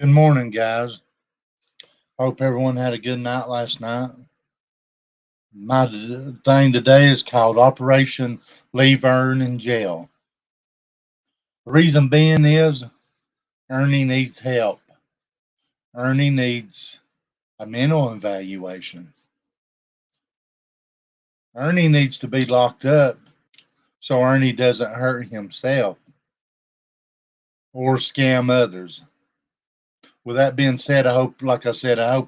Good morning, guys. Hope everyone had a good night last night. My thing today is called Operation Leave Ernie in Jail. The reason being is Ernie needs help. Ernie needs a mental evaluation. Ernie needs to be locked up so Ernie doesn't hurt himself or scam others. With that being said, I hope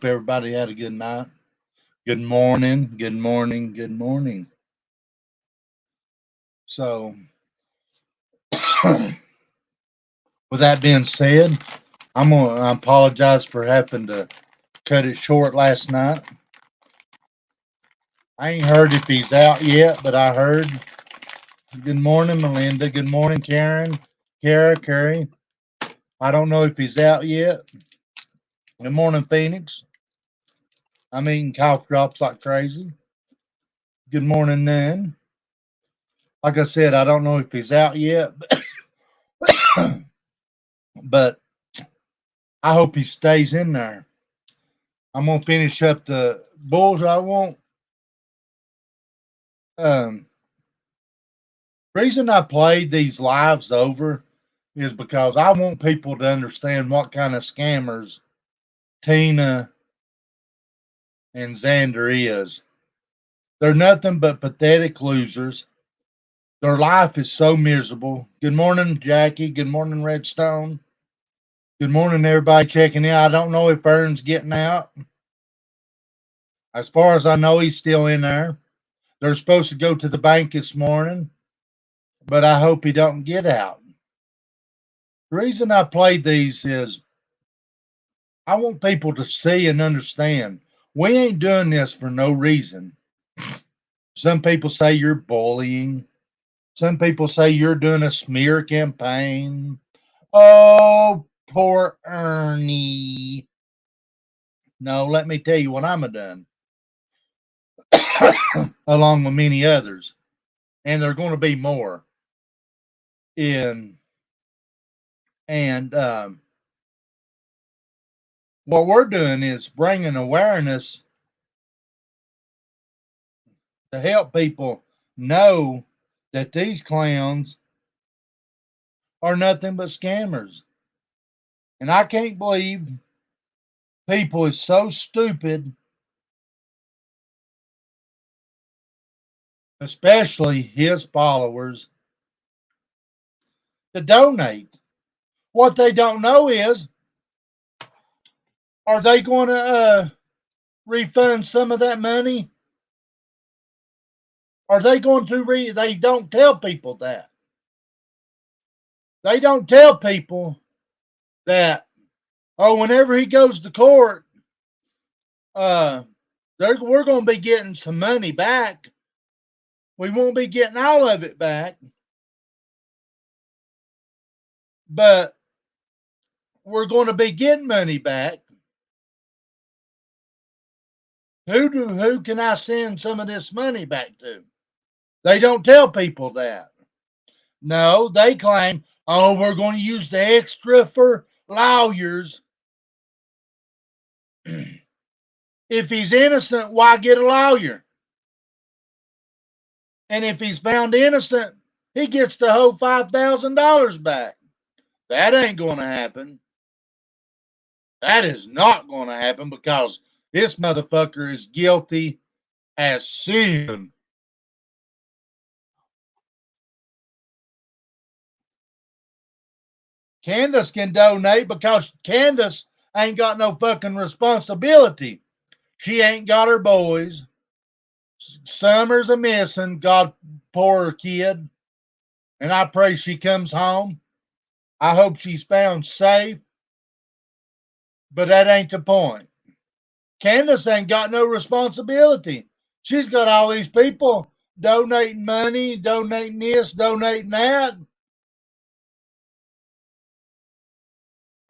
everybody had a good night. Good morning, good morning, good morning. So, with that being said, I apologize for having to cut it short last night. I ain't heard if he's out yet, but I heard. Good morning, Melinda. Good morning, Karen. Curry. I don't know if he's out yet. Good morning, Phoenix. I'm eating cough drops like crazy. Good morning, Nan. Like I said, I don't know if he's out yet, but I hope he stays in there. I'm gonna finish up the bulls I want. Reason I played these lives over is because I want people to understand what kind of scammers Tina and Xander is. They're nothing but pathetic losers. Their life is so miserable. Good morning, Jackie. Good morning, Redstone. Good morning, everybody checking in. I don't know if Ern's getting out. As far as I know, he's still in there. They're supposed to go to the bank this morning, but I hope he don't get out. The reason I played these is I want people to see and understand we ain't doing this for no reason. Some people say you're bullying. Some people say you're doing a smear campaign. Oh, poor Ernie. No, let me tell you what I'm done. Along with many others. And there are going to be more. What we're doing is bringing awareness to help people know that these clowns are nothing but scammers. And I can't believe people is so stupid, especially his followers, to donate. What they don't know is, are they going to refund some of that money? Are they going to they don't tell people that. They don't tell people that, oh, whenever he goes to court, we're going to be getting some money back. We won't be getting all of it back, but we're going to be getting money back. Who can I send some of this money back to? They don't tell people that. No, they claim, oh, we're going to use the extra for lawyers. If he's innocent, why get a lawyer? And if he's found innocent, he gets the whole $5,000 back. That ain't going to happen. That is not going to happen because this motherfucker is guilty as sin. Candace can donate because Candace ain't got no fucking responsibility. She ain't got her boys. Summer's a missing, God, poor kid. And I pray she comes home. I hope she's found safe. But that ain't the point. Candace ain't got no responsibility. She's got all these people donating money, donating this, donating that.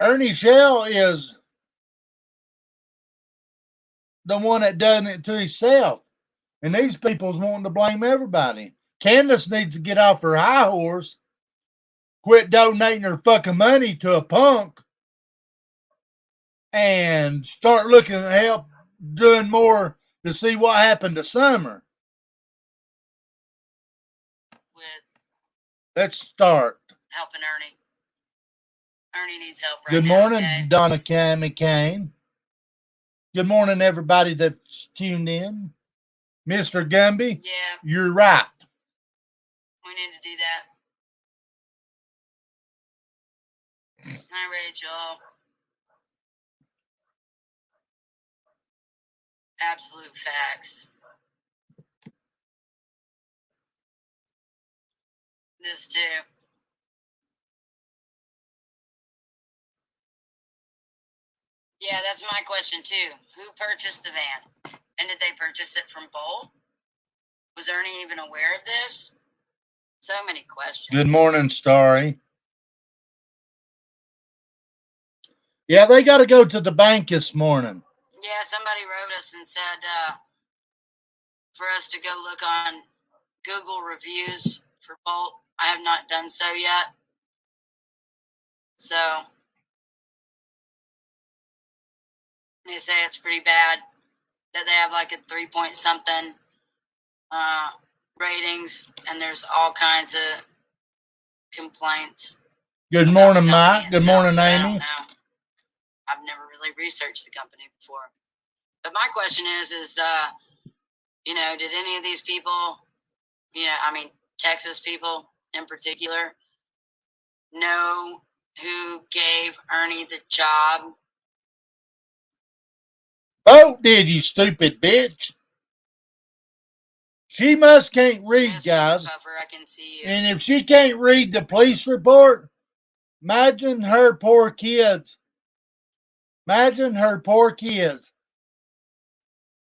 Ernie Shell is the one that done it to himself. And these people's wanting to blame everybody. Candace needs to get off her high horse, quit donating her fucking money to a punk, and start looking at help doing more to see what happened to Summer. With Let's start. helping Ernie. Ernie needs help right Good now. morning, Okay? Donna McCain. Good morning, everybody that's tuned in. Mr. Gumby, Yeah, you're right. we need to do that. Hi, Rachel. Absolute facts. This too. Yeah, that's my question too. Who purchased the van? And did they purchase it from Bolt? Was Ernie even aware of this? So many questions. Good morning, Starry. Yeah, they got to go to the bank this morning. Yeah, somebody wrote us and said for us to go look on Google reviews for Bolt. I have not done so yet. So they say it's pretty bad, that they have like a 3 point something ratings, and there's all kinds of complaints. Good morning, Mike. Good morning, I Amy. don't know. I've never really researched the company before. But my question is did any of these people, Texas people in particular, know who gave Ernie the job? Oh, did you stupid bitch? She must can't read, Yes, guys. Puffer, I can see you. And if she can't read the police report, imagine her poor kids. Imagine her poor kids.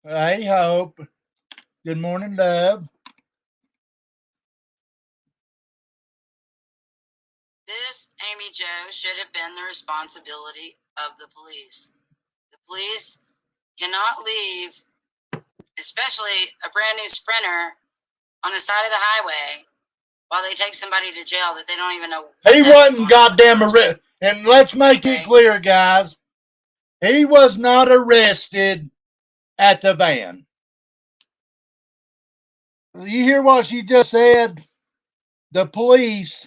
Hey, Hope. Good morning, love. This, Amy Jo, should have been the responsibility of the police. The police cannot leave, especially a brand new Sprinter, on the side of the highway while they take somebody to jail that they don't even know. He wasn't goddamn arrested. And let's make it clear, guys. He was not arrested at the van. You hear what she just said? The police,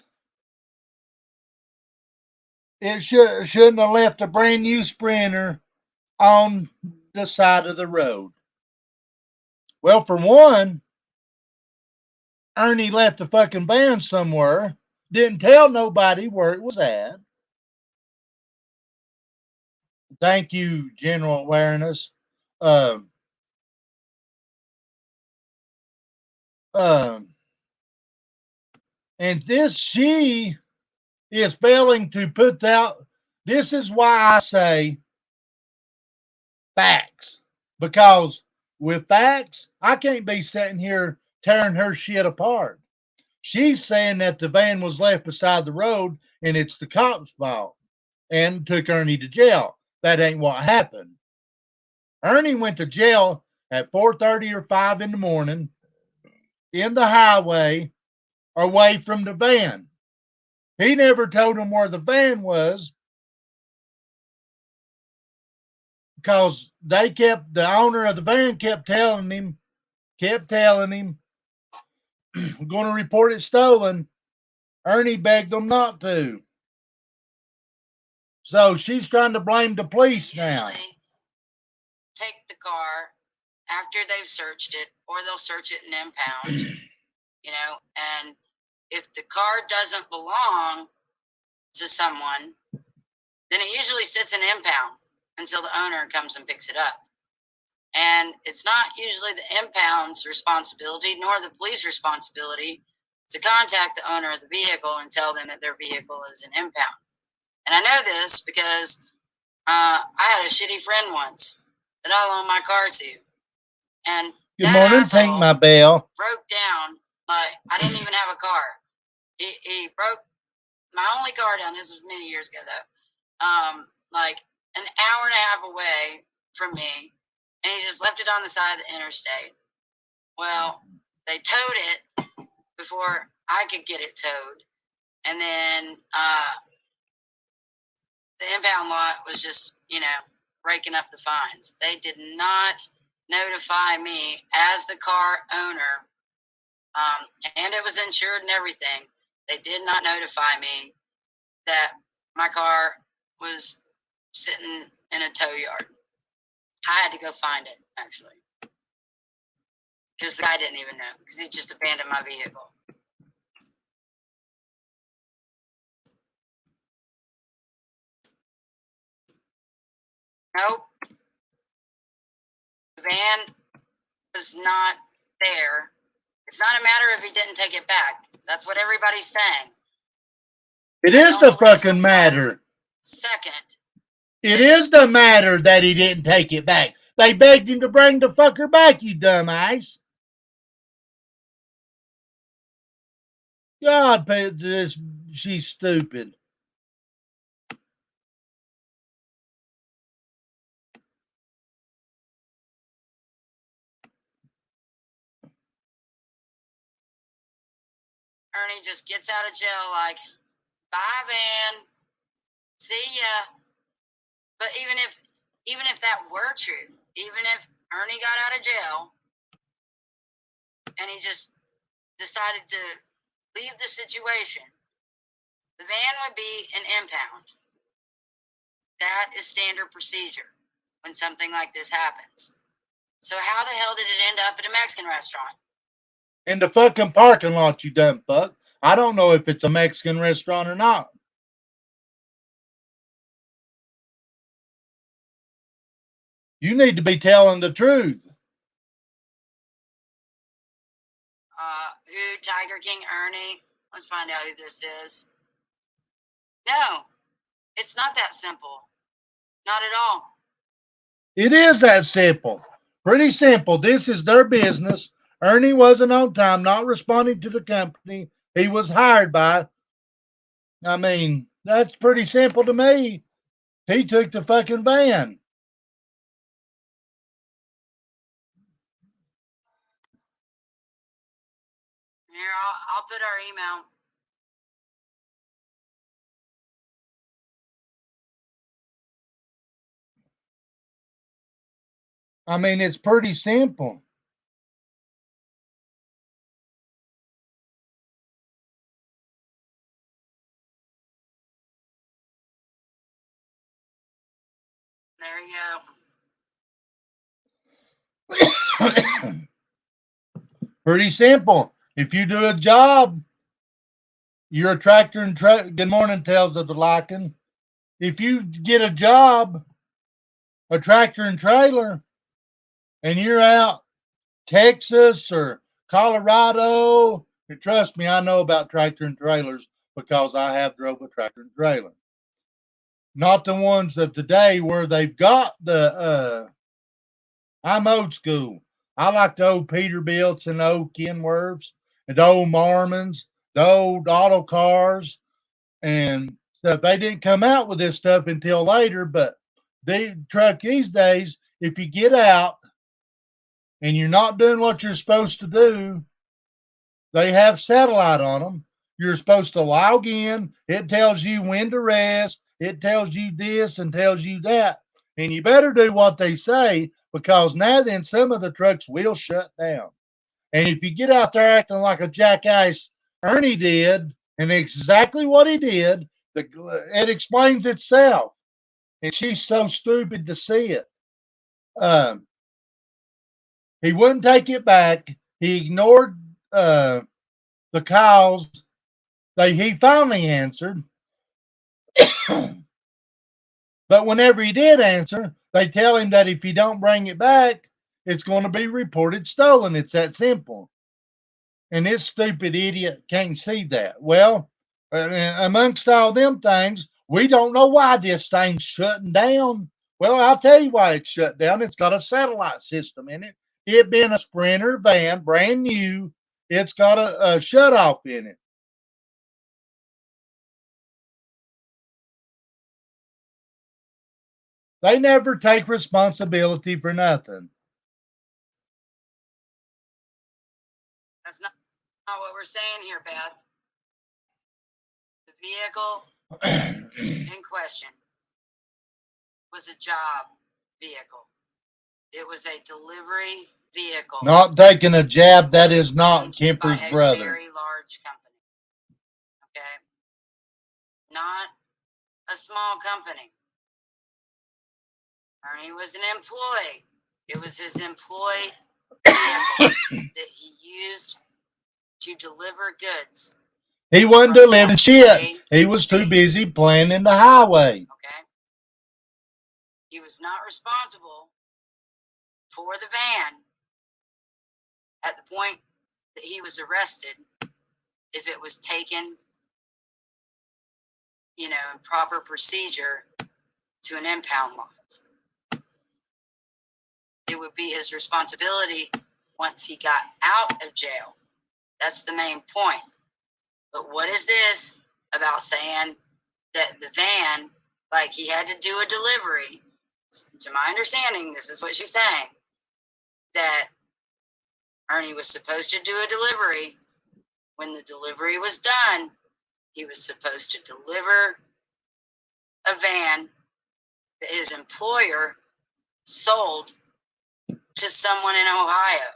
it shouldn't have left a brand new Sprinter on the side of the road. Well, for one, Ernie left the fucking van somewhere, didn't tell nobody where it was at. Thank you, General Awareness. And she is failing to put out. This is why I say facts, because with facts, I can't be sitting here tearing her shit apart. She's saying that the van was left beside the road and it's the cops' fault and took Ernie to jail. That ain't what happened. Ernie went to jail at 4:30 or 5 in the morning in the highway away from the van. He never told him where the van was because the owner of the van kept telling him, I'm going to report it stolen. Ernie begged them not to. So she's trying to blame the police now. Usually take the car after they've searched it, or they'll search it and impound, and if the car doesn't belong to someone, then it usually sits in impound until the owner comes and picks it up. And it's not usually the impound's responsibility nor the police responsibility to contact the owner of the vehicle and tell them that their vehicle is an impound. And I know this because I had a shitty friend once that I loaned my car to. And good morning, Pink My Bell. Broke down, but I didn't even have a car. He broke my only car down. This was many years ago, though. Like an hour and a half away from me, and he just left it on the side of the interstate. Well, they towed it before I could get it towed, and then the impound lot was just, raking up the fines. They did not notify me as the car owner, and it was insured and everything. They did not notify me that my car was sitting in a tow yard. I had to go find it, actually, because the guy didn't even know, because he just abandoned my vehicle. Nope. The van was not there. It's not a matter if he didn't take it back. That's what everybody's saying. It is the fucking matter. Second. It is the matter that he didn't take it back. They begged him to bring the fucker back, you dumbass. God, she's stupid. Ernie just gets out of jail like, bye, Van. See ya. But even if that were true, even if Ernie got out of jail and he just decided to leave the situation, the van would be an impound. That is standard procedure when something like this happens. So how the hell did it end up at a Mexican restaurant? In the fucking parking lot, you dumb fuck. I don't know if it's a Mexican restaurant or not. You need to be telling the truth. Who? Tiger King Ernie? Let's find out who this is. No, it's not that simple. Not at all. It is that simple. Pretty simple. This is their business. Ernie wasn't on time, not responding to the company he was hired by. I mean, that's pretty simple to me. He took the fucking van. Here, I'll put our email. I mean, it's pretty simple. There you go. Pretty simple. If you do a job, you're a tractor and good morning, Tales of the Lycan. If you get a job, a tractor and trailer, and you're out Texas or Colorado, and trust me, I know about tractor and trailers because I have drove a tractor and trailer. Not the ones of today where they've got the I'm old school. I like the old Peterbilts and the old Kenworths and the old Marmons, the old auto cars and stuff. They didn't come out with this stuff until later, but the truck these days, if you get out and you're not doing what you're supposed to do, they have satellite on them. You're supposed to log in. It tells you when to rest. It tells you this and tells you that. And you better do what they say because now then some of the trucks will shut down. And if you get out there acting like a jackass Ernie did, and exactly what he did, it explains itself. And she's so stupid to see it. He wouldn't take it back. He ignored the calls. He finally answered. But whenever he did answer, they tell him that if he don't bring it back, it's going to be reported stolen. It's that simple. And this stupid idiot can't see that. Well, amongst all them things, we don't know why this thing's shutting down. Well, I'll tell you why it's shut down. It's got a satellite system in it. It being a Sprinter van, brand new, it's got a shut off in it. They never take responsibility for nothing. That's not what we're saying here, Beth. The vehicle in question was a job vehicle. It was a delivery vehicle. Not taking a jab. That is not owned Kemper's by a brother. very large company. Okay? Not a small company. Ernie was an employee. It was his employee vehicle that he used to deliver goods. He wasn't delivering shit. He was too busy planning the highway. Okay? He was not responsible for the van at the point that he was arrested if it was taken, in proper procedure to an impound lot. It would be his responsibility once he got out of jail. That's the main point. But what is this about saying that the van, like he had to do a delivery? To my understanding, this is what she's saying, that Ernie was supposed to do a delivery. When the delivery was done, he was supposed to deliver a van that his employer sold to someone in Ohio.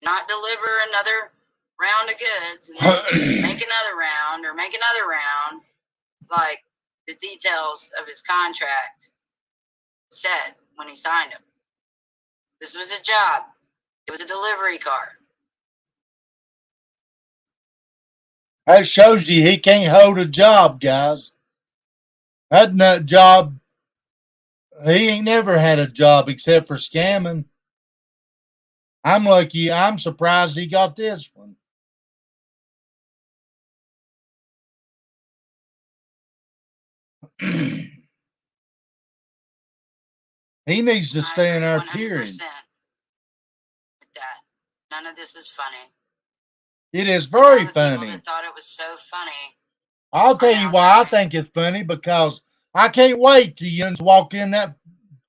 Not deliver another round of goods and then make another round or make another round, like the details of his contract said when he signed them. This was a job. It was a delivery car. That shows you he can't hold a job, guys. That nut job, he ain't never had a job except for scamming. I'm lucky. I'm surprised he got this one. He needs to stay in our hearing. With that. None of this is funny. It is very People funny. that thought it was so funny. I'll tell you why I think it's funny, because I can't wait till Yuns walk in that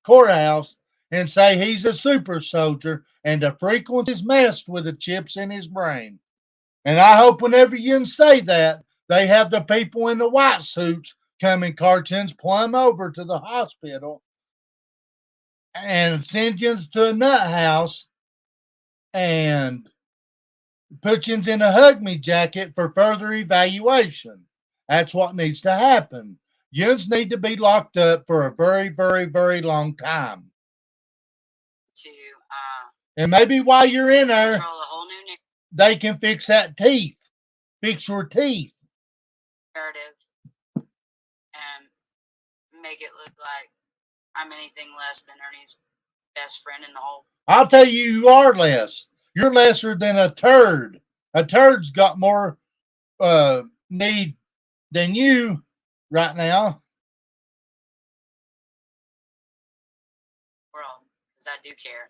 courthouse and say he's a super soldier and the frequency is messed with the chips in his brain. And I hope whenever Yuns say that, they have the people in the white suits come in cartoons plumb over to the hospital and send Yuns to a nut house and put Yuns in a hug me jacket for further evaluation. That's what needs to happen. Yuns need to be locked up for a very, very, very long time. And maybe while you're in there, they can fix that teeth. Fix your teeth. Narrative and make it look like I'm anything less than Ernie's best friend in the whole. I'll tell you, you are less. You're lesser than a turd. A turd's got more need than you right now. Well, because I do care.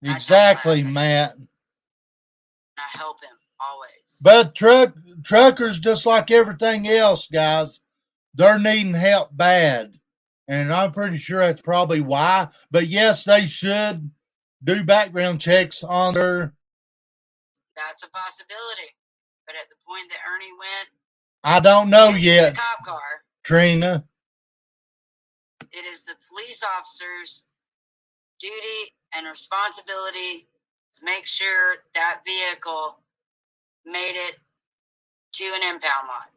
Exactly, Matt. I help him always. But truckers, just like everything else, guys, they're needing help bad. And I'm pretty sure that's probably why. But yes, they should do background checks on their. That's a possibility. But at the point that Ernie went, I don't know yet, the cop car, Trina. It is the police officer's duty and responsibility to make sure that vehicle made it to an impound lot.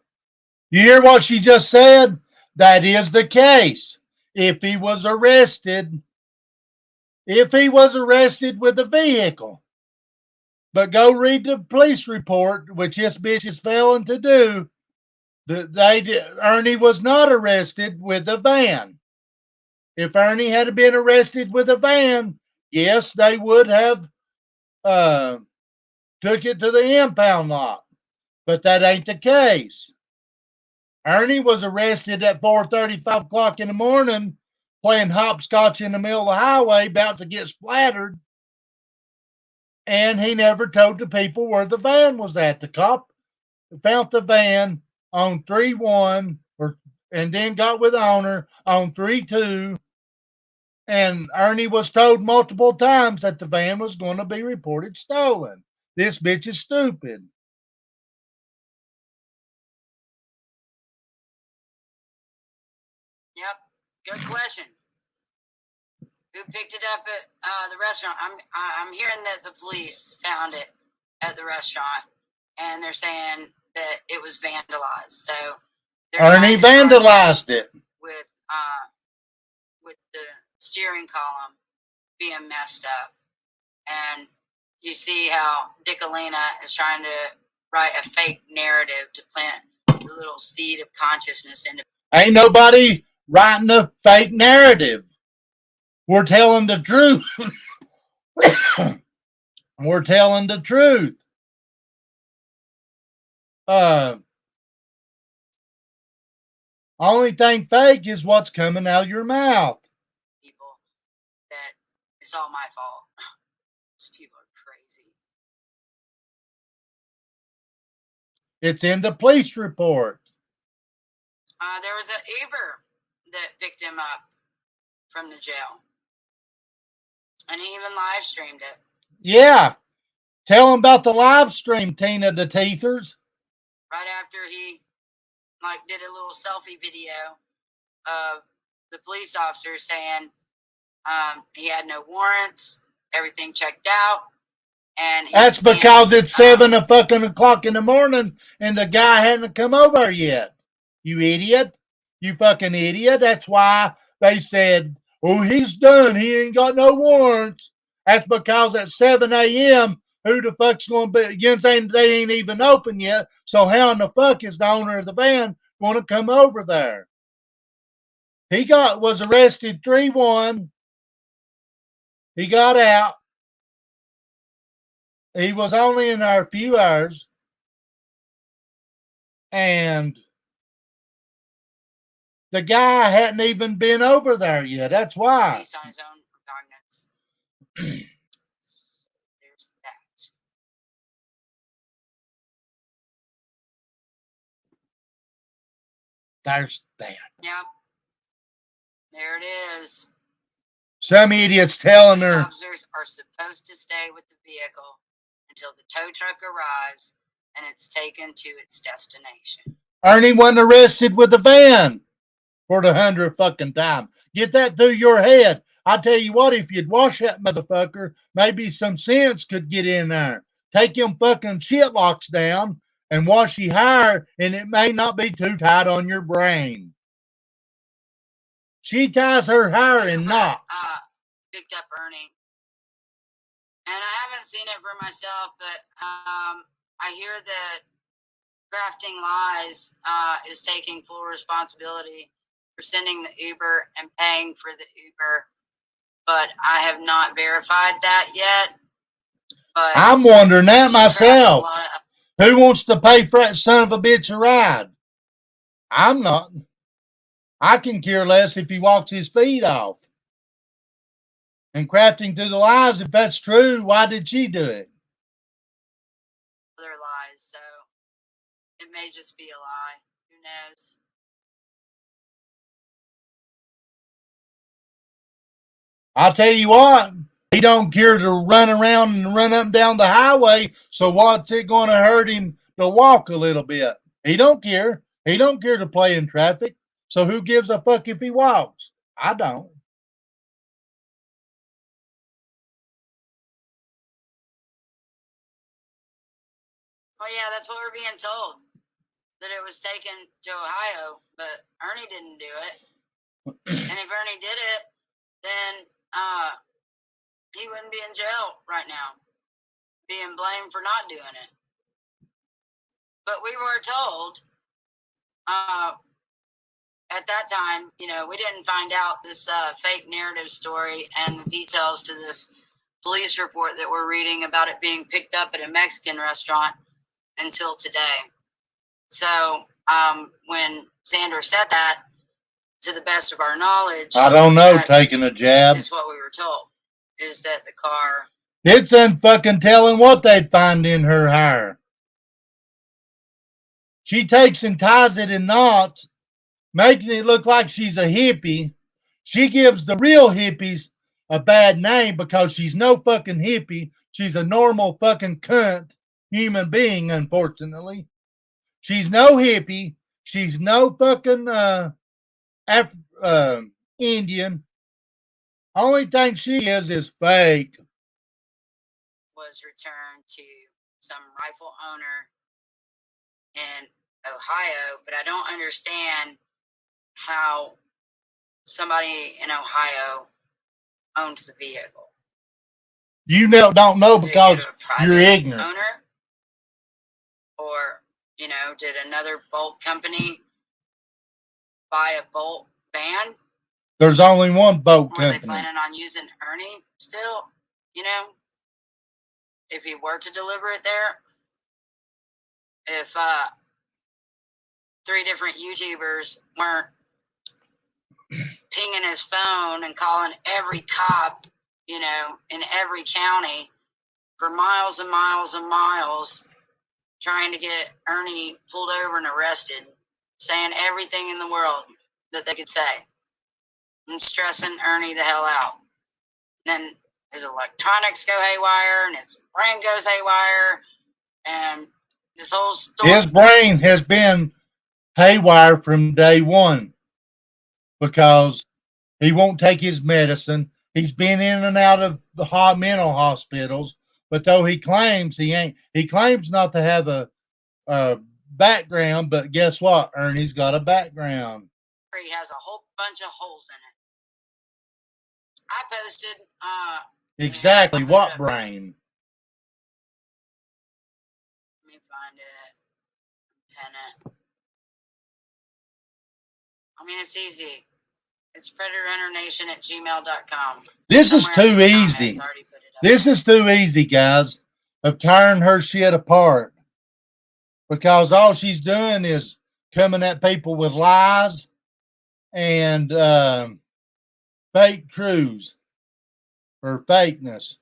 You hear what she just said? That is the case. If he was arrested with a vehicle. But go read the police report, which this bitch is failing to do. Ernie was not arrested with a van. If Ernie had been arrested with a van, yes, they would have took it to the impound lot. But that ain't the case. Ernie was arrested at 4:35 o'clock in the morning, playing hopscotch in the middle of the highway, about to get splattered. And he never told the people where the van was at. The cop found the van on 3-1, and then got with the owner on 3-2. And Ernie was told multiple times that the van was going to be reported stolen. This bitch is stupid. Yep, good question. who picked it up at the restaurant. I'm hearing that the police found it at the restaurant, and they're saying that it was vandalized. So Ernie vandalized it with the steering column being messed up, and you see how Dickalina is trying to write a fake narrative to plant the little seed of consciousness into. Ain't nobody writing a fake narrative. We're telling the truth. We're telling the truth. Only thing fake is what's coming out of your mouth. People that it's all my fault. These people are crazy. It's in the police report. There was an Uber that picked him up from the jail, and he even live streamed it. Yeah. Tell them about the live stream, Tina the Teethers. Right after he did a little selfie video of the police officer saying he had no warrants, everything checked out, and that's because it's 7 o'clock in the morning and the guy hadn't come over yet. You idiot. You fucking idiot. That's why they said, oh, he's done. He ain't got no warrants. That's because at 7 a.m., who the fuck's going to be? You saying they ain't even open yet. So how in the fuck is the owner of the van going to come over there? He was arrested 3-1. He got out. He was only in there a few hours. And the guy hadn't even been over there yet. That's why. Based on his own recognizance. So there's that. There's that. Yep. There it is. Some idiots telling Police her. Officers are supposed to stay with the vehicle until the tow truck arrives and it's taken to its destination. Ernie wasn't arrested with the van for the 100th fucking time. Get that through your head. I tell you what, if you'd wash that motherfucker, maybe some sense could get in there. Take them fucking shit locks down and wash your hair, and it may not be too tight on your brain. She ties her hair in knots. Picked up Ernie. And I haven't seen it for myself, but I hear that Confronting the Lies is taking full responsibility for sending the Uber and paying for the Uber. But I have not verified that yet. But I'm wondering that myself. Who wants to pay for that son of a bitch a ride? I'm not. I can care less if he walks his feet off. And crafting through the lies, if that's true, why did she do it? Other lies, so it may just be a lie. Who knows? I'll tell you what, he don't care to run around and run up and down the highway, so what's it going to hurt him to walk a little bit? He don't care. He don't care to play in traffic, so who gives a fuck if he walks? I don't. Well, yeah, that's what we're being told, that it was taken to Ohio, but Ernie didn't do it. And if Ernie did it, then he wouldn't be in jail right now, being blamed for not doing it. But we were told at that time, we didn't find out this fake narrative story and the details to this police report that we're reading about it being picked up at a Mexican restaurant until today. So when Sandra said that, to the best of our knowledge, I don't know, taking a jab. Is what we were told, is that the car... It's unfucking telling what they'd find in her hair. She takes and ties it in knots, making it look like she's a hippie. She gives the real hippies a bad name because she's no fucking hippie. She's a normal fucking cunt human being, unfortunately. She's no hippie. She's no fucking Indian. Only thing she is fake. Was returned to some rifle owner in Ohio, but I don't understand how somebody in Ohio owns the vehicle. You don't know because Did it go to a private you're ignorant. owner? Or, did another bolt company buy a bolt van? There's only one boat Or are they company. planning on using Ernie still? If he were to deliver it there? If 3 different YouTubers weren't pinging his phone and calling every cop, in every county for miles and miles and miles, trying to get Ernie pulled over and arrested, saying everything in the world that they could say, and stressing Ernie the hell out. Then his electronics go haywire, and his brain goes haywire, and this whole story. His brain has been haywire from day one because he won't take his medicine. He's been in and out of the hot mental hospitals, but though he claims he claims not to have a background, but guess what? Ernie's got a background. He has a whole bunch of holes in it. I posted. Exactly what brain? Let me find it. Pin it. I mean, it's easy. It's predatorhunternation@gmail.com. This is too easy. This is too easy, guys, of tearing her shit apart. Because all she's doing is coming at people with lies and fake truths or fakeness.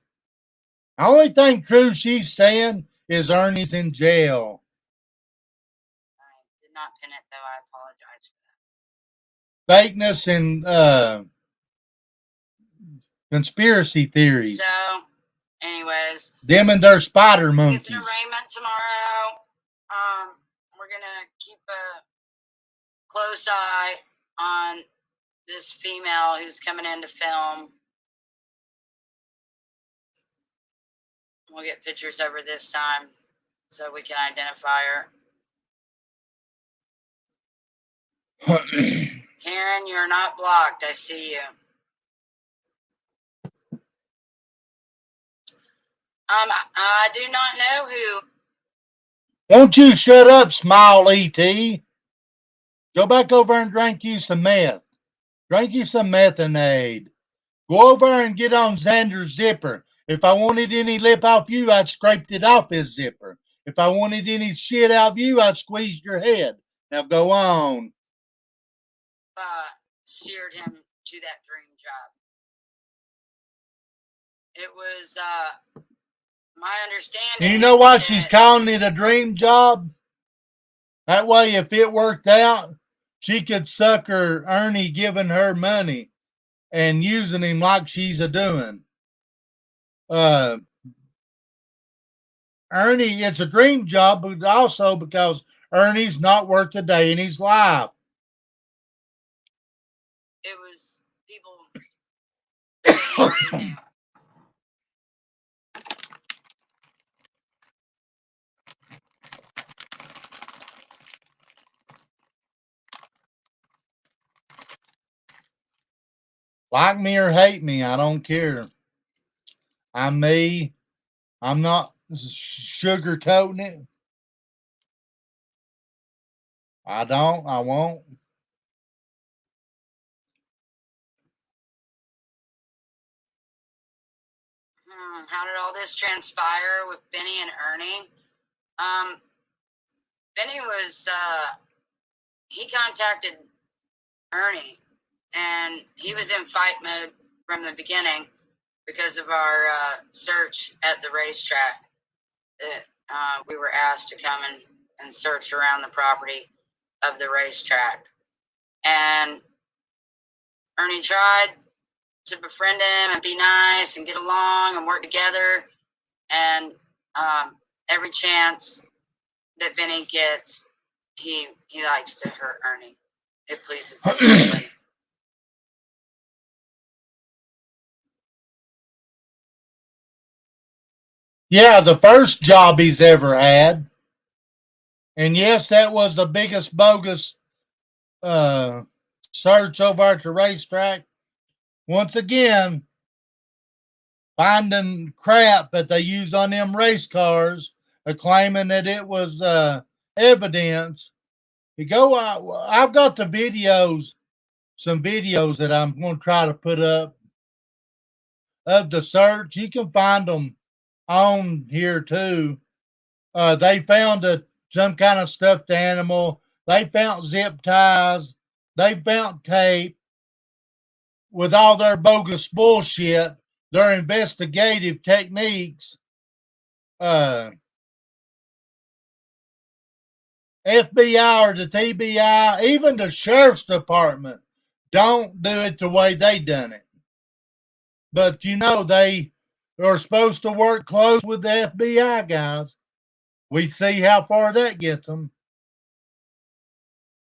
The only thing true she's saying is Ernie's in jail. I did not pin it, though. I apologize for that. Fakeness and conspiracy theories. So, anyways. Them and their spider monkeys. It's an arraignment tomorrow. We're going to keep a close eye on this female who's coming in to film. We'll get pictures of her this time so we can identify her. Karen, you're not blocked. I see you. I do not know who. Won't you shut up, Smile E.T.? Go back over and drink you some meth. Drink you some methanade. Go over and get on Xander's zipper. If I wanted any lip off you, I'd scraped it off his zipper. If I wanted any shit out of you, I'd squeezed your head. Now go on. Steered him to that dream job. It was my understanding. You know why she's calling it a dream job? That way, if it worked out, she could sucker Ernie giving her money and using him like she's a doing. Ernie, it's a dream job, but also because Ernie's not worked a day in his life. It was people that he already knew. Like me or hate me, I don't care. I'm me. I'm not sugarcoating it. I won't. How did all this transpire with Benny and Ernie? Benny was, he contacted Ernie, and he was in fight mode from the beginning because of our search at the racetrack. We were asked to come and search around the property of the racetrack. And Ernie tried to befriend him and be nice and get along and work together. And every chance that Benny gets, he likes to hurt Ernie. It pleases him. Yeah, the first job he's ever had. And yes, that was the biggest bogus search over at the racetrack. Once again, finding crap that they used on them race cars, claiming that it was evidence. You go, I've got the videos, some videos that I'm going to try to put up of the search. You can find them on here too. They found some kind of stuffed animal. They found zip ties. They found tape. With all their bogus bullshit, their investigative techniques, FBI or the TBI, even the sheriff's department don't do it the way they done it. But you know, they are supposed to work close with the FBI guys. We see how far that gets them.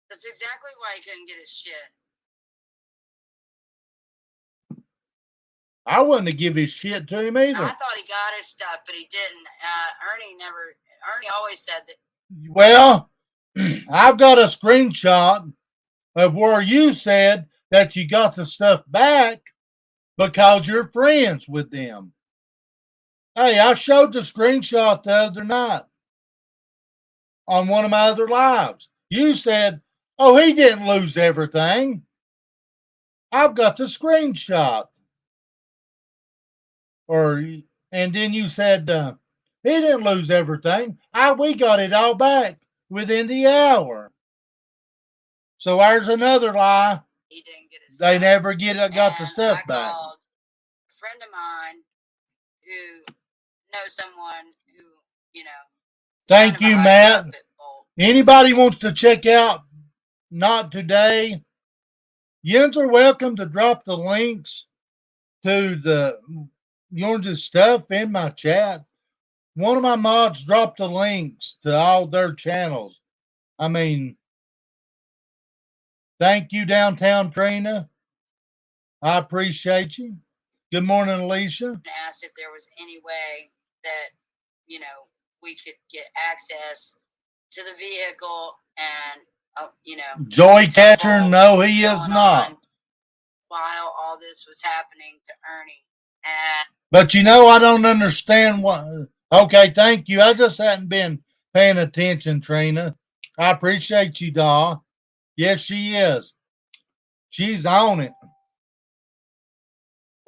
That's exactly why he couldn't get his shit. I wouldn't have give his shit to him either. I thought he got his stuff, but he didn't. Ernie always said that. Well, I've got a screenshot of where you said that you got the stuff back because you're friends with them. Hey, I showed the screenshot the other night on one of my other lives. You said, oh, he didn't lose everything. I've got the screenshot. And then you said, he didn't lose everything. We got it all back within the hour. So there's another lie. He didn't get his They stuff. never got the stuff I back. called a friend of mine who knows someone who, you know. Thank you, Matt. Anybody wants to check out Not Today, yous are welcome to drop the links to the yours stuff in my chat. One of my mods dropped the links to all their channels. I mean, thank you, Downtown Trina. I appreciate you. Good morning, Alicia. Asked if there was any way that, you know, we could get access to the vehicle and, you know. Joy Catcher, no, he is not. While all this was happening to Ernie. But you know, I don't understand what. Okay, thank you. I just hadn't been paying attention, Trina. I appreciate you, Daw. Yes, she is. She's on it.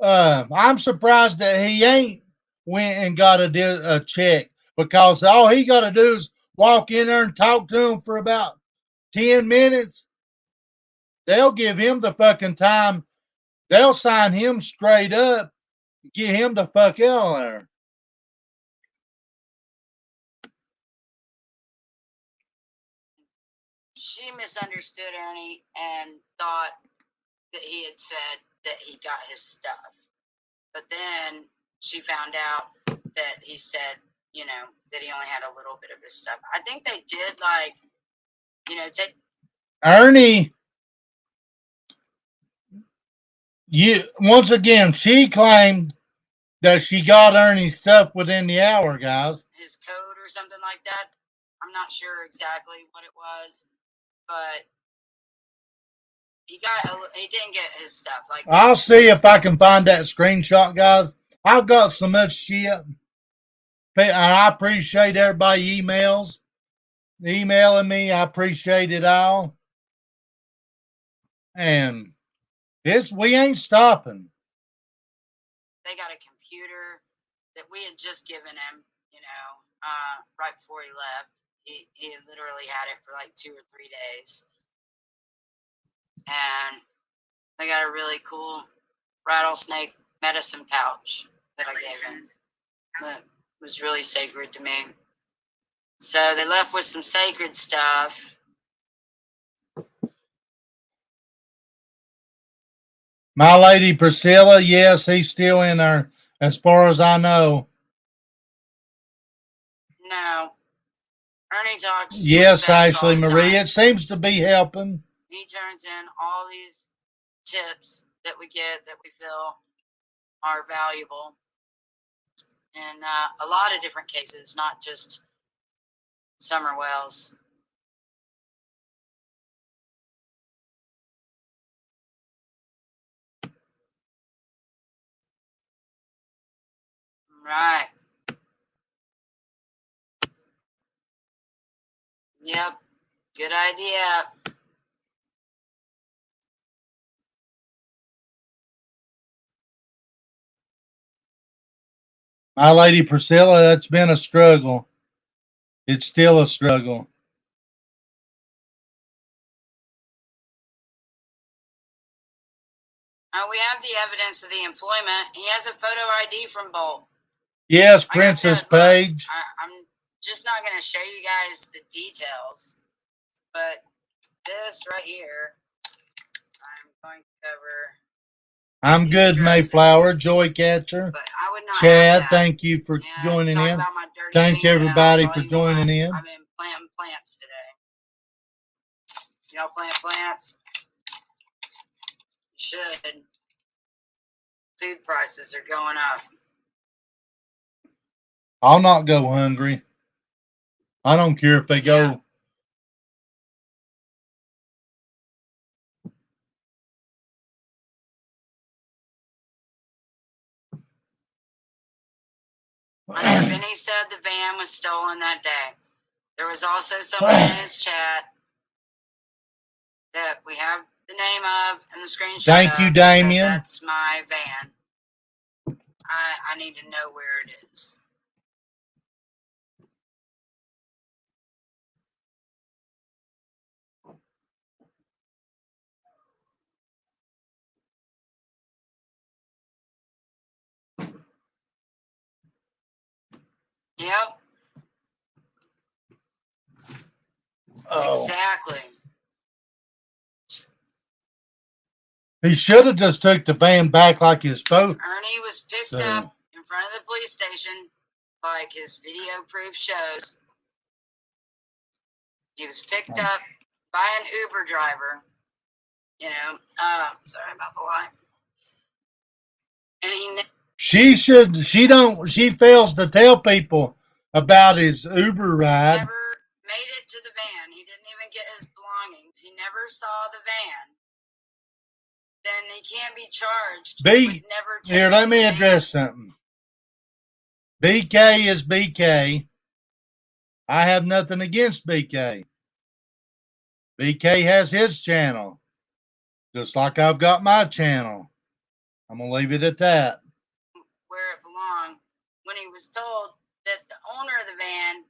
I'm surprised that he ain't went and got a check, because all he got to do is walk in there and talk to him for about 10 minutes. They'll give him the fucking time. They'll sign him straight up, get him the fuck out of there. She misunderstood Ernie and thought that he had said that he got his stuff. But then she found out that he said, you know, that he only had a little bit of his stuff. I think they did, like, you know, take Ernie. Once again, she claimed that she got Ernie's stuff within the hour, guys. His code or something like that. I'm not sure exactly what it was, but he didn't get his stuff. Like, I'll see if I can find that screenshot, guys. I've got so much shit, and I appreciate everybody emailing me. I appreciate it all, and we ain't stopping. They got a computer that we had just given him, you know, right before he left. He literally had it for like 2 or 3 days. And they got a really cool rattlesnake medicine pouch that I gave him that was really sacred to me. So they left with some sacred stuff. My lady Priscilla, yes, he's still in there, as far as I know. No. Ernie talks. Yes, Ashley Marie, it seems to be helping. He turns in all these tips that we get that we feel are valuable. in a lot of different cases, not just Summer Wells. Right. Yep. Good idea. My lady Priscilla, that's been a struggle. It's still a struggle. We have the evidence of the employment. He has a photo ID from Bolt. Yes, Princess Paige. I'm just not going to show you guys the details, but this right here, I'm going to cover. I'm good, Mayflower, Joy Catcher. But I would not Chad, thank you for joining in. Thank everybody for joining in. I've been planting plants today. Y'all plant plants? You should. Food prices are going up. I'll not go hungry. I don't care if they go. I know Benny said the van was stolen that day. There was also someone in his chat that we have the name of and the screenshot. Thank you, Damien. That's my van. I need to know where it is. Yep. Oh. Exactly. He should have just took the van back like his boat. Ernie was picked up in front of the police station, like his video proof shows. He was picked up by an Uber driver. You know, sorry about the line. And she fails to tell people about his Uber ride. Never made it to the van. He didn't even get his belongings. He never saw the van. Then he can't be charged with never taking Here, let me address something. BK is BK. I have nothing against BK. BK has his channel, just like I've got my channel. I'm going to leave it at that. Where it belonged, when he was told that the owner of the van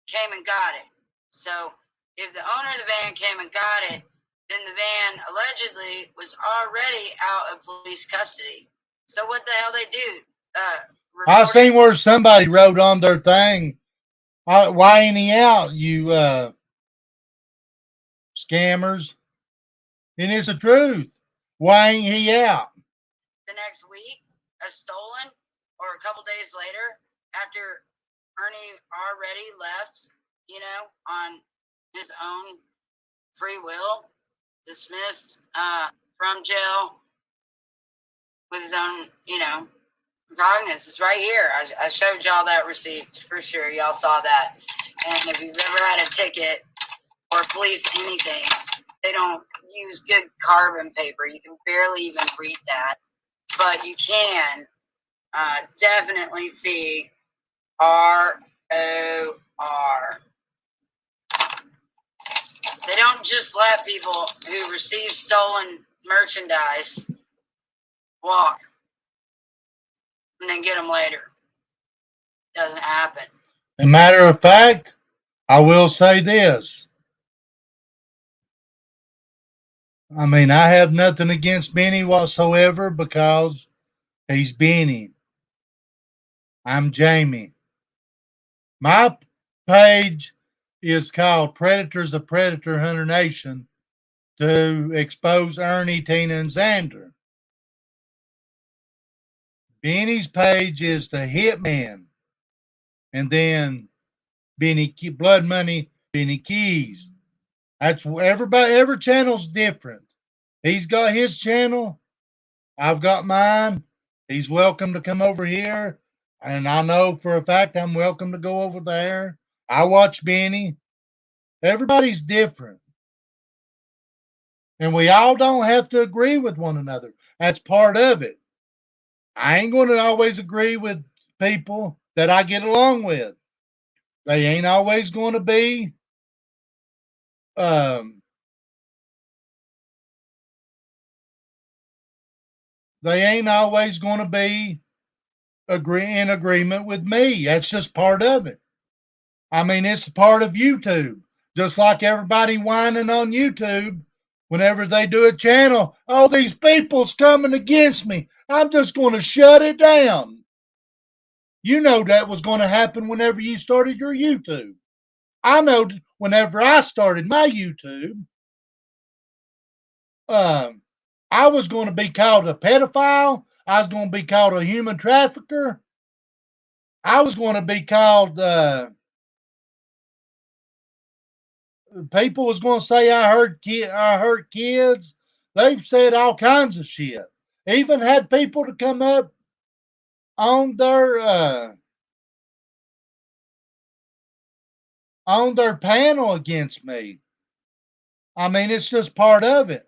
came and got it. So if the owner of the van came and got it, then the van allegedly was already out of police custody. So what the hell they do? I seen where somebody wrote on their thing, why ain't he out, you scammers? And it's the truth. Why ain't he out? The next week, a stolen, or a couple days later, after Ernie already left, you know, on his own free will, dismissed from jail with his own, you know, cognizance. It's right here. I showed y'all that receipt for sure. Y'all saw that. And if you've ever had a ticket or police anything, they don't use good carbon paper. You can barely even read that. But you can definitely see ROR. They don't just let people who receive stolen merchandise walk and then get them later. Doesn't happen. As a matter of fact, I will say this. I mean, I have nothing against Benny whatsoever because he's Benny. I'm Jamie. My page is called Predators of Predator Hunter Nation to expose Ernie, Tina, and Xander. Benny's page is the Hitman. And then Benny Blood Money, Benny Keys. That's everybody. Every channel's different. He's got his channel. I've got mine. He's welcome to come over here. And I know for a fact I'm welcome to go over there. I watch Benny. Everybody's different. And we all don't have to agree with one another. That's part of it. I ain't going to always agree with people that I get along with. They ain't always going to be they ain't always going to be in agreement with me. That's just part of it. I mean, it's part of YouTube. Just like everybody whining on YouTube whenever they do a channel. Oh, these people's coming against me. I'm just going to shut it down. You know that was going to happen whenever you started your YouTube. I know whenever I started my YouTube, I was going to be called a pedophile. I was going to be called a human trafficker. I was going to be called, people was going to say I hurt kids. They've said all kinds of shit. Even had people to come up on their panel against me. I mean, it's just part of it.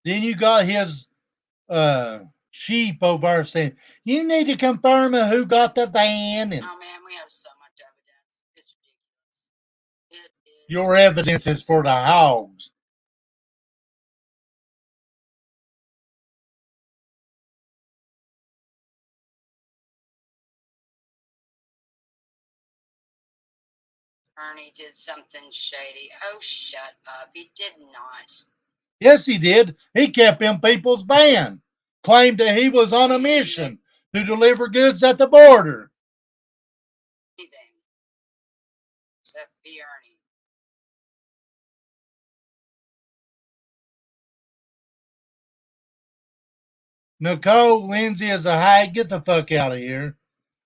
Then you got his sheep over there saying, you need to confirm who got the van. And Oh man, we have so much evidence. It's ridiculous. It is. Your evidence is for the hogs. Ernie did something shady. Oh, shut up. He did not. Yes, he did. He kept them people's van. Claimed that he was on a mission to deliver goods at the border. Anything. Except be Ernie. Nicole Lindsay is a hag. Get the fuck out of here.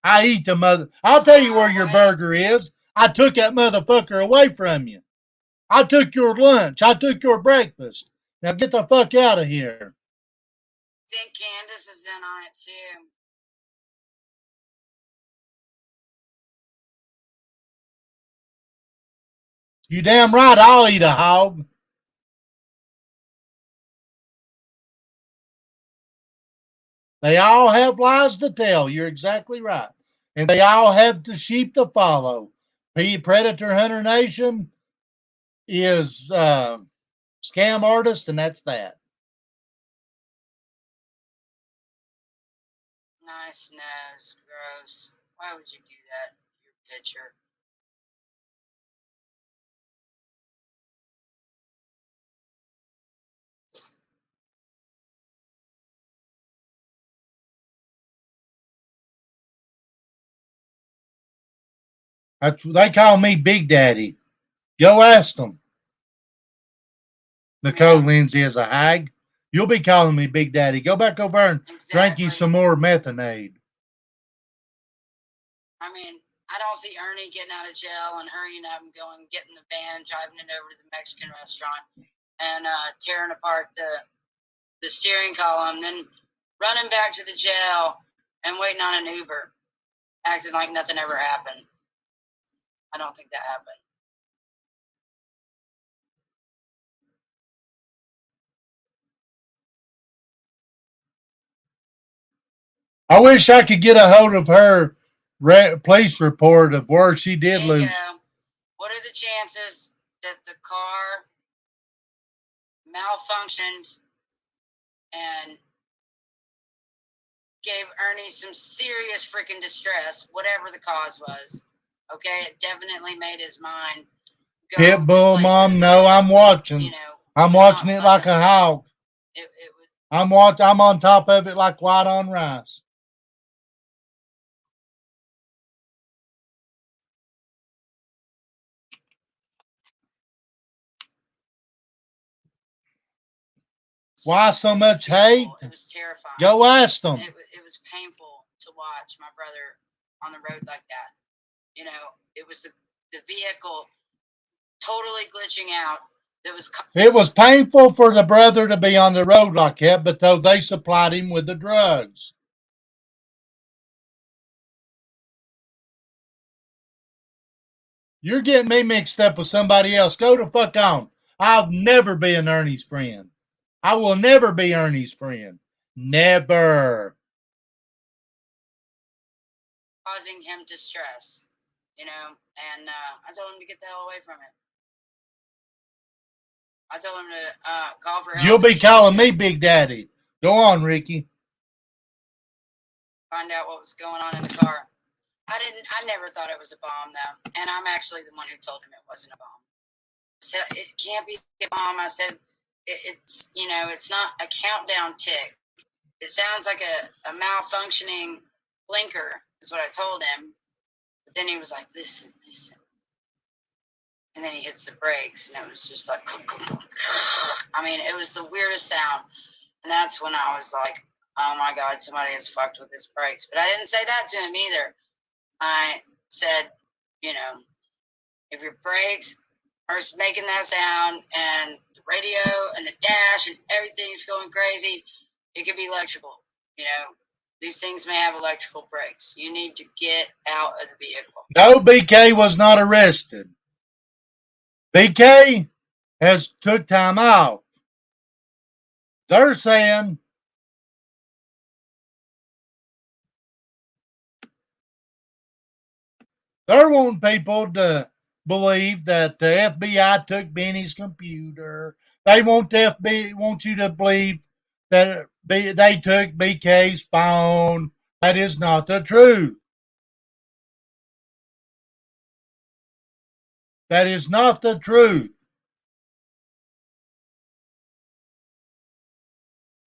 I eat the mother. I'll tell you where your burger is. I took that motherfucker away from you. I took your lunch. I took your breakfast. Now get the fuck out of here. I think Candace is in on it too. You damn right I'll eat a hog. They all have lies to tell. You're exactly right. And they all have the sheep to follow. Predator Hunter Nation is scam artist, and that's that. Nice nose. Gross. Why would you do that? Your picture. They call me Big Daddy. Go ask them. Nicole Lindsay is a hag. You'll be calling me Big Daddy. Go back over and drink you some more methanade. I mean, I don't see Ernie getting out of jail and hurrying up and going, getting the van and driving it over to the Mexican restaurant and tearing apart the steering column, then running back to the jail and waiting on an Uber, acting like nothing ever happened. I don't think that happened. I wish I could get a hold of her police report of where she did lose. Go. What are the chances that the car malfunctioned and gave Ernie some serious freaking distress, whatever the cause was? Okay, it definitely made his mind go. Pitbull, Mom, no, I'm watching. You know, I'm watching it like a hog. I'm on top of it like white on rice. Why so much hate? It was terrifying. Go ask them. It was painful to watch my brother on the road like that. You know, it was the vehicle totally glitching out. It was painful for the brother to be on the road like that, but though they supplied him with the drugs. You're getting me mixed up with somebody else. Go the fuck on. I'll never be an Ernie's friend. I will never be Ernie's friend. Never. Causing him distress, you know, and I told him to get the hell away from it. I told him to call for help. You'll be calling me Big Daddy. Go on, Ricky. Find out what was going on in the car. I never thought it was a bomb, though. And I'm actually the one who told him it wasn't a bomb. I said, it can't be a bomb. I said, it's, you know, it's not a countdown tick. It sounds like a malfunctioning blinker, is what I told him. But then he was like, listen. And then he hits the brakes, and it was just like, I mean, it was the weirdest sound. And that's when I was like, oh my God, somebody has fucked with his brakes. But I didn't say that to him either. I said, you know, if your brakes are making that sound and the radio and the dash and everything's going crazy, it could be electrical. You know, these things may have electrical brakes. You need to get out of the vehicle. No, BK was not arrested. BK has took time off. They're saying they're wanting people to believe that the FBI took Benny's computer. They want you to believe that they took BK's phone. That is not the truth. That is not the truth.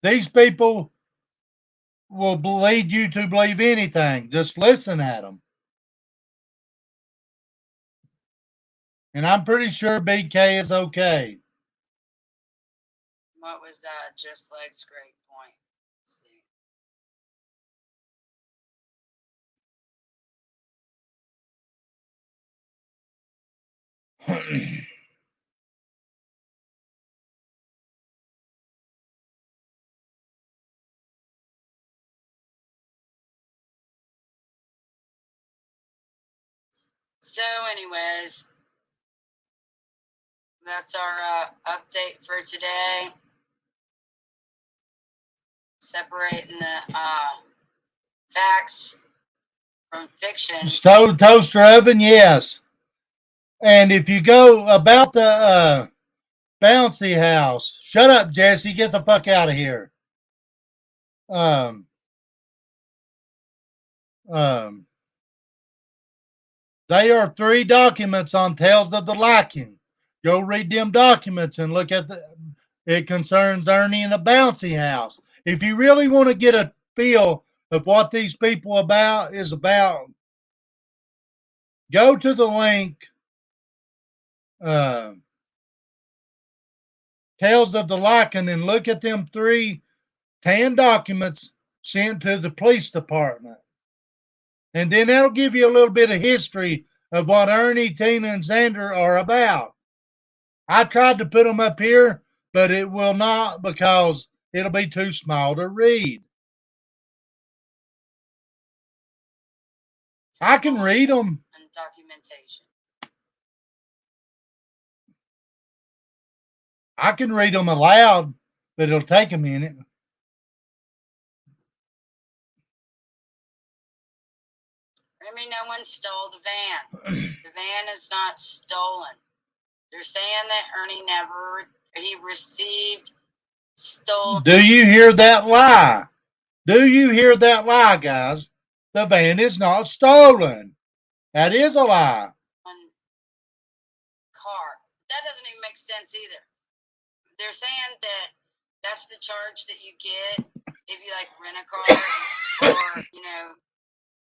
These people will lead you to believe anything. Just listen at them. And I'm pretty sure BK is okay. What was Just Leg's great point? Let's see. So, anyways, that's our update for today. Separating the facts from fiction. Toaster oven, yes. And if you go about the bouncy house, shut up, Jesse. Get the fuck out of here. They are 3 documents on Tales of the Liking. Go read them documents and look at it concerns Ernie and the bouncy house. If you really want to get a feel of what these people is about, go to the link Tales of the Liking and look at them 3 tan documents sent to the police department. And then that'll give you a little bit of history of what Ernie, Tina, and Xander are about. I tried to put them up here, but it will not because it'll be too small to read. I can read them. And documentation. I can read them aloud, but it'll take a minute. I mean, no one stole the van. The van is not stolen. They're saying that Ernie received stolen. Do you hear that lie? Do you hear that lie, guys? The van is not stolen. That is a lie. Car. That doesn't even make sense either. They're saying that that's the charge that you get if you like rent a car or, you know,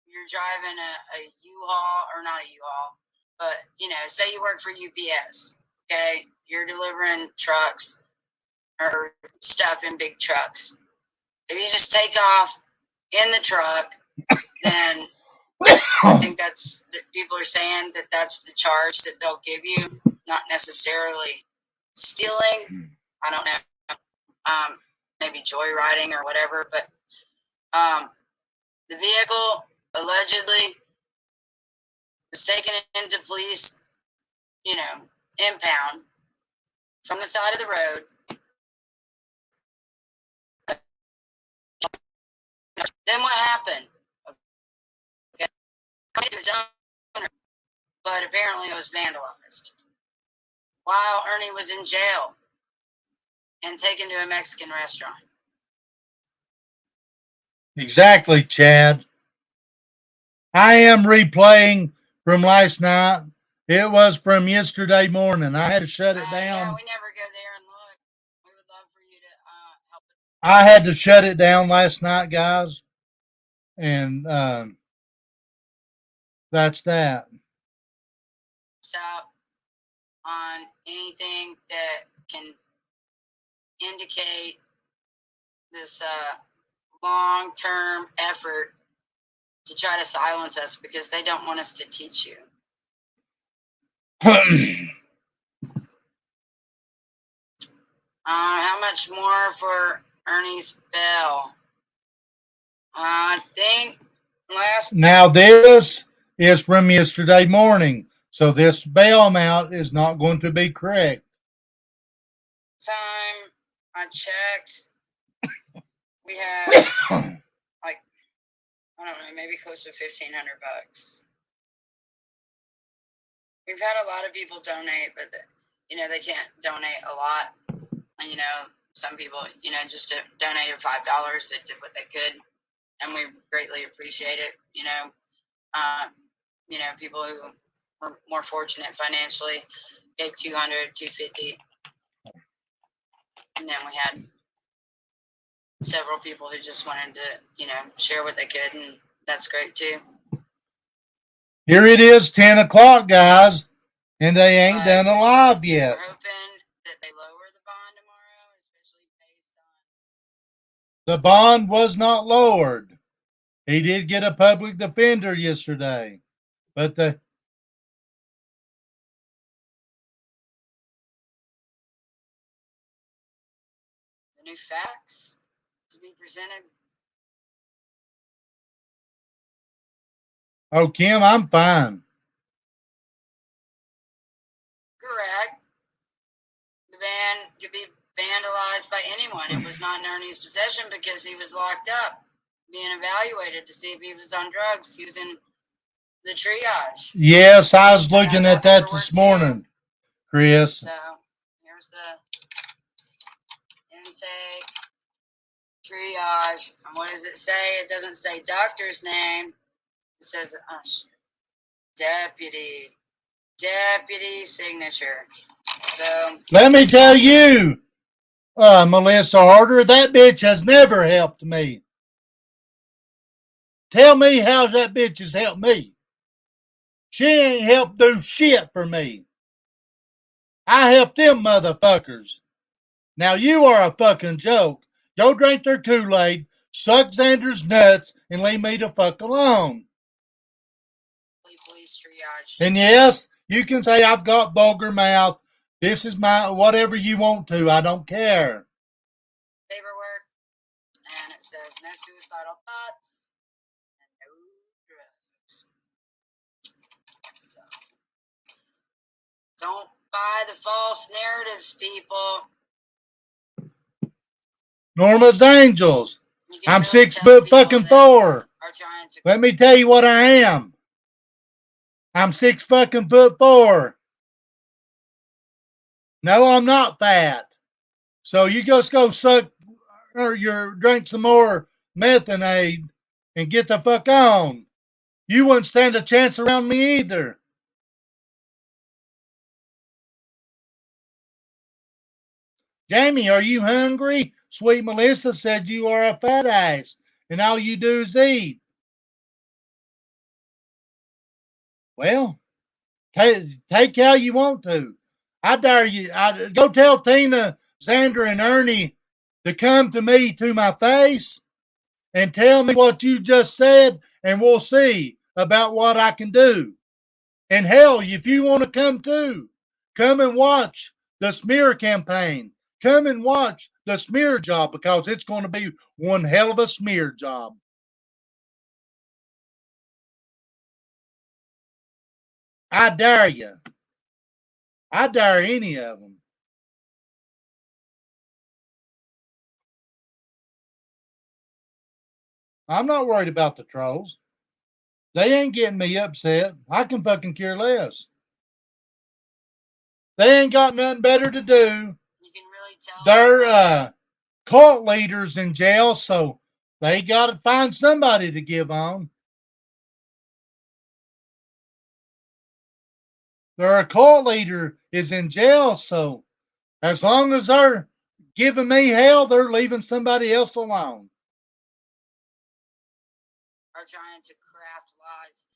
you're driving a U-Haul, or not a U-Haul, but, you know, say you work for UPS, okay? You're delivering trucks or stuff in big trucks. If you just take off in the truck, then I think people are saying that that's the charge that they'll give you, not necessarily stealing. I don't know, maybe joyriding or whatever, but the vehicle allegedly was taken into police, impound from the side of the road. Then what happened? Okay. Its owner, but apparently it was vandalized while Ernie was in jail and taken to a Mexican restaurant. Exactly, Chad. I am replaying from last night. It was from yesterday morning. I had to shut it down. Yeah, we never go there and look. We would love for you to help. I had to shut it down last night, guys. And that's that. So, on anything that can indicate this long-term effort to try to silence us because they don't want us to teach you. How much more for Ernie's bail? I think last. Now this is from yesterday morning, so this bail amount is not going to be correct. Time I checked, we had like, I don't know, maybe close to $1,500. We've had a lot of people donate, but they can't donate a lot. And, some people, just donated $5. They did what they could, and we greatly appreciate it. People who were more fortunate financially gave $200, $250, and then we had several people who just wanted to, share what they could, and that's great too. Here it is, 10 o'clock, guys, and they ain't done a live yet. We're hoping that they lower the bond tomorrow, especially based on. The bond was not lowered. He did get a public defender yesterday, but the new facts to be presented. Oh, Kim, I'm fine. Correct. The van could be vandalized by anyone. It was not in Ernie's possession because he was locked up, being evaluated to see if he was on drugs. He was in the triage. Yes, I was looking at that this morning, Chris. So here's the intake, triage. And what does it say? It doesn't say doctor's name. It says deputy signature. So let me tell you, Melissa Harder, that bitch has never helped me. Tell me how that bitch has helped me. She ain't helped do shit for me. I helped them motherfuckers. Now you are a fucking joke. Go drink their Kool-Aid, suck Xander's nuts, and leave me the fuck alone. Police triage. And yes, you can say I've got vulgar mouth. This is my whatever you want to. I don't care. Paperwork, and it says no suicidal thoughts and no drugs. So don't buy the false narratives, people. Norma's Angels. I'm 6 foot fucking 4. Let me tell you what I am. I'm 6 fucking foot 4. No, I'm not fat. So you just go suck or drink some more methanade and get the fuck on. You wouldn't stand a chance around me either. Jamie, are you hungry? Sweet Melissa said you are a fat ass and all you do is eat. Well, take how you want to. I dare you. Go tell Tina Xander and Ernie to come to me to my face and tell me what you just said, and we'll see about what I can do. And hell, if you want to come too, come and watch the smear campaign. Come and watch the smear job, because it's going to be one hell of a smear job. I dare you. I dare any of them. I'm not worried about the trolls. They ain't getting me upset. I can fucking care less. They ain't got nothing better to do. You can really tell. They're cult leaders in jail, so they got to find somebody to give on. Their cult leader is in jail, so as long as they're giving me hell, they're leaving somebody else alone. Are trying to craft lies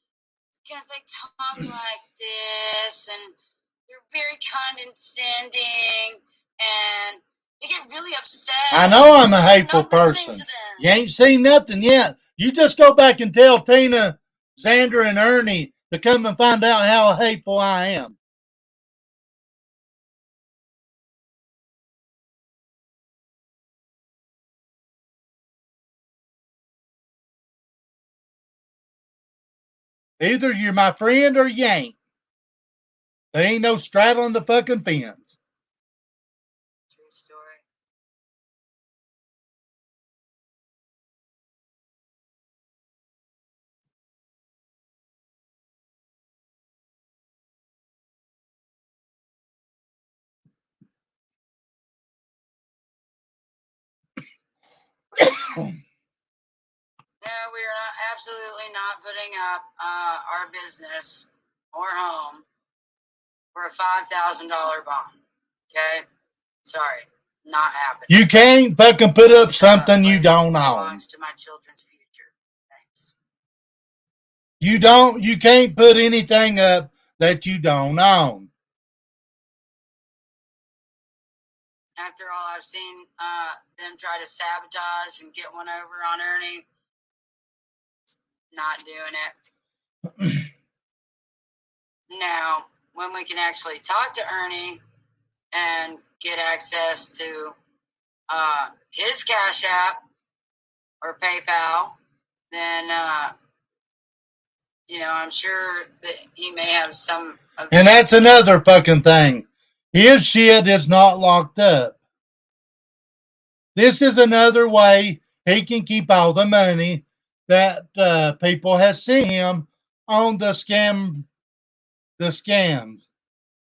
because they talk like this and they're very condescending and they get really upset. I know I'm a hateful person. You ain't seen nothing yet. You just go back and tell Tina, Xander, and Ernie to come and find out how hateful I am. Either you're my friend or you ain't. There ain't no straddling the fucking fence. True story. No, we are absolutely not putting up our business or home for a $5,000 bond. Okay? Sorry. Not happening. You can't fucking put up something you don't own. Belongs to my children's future. Thanks. You can't put anything up that you don't own. After all, I've seen them try to sabotage and get one over on Ernie. Not doing it. Now, when we can actually talk to Ernie and get access to his Cash App or PayPal, then I'm sure that he may have some. And that's another fucking thing. His shit is not locked up. This is another way he can keep all the money that people have sent him on the scams.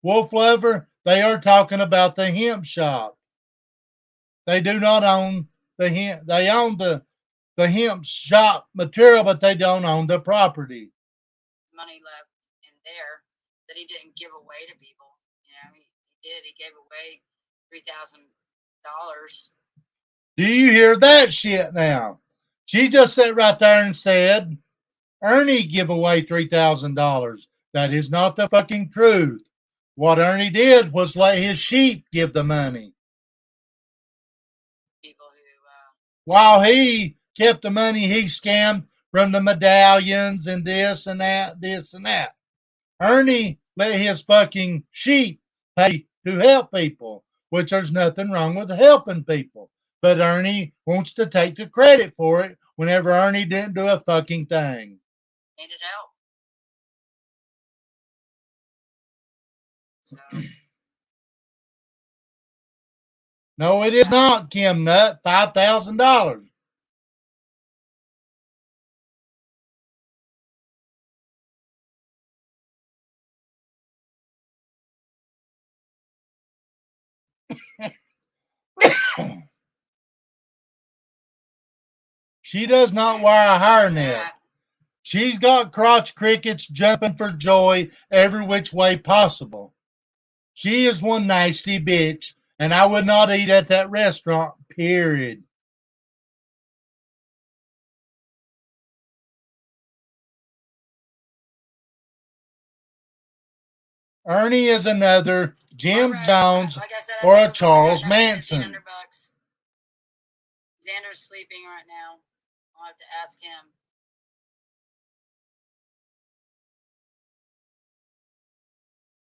Wolf Lover, they are talking about the hemp shop. They do not own the hemp. They own the hemp shop material, but they don't own the property. Money left in there that he didn't give away to people. He did. He gave away $3,000. Do you hear that shit now? She just sat right there and said, Ernie give away $3,000. That is not the fucking truth. What Ernie did was let his sheep give the money. People who, while he kept the money he scammed from the medallions and this and that. Ernie let his fucking sheep pay to help people, which there's nothing wrong with helping people. But Ernie wants to take the credit for it whenever Ernie didn't do a fucking thing. Needed help. So. No, it is not, Kim Nutt. $5,000. She does not wear a hairnet. She's got crotch crickets jumping for joy every which way possible. She is one nasty bitch, and I would not eat at that restaurant, period. Ernie is another Jim Alright, Jones like I said, or I a Charles got another Manson. $1,500. Xander's sleeping right now. I'll have to ask him.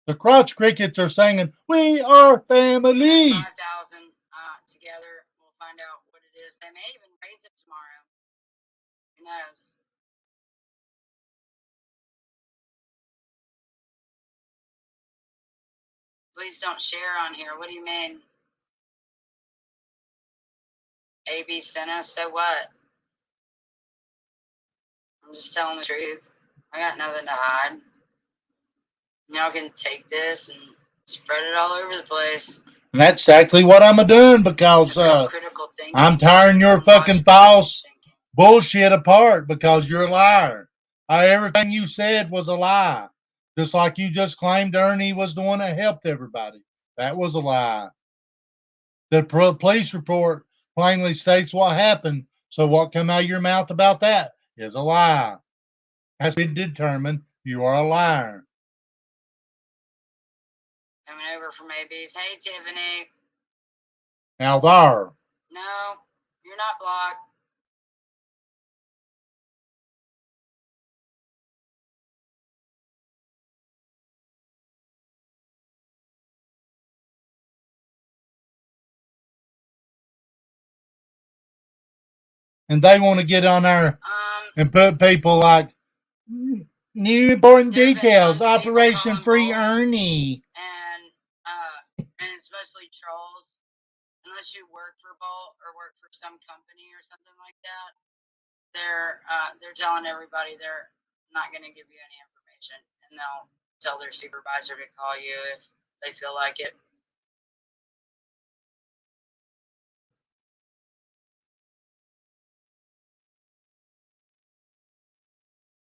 The crotch crickets are singing, "We are family." 5,000 together. We'll find out what it is. They may even raise it tomorrow. Who knows? Please don't share on here. What do you mean? AB sent us, so what? I'm just telling the truth. I got nothing to hide. Y'all can take this and spread it all over the place. And that's exactly what I'm doing because critical thinking. I'm tearing your fucking false bullshit apart because you're a liar. Everything you said was a lie. Just like you just claimed Ernie was the one that helped everybody. That was a lie. The police report plainly states what happened. So what come out of your mouth about that is a lie. Has been determined you are a liar. Coming over from AB's. Hey, Tiffany. Now there. No, you're not blocked. And they want to get on there and put people like new important details, Operation Free Ernie. And it's mostly trolls. Unless you work for Bolt or work for some company or something like that, they're telling everybody they're not going to give you any information, and they'll tell their supervisor to call you if they feel like it.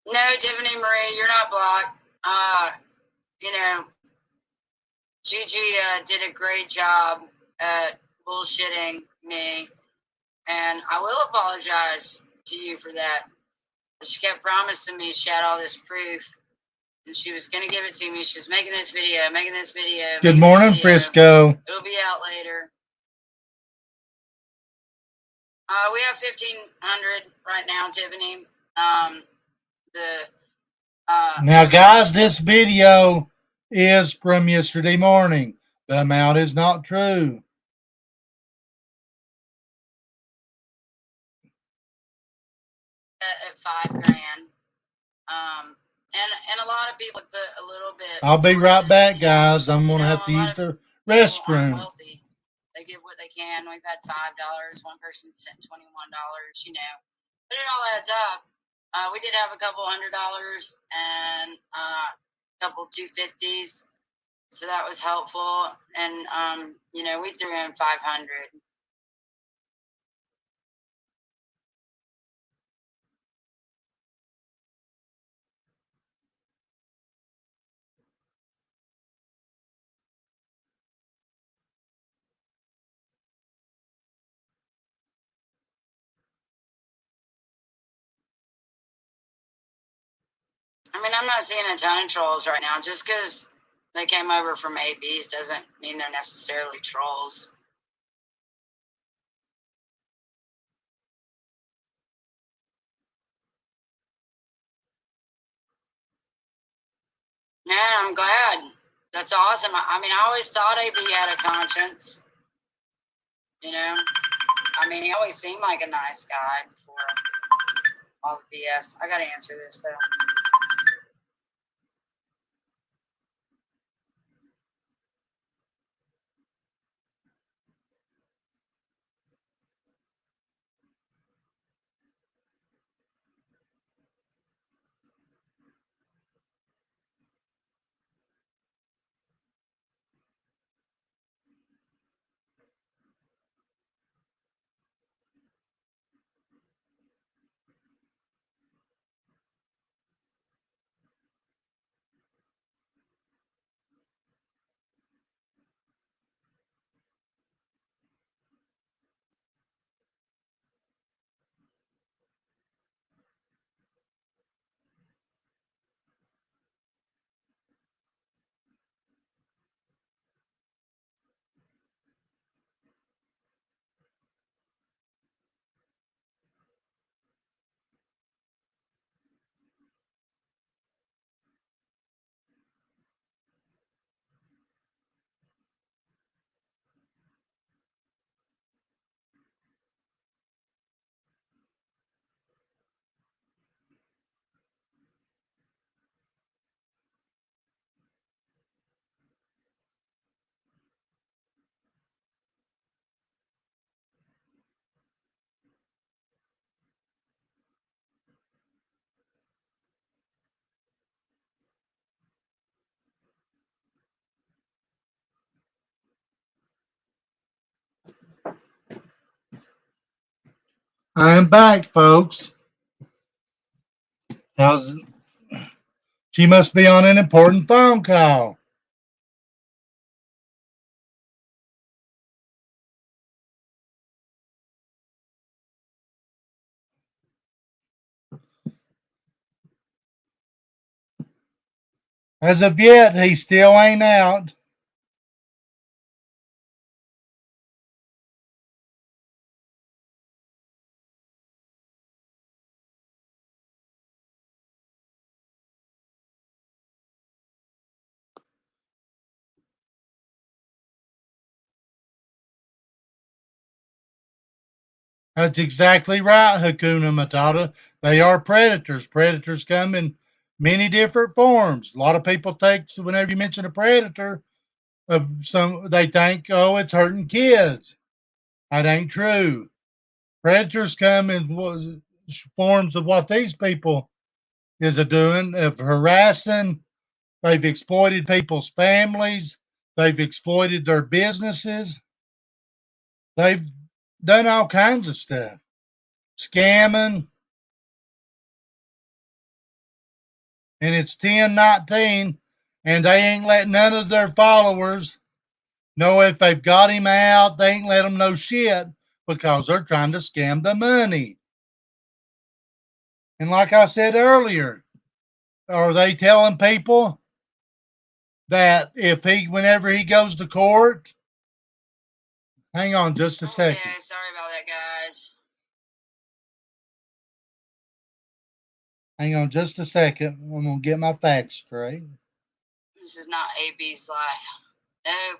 No, Tiffany Marie, you're not blocked. Gigi did a great job at bullshitting me, and I will apologize to you for that. But she kept promising me she had all this proof, and she was going to give it to me. She was making this video. Good morning, Frisco. It'll be out later. We have 1,500 right now, Tiffany. Now, guys, this video is from yesterday morning. The amount is not true. At $5,000. And a lot of people put a little bit. I'll be right back, guys. I'm going to have to use the restroom. They give what they can. We've had $5. One person sent $21. But it all adds up. We did have a couple $100 and a couple 250s, so that was helpful. And we threw in 500. I mean, I'm not seeing a ton of trolls right now. Just because they came over from ABs doesn't mean they're necessarily trolls. Yeah, I'm glad. That's awesome. I mean, I always thought AB had a conscience. I mean, he always seemed like a nice guy before all the BS. I got to answer this, though. I am back, folks. How's it? She must be on an important phone call. As of yet, he still ain't out. That's exactly right, Hakuna Matata. They are predators. Predators come in many different forms. A lot of people think whenever you mention a predator, they think, oh, it's hurting kids. That ain't true. Predators come in forms of what these people is a doing of harassing. They've exploited people's families. They've exploited their businesses. They've done all kinds of stuff, scamming. And it's 10-19, and they ain't letting none of their followers know if they've got him out. They ain't let them know shit because they're trying to scam the money. And like I said earlier, are they telling people that whenever he goes to court, hang on just a second. Yeah, sorry about that, guys. Hang on just a second. I'm going to get my facts straight. This is not AB's life. Nope.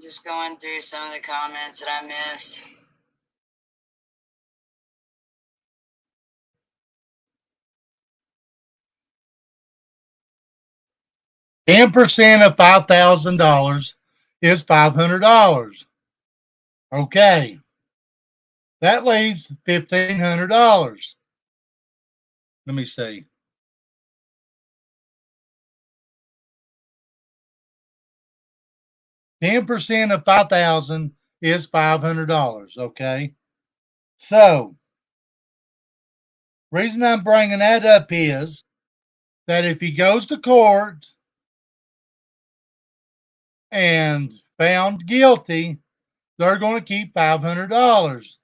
Just going through some of the comments that I missed. $10% of $5,000 is $500. Okay. That leaves $1,500. Let me see. $10% of 5,000 is $500. Okay. So, reason I'm bringing that up is that if he goes to court and found guilty, they're going to keep $500,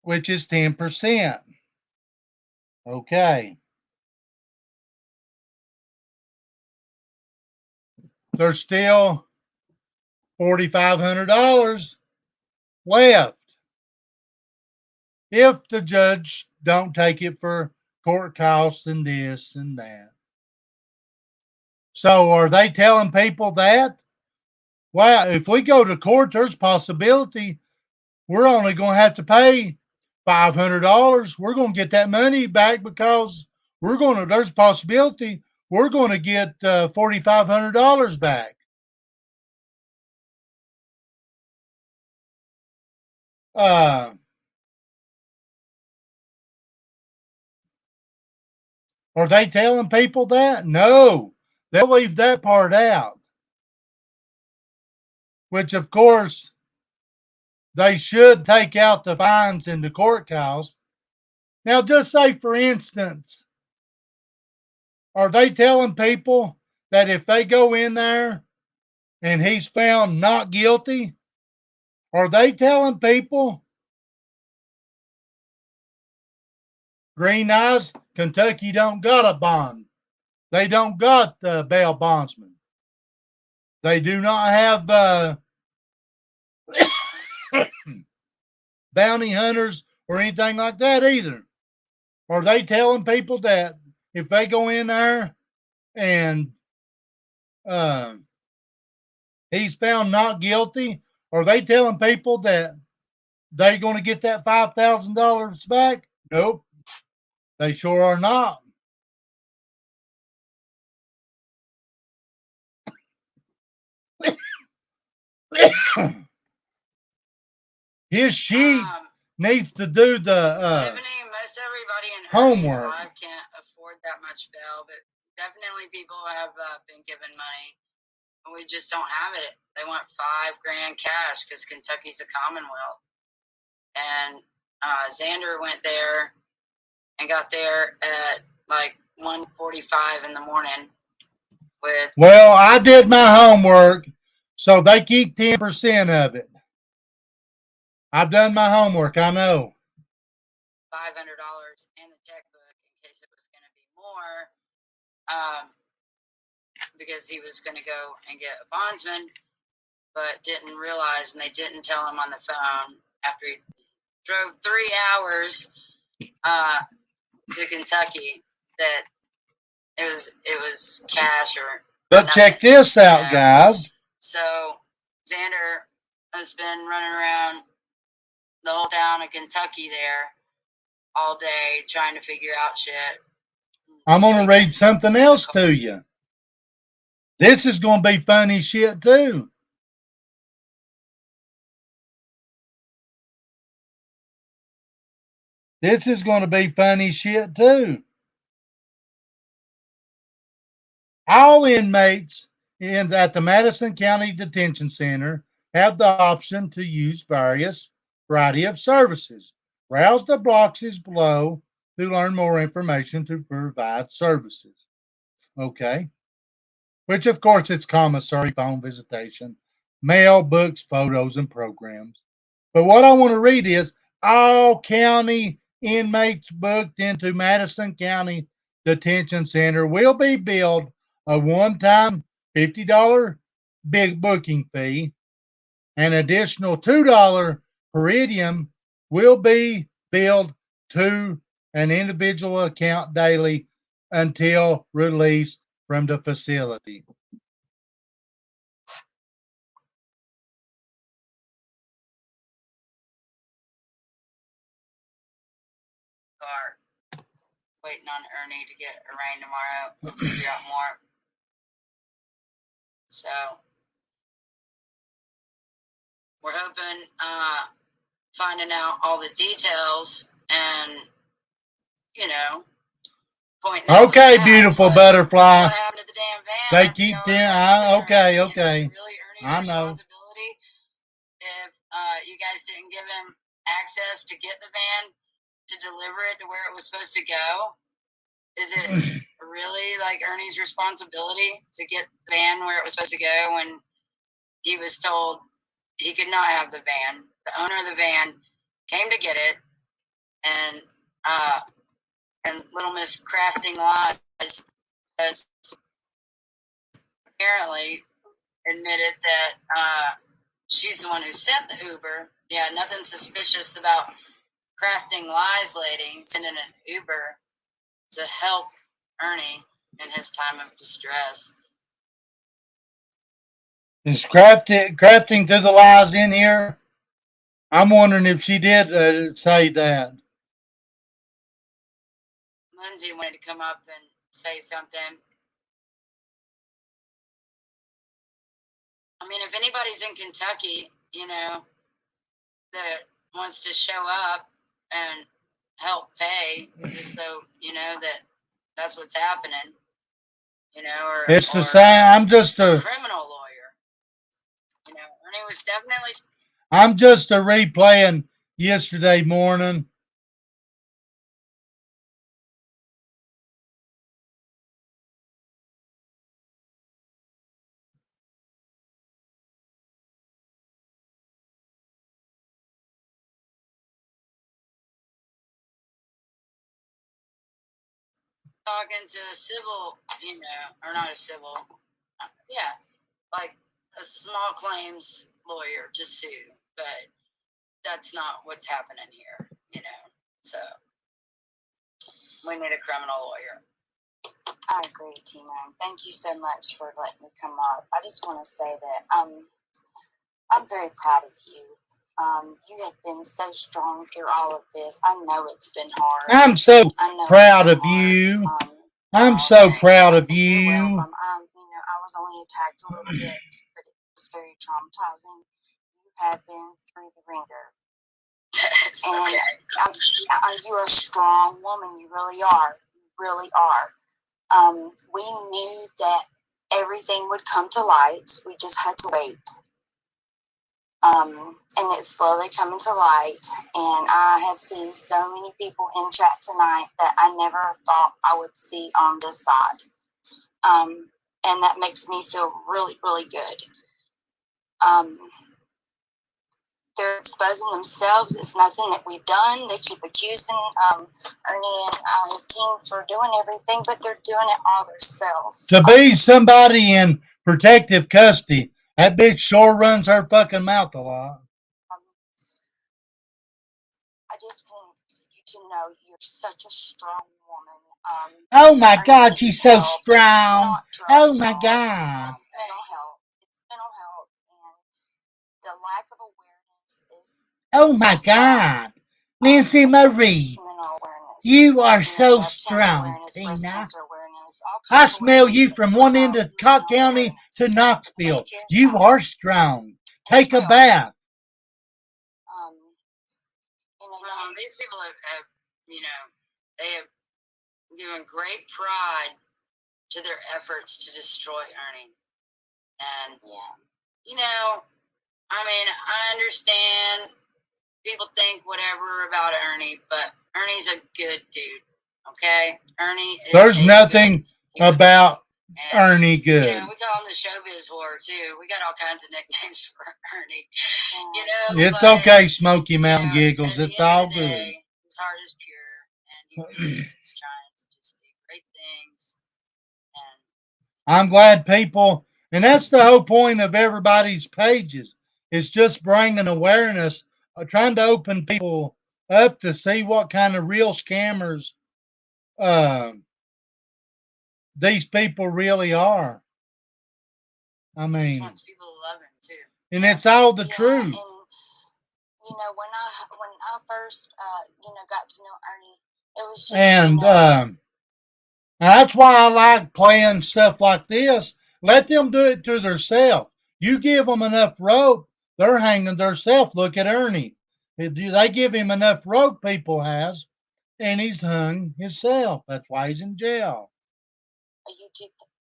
which is 10%. Okay. There's still $4,500 left if the judge don't take it for court costs and this and that. So are they telling people that? Well, if we go to court, there's possibility we're only going to have to pay $500. We're going to get that money back because there's a possibility we're going to get $4,500 back. Are they telling people that? No, they'll leave that part out, which of course they should take out the fines and the court costs. Now, just say, for instance, are they telling people that if they go in there and he's found not guilty, are they telling people, Green Eyes, Kentucky don't got a bond? They don't got the bail bondsman. They do not have bounty hunters or anything like that either. Are they telling people that if they go in there and uh, he's found not guilty, are they telling people that they're going to get that $5,000 back? Nope, they sure are not. His sheet needs to do the Tiffany, most everybody in Ernie's homework. live can't afford that much bail, but definitely people have been given money. We just don't have it. They want $5,000 cash because Kentucky's a Commonwealth. And Xander went there and got there at like 1:45 in the morning with. Well, I did my homework, so they keep 10% of it. I've done my homework, I know. $500 in the checkbook in case it was going to be more, because he was going to go and get a bondsman, but didn't realize, and they didn't tell him on the phone after he drove 3 hours to Kentucky that it was cash or. But nothing, check this out, guys. So Xander has been running around the whole town of Kentucky there all day trying to figure out shit. I'm going to read something else to you. This is going to be funny shit too. This is going to be funny shit too. All inmates at the Madison County Detention Center have the option to use variety of services. Browse the boxes below to learn more information to provide services. Okay. Which, of course, it's commissary, phone visitation, mail, books, photos, and programs. But what I want to read is all county inmates booked into Madison County Detention Center will be billed a one-time $50 big booking fee. An additional $2 per idiom will be billed to an individual account daily until release from the facility. Car. Waiting on Ernie to get a rain tomorrow and figure out more. So we're hoping finding out all the details and, you know, pointing out. Okay, beautiful like, butterfly. What happened to the damn van? They keep them. Okay. It's really Ernie's I know. responsibility if you guys didn't give him access to get the van to deliver it to where it was supposed to go. Is it really like Ernie's responsibility to get the van where it was supposed to go when he was told he could not have the van? The owner of the van came to get it, and Little Miss Crafting Lies has apparently admitted that she's the one who sent the Uber. Yeah, nothing suspicious about Crafting Lies lady sending an Uber to help Ernie in his time of distress. Is crafting to the lies in here? I'm wondering if she did say that. Lindsay wanted to come up and say something. I mean, if anybody's in Kentucky, you know, that wants to show up and help pay, just so you know that's what's happening, you know, or it's the same. I'm just a criminal lawyer. You know, Ernie was definitely. I'm just a replaying yesterday morning. Talking to a civil, you know, or not a civil, yeah, like a small claims lawyer to sue, but that's not what's happening here, you know. So we need a criminal lawyer. I agree, Tina. Thank you so much for letting me come up. I just want to say that I'm very proud of you. You have been so strong through all of this. I know it's been hard. I'm so proud of you. I'm so proud of you. You know, I was only attacked a little bit, but it was very traumatizing. You have been through the ringer. says. And Okay. you're a strong woman. You really are. You really are. We knew that everything would come to light. We just had to wait. And it's slowly coming to light. And I have seen so many people in chat tonight that I never thought I would see on this side. And that makes me feel really, really good. They're exposing themselves. It's nothing that we've done. They keep accusing Ernie and his team for doing everything, but they're doing it all themselves. To be somebody in protective custody, that bitch sure runs her fucking mouth a lot. I just want you to know you're such a strong woman. Oh my Ernie God, needs she's so help. It's strong. not drugs, Oh my y'all. God. It's mental health. It's mental health, and the lack of awareness is. Oh my God. Nancy Marie, you are so strong, Tina. I smell you from one end of Cock County to Knoxville. You are strong. Take a bath. These people have, they have given great pride to their efforts to destroy Ernie. And, I understand people think whatever about Ernie, but Ernie's a good dude. Okay? Ernie is There's nothing about Ernie good. We call him the showbiz whore, too. We got all kinds of nicknames for Ernie. It's okay, Smoky Mountain Giggles. It's all good. His heart is pure, and he really is trying to just do great things. And I'm glad people, and that's the whole point of everybody's pages, is just bringing awareness, trying to open people up to see what kind of real scammers these people really are. I mean, he just wants people to love him too, and it's all the truth. And, when I first got to know Ernie, it was just and that's why I like playing stuff like this. Let them do it to themselves. You give them enough rope, they're hanging themselves. Look at Ernie. They give him enough rope, people has, and he's hung himself. That's why he's in jail.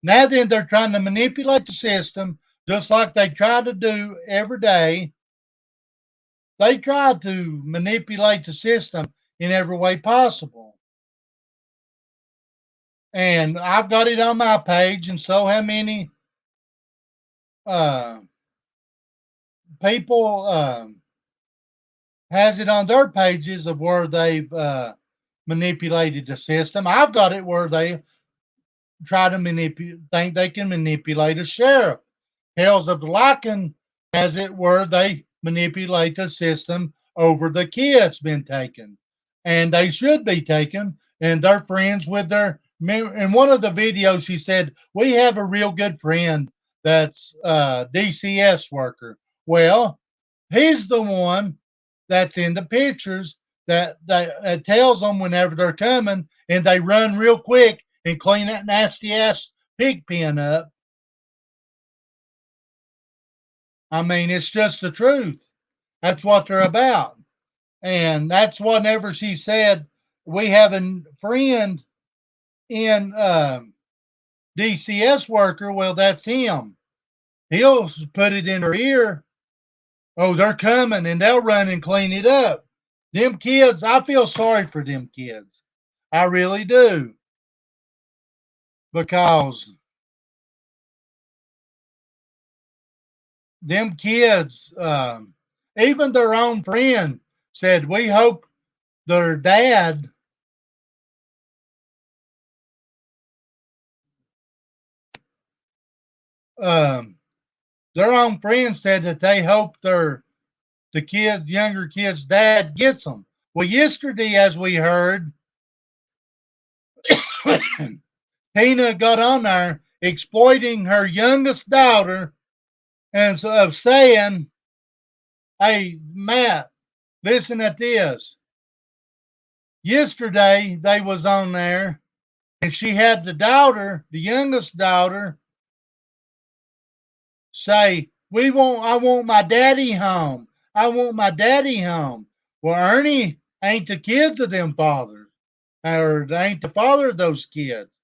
Now then, they're trying to manipulate the system, just like they try to do every day. They try to manipulate the system in every way possible. And I've got it on my page, and so how many people has it on their pages of where they've manipulated the system. I've got it where they try to think they can manipulate a sheriff. Hells of the Lycan has it where they manipulate the system over the kids been taken. And they should be taken, and they're friends with their. In one of the videos, she said, we have a real good friend that's a DCS worker. Well, he's the one that's in the pictures that tells them whenever they're coming, and they run real quick and clean that nasty ass pig pen up. I mean, it's just the truth. That's what they're about. And that's whenever she said, we have a friend in DCS worker. Well, that's him. He'll put it in her ear. Oh, they're coming, and they'll run and clean it up. Them kids, I feel sorry for them kids. I really do. Because them kids, even their own friend said, we hope their dad their own friend said that they hope the younger kid's dad gets them. Well, yesterday, as we heard, Tina got on there exploiting her youngest daughter and so of saying, hey, Matt, listen at this. Yesterday, they was on there, and she had the youngest daughter, say, I want my daddy home. I want my daddy home. Well, Ernie ain't the kids of them fathers, or they ain't the father of those kids.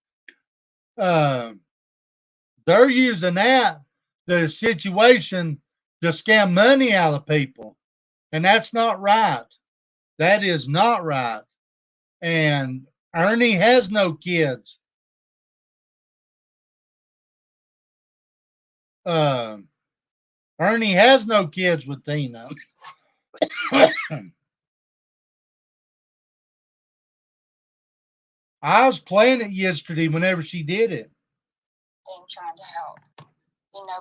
They're using that, the situation, to scam money out of people. And that's not right. That is not right. And Ernie has no kids. Ernie has no kids with Tina. I was playing it yesterday whenever she did it. Thing trying to help.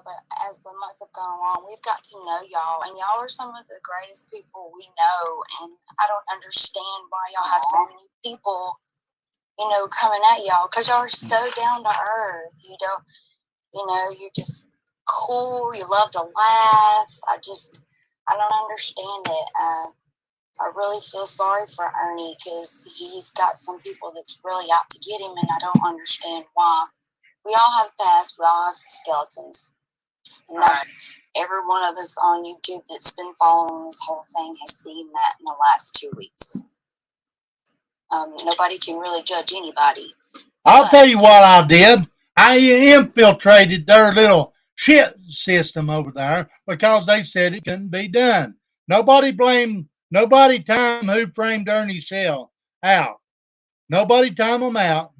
But as the months have gone along, we've got to know y'all, and y'all are some of the greatest people we know. And I don't understand why y'all have so many people, coming at y'all, because y'all are so down to earth. You're just cool. You love to laugh. I don't understand it. I really feel sorry for Ernie because he's got some people that's really out to get him, and I don't understand why. We all have past. We all have skeletons. And every one of us on YouTube that's been following this whole thing has seen that in the last 2 weeks. Nobody can really judge anybody. I'll tell you what I did. I infiltrated their little shit system over there because they said it couldn't be done. Nobody time who framed Ernie Shell out. Nobody time them out.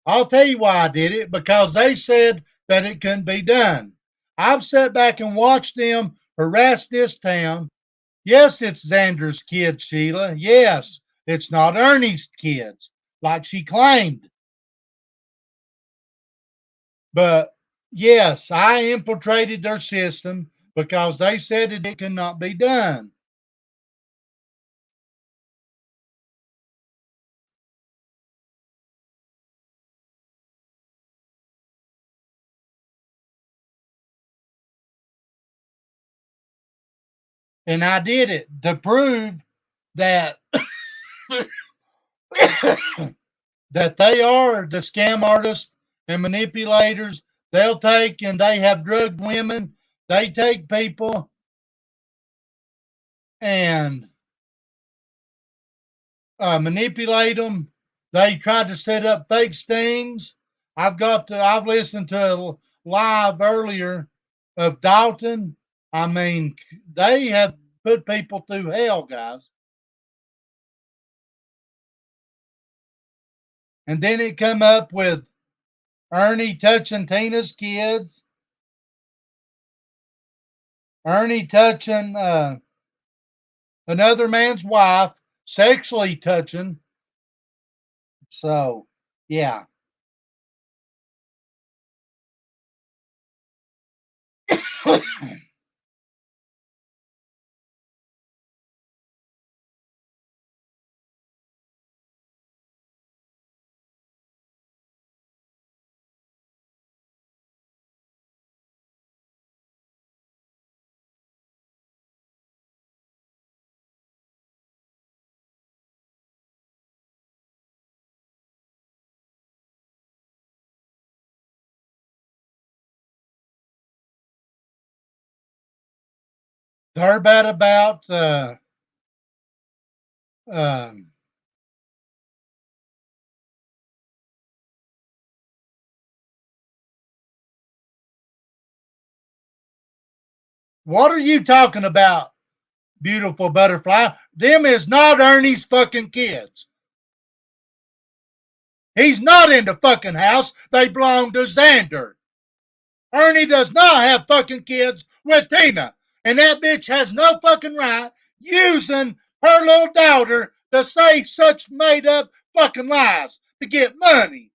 I'll tell you why I did it, because they said that it couldn't be done. I've sat back and watched them harass this town. Yes, it's Xander's kids, Sheila. Yes, it's not Ernie's kids, like she claimed. But yes, I infiltrated their system because they said that it could not be done. And I did it to prove that that they are the scam artists and manipulators. They'll take, and they have drugged women. They take people and manipulate them. They tried to set up fake stings. I've listened to a live earlier of Dalton. I mean, they have put people through hell, guys. And then it come up with Ernie touching Tina's kids, Ernie touching another man's wife, sexually touching. So, yeah. They're bad about um, what are you talking about, beautiful butterfly? Them is not Ernie's fucking kids. He's not in the fucking house. They belong to Xander. Ernie does not have fucking kids with Tina. And that bitch has no fucking right using her little daughter to say such made up fucking lies to get money.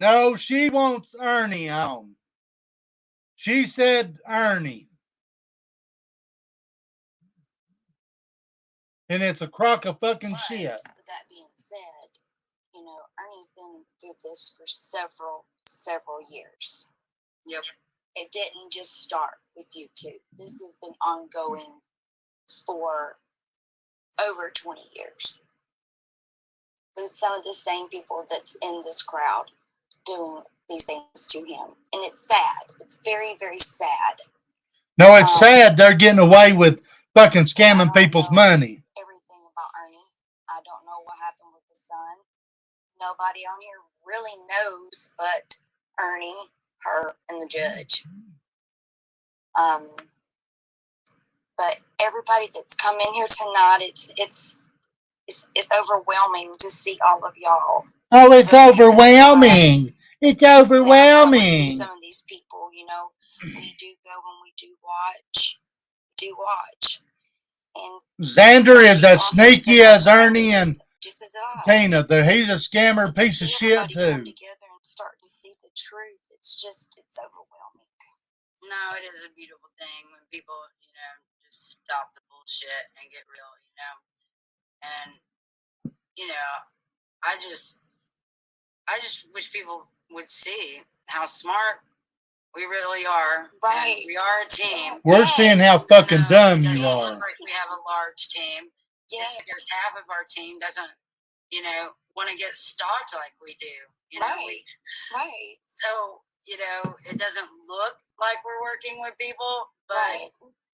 No, she wants Ernie on. She said Ernie. And it's a crock of fucking shit. With that being said, you know, Ernie's been through this for several years. Yep. It didn't just start with you two. This has been ongoing for over 20 years. With some of the same people that's in this crowd doing these things to him. And it's sad. It's very, very sad. No, it's sad they're getting away with fucking scamming people's money. Everything about Ernie. I don't know what happened with his son. Nobody on here really knows but Ernie, her, and the judge. But everybody that's come in here tonight, it's overwhelming to see all of y'all. Oh, it's overwhelming. It's overwhelming. See some of these people, you know, we do go and we do watch. And Xander is as sneaky as Ernie and just as Tina. He's a scammer piece of shit come too. together and start to see the truth. It's overwhelming. No, it is a beautiful thing when people, you know, just stop the bullshit and get real, you know. And, you know, I just wish people would see how smart we really are. Right. And we are a team. We're seeing how fucking dumb you are. Look like we have a large team. Yes. It's because half of our team doesn't, you know, want to get stalked like we do. You know, Right. So, you know, it doesn't look like we're working with people, but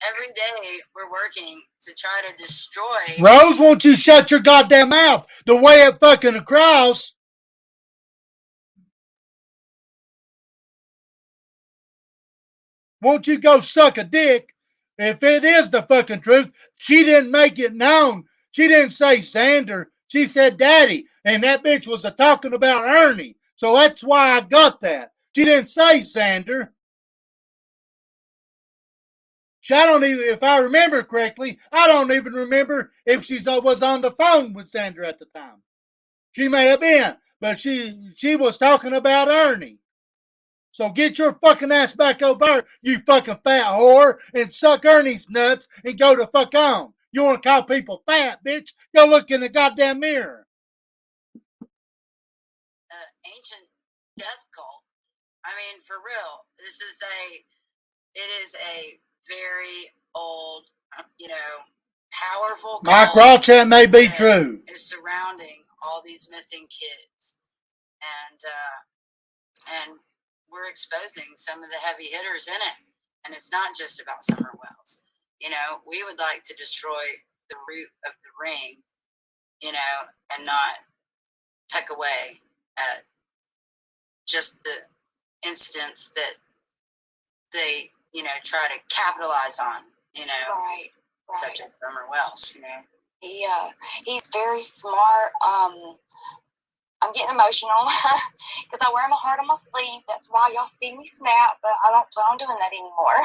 every day we're working to try to destroy. Rose, won't you shut your goddamn mouth? The way it fucking across. Won't you go suck a dick? If it is the fucking truth, she didn't make it known. She didn't say Xander. She said Daddy. And that bitch was talking about Ernie. So that's why I got that. She didn't say Xander. I don't even, if I remember correctly, I don't even remember if she was on the phone with Xander at the time. She may have been, but she was talking about Ernie. So get your fucking ass back over there, you fucking fat whore, and suck Ernie's nuts and go to fuck on. You want to call people fat, bitch? Go look in the goddamn mirror. Ancient death cult. I mean, for real, it is a very old, you know, powerful Mike Roach, that may be true. Is surrounding all these missing kids, and we're exposing some of the heavy hitters in it. And it's not just about Summer Wells. You know, we would like to destroy the root of the ring, you know, and not peck away at just the incidents that they, you know, try to capitalize on, you know, such as Summer Wells, you know. He's very smart. I'm getting emotional because I wear my heart on my sleeve. That's why y'all see me snap, but I don't plan on doing that anymore.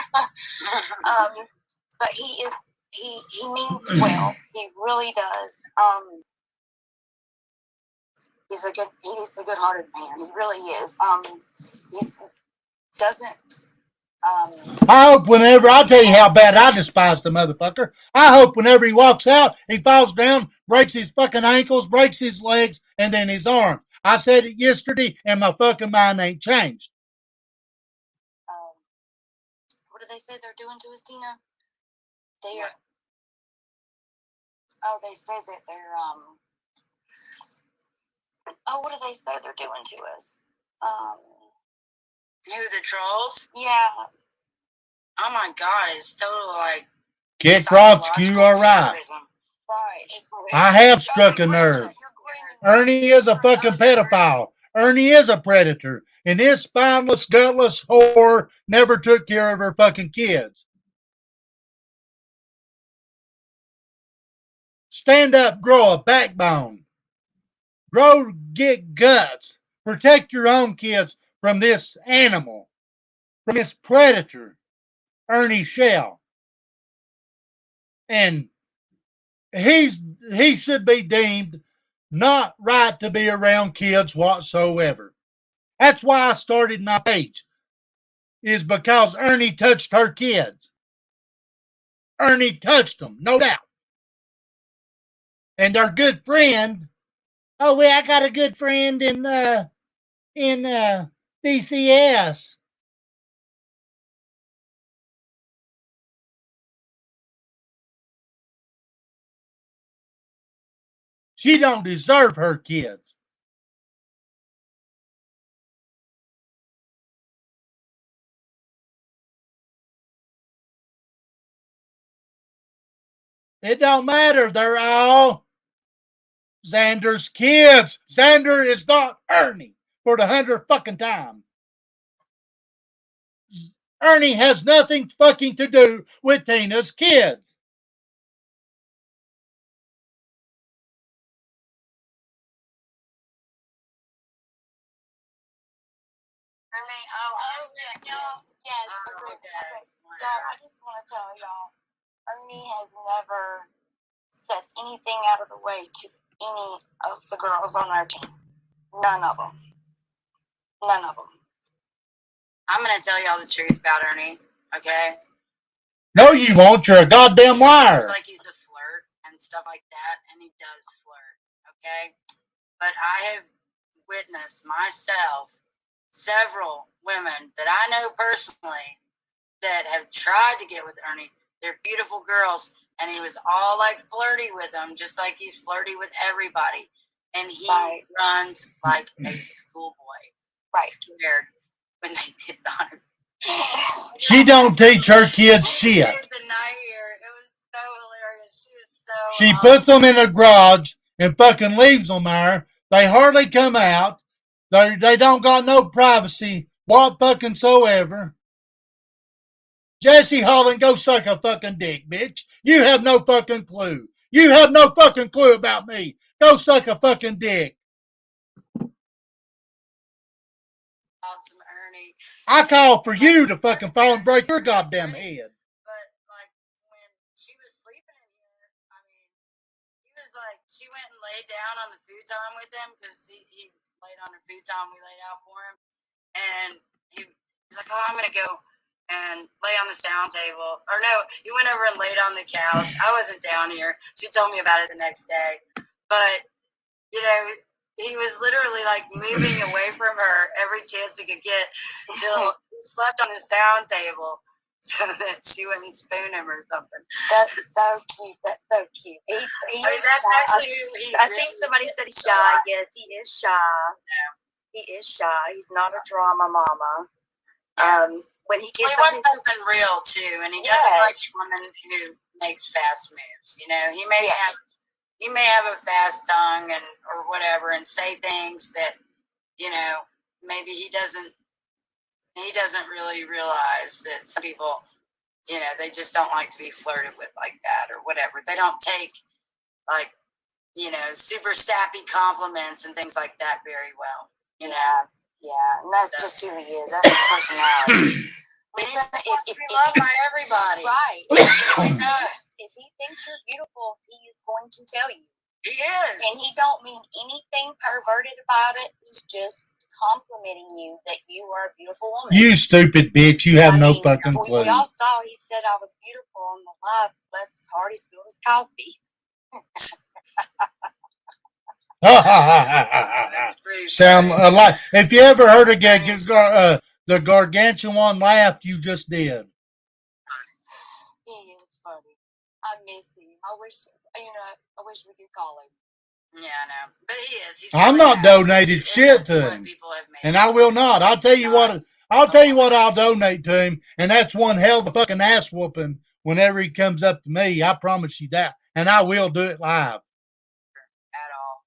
But he means well. He really does. He's a good-hearted man. He really is. I hope whenever, I'll tell you how bad I despise the motherfucker. I hope whenever he walks out, he falls down, breaks his fucking ankles, breaks his legs, and then his arm. I said it yesterday, and my fucking mind ain't changed. What do they say they're doing to us, Tina? They say that they're, what do they say they're doing to us? Who, the trolls? Yeah. Oh my God, it's total like Kick rocks, you are right. Right. I have struck a nerve. Ernie is a fucking pedophile. Ernie is a predator. And this spineless, gutless whore never took care of her fucking kids. Stand up, grow a backbone. Get guts. Protect your own kids from this animal, from this predator, Ernie Shell. And he should be deemed not right to be around kids whatsoever. That's why I started my page, is because Ernie touched her kids. Ernie touched them, no doubt. And their good friend, oh, well, I got a good friend in DCS. She don't deserve her kids. It don't matter. They're all Xander's kids. Xander is not Ernie for the 100th fucking time. Ernie has nothing fucking to do with Tina's kids. Ernie, Yes, okay. Y'all, I just want to tell y'all, Ernie has never said anything out of the way to any of the girls on our team. None of them. None of them. I'm going to tell y'all the truth about Ernie, okay? No, you won't. You're a goddamn liar. He seems like he's a flirt and stuff like that, and he does flirt, okay? But I have witnessed myself several women that I know personally that have tried to get with Ernie. They're beautiful girls, and he was all like flirty with them, just like he's flirty with everybody. And he runs like a schoolboy, scared when they get on him. She don't teach her kids shit. The night here, it was so hilarious. She was so. She puts them in a garage and fucking leaves them there. They hardly come out. They don't got no privacy, what fucking soever. Jesse Holland, go suck a fucking dick, bitch. You have no fucking clue. You have no fucking clue about me. Go suck a fucking dick. Awesome, Ernie. I call for you to fucking fall and break your goddamn head. But like when she was sleeping in here, I mean, he was like, she went and laid down on the futon with him because he laid on her futon. We laid out for him, and he was like, "Oh, I'm gonna go and lay on the sound table." Or no, he went over and laid on the couch. I wasn't down here. She told me about it the next day, but you know, he was literally like moving away from her every chance he could get until he slept on the sound table so that she wouldn't spoon him or something. That's so cute. That's so cute. I mean, that's actually who he I think somebody said he's shy. Yes, he is shy. Yeah. He is shy. He's not a drama mama. When he gets wants something real too, and he doesn't like a woman who makes fast moves. You know, he may have a fast tongue and or whatever, and say things that, you know, maybe he doesn't really realize that some people, you know, they just don't like to be flirted with like that or whatever. They don't take like, you know, super sappy compliments and things like that very well. You know. Yeah, and that's just who he is. That's his personality. He's supposed to be loved by everybody. Right. He does. If he thinks you're beautiful, he is going to tell you. He is. And he don't mean anything perverted about it. He's just complimenting you that you are a beautiful woman. You stupid bitch. You have no fucking clue. We all saw he said I was beautiful on the live. Bless his heart, he spilled his coffee. Sound like if you ever heard the gargantuan laugh you just did. He is funny. I miss him. I wish we could call him. Yeah, I know. But he is. He's I'm really not nice. donated shit to him. And I will not. I'll tell you what I'll donate to him, and that's one hell of a fucking ass whooping whenever he comes up to me. I promise you that. And I will do it live. At all.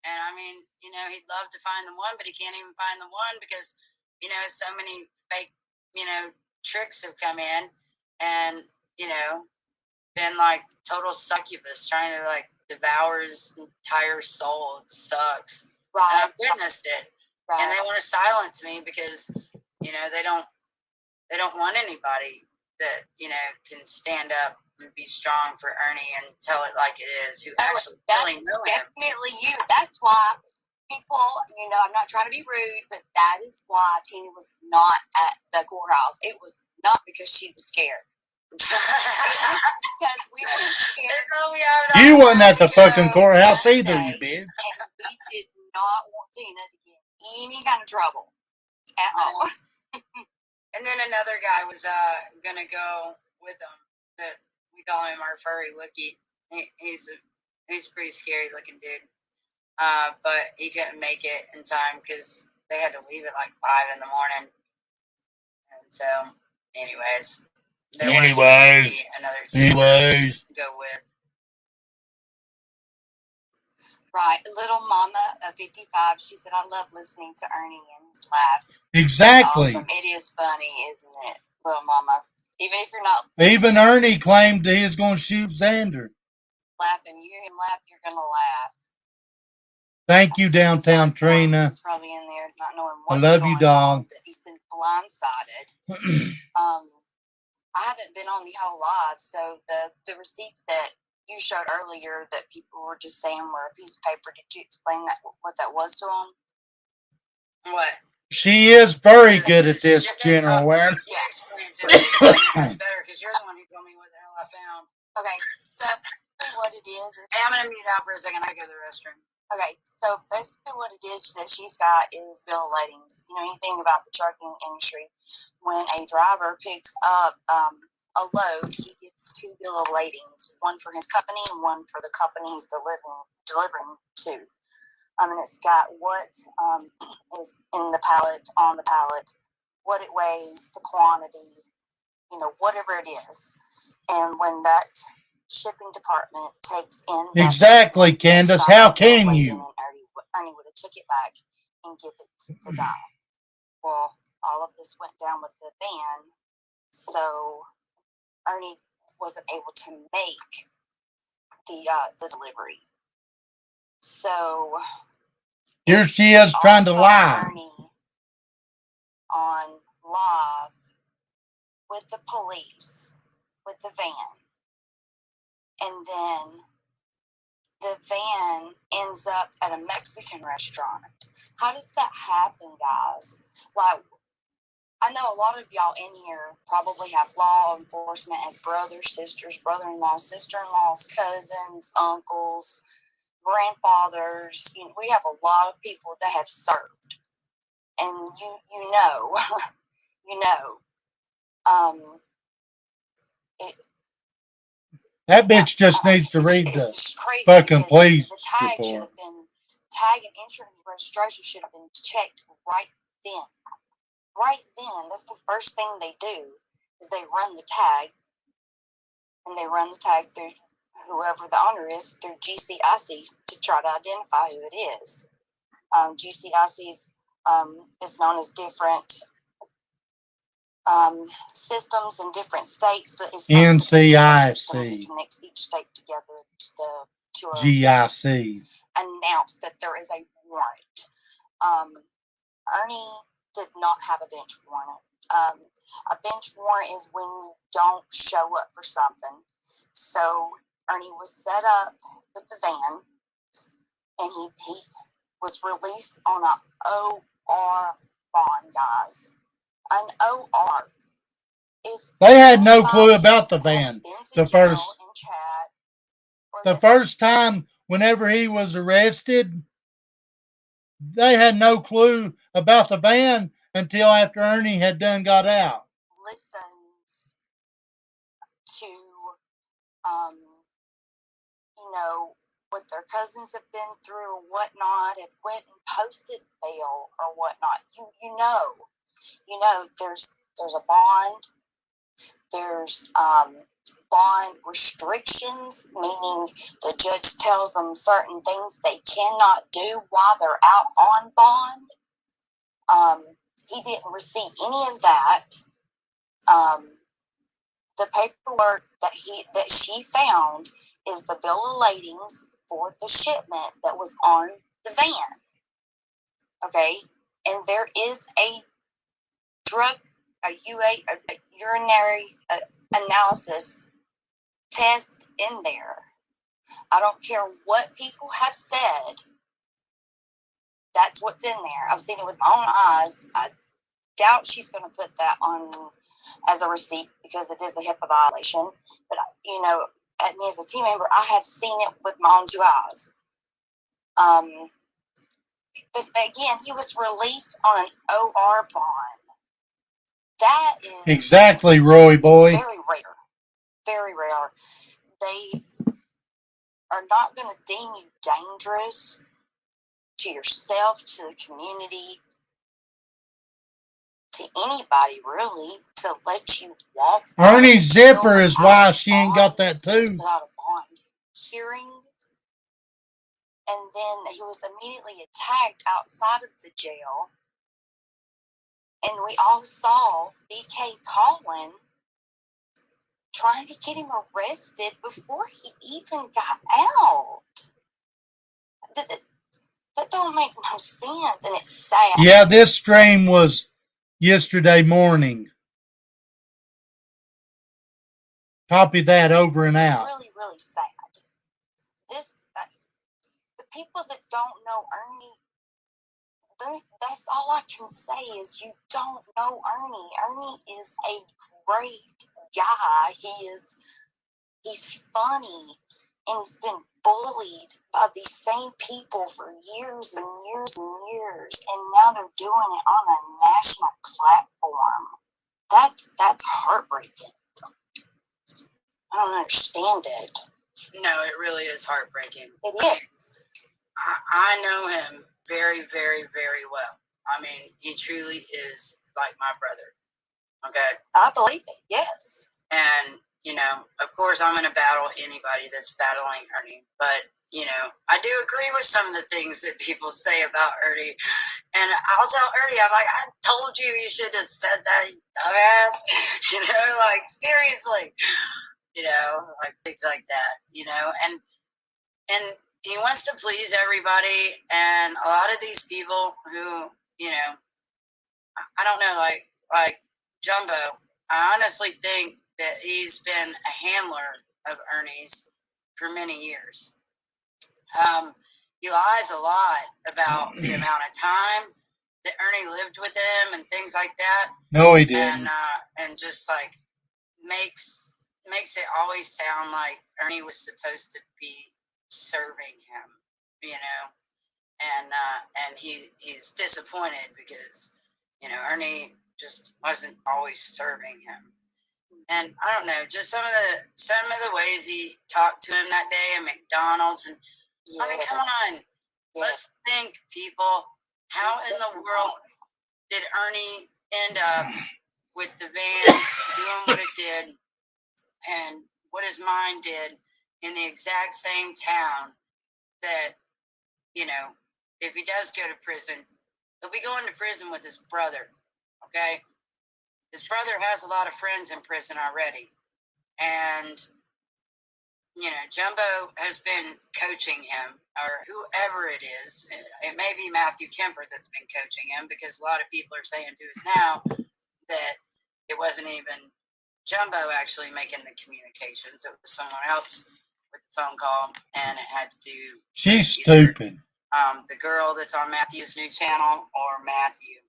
And I mean, you know, he'd love to find the one, but he can't even find the one because, you know, so many fake, you know, tricks have come in and, you know, been like total succubus trying to like devour his entire soul. It sucks. Right. And I've witnessed it. Right. And they want to silence me because, you know, they don't want anybody that, you know, can stand up and be strong for Ernie and tell it like it is, who actually really know him. Definitely you. That's why people, I'm not trying to be rude, but that is why Tina was not at the courthouse. It was not because she was scared. It was because we were scared. You wasn't at the fucking courthouse either, you bitch. And we did not want Tina to get any kind of trouble at all. And then another guy was gonna go with them. We call him our furry Wookie. He's a pretty scary looking dude. But he couldn't make it in time because they had to leave at like 5 in the morning. And so, anyways, there was another team to go with. Right, little mama of 55. She said, "I love listening to Ernie and his laugh." Exactly. Awesome. It is funny, isn't it, little mama? Even if you're not Even Ernie claimed he was going to shoot Xander. laughing, you hear him laugh, you're gonna laugh. Thank you, Downtown Trina. He's probably in there not knowing what's I love going you, dog. on, that he's been blindsided. I haven't been on the whole live, so the receipts that you showed earlier that people were just saying were a piece of paper. Did you explain what that was to them? What? She is very good at this, General Warren. Yeah, explain it to me. It's better because you're the one who told me what the hell I found. Okay, so what it is. Hey, I'm gonna mute out for a second. I gotta go to the restroom. Okay, so basically what it is that she's got is bill of ladings. Anything about the trucking industry. When a driver picks up a load, he gets 2 bill of ladings, one for his company and one for the company he's delivering to. And it's got what is in the pallet, on the pallet, what it weighs, the quantity, whatever it is. And when that shipping department takes in that exactly, Candace. How can you? Ernie would have took it back and give it to the guy. Well, all of this went down with the van, so Ernie wasn't able to make the delivery. So here she is trying to lie. Ernie on live with the police with the van. And then the van ends up at a Mexican restaurant. How does that happen, guys? Like, I know a lot of y'all in here probably have law enforcement as brothers, sisters, brother-in-laws, sister-in-laws, cousins, uncles, grandfathers. We have a lot of people that have served. And you know, that bitch just needs to read the fucking police report. Tag and insurance registration should have been checked right then. Right then, that's the first thing they do, is they run the tag, and they run the tag through whoever the owner is, through GCIC, to try to identify who it is. GCIC is known as different systems in different states, but it's NCIC that connects each state together to GIC. Announce that there is a warrant. Ernie did not have a bench warrant. A bench warrant is when you don't show up for something. So Ernie was set up with the van, and he was released on an OR bond, guys. An OR. They had no clue about the van. The first time, whenever he was arrested, they had no clue about the van until after Ernie had done got out. Listens to, what their cousins have been through or whatnot, have went and posted bail or whatnot. You know, there's a bond. There's bond restrictions, meaning the judge tells them certain things they cannot do while they're out on bond. He didn't receive any of that. The paperwork that she found is the bill of ladings for the shipment that was on the van. Okay, and there is a urinary analysis test in there. I don't care what people have said. That's what's in there. I've seen it with my own eyes. I doubt she's going to put that on as a receipt because it is a HIPAA violation. But, you know, at me as a team member, I have seen it with my own two eyes. But again, he was released on an OR bond. That is Exactly, Roy boy. very rare. Very rare. They are not going to deem you dangerous to yourself, to the community, to anybody really, to let you walk. Ernie's zipper is why she ain't got that too. Without a bond hearing. And then he was immediately attacked outside of the jail. And we all saw BK Collin trying to get him arrested before he even got out. That don't make no sense, and it's sad. Yeah, this stream was yesterday morning. Copy that over and out. It's really, really sad. The people that don't know Ernie, that's all I can say is you don't know Ernie. Ernie is a great guy. He's funny, and he's been bullied by these same people for years and years and years, and now they're doing it on a national platform. That's heartbreaking. I don't understand it. No, it really is heartbreaking. It is. I know him very, very, very well. I mean, he truly is like my brother. Okay? I believe it, yes. And, you know, of course I'm going to battle anybody that's battling Ernie. But, you know, I do agree with some of the things that people say about Ernie. And I'll tell Ernie, I'm like, I told you you should have said that, you dumbass. You know, like, seriously. You know, like things like that, you know. And he wants to please everybody. And a lot of these people who, you know, I don't know, like Jumbo, I honestly think that he's been a handler of Ernie's for many years. He lies a lot about the amount of time that Ernie lived with him and things like that. No, he didn't. And just like makes it always sound like Ernie was supposed to be serving him, you know, and he's disappointed because, you know, Ernie just wasn't always serving him. And I don't know, just some of the ways he talked to him that day at McDonald's. And yeah. I mean, come on, yeah. Let's think, people. How in the world did Ernie end up with the van doing what it did, and what his mind did in the exact same town that, you know, if he does go to prison, he'll be going to prison with his brother, okay? His brother has a lot of friends in prison already. And, you know, Jumbo has been coaching him, or whoever it is. It may be Matthew Kemper that's been coaching him, because a lot of people are saying to us now that it wasn't even Jumbo actually making the communications. It was someone else with the phone call, and it had to do. She's stupid. The girl that's on Matthew's new channel, or Matthew.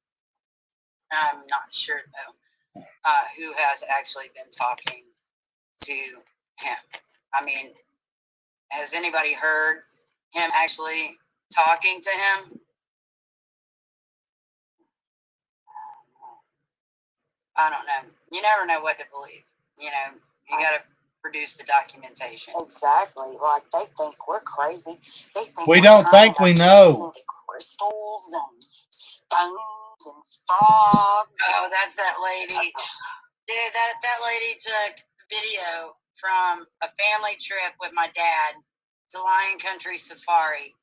I'm not sure though. Who has actually been talking to him? I mean, has anybody heard him actually talking to him? I don't know. You never know what to believe. You know, you got to produce the documentation. Exactly. Like, they think we're crazy. They think we don't think we know. Into crystals and stones and frogs. Oh, that's that lady. Dude, that lady took video from a family trip with my dad to Lion Country Safari,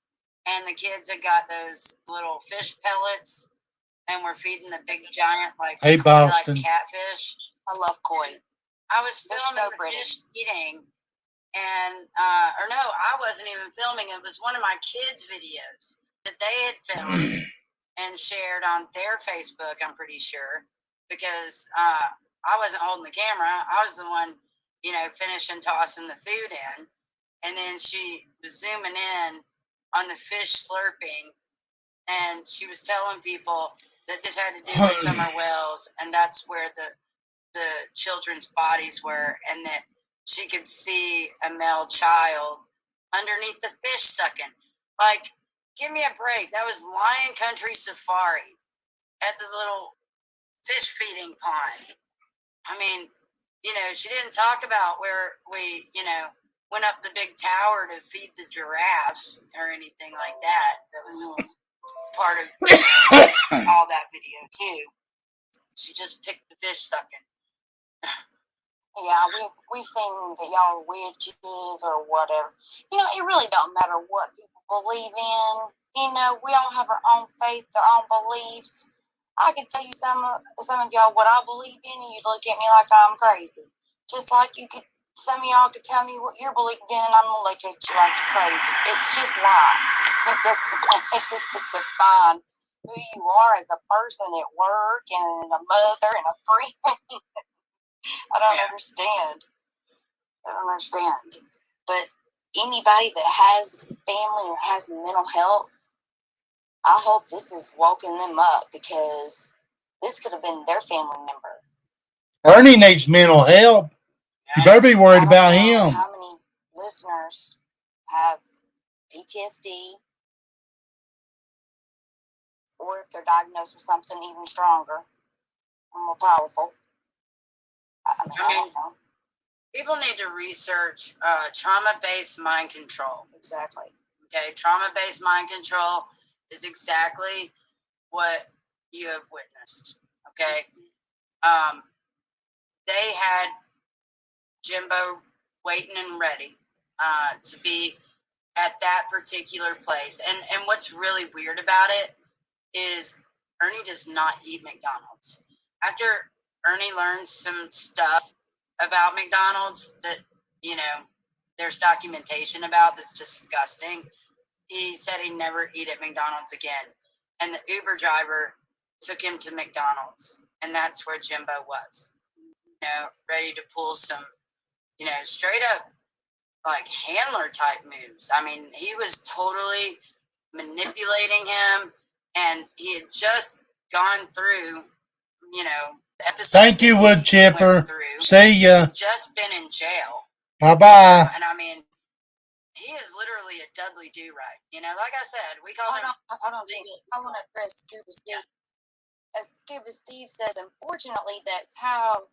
and the kids had got those little fish pellets, and we're feeding the big giant like catfish. I love koi. I was filming the fish eating, and or no, I wasn't even filming. It was one of my kids' videos that they had filmed and shared on their Facebook. I'm pretty sure, because I wasn't holding the camera. I was the one, you know, finishing tossing the food in, and then she was zooming in on the fish slurping, and she was telling people that this had to do with Summer Wells, and that's where the children's bodies were, and that she could see a male child underneath the fish sucking. Like, give me a break. That was Lion Country Safari at the little fish feeding pond. I mean, you know, she didn't talk about where we, you know, went up the big tower to feed the giraffes or anything like that. That was part of all that video too. She just picked the fish sucking. Yeah, we've seen that y'all are witches or whatever. You know, it really don't matter what people believe in. You know, we all have our own faith, our own beliefs. I could tell you some of y'all what I believe in, and you'd look at me like I'm crazy. Just like some of y'all could tell me what you're believing in, and I'm gonna look at you like you're crazy. It's just life. It doesn't define who you are as a person at work and a mother and a friend. I don't understand. But anybody that has family and has mental health, I hope this is woken them up, because this could have been their family member. Ernie needs mental help. You better be worried about him. How many listeners have PTSD, or if they're diagnosed with something even stronger and more powerful? I don't know. People need to research trauma-based mind control. Exactly. Okay, trauma-based mind control is exactly what you have witnessed. Okay, they had Jimbo waiting and ready to be at that particular place. And what's really weird about it is Ernie does not eat McDonald's. After Ernie learned some stuff about McDonald's that, you know, there's documentation about that's disgusting, he said he'd never eat at McDonald's again. And the Uber driver took him to McDonald's, and that's where Jimbo was, you know, ready to pull some, you know, straight up like handler type moves. I mean, he was totally manipulating him, and he had just gone through, you know, the episode. Thank you, Wood Chipper. See ya. He'd just been in jail. Bye-bye. And I mean, he is literally a Dudley Do-Right. You know, like I said, we call him. I want to address Scuba Steve. As Scuba Steve says, unfortunately, that's how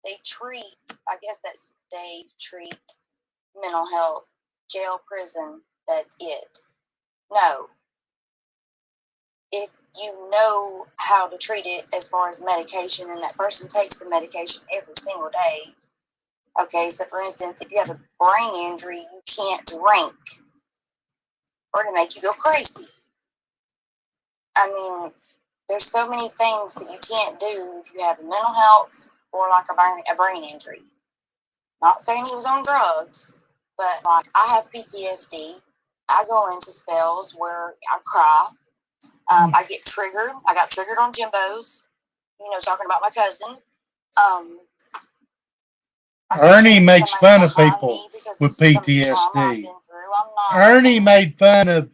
they treat. I guess they treat mental health, jail, prison. That's it. No. If you know how to treat it as far as medication, and that person takes the medication every single day. Okay, so for instance, if you have a brain injury, you can't drink, or to make you go crazy. I mean, there's so many things that you can't do if you have mental health or like a brain injury. Not saying he was on drugs, but like I have PTSD. I go into spells where I cry. I get triggered. I got triggered on Jimbo's, you know, talking about my cousin. Ernie makes fun of people with PTSD. Ernie made fun of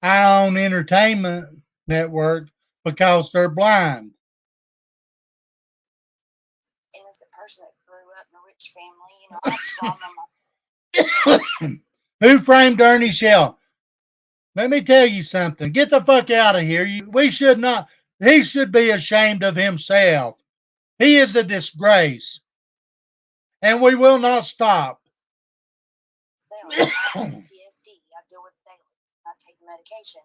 Ion Entertainment Network because they're blind. Innocent person that grew up in a rich family, you know, I have trauma. Who framed Ernie Shell? Let me tell you something. Get the fuck out of here. We should not. He should be ashamed of himself. He is a disgrace. And we will not stop. I have PTSD. I deal with it daily. I take medication.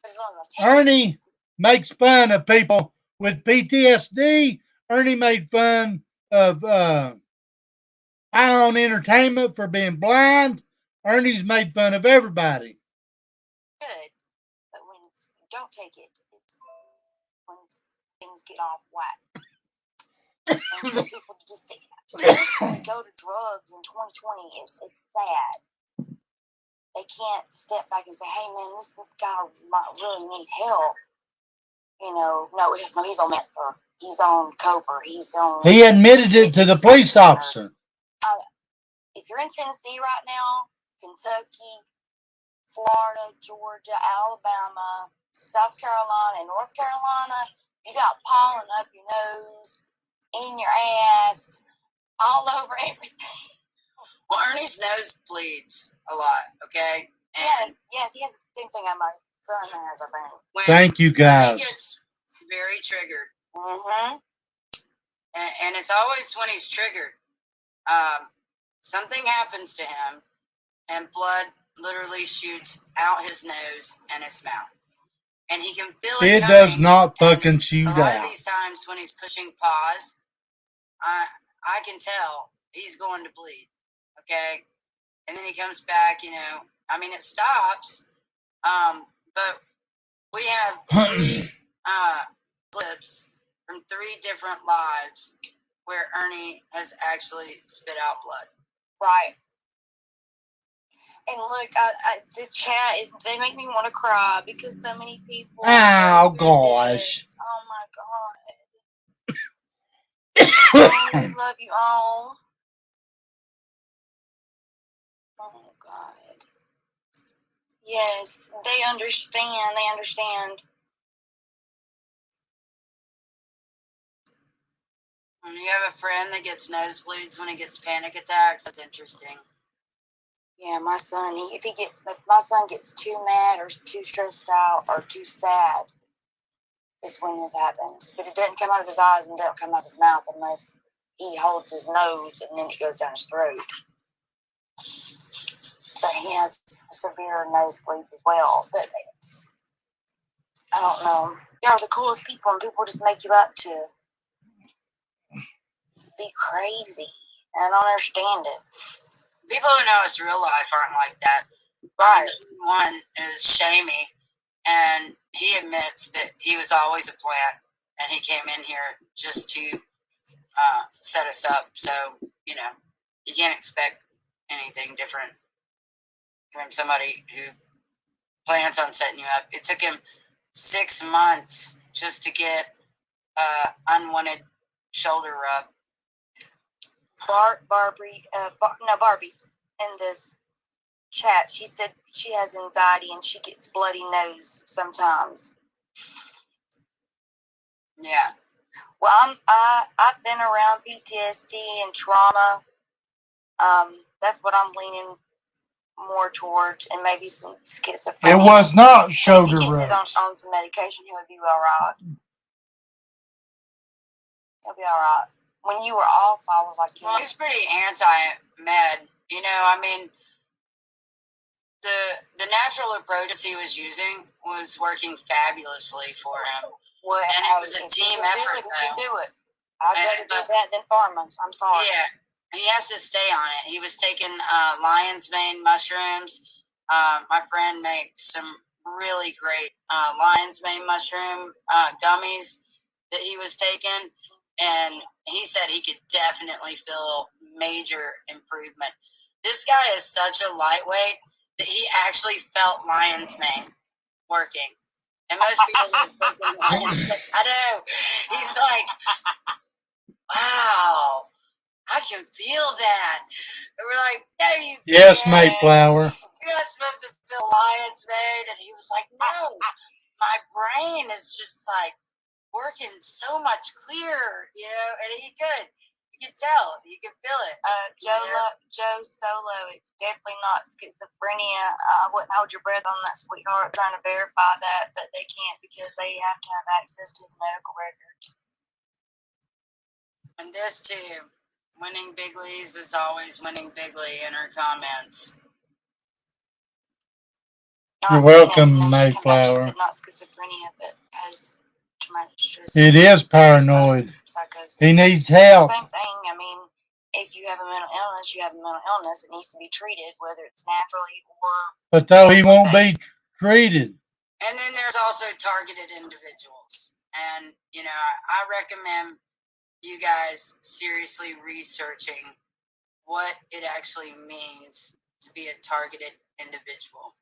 But as long as I take Ernie makes fun of people with PTSD. Ernie made fun of Ion Entertainment for being blind. Ernie's made fun of everybody. Good. But when you don't take it, it's when things get off whack. And for people to just go to drugs in 2020 is sad. They can't step back and say, hey man, this guy might really need help. You know, no, he's on meth, or he's on coke, or he's on... He admitted it to the police officer. If you're in Tennessee right now, Kentucky, Florida, Georgia, Alabama, South Carolina and North Carolina, you got pollen up your nose, in your ass, all over everything. Well, Ernie's nose bleeds a lot, okay? And Yes, he has the same thing my son has, I think. when Thank you, guys. Ernie gets very triggered, Mm-hmm. and it's always when he's triggered, something happens to him, and blood literally shoots out his nose and his mouth. And he can feel it It coming. does not And fucking shoot a lot out. of these times when he's pushing pause, I can tell he's going to bleed, okay? And then he comes back, you know. I mean, it stops, but we have 3 clips from 3 different lives where Ernie has actually spit out blood. Right. And look, the chat they make me want to cry because so many people. Oh, gosh. This. Oh my God. Oh, we love you all. Oh God. Yes, they understand. They understand. When you have a friend that gets nosebleeds when he gets panic attacks, that's interesting. Yeah, my son. If my son gets too mad or too stressed out or too sad, is when this happens. But it doesn't come out of his eyes and doesn't come out of his mouth unless he holds his nose and then it goes down his throat. But he has severe nosebleeds as well. But I don't know. Y'all are the coolest people, and people just make you up to be crazy. And I don't understand it. People who know us real life aren't like that. Right. One is Shamey, and he admits that he was always a plant, and he came in here just to set us up. So, you know, you can't expect anything different from somebody who plans on setting you up. It took him 6 months just to get unwanted shoulder rub. Barbie in this chat, she said she has anxiety and she gets bloody nose sometimes. Yeah. Well, I've been around PTSD and trauma. That's what I'm leaning more towards, and maybe some schizophrenia. It was not shoulder If he rub. gets on some medication, he'll be all right. He'll be all right. When you were off, I was like, well, he's pretty anti-med. You know, I mean, the natural approaches he was using was working fabulously for him. Well, and it was a team effort, though. Do it. I'd rather do that than pharma. I'm sorry. Yeah, he has to stay on it. He was taking lion's mane mushrooms. My friend makes some really great lion's mane mushroom gummies that he was taking, and he said he could definitely feel major improvement. This guy is such a lightweight that he actually felt lion's mane working. And most people are taking lion's mane. I know. He's like, wow, I can feel that. And we're like, no, you Yes, can't. Mayflower. You're not supposed to feel lion's mane. And he was like, no, my brain is just like working so much clearer, you know, and he could. You could tell. You could feel it. Joe Solo, it's definitely not schizophrenia. I wouldn't hold your breath on that, sweetheart, trying to verify that, but they can't because they have to have access to his medical records. And this too, winning biglies is always winning bigly in her comments. You're welcome, Mayflower. She said not schizophrenia, but post-traumatic stress. It is paranoid. Psychosis. He needs help. Same thing. I mean, if you have a mental illness, you have a mental illness. It needs to be treated, whether it's naturally or. But though he won't be treated. And then there's also targeted individuals. And, you know, I recommend you guys seriously researching what it actually means to be a targeted individual.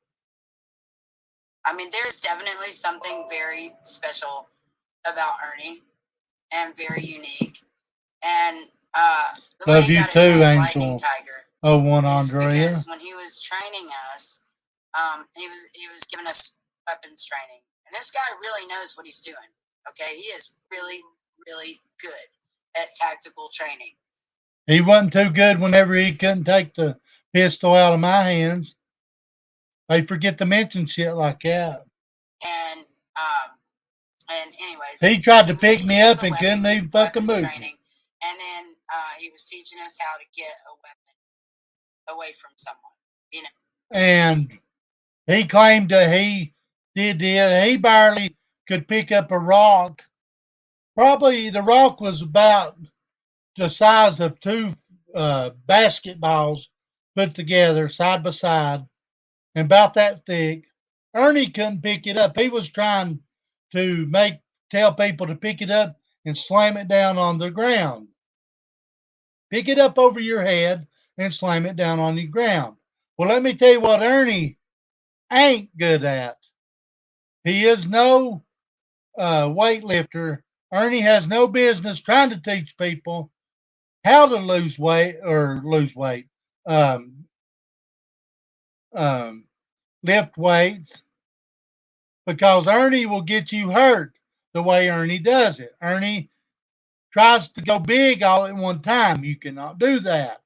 I mean, there's definitely something very special about Ernie and very unique. And the Love way he you got too, his name, Angel. Lightning Tiger. Oh, one is Andrea. because when he was training us, he was giving us weapons training, And this guy really knows what he's doing. Okay, he is really, really good at tactical training. He wasn't too good whenever he couldn't take the pistol out of my hands. They forget to mention shit like that. And anyways, he tried to was pick me teaching us up a and weapon- couldn't even fucking weapons move. training, and then he was teaching us how to get a weapon away from someone. You know, And he claimed that he did this. He barely could pick up a rock. Probably the rock was about the size of two basketballs put together side by side and about that thick. Ernie couldn't pick it up. He was trying to tell people to pick it up and slam it down on the ground. Pick it up over your head and slam it down on the ground. Well, let me tell you what Ernie ain't good at. He is no weightlifter. Ernie has no business trying to teach people how to lose weight, lift weights, because Ernie will get you hurt the way Ernie does it. Ernie tries to go big all at one time. You cannot do that.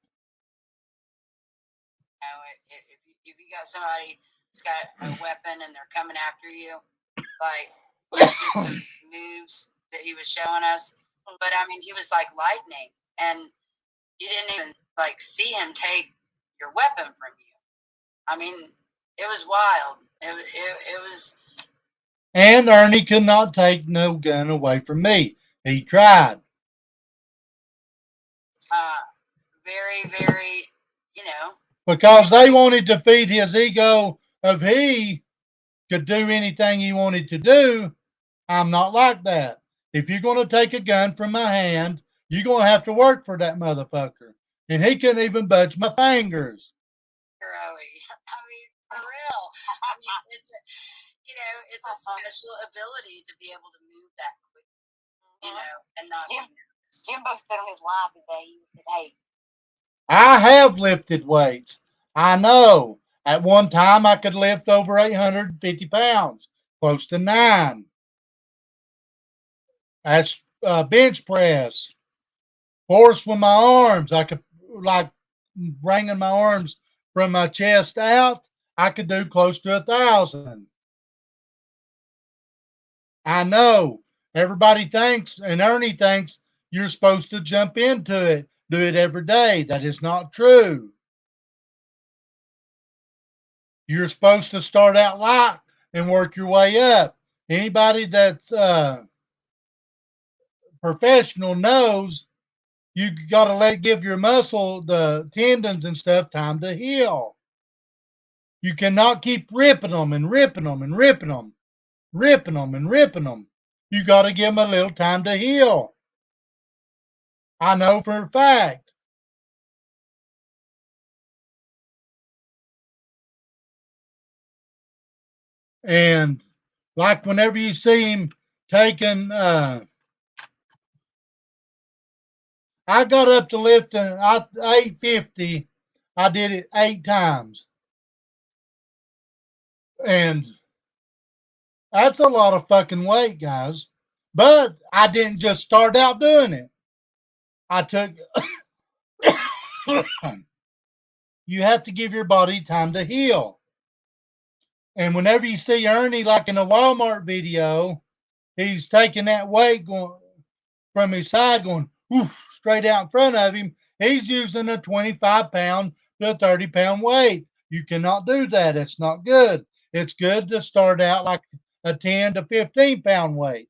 if you got somebody that's got a weapon and they're coming after you, like just some moves that he was showing us. But I mean, he was like lightning, and you didn't even like see him take your weapon from you. I mean, it was wild. It was. And Ernie could not take no gun away from me. He tried. Very, very, because they wanted to feed his ego of he could do anything he wanted to do. I'm not like that. If you're going to take a gun from my hand, you're going to have to work for that motherfucker. And he couldn't even budge my fingers. I mean, for real. I mean, it's a special ability to be able to move that quickly, and not. Jimbo said on his live today, he said, hey. I have lifted weights. I know. At one time, I could lift over 850 pounds, close to 9. That's bench press. Force with my arms. I could, like, bringing my arms from my chest out, I could do close to 1,000. I know. Everybody thinks, and Ernie thinks, you're supposed to jump into it, do it every day. That is not true. You're supposed to start out light and work your way up. Anybody that's professional knows you got to give your muscle, the tendons and stuff, time to heal. You cannot keep ripping them and ripping them and ripping them, ripping them and ripping them. You got to give them a little time to heal. I know for a fact. And like whenever you see him taking, I got up to lifting 850. I did it 8 times. And that's a lot of fucking weight, guys. But I didn't just start out doing it. I took. You have to give your body time to heal. And whenever you see Ernie, like in a Walmart video, he's taking that weight going from his side, going straight out in front of him. He's using a 25-pound to a 30-pound weight. You cannot do that. It's not good. It's good to start out like a 10 to 15-pound weight.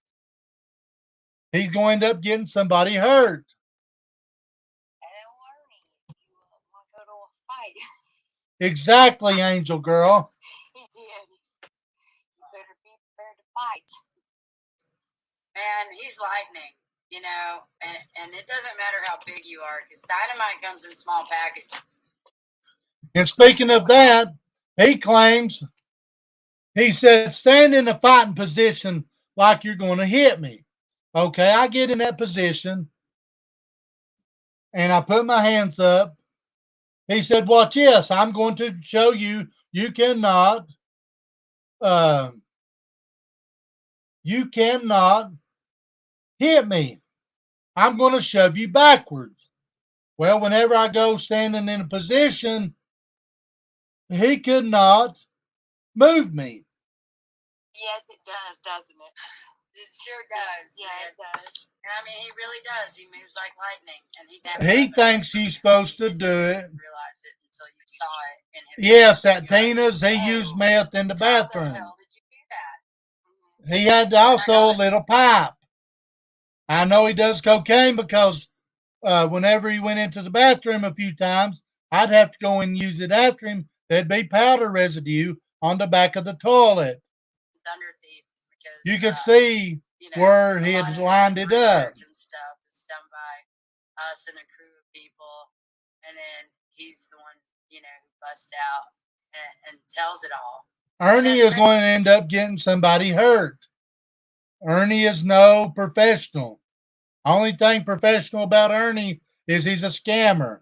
He's going to end up getting somebody hurt. Exactly, Angel Girl. He did. You better be prepared to fight. And he's lightning, and it doesn't matter how big you are, because dynamite comes in small packages. And speaking of that, he claims, he said, stand in a fighting position like you're going to hit me. Okay, I get in that position, and I put my hands up. He said, watch this. I'm going to show you, you cannot You cannot hit me. I'm going to shove you backwards. Well, whenever I go standing in a position, he could not move me. Yes, it does, doesn't it? It sure does. Yeah, it does. And I mean, he really does. He moves like lightning, and He thinks he's supposed to do it. Realize it until you saw it in his. Yes, at Tina's, he used meth in the How the bathroom. hell did you do that? He had also a little pipe. I know he does cocaine because whenever he went into the bathroom a few times, I'd have to go and use it after him. There'd be powder residue on the back of the toilet. Thunder thief, because you could see where he had lined it up. And stuff is done by us and a crew of people, and then he's the one who busts out and tells it all. Ernie is going to end up getting somebody hurt. Ernie is no professional. Only thing professional about Ernie is he's a scammer.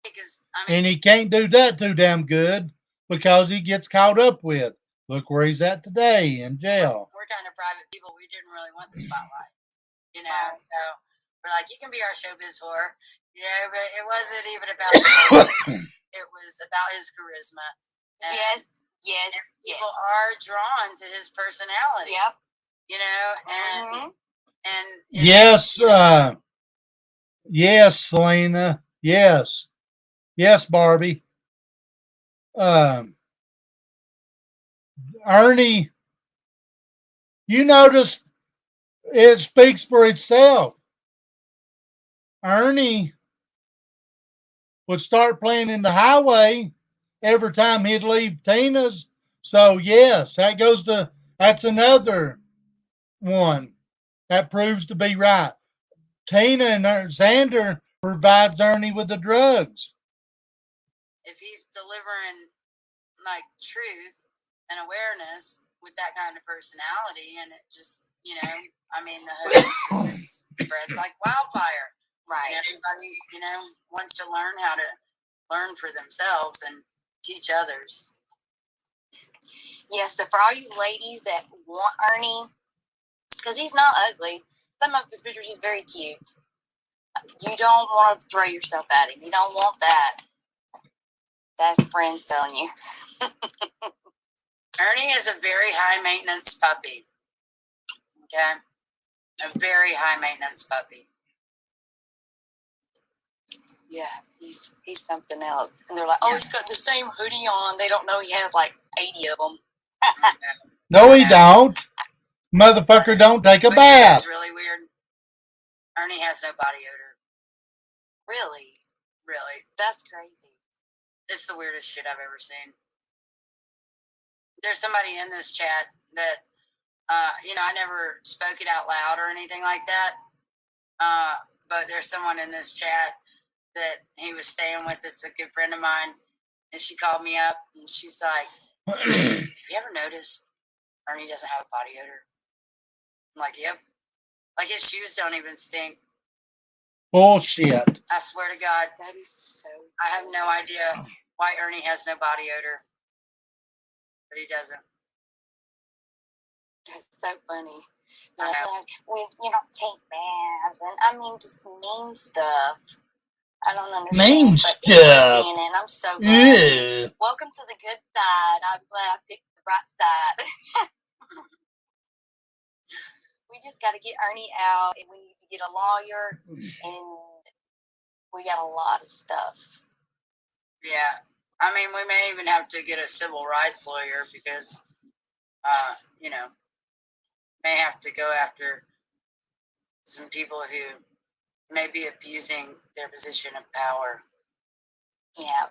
Because, and he can't do that too damn good because he gets caught up with. Look where he's at today, in jail. We're kind of private people. We didn't really want the spotlight. So we're like, you can be our showbiz whore. But it wasn't even about the showbiz. It was about his charisma. And yes. People are drawn to his personality. Yep. And yes, yes, Selena. Yes, Barbie. Ernie, you notice it speaks for itself. Ernie would start playing in the highway every time he'd leave Tina's. So yes, that's another one that proves to be right. Tina and Xander provides Ernie with the drugs. If he's delivering like truth and awareness with that kind of personality, and it just, the hoax it spreads like wildfire. Right. And everybody, wants to learn how to learn for themselves and teach others. Yes, so for all you ladies that want Ernie, because he's not ugly, some of his pictures he's very cute. You don't want to throw yourself at him. You don't want that. That's friends telling you. Ernie is a very high maintenance puppy. Okay? A very high maintenance puppy. Yeah, he's something else. And they're like, oh, he's got the same hoodie on. They don't know he has like 80 of them. No, he don't. Motherfucker don't take a bath. It's really weird. Ernie has no body odor. Really? Really. That's crazy. It's the weirdest shit I've ever seen. There's somebody in this chat that, I never spoke it out loud or anything like that. But there's someone in this chat that he was staying with that's a good friend of mine. And she called me up and she's like, have you ever noticed Ernie doesn't have a body odor? I'm like, yep. Like his shoes don't even stink. Bullshit. I swear to God. That is so. I have no idea why Ernie has no body odor. But he doesn't. That's so funny. Like, we don't take baths and just mean stuff. I don't understand. Mean but stuff. You're seeing it. I'm so glad. Yeah. Welcome to the good side. I'm glad I picked the right side. We just got to get Ernie out, and we need to get a lawyer, and we got a lot of stuff. Yeah. I mean, we may even have to get a civil rights lawyer because, may have to go after some people who may be abusing their position of power. Yeah.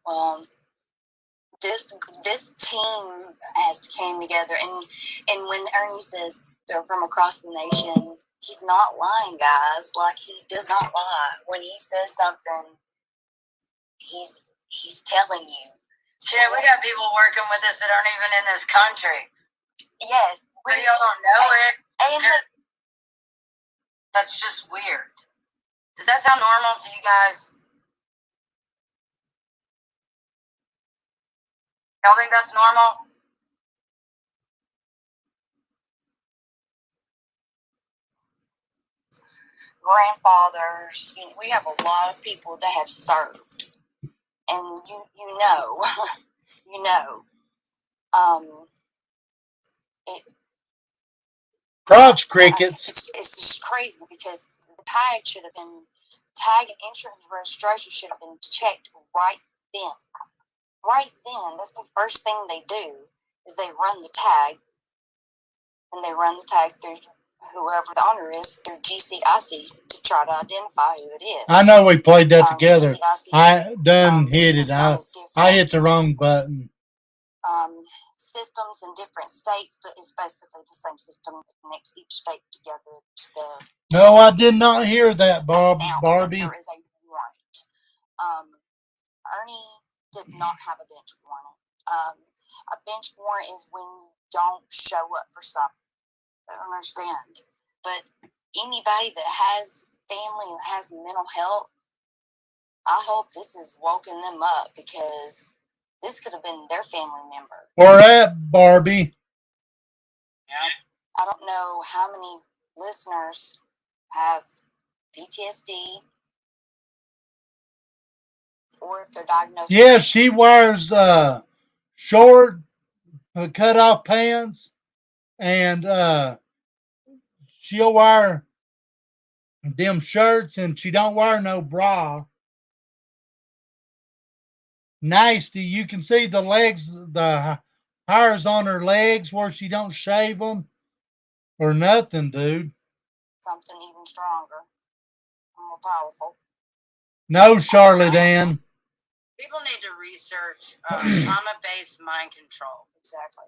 Well, this team has came together, and when Ernie says they're from across the nation, he's not lying, guys. Like, he does not lie. When he says something, he's telling you. Shit, we got people working with us that aren't even in this country. Yes. But y'all don't know it. And that's just weird. Does that sound normal to you guys? Y'all think that's normal? grandfathers. We have a lot of people that have served, and you know, you know, it, crotch crickets. it's just crazy because the tag should have been tag and insurance registration should have been checked right then. Right then, that's the first thing they do is they run the tag, and they run the tag through whoever the owner is through GCIC to try to identify who it is. I know we played that together. GCIC, I done hit it. I hit the wrong button. Systems in different states, but it's basically the same system that connects each state together to the. No, I did not hear that, Barbie. That there is a warrant. Ernie did not have a bench warrant. A bench warrant is when you don't show up for something. I don't understand. But anybody that has family and has mental health, I hope this has woken them up because this could have been their family member. Where at, Barbie? Yeah. I don't know how many listeners have PTSD or if they're diagnosed. Yeah, she wears short, cut off pants, and she'll wear them shirts, and she don't wear no bra. Nasty. You can see the legs, the hairs on her legs where she don't shave them or nothing, dude. Something even stronger, more powerful. No, Charlotte Ann. People need to research trauma-based mind control. Exactly.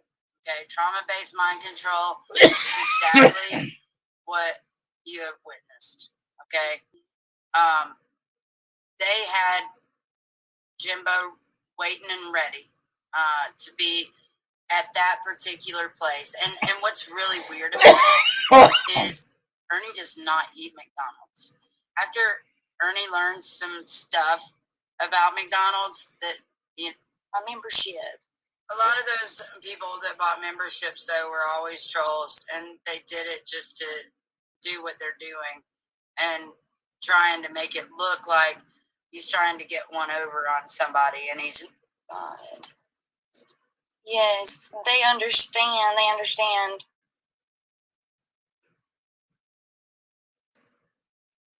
Okay, trauma-based mind control is exactly what you have witnessed. Okay, they had Jimbo waiting and ready to be at that particular place. And what's really weird about it is Ernie does not eat McDonald's. After Ernie learned some stuff about McDonald's that a membership. A lot of those people that bought memberships though were always trolls, and they did it just to do what they're doing and trying to make it look like he's trying to get one over on somebody, and he's not. Yes, they understand. They understand.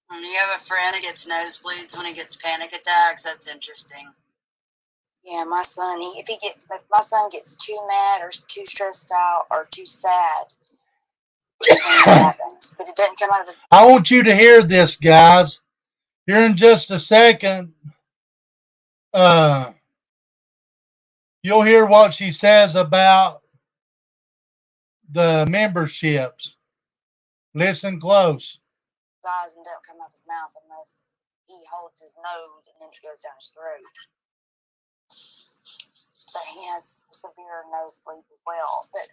When you have a friend that gets nosebleeds when he gets panic attacks, that's interesting. Yeah, my son, if my son gets too mad or too stressed out or too sad, it happens. But it doesn't come out of his. I want you to hear this, guys. Here in just a second, you'll hear what she says about the memberships. Listen close. His eyes and don't come out of his mouth unless he holds his nose and then it goes down his throat. But he has severe nosebleeds as well. But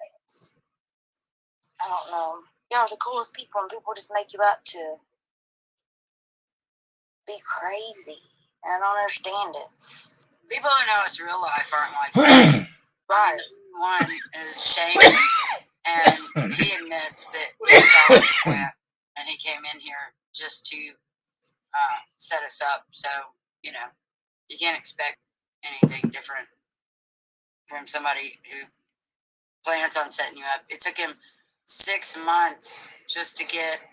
I don't know. Y'all are the coolest people, and people just make you out to be crazy. And I don't understand it. People who know us real life aren't like that. Right. The one is Shane, and he admits that he's always a plant, and he came in here just to set us up. So, you can't expect anything different from somebody who plans on setting you up. It took him 6 months just to get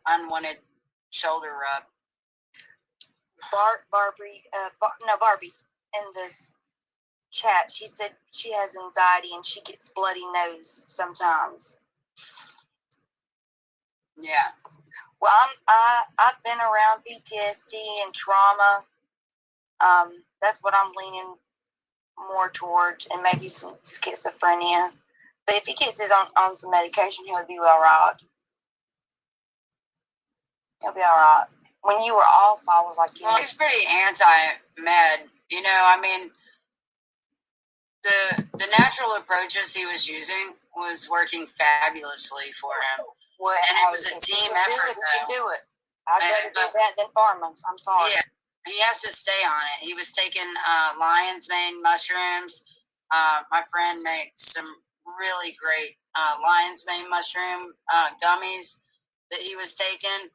unwanted shoulder rub. Barbie, in the chat, she said she has anxiety and she gets bloody nose sometimes. Yeah. Well, I've been around PTSD and trauma. That's what I'm leaning more towards, and maybe some schizophrenia. But if he gets on some medication, he'll be all right. He'll be all right. When you were off, I was like, well, he's pretty anti-med. The natural approaches he was using was working fabulously for him. Well, and it was a team effort, though. He can do it. I'd rather do that than pharma. I'm sorry. Yeah, he has to stay on it. He was taking lion's mane mushrooms. My friend makes some really great lion's mane mushroom gummies that he was taking,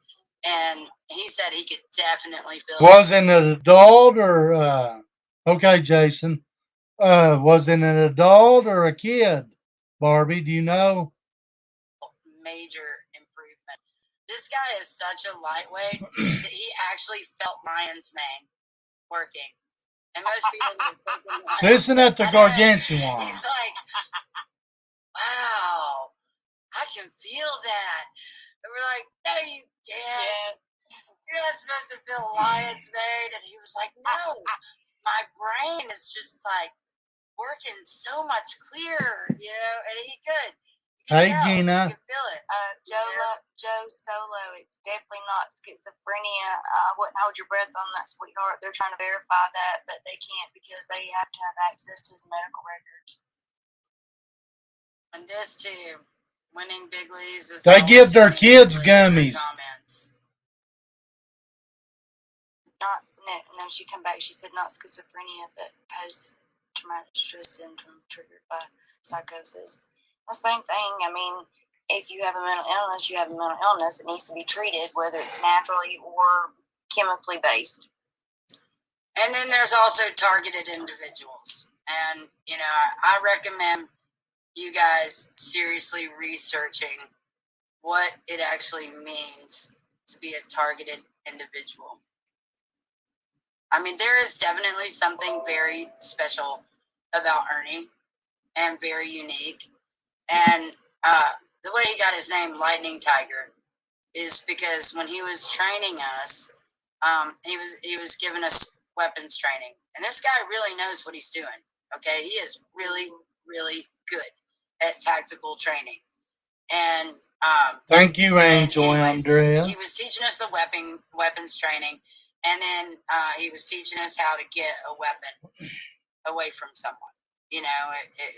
And he said he could definitely feel Was it an adult or okay, Jason? Was it an adult or a kid? Barbie, do you know? major improvement. This guy is such a lightweight that he actually felt lion's mane working. And most people that are thinking lion's Listen at the I know, gargantuan. he's like, wow, I can feel that. And we're like, no, you can't. You're not supposed to feel lion's mane. And he was like, no, my brain is just like working so much clearer, you know, and he could. You Hey, tell, Gina. you can feel it. Joe Solo, it's definitely not schizophrenia. I wouldn't hold your breath on that, sweetheart. They're trying to verify that, but they can't because they have to have access to his medical records. And this too, winning big leagues is They give always their winning kids big leagues in gummies. their comments. No, she come back. She said not schizophrenia, but post-traumatic stress syndrome triggered by psychosis. The same thing. I mean, if you have a mental illness, you have a mental illness. It needs to be treated, whether it's naturally or chemically based. And then there's also targeted individuals. And, you know, I recommend you guys seriously researching what it actually means to be a targeted individual. I mean, there is definitely something very special about Ernie and very unique. And the way he got his name, Lightning Tiger, is because when he was training us, he was giving us weapons training. And this guy really knows what he's doing. Okay, he is really, really good at tactical training. And Thank you, Angel Andrea. he was teaching us the weapons training, and then he was teaching us how to get a weapon away from someone. You know,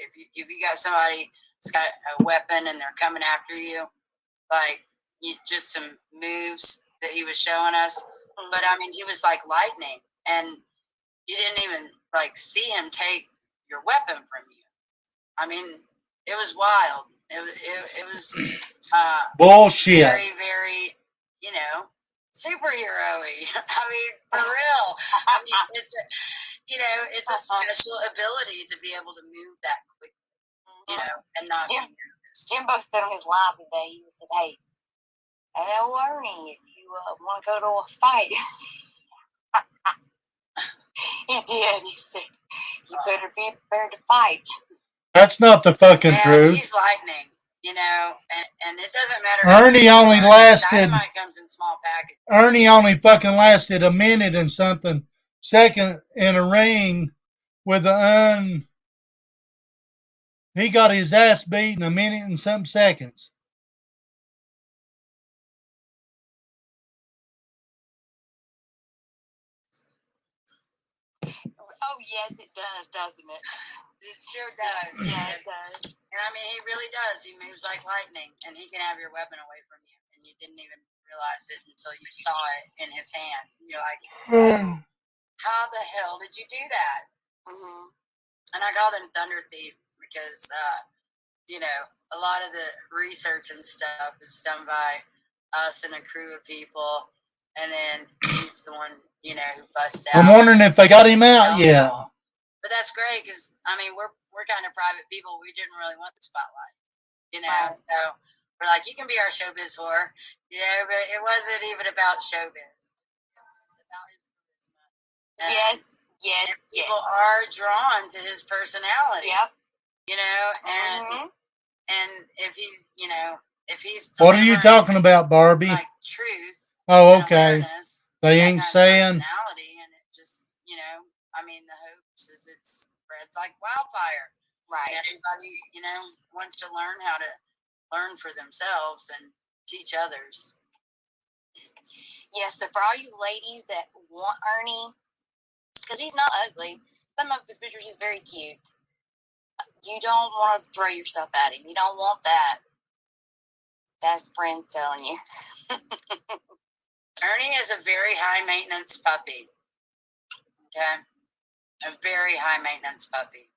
if you got somebody that's got a weapon and they're coming after you, like just some moves that he was showing us. But I mean, he was like lightning, and you didn't even like see him take your weapon from you. I mean, it was wild. It was bullshit. Very, very, you know, superhero-y. I mean, for real. I mean, it's a special ability to be able to move that quickly, you know, and not be nervous. Jimbo said on his live today, he said, hey, Ernie, if you want to go to a fight. He did. He said, you better be prepared to fight. That's not the fucking truth. He's lightning, you know, and it doesn't matter. Ernie only lasted. Dynamite comes in small packages. Ernie only fucking lasted a minute and something second in a ring with he got his ass beat in a minute and some seconds. Oh, yes, it does, doesn't it? It sure does. Yeah, it does. And I mean, he really does. He moves like lightning, and he can have your weapon away from you, and you didn't even realize it until you saw it in his hand. You're like, how the hell did you do that? Mm-hmm. And I called him Thunder Thief because, you know, a lot of the research and stuff is done by us and a crew of people, and then he's the one, you know, who busts out. I'm wondering if they got him out yet. But that's great because, I mean, we're kind of private people. We didn't really want the spotlight, you know. Right. So we're like, you can be our showbiz whore, you know, but it wasn't even about showbiz. It was about his charisma. Yes. People are drawn to his personality. Yep. You know, and if he's, you know, if he's what are you talking about, Barbie? Like truth. Oh, okay. They ain't saying. Personality, and it just, you know, I mean, the hopes is it spreads like wildfire. Right. Everybody, you know, wants to learn how to learn for themselves and teach others. Yes, so for all you ladies that want Ernie, because he's not ugly, some of his pictures is very cute. You don't want to throw yourself at him. You don't want that. That's friends telling you. Ernie is a very high maintenance puppy. Okay? A very high maintenance puppy.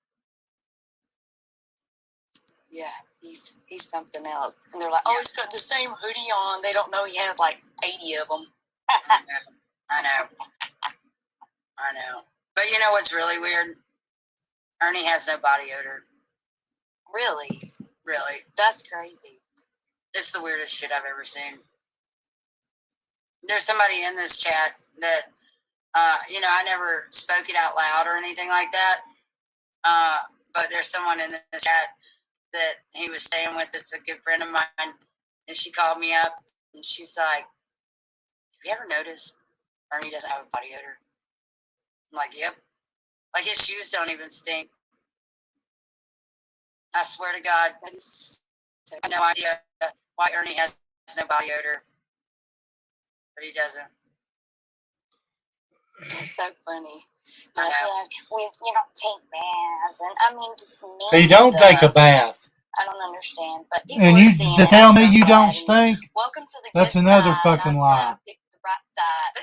Yeah, he's something else. And they're like, oh, he's got the same hoodie on. They don't know he has like 80 of them. I know. But you know what's really weird? Ernie has no body odor. Really? Really. That's crazy. It's the weirdest shit I've ever seen. There's somebody in this chat that, I never spoke it out loud or anything like that. But there's someone in this chat that he was staying with that's a good friend of mine. And she called me up and she's like, have you ever noticed Ernie doesn't have a body odor? I'm like, yep. Like his shoes don't even stink. I swear to God, I have no idea why Ernie has no body odor. But he doesn't. It's so funny. I feel like we don't take baths, and I mean just mean They don't stuff. take a bath. I don't understand, but people And are you seeing to it. tell I'm me so you glad. don't stink? Welcome to the That's good another side. fucking lie. I picked the right side.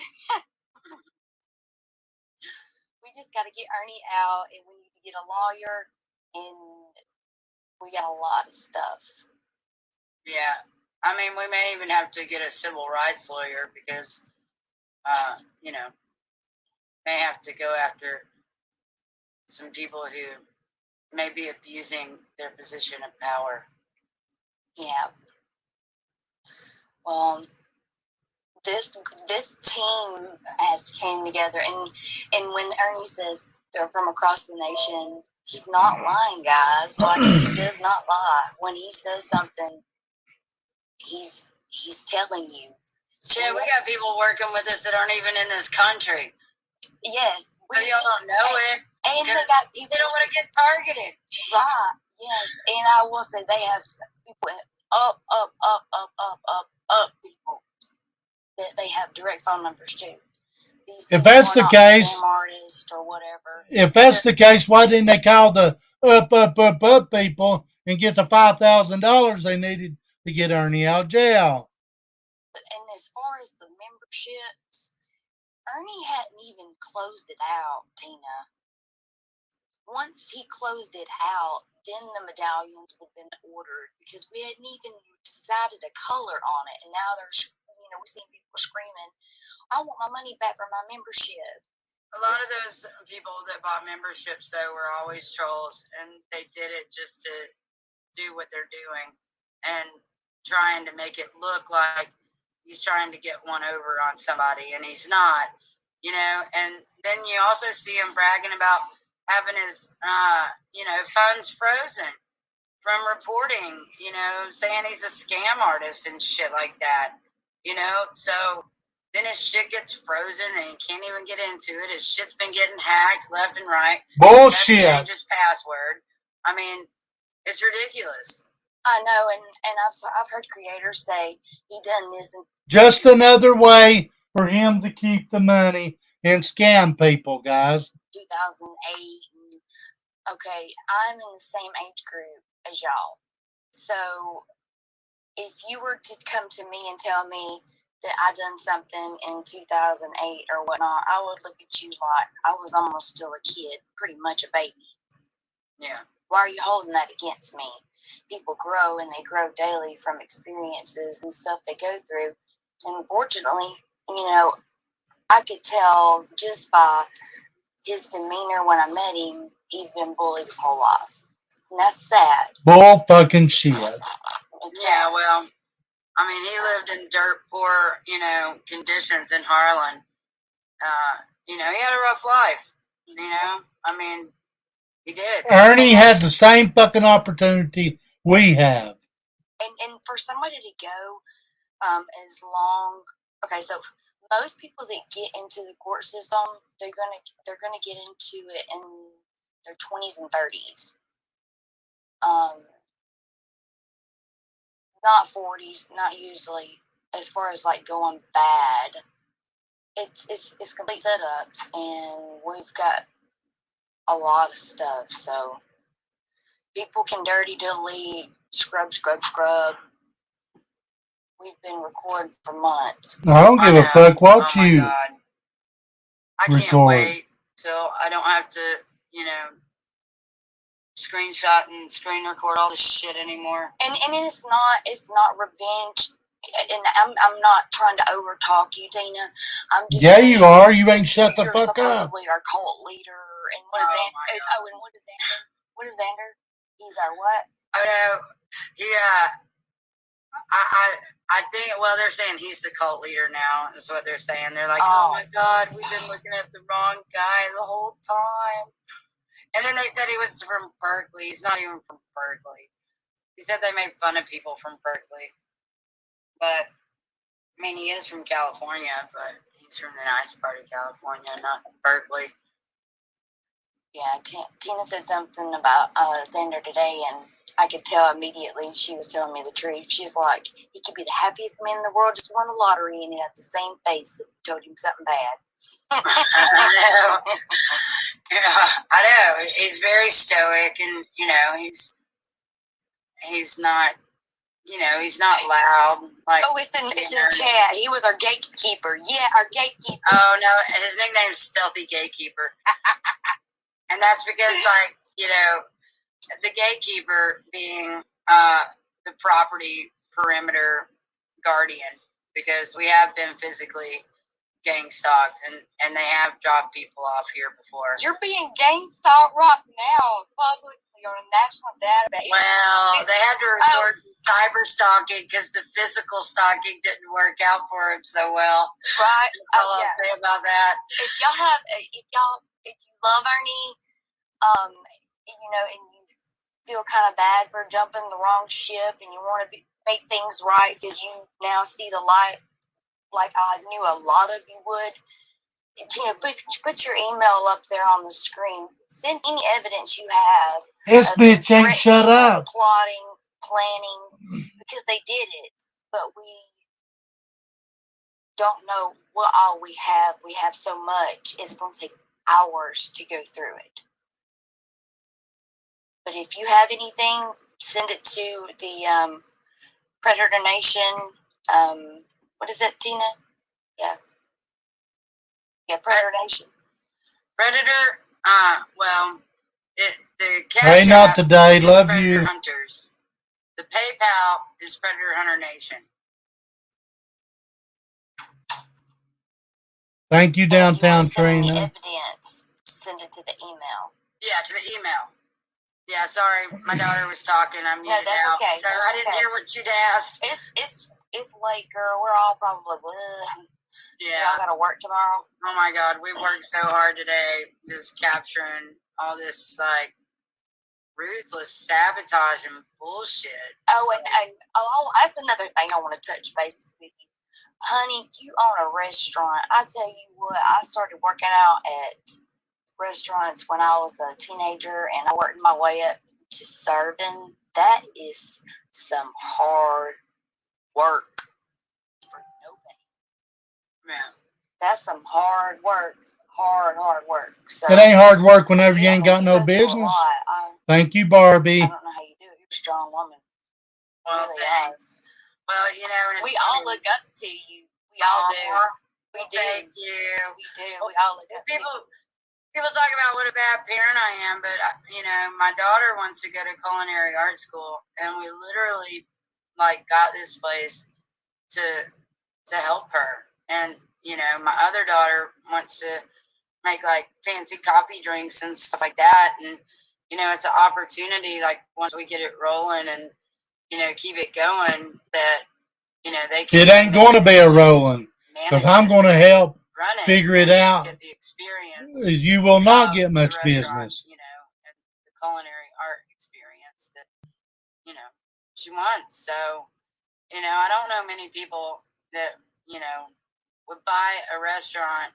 We just got to get Ernie out, and we need to get a lawyer, and we got a lot of stuff. Yeah. I mean, we may even have to get a civil rights lawyer because, may have to go after some people who may be abusing their position of power. Yeah. Well, this team has came together, and when Ernie says they're from across the nation, he's not lying, guys. Like, he does not lie. When he says something, he's telling you. Shit, we got people working with us that aren't even in this country. Yes. But y'all don't know it. And they got people. They don't want to get targeted. Right. Yes. And I will say they have people up people that they have direct phone numbers too. These If that's the case, scam artists or whatever. If that's the case, why didn't they call the up people and get the $5,000 they needed to get Ernie out of jail? And as far as the memberships, Ernie hadn't even closed it out, Tina. Once he closed it out, then the medallions would have been ordered because we hadn't even decided a color on it. And now there's, we're seeing people screaming, I want my money back for my membership. A lot of those people that bought memberships, though, were always trolls, and they did it just to do what they're doing and trying to make it look like he's trying to get one over on somebody, and he's not, And then you also see him bragging about having his, funds frozen from reporting, saying he's a scam artist and shit like that, So then his shit gets frozen and he can't even get into it. His shit's been getting hacked left and right. Bullshit. He change his password. I mean, it's ridiculous. I know, and I've heard creators say he done this and just another way for him to keep the money and scam people, guys. 2008. Okay, I'm in the same age group as y'all. So if you were to come to me and tell me that I done something in 2008 or whatnot, I would look at you like I was almost still a kid, pretty much a baby. Yeah. Why are you holding that against me? People grow and they grow daily from experiences and stuff they go through. And unfortunately, I could tell just by his demeanor when I met him, he's been bullied his whole life. And that's sad. Bull fucking shit. Yeah, well, I mean, he lived in dirt poor, conditions in Harlan. He had a rough life, I mean, he did. Ernie had the same fucking opportunity we have. And for somebody to go as long, okay, so most people that get into the court system, they're gonna get into it in their 20s and 30s. Not 40s, not usually. As far as like going bad, it's complete setups, and we've got a lot of stuff. So people can dirty delete, scrub. We've been recording for months. I don't give a fuck what you God. I can't wait till I don't have to, screenshot and screen record all this shit anymore. And it's not revenge and I'm not trying to overtalk you, Tina. I'm just Yeah, saying, you are. You ain't shut the you're fuck up. supposedly our cult leader, and what is and what is Xander? What is Xander? He's our what? Oh no, I think, well, they're saying he's the cult leader now, is what they're saying. They're like, oh my God, we've been looking at the wrong guy the whole time. And then they said he was from Berkeley. He's not even from Berkeley. He said they made fun of people from Berkeley. But, I mean, he is from California, but he's from the nice part of California, not Berkeley. Yeah, Tina said something about Xander today, and I could tell immediately she was telling me the truth. She's like, he could be the happiest man in the world, just won the lottery, and he had the same face if you told him something bad. I know. Yeah, I know. He's very stoic, and, you know, he's not, you know, he's not loud. Like, oh, it's in chat. He was our gatekeeper. Yeah, our gatekeeper. Oh, no, his nickname's Stealthy Gatekeeper. And that's because, like, you know, the gatekeeper being the property perimeter guardian, because we have been physically gang stalked, and they have dropped people off here before. You're being gang stalked right now, publicly on a national database. Well, they had to resort to cyber stalking because the physical stalking didn't work out for him so well. Right. That's all I'll say about that. If you love Ernie, you know, and you feel kind of bad for jumping the wrong ship, and you want to make things right because you now see the light, like I knew a lot of you would. Tina, put your email up there on the screen. Send any evidence you have. This bitch ain't shut up. Plotting, planning, because they did it, but we don't know what all we have. We have so much. It's going to take hours to go through it. But if you have anything, send it to the Predator Nation. What is it, Tina? Yeah. Yeah, Predator Nation. Predator, well, the cash Hey, not app today. is Love Predator you. Hunters. The PayPal is Predator Hunter Nation. Thank you, downtown Trina. Send evidence. Send it to the email. Yeah, to the email. Yeah, sorry, my daughter was talking. I'm muted out, okay. so I didn't hear what you'd asked. It's late, girl. We're all probably yeah. I gotta work tomorrow. Oh my God, we worked so hard today, just capturing all this like ruthless sabotage and bullshit. Oh, and that's another thing I want to touch base with you, honey. You own a restaurant. I tell you what, I started working out at restaurants when I was a teenager, and I worked my way up to serving. That is some hard work for nobody. Man, that's some hard work. Hard work. So it ain't hard work whenever you ain't got no business. Thank you, Barbie. I don't know how you do it. You're a strong woman. Well, really thanks. Well, you know, and we all look up to you. We all do. We do. Thank you. We do. We all look up to you. People talk about what a bad parent I am, but, you know, my daughter wants to go to culinary art school, and we literally, like, got this place to help her. And, you know, my other daughter wants to make, like, fancy coffee drinks and stuff like that. And, you know, it's an opportunity, like, once we get it rolling and, you know, keep it going, that, you know, they can. It ain't going to be a rolling, because I'm going to help figure it out. Get the experience. You will not get much business. You know, and the culinary art experience that, you know, she wants. So, you know, I don't know many people that, you know, would buy a restaurant,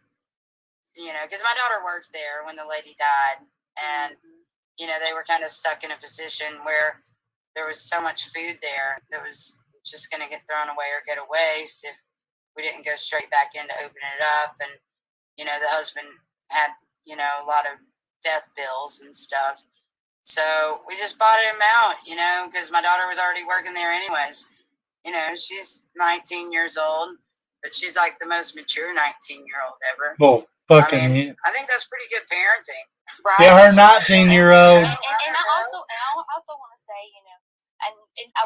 you know, because my daughter worked there when the lady died, and, you know, they were kind of stuck in a position where there was so much food there that was just going to get thrown away or get a waste if we didn't go straight back in to open it up. And, you know, the husband had, you know, a lot of death bills and stuff. So we just bought him out, you know, because my daughter was already working there anyways. You know, she's 19 years old, but she's like the most mature 19-year-old ever. Well, fucking I think that's pretty good parenting. Right? Yeah, her 19-year-old. And I also want to say, you know, and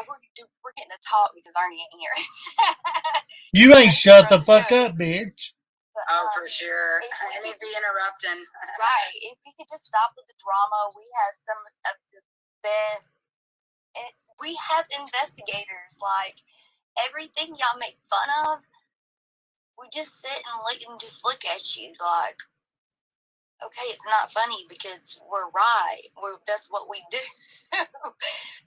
we're getting to talk because Ernie ain't here. You ain't shut the fuck up, bitch. But, for sure. if we I need could to be interrupting. Right. If we could just stop with the drama, we have some of the best. We have investigators. Like, everything y'all make fun of, we just sit and just look at you like, okay, it's not funny because we're right. That's what we do.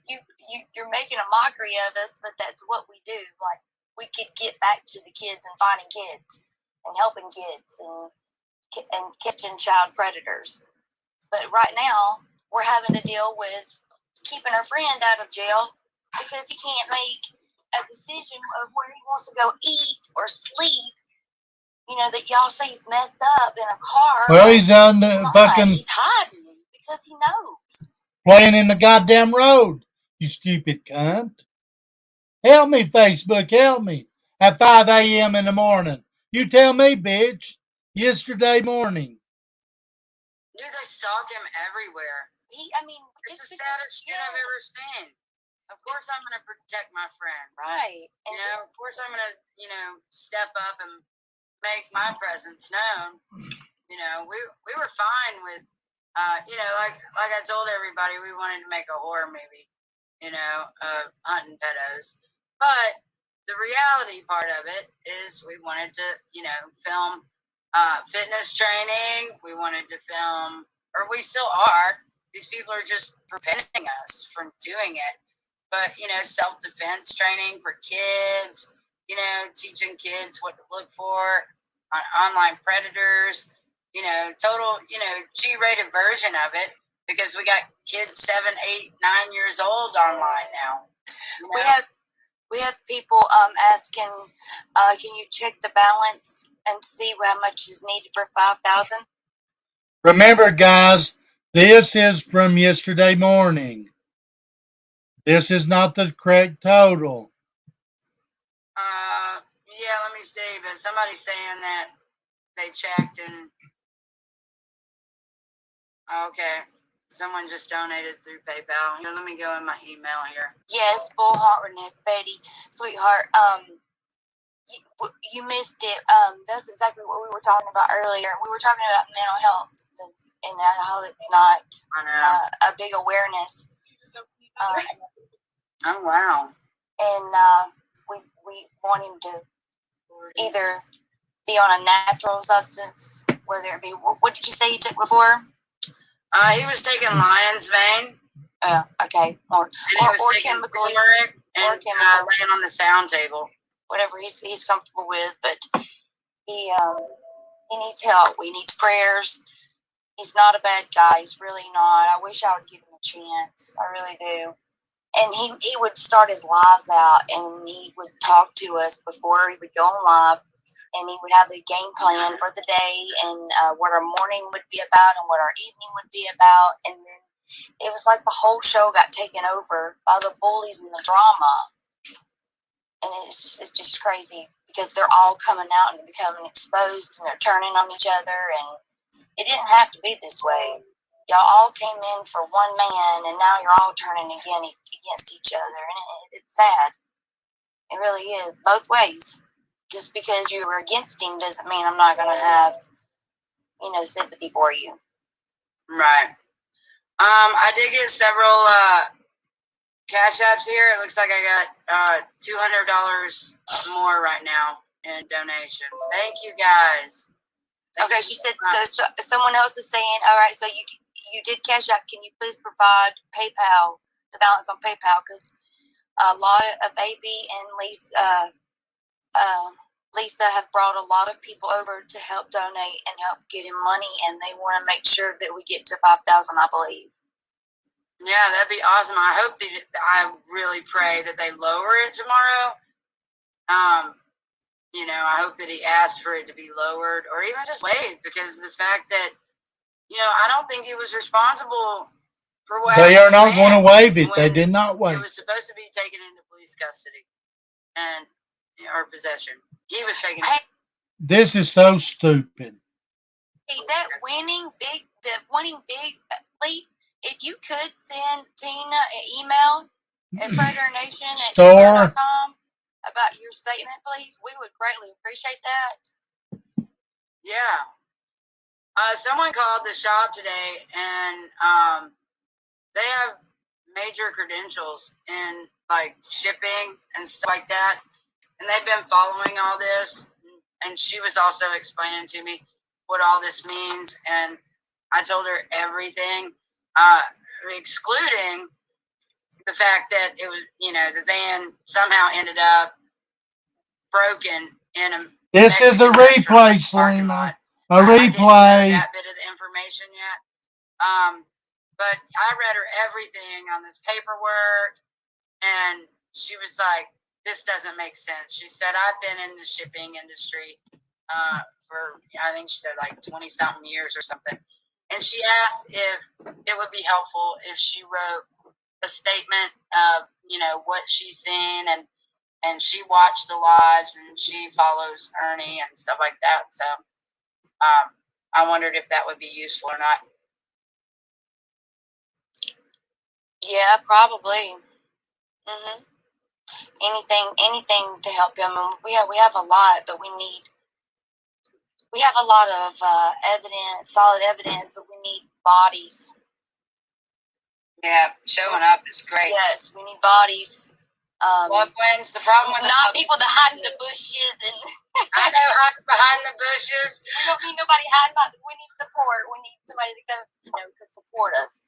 You're making a mockery of us, but that's what we do. Like, we could get back to the kids and finding kids and helping kids and catching child predators. But right now, we're having to deal with keeping our friend out of jail because he can't make a decision of where he wants to go eat or sleep. You know, that y'all say he's messed up in a car. Well, he's on the fucking He's hiding because he knows. playing in the goddamn road. You stupid cunt. Help me, Facebook, help me. At 5 a.m. in the morning. You tell me, bitch. Yesterday morning. Dude, they stalk him everywhere. It's the saddest shit I've ever seen. Of course I'm going to protect my friend. Right. And of course I'm going to, step up and make my presence known. We were fine with, like I told everybody, we wanted to make a horror movie, hunting pedos. But the reality part of it is we wanted to, film fitness training. We wanted to film, or we still are. These people are just preventing us from doing it. But, self-defense training for kids, teaching kids what to look for on online predators, total, G-rated version of it, because we got kids 7, 8, 9 years old online now. We have people asking, can you check the balance and see how much is needed for 5,000? Remember, guys, this is from yesterday morning. This is not the correct total. Yeah, let me see. But somebody's saying that they checked and okay, someone just donated through PayPal. Here, let me go in my email here. Yes, Bullheart Renee, Betty, sweetheart. You missed it. That's exactly what we were talking about earlier. We were talking about mental health and how it's not a big awareness. Oh wow! And we want him to either be on a natural substance, whether it be, what did you say you took before? He was taking lion's mane. Okay. Or chemical turmeric and laying on the sound table. Whatever he's comfortable with, but he needs help. We need prayers. He's not a bad guy. He's really not. I wish I would give him a chance. I really do. And he would start his lives out, and he would talk to us before he would go on live, and he would have a game plan for the day and what our morning would be about and what our evening would be about. And then it was like the whole show got taken over by the bullies and the drama. And it's just crazy because they're all coming out and becoming exposed, and they're turning on each other. And it didn't have to be this way. Y'all all came in for one man, and now you're all turning against each other. And it's sad. It really is. Both ways. Just because you were against him doesn't mean I'm not going to have, sympathy for you. Right. I did get several cash apps here. It looks like I got $200 more right now in donations. Thank you, guys. Okay, she said, so someone else is saying, all right, so you did cash app. Can you please provide PayPal, the balance on PayPal? Because a lot of AB and Lisa have brought a lot of people over to help donate and help get him money, and they want to make sure that we get to 5,000, I believe. Yeah, that'd be awesome. I really pray that they lower it tomorrow. I hope that he asked for it to be lowered or even just waived, because the fact that, I don't think he was responsible for what they are not going to waive it. They did not waive. It was supposed to be taken into police custody or possession. He was taken. This is so stupid. Hey, that winning big, if you could send Tina an email at Store. predatornation@gmail.com about your statement, please? We would greatly appreciate that. Yeah. Someone called the shop today, and they have major credentials in like shipping and stuff like that, and they've been following all this. And she was also explaining to me what all this means, and I told her everything, excluding the fact that it was, the van somehow ended up broken in a. This is a replay, Selena. A replay. I didn't know that bit of the information yet. But I read her everything on this paperwork, and she was like, "This doesn't make sense." She said, "I've been in the shipping industry for, I think she said like 20-something years or something." And she asked if it would be helpful if she wrote a statement of, what she's seen, and she watched the lives, and she follows Ernie and stuff like that. So I wondered if that would be useful or not. Yeah, probably. Anything to help them. We have a lot, but we have a lot of evidence, solid evidence, but we need bodies. Yeah, showing up is great. Yes, we need bodies. Loved ones. The problem with not people that hide in the bushes and. I know, hiding behind the bushes. We don't need nobody hiding behind. We need support. We need somebody to come, to support us.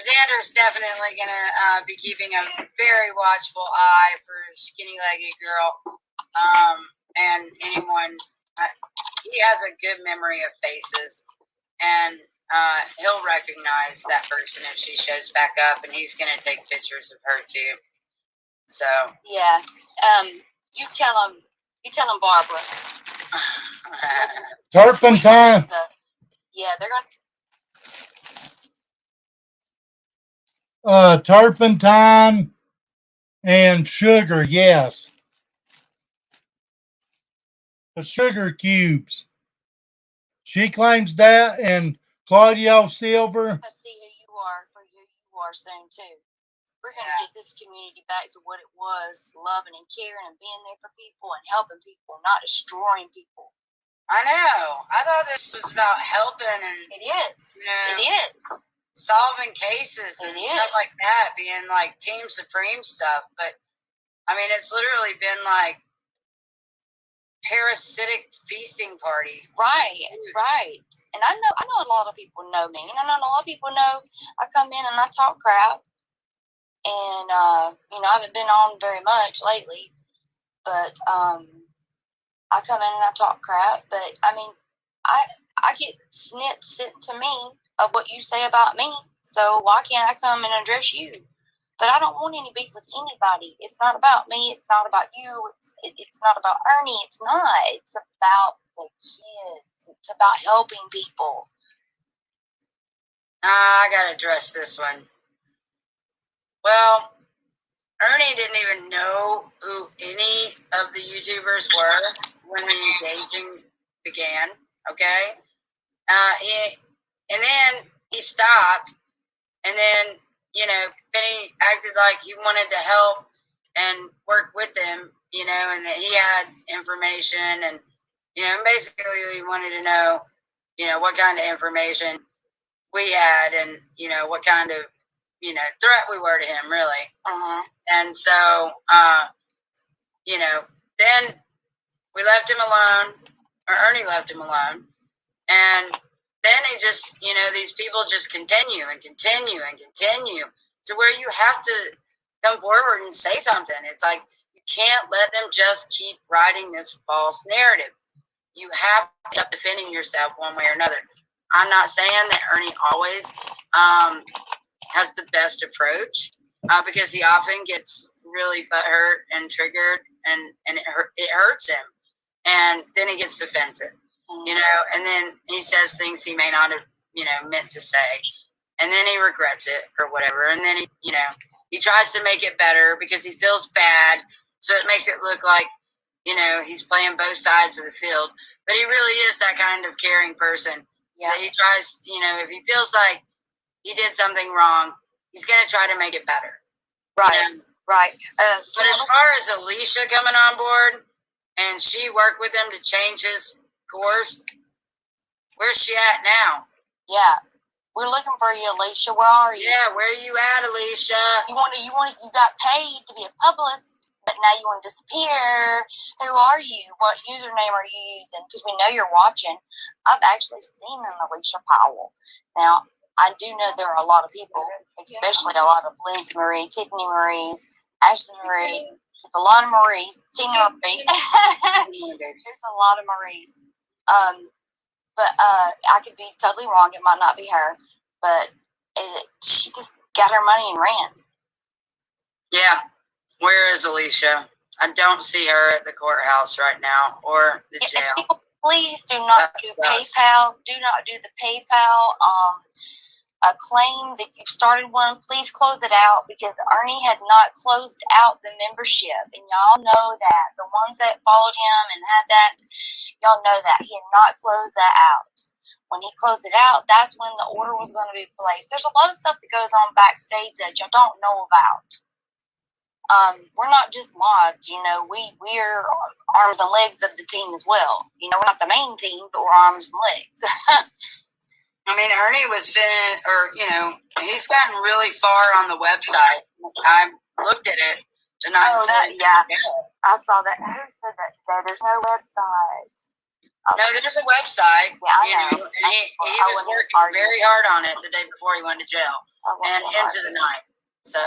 Xander's definitely gonna be keeping a very watchful eye for skinny-legged girl, and anyone. He has a good memory of faces, and he'll recognize that person if she shows back up, and he's gonna take pictures of her too. So yeah, you tell him, Barbara. Turpentine. Yeah, they're gonna. Turpentine and sugar, yes. The sugar cubes. She claims that, and Claudio Silver. I see who you are for who you are soon too. We're gonna get this community back to what it was, loving and caring and being there for people and helping people, not destroying people. I know. I thought this was about helping, and it is. It is. Solving cases and stuff like that, being like Team Supreme stuff. But I mean, it's literally been like parasitic feasting party. Right. And I know a lot of people know me, and I know a lot of people know I come in and I talk crap. And I haven't been on very much lately, but I come in and I talk crap. But I mean, I get snips sent to me of what you say about me. So why can't I come and address you? But I don't want any beef with anybody. It's not about me. It's not about you. It's not about Ernie. It's not. It's about the kids. It's about helping people. I gotta address this one. Well, Ernie didn't even know who any of the YouTubers were when the engaging began. Okay, and then he stopped, and then Benny acted like he wanted to help and work with them, and that he had information, and basically he wanted to know, what kind of information we had, and what kind of threat we were to him, really. And so then we left him alone, or Ernie left him alone, and then he just these people just continue and continue and continue to where you have to come forward and say something. It's like you can't let them just keep writing this false narrative. You have to keep defending yourself one way or another. I'm not saying that Ernie always has the best approach, because he often gets really butthurt and triggered, and it hurts him, and then he gets defensive, and then he says things he may not have meant to say, and then he regrets it or whatever, and then he tries to make it better because he feels bad, so it makes it look like he's playing both sides of the field, but he really is that kind of caring person. Yeah. So he tries, if he feels like he did something wrong, he's going to try to make it better. Right. You know? Right. But as far as Alicia coming on board, and she worked with him to change his course, where's she at now? Yeah. We're looking for you, Alicia. Where are you? Yeah, where are you at, Alicia? You got paid to be a publicist, but now you want to disappear. Who are you? What username are you using? Because we know you're watching. I've actually seen an Alicia Powell. Now, I do know there are a lot of people, especially a lot of Lindsay Marie, Tiffany Marie's, Ashley Marie, a lot of Marie's, Tina Marie. There's a lot of Marie's. But I could be totally wrong. It might not be her. But she just got her money and ran. Yeah. Where is Alicia? I don't see her at the courthouse right now or the jail. People, please do not do PayPal. Do not do the PayPal claims. If you've started one, please close it out, because Ernie had not closed out the membership. And y'all know that. The ones that followed him and had that, y'all know that. He had not closed that out. When he closed it out, that's when the order was going to be placed. There's a lot of stuff that goes on backstage that y'all don't know about. We're not just mods, you know. We're arms and legs of the team as well. You know, we're not the main team, but we're arms and legs. I mean, Ernie was he's gotten really far on the website. I looked at it tonight. Oh, yeah. I saw that. Who said that today? There's no website. No, there's a website. Yeah, I know. And he was working very hard on it the day before he went to jail and into the night. So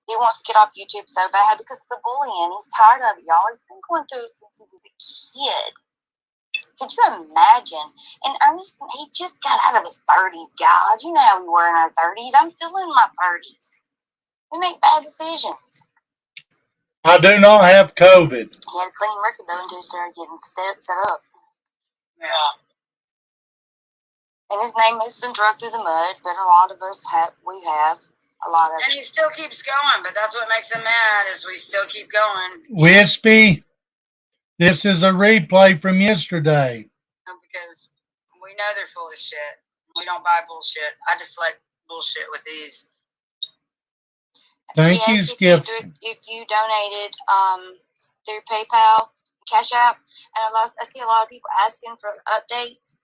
he wants to get off YouTube so bad because of the bullying. He's tired of it, y'all. He's been going through it since he was a kid. Could you imagine? And Ernie, he just got out of his 30s, guys. You know how we were in our 30s. I'm still in my 30s. We make bad decisions. I do not have COVID. He had a clean record, though, until he started getting set up. Yeah. And his name has been dragged through the mud, but a lot of us have. A lot of. And he still keeps going, but that's what makes him mad, is we still keep going. Wispy, this is a replay from yesterday. Because we know they're full of shit. We don't buy bullshit. I deflect bullshit with ease. Thank you, Skip. If you donated through PayPal, Cash App, and I see a lot of people asking for updates.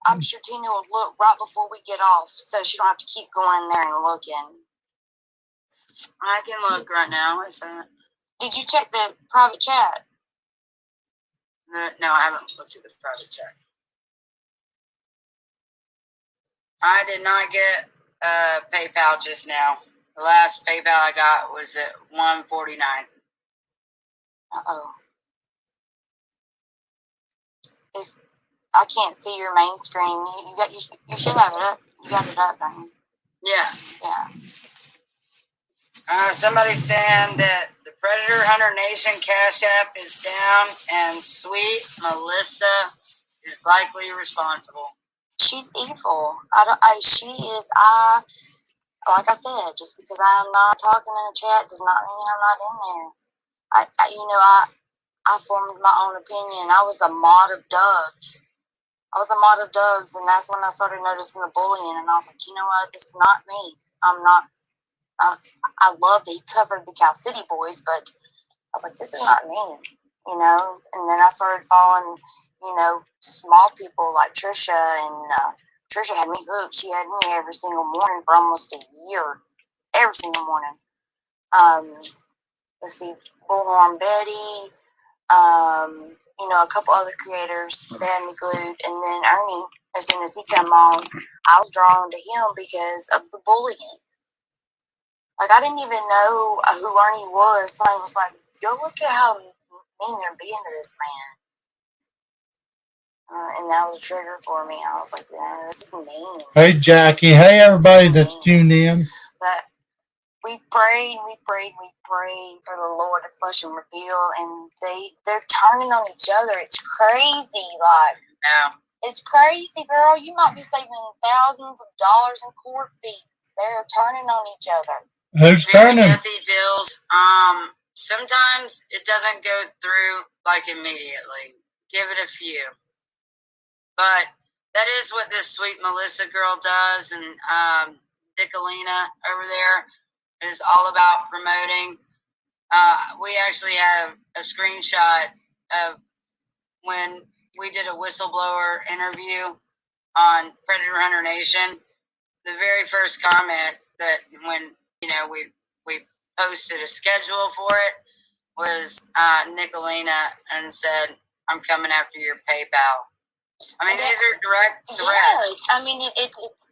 I'm sure Tina will look right before we get off, so she don't have to keep going there and looking. I can look right now. Did you check the private chat? No, I haven't looked at the private chat. I did not get PayPal just now. The last PayPal I got was at $149. Uh-oh. I can't see your main screen. You should have it up. You got it up, don't you? Yeah. Yeah. Somebody's saying that the Predator Hunter Nation Cash App is down, and Sweet Melissa is likely responsible. She's evil. She is. Like I said, just because I'm not talking in the chat does not mean I'm not in there. I formed my own opinion. I was a mod of Doug's. And that's when I started noticing the bullying, and I was like, you know what, this is not me. I love that he covered the Cal City boys, but I was like, this is not me, you know. And then I started following, small people like Trisha, and Trisha had me hooked. She had me every single morning for almost a year, every single morning. Let's see, Bullhorn Betty, a couple other creators, they had me glued. And then Ernie, as soon as he came on, I was drawn to him because of the bullying. Like, I didn't even know who Ernie was. Somebody was like, go look at how mean they're being to this man. And that was a trigger for me. I was like, yeah, this is mean. Hey, Jackie. Hey, everybody that's tuned in. But we've prayed for the Lord to flush and reveal, and they're turning on each other. It's crazy. Like, Yeah. It's crazy, girl. You might be saving thousands of dollars in court fees. They're turning on each other. Who's turning? Deals. Sometimes it doesn't go through like immediately. Give it a few. But that is what this Sweet Melissa girl does, and Dickalina over there is all about promoting. We actually have a screenshot of when we did a whistleblower interview on Predator Hunter Nation. The very first comment that when we posted a schedule for it was Nicolina and said, "I'm coming after your PayPal." I mean, these are direct threats. Yes, I mean it's.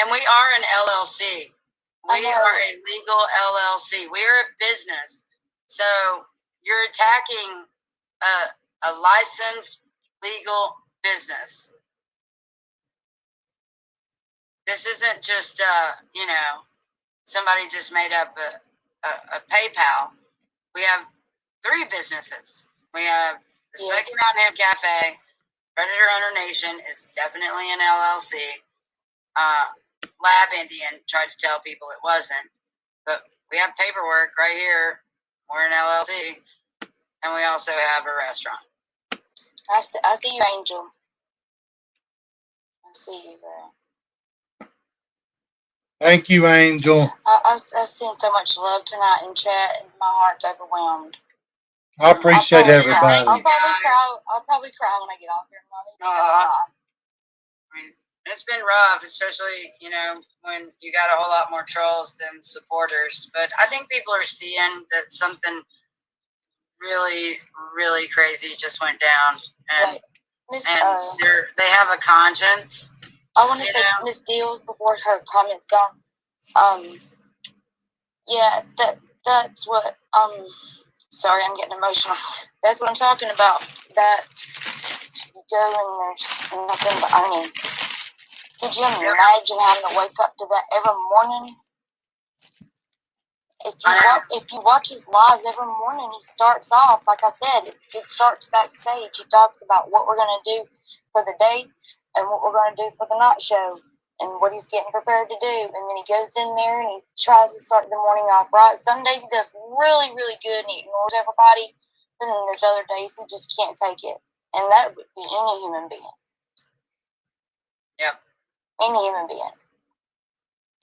And we are an LLC. We are a legal LLC. We are a business. So you're attacking a licensed legal business. This isn't just somebody just made up a PayPal. We have 3 businesses. We have the Smoking Out Hemp Cafe. Predator Hunter Nation is definitely an LLC. Lab Indian tried to tell people it wasn't, but we have paperwork right here. We're an LLC, and we also have a restaurant. I see you, Angel. I see you, girl. Thank you, Angel. I send so much love tonight in chat, and my heart's overwhelmed. I appreciate everybody. I'll probably cry when I get off here, Monty. I mean, it's been rough, especially, when you got a whole lot more trolls than supporters. But I think people are seeing that something really, really crazy just went down. And, they have a conscience. I want to say, Miss Deals, before her comments gone. Yeah, that's what, sorry, I'm getting emotional. That's what I'm talking about. That you go and there's nothing but Ernie. Could you imagine having to wake up to that every morning? If you watch his lives every morning, he starts off, like I said, it starts backstage. He talks about what we're going to do for the day and what we're going to do for the night show and what he's getting prepared to do. And then he goes in there and he tries to start the morning off right. Some days he does really, really good and he ignores everybody. And then there's other days he just can't take it. And that would be any human being. Yeah. Any human being.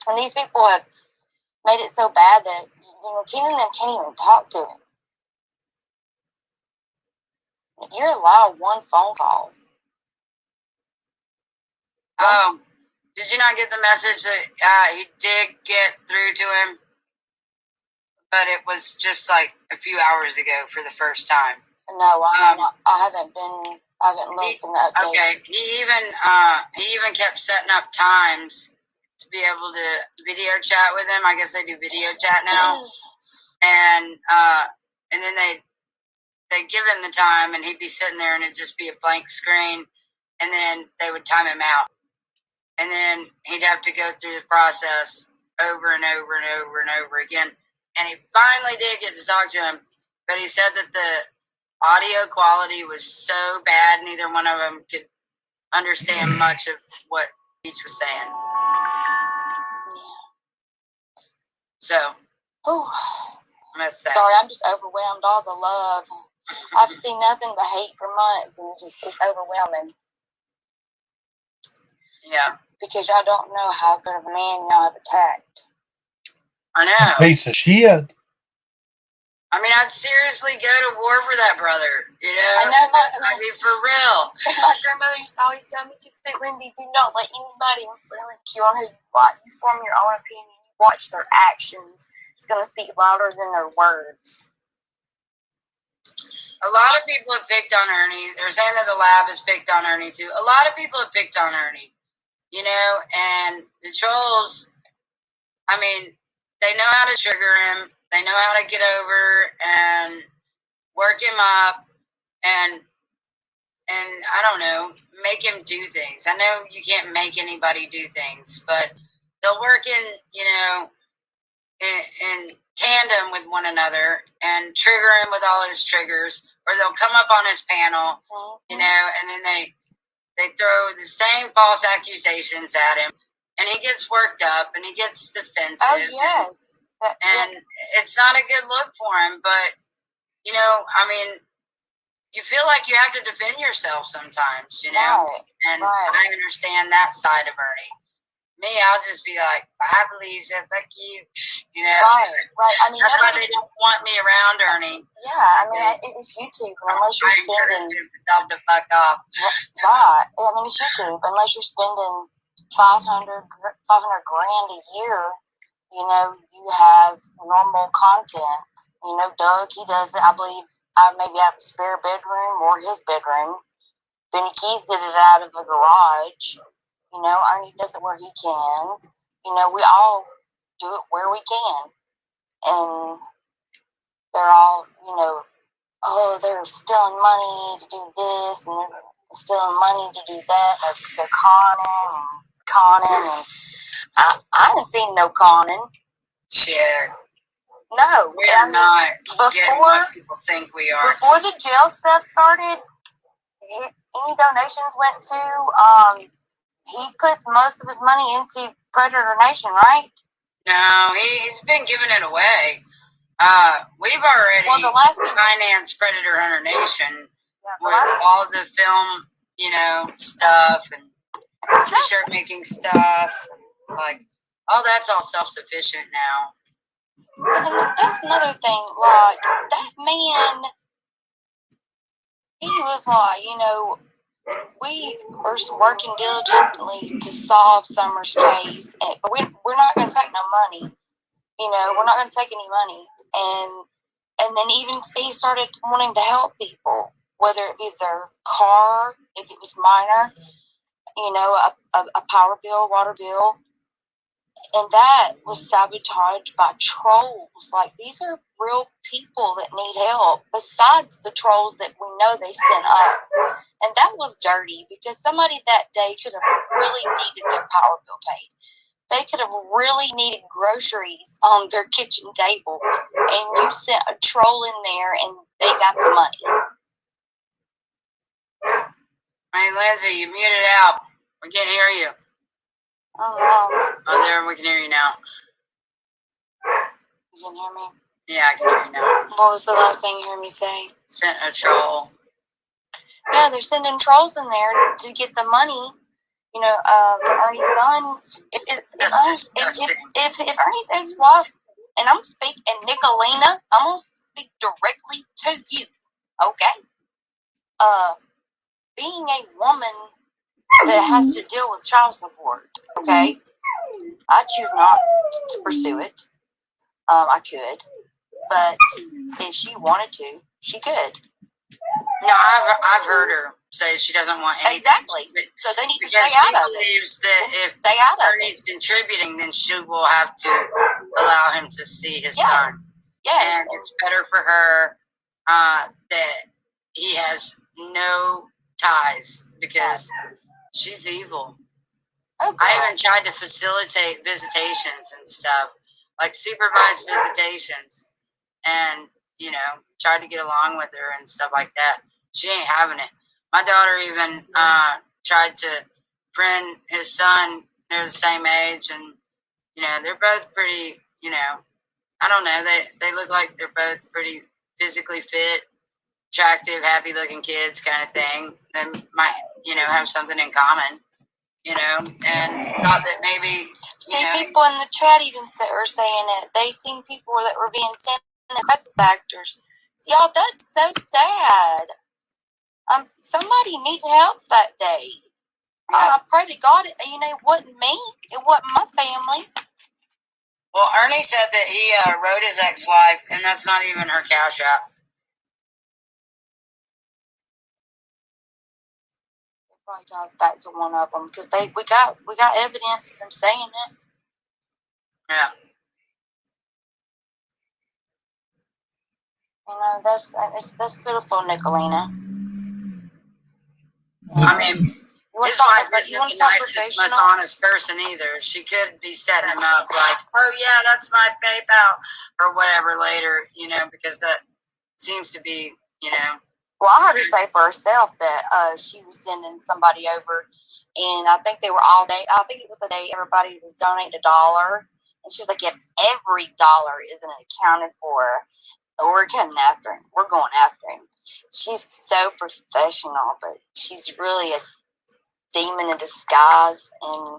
And these people have made it so bad that, Tina and them can't even talk to him. You're allowed one phone call. Did you not get the message that he did get through to him? But it was just like a few hours ago for the first time. No, I haven't looked in the updates. Okay, he even kept setting up times to be able to video chat with him. I guess they do video chat now. And then they'd give him the time and he'd be sitting there and it'd just be a blank screen and then they would time him out. And then he'd have to go through the process over and over and over and over again. And he finally did get to talk to him, but he said that the audio quality was so bad neither one of them could understand much of what each was saying. So, that's that. Sorry, I'm just overwhelmed. All the love. I've seen nothing but hate for months, and it's overwhelming. Yeah. Because y'all don't know how good of a man y'all have attacked. I know. Piece of shit. I mean, I'd seriously go to war for that brother, I know. I mean, for real. My grandmother used to always tell me, Lindsay, do not let anybody influence you on who you like. You form your own opinion. You watch their actions. It's going to speak louder than their words. A lot of people have picked on Ernie. They're saying that the lab has picked on Ernie, too. A lot of people have picked on Ernie, and the trolls, I mean, they know how to trigger him. They know how to get over and work him up and I don't know, make him do things. I know you can't make anybody do things, but they'll work in tandem with one another and trigger him with all his triggers, or they'll come up on his panel, and then they throw the same false accusations at him, and he gets worked up and he gets defensive. Oh, yes. And it's not a good look for him, but, I mean, you feel like you have to defend yourself sometimes, Right, and right. I understand that side of Ernie. Me, I'll just be like, bye, Alicia, fuck you. You know? Right. I mean, that's why they don't want me around, Ernie. Yeah, I mean, it's YouTube. Unless you're spending... Tell them to fuck off. Right. I mean, it's YouTube. Unless you're spending $500 grand a year, you know, you have normal content. You know, Doug, he does it, I believe, maybe out of a spare bedroom or his bedroom. Benny Keys did it out of a garage. You know, Ernie does it where he can. You know, we all do it where we can. And they're all, you know, oh, they're stealing money to do this, and they're stealing money to do that. They're conning. And I haven't seen no conning. Shit. No, we are not getting what people think we are. Before the jail stuff started, any donations went to, he puts most of his money into Predator Nation, right? No, he's been giving it away. We've already financed Predator Hunter Nation with all the film, you know, stuff and t-shirt making stuff. Like, all that's all self-sufficient now. And that's another thing, like, that man, he was like, you know, we are working diligently to solve Summer's case, but we're not going to take no money. You know, we're not going to take any money. And then even he started wanting to help people, whether it be their car, if it was minor, you know, a power bill, water bill. And that was sabotaged by trolls. Like, these are real people that need help, besides the trolls that we know they sent up. And that was dirty, because somebody that day could have really needed their power bill paid. They could have really needed groceries on their kitchen table. And you sent a troll in there and they got the money. Hey, Lindsay, you muted out. We can't hear you. Oh, there, we can hear you now. You can hear me? Yeah, I can hear you now. What was the last thing you heard me say? Sent a troll. Yeah, they're sending trolls in there to get the money. You know, for Ernie's son. If Ernie's ex-wife, and I'm speaking, and Nicolina, I'm gonna speak directly to you, okay? Being a woman that has to deal with child support, okay? I choose not to pursue it. I could, but if she wanted to, she could. No, I've heard her say she doesn't want anything. Exactly. So they need to stay out of it. Because she believes that if Ernie's contributing, then she will have to allow him to see his son. Yes. And it's better for her that he has no ties, because she's evil. Oh, I even tried to facilitate visitations and stuff, like supervised visitations, and, you know, tried to get along with her and stuff like that. She ain't having it. My daughter even tried to friend his son. They're the same age, and, you know, they're both pretty, you know, I don't know, they look like they're both pretty physically fit, attractive, happy-looking kids kind of thing. They might, you know, have something in common, you know, and thought that maybe... people in the chat even are saying it. They seen people that were being sent as crisis actors. See, y'all, that's so sad. Somebody needed help that day. I pray to God, you know, it wasn't me. It wasn't my family. Well, Ernie said that he wrote his ex-wife, and that's not even her Cash App. It probably ties back to one of them, because we got evidence of them saying it. Yeah. You know, that's pitiful, Nicolina. I mean, his wife isn't the nicest, most honest person either. She could be setting him up like, oh yeah, that's my PayPal, or whatever later, you know, because that seems to be, you know. Well, I heard her say for herself that she was sending somebody over, and I think they were all day. I think it was the day everybody was donating $1, and she was like, if every dollar isn't accounted for, we're coming after him. We're going after him. She's so professional, but she's really a demon in disguise. And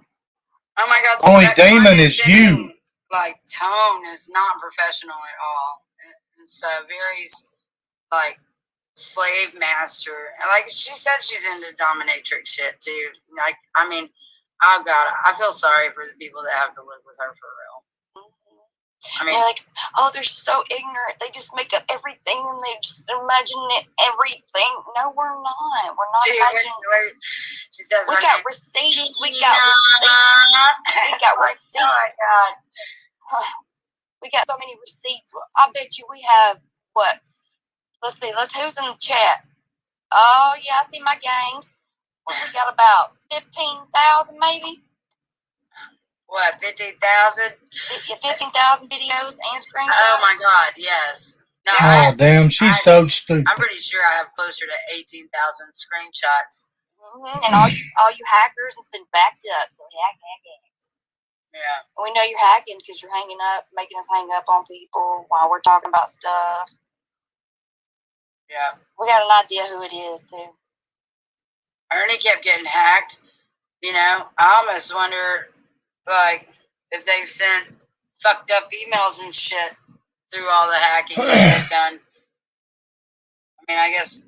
Oh my God! Only that demon is you. condescending, like tone is not professional at all. It's very like slave master. Like she said, she's into dominatrix shit too. Like I mean, oh God, I feel sorry for the people that have to live with her for real. I mean, like, oh, they're so ignorant. They just make up everything and they just imagine everything. No, we're not. We're not imagining. She says, we got receipts. We got receipts. We got receipts. Oh my God. We got so many receipts. I bet you we have what? Let's see. Who's in the chat? Oh yeah, I see my gang. What we got about 15,000 maybe. What, 50,000? Yeah, 15,000 videos and screenshots. Oh my God, yes. No, oh, damn, she's so stupid. I'm pretty sure I have closer to 18,000 screenshots. Mm-hmm. And all you hackers has been backed up. So hack. Yeah. And we know you're hacking because you're making us hang up on people while we're talking about stuff. Yeah. We got an idea who it is too. Ernie kept getting hacked. You know, I almost wonder, like, if they've sent fucked up emails and shit through all the hacking they've done. I mean, I guess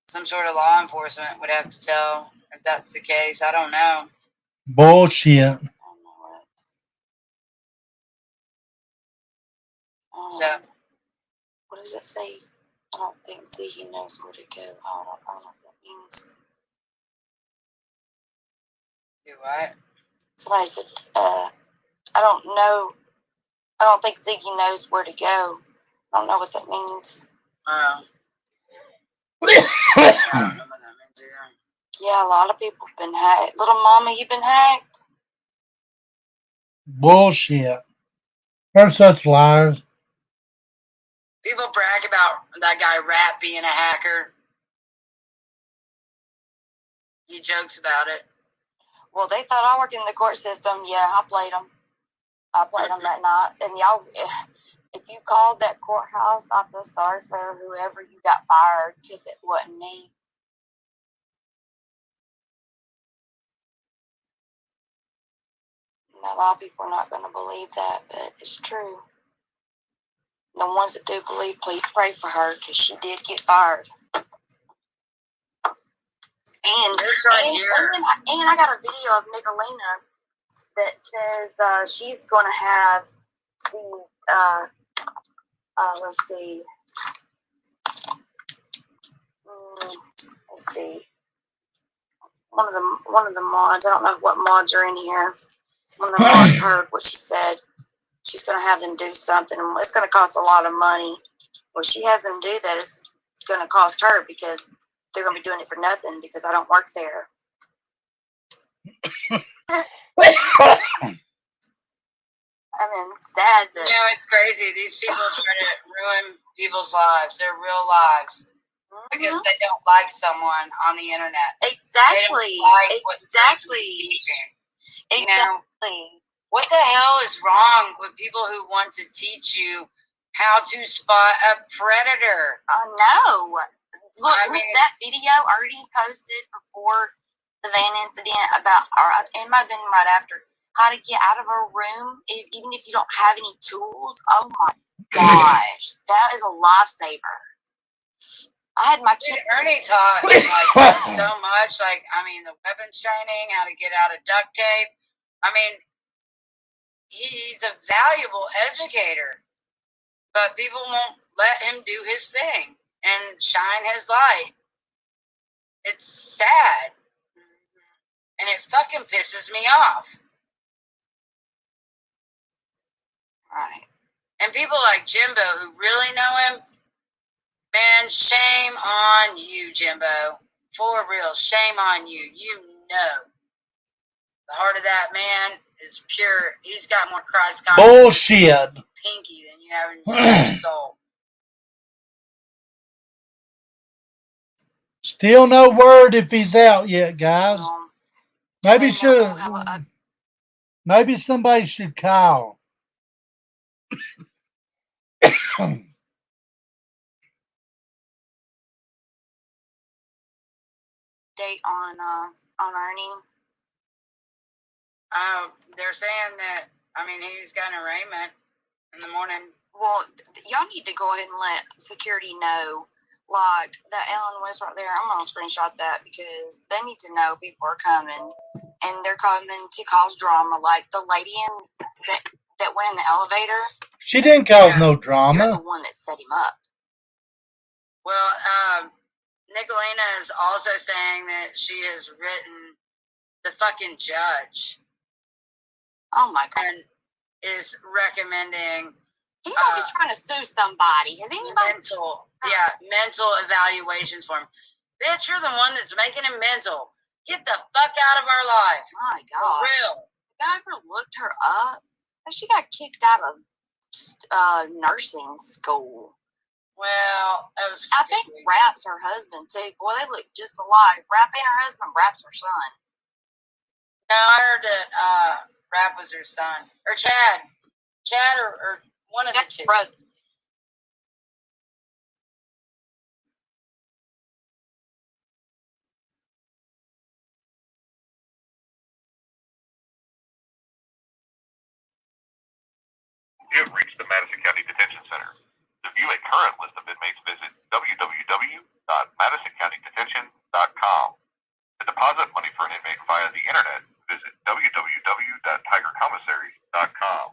some sort of law enforcement would have to tell if that's the case. I don't know. Bullshit. So, what does it say? I don't think he knows where to go. I don't know what that means. do what? Somebody said, I don't know. I don't think Ziggy knows where to go. I don't know what that means. I don't know what that means either. Yeah, a lot of people have been hacked. Little mama, you've been hacked? Bullshit. They're such liars. People brag about that guy Rat being a hacker. He jokes about it. Well, they thought I worked in the court system. Yeah, I played them. That night. And y'all, if you called that courthouse, I feel sorry for whoever you got fired because it wasn't me. And a lot of people are not going to believe that, but it's true. The ones that do believe, please pray for her because she did get fired. And this right here. And I got a video of Nicolina that says she's going to have the let's see. Let's see. One of the mods. I don't know what mods are in here. One of the mods heard what she said. She's going to have them do something, and it's going to cost a lot of money. Well, she has them do that. It's going to cost her because they're going to be doing it for nothing because I don't work there. I mean, it's sad that... You know, it's crazy. These people try to ruin people's lives, their real lives, because they don't like someone on the internet. Exactly. They don't like what the person's teaching. You know, what the hell is wrong with people who want to teach you how to spot a predator? I know. Look, that video Ernie posted before the van incident about, or it might have been right after, how to get out of a room even if you don't have any tools. Oh my gosh, that is a lifesaver. I had my kid. Ernie taught like so much. Like, I mean, the weapons training, how to get out of duct tape. I mean, he's a valuable educator, but people won't let him do his thing and shine his light. It's sad, and it fucking pisses me off. Right. And people like Jimbo who really know him, man, shame on you, Jimbo. For real, shame on you. You know. The heart of that man is pure. He's got more Christ consciousness. Bullshit. Pinky than you have in your soul. Still no word if he's out yet, guys. Maybe somebody should call. Date on Ernie. They're saying that, I mean, he's got an arraignment in the morning. Well, y'all need to go ahead and let security know. Like that Ellen West right there, I'm gonna screenshot that because they need to know people are coming and they're coming to cause drama. Like the lady that went in the elevator. She didn't cause no drama. You're the one that set him up. Well, Nicolina is also saying that she has written the fucking judge. Oh my God. And is recommending. He's always trying to sue somebody. Has anybody? Mental evaluations for him. Bitch, you're the one that's making him mental. Get the fuck out of our life. My God. For real. The guy ever looked her up? She got kicked out of nursing school. Well, that was. I think Rap's her husband too. Boy, they look just alike. Rap ain't her husband. Rap's her son. No, I heard that Rap was her son or Chad. Chad or one of the two. Brother. You have reached the Madison County Detention Center. To view a current list of inmates, visit www.madisoncountydetention.com. To deposit money for an inmate via the internet, visit www.tigercommissary.com.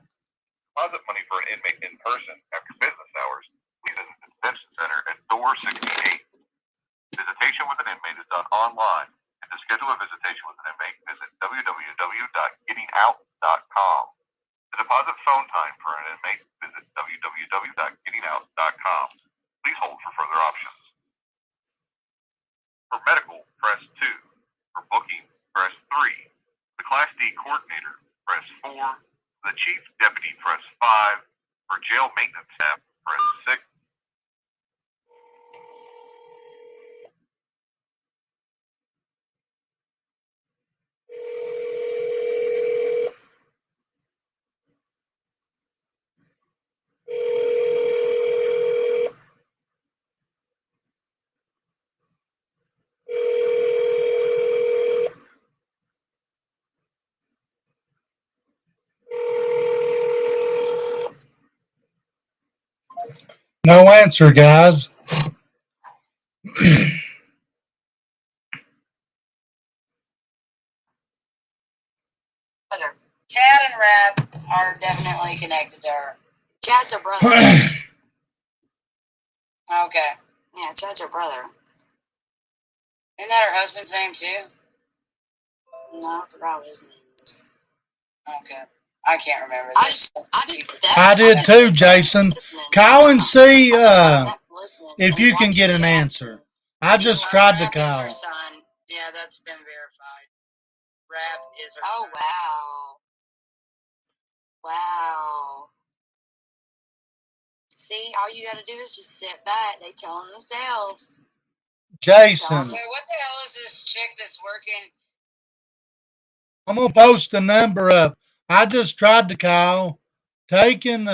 Deposit money for an inmate in person after business hours, please visit the detention center at door 68. Visitation with an inmate is done online. And to schedule a visitation with an inmate, visit www.gettingout.com. To deposit phone time for an inmate, visit www.gettingout.com. Please hold for further options. For medical, press 2. For booking, press 3. The Class D coordinator, press 4. The Chief Deputy, press 5. For jail maintenance staff, press 6. No answer, guys. Chad and Rap are definitely connected to her. Chad's her brother. Okay. Yeah, Chad's her brother. Isn't that her husband's name too? No, I forgot what his name is. Okay. I can't remember. I did too, Jason. Call and see if you can get an answer. I just tried to call. Is her son. Yeah, that's been verified. Rap is her son. Oh, wow. Wow. See, all you got to do is just sit back. They tell them themselves. Jason. So what the hell is this chick that's working? I'm going to post the number up. I just tried to call. Taking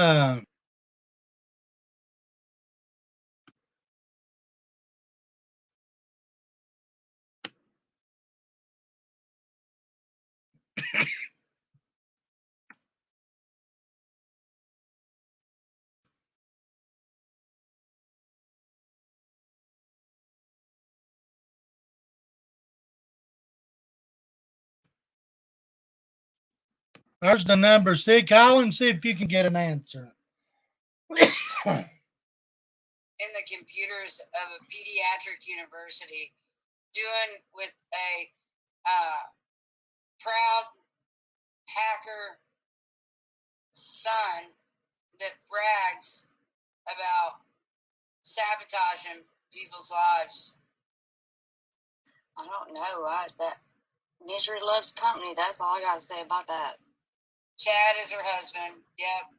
there's the number. See, call and see if you can get an answer. In the computers of a pediatric university, doing with a proud hacker son that brags about sabotaging people's lives. I don't know. That misery loves company. That's all I got to say about that. Chad is her husband. Yep.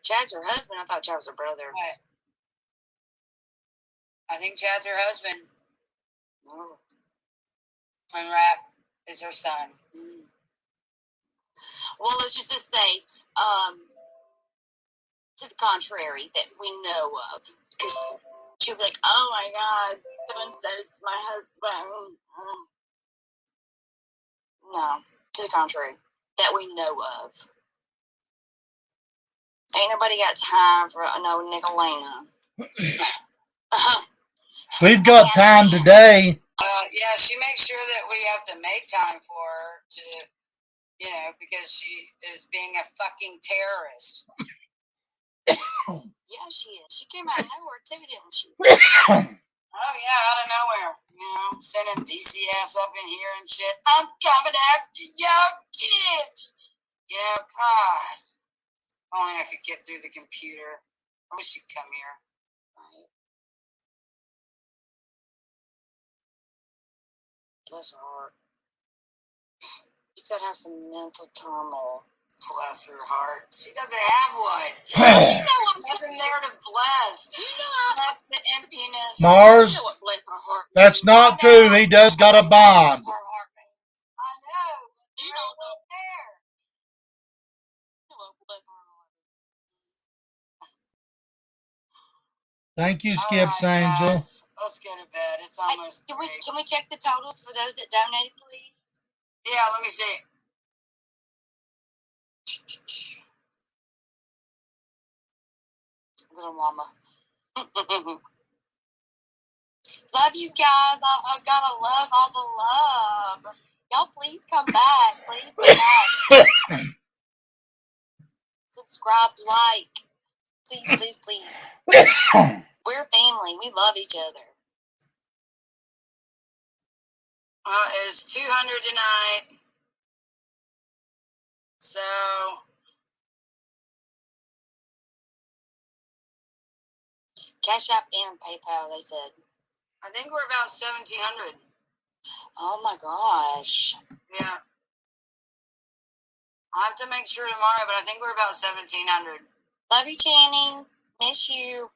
Chad's her husband. I thought Chad was her brother. Right. I think Chad's her husband. Oh. And Rap is her son. Mm. Well, let's just say, to the contrary, that we know of. Because she'll be like, oh my God, so-and-so's my husband. No, to the contrary, that we know of. Ain't nobody got time for no Nicolena. We've got time today. Yeah, she makes sure that we have to make time for her to, you know, because she is being a fucking terrorist. Yeah, she is. She came out of nowhere too, didn't she? Oh yeah, out of nowhere. You know, sending DCS up in here and shit. I'm coming after your kids. Yeah, God. Only I could get through the computer. I wish you'd come here. Right. Bless her heart. She's got to have some mental turmoil. Bless her heart. She doesn't have one. You know what? Nothing there to bless. Bless the emptiness. Mars, You know what bless her heart means. that's not true. He does got a bond. Bless her heart means. I know. But you don't know there. You know what bless her heart means. Thank you, All Skips right, Angel. guys. Let's go to bed. It's almost Can we check the totals for those that donated, please? Yeah, let me see. Little mama. Love you guys. I gotta love all the love. Y'all please come back. Please come back. Subscribe, like. Please, please, please. We're family. We love each other. It was 200 tonight. So Cash App and PayPal, they said. I think we're about 1,700. Oh my gosh. Yeah. I'll have to make sure tomorrow, but I think we're about 1,700. Love you, Channing. Miss you.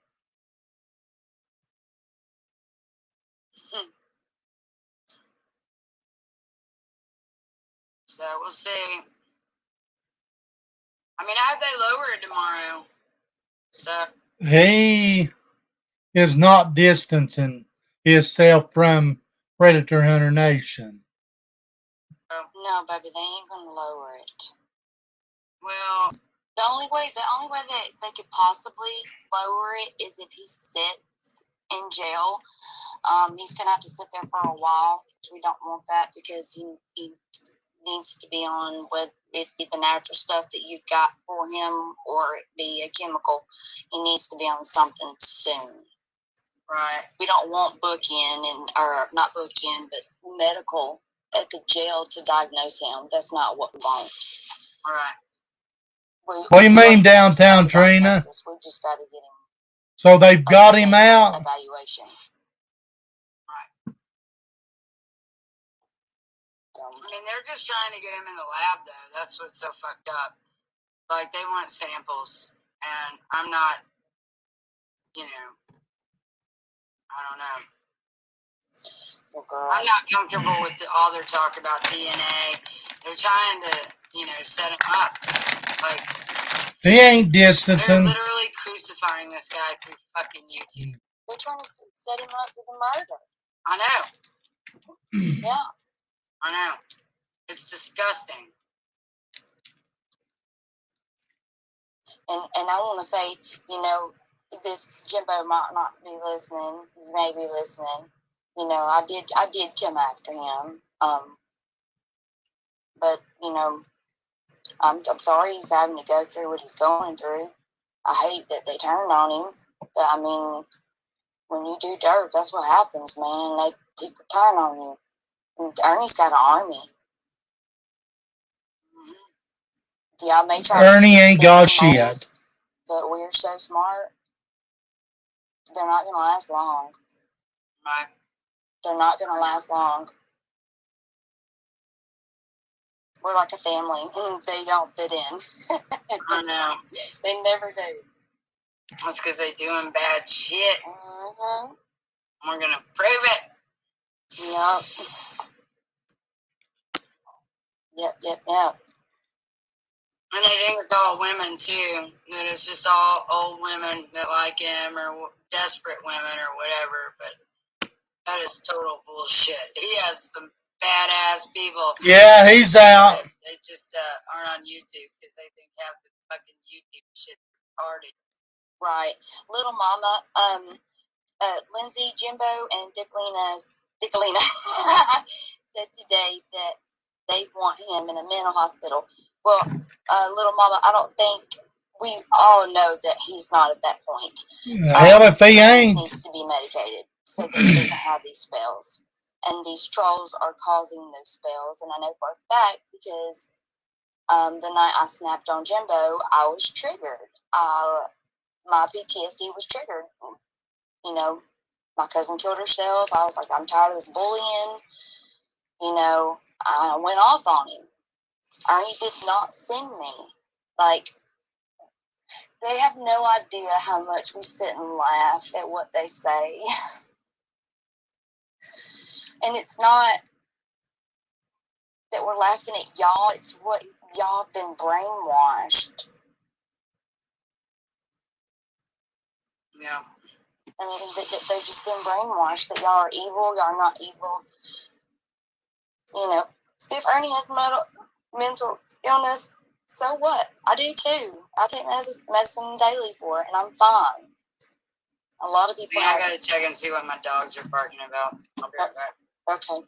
So we'll see. I mean, I hope they lower it tomorrow. So He is not distancing himself from Predator Hunter Nation. No, baby, they ain't gonna lower it. well, The only way that they could possibly lower it is if he sits in jail. He's gonna have to sit there for a while. We don't want that because he needs to be on whether it be the natural stuff that you've got for him or it be a chemical. He needs to be on something soon. right. We don't want or not book-in, but medical at the jail to diagnose him. That's not what we want. Right. What do you mean downtown, Trina? We just got to get him. So they've got him out? Evaluation. Right. I mean, they're just trying to get him in the lab, though. That's what's so fucked up. Like, they want samples, and I'm not, you know, I don't know. Well, girl. I'm not comfortable with all their talk about DNA. They're trying to, you know, set him up. Like, He ain't they're distancing. literally crucifying this guy through fucking YouTube. They're trying to set him up for the murder. I know. Yeah. I know. It's disgusting. And I want to say, you know, this Jimbo might not be listening. You may be listening. You know, I did come after him. But you know, I'm sorry he's having to go through what he's going through. I hate that they turned on him. But, I mean, when you do dirt, that's what happens, man. People turn on you. And Ernie's got an army. Mm-hmm. Yeah, I may try Ernie ain't got shit. But we're so smart. They're not going to last long. Right. They're not going to last long. We're like a family. They don't fit in. I know. They never do. That's because they're doing bad shit. Mm-hmm. We're going to prove it. Yep. And they think it's all women, too. That it's just all old women that like him or desperate women or whatever. But that is total bullshit. He has some badass people. Yeah, he's out. They just aren't on YouTube because they think half the fucking YouTube shit retarded. Right. Little Mama, Lindsay, Jimbo, and Dickalina said today that they want him in a mental hospital. Well, Little Mama, I don't think we all know that he's not at that point. Hell if he ain't. He needs to be medicated so that he doesn't have these spells. And these trolls are causing those spells. And I know for a fact because the night I snapped on Jimbo, I was triggered. My PTSD was triggered. You know, my cousin killed herself. I was like, I'm tired of this bullying. You know, I went off on him. Ernie did not send me. Like, they have no idea how much we sit and laugh at what they say. And it's not that we're laughing at y'all, it's what y'all have been brainwashed. Yeah. I mean, they've just been brainwashed that y'all are evil, y'all are not evil. You know, if Ernie has mental illness, so what? I do too. I take medicine daily for it, and I'm fine. A lot of people. Yeah, I gotta check and see what my dogs are barking about. I'll be right back. Okay.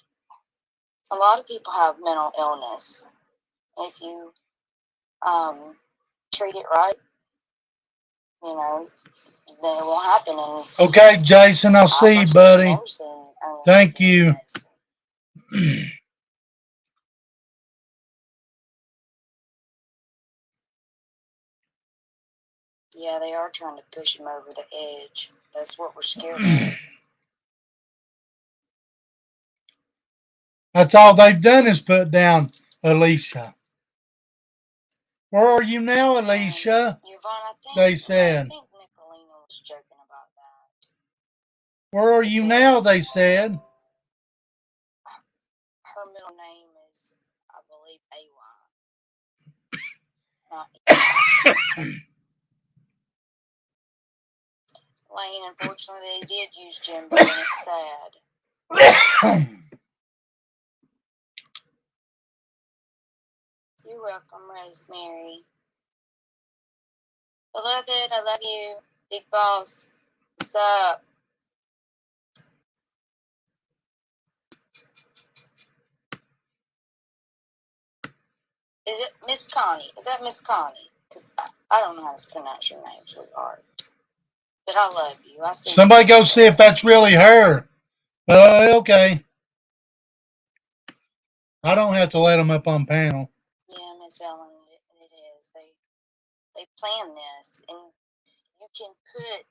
A lot of people have mental illness. If you treat it right, you know, then it won't happen. And Okay, Jason, I'll see you, buddy. Thank you. Yeah, they are trying to push him over the edge. That's what we're scared of. That's all they've done is put down Alicia. Where are you now, Alicia? Yvonne, They said. I think Nicolina was joking about that. Where are you now, they said. Her middle name is, I believe, A-Y. Lane, unfortunately, they did use Jimbo, and it's sad. You're welcome, Rosemary. Beloved, I love you. Big boss. What's up? Is it Miss Connie? Is that Miss Connie? Because I don't know how to pronounce your name, sweetheart. But I love you. I see. Somebody go see if that's really her. Okay. I don't have to let them up on panel. Yeah, Miss Ellen, it is. They plan this, and you can put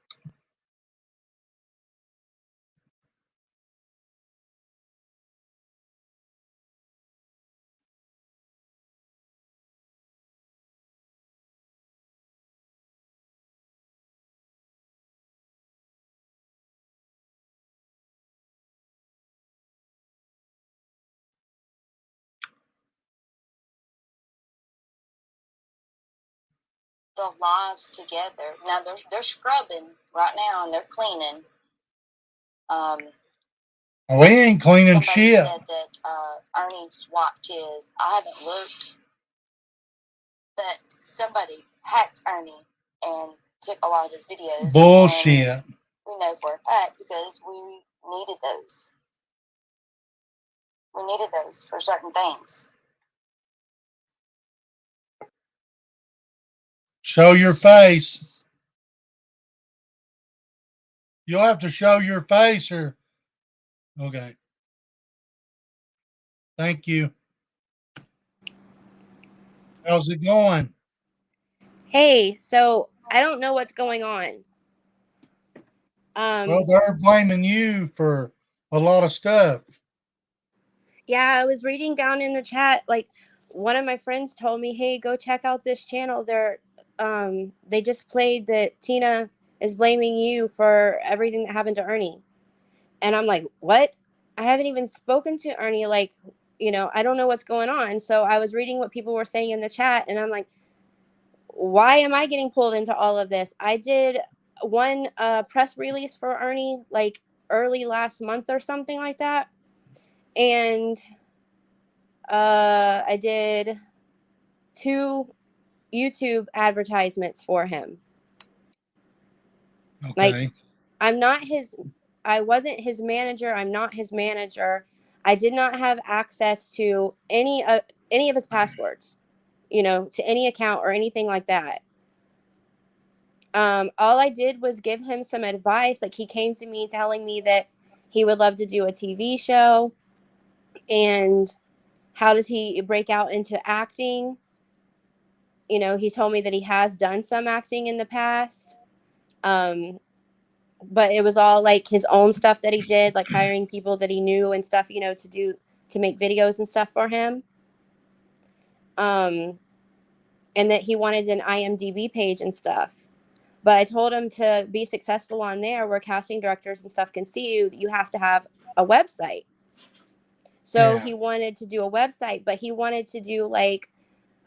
the lives together. Now they're scrubbing right now and they're cleaning. We ain't cleaning somebody shit. Said that Ernie swapped his. I haven't looked, but somebody hacked Ernie and took a lot of his videos. Bullshit. We know for a fact because we needed those. We needed those for certain things. Show your face. You'll have to show your face or... Okay. Thank you. How's it going? Hey, so I don't know what's going on. Well, they're blaming you for a lot of stuff. Yeah, I was reading down in the chat, like one of my friends told me, hey, go check out this channel. They just played that Tina is blaming you for everything that happened to Ernie. And I'm like, what? I haven't even spoken to Ernie. Like, you know, I don't know what's going on. So I was reading what people were saying in the chat and I'm like, why am I getting pulled into all of this? I did one press release for Ernie like early last month or something like that. And I did 2 YouTube advertisements for him. Okay. Like, I wasn't his manager. I'm not his manager. I did not have access to any of his passwords, to any account or anything like that. All I did was give him some advice. Like, he came to me telling me that he would love to do a TV show, and how does he break out into acting? He told me that he has done some acting in the past. But it was all like his own stuff that he did, like hiring people that he knew and stuff, to make videos and stuff for him. And that he wanted an IMDb page and stuff. But I told him to be successful on there, where casting directors and stuff can see you, you have to have a website. So he wanted to do a website, but he wanted to do like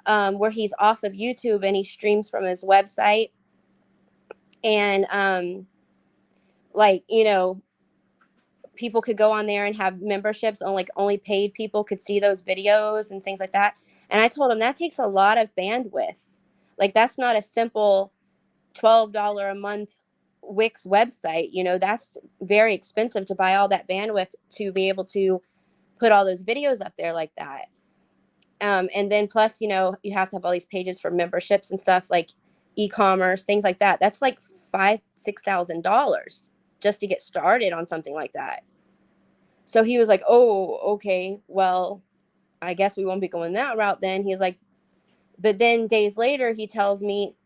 where he's off of YouTube and he streams from his website. And people could go on there and have memberships, on like only paid people could see those videos and things like that. And I told him that takes a lot of bandwidth. Like, that's not a simple $12 a month Wix website. That's very expensive to buy all that bandwidth to be able to put all those videos up there like that. And then plus, you have to have all these pages for memberships and stuff, like e-commerce, things like that. That's like $5,000-$6,000 just to get started on something like that. So he was like, oh, okay, well, I guess we won't be going that route then. He's like, but then days later, he tells me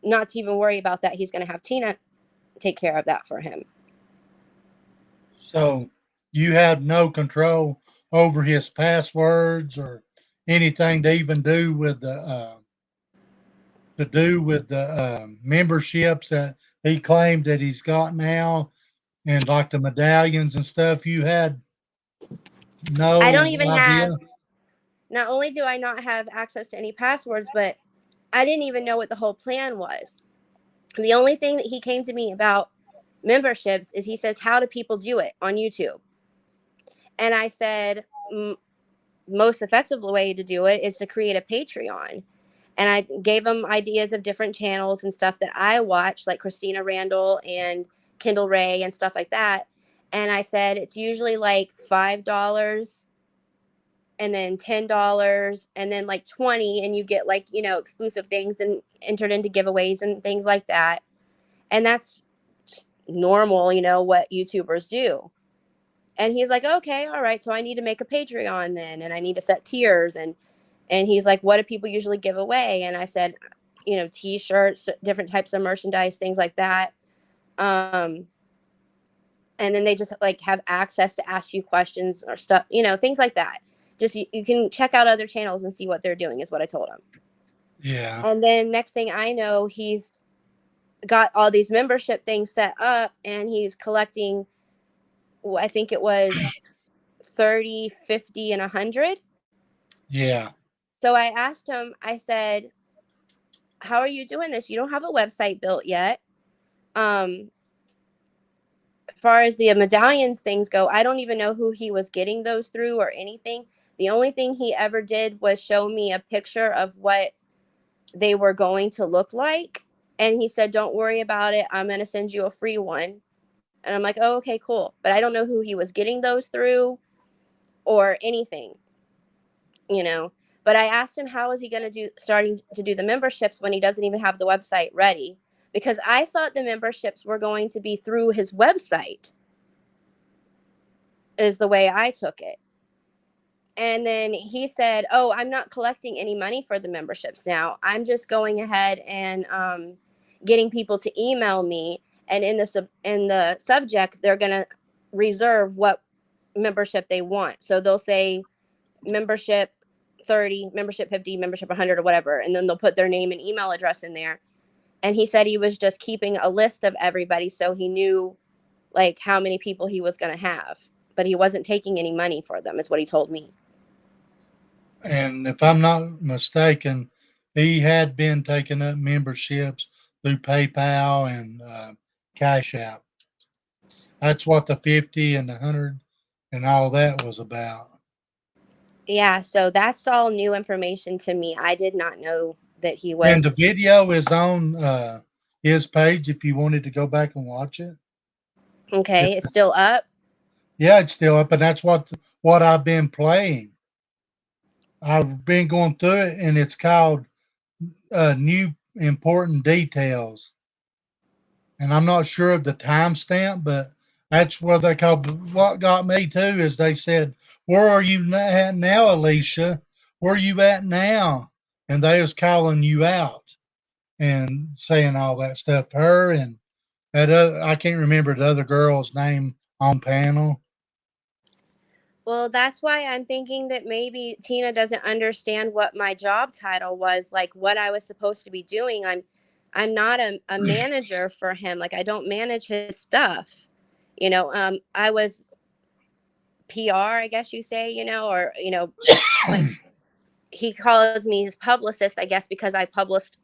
not to even worry about that. He's going to have Tina take care of that for him. So you had no control over his passwords or anything to even do with the memberships that he claimed that he's got now, and like the medallions and stuff. You had no I don't even idea. not only do I not have access to any passwords, but I didn't even know what the whole plan was. The only thing that he came to me about memberships is he says, how do people do it on YouTube? And I said, most effective way to do it is to create a Patreon. And I gave him ideas of different channels and stuff that I watch, like Christina Randall and Kendall Ray and stuff like that. And I said, it's usually like $5 and then $10 and then like $20, and you get like, exclusive things and entered into giveaways and things like that. And that's normal, what YouTubers do. And he's like, okay, all right, so I need to make a Patreon then, and I need to set tiers. And he's like, what do people usually give away? And I said, T-shirts, different types of merchandise, things like that. And then they just like have access to ask you questions or stuff, things like that. Just you can check out other channels and see what they're doing, is what I told him. Yeah. And then next thing I know, he's got all these membership things set up, and he's collecting, I think it was 30, 50, and 100. Yeah. So I asked him, I said, how are you doing this? You don't have a website built yet. As far as the medallions things go, I don't even know who he was getting those through or anything. The only thing he ever did was show me a picture of what they were going to look like. And he said, don't worry about it. I'm going to send you a free one. And I'm like, oh, okay, cool. But I don't know who he was getting those through or anything, But I asked him, how is he going to starting to do the memberships when he doesn't even have the website ready? Because I thought the memberships were going to be through his website, is the way I took it. And then he said, oh, I'm not collecting any money for the memberships now. I'm just going ahead and getting people to email me. And in the subject, they're going to reserve what membership they want. So they'll say membership 30, membership 50, membership 100, or whatever. And then they'll put their name and email address in there. And he said he was just keeping a list of everybody, so he knew like how many people he was going to have. But he wasn't taking any money for them, is what he told me. And if I'm not mistaken, he had been taking up memberships through PayPal and Cash App. That's what the 50 and the 100 and all that was about. Yeah, so that's all new information to me. I did not know that he And the was. video is on his page if you wanted to go back and watch it. Okay, it's still up. Yeah, it's still up, and that's what I've been playing. I've been going through it, and it's called New Important Details. And I'm not sure of the timestamp, but that's what they called. What got me too is they said, "Where are you at now, Alicia? Where are you at now?" And they was calling you out and saying all that stuff. Her and that I can't remember the other girl's name on panel. Well, that's why I'm thinking that maybe Tina doesn't understand what my job title was, like what I was supposed to be doing. I'm not a manager for him. Like I don't manage his stuff. I was PR, I guess you say, or like he called me his publicist, I guess, because I published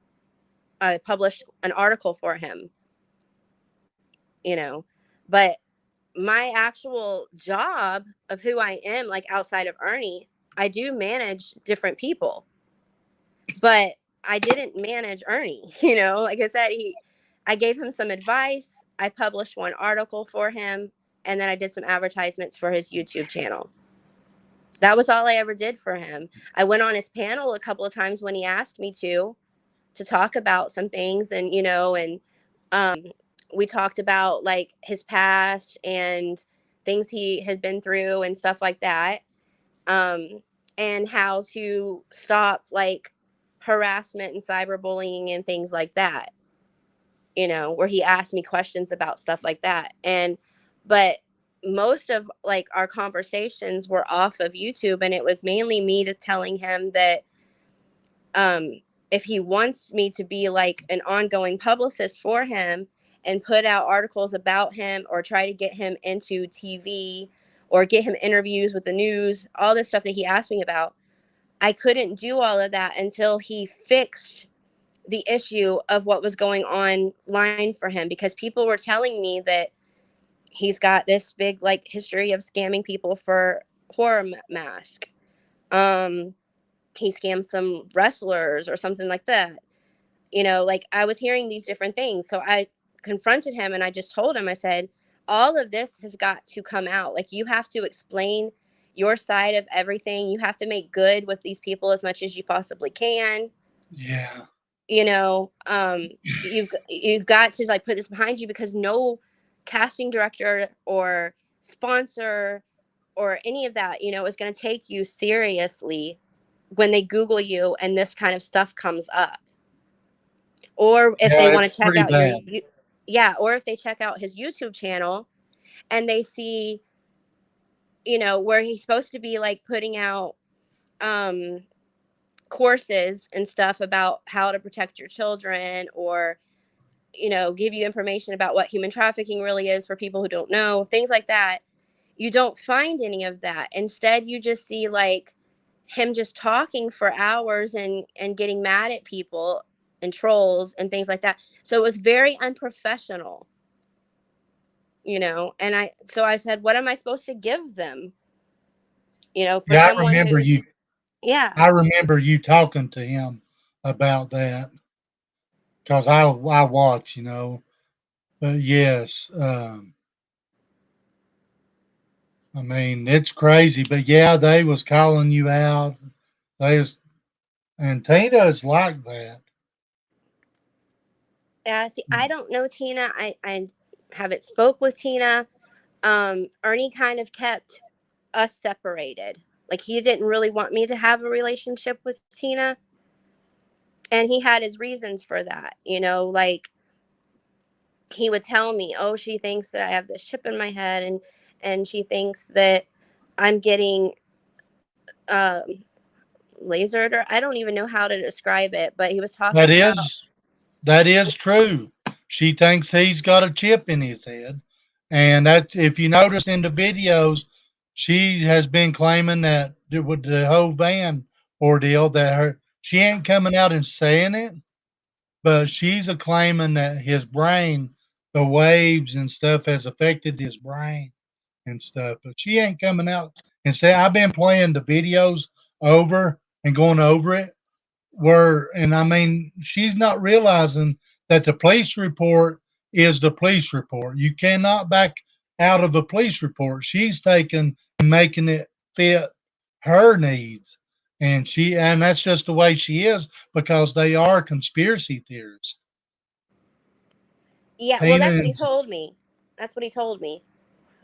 an article for him, but my actual job of who I am, like outside of Ernie, I do manage different people, but I didn't manage Ernie. Like I said, I gave him some advice. I published one article for him, and then I did some advertisements for his YouTube channel. That was all I ever did for him. I went on his panel a couple of times when he asked me to talk about some things, and we talked about like his past and things he had been through and stuff like that, and how to stop like harassment and cyberbullying and things like that, where he asked me questions about stuff like that. But most of like our conversations were off of YouTube, and it was mainly me telling him that if he wants me to be like an ongoing publicist for him and put out articles about him or try to get him into TV or get him interviews with the news, all this stuff that he asked me about, I couldn't do all of that until he fixed the issue of what was going online for him, because people were telling me that he's got this big like history of scamming people for horror mask. He scammed some wrestlers or something like that. Like I was hearing these different things. So I confronted him and I just told him, I said, all of this has got to come out. Like you have to explain your side of everything. You have to make good with these people as much as you possibly can. Yeah. You've got to like put this behind you, because no casting director or sponsor or any of that, is going to take you seriously when they Google you and this kind of stuff comes up. Or if they Yeah, want it's to check pretty out bad. or if they check out his YouTube channel and they see, where he's supposed to be like putting out courses and stuff about how to protect your children, or give you information about what human trafficking really is for people who don't know, things like that. You don't find any of that. Instead, you just see like him just talking for hours and getting mad at people and trolls and things like that. So it was very unprofessional, and I said, what am I supposed to give them? For Yeah, someone who, yeah. I remember you talking to him about that because I watch, But yes, I mean it's crazy. But yeah, they was calling you out. They was, and Tina is like that. See, I don't know Tina. I haven't spoke with Tina. Ernie kind of kept us separated. Like he didn't really want me to have a relationship with Tina, and he had his reasons for that. Like he would tell me, "Oh, she thinks that I have this chip in my head, and she thinks that I'm getting um, lasered, or I don't even know how to describe it." But he was That talking about, is that is true. She thinks he's got a chip in his head, and that if you notice in the videos, she has been claiming that with the whole van ordeal that she ain't coming out and saying it, but she's a claiming that his brain, the waves and stuff, has affected his brain and stuff. But she ain't coming out and say, I've been playing the videos over and going over it. And I mean, she's not realizing that the police report is the police report. You cannot back out of a police report. She's taking and making it fit her needs. And that's just the way she is because they are conspiracy theorists. Yeah, well, Tina that's what he and told me. That's what he told me.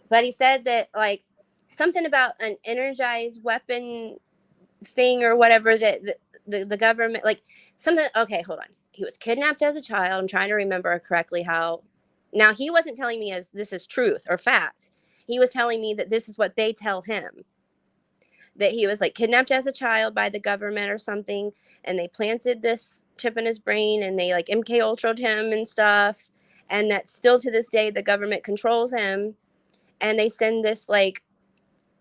But he said that, like, something about an energized weapon thing or whatever that the government, like, something. Okay, hold on. He was kidnapped as a child. I'm trying to remember correctly how. Now, he wasn't telling me as this is truth or fact. He was telling me that this is what they tell him. That he was, like, kidnapped as a child by the government or something, and they planted this chip in his brain, and they, like, MK Ultra'd him and stuff, and that still to this day the government controls him, and they send this, like,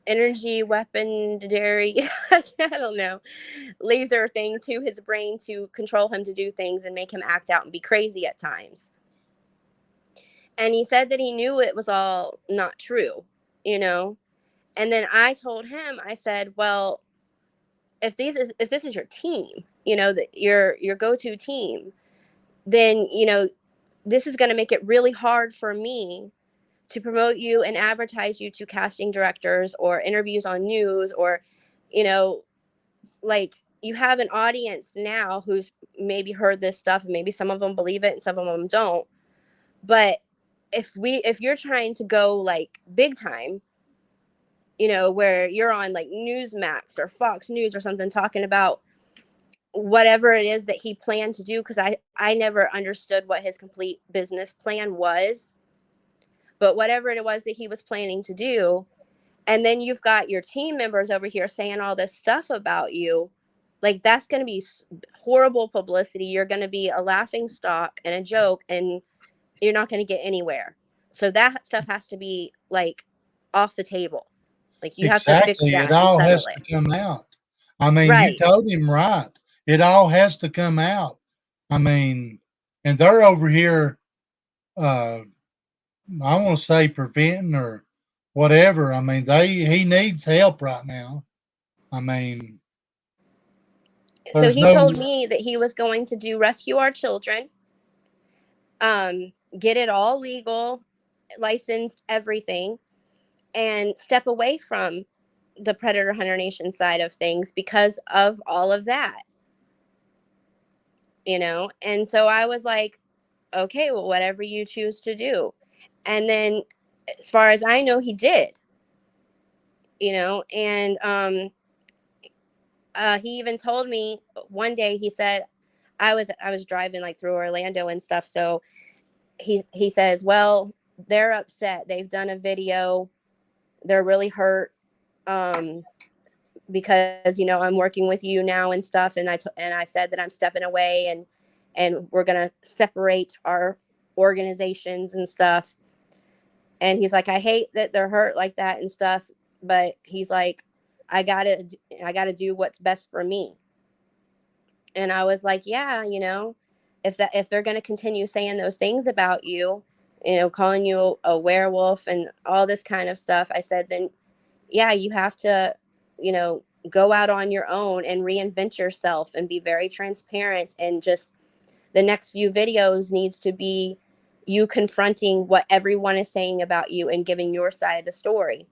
energy weaponry I don't know, laser thing to his brain to control him to do things and make him act out and be crazy at times. And he said that he knew it was all not true, you know. And then I told him, I said, well, if this is your team, you know, that your go-to team, then, you know, this is going to make it really hard for me to promote you and advertise you to casting directors or interviews on news, or, you know, like, you have an audience now who's maybe heard this stuff, and maybe some of them believe it and some of them don't. But if you're trying to go, like, big time, you know, where you're on, like, Newsmax or Fox News or something, talking about whatever it is that he planned to do, because I never understood what his complete business plan was, but whatever it was that he was planning to do, and then you've got your team members over here saying all this stuff about you, like, that's going to be horrible publicity. You're going to be a laughing stock and a joke, and you're not going to get anywhere. So that stuff has to be, like, off the table. Like, you have to fix exactly, it that and all settle has it. to come out. I mean, you Right. told him right. It all has to come out. I mean, and they're over here, uh, I want to say preventing or whatever. I mean, he needs help right now. I mean, So there's he no told me that he was going to do Rescue Our Children, get it all legal, licensed, everything, and step away from the Predator Hunter Nation side of things because of all of that, you know? And so I was like, okay, well, whatever you choose to do. And then, as far as I know, he did, you know, and he even told me one day, he said, I was driving, like, through Orlando and stuff. So he says, well, they're upset. They've done a video. They're really hurt. Because, you know, I'm working with you now and stuff. And I said that I'm stepping away, and we're going to separate our organizations and stuff. And he's like, I hate that they're hurt like that and stuff. But he's like, I gotta do what's best for me. And I was like, yeah, you know, if they're going to continue saying those things about you, you know, calling you a werewolf and all this kind of stuff, I said, then yeah, you have to, you know, go out on your own and reinvent yourself and be very transparent. And just the next few videos needs to be you confronting what everyone is saying about you and giving your side of the story.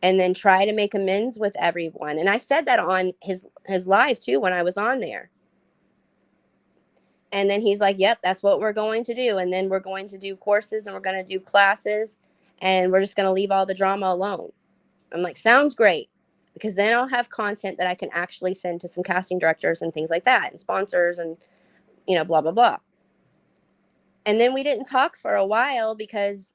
And then try to make amends with everyone. And I said that on his live too when I was on there. And then he's like, yep, that's what we're going to do. And then we're going to do courses and we're going to do classes, and we're just going to leave all the drama alone. I'm like, sounds great, because then I'll have content that I can actually send to some casting directors and things like that, and sponsors, and, you know, blah, blah, blah. And then we didn't talk for a while, because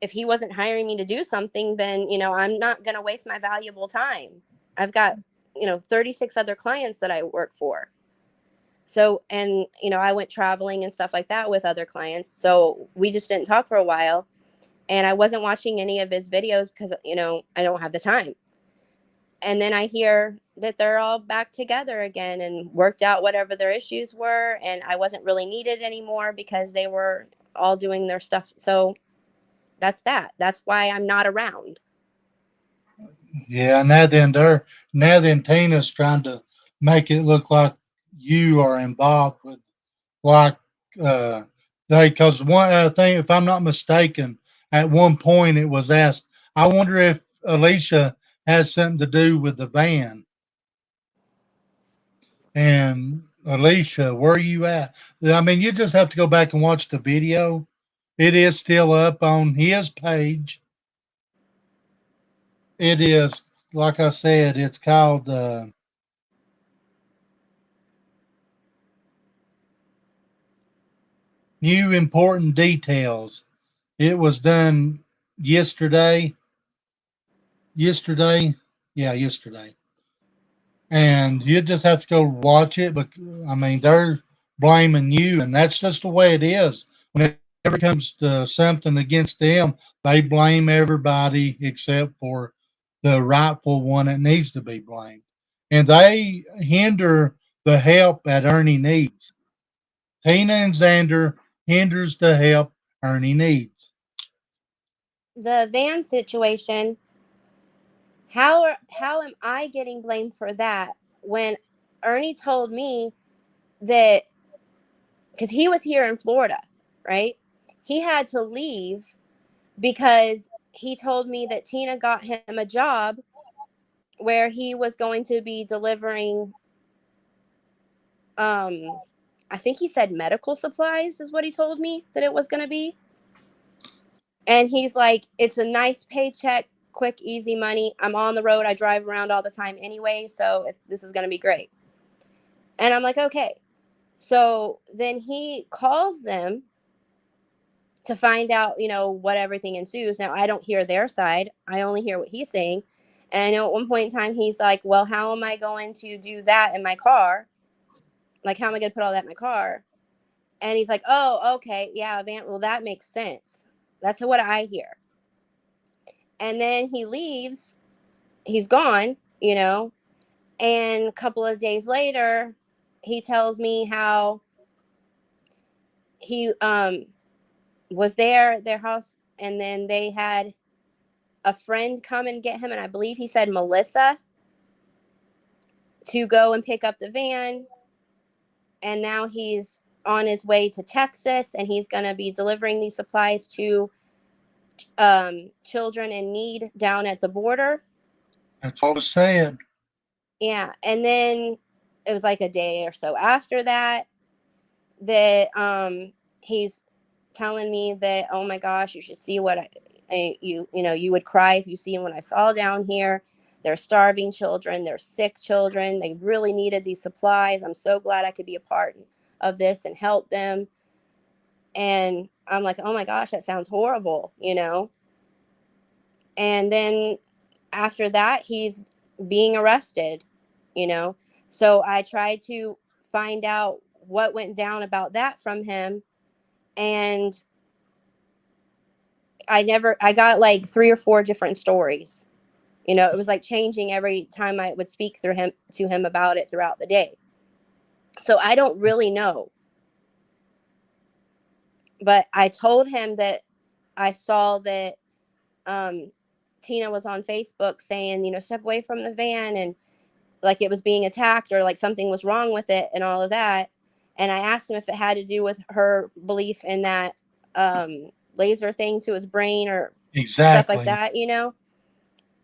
if he wasn't hiring me to do something, then, you know, I'm not going to waste my valuable time. I've got, you know, 36 other clients that I work for. So, and, you know, I went traveling and stuff like that with other clients. So we just didn't talk for a while. And I wasn't watching any of his videos because, you know, I don't have the time. And then I hear that they're all back together again and worked out whatever their issues were. And I wasn't really needed anymore because they were all doing their stuff. So that's that. That's why I'm not around. Yeah, now then Tina's trying to make it look like you are involved with, like, uh because one thing, if I'm not mistaken, at one point it was asked, I wonder if Alicia has something to do with the van. And Alicia, where are you at? I mean, you just have to go back and watch the video. It is still up on his page. It is, like I said, it's called New Important Details. It was done yesterday. Yesterday. Yeah, yesterday. And you just have to go watch it. But I mean, they're blaming you, and that's just the way it is. Whenever it comes to something against them, they blame everybody except for the rightful one that needs to be blamed. And they hinder the help that Ernie needs. Tina and Xander hinders the help Ernie needs. The van situation, how am I getting blamed for that when Ernie told me that, because he was here in Florida, right? He had to leave because he told me that Tina got him a job where he was going to be delivering, I think he said medical supplies is what he told me that it was going to be. And he's like, it's a nice paycheck, quick, easy money. I'm on the road. I drive around all the time anyway. So this is going to be great. And I'm like, okay. So then he calls them to find out, what everything ensues. Now, I don't hear their side. I only hear what he's saying. And at one point in time, he's like, well, how am I going to do that in my car? Like, how am I going to put all that in my car? And he's like, oh, okay. Yeah, well, that makes sense. That's what I hear. And then he leaves. He's gone, and a couple of days later, he tells me how he was there at their house, and then they had a friend come and get him, and I believe he said Melissa, to go and pick up the van. And now he's on his way to Texas, and he's going to be delivering these supplies to children in need down at the border. That's what was said. Yeah. And then it was like a day or so after that he's telling me that, oh my gosh, you should see what you would cry if you see what I saw down here. They're starving children. They're sick children. They really needed these supplies. I'm so glad I could be a part of this and help them. And I'm like, oh my gosh, that sounds horrible, And then after that, he's being arrested, So I tried to find out what went down about that from him. And I got like 3 or 4 different stories. It was like changing every time I would speak to him about it throughout the day. So I don't really know. But I told him that I saw that Tina was on Facebook saying, step away from the van, and like it was being attacked, or like something was wrong with it and all of that. And I asked him if it had to do with her belief in that laser thing to his brain or stuff like that,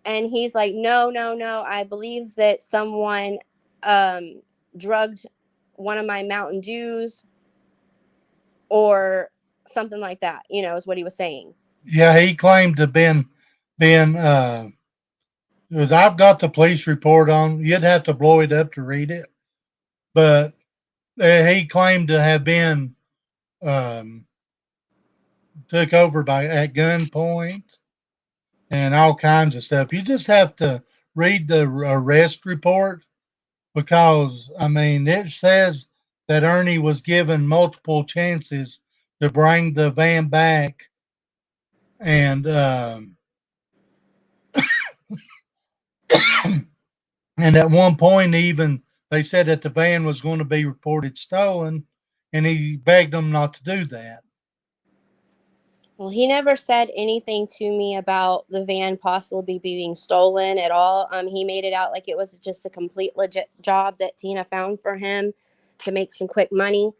And he's like, no, I believe that someone drugged one of my Mountain Dews or something like that, is what he was saying. Yeah, he claimed to been I've got the police report on. You'd have to blow it up to read it, but he claimed to have been um, took over at gunpoint and all kinds of stuff. You just have to read the arrest report, because I mean it says that Ernie was given multiple chances to bring the van back, and and at one point even they said that the van was going to be reported stolen, and he begged them not to do that. Well, he never said anything to me about the van possibly being stolen at all. He made it out like it was just a complete legit job that Tina found for him to make some quick money.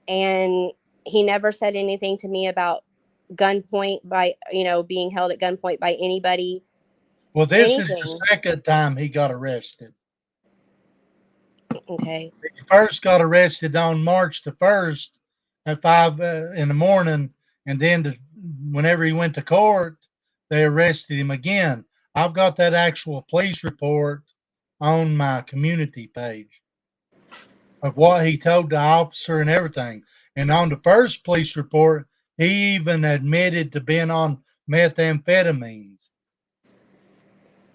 And he never said anything to me about gunpoint by, being held at gunpoint by anybody. Well, this is the Anything. second time he got arrested. Okay. He first got arrested on March the 1st at 5 in the morning, and then whenever he went to court, they arrested him again. I've got that actual police report on my community page of what he told the officer and everything. And on the first police report, he even admitted to being on methamphetamines.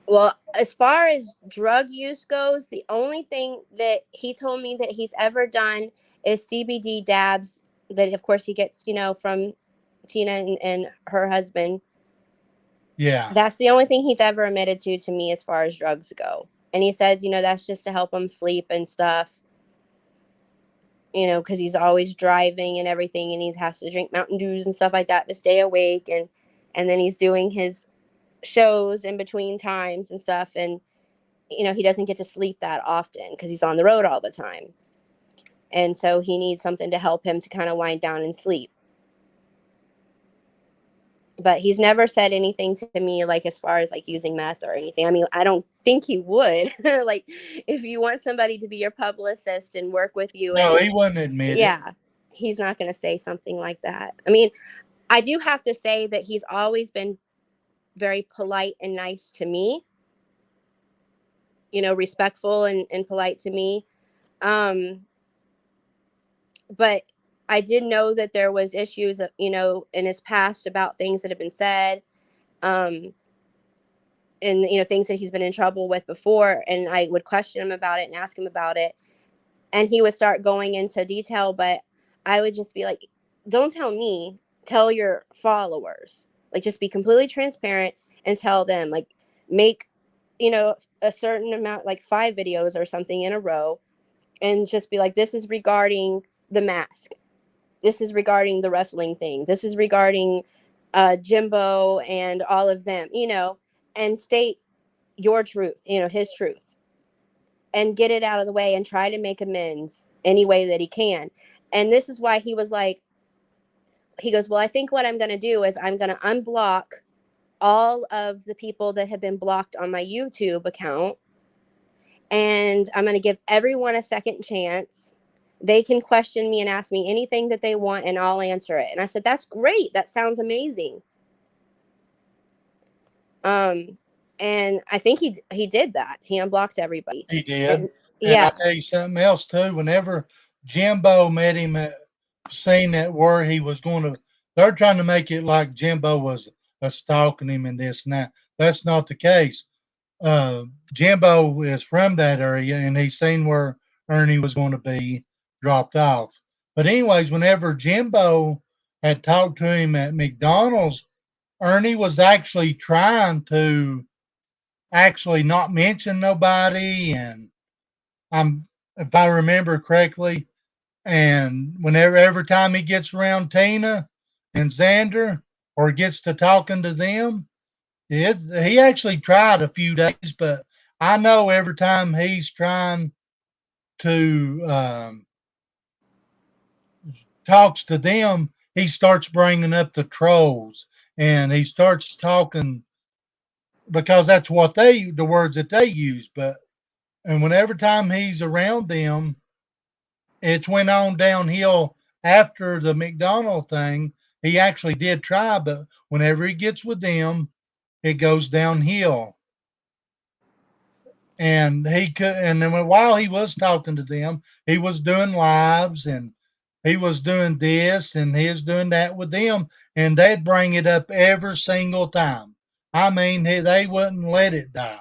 Well, as far as drug use goes, the only thing that he told me that he's ever done is CBD dabs that, of course, he gets, from Tina and her husband. Yeah. That's the only thing he's ever admitted to me as far as drugs go. And he said, that's just to help him sleep and stuff, because he's always driving and everything, and he has to drink Mountain Dews and stuff like that to stay awake. And then he's doing his shows in between times and stuff. And, he doesn't get to sleep that often because he's on the road all the time. And so he needs something to help him to kind of wind down and sleep. But he's never said anything to me, like, as far as, like, using meth or anything. I mean, I don't think he would. Like, if you want somebody to be your publicist and work with you. No, and, he wouldn't admit it. Yeah, he's not going to say something like that. I mean, I do have to say that he's always been very polite and nice to me. Respectful and polite to me. But I did know that there was issues, in his past about things that have been said. And, things that he's been in trouble with before. And I would question him about it and ask him about it. And he would start going into detail, but I would just be like, don't tell me, tell your followers. Like, just be completely transparent and tell them, like, make, a certain amount, like 5 videos or something in a row, and just be like, this is regarding the mask. This is regarding the wrestling thing. This is regarding Jimbo and all of them, and state your truth, his truth, and get it out of the way and try to make amends any way that he can. And this is why he was like, he goes, well, I think what I'm going to do is I'm going to unblock all of the people that have been blocked on my YouTube account. And I'm going to give everyone a second chance. They can question me and ask me anything that they want, and I'll answer it. And I said, that's great. That sounds amazing. And I think he did that. He unblocked everybody. He did. And, yeah. And I'll tell you something else too. Whenever Jimbo met him at scene that where he was going to, they're trying to make it like Jimbo was stalking him and this and that. That's not the case. Jimbo is from that area, and he's seen where Ernie was going to be dropped off. But anyways, whenever Jimbo had talked to him at McDonald's, Ernie was actually trying to actually not mention nobody, and if I remember correctly, and every time he gets around Tina and Xander or gets to talking to them, he actually tried a few days, but I know every time he's trying to talks to them, he starts bringing up the trolls, and he starts talking because that's what the words that they use. And whenever time he's around them, it went on downhill after the McDonald thing. He actually did try, but whenever he gets with them, it goes downhill. And and then while he was talking to them, he was doing lives, and he was doing this, and he was doing that with them, and they'd bring it up every single time. I mean, they wouldn't let it die.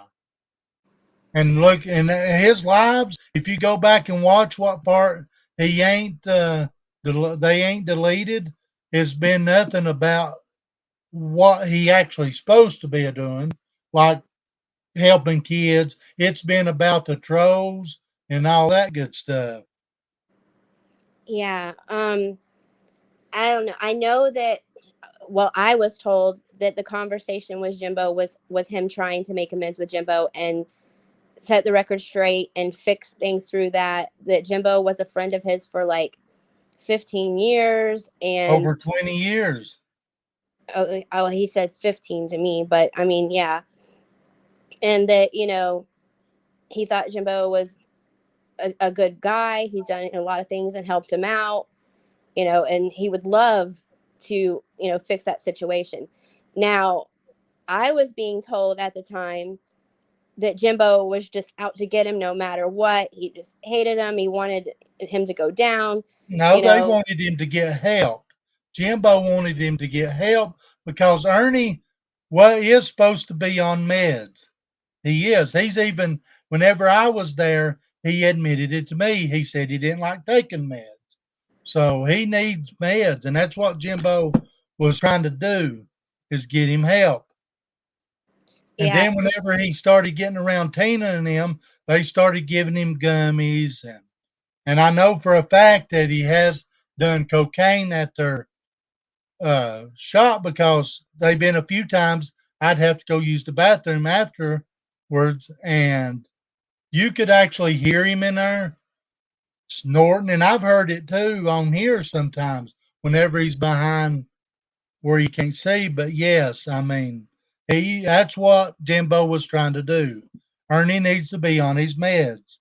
And look, in his lives, if you go back and watch what part he ain't, they ain't deleted, it's been nothing about what he actually supposed to be doing, like helping kids. It's been about the trolls and all that good stuff. Yeah. I don't know. I know that well, I was told that the conversation with Jimbo was him trying to make amends with Jimbo and set the record straight and fix things through that Jimbo was a friend of his for like 15 years and Over 20 years. oh, he said 15 to me, but I mean, yeah. And that, you know, he thought Jimbo was a good guy. He's done a lot of things and helped him out, you know, and he would love to, you know, fix that situation. Now, I was being told at the time that Jimbo was just out to get him no matter what. He just hated him. He wanted him to go down, No, you they know. wanted him to get help. Jimbo wanted him to get help because Ernie, well, is supposed to be on meds. He is. He's even, whenever I was there, he admitted it to me. He said he didn't like taking meds. So he needs meds. And that's what Jimbo was trying to do, is get him help. And Yeah, then whenever he started getting around Tina and them, they started giving him gummies. And I know for a fact that he has done cocaine at their shop because they've been a few times I'd have to go use the bathroom afterwards, and you could actually hear him in there snorting. And I've heard it too on here sometimes whenever he's behind where you can't see. But yes, I mean, that's what Jimbo was trying to do. Ernie needs to be on his meds.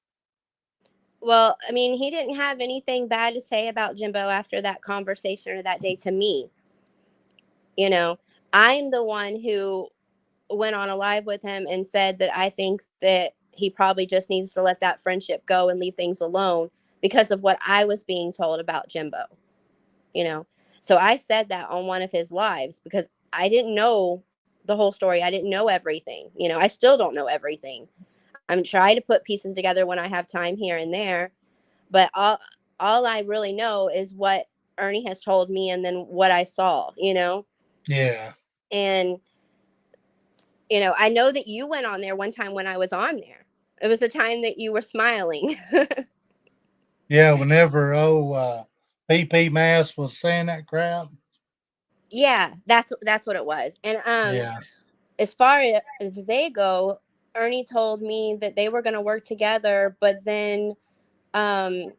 well, I mean, he didn't have anything bad to say about Jimbo after that conversation or that day to me. You know, I'm the one who went on a live with him and said that I think that he probably just needs to let that friendship go and leave things alone because of what I was being told about Jimbo, you know. So I said that on one of his lives because I didn't know the whole story. I didn't know everything. You know, I still don't know everything. I'm trying to put pieces together when I have time here and there, but all I really know is what Ernie has told me and then what I saw, you know. Yeah. And you know, I know that you went on there one time when I was on there. It was the time that you were smiling. Yeah. Whenever, PP Mass was saying that crap. Yeah, that's what it was. And Yeah. as far as they go, Ernie told me that they were going to work together, but then um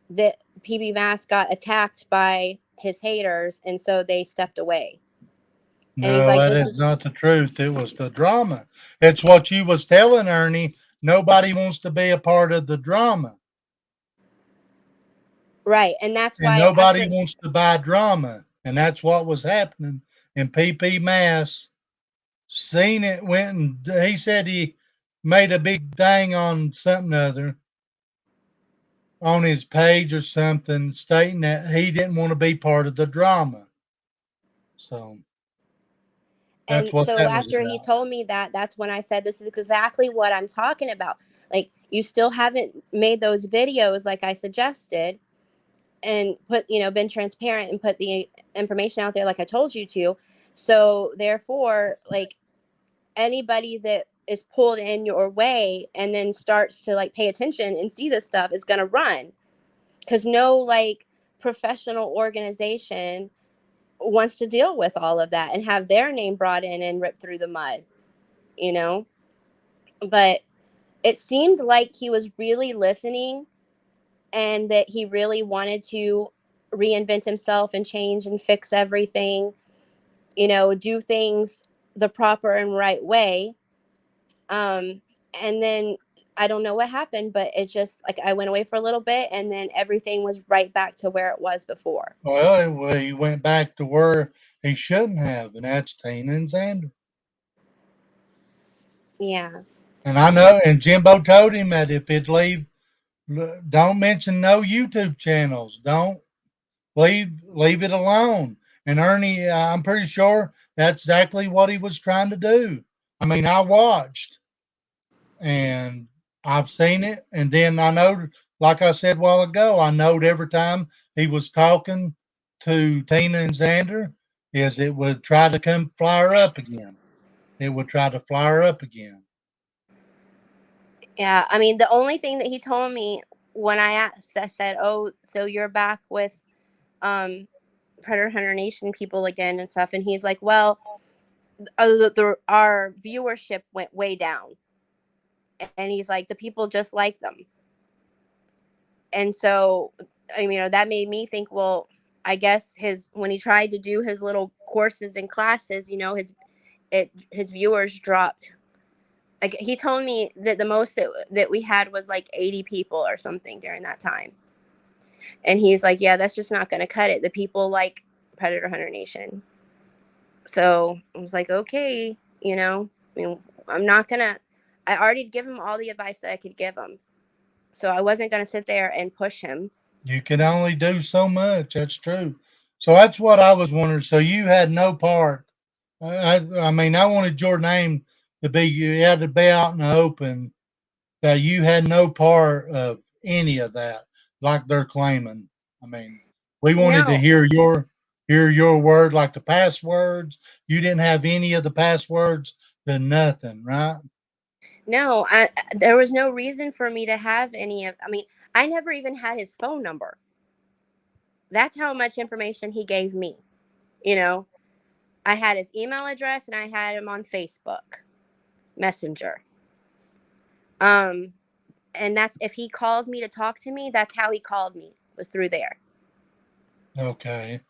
that PB Mass got attacked by his haters and so they stepped away. And he's No, like, that this is is not the truth. It was the drama. It's what you was telling Ernie. Nobody wants to be a part of the drama. right. And that's And why nobody after wants to buy drama. And that's what was happening. And PP Mass seen it, went and he said he made a big thing on something other on his page or something stating that he didn't want to be part of the drama. So that's and what so that was after he about. told me that, that's when I said, this is exactly what I'm talking about. Like, you still haven't made those videos like I suggested and put, you know, been transparent and put the information out there like I told you to. So therefore, like, anybody that is pulled in your way and then starts to like pay attention and see this stuff is going to run, because no like professional organization wants to deal with all of that and have their name brought in and ripped through the mud, you know. But it seemed like he was really listening and that he really wanted to reinvent himself and change and fix everything, you know, do things the proper and right way. And then I don't know what happened, but it just like I went away for a little bit and then everything was right back to where it was before. Well, he went back to where he shouldn't have, and that's Tina and Xander. Yeah. And I know, and Jimbo told him that if he'd leave, don't mention no YouTube channels. Don't leave it alone. And Ernie, I'm pretty sure that's exactly what he was trying to do. I mean, I watched and I've seen it. And then I know, like I said a while ago, I knowed every time he was talking to Tina and Xander, is it would try to come fly her up again. It would try to fly her up again. Yeah. I mean, the only thing that he told me when I asked, I said, "Oh, so you're back with um Predator Hunter Nation people again and stuff. And he's like, well, our viewership went way down. And he's like, the people just like them. And so, I mean, that made me think, well, I guess when he tried to do his little courses and classes, his viewers dropped. Like, he told me that the most that we had was like 80 people or something during that time. And he's like, yeah, that's just not going to cut it. The people like Predator Hunter Nation. So I was like, okay, I mean, I'm not going to, I already give him all the advice that I could give him. So I wasn't going to sit there and push him. You can only do so much. That's true. So that's what I was wondering. So you had no part. I mean, I wanted your name to be, you had to be out in the open that you had no part of any of that, like they're claiming. I mean, we wanted to No, hear your word, like the passwords. You didn't have any of the passwords to nothing, right? no, there was no reason for me to have any of, I mean, I never even had his phone number. That's how much information he gave me. I had his email address and I had him on Facebook Messenger. And that's, if he called me to talk to me, that's how he called me, was through there. Okay.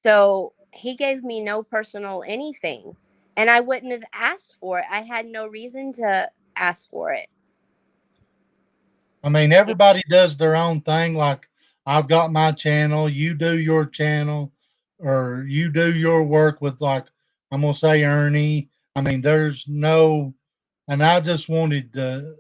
So he gave me no personal anything, and I wouldn't have asked for it. I had no reason to ask for it. I mean, everybody does their own thing. Like, I've got my channel, you do your channel, or you do your work with, like, I'm going to say Ernie. I mean, there's no, and I just wanted the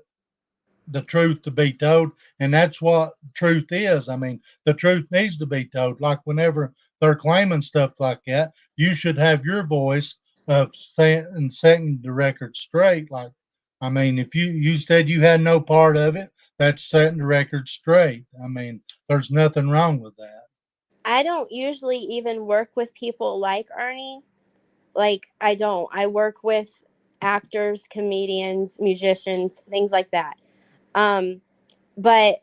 truth to be told. And that's what truth is. I mean, the truth needs to be told. Like, whenever they're claiming stuff like that, you should have your voice of setting the record straight. Like, I mean, if you said you had no part of it, that's setting the record straight. I mean, there's nothing wrong with that. I don't usually even work with people like Ernie. Like, I don't. I work with actors, comedians, musicians, things like that. But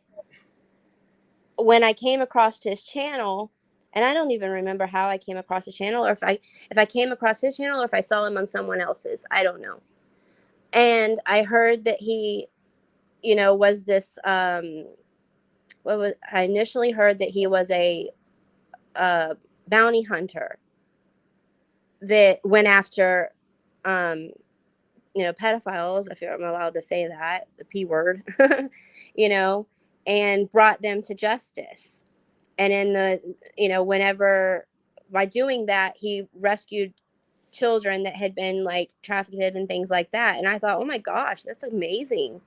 when I came across his channel, and I don't even remember how I came across his channel, or if I came across his channel, or if I saw him on someone else's, I don't know. And I heard that he, was this. I initially heard that he was a bounty hunter that went after, pedophiles, if I'm allowed to say that, the P word, and brought them to justice. And in the, whenever, by doing that, he rescued children that had been like trafficked and things like that. And I thought, oh my gosh, that's amazing.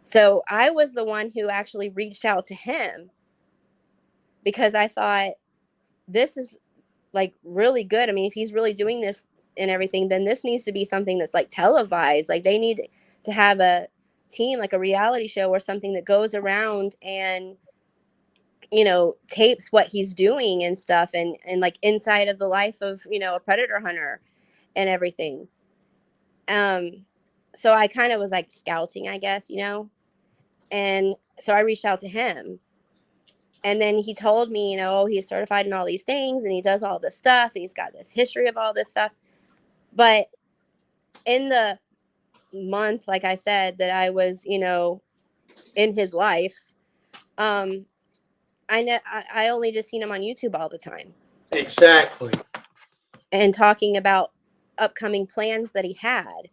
So I was the one who actually reached out to him because I thought, this is like really good. I mean, if he's really doing this and everything, then this needs to be something that's like televised. Like, they need to have a team, like a reality show or something that goes around and tapes what he's doing and stuff, and like inside of the life of a predator hunter and everything. So I kind of was like scouting, I guess, and so I reached out to him, and then he told me, he's certified in all these things and he does all this stuff and he's got this history of all this stuff. But in the month, like I said, that I was in his life, I only just seen him on YouTube all the time. Exactly. And talking about upcoming plans that he had.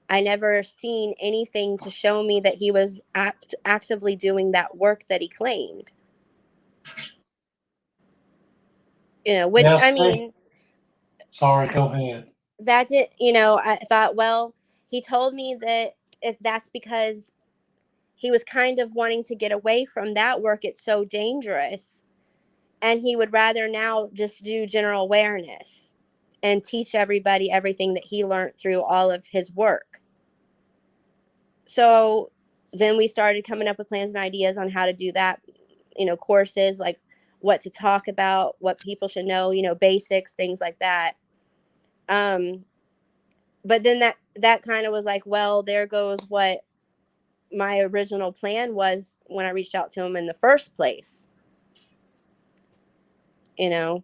I never seen anything to show me that he was actively doing that work that he claimed. Which, Yes, I mean, sorry, go ahead. that did, I thought, well, he told me that that's because he was kind of wanting to get away from that work. It's so dangerous. And he would rather now just do general awareness and teach everybody everything that he learned through all of his work. So then we started coming up with plans and ideas on how to do that, courses, like what to talk about, what people should know, basics, things like that. But then that kind of was like, well, there goes what my original plan was when I reached out to him in the first place. you know.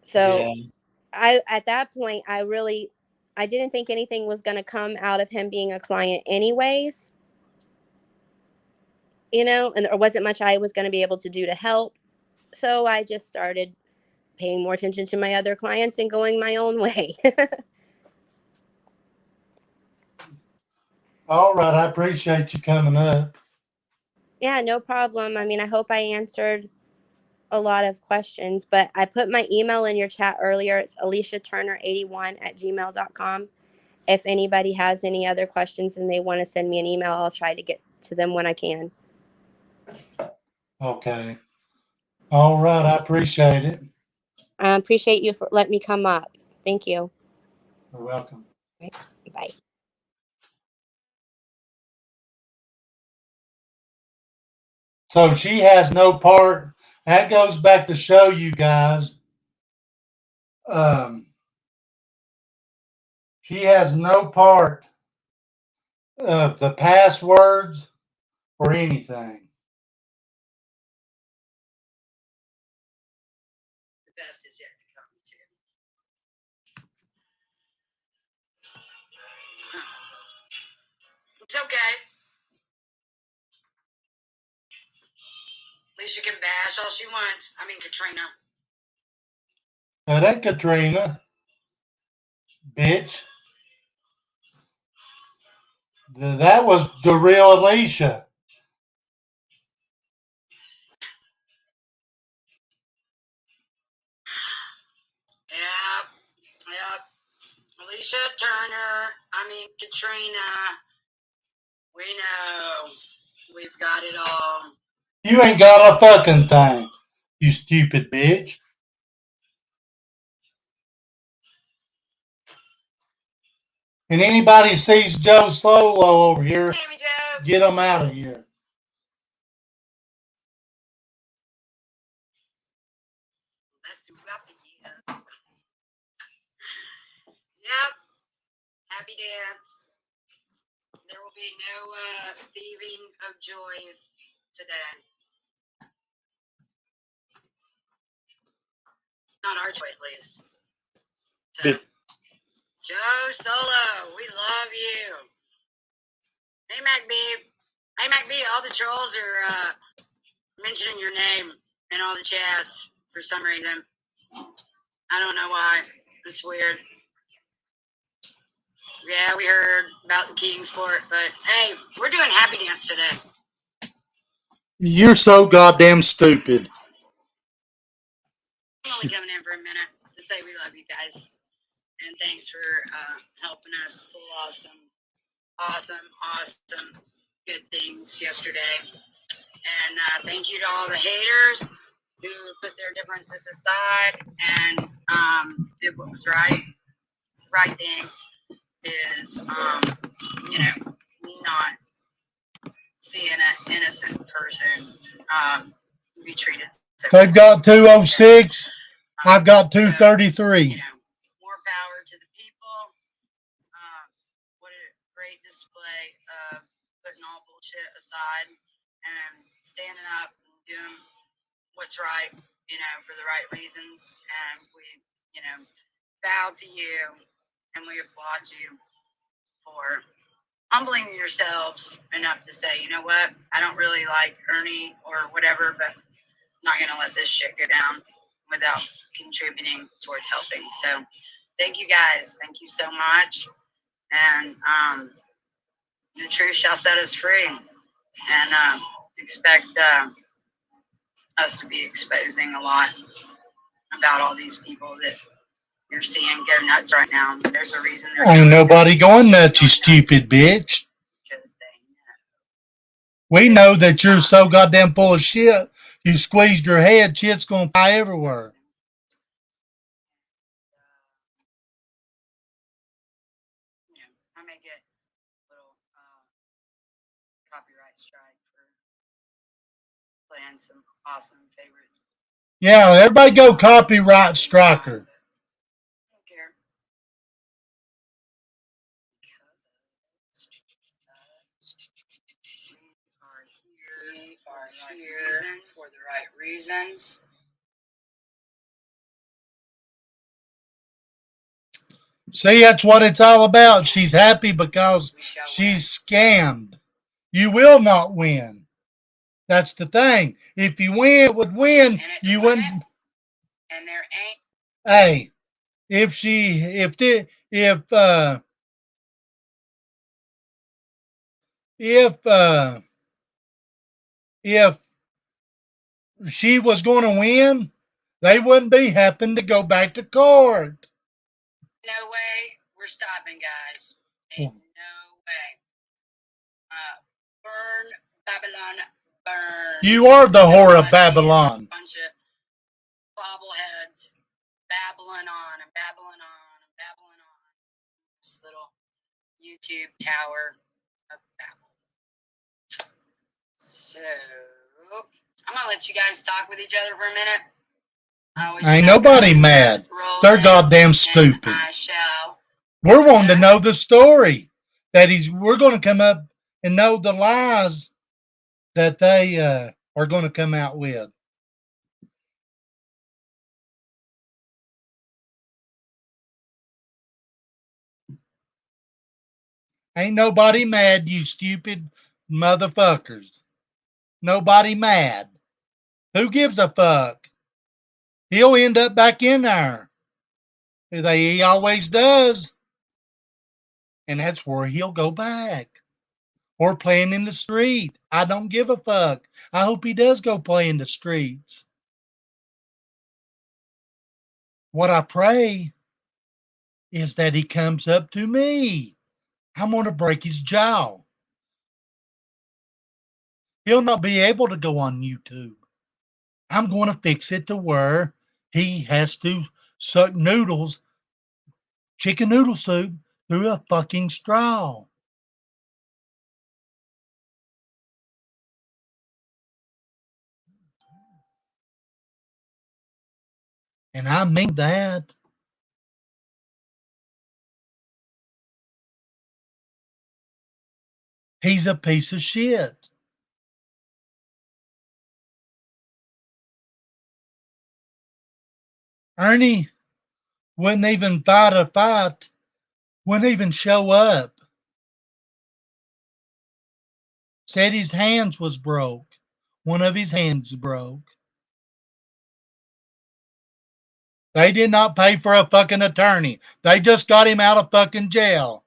So Yeah. at that point, I didn't think anything was going to come out of him being a client anyways, you know, and there wasn't much I was going to be able to do to help. So I just started paying more attention to my other clients and going my own way. All right. I appreciate you coming up. Yeah, no problem. I mean, I hope I answered a lot of questions, but I put my email in your chat earlier. It's aliciaturner81@gmail.com. If anybody has any other questions and they want to send me an email, I'll try to get to them when I can. Okay. All right. I appreciate it. I appreciate you for letting me come up. Thank you. You're welcome. Bye. So she has no part. That goes back to show you guys. She has no part of the passwords or anything. The best is yet to come, too. It's okay. Alicia can bash all she wants. I mean, Katrina. That ain't Katrina, bitch. That was the real Alicia. Yep. Alicia Turner. I mean, Katrina. We know. We've got it all. You ain't got a fucking thing, you stupid bitch. And anybody sees Joe Solo over here, Damn it, Joe. get him out of here. That's throughout the years. Yep. Happy dance. There will be no thieving of joys today. Not our joy, at least. So, Joe Solo, we love you. Hey, MacB. Hey, MacB, all the trolls are mentioning your name in all the chats for some reason. I don't know why. It's weird. Yeah, we heard about the Kingsport, but hey, we're doing Happy Dance today. You're so goddamn stupid. I'm only coming in for a minute to say we love you guys. And thanks for helping us pull off some awesome, good things yesterday. And thank you to all the haters who put their differences aside and did what was right. The right thing is, not seeing an innocent person be treated. They've got 206. I've got 233. More power to the people. What a great display of putting all bullshit aside and standing up and doing what's right, for the right reasons. And we, bow to you and we applaud you for humbling yourselves enough to say, you know what, I don't really like Ernie or whatever, but I'm not going to let this shit go down without contributing towards helping. So thank you guys. Thank you so much. And the truth shall set us free. And expect us to be exposing a lot about all these people that you're seeing go nuts right now. There's a reason they're Ain't nobody going nuts, you stupid bitch. Because they know. We know that you're so goddamn full of shit. You squeezed your head, shit's gonna fly everywhere. I may get a little copyright strike for playing some awesome favorite. Yeah, everybody go copyright striker. I don't care. We are here for the right reasons. See, that's what it's all about. She's happy because We shall she's scammed. You will not win. That's the thing. If you would win, win. And it you win wouldn't. it, and there ain't. Hey, if she, if she was going to win, they wouldn't be having to go back to court. No way we're stopping, guys. Ain't no way. Burn, Babylon, burn. You are the All whore I of see is a Babylon. bunch of bobbleheads babbling on and babbling on and babbling on. This little YouTube tower of babble. So, I'm going to let you guys talk with each other for a minute. Ain't nobody mad. They're goddamn stupid. I shall. We're wanting to know the story. We're going to come up and know the lies that they are going to come out with. Ain't nobody mad, you stupid motherfuckers. Nobody mad. Who gives a fuck? He'll end up back in there. He always does. And that's where he'll go back. Or playing in the street. I don't give a fuck. I hope he does go play in the streets. What I pray is that he comes up to me. I'm going to break his jaw. He'll not be able to go on YouTube. I'm going to fix it to where he has to suck noodles, chicken noodle soup, through a fucking straw. And I mean that. He's a piece of shit. Ernie wouldn't even fight a fight, wouldn't even show up. Said his hands was broke. One of his hands broke. They did not pay for a fucking attorney. They just got him out of fucking jail.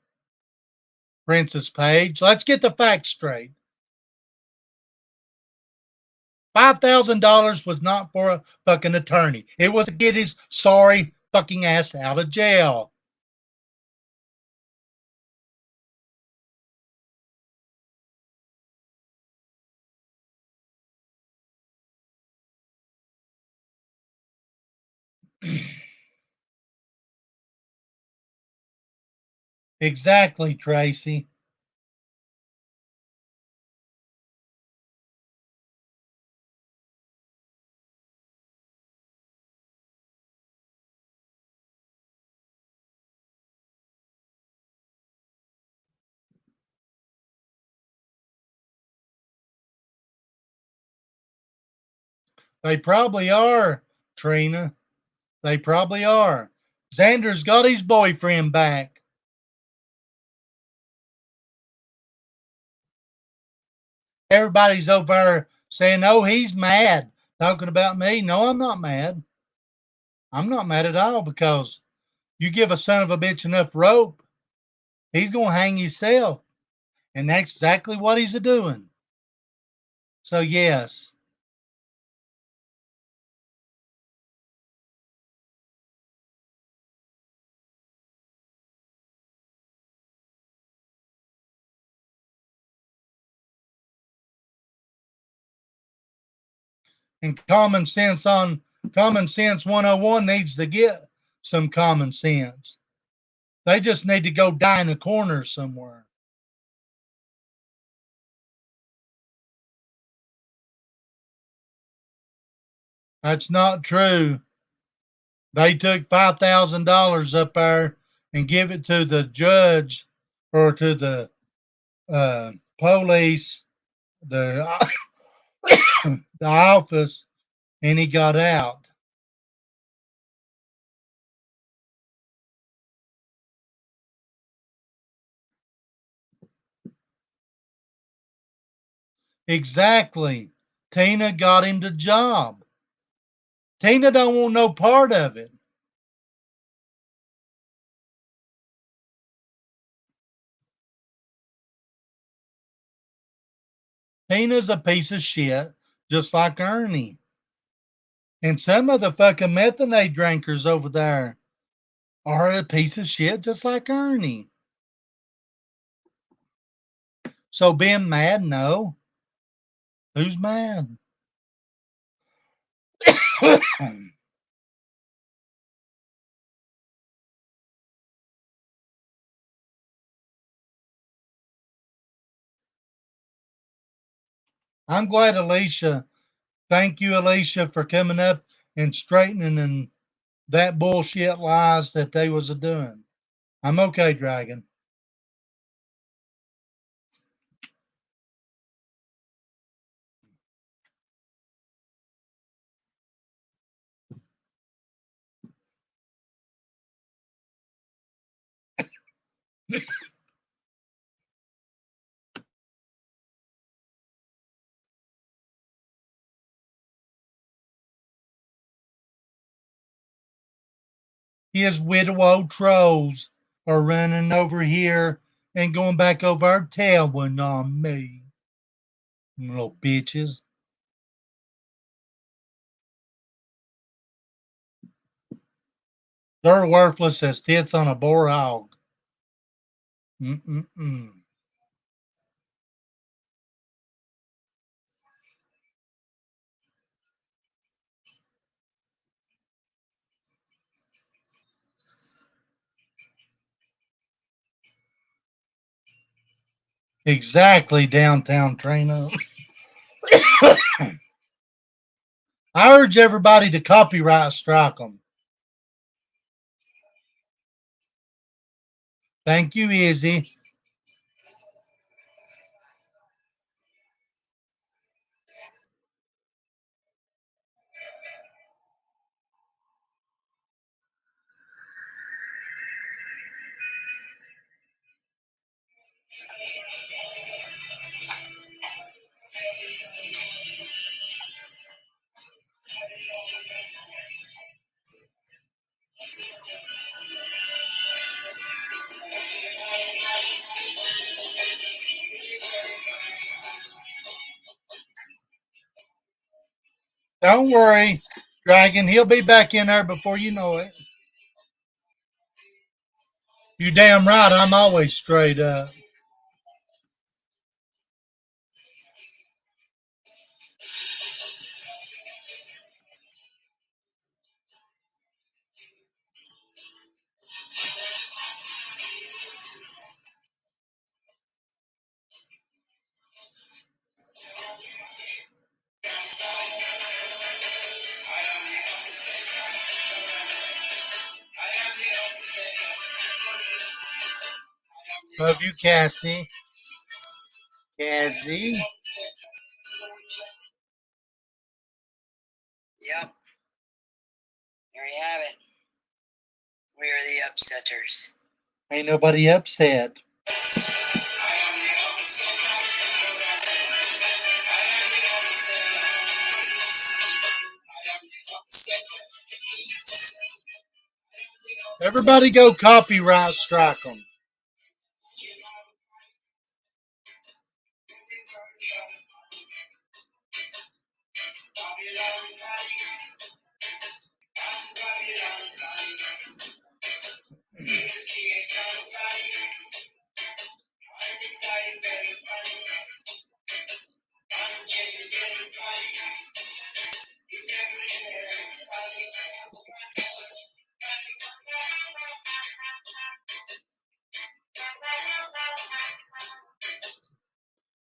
Princess Page, let's get the facts straight. $5,000 was not for a fucking attorney. It was to get his sorry fucking ass out of jail. Exactly, Tracy. They probably are, Trina. They probably are. Xander's got his boyfriend back. Everybody's over there saying, oh, he's mad. Talking about me. No, I'm not mad. I'm not mad at all because you give a son of a bitch enough rope, he's going to hang himself. And that's exactly what he's doing. So, yes. And common sense 101 needs to get some common sense. They just need to go die in a corner somewhere. That's not true. They took $5,000 up there and give it to the judge or to the police, the the office, and he got out. Exactly. Tina got him the job. Tina don't want no part of it. Tina's a piece of shit, just like Ernie. And some of the fucking methanate drinkers over there are a piece of shit, just like Ernie. So being mad, no. Who's mad? I'm glad Alicia. Thank you, Alicia, for coming up and straightening that bullshit lies that they was a doing. I'm okay, Dragon. His widow old trolls are running over here and going back over our tailwind on me. Little bitches. They're worthless as tits on a boar hog. Mm-mm-mm. Exactly, downtown Trina. I urge everybody to copyright strike them. Thank you, Izzy. Don't worry, Dragon. He'll be back in there before you know it. You damn right. I'm always straight up. Love you, Cassie. Cassie. Yep. There you have it. We are the upsetters. Ain't nobody upset. Everybody go copyright strike them.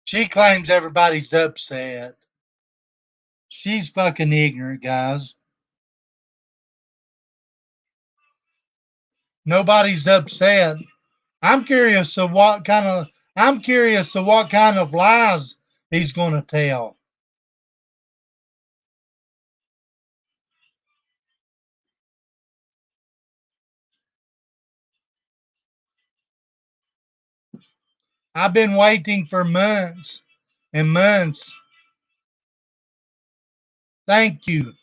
She claims everybody's upset. She's fucking ignorant, guys. Nobody's upset. I'm curious of what kind of lies he's gonna tell. I've been waiting for months, and months. Thank you.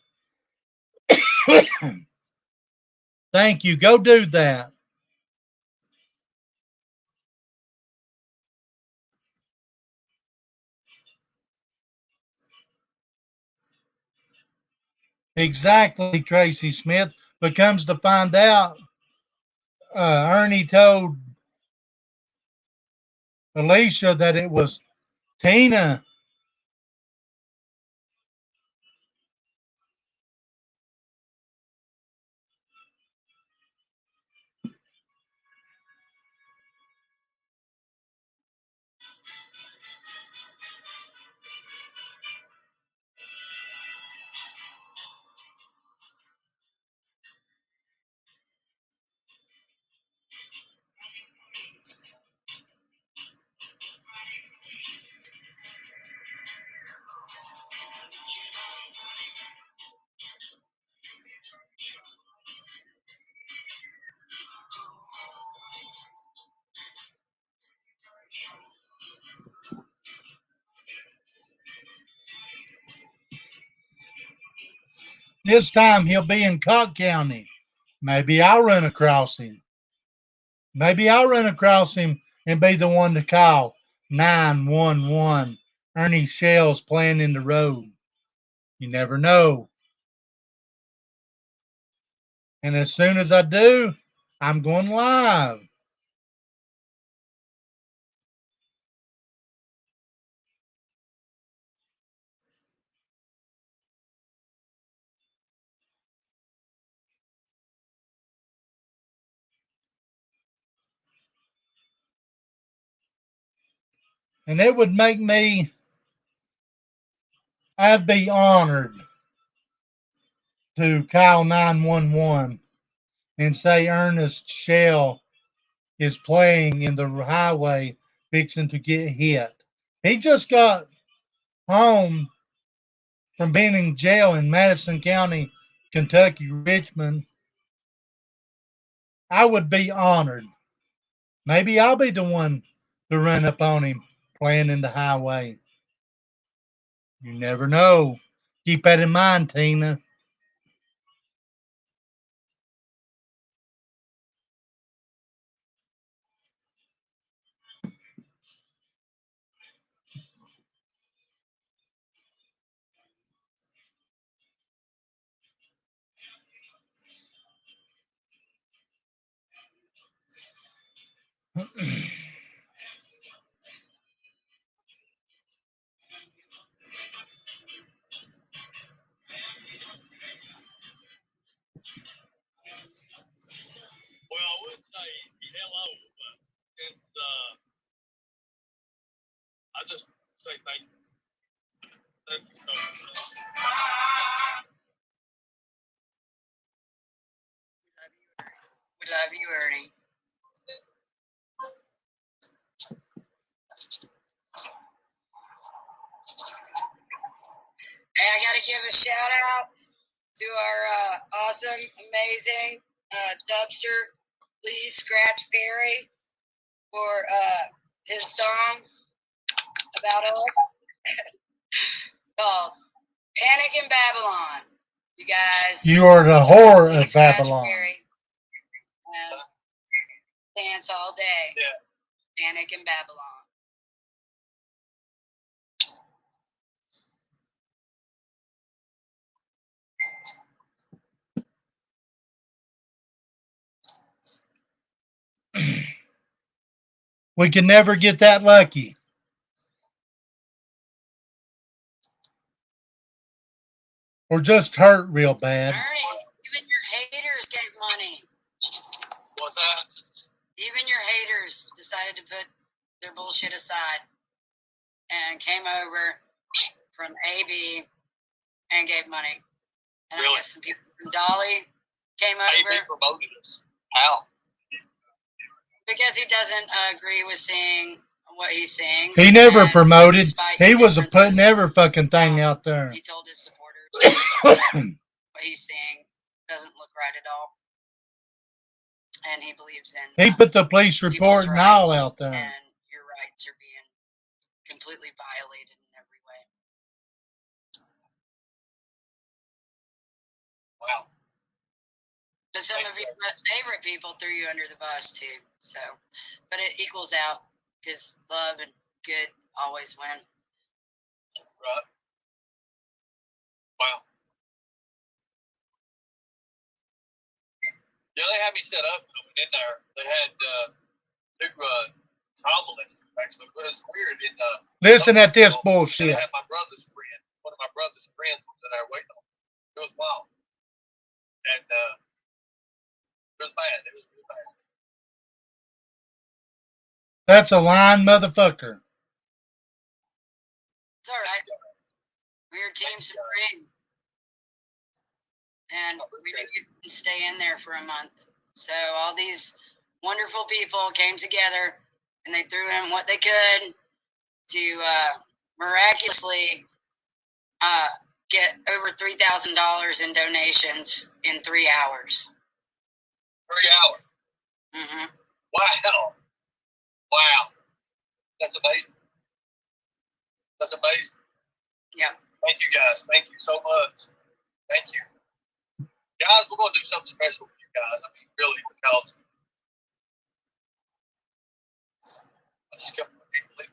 Thank you. Go do that. Exactly, Tracy Smith. But comes to find out, Ernie told Alicia that it was Tina. This time he'll be in Cobb County. Maybe I'll run across him. Maybe I'll run across him and be the one to call 911. Ernie Shell's playing in the road. You never know. And as soon as I do, I'm going live. And it would make me, I'd be honored to call 911 and say Ernest Shell is playing in the highway fixing to get hit. He just got home from being in jail in Madison County, Kentucky, Richmond. I would be honored. Maybe I'll be the one to run up on him playing in the highway. You never know. Keep that in mind, Tina. Well, I would say hello, but since I just say thank you. Thank you so much. We love you, Ernie. Hey, I got to give a shout out to our awesome, amazing dubster, Lee Scratch Perry, for his song about us called Panic in Babylon. You guys. You are the whore Lee of Scratch Babylon. Perry. Dance all day. Yeah. Panic in Babylon. We can never get that lucky. Or just hurt real bad. Ernie, even your haters gave money. What's that? Even your haters decided to put their bullshit aside and came over from AB and gave money. And Really? I guess some people from Dolly came AB over promoted us. How? because he doesn't agree with seeing what he's saying. He never And promoted. despite He your was putting differences, every fucking thing out there. he told his supporters what he's saying doesn't look right at all. And he believes in He put the police people's report and all rights, out there. and your rights are being completely violated in every way. Wow. But some of your most favorite people threw you under the bus too. So, but it equals out because love and good always win. Right. Wow. Yeah, they had me set up. I went in there. They had two trauma listeners, actually. But it's weird. Listen at this and bullshit. I had my brother's friend. One of my brother's friends was in there waiting on me. It was wild. And it was bad. It was really bad. That's a lying motherfucker. It's all right. We're Team Supreme. And maybe you can stay in there for a month. So all these wonderful people came together and they threw in what they could to miraculously get over $3,000 in donations in 3 hours. 3 hours. Mm-hmm. Wow. Wow. That's amazing. That's amazing. Yeah. Thank you, guys. Thank you so much. Thank you. Guys, we're going to do something special for you guys. I mean, really, because I just can't believe it.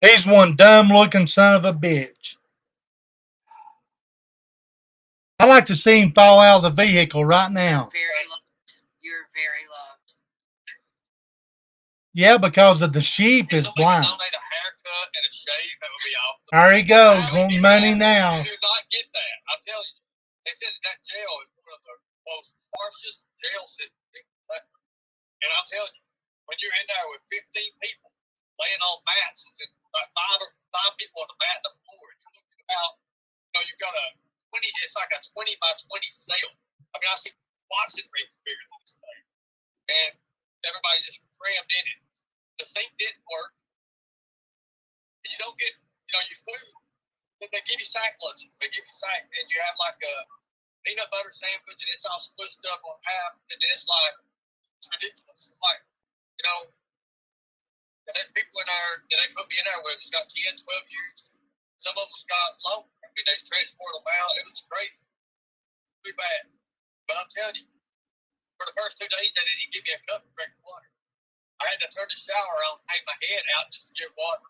He's one dumb looking son of a bitch. I'd like to see him fall out of the vehicle right now. Very loved. You're very loved. Yeah, because of the sheep is blind. Donate a haircut and a shave, that would be awesome. There he goes, wanting money now. Do not get that. I'm telling you. They said that jail is one of the most harshest jail systems in Kentucky. And I'm telling you, when you're in there with 15 people laying on mats, and like five people on the mat and the floor, and you're looking about, you've got a 20, it's like a 20 by 20 cell. I mean, I see boxing rings bigger than this thing. And everybody just crammed in it. The sink didn't work. And you don't get, your food. They give you sack lunches. They give you sack, and you have like a peanut butter sandwich, and it's all squished up on half, and then it's like, it's ridiculous. It's like, and then people in there, that they put me in there with, it's got 10, 12 years. Some of them's got longer. I mean, they transported them out. It was crazy. Pretty bad. But I'm telling you, for the first 2 days, they didn't even give me a cup to drink water. I had to turn the shower on and hang my head out just to get water.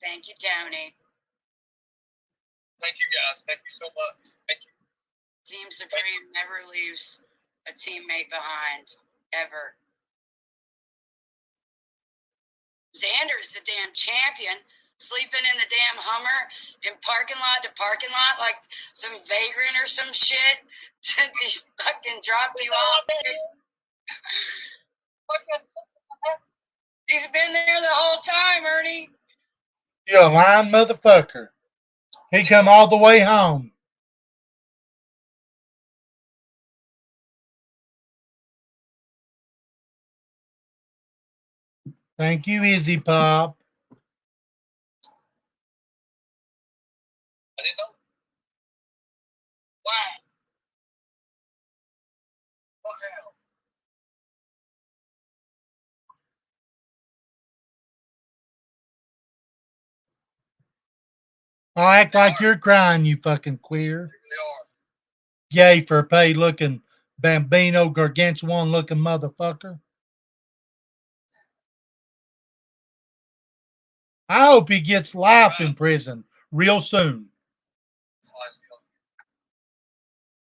Thank you, Tony. Thank you, guys. Thank you so much. Thank you. Team Supreme never leaves a teammate behind, ever. Xander's the damn champion, sleeping in the damn Hummer in parking lot to parking lot like some vagrant or some shit since he's fucking dropped you off. He's been there the whole time, Ernie. You're a lying motherfucker. He come all the way home. Thank you, Izzy Pop. I didn't know. Wow. Wow. I'll act like you're crying, you fucking queer. They are. Gay for pay looking bambino gargantuan looking motherfucker. I hope he gets life in prison real soon.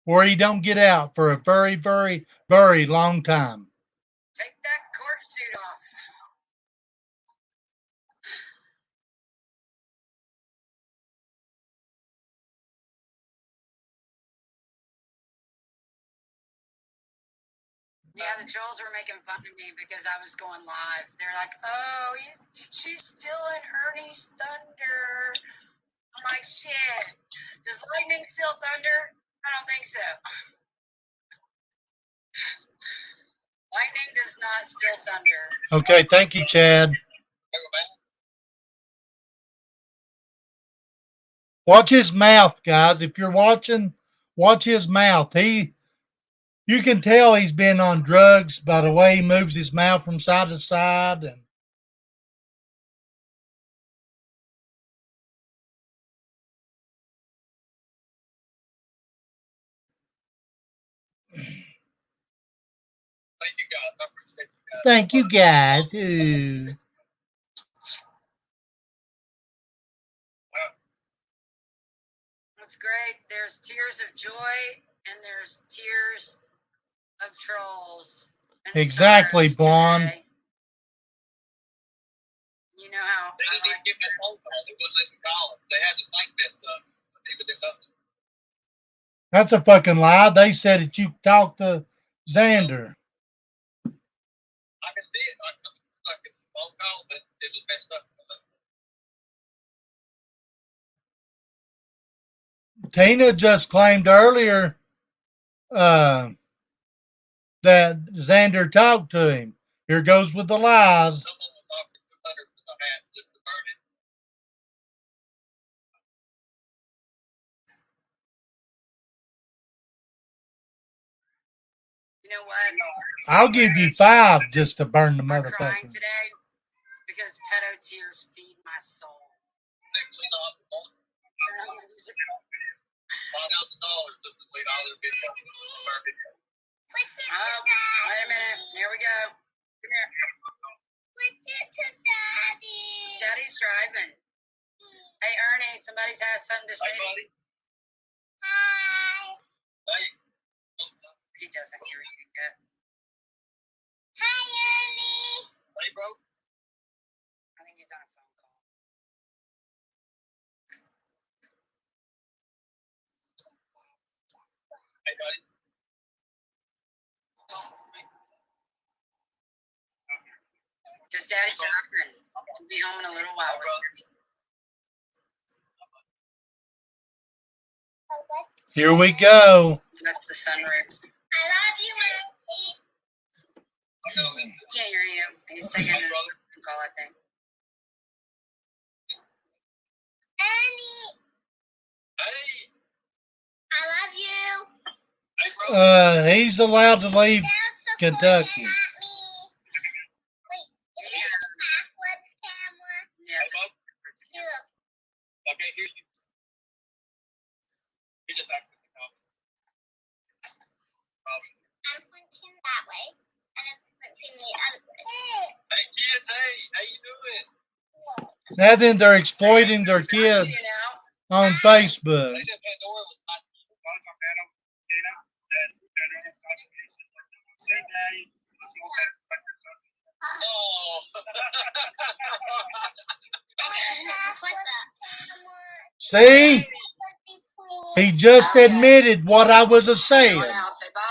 Or he don't get out for a very, very, very long time. Take that court suit off. Yeah, the trolls were making fun of me because I was going live. They're like, "Oh, she's still in Ernie's thunder." I'm like, "Shit, does lightning still thunder? I don't think so." Lightning does not still thunder. Okay, thank you, Chad. Watch his mouth, guys. If you're watching, watch his mouth. You can tell he's been on drugs by the way he moves his mouth from side to side. And Thank you guys. I appreciate you guys. thank you, guys. Ooh. It's great. There's tears of joy and there's tears of trolls. And Exactly, Blonde. today. You know how They didn't even give me a phone call. They wouldn't let me call them. They had to think that stuff. They even did nothing. That's a fucking lie. They said that you talked to Xander. I can see it. I can phone call, but it was messed up. Tina just claimed earlier that Xander talked to him. Here goes with the lies. Someone was offering 200 for the hat just to burn it. you know what? I'll give you 5 just to burn the I'm crying motherfucker. today because pedo tears feed my soul. Next thing I know, $5,000 just to wait all their videos. Wait a minute. Here we go. Come here. Daddy's driving. Hey, Ernie, somebody has something to say. Hey, buddy. Hey. He doesn't hear you yet. Hey, bro. I think he's on a phone call. Hey, buddy. Because Daddy's driving. He'll be home in a little while. Here we go. That's the sunroof. Can't hear you. He's taking a phone call, I think. Hey. Hey, bro. He's allowed to leave Kentucky. Yes. I can't hear you. He just acted the cop. I'm pointing that way, and I'm pointing the other way. Hey, kids. Hey, how you doing? Now then, they're exploiting their He's talking to kids you now. on Facebook. They said Pandora was not. Oh. See? He just admitted what I was a saying. Go now. Say bye.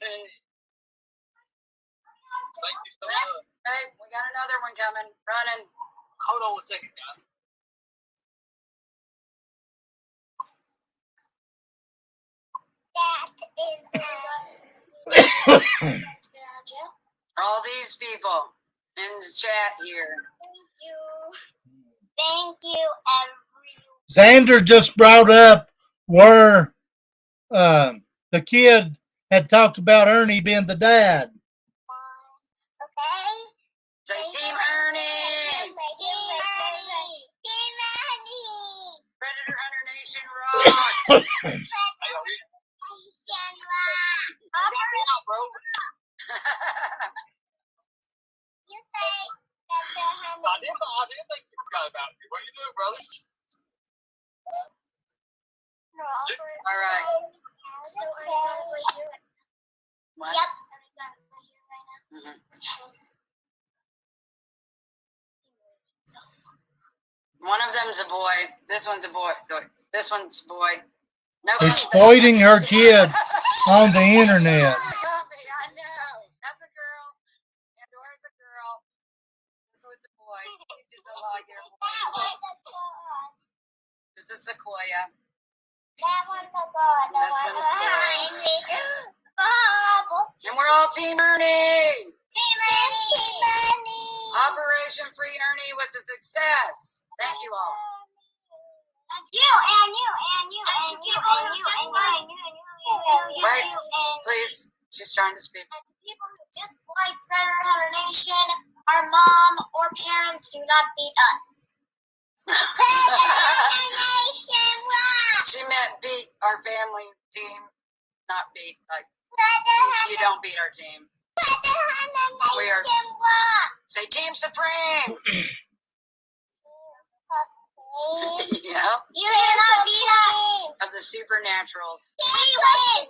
Hey. Thank you so much. Hey, we got another one coming. Running. Hold on a second, guys. All these people in the chat here. Thank you, Xander just brought up where the kid had talked about Ernie being the dad. Okay? Say Team Ernie. Predator Hunter Nation rocks. Bro. I didn't think you forgot about me. What you doing, brother? All right. So What? Yep. Mhm. One of them's a boy. This one's a boy. This one's a boy. No. Exploiting her kids on the internet. I know. That's a girl. Pandora's a girl. This one's a boy. It's just a log here. This is Sequoia. That one's a girl. This one's and we're all Team Ernie. Team Ernie. Operation Free Ernie was a success. Thank you all. Wait, please. She's trying to speak. And to people who dislike Predator Hunter Nation, our mom or parents do not beat us. She meant beat our family team, not beat. Like, you don't beat our team. We are. Say Team Supreme. Yeah. You cannot beat us. Of the Supernaturals. We win.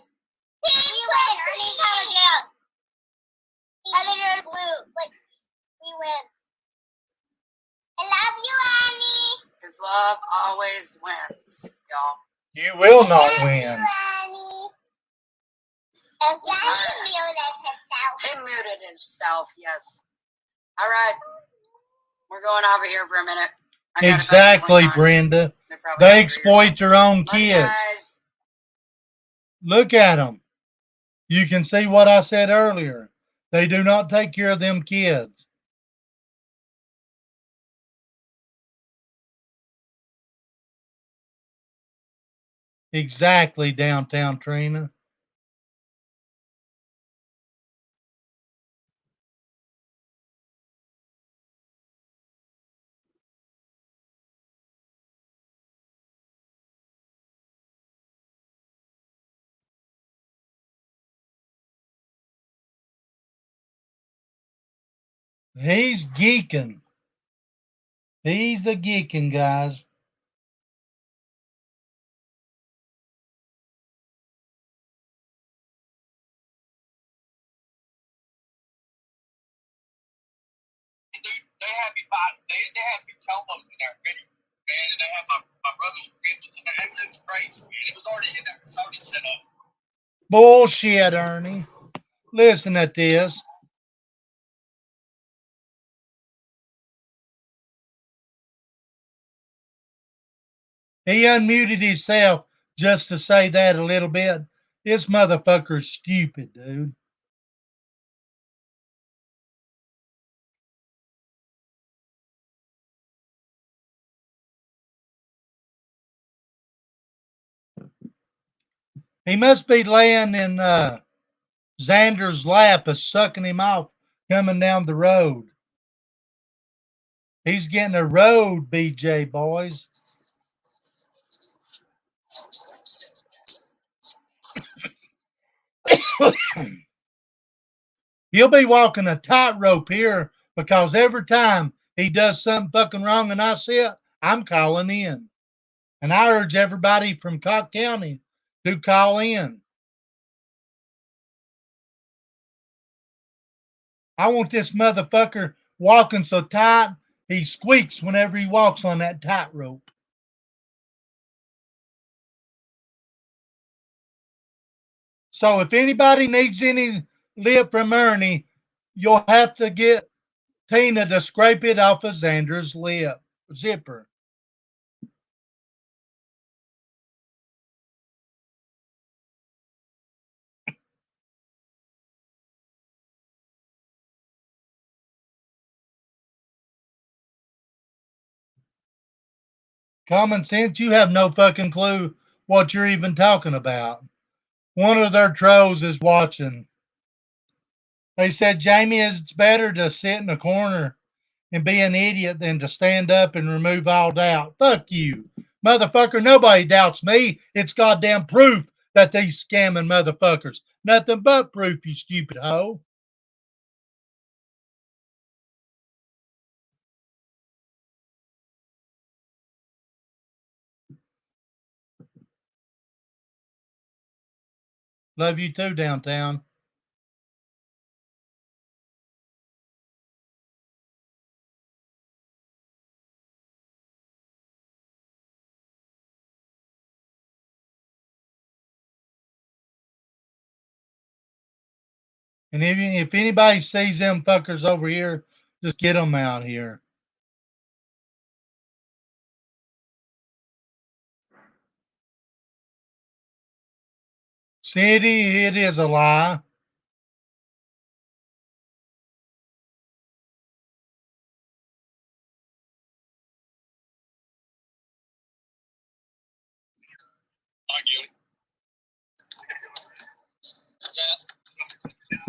We win. Ernie's out of jail. Editors lose. Like, we win. I love you, Annie. Because love always wins, y'all. You will not win. And he muted himself. He muted himself, yes. All right. We're going over here for a minute. I got Exactly, a bunch of Brenda. They're probably They hungry or exploit something. their own Love you kids. guys. Look at them. You can see what I said earlier. They do not take care of them kids. Exactly, downtown Trina. He's geeking. He's a geeking, guys. Dude, they had me fight. They had two chomos in there, ready, man, and they had my brother's friends in there. It was crazy, man. It was already in there. It was already set up. Bullshit, Ernie. Listen at this. He unmuted himself just to say that a little bit. This motherfucker's stupid, dude. He must be laying in Xander's lap, is sucking him off coming down the road. He's getting a road, BJ boys. He'll be walking a tightrope here because every time he does something fucking wrong and I see it, I'm calling in. And I urge everybody from Cobb County to call in. I want this motherfucker walking so tight, he squeaks whenever he walks on that tightrope. So if anybody needs any lip from Ernie, you'll have to get Tina to scrape it off of Xander's lip zipper. Common sense, you have no fucking clue what you're even talking about. One of their trolls is watching. They said, Jamie, it's better to sit in a corner and be an idiot than to stand up and remove all doubt. Fuck you. Motherfucker, nobody doubts me. It's goddamn proof that these scamming motherfuckers. Nothing but proof, you stupid hoe. Love you too, downtown. And if anybody sees them fuckers over here, just get them out here. City, it is a lie. not guilty. What's that?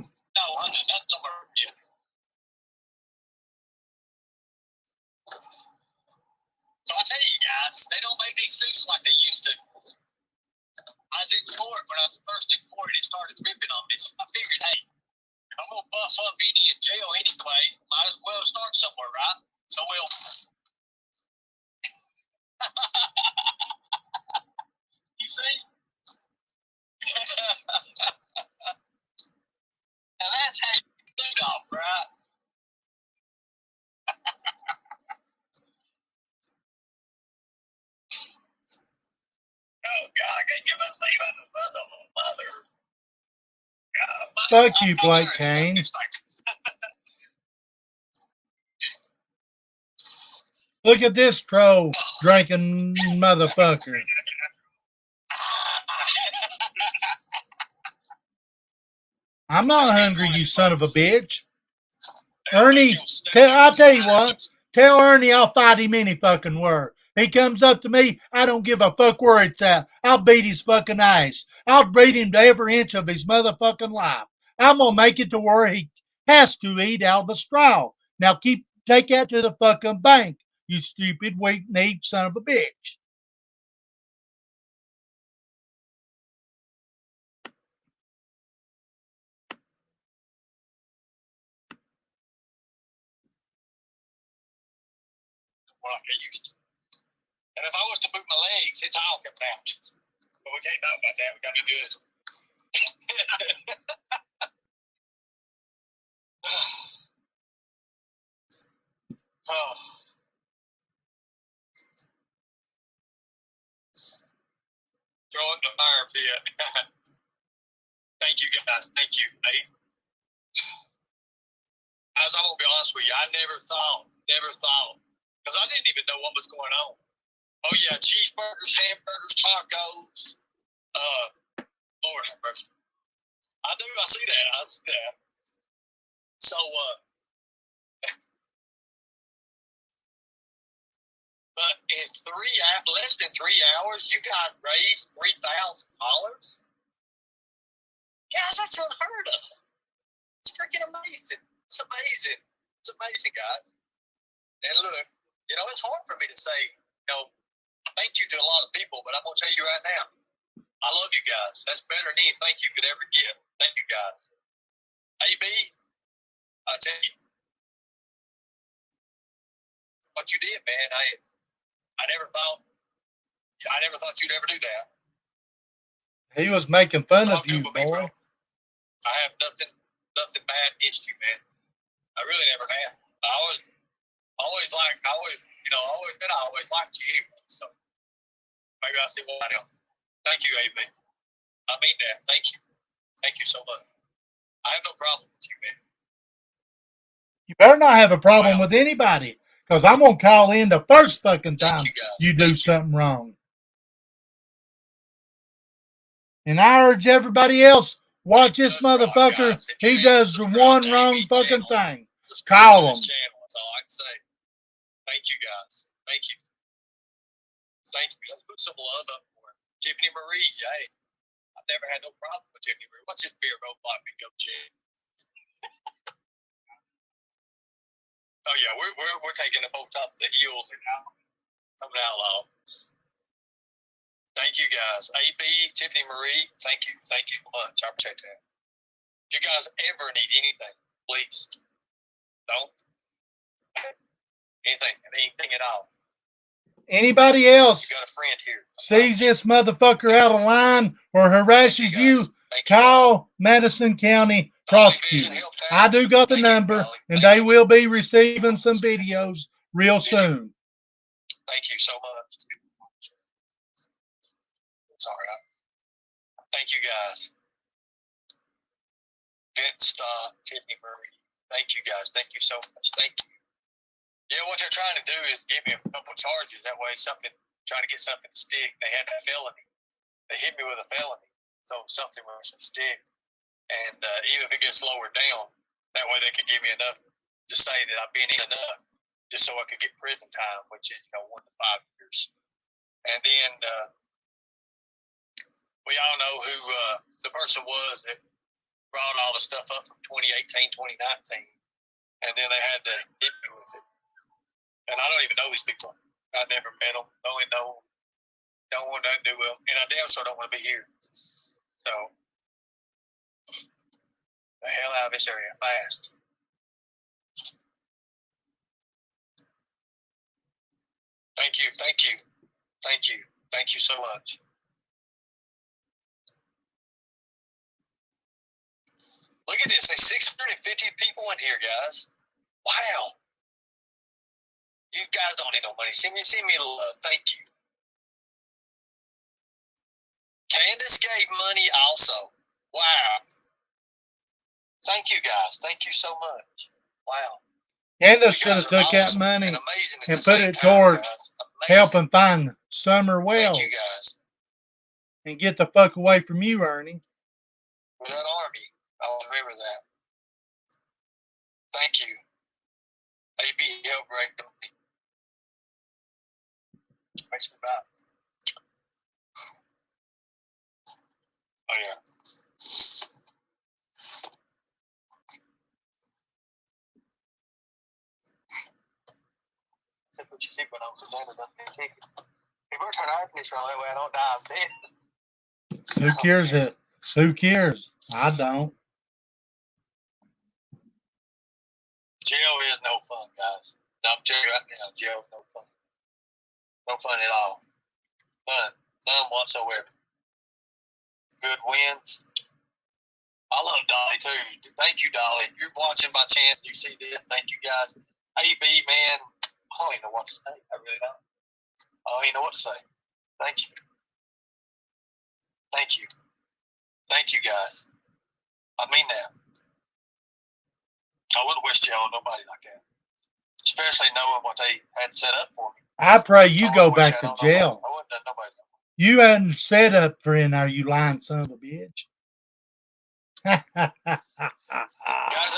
No, that's somewhere. Yeah. So I tell you guys, they don't make these suits like they used to. I was in court when I was first in court. It started ripping on me. So I figured, hey, if I'm gonna buff up any in jail anyway, might as well start somewhere, right? So we'll. You see? Now that's how you do it off, right? Oh God, I can't give a sleep on the mother. Fuck you, Blake Kane. Look at this troll drinking motherfucker. I'm not hungry, you son of a bitch. Ernie, I'll tell you what. Tell Ernie I'll fight him any fucking where. He comes up to me, I don't give a fuck where it's at. I'll beat his fucking ass. I'll beat him to every inch of his motherfucking life. I'm gonna make it to where he has to eat out of a straw. Now take that to the fucking bank, you stupid weak-kneed son of a bitch. Well, I get used to. And if I was to move my legs, it's all compounded. But we can't talk about that. We gotta be good. Oh. Throw it in the fire pit. Thank you guys. Thank you. Hey. As I'm gonna be honest with you, I never thought, because I didn't even know what was going on. Oh yeah, cheeseburgers, hamburgers, tacos. Lord have mercy. I see that. So but in less than 3 hours, you got raised $3,000. Guys, that's unheard of. It's freaking amazing. It's amazing, guys. And look, it's hard for me to say, thank you to a lot of people, but I'm gonna tell you right now, I love you guys. That's better than any thank you could ever give. Thank you guys. AB, I tell you, what you did, man. I never thought you'd ever do that. He was making fun of you, me, boy. I have nothing bad against you, man. I really never have. I always liked you anyway. So maybe I see why now. Thank you, AB. I mean that. Thank you so much. I have no problem with you, man. You better not have a problem with anybody, because I'm going to call in the first fucking time you do something wrong. And I urge everybody else, watch this motherfucker. He does the one wrong fucking thing. Call him. That's all I can say. Thank you, guys. Thank you. Let's put some love up for him. Tiffany Marie, hey. I've never had no problem with Tiffany Marie. What's this beer robot bingo jam? Oh yeah, we're taking them both up the heels and coming out loud. Thank you guys. AB, Tiffany Marie, thank you much. I appreciate that. If you guys ever need anything, please don't. Anything at all. Anybody else you got a friend here. sees this motherfucker out of line or harasses you, call Madison County Prosecutor. I do got the number, and they will be receiving some videos real soon. Thank you so much. It's all right. Thank you guys. Vince, Tiffany Murray. Thank you guys. Thank you so much. Thank you. Yeah, what they're trying to do is give me a couple charges. That way, trying to get something to stick. They had a felony. They hit me with a felony. So something was to stick. And even if it gets lowered down, that way they could give me enough to say that I've been in enough just so I could get prison time, which is 1 to 5 years. And then we all know who the person was that brought all the stuff up from 2018, 2019. And then they had to hit me with it. And I don't even know these people. I never met them. Only know them. Don't want to do well. And I damn sure don't want to be here. So, the hell out of this area fast. Thank you, thank you, thank you, thank you so much. Look at this, there's 650 people in here, guys. Wow. You guys don't need no money. Send me love. Thank you. Candace gave money also. Wow. Thank you, guys. Thank you so much. Wow. Candace should have took that money and put it towards helping find Summer Wells. Thank you, guys. And get the fuck away from you, Ernie. With that army, I'll remember that. Thank you. AB help break the money. Makes me back. Oh, yeah. Said put your seatbelt on so Dana doesn't get ticket. People turn our air conditioner on that way I don't die. I'm dead. Who cares it? Who cares? I don't. Jail is no fun, guys. No, I'm telling you right now, jail is no fun. No fun at all. None. None whatsoever. Good wins. I love Dolly too. Thank you, Dolly. If you're watching by chance and you see this, thank you guys. AB, man, I don't even know what to say. I really don't. I don't even know what to say. Thank you. Thank you. Thank you, guys. I mean that. I wouldn't wish jail on nobody like that. Especially knowing what they had set up for me. I pray you go back to jail. I wouldn't have nobody. You hadn't set up for in there, you lying son of a bitch. Guys, I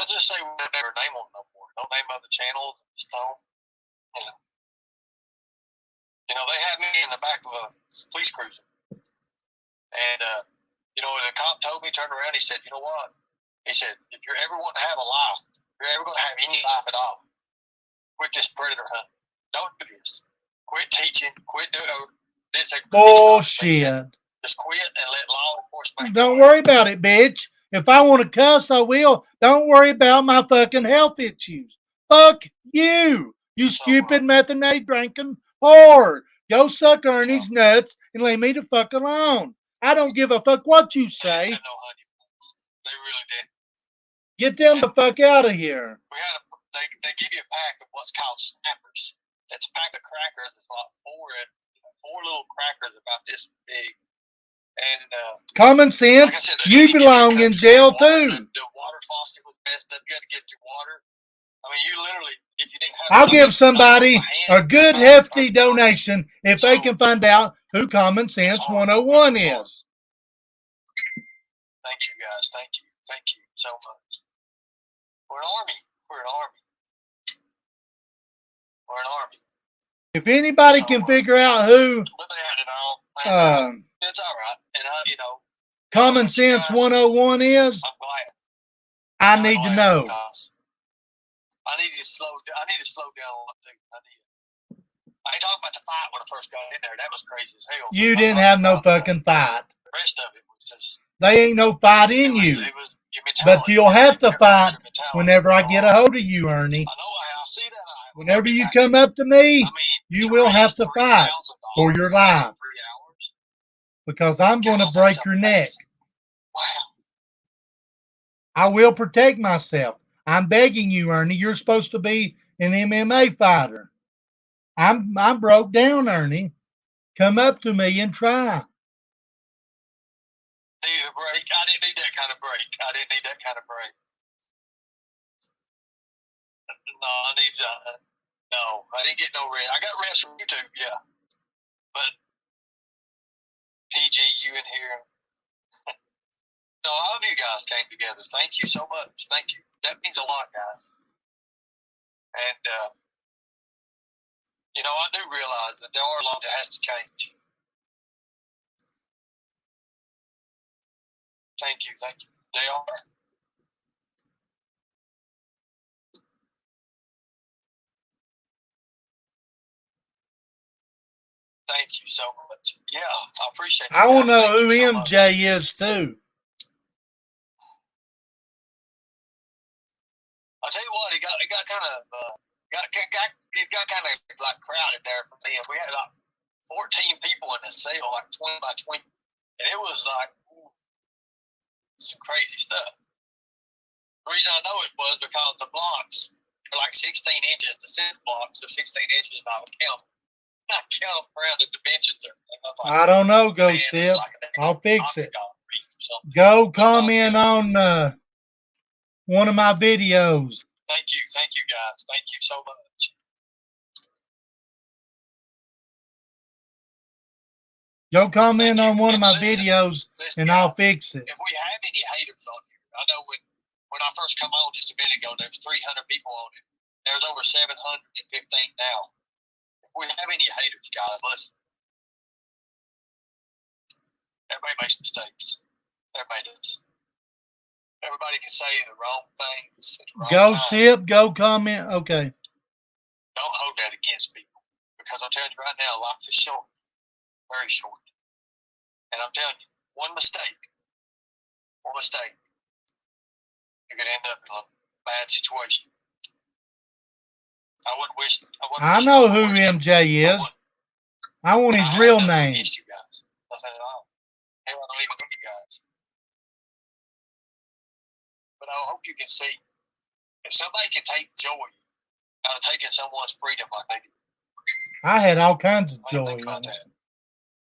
just say we never name them no more. Don't name other channels and stuff. You know, they had me in the back of a police cruiser. And, you know, the cop told me, turned around, he said, you know what? He said, if you're ever wanting to have a life, if you're ever going to have any life at all, quit this predator hunting. Don't do this. Quit teaching. Quit doing this. Bullshit. Just quit and let law enforcement. Don't worry about it, bitch. If I want to cuss, I will. Don't worry about my fucking health issues. Fuck you, you stupid methanate drinking whore. Go suck Ernie's nuts and leave me the fuck alone. I don't give a fuck what you say. They really did. Get them the fuck out of here. We had they give you a pack of what's called snappers. It's a pack of crackers. It's like four little crackers about this big. And common sense. Like I said, you belong in jail too. The water faucet was messed up. You had to get your water. I mean, you literally, if you didn't have. I'll give somebody a good hefty donation if they can find out who Common Sense 101 is. Thank you, guys. Thank you. Thank you so much. We're an army. We're an army. We're an army. If anybody can figure out who, but they had it all. It's all right. And you know, Common Sense 101 is, I'm glad. I need to know. I need to slow down a lot too. I ain't talking about the fight when I first got in there. That was crazy as hell. You didn't have no fucking fight. The rest of it was just. They ain't no fight in you. But you'll have to fight whenever I get a hold of you, Ernie. I know I see that. Whenever you come up to me, you will have to fight for your life. Because I'm going to break your neck. Wow. I will protect myself. I'm begging you, Ernie. You're supposed to be an MMA fighter. I'm broke down, Ernie. Come up to me and try. Need a break. I didn't need that kind of break. I didn't need that kind of break. No, I didn't get no rest. I got rest from YouTube, yeah. But PG, you in here. No, all of you guys came together. Thank you so much. Thank you. That means a lot, guys. And, you know, I do realize that there are a lot that has to change. Thank you. They are. Thank you so much. Yeah, I appreciate it. I want to know Thank who you so much. MJ is too. I'll tell you what, it got kind of like crowded there for me, and we had like 14 people in the cell, like 20 by 20, and it was like some crazy stuff. The reason I know it was because the blocks are like 16 inches. The center blocks are 16 inches by count. I count around the dimensions. I don't know, Go Sip. I'll fix it. Go comment on one of my videos. Thank you guys. Thank you so much. Go comment on one of my videos and I'll fix it. If we have any haters on here, I know when I first come on just a minute ago, there was 300 people on it. There's over 715 now. If we have any haters, guys, listen. Everybody makes mistakes. Everybody does. Everybody can say the wrong things at the wrong Go time. Sip, go comment. Okay. Don't hold that against people, because I'm telling you right now, life is short, very short. And I'm telling you, one mistake, you could end up in a bad situation. I wouldn't wish. I know who MJ is. I want his real name. Against you guys. Nothing at all. I don't even know you guys. But I hope you can see, if somebody can take joy out of taking someone's freedom like they do. I had all kinds of joy. Think about that.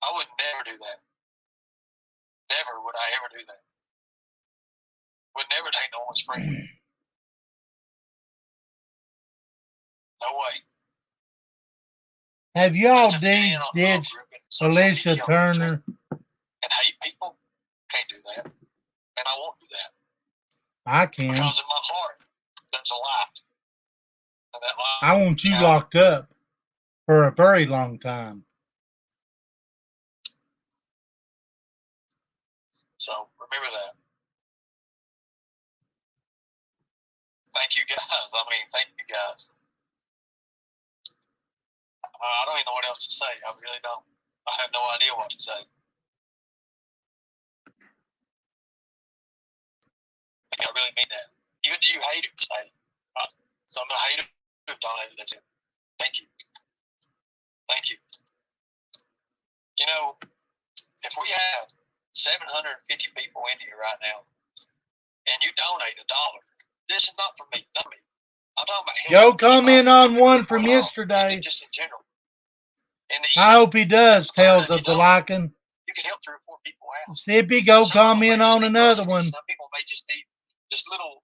I would never do that. Never would I ever do that. Would never take no one's freedom. No way. Have y'all ditched Alicia Turner? And hate people? Can't do that. And I won't do that. I can. Because in my heart, there's a light. And that light, I want you locked up for a very long time. So remember that. Thank you guys. Thank you guys. I don't even know what else to say. I really don't. I have no idea what to say. I really mean that. Even to you haters, some of the haters don't hate it. Thank you. Thank you. You know, if we have 750 people in here right now, and you donate $1, this is not for me, not me. I'm talking about him. Go comment on one from yesterday. Just in general. I hope he does, Tales of the Lycan. You can help 3 or 4 people out. Sippy, go comment on another one. Some people may just need just little,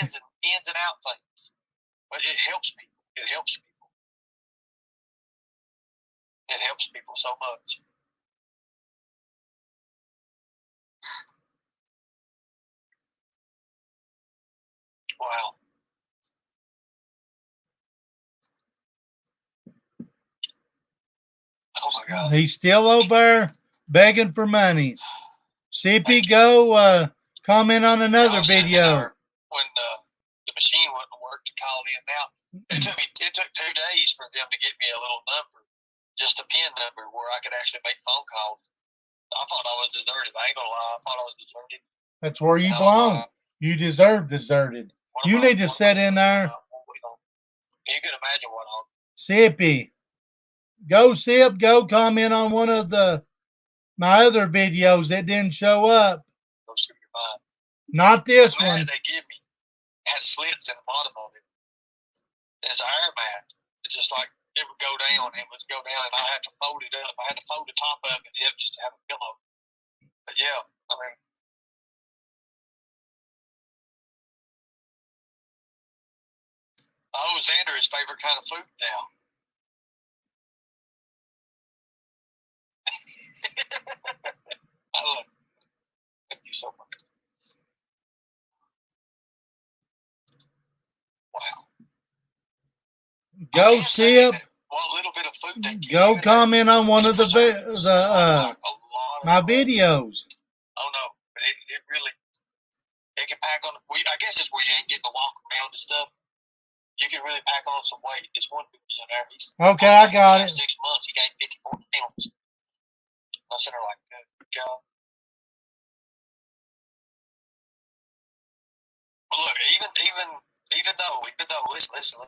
ins and out things. But it helps people. It helps people. It helps people so much. Wow. Oh my God. He's still over there begging for money. Sippy, go comment on another video. When the machine wouldn't work to call in now, it took 2 days for them to get me a little number, just a PIN number where I could actually make phone calls. I thought I was deserted. I ain't gonna lie. I thought I was deserted. That's where you belong. You deserve deserted. You need to sit in there. You can imagine what I'll. Sippy, go Sip, go comment on one of my other videos that didn't show up. Goes through your mind. Not this The mat one. they give me has slits in the bottom of it. It's an air mat. It's just like it would go down. It would go down, and I had to fold it up. I had to fold the top of it just to have a pillow. But yeah, I mean. Oh, Xander, his favorite kind of food now. I love it. Thank you so much. Wow. Go Sip. What little bit of food they give Go you comment on one of my videos. Oh no, but It can pack on. I guess it's where you ain't getting to walk around and stuff. You can really pack on some weight. This one dude's in there. Okay, I got it. 6 months, he gained 54 pounds. I was sitting there like, good God. But look, even though, listen,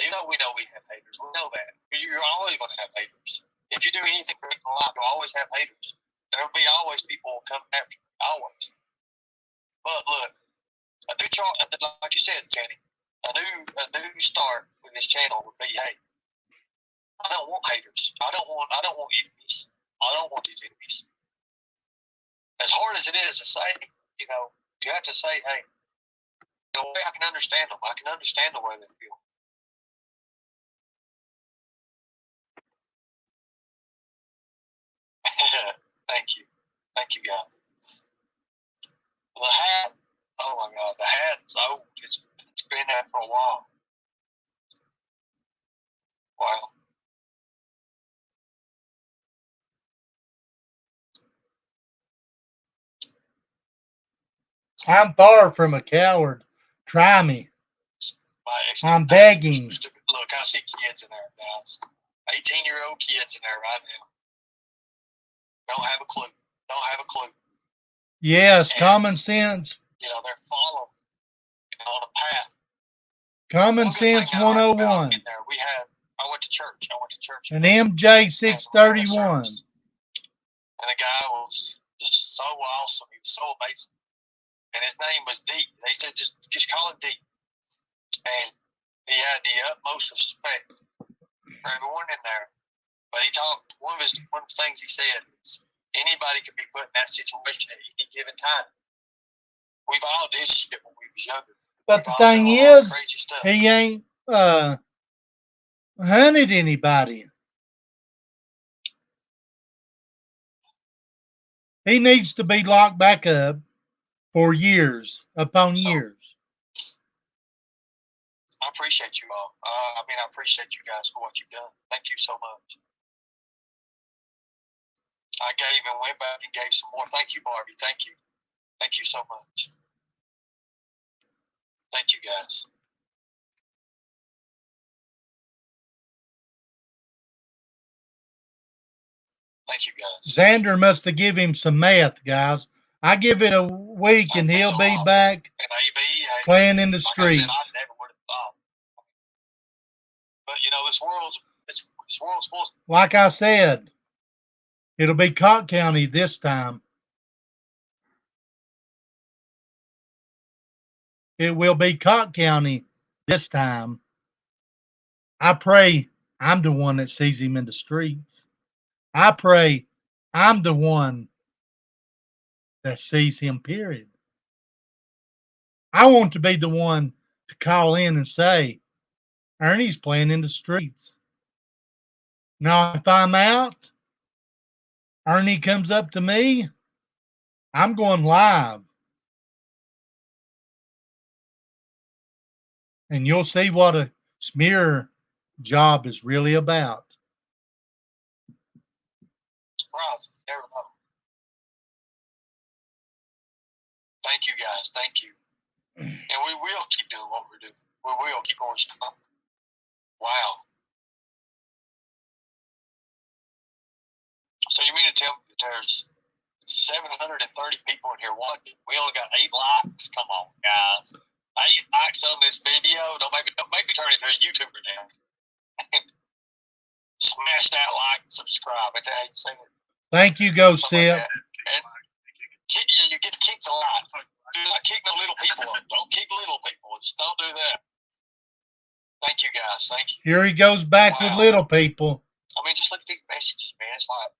even though we know we have haters, we know that. You're always going to have haters. If you do anything great in life, you'll always have haters. There'll be always people who come after you, always. But look, like you said, Jenny, a new start with this channel would be, hey, I don't want haters. I don't want enemies. I don't want these enemies. As hard as it is to say, you know, you have to say, hey, in a way I can understand them. I can understand the way they feel. Thank you, guys. The hat, oh my God, the hat's old. It's been there for a while. Wow. I'm far from a coward. Try me. I'm begging. Look, I see kids in there, guys. 18-year-old kids in there right now. Don't have a clue. Yes, And, common sense. you know, they're following on a path. Common sense 101. In there, I went to church. An MJ 631. And the guy was just so awesome. He was so amazing. And his name was D. They said just call him D. And he had the utmost respect for everyone in there. But he talked. One of the things he said is anybody could be put in that situation at any given time. We've all did shit when we was younger. But the thing is, he ain't hunted anybody. He needs to be locked back up for years upon years. I appreciate you all. I appreciate you guys for what you've done. Thank you so much. I gave and went back and gave some more. Thank you, Barbie. Thank you. Thank you so much. Thank you, guys. Thank you, guys. Xander must have given him some meth, guys. I give it a week and he'll be back playing in the streets. I never would have thought. But you know, this world's supposed to. Like I said, it'll be Cott County this time. It will be Cott County this time. I pray I'm the one that sees him in the streets. I pray I'm the one that sees him, period. I want to be the one to call in and say, Ernie's playing in the streets. Now, if I'm out, Ernie comes up to me, I'm going live. And you'll see what a smear job is really about. Surprise, never know. Thank you, guys. Thank you. And we will keep doing what we're doing. We will keep going strong. Wow. So you mean to tell me that there's 730 people in here watching? We only got 8 likes? Come on, guys. 8 likes on this video. Don't make me turn into a YouTuber now. Smash that like and subscribe. That's how you say it. Thank you, Go Sip. Yeah, you get kicked a lot. Do not kick the little people up. Don't kick little people. Just don't do that. Thank you, guys. Thank you. Here he goes back with little people. I mean, just look at these messages, man. It's like,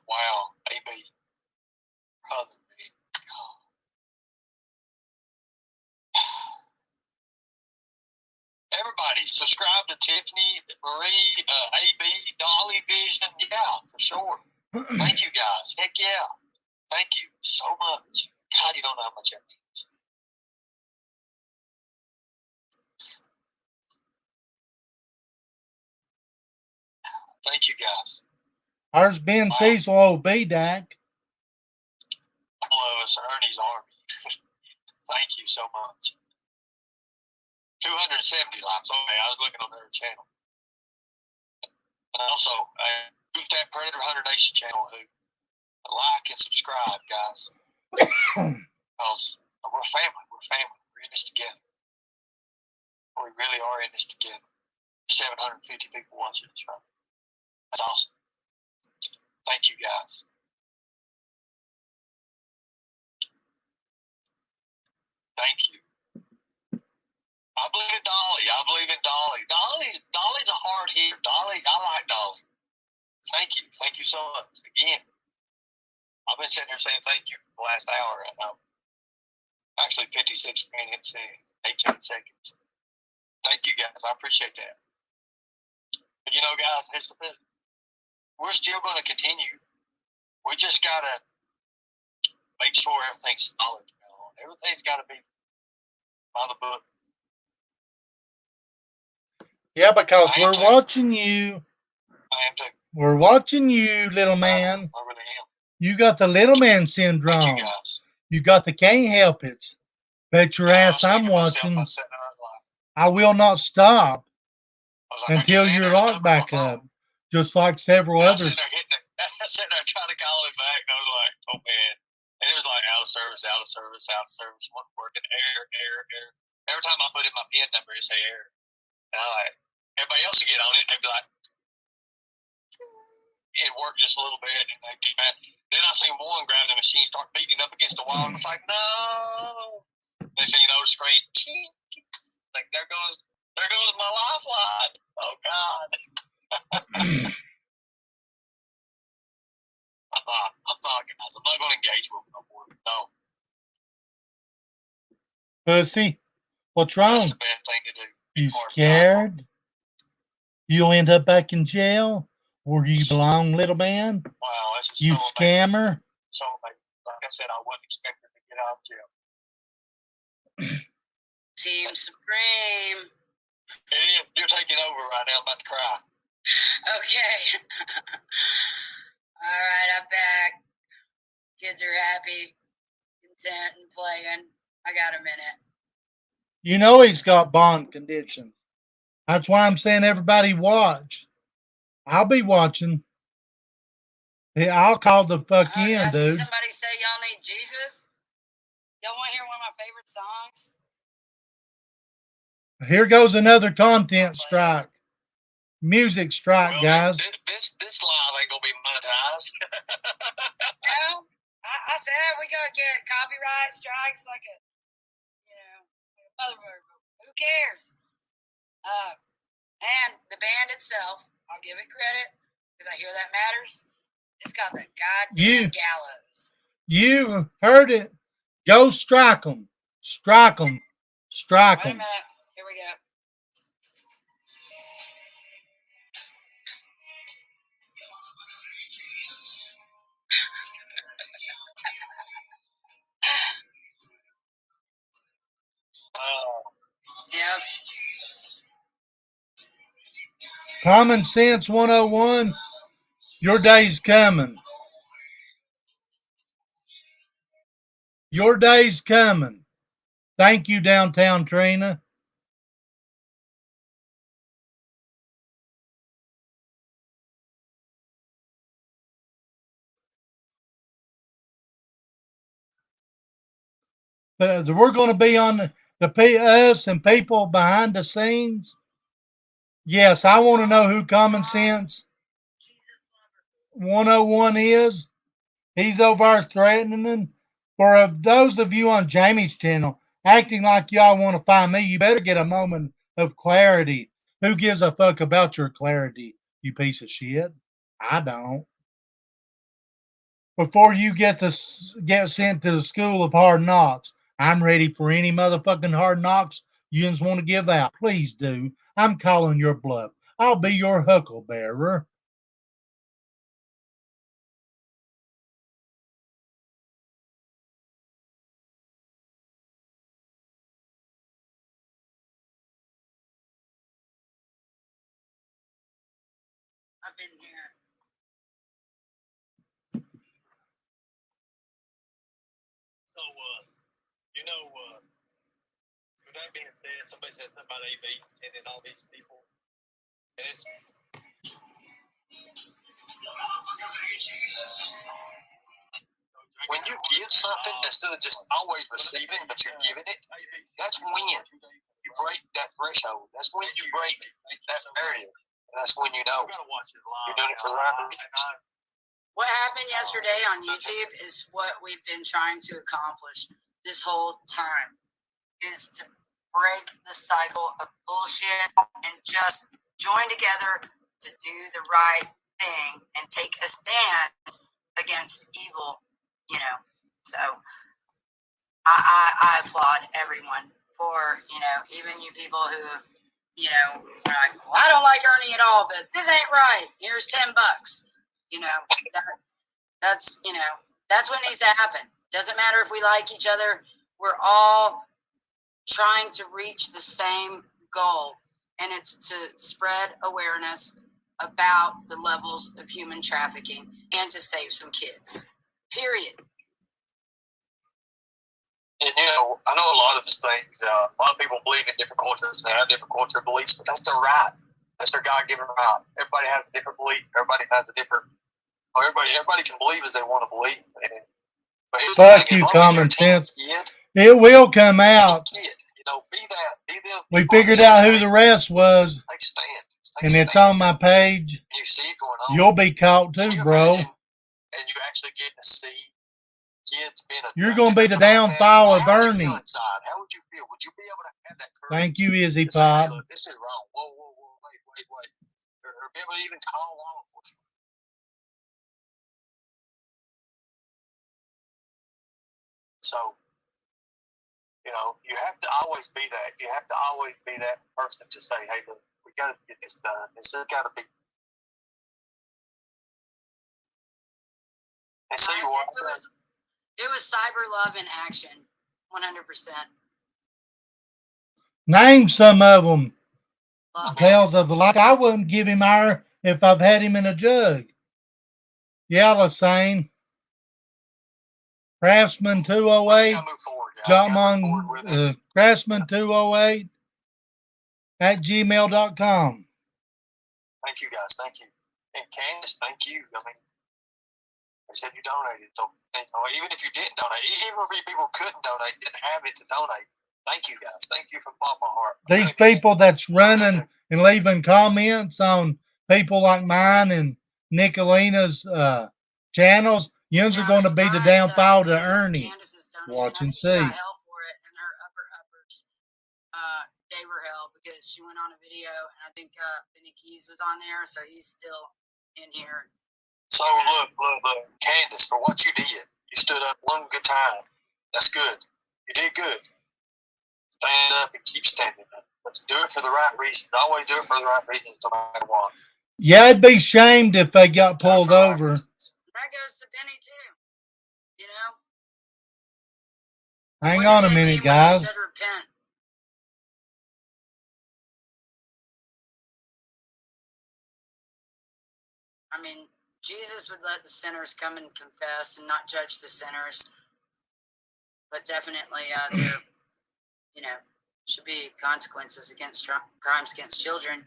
wow, baby. Brother, man. God. Everybody, subscribe to Tiffany, Marie, AB, Dolly Vision. Yeah, for sure. Thank you, guys. Heck yeah. Thank you so much. God, you don't know how much that means. Thank you, guys. Ours Ben Cecil O.B. Dak. Hello, it's Ernie's Army. Thank you so much. 270 likes. Okay, I was looking on their channel. And also, who's that Predator Hunter Nation channel who like and subscribe, guys. Because we're family. We're family. We're in this together. We really are in this together. 750 people watching this right. That's awesome. Thank you, guys. Thank you. I believe in Dolly. I believe in Dolly. Dolly's a hard hit. Dolly, I like Dolly. Thank you. Thank you so much. Again, I've been sitting there saying thank you for the last hour. Actually, 56 minutes and 18 seconds. Thank you, guys. I appreciate that. But, you know, guys, here's the thing. We're still going to continue. We just got to make sure everything's solid. You know? Everything's got to be by the book. Yeah, because we're watching you. I am too. We're watching you, little man. I really am. You got the little man syndrome. Thank you, guys. You got the can't help it. Bet your ass I'm watching. I will not stop until you're locked back up, just like several others. I sitting there trying to call it back, and I was like, oh man. And it was like out of service, wasn't working, error. Every time I put in my PIN number, it say error. And I like, everybody else would get on it, and they'd be like, it worked just a little bit, and they'd get mad. Then I seen one grab the machine, start beating up against the wall, and it's like, no. Next thing you know, the screen, like, there goes my lifeline. Oh, God. I'm not, guys. I'm not going to engage with them no more. No. Pussy, what's wrong? That's the bad thing to do. You scared? You'll end up back in jail where you belong, little man? Wow, that's just you so scammer? amazing. So amazing. Like I said, I wasn't expecting to get out of jail. Team Supreme. You're taking over right now. I'm about to cry. Okay. All right, I'm back. Kids are happy, content, and playing. I got a minute. You know he's got bond conditions. That's why I'm saying everybody watch. I'll be watching. I'll call the fuck in, I see dude. somebody say y'all need Jesus. Y'all want to hear one of my favorite songs? Here goes another content strike. Music strike, guys. This live ain't gonna be monetized. No, I said we gonna get copyright strikes like a, who cares? And the band itself, I'll give it credit because I hear that matters. It's got the goddamn gallows. You heard it. Go strike them. Strike them. Strike them. Wait a minute. Here we go. Yep. Common Sense 101. Your day's coming. Your day's coming. Thank you, Downtown Trina. We're going to be on us and people behind the scenes. Yes, I want to know who Common Sense 101 is. He's over there threatening. For those of you on Jamie's channel acting like y'all want to find me, you better get a moment of clarity. Who gives a fuck about your clarity, you piece of shit? I don't. Before you get sent to the school of hard knocks, I'm ready for any motherfucking hard knocks you want to give out. Please do. I'm calling your bluff. I'll be your hucklebearer. I've been here. with that being said, somebody said something about AB and all these people. And it's when you give something instead of just always receiving, but you're giving it, that's when you break that threshold. That's when you break that barrier. And that's when you know you're doing it for the right reasons. What happened yesterday on YouTube is what we've been trying to accomplish this whole time, is to break the cycle of bullshit and just join together to do the right thing and take a stand against evil, you know. So I applaud everyone for, you know, even you people who, you know, are like, well, I don't like Ernie at all, but this ain't right. Here's $10. You know, that's, you know, that's what needs to happen. Doesn't matter if we like each other. We're all trying to reach the same goal, and it's to spread awareness about the levels of human trafficking and to save some kids. Period. And, you know, I know a lot of these things, a lot of people believe in different cultures and they have different cultural beliefs, but that's their right. That's their God-given right. Everybody has a different belief. Everybody has a different, everybody can believe as they want to believe. But fuck you, common sense. It will come out. You know, be them. We figured out who the rest was, Take stand. and it's on my page. You see it going on. You'll be caught too, bro. And you actually get to see kids being You're going to be the downfall of Ernie. How would you feel? Would you be able to have that courage? Thank you, Izzy to say, Pop. hey, look, this is wrong. Whoa, wait. Or be able to even call law enforcement. So, you know, you have to always be that. You have to always be that person to say, hey, look, we got to get this done. This has got to be. And see what it was cyber love in action, 100%. Name some of them. Love. Tales of the like. I wouldn't give him our if I've had him in a jug. Yeah, Lassane. Craftsman 208. Jotmon Craftsman 208 at gmail.com. Thank you, guys. Thank you. And Candace, thank you. I mean, they said you donated. So, even if you didn't donate, even if people couldn't donate, didn't have it to donate, thank you, guys. Thank you from the bottom of my heart. These people that's running and leaving comments on people like mine and Nicolina's channels, yous are going to be the downfall to Ernie. Watch and see. She got hell for it, and her uppers gave her hell because she went on a video, and I think Benny Keys was on there, so he's still in here. So look, Candace, for what you did, you stood up one good time. That's good. You did good. Stand up and keep standing up. Let's do it for the right reasons. Always do it for the right reasons, no matter what. Yeah, I'd be shamed if they got pulled over. That goes to Benny too. You know. Hang on a minute, guys. Said repent? I mean, Jesus would let the sinners come and confess and not judge the sinners. But definitely, there, you know, should be consequences against crimes against children.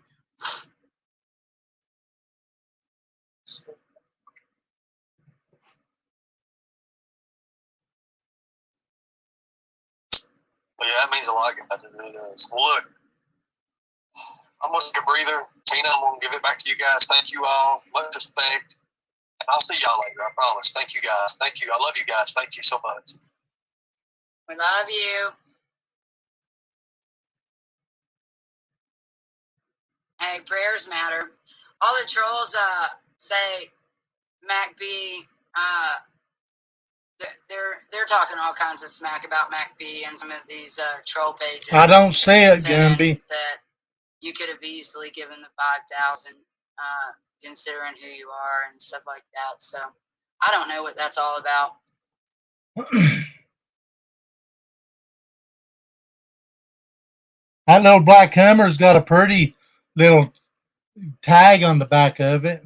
But yeah, that means a lot, guys. It really does. Well, look, I'm going to take a breather. Tina, I'm going to give it back to you guys. Thank you all. Much respect. And I'll see y'all later. I promise. Thank you, guys. Thank you. I love you guys. Thank you so much. We love you. Hey, prayers matter. All the trolls say MacB. They're talking all kinds of smack about MacB and some of these troll pages. I don't see it, Gumby. That you could have easily given the 5,000, considering who you are and stuff like that. So I don't know what that's all about. That little black Hummer's got a pretty little tag on the back of it.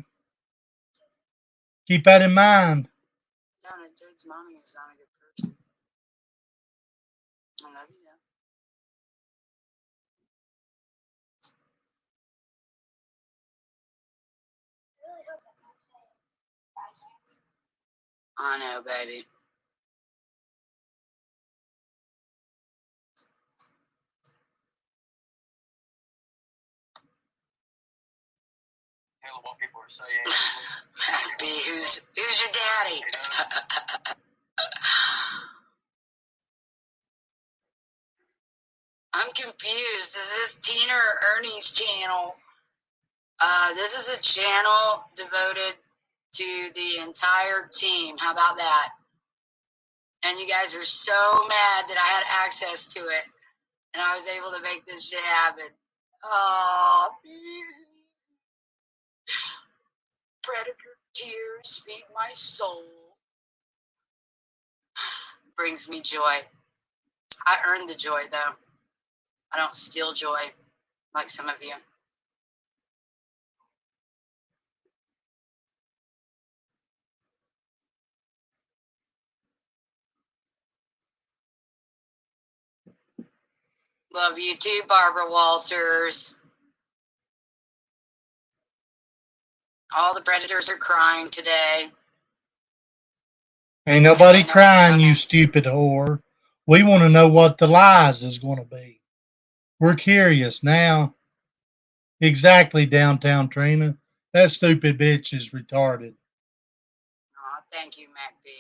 Keep that in mind. Donna, Jade's mommy is not a good person. I know, baby. Tell them what people are saying. B, who's your daddy? I'm confused. Is this Tina or Ernie's channel? This is a channel devoted to the entire team. How about that? And you guys were so mad that I had access to it, and I was able to make this shit happen. Oh, predator tears feed my soul. Brings me joy. I earned the joy, though. I don't steal joy like some of you. Love you too, Barbara Walters. All the predators are crying today. Ain't nobody crying, you stupid whore. We want to know what the lies is going to be. We're curious now. Exactly, downtown Trina. That stupid bitch is retarded. Aw, thank you, Mac B.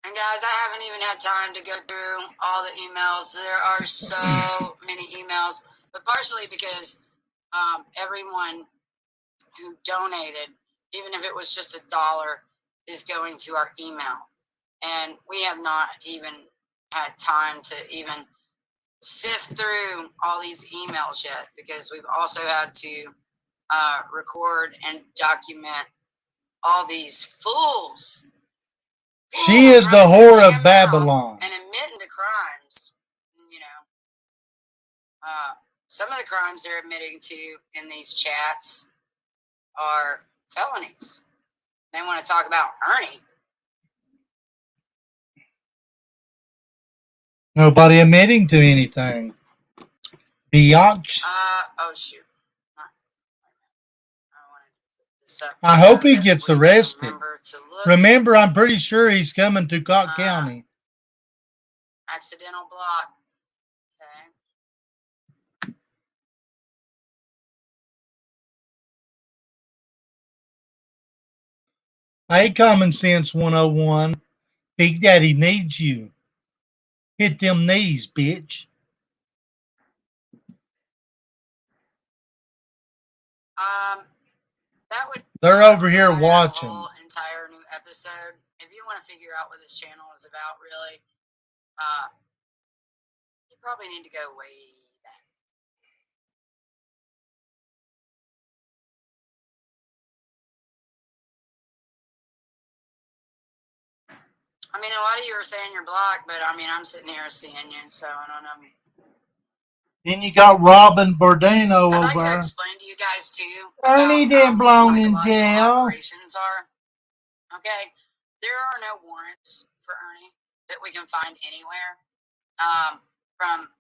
And guys, I haven't even had time to go through all the emails. There are so many emails, but partially because everyone who donated, even if it was just $1, is going to our email. And we have not even had time to even sift through all these emails yet, because we've also had to record and document all these fools. She is the whore of Babylon. And admitting to crimes, you know. Some of the crimes they're admitting to in these chats are felonies. They want to talk about Ernie. Nobody admitting to anything. Biatch. Oh shoot. I hope he gets arrested. Remember, I'm pretty sure he's coming to Cott County. Accidental block. Hey, Common Sense 101. Big Daddy needs you. Hit them knees, bitch. That would. They're over here watching. A whole entire new episode. If you want to figure out what this channel is about, really, you probably need to go way back. I mean, a lot of you are saying you're blocked, but I mean, I'm sitting here seeing you, so I don't know. Then you got Robin Bordano over. I'd like to explain to you guys too. Ernie didn't belong in jail. Operations are. Okay, there are no warrants for Ernie that we can find anywhere. From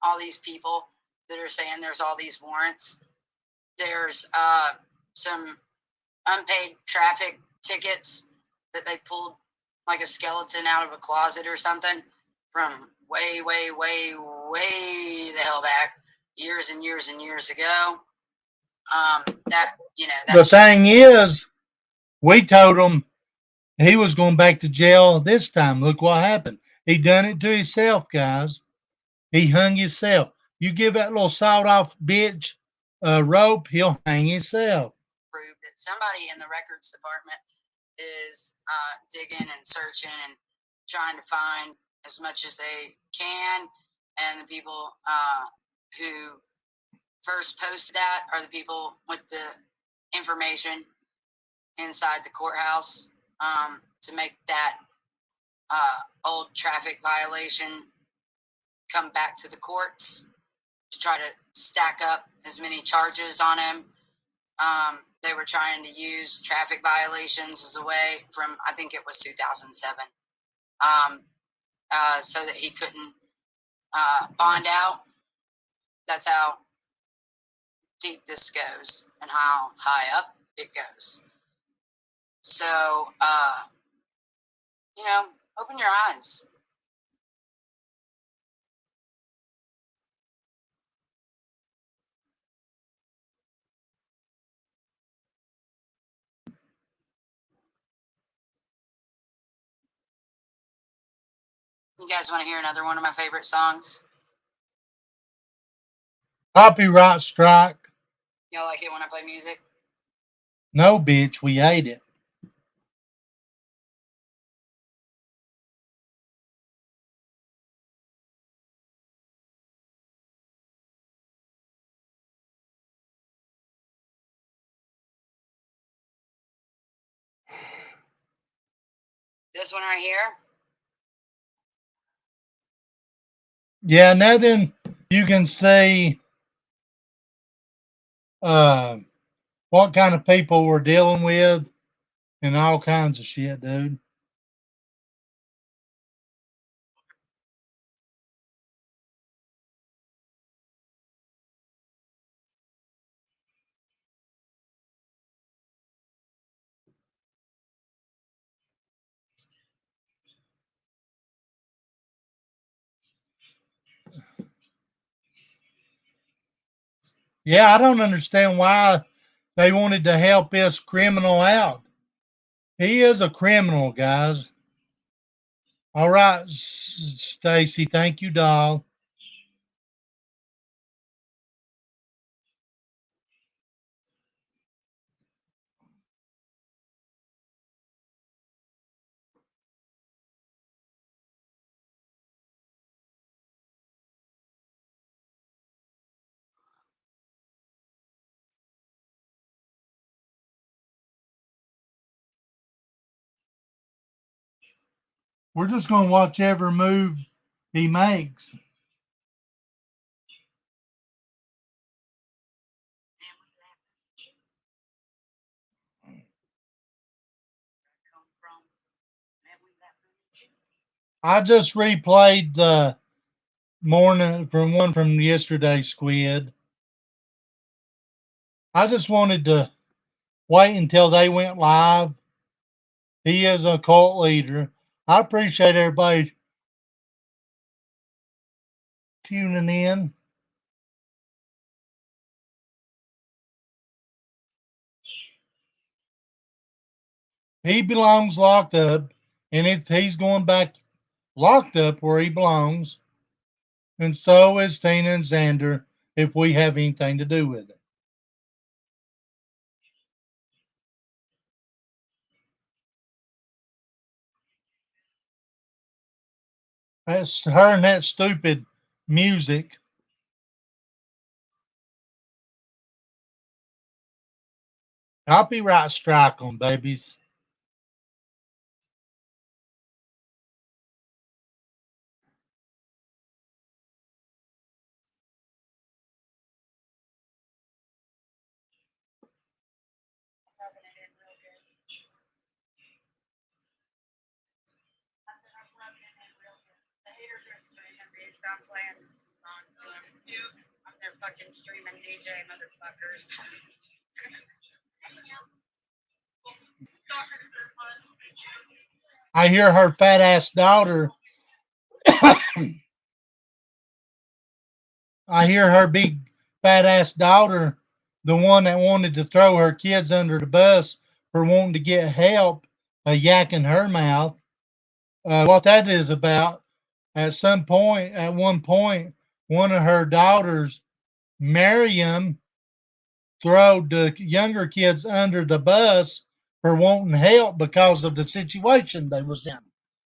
all these people that are saying there's all these warrants. There's some unpaid traffic tickets that they pulled like a skeleton out of a closet or something from way the hell back, years and years and years ago. The thing is, we told him he was going back to jail this time. Look what happened. He done it to himself, guys. He hung himself. You give that little sawed-off bitch a rope, he'll hang himself. Prove that somebody in the records department is digging and searching and trying to find as much as they can. And the people who first posted that are the people with the information inside the courthouse to make that old traffic violation come back to the courts to try to stack up as many charges on him. They were trying to use traffic violations as a way from, I think it was 2007, so that he couldn't bond out. That's how deep this goes and how high up it goes. So, you know, open your eyes. You guys want to hear another one of my favorite songs? Copyright strike. Y'all like it when I play music? No, bitch, we ate it. This one right here? Yeah, now then you can see what kind of people we're dealing with and all kinds of shit, dude. Yeah, I don't understand why they wanted to help this criminal out. He is a criminal, guys. All right, Stacy, thank you, doll. We're just going to watch every move he makes. I just replayed the morning from one from yesterday's squid. I just wanted to wait until they went live. He is a cult leader. I appreciate everybody tuning in. He belongs locked up, and he's going back locked up where he belongs. And so is Tina and Xander if we have anything to do with it. That's her and that stupid music. Copyright strike them, babies. Stop playing some songs to him. I'm their fucking streaming DJ, motherfuckers. I hear her fat ass daughter. I hear her big fat ass daughter, the one that wanted to throw her kids under the bus for wanting to get help, yakking her mouth. What that is about, at one point, one of her daughters, Miriam, threw the younger kids under the bus for wanting help because of the situation they was in.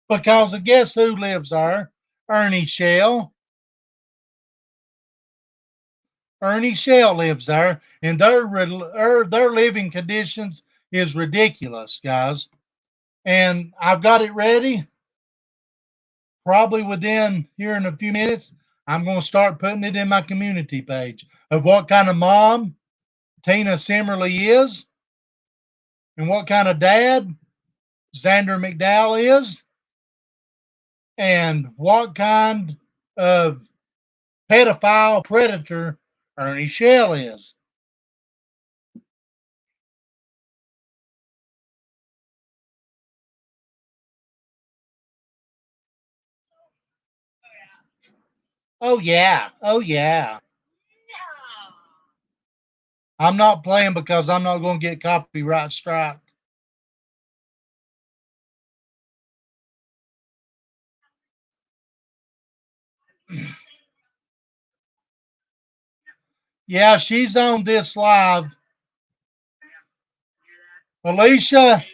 Because of guess who lives there? Ernie Shell. Ernie Shell lives there, and their living conditions is ridiculous, guys. And I've got it ready. Probably within here in a few minutes, I'm going to start putting it in my community page of what kind of mom Tina Simmerly is, and what kind of dad Xander McDowell is, and what kind of pedophile predator Ernie Shell is. Oh, yeah. Oh, yeah. I'm not playing because I'm not going to get copyright striked. Yeah, she's on this live. Alicia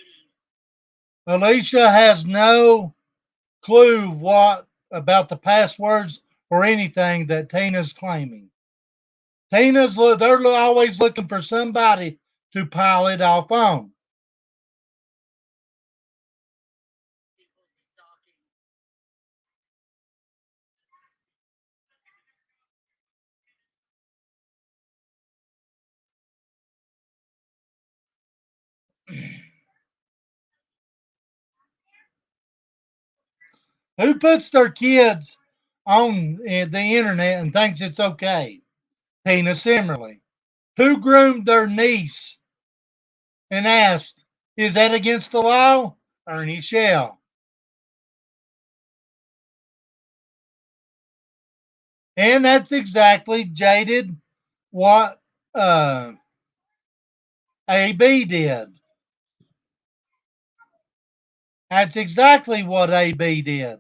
has no clue what about the passwords or anything that Tina's claiming. They're always looking for somebody to pile it off on. Who puts their kids on the internet and thinks it's okay? Tina Simmerly. Who groomed their niece and asked, is that against the law? Ernie Shell. And that's exactly jaded what AB did. That's exactly what AB did.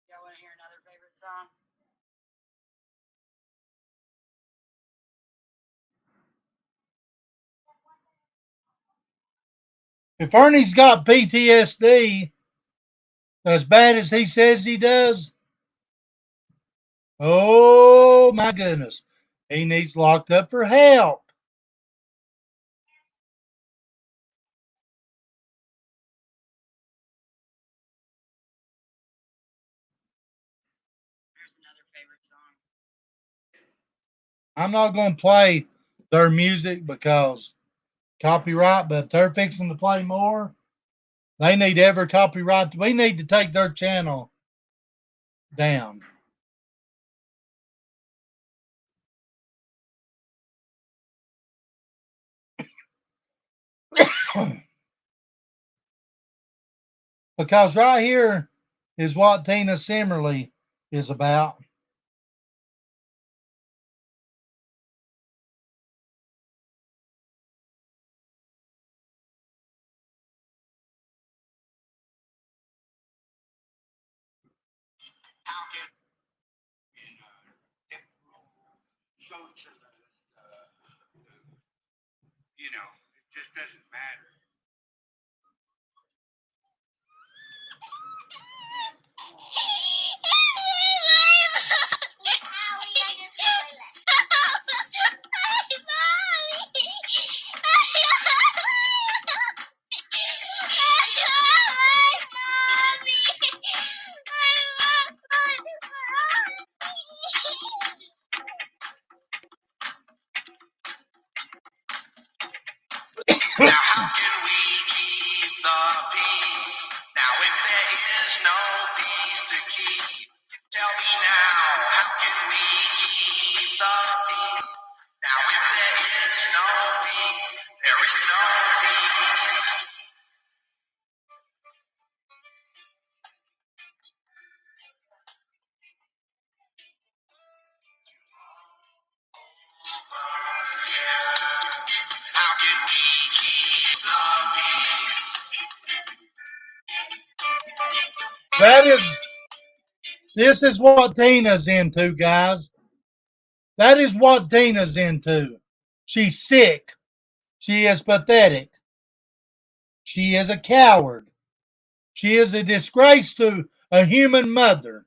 Y'all want to hear another favorite song? If Ernie's got PTSD as bad as he says he does, oh my goodness, he needs locked up for help. Here's another favorite song. I'm not going to play their music because copyright, but they're fixing to play more. They need every copyright. We need to take their channel down. Because right here is what Tina Simmerly is about. You know, it just doesn't matter. Now, how can we keep the peace? Now, if there is no peace to keep, tell me now, how can we keep the peace? Now, if there is no peace, there is no peace. How can we keep the peace? This is what Tina's into, guys. That is what Tina's into. She's sick. She is pathetic. She is a coward. She is a disgrace to a human mother.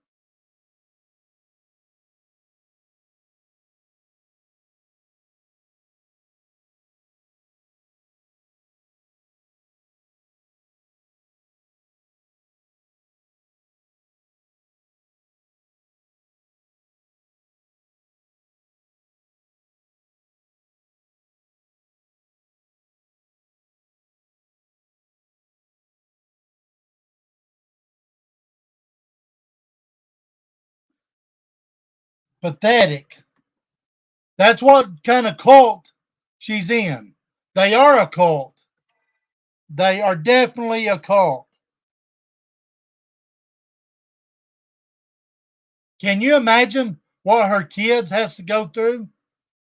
Pathetic. That's what kind of cult she's in. They are a cult. They are definitely a cult. Can you imagine what her kids has to go through?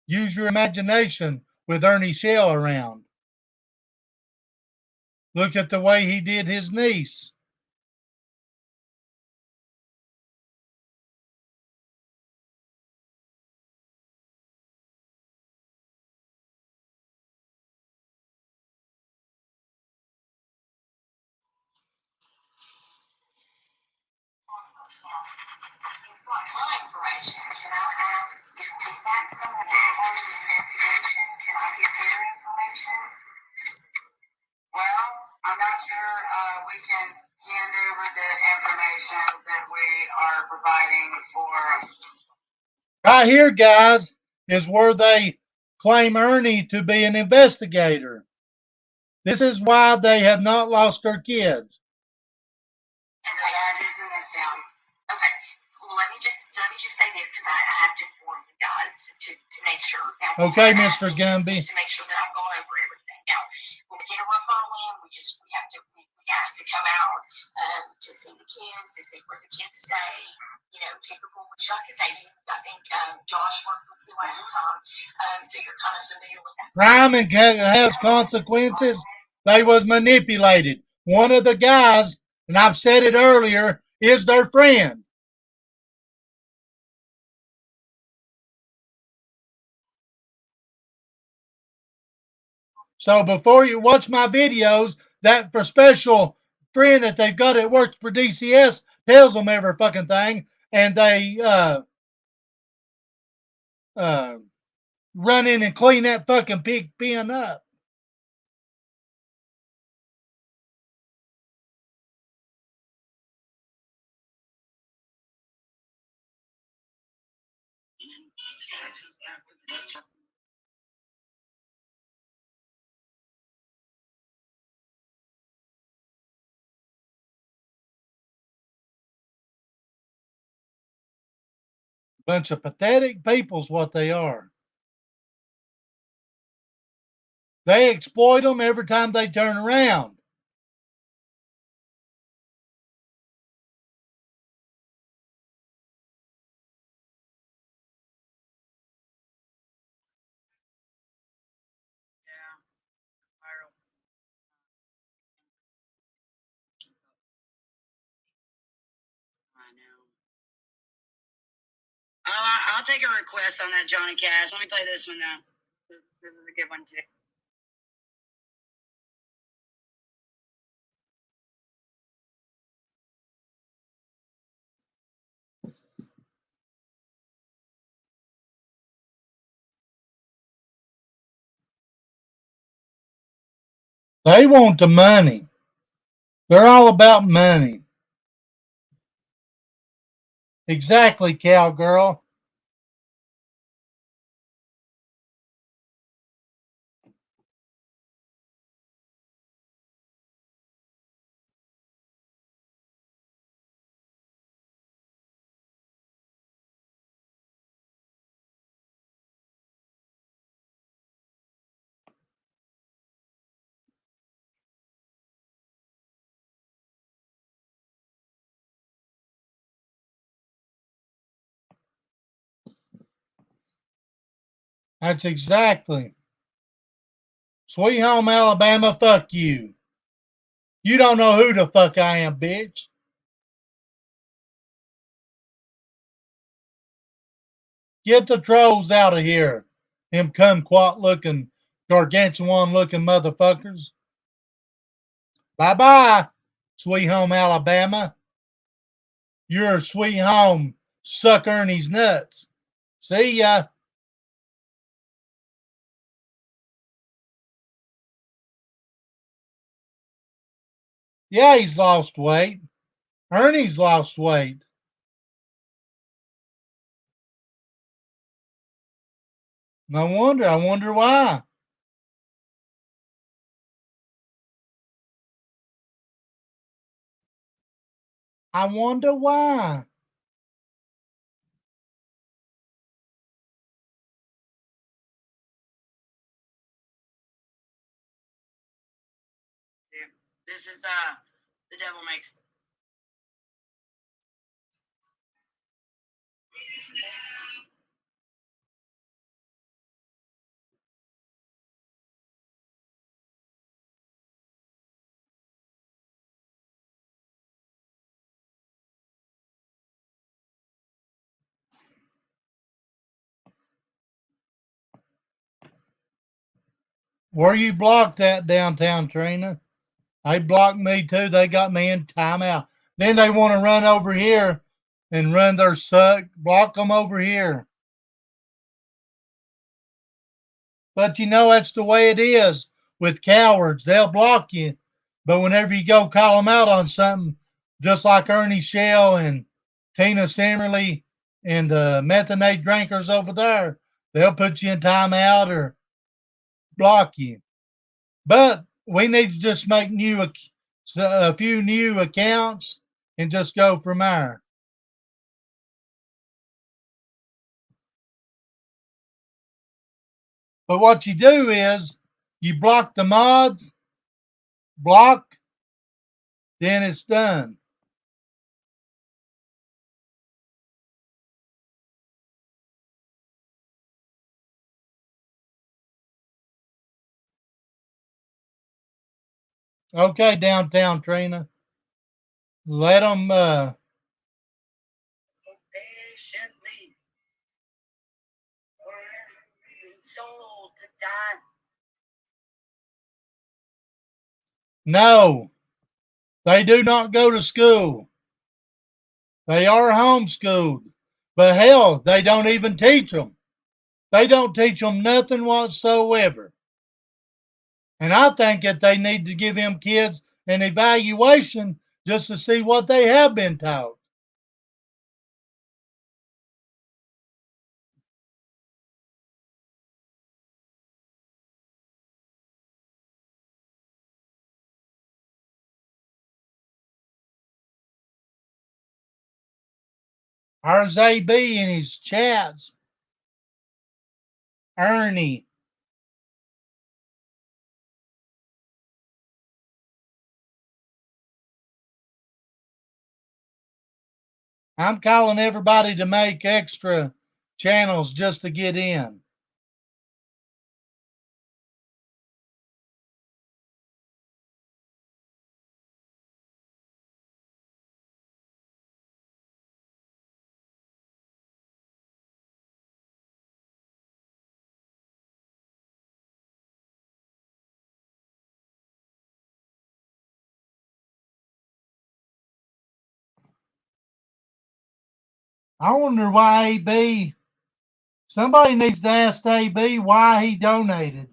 Use your imagination with Ernie Shell around. Look at the way he did his niece. My information. Can I ask, is that someone that's part of the investigation? Can I get their information? Well, I'm not sure we can hand over the information that we are providing for. Right here, guys, is where they claim Ernie to be an investigator. This is why they have not lost their kids. And the Vandalism is down. Okay. Well, let me just say this because I have to inform you guys to make sure. Now, okay, Mr. Gumby. Just to make sure that I'm going over everything. Now, when we get a referral in, we ask to come out to see the kids, to see where the kids stay. You know, typical with Chuck is maybe, I think Josh worked with you last time, so you're kind of familiar with that. Crime and has consequences. They was manipulated. One of the guys, and I've said it earlier, is their friend. So before you watch my videos, that for special friend that they've got that works for DCS tells them every fucking thing, and they run in and clean that fucking pig pen up. Bunch of pathetic people's what they are. They exploit them every time they turn around. I'll take a request on that, Johnny Cash. Let me play this one now. This is a good one too. They want the money. They're all about money. Exactly, cowgirl. That's exactly. Sweet home Alabama, fuck you. You don't know who the fuck I am, bitch. Get the trolls out of here. Them kumquat looking, gargantuan looking motherfuckers. Bye bye, sweet home Alabama. Your sweet home suck Ernie's nuts. See ya. Yeah, he's lost weight. Ernie's lost weight. No wonder. I wonder why. I wonder why. This is the devil makes. Where you blocked at downtown, Trina? They blocked me too. They got me in timeout. Then they want to run over here and run their suck. Block them over here. But you know, that's the way it is with cowards. They'll block you. But whenever you go call them out on something, just like Ernie Shell and Tina Simmerly and the methanate drinkers over there, they'll put you in timeout or block you. But we need to just make a few new accounts and just go from there. But what you do is you block the mods, block, then it's done. Okay, downtown Trina. Let them Patiently, soul to die. No, they do not go to school. They are homeschooled. But hell, they don't even teach them. They don't teach them nothing whatsoever. And I think that they need to give them kids an evaluation just to see what they have been taught. There's AB in his chats. Ernie. I'm calling everybody to make extra channels just to get in. I wonder why AB, somebody needs to ask AB why he donated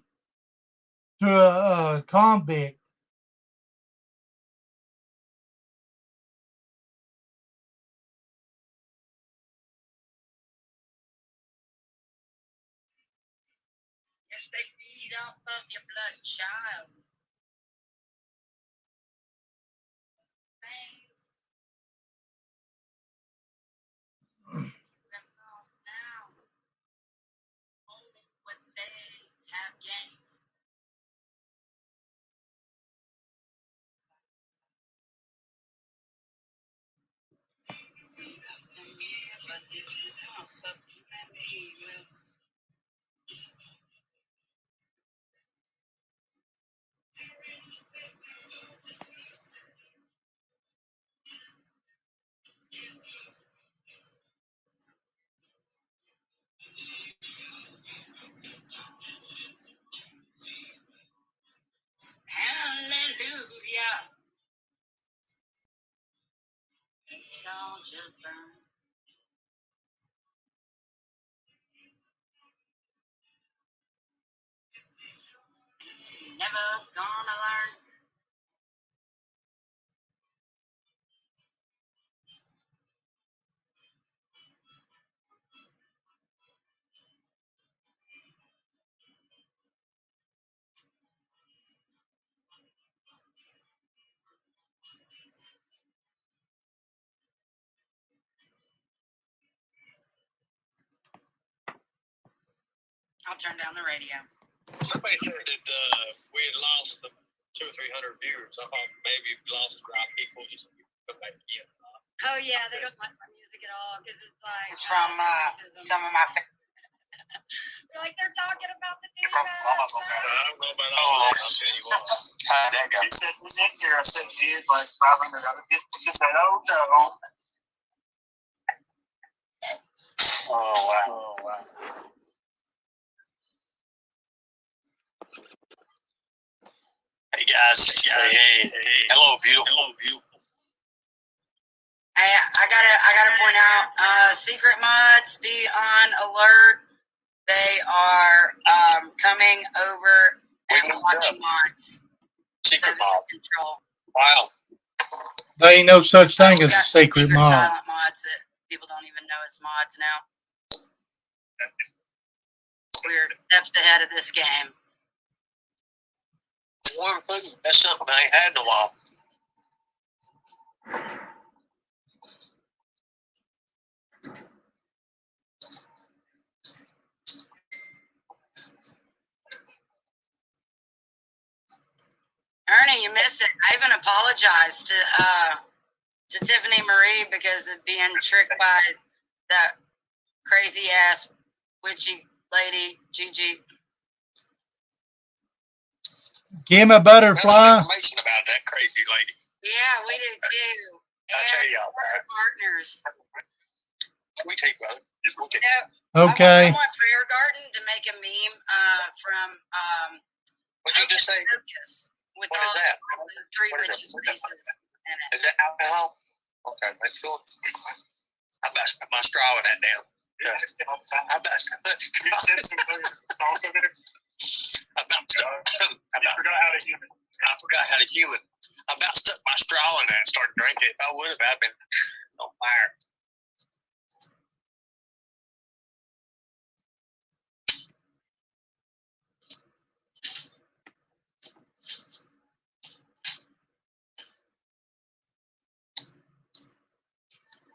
to a convict. Yes, they feed off of your blood, child. Them lost now. Only what they have gained. But this is not of you and me will. Hallelujah. It all just burn. Never gonna learn. I'll turn down the radio. Somebody said that we had lost the 200 or 300 viewers. I thought maybe Oh yeah, they don't like my music at all because it's like It's from some of my they're like they're talking about the I don't know about all that. I'll tell you what. How'd that go? He said, who's in here? I said, he did like 500 other people. She said, oh no. Oh, wow. Hey guys. Hey. Hello, beautiful. Hey, I gotta point out, secret mods, be on alert. They are coming over and blocking mods. Secret so mob. Control. Wow. There ain't no such thing We've as a got some secret mod. silent mods that people don't even know as mods now. We're steps ahead of this game. Warm food. That's something I ain't had in a while. Ernie, you missed it. I even apologized to Tiffany Marie because of being tricked by that crazy ass witchy lady Gigi. Give him a butterfly. Information about that crazy lady. Yeah, we do too. I'll tell y'all our partners. We take brother. You know, Okay. I want Prayer Garden to make a meme from What'd you just say? Focus with What all is that? the three What is witches' that? faces in it. Is that alcohol? Okay, make sure. I bust my straw in that down. Yeah. I bust my straw. I forgot how to human. I about stuck my straw in that and started drinking it. If I would have, I'd been on fire.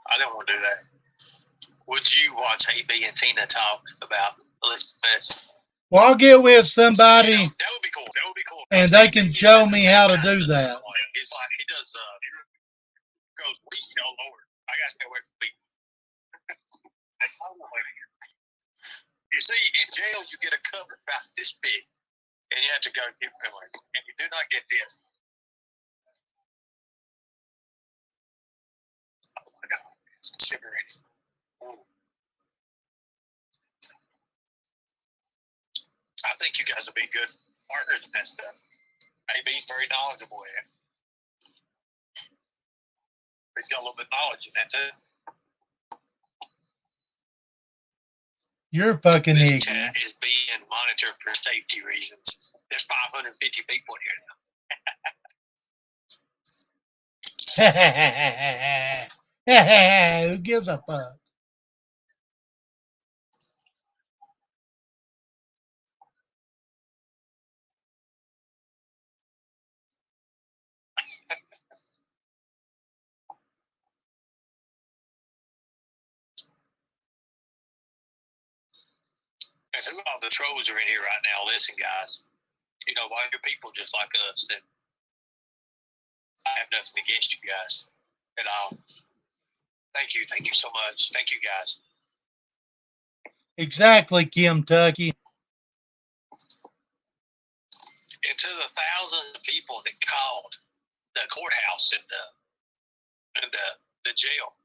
I didn't want to do that. Would you watch AB and Tina talk about Alicia? Well, I'll get with somebody You know, that would be cool. That would be cool. and they can show me how to do that. It's like he does. Goes weed. Oh Lord, I gotta stay away from weed. You see, in jail you get a cup about this big, and you have to go give it away, and you do not get this. Oh my God, it's sugar in it. Ooh. I think you guys will be good partners in that stuff. AB's very knowledgeable in it. He's got a little bit of knowledge in that too. You're fucking This ignorant. chat is being monitored for safety reasons. There's 550 people in here now. Who gives a fuck? And who all the trolls are in here right now? Listen, guys. You know, while you're people just like us, and I have nothing against you guys at all. Thank you so much. Thank you, guys. Exactly, Kim Tucky. And to the thousands of people that called the courthouse and the jail,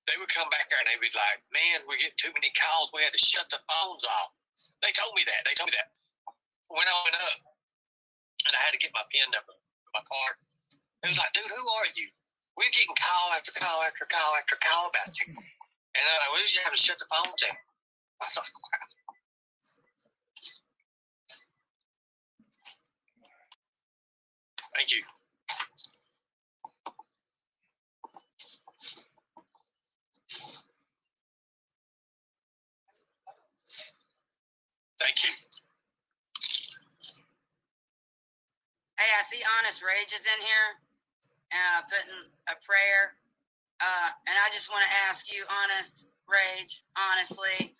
they would come back there and they'd be like, "Man, we get too many calls. We had to shut the phones off." They told me that. When I went up, and I had to get my PIN number, my card. It was like, "Dude, who are you? We're getting call after call after call after call about you." And we just have to shut the phones down. I thought, wow. Thank you. Thank you. Hey, I see Honest Rage is in here, putting a prayer. And I just want to ask you, Honest Rage, honestly,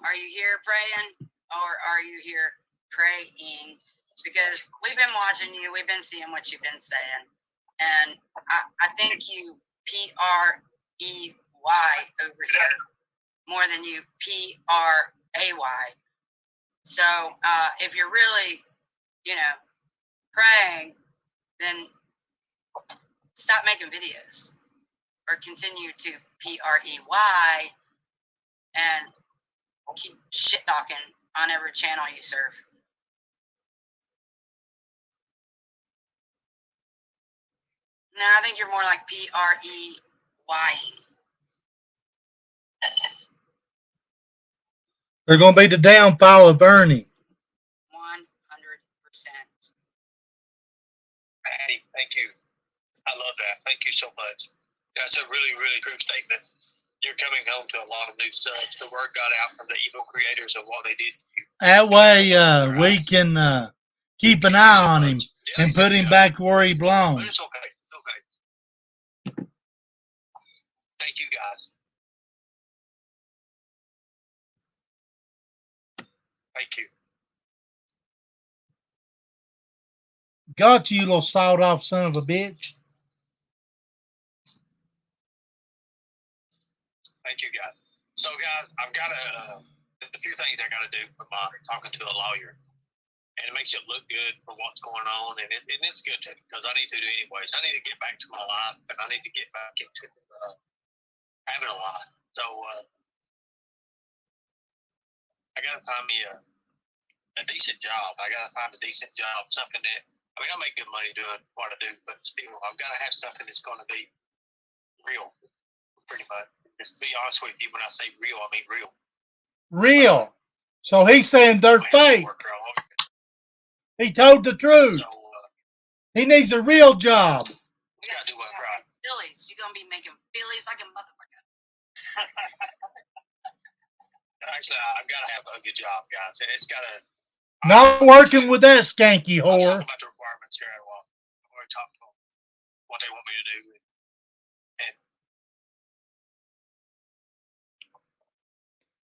are you here praying or are you here praying? Because we've been watching you, we've been seeing what you've been saying, and I think you over here more than you P-R-A-Y. So if you're really, praying, then stop making videos or continue to P-R-E-Y and keep shit talking on every channel you serve. No, I think you're more like P-R-E-Y-ing. They're going to be the downfall of Ernie. 100%. Hey, thank you. I love that. Thank you so much. That's a really, really true statement. You're coming home to a lot of new subs. The word got out from the evil creators of what they did to you. That way we can keep an eye on him and put him back where he But belongs. it's okay. It's okay. Thank you, guys. Thank you. Got you, little sawed-off son of a bitch. Thank you, guys. So, guys, I've got a few things I got to do for my talking to a lawyer. And it makes it look good for what's going on. And it's good to, because I need to do anyways. I need to get back to my life, and I need to get back into having a life. So, I got to find me a decent job. I got to find a decent job, something that, I make good money doing what I do, but still, I've got to have something that's going to be real, pretty much. Just to be honest with you, when I say real, I mean real. Real. So he's saying they're fake. He told the truth. So, He needs a real job. You got to do what, right? Billies. You're going to be making billies like a motherfucker. Actually, I've got to have a good job, guys. And it's got to. Not working with that skanky I'll whore. talk about the requirements here in a while. I've already talked about what they want me to do. And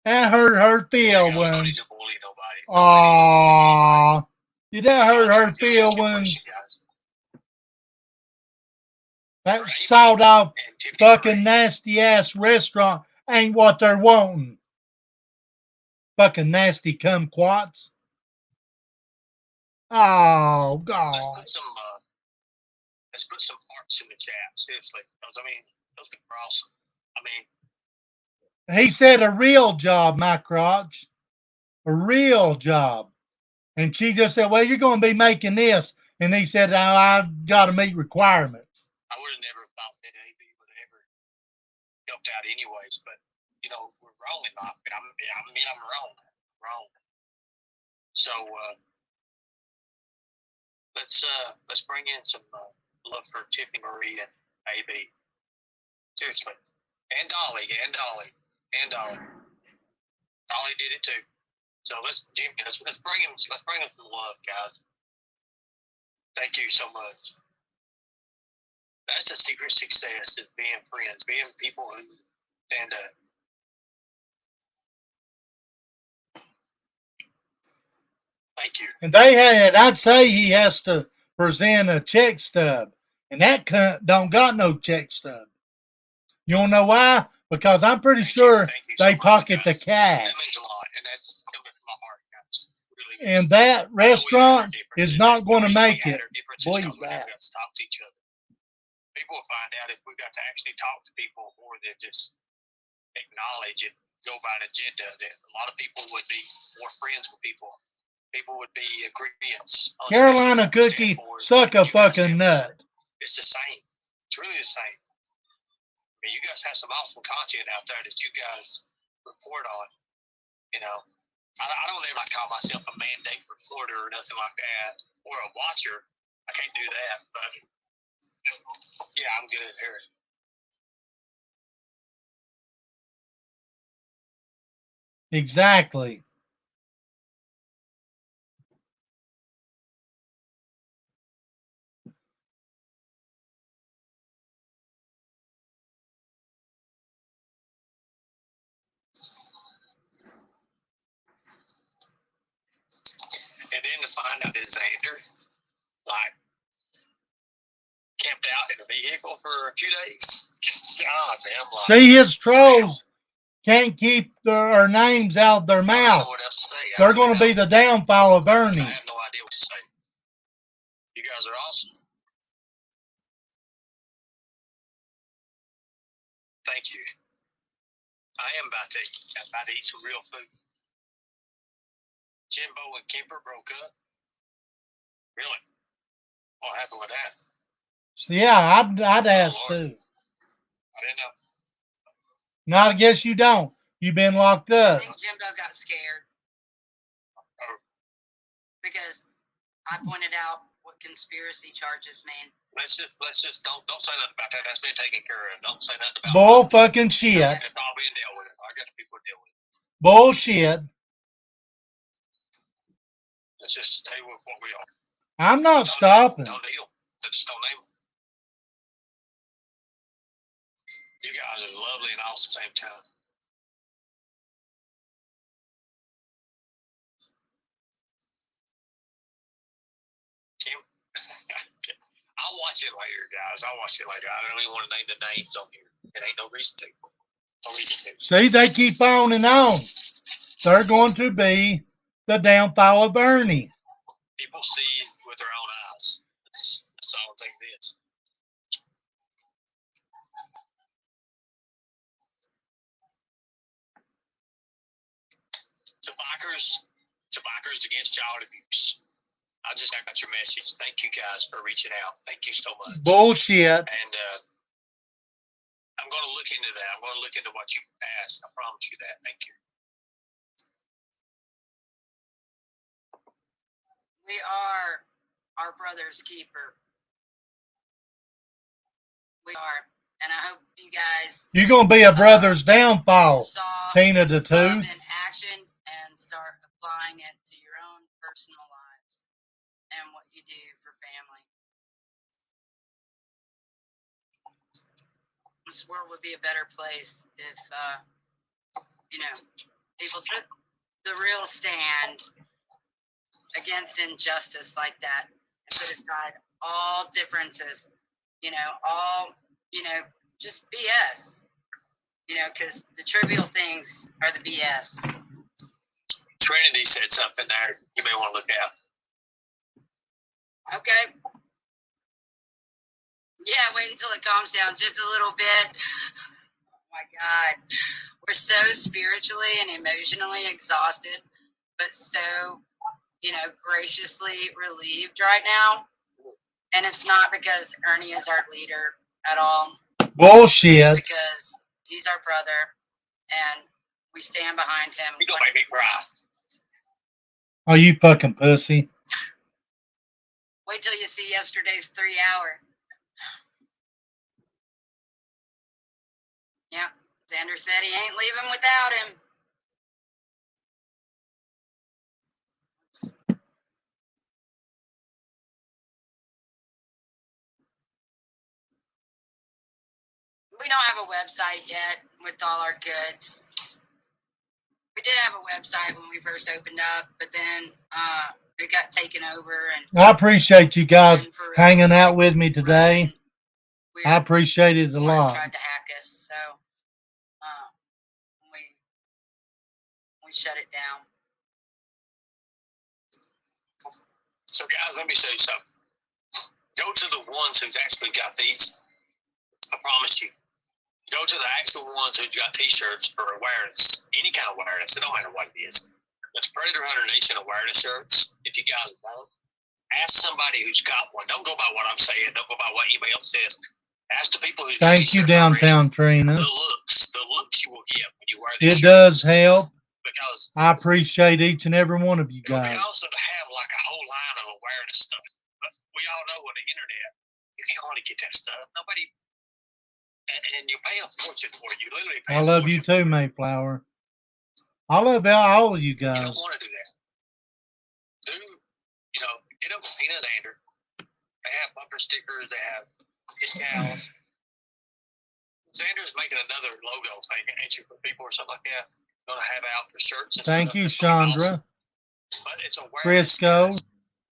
That hurt her I don't need feelings. to bully nobody. Aww. Did that hurt her feelings? That sawed-off fucking nasty-ass restaurant ain't what they're wanting. Fucking nasty kumquats. Oh, God. Let's put some hearts in the chat, seriously. Because, those people are awesome. He said a real job, my crotch. A real job. And she just said, well, you're going to be making this. And he said, oh, I've got to meet requirements. I would have never thought that AB would have ever helped out anyways. But, we're wrong in my opinion. I'm wrong. So, let's bring in some love for Tiffany Marie and AB. Seriously. And Dolly. Dolly did it too. So let's bring him some love, guys. Thank you so much. That's the secret success, is being friends, being people who stand up. Thank you. And I'd say he has to present a check stub. And that cunt don't got no check stub. You don't know why? Because I'm pretty sure they pocket the cash. That means a lot, and that's coming from my heart, guys. Really. And that restaurant is not going to make it. Believe that. Talk to each other. People will find out if we got to actually talk to people more than just acknowledge and go by an agenda. That a lot of people would be more friends with people. People would be agreeants. Carolina cookie, suck a fucking nut. It's the same. It's really the same. You guys have some awesome content out there that you guys report on. I don't ever call myself a mandate reporter or nothing like that, or a watcher. I can't do that, but yeah, I'm good at it. Exactly. And then to find out that Xander, camped out in a vehicle for a few days. God damn lie. See, his trolls can't keep their names out their I don't know mouth. what else to say. I They're really going to be don't. the downfall of I Ernie. have no idea what to say. You guys are awesome. Thank you. I am about to eat some real food. Jimbo and Kimber broke up. Really? What happened with that? So yeah, I'd ask Lord. too. I didn't know. No, I guess you don't. You've been locked I up. think Jimbo got scared Oh, because I pointed out what conspiracy charges mean. let's just don't say nothing about that. That's been taken care of. Don't say nothing about Bull fucking shit. It's all being dealt with. I got the people to deal with it. Bullshit. Let's just stay with what we are. I'm not stopping. Don't deal. Just don't name them. You guys are lovely and all at the same time. Kim, I'll watch it later, guys. I'll watch it later. I don't even want to name the names on here. It ain't no reason to. No reason to. See, they keep on and on. They're going to be the downfall of Ernie. People see with their own eyes. That's all I think it is. To bikers against child abuse. I just got your message. Thank you guys for reaching out. Thank you so much. Bullshit. And I'm going to look into that. I'm going to look into what you asked. I promise you that. Thank you. We are our brother's keeper. We are. And I hope you guys You're going to be a brother's downfall, saw Tina the love Tooth. in action and start applying it to your own personal lives and what you do for family. This world would be a better place if, people took the real stand against injustice like that and put aside all differences, just BS, because the trivial things are the BS. Trinity said something there you may want to look at. Okay. Yeah, wait until it calms down just a little bit. Oh my God. We're so spiritually and emotionally exhausted, but so, graciously relieved right now. And it's not because Ernie is our leader at all. Bullshit. It's because he's our brother and we stand behind him. You don't make me cry. Oh, you fucking pussy. Wait till you see yesterday's 3 hour. Yeah, Xander said he ain't leaving without him. We don't have a website yet with all our goods. We did have a website when we first opened up, but then it got taken over. And I appreciate you guys hanging out with me today. I appreciate it a lot. Tried to hack us, so we shut it down. So, guys, let me say something. Go to the ones who's actually got these. I promise you. Go to the actual ones who's got T-shirts for awareness, any kind of awareness. It don't matter what it is. It's Predator Hunter Nation awareness shirts. If you guys want, ask somebody who's got one. Don't go by what I'm saying. Don't go by what anybody else says. Ask the people who's got Thank you, Downtown Trina. The looks you will get when you wear these. It does help. Because I appreciate each and every one of you guys. We also have like a whole line of awareness stuff. But we all know on the internet, you can't hardly get that stuff. Nobody. And you pay a fortune for it. You literally pay I love you too, Mayflower. I love all of you guys. You don't want to do that. Get up with Tina and Xander. They have bumper stickers. They have decals. Xander's making another logo thing, ain't you, for people or something like that? Going to have out for shirts and Thank stuff. you, Chandra. Awesome. But it's awareness. Frisco,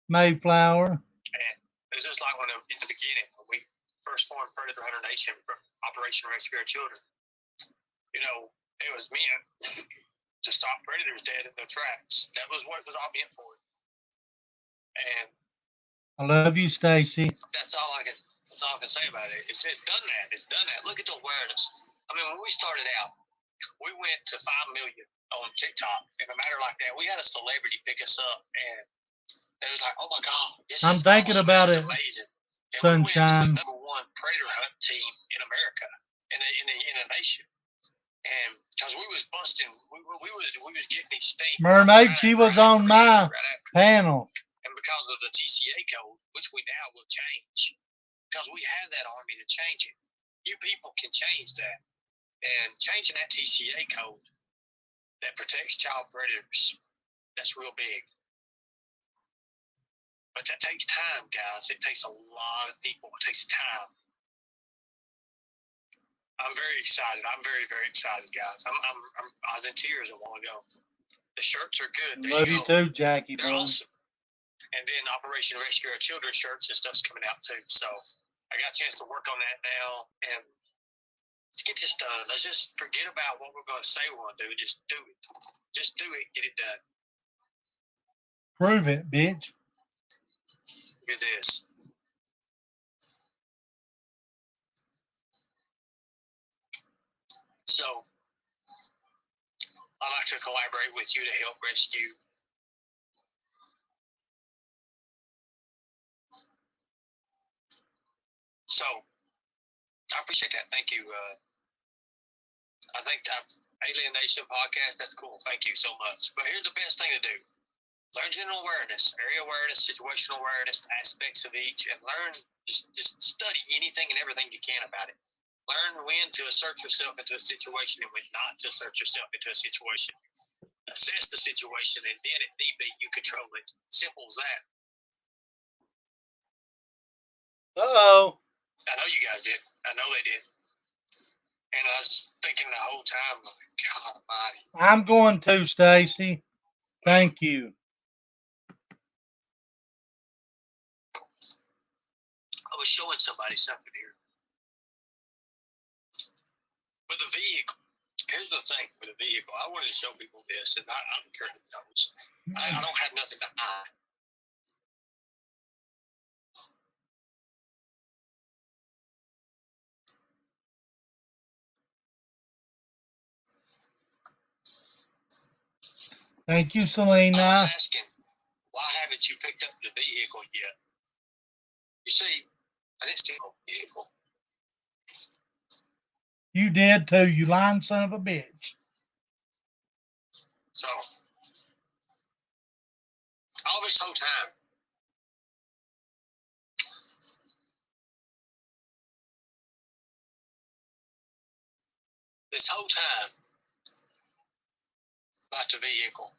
Mayflower. And it's just like in the beginning, when we first formed Predator Hunter Nation Operation Rescue Our Children. You know, it was meant to stop predators dead in their tracks. That was what it was all meant for. And I love you, Stacy. that's all I can say about it. It's done that. It's done that. Look at the awareness. I mean, when we started out, we went to 5 million on TikTok in a matter like that. We had a celebrity pick us up, and it was like, oh my God, this I'm is thinking awesome. about This it. is amazing. And Sunshine. we went to the #1 predator hunt team in America, in a nation. And because we was busting, we was getting these stings. Mermaid, she was on my panel. And because of the TCA code, which we now will change, because we have that army to change it. You people can change that. And changing that TCA code that protects child predators, that's real big. But that takes time, guys. It takes a lot of people. It takes time. I'm very excited. I'm very, very excited, guys. I was in tears a while ago. The shirts are good. There Love you go. too, Jackie. They're Bro. awesome. And then Operation Rescue Our Children shirts and stuff's coming out too. So I got a chance to work on that now. And let's get this done. Let's just forget about what we're going to say we're going to do. Just do it. Just do it. Get it done. Prove it, bitch. Look at this. So I'd like to collaborate with you to help rescue So I appreciate that. Thank you. I think Alien Nation podcast, that's cool. Thank you so much. But here's the best thing to do. Learn general awareness, area awareness, situational awareness, aspects of each, and learn, just study anything and everything you can about it. Learn when to assert yourself into a situation and when not to assert yourself into a situation. Assess the situation, and then if need be, you control it. Simple as that. Uh-oh. I know you guys did. I know they did. And I was thinking the whole time, like, God almighty. I'm going to, Stacy. Thank you. I was showing somebody something here. With a vehicle. Here's the thing with a vehicle. I wanted to show people this, and I don't care who knows. I don't have nothing to hide. Thank you, I Selena. was asking, why haven't you picked up the vehicle yet? You see, I didn't steal a vehicle. You did too, you lying son of a bitch. So, all this whole time, about the vehicle,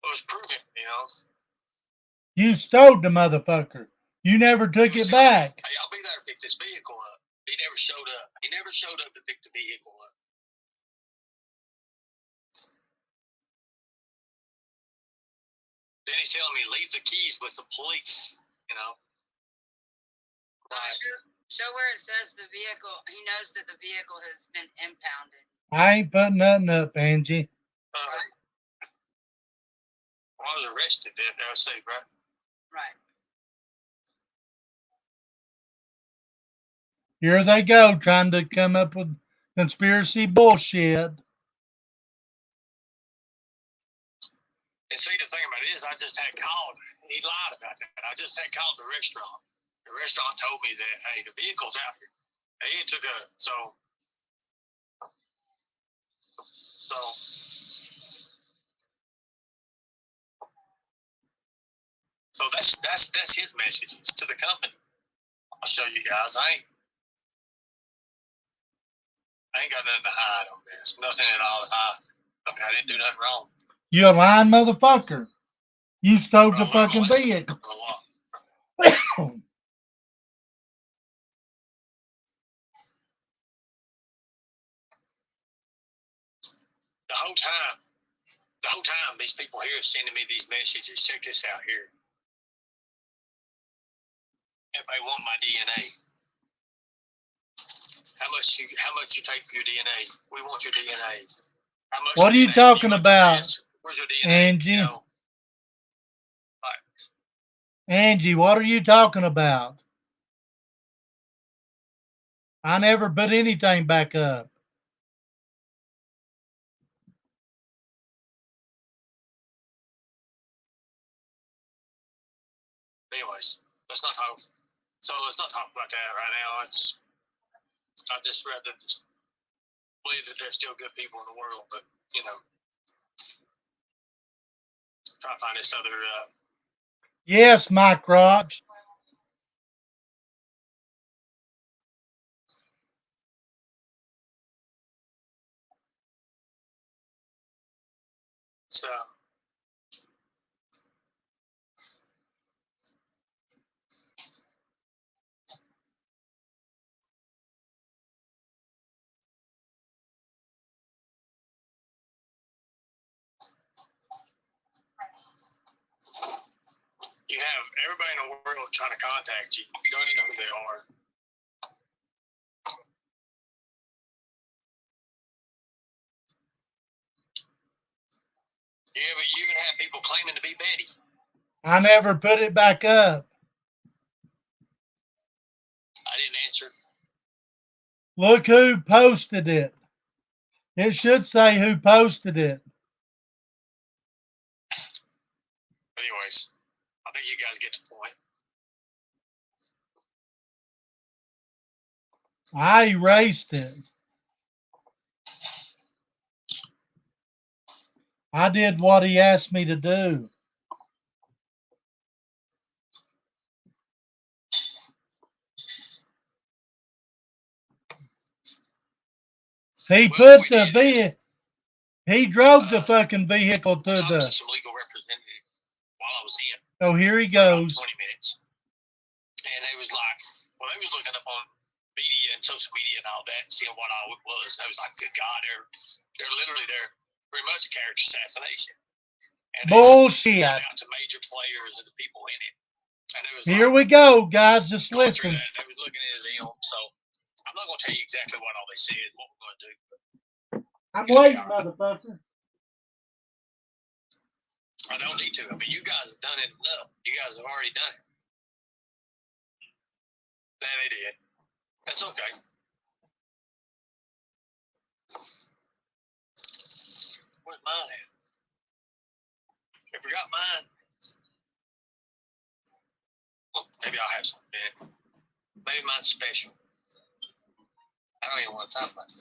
it was proven, you know. You stole the motherfucker. You never took it back. Hey, I'll be there to pick this vehicle up. He never showed up. He never showed up to pick the vehicle up. Then he's telling me leave the keys with the police, you know. Right. Show where it says the vehicle. He knows that the vehicle has been impounded. I ain't putting nothing up, Angie. Right. Well, I was arrested there, I say, right? Right. Here they go, trying to come up with conspiracy bullshit. And see, the thing about it is, I just had called. He lied about that. I just had called the restaurant. The restaurant told me that, hey, the vehicle's out here. And he took a, so that's his message to the company. I'll show you guys. I ain't got nothing to hide on this. Nothing at all to hide. I mean, I didn't do nothing wrong. You a lying motherfucker. You stole the fucking vehicle. The whole time, these people here are sending me these messages. Check this out here. Everybody want my DNA. How much you take for your DNA? We want your DNA. How much What are you DNA talking want about, this? Where's your DNA? Angie? You know, Angie, what are you talking about? I never put anything back up. anyways, let's not talk. So let's not talk about that right now. I just rather just believe that there's still good people in the world, but you know, try to find this other. Yes, Mike Rock. So. You have everybody in the world trying to contact you. You don't even know who they are. You even have people claiming to be Betty. I never put it back up. I didn't answer. Look who posted it. It should say who posted it. Anyways, I think you guys get the point. I erased it. I did what he asked me to do. He put the vehicle. He drove the fucking vehicle to the. Some legal representative while I was in. Oh, here he goes. 20 minutes, and they was like, well, they was looking up on media and social media and all that, seeing what I was. I was like, good God, they're literally pretty much character assassination. And bullshit. Out to major players and the people in it. And it was here we go, guys. Just listen. They was looking at them, so I'm not going to tell you exactly what all they said, what we're going to do. I'm waiting, motherfucker. I don't need to. I mean, you guys have done it enough. You guys have already done it. Yeah, they did. That's okay. Where's mine at? I forgot mine. Well, maybe I'll have something in it. Maybe mine's special. I don't even want to talk about it.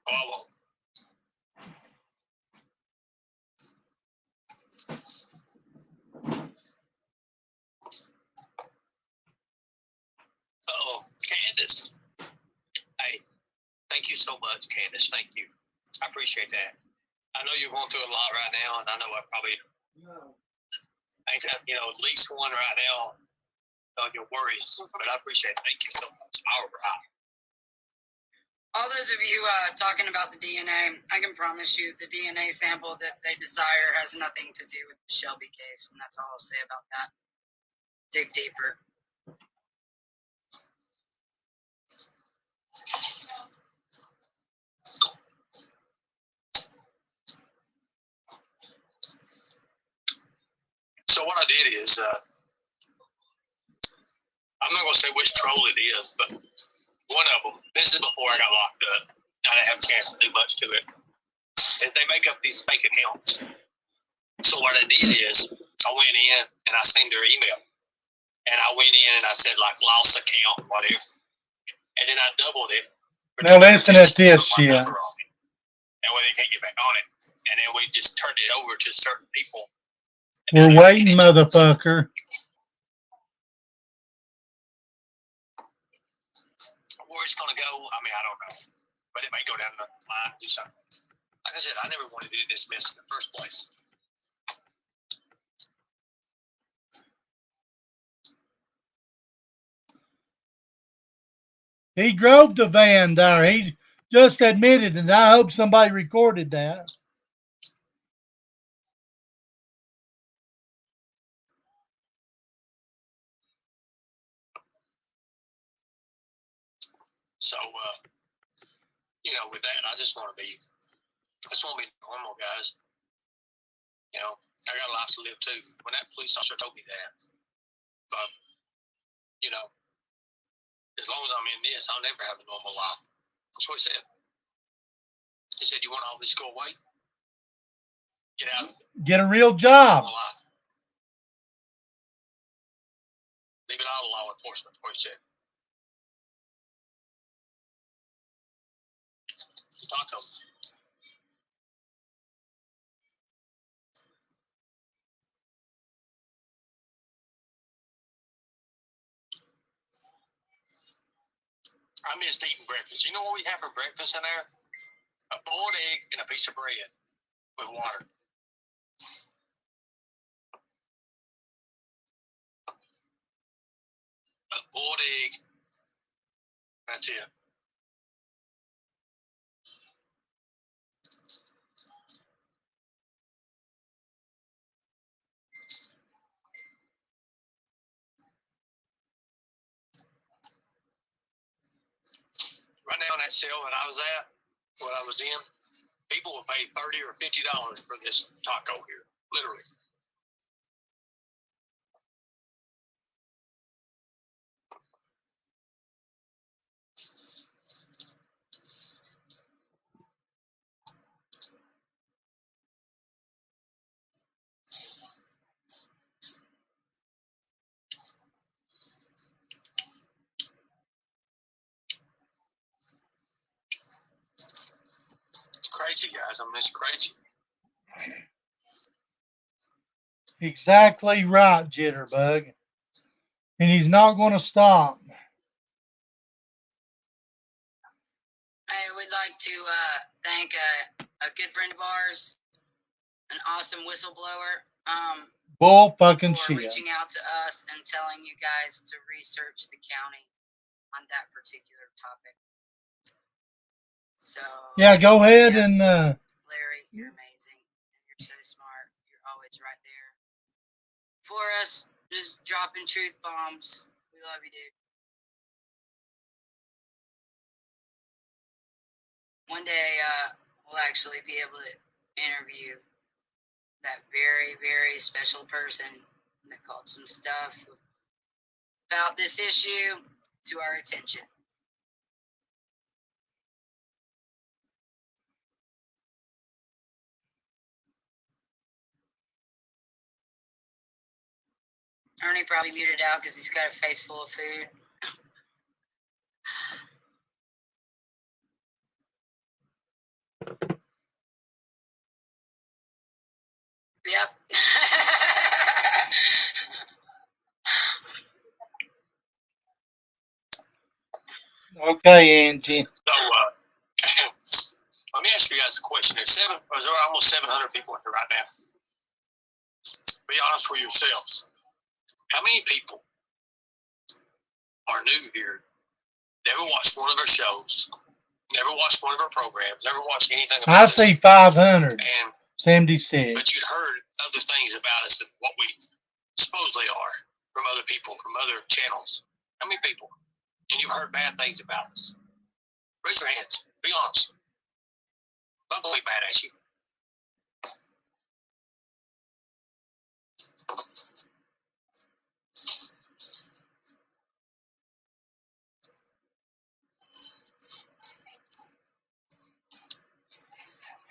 Oh, I won't. Uh-oh, Candace. Hey, thank you so much, Candace. Thank you. I appreciate that. I know you're going through a lot right now, and I know I probably ain't got, at least one right now on your worries, but I appreciate it. Thank you so much. All right. All those of you talking about the DNA, I can promise you the DNA sample that they desire has nothing to do with the Shelby case, and that's all I'll say about that. Dig deeper. So what I did is, I'm not going to say which troll it is, but one of them, this is before I got locked up, I didn't have a chance to do much to it, is they make up these fake accounts. So what I did is, I went in and I sent their email. And I went in and I said, like, lost account, whatever. And then I doubled it. Now listen at this shit. That way they can't get back on it. And then we just turned it over to certain people. We're waiting, motherfucker. Where it's going to go, I mean, I don't know. But it may go down the line and do something. Like I said, I never wanted to do this mess in the first place. He drove the van there. He just admitted, and I hope somebody recorded that. So, you know, with that, I just want to be normal, guys. You know, I got a life to live too. When that police officer told me that, but, you know, as long as I'm in this, I'll never have a normal life. That's what he said. He said, you want all this to go away? Get out of it. Get a real job. Leave it out of law enforcement, that's what he said. Talk to him. I missed eating breakfast. You know what we have for breakfast in there? A boiled egg and a piece of bread with water. A boiled egg. That's it. Right now in that cell that I was at, what I was in, people will pay $30 or $50 for this taco here, literally. It's crazy, guys. I mean, it's crazy. Exactly right, Jitterbug. And he's not going to stop. I would like to thank a good friend of ours, an awesome whistleblower, Bull fucking for shit. reaching out to us and telling you guys to research the county on that particular topic. So Yeah, go ahead yeah, and Larry, you're amazing. And you're so smart. You're always right there for us, just dropping truth bombs. We love you, dude. One day we'll actually be able to interview that very, very special person that called some stuff about this issue to our attention. Ernie probably muted out because he's got a face full of food. Yep. okay, Angie. So, let me ask you guys a question. There's almost 700 people in here right now. Be honest with yourselves. How many people are new here, never watched one of our shows, never watched one of our programs, never watched anything about us? I see 576. But you'd heard other things about us and what we supposedly are from other people, from other channels. How many people? And you've heard bad things about us. Raise your hands. Be honest. Don't believe bad at you.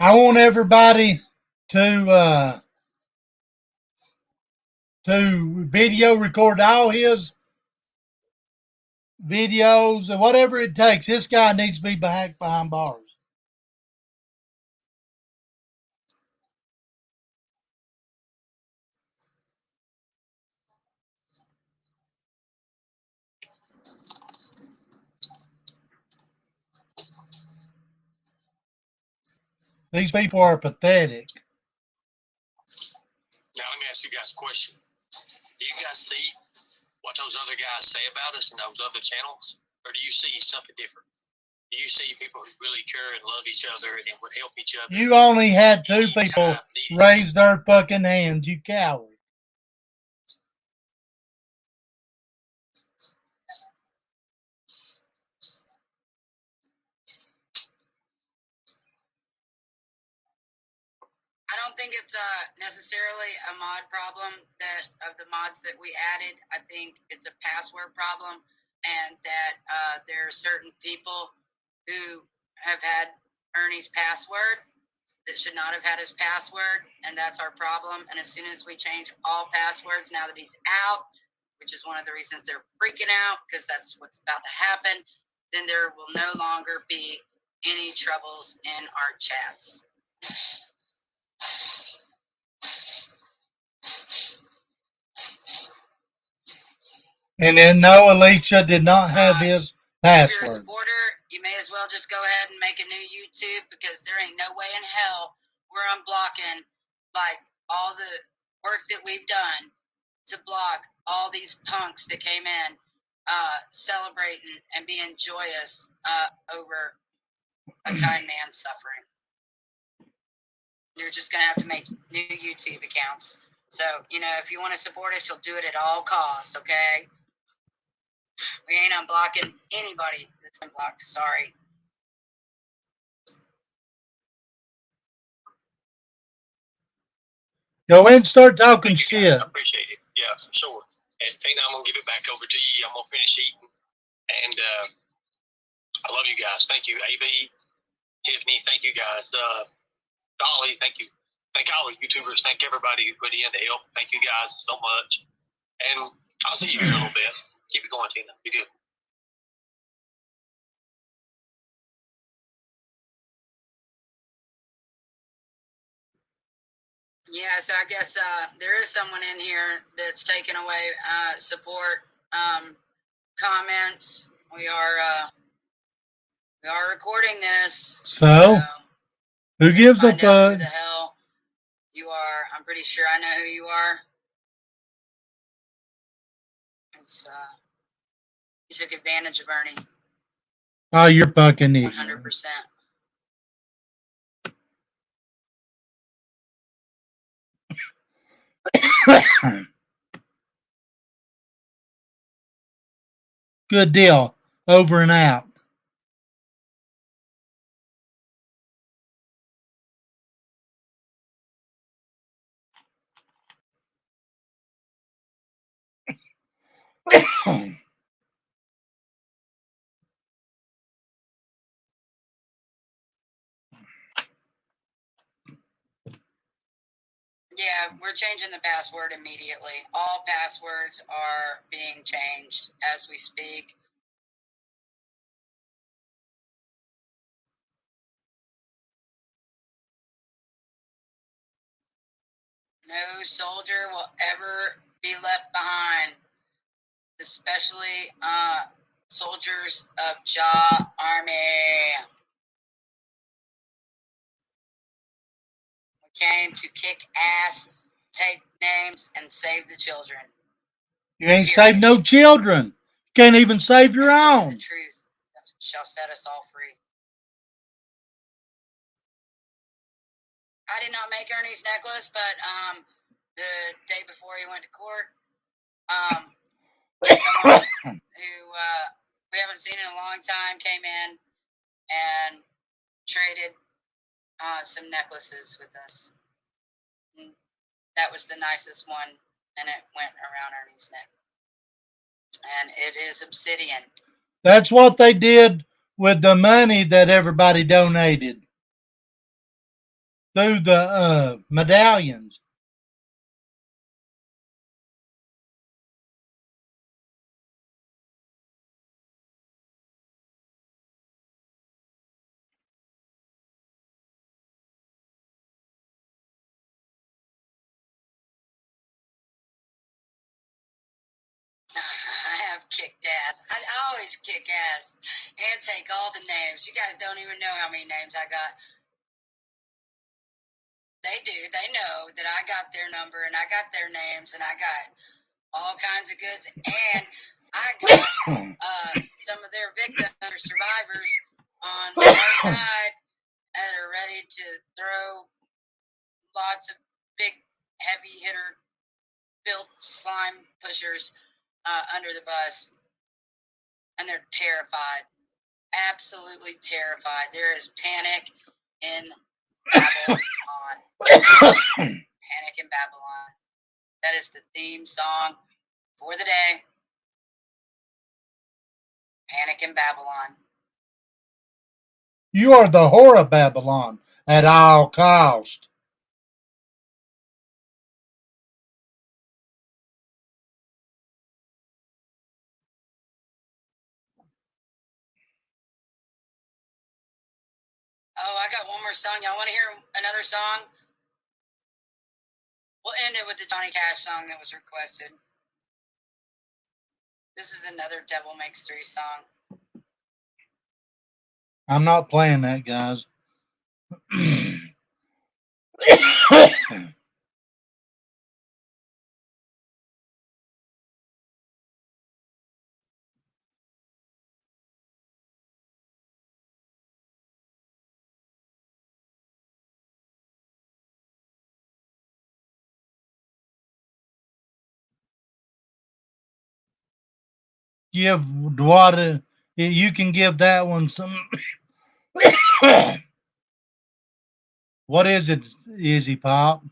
I want everybody to video record all his videos or whatever it takes. This guy needs to be back behind bars. These people are pathetic. Now, let me ask you guys a question. Do you guys see what those other guys say about us in those other channels? Or do you see something different? Do you see people who really care and love each other and would help each other? You only had 2 people raise their fucking hands, you coward. it's necessarily a mod problem that of the mods that we added. I think it's a password problem, and that there are certain people who have had Ernie's password that should not have had his password, and that's our problem. And as soon as we change all passwords, now that he's out, which is one of the reasons they're freaking out, because that's what's about to happen, then there will no longer be any troubles in our chats. And then no, Alicia did not have his If you're a password. supporter, you may as well just go ahead and make a new YouTube, because there ain't no way in hell we're unblocking like all the work that we've done to block all these punks that came in celebrating and being joyous over a kind man's suffering. You're just going to have to make new YouTube accounts. So, if you want to support us, you'll do it at all costs, okay? We ain't unblocking anybody that's been blocked. Sorry. Go ahead and start talking shit. I appreciate it. Yeah, for sure. And Tina, I'm going to give it back over to you. I'm going to finish eating. And I love you guys. Thank you. AB, Tiffany, thank you guys. Dolly, thank you. Thank all the YouTubers. Thank everybody who put in to help. Thank you guys so much. And I'll see you here in a little bit. Keep it going, Tina. Be good. Yeah, so I guess there is someone in here that's taken away support comments. We are recording this. So, who gives a find out who fuck? the hell you are. I'm pretty sure I know who you are. It's you took advantage of Ernie. Oh, you're fucking 100%. Good deal. Over and out. Yeah, we're changing the password immediately. All passwords are being changed as we speak. No soldier will ever be left behind, especially soldiers of Jah Army. We came to kick ass, take names, and save the children. You ain't saved no children. Can't even save your own. The truth shall set us all free. I did not make Ernie's necklace, but the day before he went to court, someone who we haven't seen in a long time came in and traded some necklaces with us. And that was the nicest one, and it went around Ernie's neck. And it is obsidian. That's what they did with the money that everybody donated through the medallions. I have kicked ass. I always kick ass and take all the names. You guys don't even know how many names I got. They do. They know that I got their number and I got their names and I got all kinds of goods. And I got some of their victims or survivors on our side that are ready to throw lots of big, heavy hitter, built slime pushers under the bus. And they're terrified. Absolutely terrified. There is panic in Babylon. Panic in Babylon. That is the theme song for the day. Panic in Babylon. You are the whore of Babylon at all cost. Oh, I got one more song. Y'all want to hear another song? We'll end it with the Johnny Cash song that was requested. This is another Devil Makes Three song. I'm not playing that, guys. Give Dwada, you can give that one some. What is it, Izzy Pop?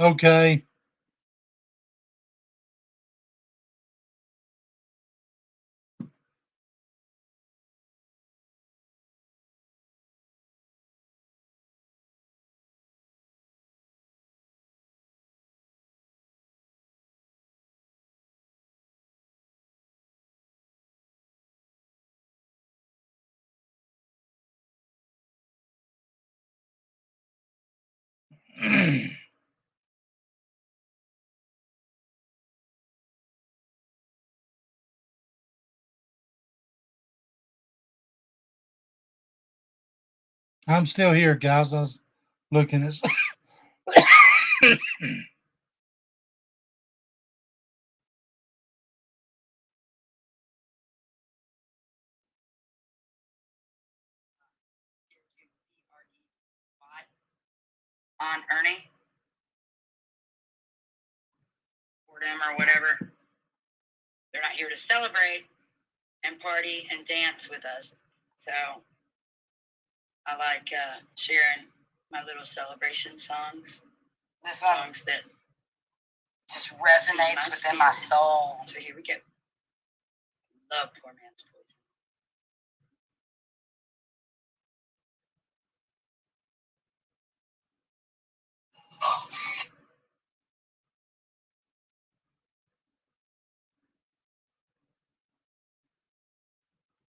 Okay. I'm still here, guys. I was looking at. On Ernie or them or whatever. They're not here to celebrate and party and dance with us. So I like sharing my little celebration songs. This songs that just resonates within my soul. So here we go. Love Poor Man's Poison.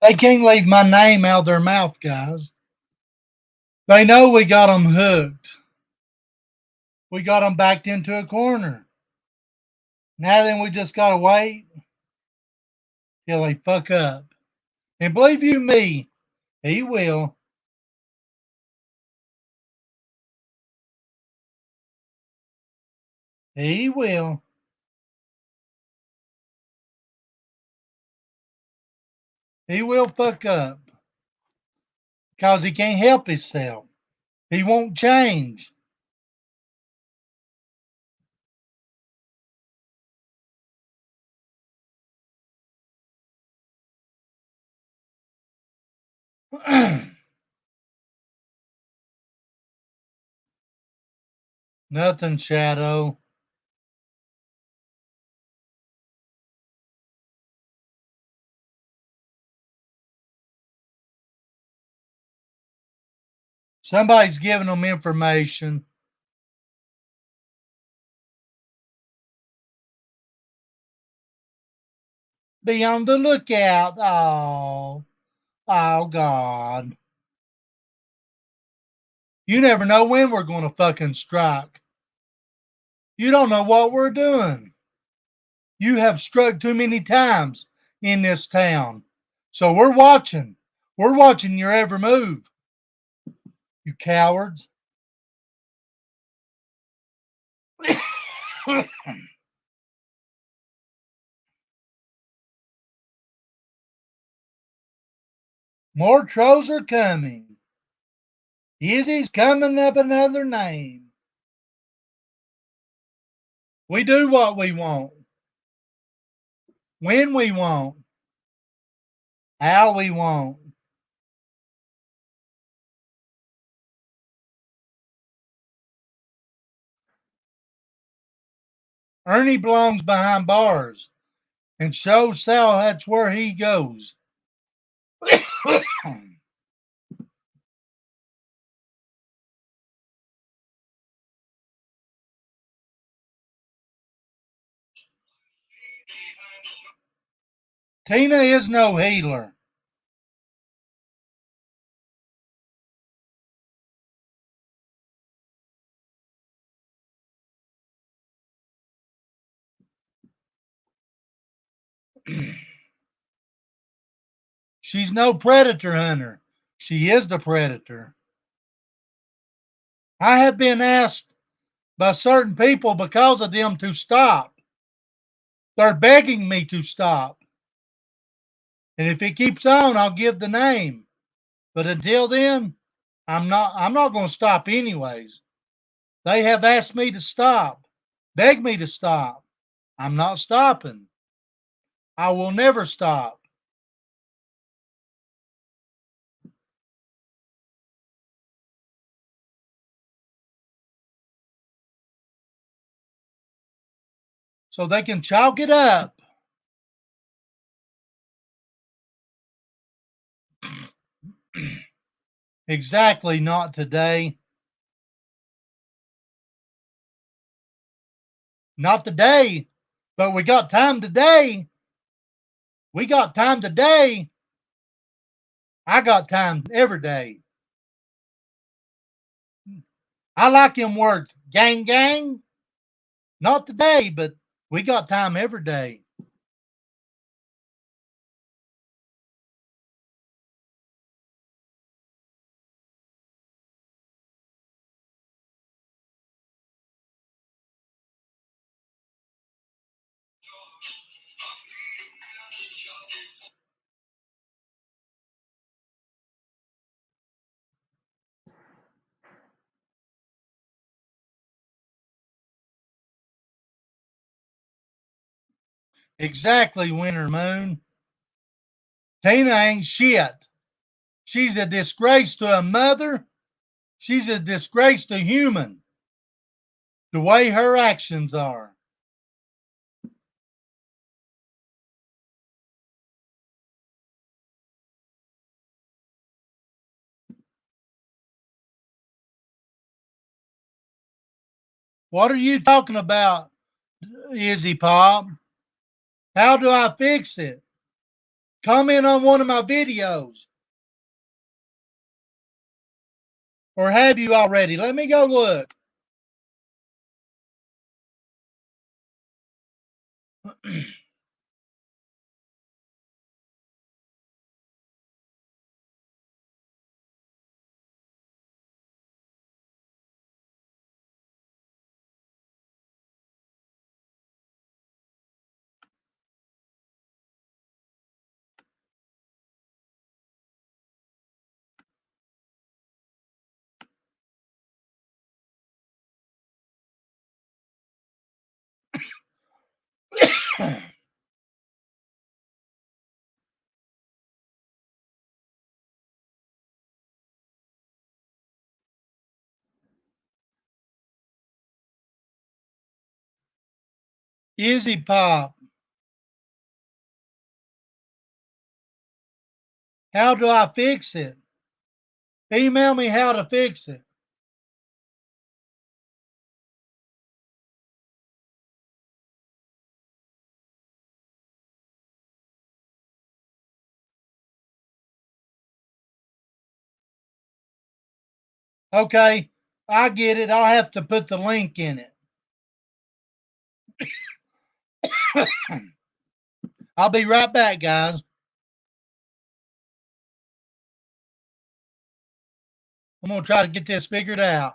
They can't leave my name out of their mouth, guys. They know we got them hooked. We got them backed into a corner. Now then, we just gotta wait till they fuck up. And believe you me, he will. He will. He will fuck up. Because he can't help himself. He won't change. Nothing, Shadow. Somebody's giving them information. Be on the lookout. Oh, God. You never know when we're going to fucking strike. You don't know what we're doing. You have struck too many times in this town. So we're watching. We're watching your every move. You cowards. More trolls are coming. Izzy's coming up another name. We do what we want. When we want. How we want. Ernie belongs behind bars and shows Sal that's where he goes. Tina is no healer. She's no predator hunter. She is the predator. I have been asked by certain people because of them to stop. They're begging me to stop. And if it keeps on, I'll give the name. But until then, I'm not going to stop anyways. They have asked me to stop, begged me to stop. I'm not stopping. I will never stop. So they can chalk it up. Exactly, not today. Not today, but we got time today. We got time today. I got time every day. I like them words, gang, gang. Not today, but we got time every day. Exactly, Winter Moon. Tina ain't shit. She's a disgrace to a mother. She's a disgrace to human. The way her actions are. What are you talking about, Izzy Pop? How do I fix it? Comment on one of my videos. Or have you already? Let me go look. Izzy Pop, how do I fix it? Email me how to fix it. Okay, I get it. I'll have to put the link in it. I'll be right back, guys. I'm going to try to get this figured out.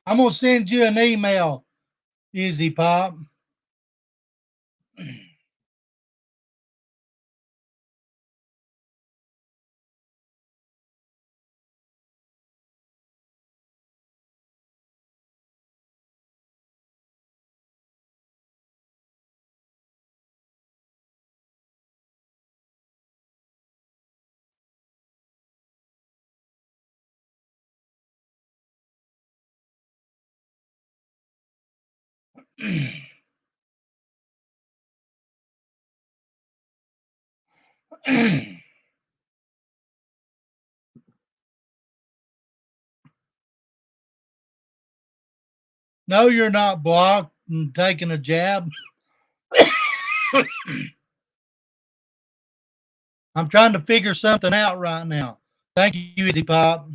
I'm going to send you an email, Izzy Pop. No, you're not blocked and taking a jab. I'm trying to figure something out right now. Thank you, Izzy Pop.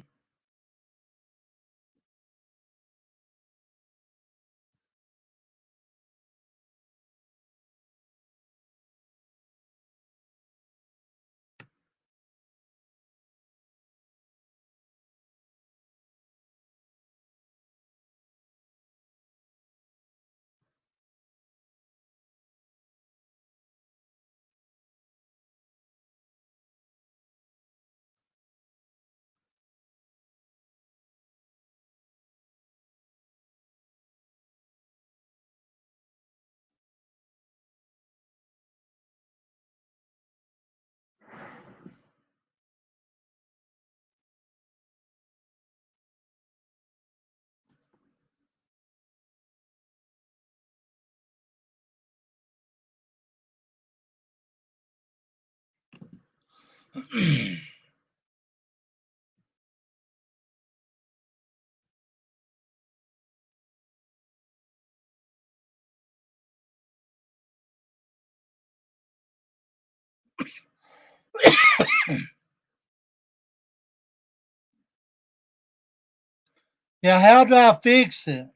Yeah, how do I fix it?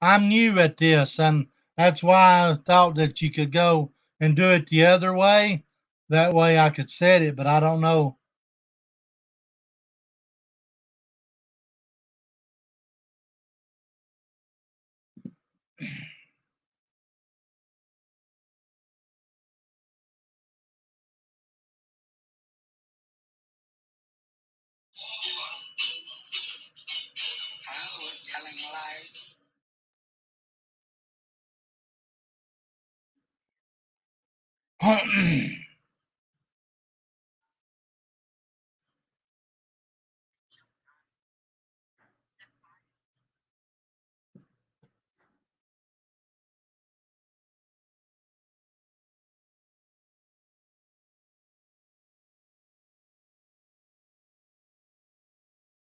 I'm new at this, and that's why I thought that you could go and do it the other way. That way I could set it, but I don't know. I was telling lies.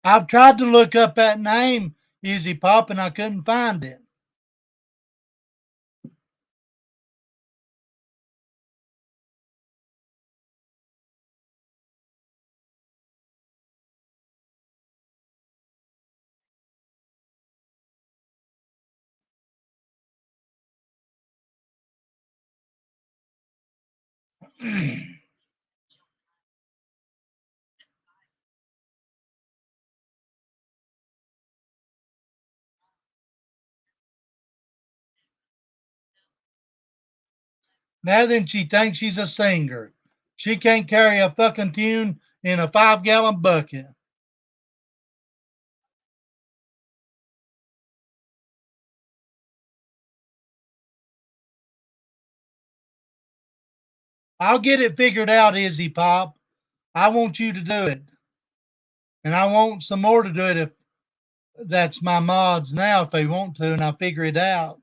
I've tried to look up that name, Easy Pop, and I couldn't find it. Now then, she thinks she's a singer. She can't carry a fucking tune in a 5-gallon bucket. I'll get it figured out, Izzy Pop. I want you to do it. And I want some more to do it if that's my mods now, if they want to, and I figure it out.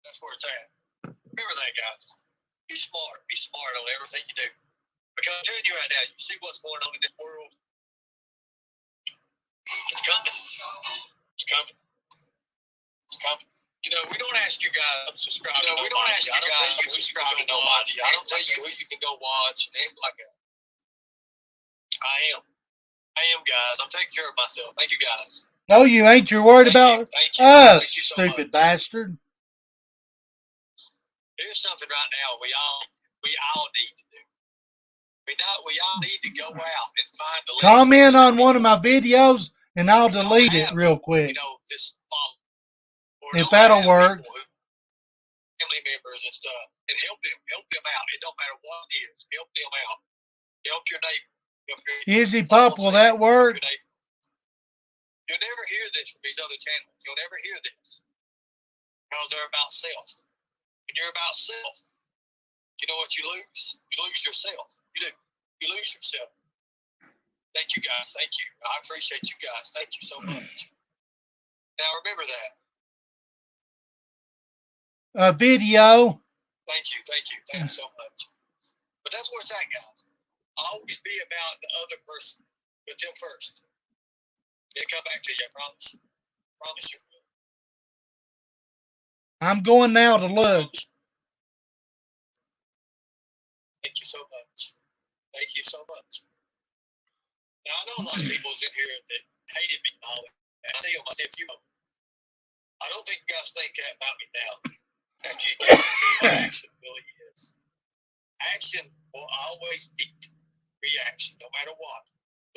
That's where it's at. Remember that, guys. Be smart. Be smart on everything you do. Because I'm telling you right now, you see what's going on in this world? It's coming. It's coming. It's coming. You know, we don't ask you guys to subscribe. You know, we don't ask you guys to subscribe to nobody. I don't tell you who you can go watch and anything like that. I am, guys. I'm taking care of myself. Thank you, guys. No, you ain't. You're worried about Thank you. us, Thank you so stupid much. bastard. Here's something right now we all need to do. We all need to go out and find the Comment on one of people. my videos, and I'll We don't delete it have, real quick. You know, this or If don't that'll have work. people who- family members and stuff, and help them out. It don't matter what it is. Help them out. Help your neighbor. Help your Izzy Pop, will that work? You'll never hear this from these other channels. You'll never hear this because they're about self. When you're about self, you know what you lose? You lose yourself. You do. You lose yourself. Thank you, guys. Thank you. I appreciate you guys. Thank you so much. Now remember that. A video. Thank you. Thank you. Thank you so much. But that's where it's at, guys. Always be about the other person. Put them first. They'll come back to you, I promise. Promise you. I'm going now to look. Thank you so much. Thank you so much. Now, I know a lot of people's in here that hated me and all that. And I tell myself, I don't think you guys think that about me now. After you get to see what action really is. Action will always beat reaction, no matter what.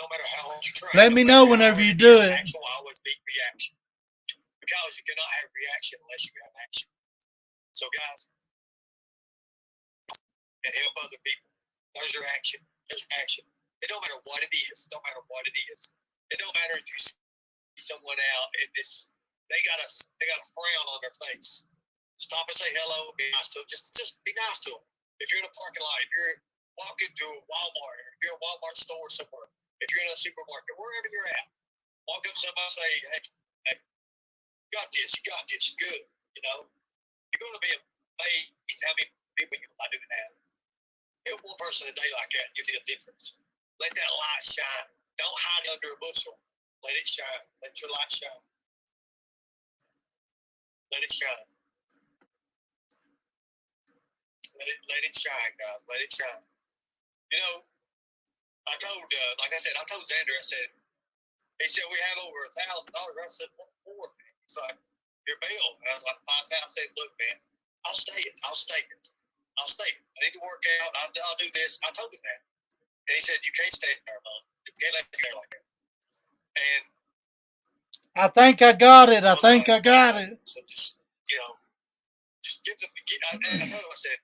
No matter how hard you try. Let me know whenever you do it. Action will always beat reaction. Because you cannot have reaction unless you have action. So, guys, and help other people. There's your action. There's action. It don't matter what it is. It don't matter what it is. It don't matter if you see someone out and they got a frown on their face. Stop and say hello. Be nice to them. Just be nice to them. If you're in a parking lot, if you're walk into a Walmart, if you're in a Walmart store somewhere, if you're in a supermarket, wherever you're at, walk up to somebody and say, hey, you got this, you're good. You know, you're going to be amazed how many people you might do that. Help one person a day like that, you see a difference. Let that light shine. Don't hide under a bushel. Let it shine. Let your light shine. Let it shine. Let it shine, guys. Let it shine. You know, I told, like I said, I told Xander, he said, we have over $1,000. I said, what for? He's like, your bill. And I was like, $5,000. I said, look, man, I'll stay it. I need to work out. I'll do this. I told him that. And he said, you can't stay there, man. You can't let me there like that. And I think I got it. I was think like, I got it. So just, you know, just give them, I told him, I said,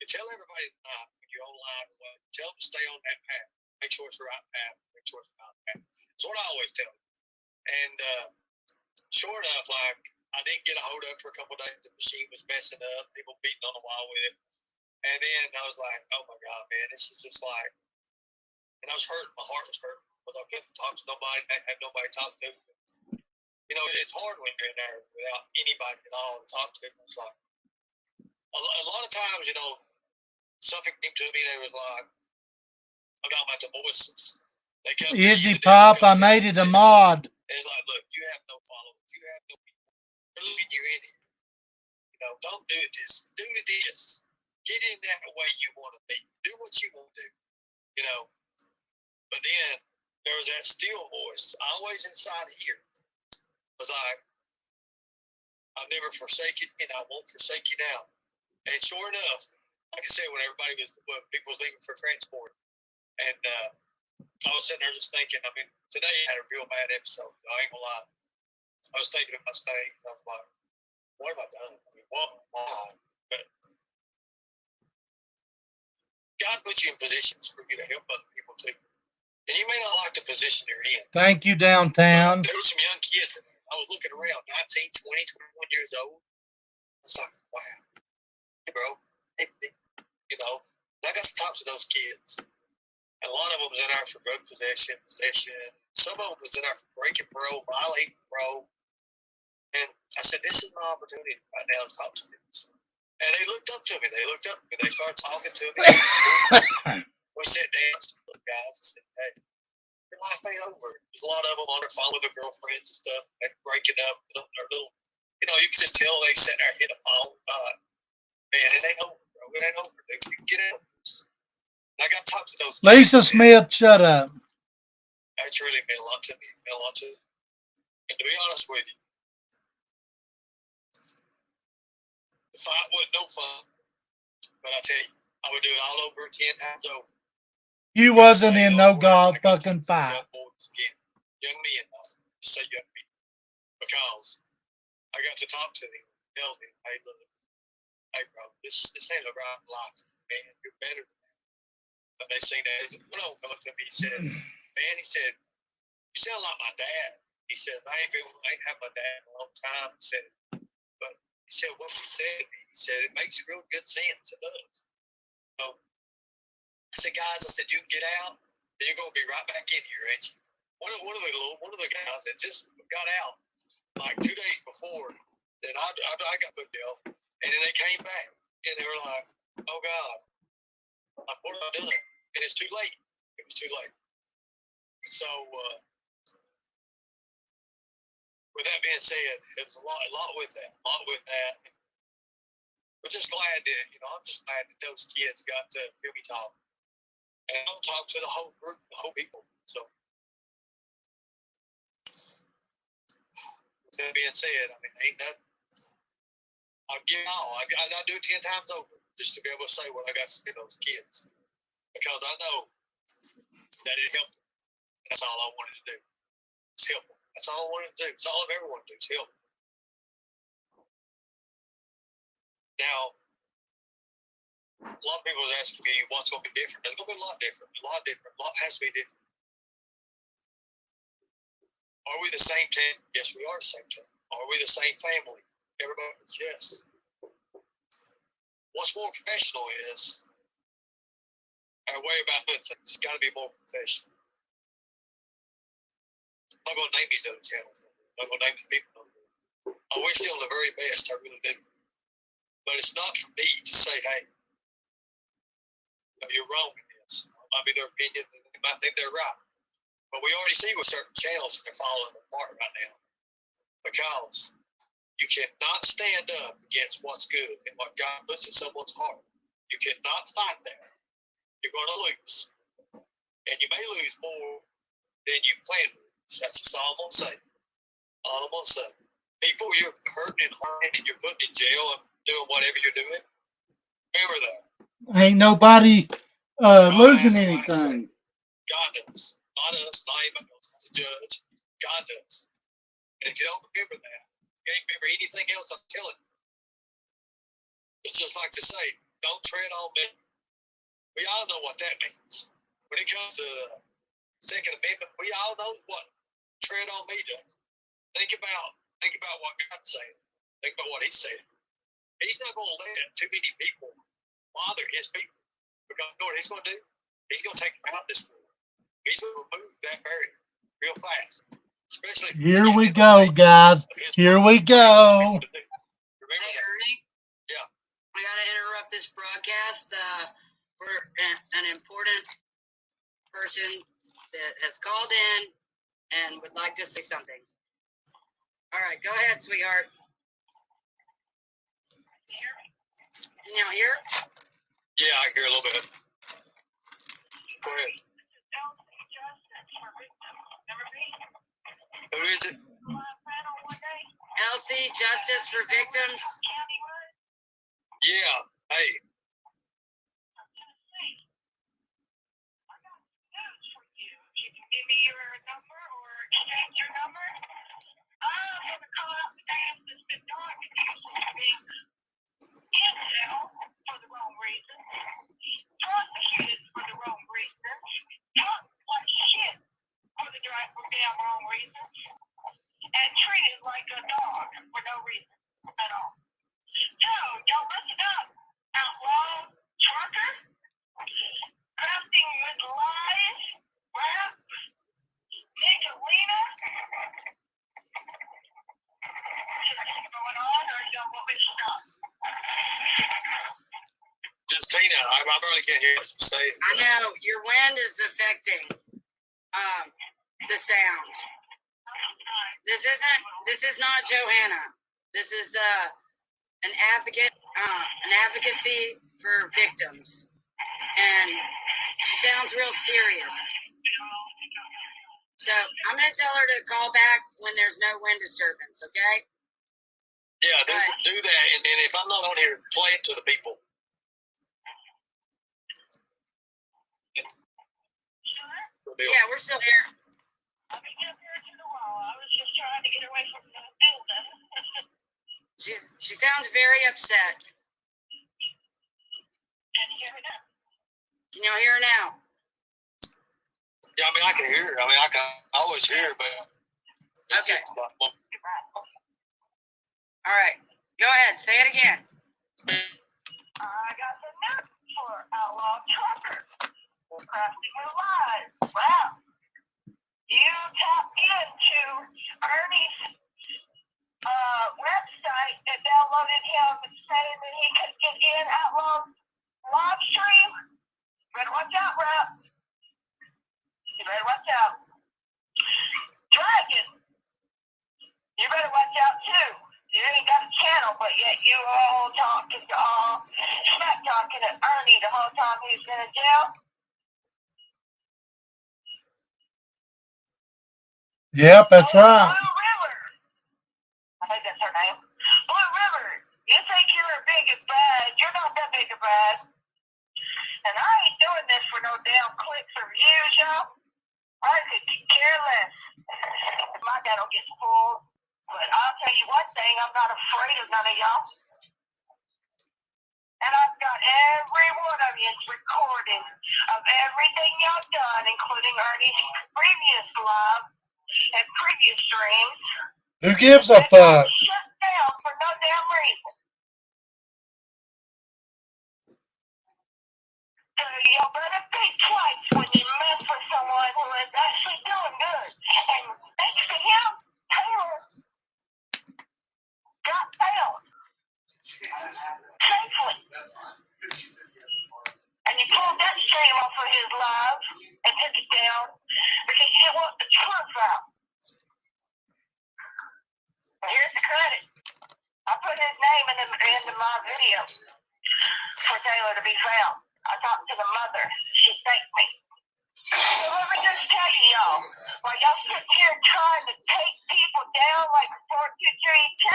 tell everybody when you're online, tell them to stay on that path. Make sure it's the right path. Make sure it's the right path. That's what I always tell them. And sure enough, like, I didn't get a hold of it for a couple of days. The machine was messing up. People beating on the wall with it. And then I was like, oh my God, man, this is just like, and I was hurt. My heart was hurt because I couldn't talk to nobody. I had nobody to talk to. You know, it's hard when you're in there without anybody at all to talk to. It's like, a lot of times, you know, something came to me and it was like, I'm talking about the voices. They come Izzy Pop, I made it a mod. It's like, look, you have no followers. You have no people. They're looking you in here. You know, don't do this. Do this. Get in that way you want to be. Do what you want to do. You know. But then there was that still voice, always inside here. Was like, I'll never forsake it, and I won't forsake you now. And sure enough, like I said, when people was leaving for transport, and I was sitting there just thinking. I mean, today I had a real bad episode. I ain't gonna lie. I was thinking of my mistakes. I was like, what have I done? I mean, why? But God puts you in positions for you to help other people too. And you may not like the position you're in. Thank you, downtown. There were some young kids in there. I was looking around, 19, 20, 21 years old. I was like, wow. Hey, bro. Hey, you know, I got to talk to those kids. And a lot of them was in there for drug possession. Some of them was in there for breaking parole, violating parole. And I said, this is my opportunity right now to talk to them. And they looked up to me. They started talking to me. We sat down. I said, look, guys. I said, hey, your life ain't over. There's a lot of them on their phone with their girlfriends and stuff. They're breaking up. Their little, you know, you can just tell they sat there hit a phone. Man, it ain't over, bro. It ain't over, dude. You get out of this. I got to talk to those kids. Lisa Smith, shut up. That's really meant a lot to me. It meant a lot to me. And to be honest with you, the fight wasn't no fun. But I tell you, I would do it all over 10 times over. You wasn't in no god fucking fight. Young boys again. Young men, I say young men. Because I got to talk to them, tell them, hey, look, hey, bro, this ain't a right life, man. You're better than that. And they seen that. One of them come up to me, he said, man, he said, you sound like my dad. He said, I ain't had my dad in a long time. He said, but he said, what you said to me, he said, it makes real good sense. It does. So I said, guys, I said, you can get out, and you're going to be right back in here, ain't you? One of the guys that just got out like 2 days before, and I got put down, and then they came back, and they were like, oh, God, like, what have I done? And it's too late. It was too late. So, with that being said, it was a lot with that. But just glad that, you know, I'm just glad that those kids got to hear me talk. And I'll talk to the whole group, the whole people. So, with that being said, I mean, ain't nothing. I'll give it all. I do it 10 times over just to be able to say what I got to say to those kids. Because I know that it helped them. That's all I wanted to do. It's help them. That's all I wanted to do. That's all I've ever wanted to do is help them. Now, a lot of people are asking me what's going to be different. There's going to be a lot different. A lot has to be different. Are we the same team? Yes, we are the same team. Are we the same family? Everybody says yes. What's more professional is our right way about doing things. It's got to be more professional. I'm not going to name these other channels. I'm not going to name the people. I wish them the very best. I really do. But it's not for me to say, hey, you're wrong in this. It might be their opinion. They might think they're right. But we already see with certain channels they're falling apart right now. Because you cannot stand up against what's good and what God puts in someone's heart. You cannot fight that. You're going to lose. And you may lose more than you plan to lose. That's just all I'm going to say. All I'm going to say. People you're hurting and harming and you're putting in jail and doing whatever you're doing, remember that. Ain't nobody losing anything. God does. Not us, not anybody else. The judge. God does. And if you don't remember that, you can't remember anything else I'm telling you. It's just like to say, don't tread on me. We all know what that means. When it comes to Second Amendment, we all know what tread on me does. Think about what God's saying. Think about what He's saying. He's not going to let too many people bother His people. Because you know what He's going to do? He's going to take them out this world. He's going to remove that barrier real fast. Especially here we go, guys. Here we go. Hey, Ernie? Yeah. I got to interrupt this broadcast for an important person that has called in and would like to say something. All right, go ahead, sweetheart. Can you hear? Yeah, I hear a little bit. Go ahead. Who is it? LC Justice for Victims. Yeah. Hey. Give me your number or exchange your number. I'm going to call out the names that's been documented in jail for the wrong reason, prosecuted for the wrong reason, taught like shit for the damn wrong reasons, and treated like a dog for no reason at all. So, y'all listen up, outlaw trucker, crafting with lies, rap, Nicolina. Going on, or you don't want me to stop? Just Tina, I really can't hear what you say. I know your wind is affecting the sound. This is not Johanna. This is an advocacy for victims, and she sounds real serious. So I'm going to tell her to call back when there's no wind disturbance, okay? Yeah, do that, and then if I'm not on here, play it to the people. Yeah, we're still here. I'll be up here to the wall. I was just trying to get away from the building. She sounds very upset. Can you hear me now? Can y'all hear her now? Yeah, I mean, I can hear her. I mean, I can always hear her, but... Okay. All right. Go ahead. Say it again. I got the note for outlaw trucker. Crafting the lies. Wow. You tap into Ernie's website and downloaded him saying that he could get in outlaw live stream. You better watch out, Rap. You better watch out. Dragon. You better watch out too. You ain't got a channel, but yet you all smack talking at Ernie the whole time he's been in jail. Yep, that's right. Blue River. I think that's her name. Blue River. You think you're big and bad. You're not that big and bad. And I ain't doing this for no damn clicks or views, y'all. I could care less. My dad will get full. But I'll tell you one thing, I'm not afraid of none of y'all. And I've got every one of you recorded of everything y'all done, including Ernie's previous live and previous streams. Who gives a fuck? Shut down for no damn reason. you better think twice when you mess with someone who is actually doing good. And thanks to him, Taylor got found safely. And you pulled that shame off of his life and took it down because you didn't want the truth out. And here's the credit. I put his name into my video for Taylor to be found. I talked to the mother. She thanked me. So let me just tell you, y'all, while y'all sitting here trying to take people down like a 423K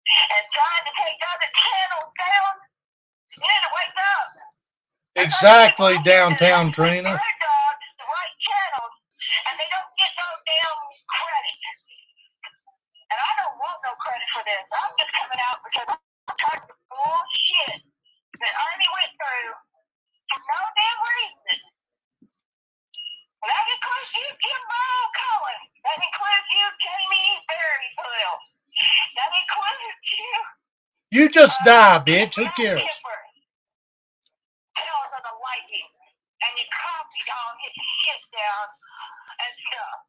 and trying to take other channels down, you need to wake up. Exactly, downtown Trina. Their dogs, the right channels, and they don't get no damn credit. And I don't want no credit for this. I'm just coming out because I'm tired of the bullshit that Ernie went through for no damn reason. And that includes you, Kim Cohen. That includes you, Jamie Berryville. That includes you. You just die, bitch. Who cares? Tails of the lightning. And you copied all his shit down and stuff.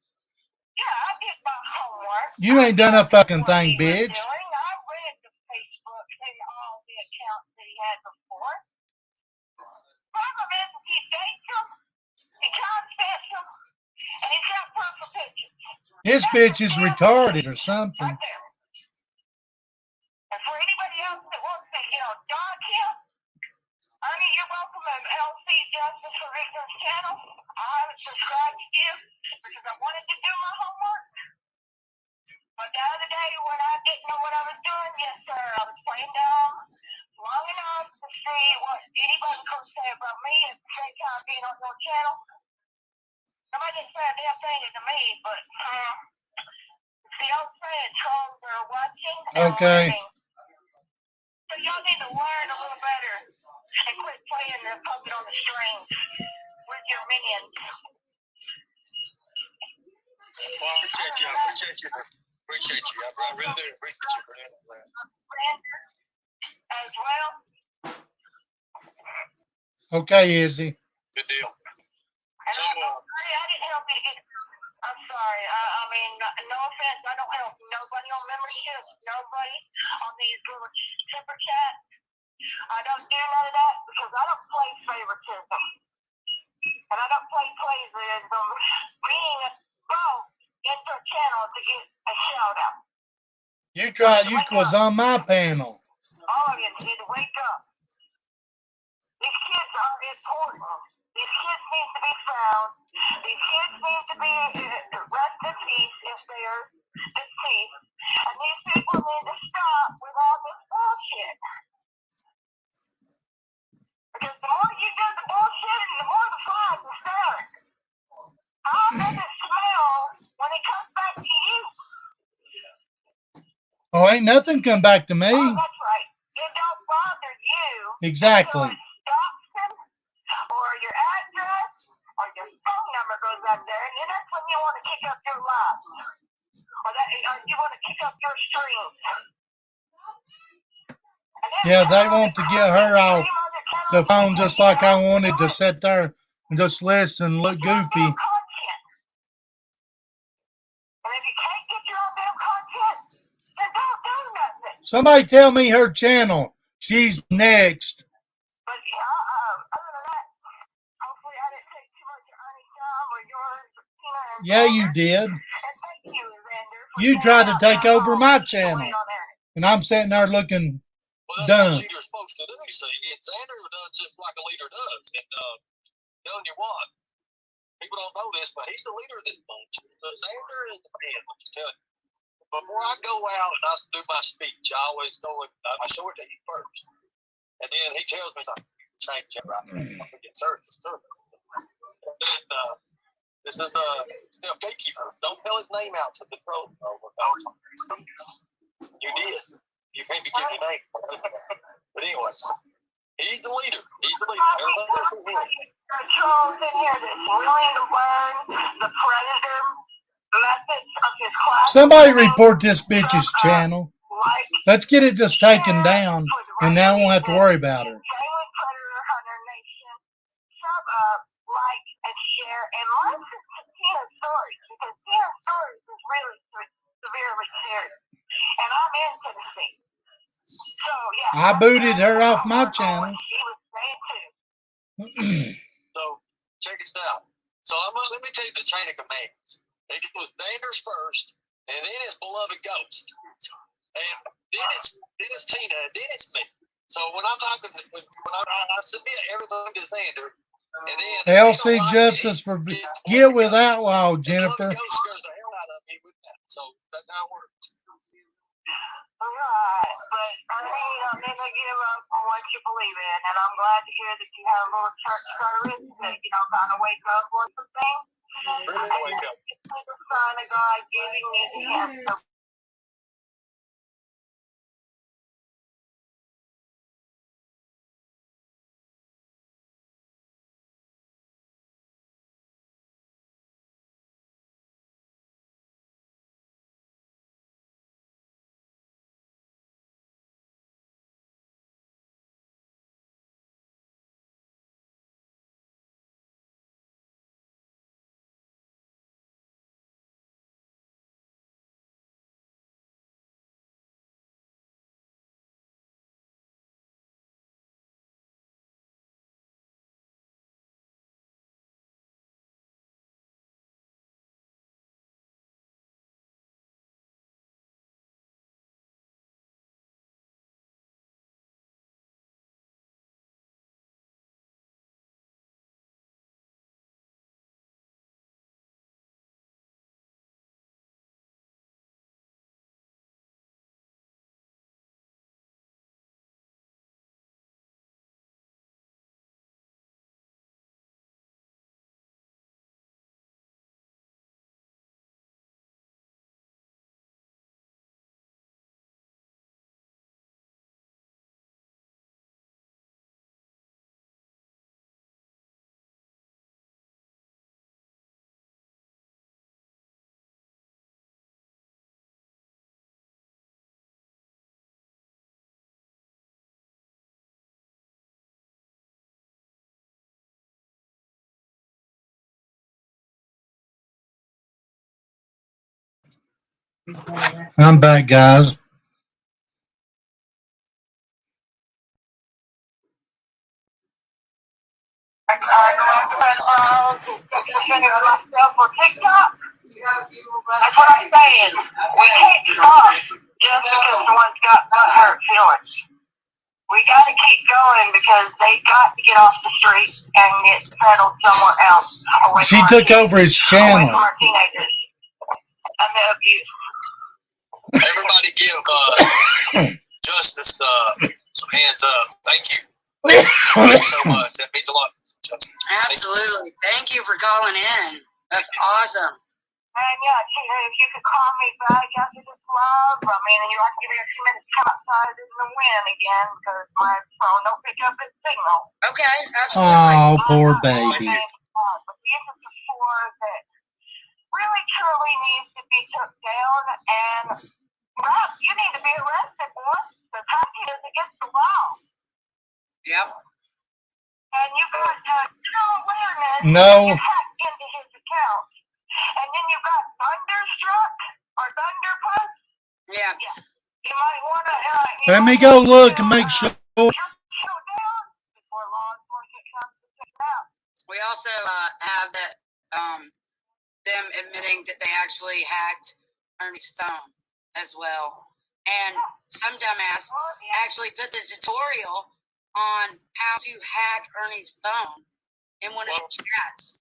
Yeah, I did my homework. You ain't done a fucking thing, bitch. I read the Facebook and all the accounts that he had before. Problem is, he dates them, he contacts them, and he's got proof of pictures. This bitch is retarded or something. Right there. And for anybody else that wants to, dog him, Ernie, you're welcome on LC Justice for Victims channel. I haven't subscribed to you because I wanted to do my homework. But the other day when I didn't know what I was doing, yes sir, I was playing dumb long enough to see what anybody could say about me at the same time being on your channel. Nobody didn't say a damn thing to me, but see, I'm saying trolls are watching and Okay. learning. So y'all need to learn a little better and quit playing the puppet on the strings with your minions. Well, I appreciate you. Appreciate you. I really do appreciate you for that. As well. Okay, Izzy. Good deal. And So, I didn't help you to get. I'm sorry. I mean, no offense. I don't help nobody on membership. Nobody on these little super chats. I don't do none of that because I don't play favoritism. And I don't play plagiarism. Being both into a channel to get a shout out. You was on my panel. All of you need to wake up. These kids are important. These kids need to be found. These kids need to be rest in peace if they are deceased. And these people need to stop with all this bullshit. Because the more you do the bullshit, the more the flies will start. How does it smell when it comes back to you? Oh, ain't nothing come back to me. Oh, that's right. It don't bother you. Exactly. Until it stops them, or your address, or your phone number goes up there, and then that's when you want to kick up your lives. Or you want to kick up your streams. Yeah, they want to get her off the phone just like I wanted to sit there and just listen and look goofy. And if you can't get your own damn content, then don't do nothing. Somebody tell me her channel. She's next. But other than that, hopefully I didn't take too much of Ernie's time or yours. Yeah, you did. And thank you, Xander. You tried to take over my channel. And I'm sitting there looking well, that's dumb. what a leader's supposed to do, see. And Xander does just like a leader does. And telling you what, people don't know this, but he's the leader of this bunch. Xander is the man, I'm just telling you. Before I go out and I do my speech, I always go and I show it to him first. And then he tells me, he's like, change it right now. I'm get service. This is still gatekeeper. Don't tell his name out to the troll. You did. You can't be giving your name. But anyways, he's the leader. He's the leader. Everybody goes through him. Trolls in here that's willing to learn the predator methods of his class. Somebody report this bitch's channel. Let's get it just taken down, and now I won't have to worry about her. sub up, like, and share, and listen to Tina's stories, because Tina's stories is really severely serious. And I'm in Tennessee. So, yeah. I booted her off my channel. She was saying too. So check this out. So let me tell you the chain of commands. It goes Vanders first, and then it's beloved Ghost, and then it's Tina, and then it's me. So when I'm talking, when I submit everything to Xander, and then LC Justice for get with Outlaw, Jennifer. Beloved Ghost scares the hell out of me with that. So that's how it works. Right, but Ernie, you don't never give up on what you believe in, and I'm glad to hear that you have a little church service that, you know, kind of wake up on some things. Wake up. It's the sign of God giving you the answer. I'm back, guys. Myself on TikTok. That's what I'm saying. We can't stop just because someone's got hurt feelings. We got to keep going because they got to get off the street and get settled somewhere else. She took over his channel. Away from our teenagers and the abuse. Everybody give Justice some hands up. Thank you. Thank you so much. That means a lot. Absolutely. Thank you for calling in. That's awesome. And yeah, if you could call me back after this live, I mean, you have to give me a few minutes outside in the wind again because my phone don't pick up its signal. Okay, absolutely. Oh, poor baby. But these are the four that really truly needs to be took down, and well, you need to be arrested, boy. The hacking is against the law. Yep. And you got no awareness. No. You hacked into his account. And then you've got Thunderstruck or Thunderpuss. Yeah. You might want to. Let me go look and make sure. Before law enforcement comes to check it out. We also have that them admitting that they actually hacked Ernie's phone as well, and some dumbass actually put the tutorial on how to hack Ernie's phone in one of the chats.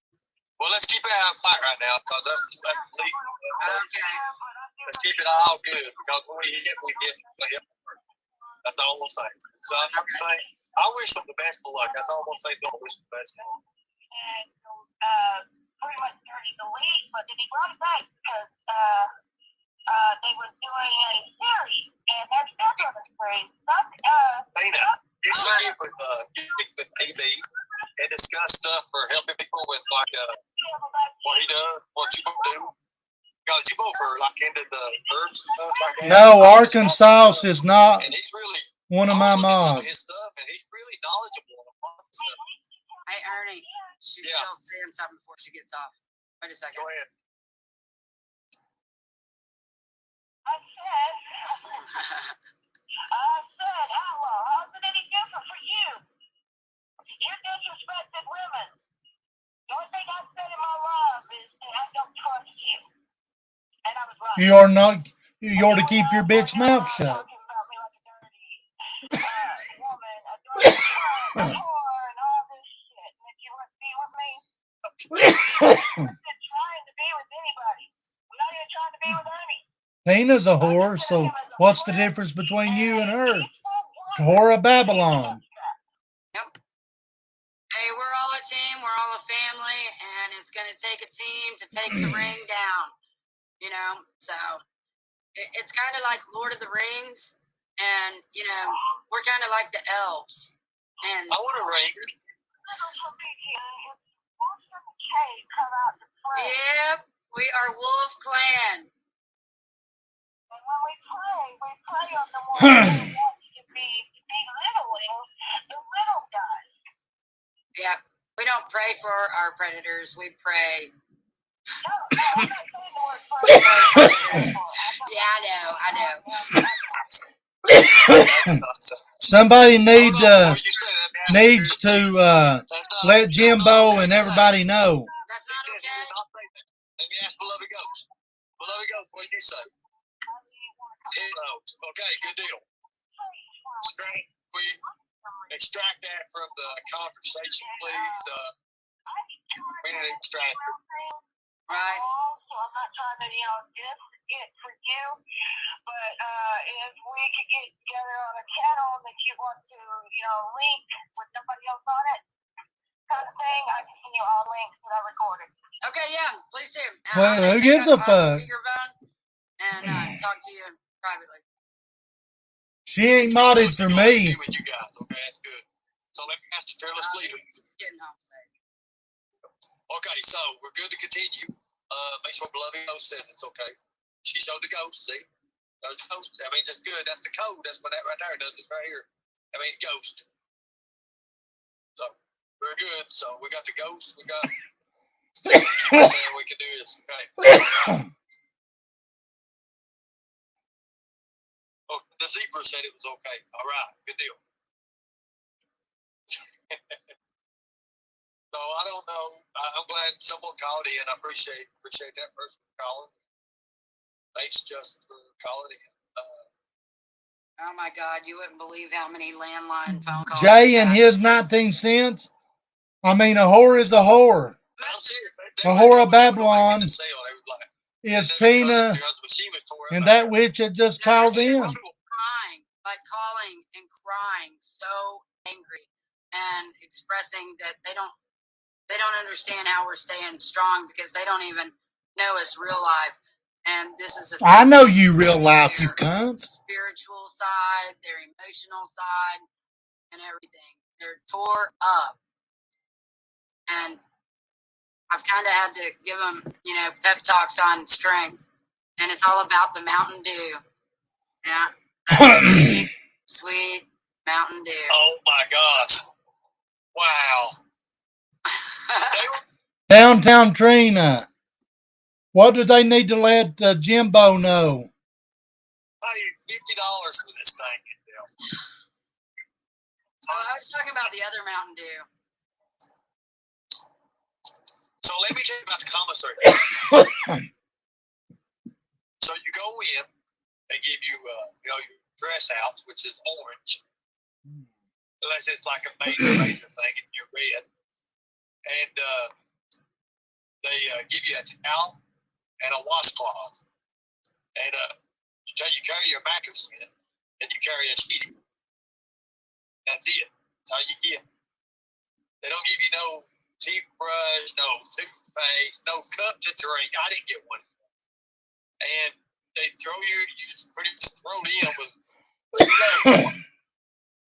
Well, let's keep it out quiet right now because that's legal. Okay. Let's keep it all good because when we hit. That's all we'll say. So I wish them the best of luck. That's all we'll say. Don't wish them the best. And pretty much started to leave, but then he brought it back because they were doing a series, and they're still doing a series. Dana, you sit with AB and discuss stuff for helping people with like what he does, what you do. Because you both are like into the herbs and stuff like that. No, Arkansas is not and he's really one of my mods. his stuff, and he's really knowledgeable on stuff. Hey Ernie, she's Yeah. still saying something before she gets off. Wait a second. Go ahead. I said, hello, how's it any different for you? You disrespected women. The only thing I've said in my life is that I don't trust you. And I was right. You are not. You ought to keep your bitch mouth shut. Talking about me like a dirty woman, a dirty slut, a whore, and all this shit. And if you want to be with me, I'm not trying to be with anybody. I'm not even trying to be with Ernie. Tina's a whore, so what's the difference between you and her? Whore of Babylon. Yep. Hey, we're all a team. We're all a family, and it's going to take a team to take the ring down. You know, so it's kind of like Lord of the Rings, and you know, we're kind of like the elves. And I want a ring. yep, we are Wolf Clan. And when we pray on the one who wants to be belittling the little guys. Yep, we don't pray for our predators. We pray. No, I'm not saying the word predators. Yeah, I know. Somebody Hold on, before you say that, needs to let Jimbo and everybody know. That's He not says he okay. did not say that. Let me ask Beloved Ghost. Beloved Ghost, what do you say? Okay, good deal. We extract that from the conversation, please. We need to extract it. Right. So I'm not trying to, diss it for you, but if we could get together on a channel that you want to, link with somebody else on it, kind of thing, I can send you all links that I recorded. Okay, yeah, please do. Well, I'm gonna who take gives up a my fuck? speakerphone and talk to you privately. She ain't modded for me. With you guys, okay, that's good. So let me ask the fearless leader. It's getting home safe. Okay, so we're good to continue. Make sure Beloved Ghost says it's okay. She showed the ghost, see? Those ghost, that means it's good. That's the code. That's what that right there does. It's right here. That means ghost. So we're good. So we got the ghost. We got still keep saying we can do this. Okay. Oh, the zebra said it was okay. All right, good deal. So I don't know. I'm glad someone called in. I appreciate that person calling. Thanks, Justin, for calling in. Oh my God, you wouldn't believe how many landline phone calls. Jay and his 19 cents. I mean, a whore is a whore. A whore of Babylon is Tina and that witch that just calls in. Crying, like calling and crying, so angry, and expressing that they don't understand how we're staying strong because they don't even know us real life. And this is a I know you real life, you cunt. Spiritual side, their emotional side, and everything. They're tore up, and I've kind of had to give them, pep talks on strength, and it's all about the Mountain Dew. Yeah, that sweet Mountain Dew. Oh my gosh! Wow. Downtown Trina. What do they need to let Jimbo know? Pay $50 for this thing. Oh, I was talking about the other Mountain Dew. So let me tell you about the commissary. So you go in, they give you, your dress outs, which is orange, unless it's like a major thing and you're red. And they give you a towel and a washcloth. And you carry your mattress in, and you carry a sheet. That's it. That's all you get. They don't give you no toothbrush, no toothpaste, no cup to drink. I didn't get one. And they you just pretty much thrown in with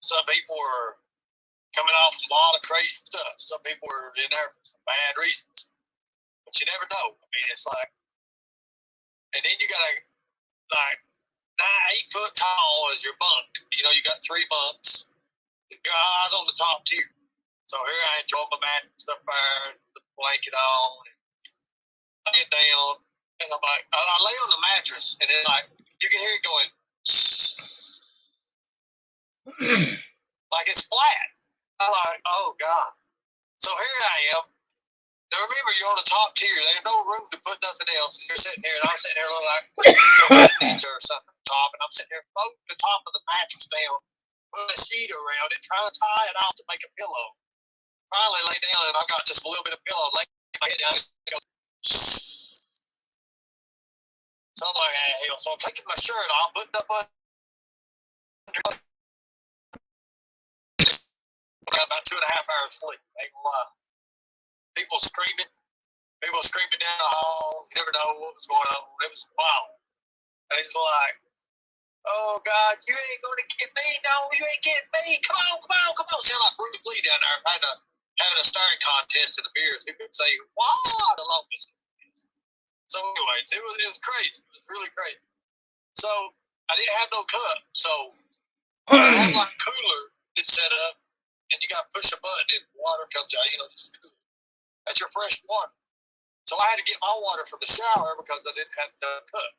some people are coming off a lot of crazy stuff. Some people are in there for some bad reasons. But you never know. I mean, it's like, and then you got to, 8 foot tall as your bunk. You got 3 bunks. Your eyes on the top tier. So here I enjoy my mattress up there, the blanket on, and lay down, and I'm like, I lay on the mattress, and then like you can hear it going, like it's flat. I'm like, oh God. So here I am. Now remember, you're on the top tier. There's no room to put nothing else. And you're sitting here, and I'm sitting here looking like a ninja or something on top, and I'm sitting here floating the top of the mattress down, putting a sheet around it, trying to tie it out to make a pillow. Finally lay down, and I got just a little bit of pillow. Lay my head down, and it goes. So I'm like, hey, hell. So I'm taking my shirt off, putting up under. About 2.5 hours sleep. Ain't gonna lie. People screaming down the hall. You never know what was going on. It was wild. And it's like, oh God, you ain't gonna get me. No, you ain't getting me. Come on. Sound like Bruce Lee down there having a staring contest in the beers. People would say, wow, the longest. So anyways, it was crazy. It was really crazy. So I didn't have no cup. So I had like a cooler that's set up, and you got to push a button and water comes out. You know, this is cool. That's your fresh water. So I had to get my water from the shower because I didn't have the cup.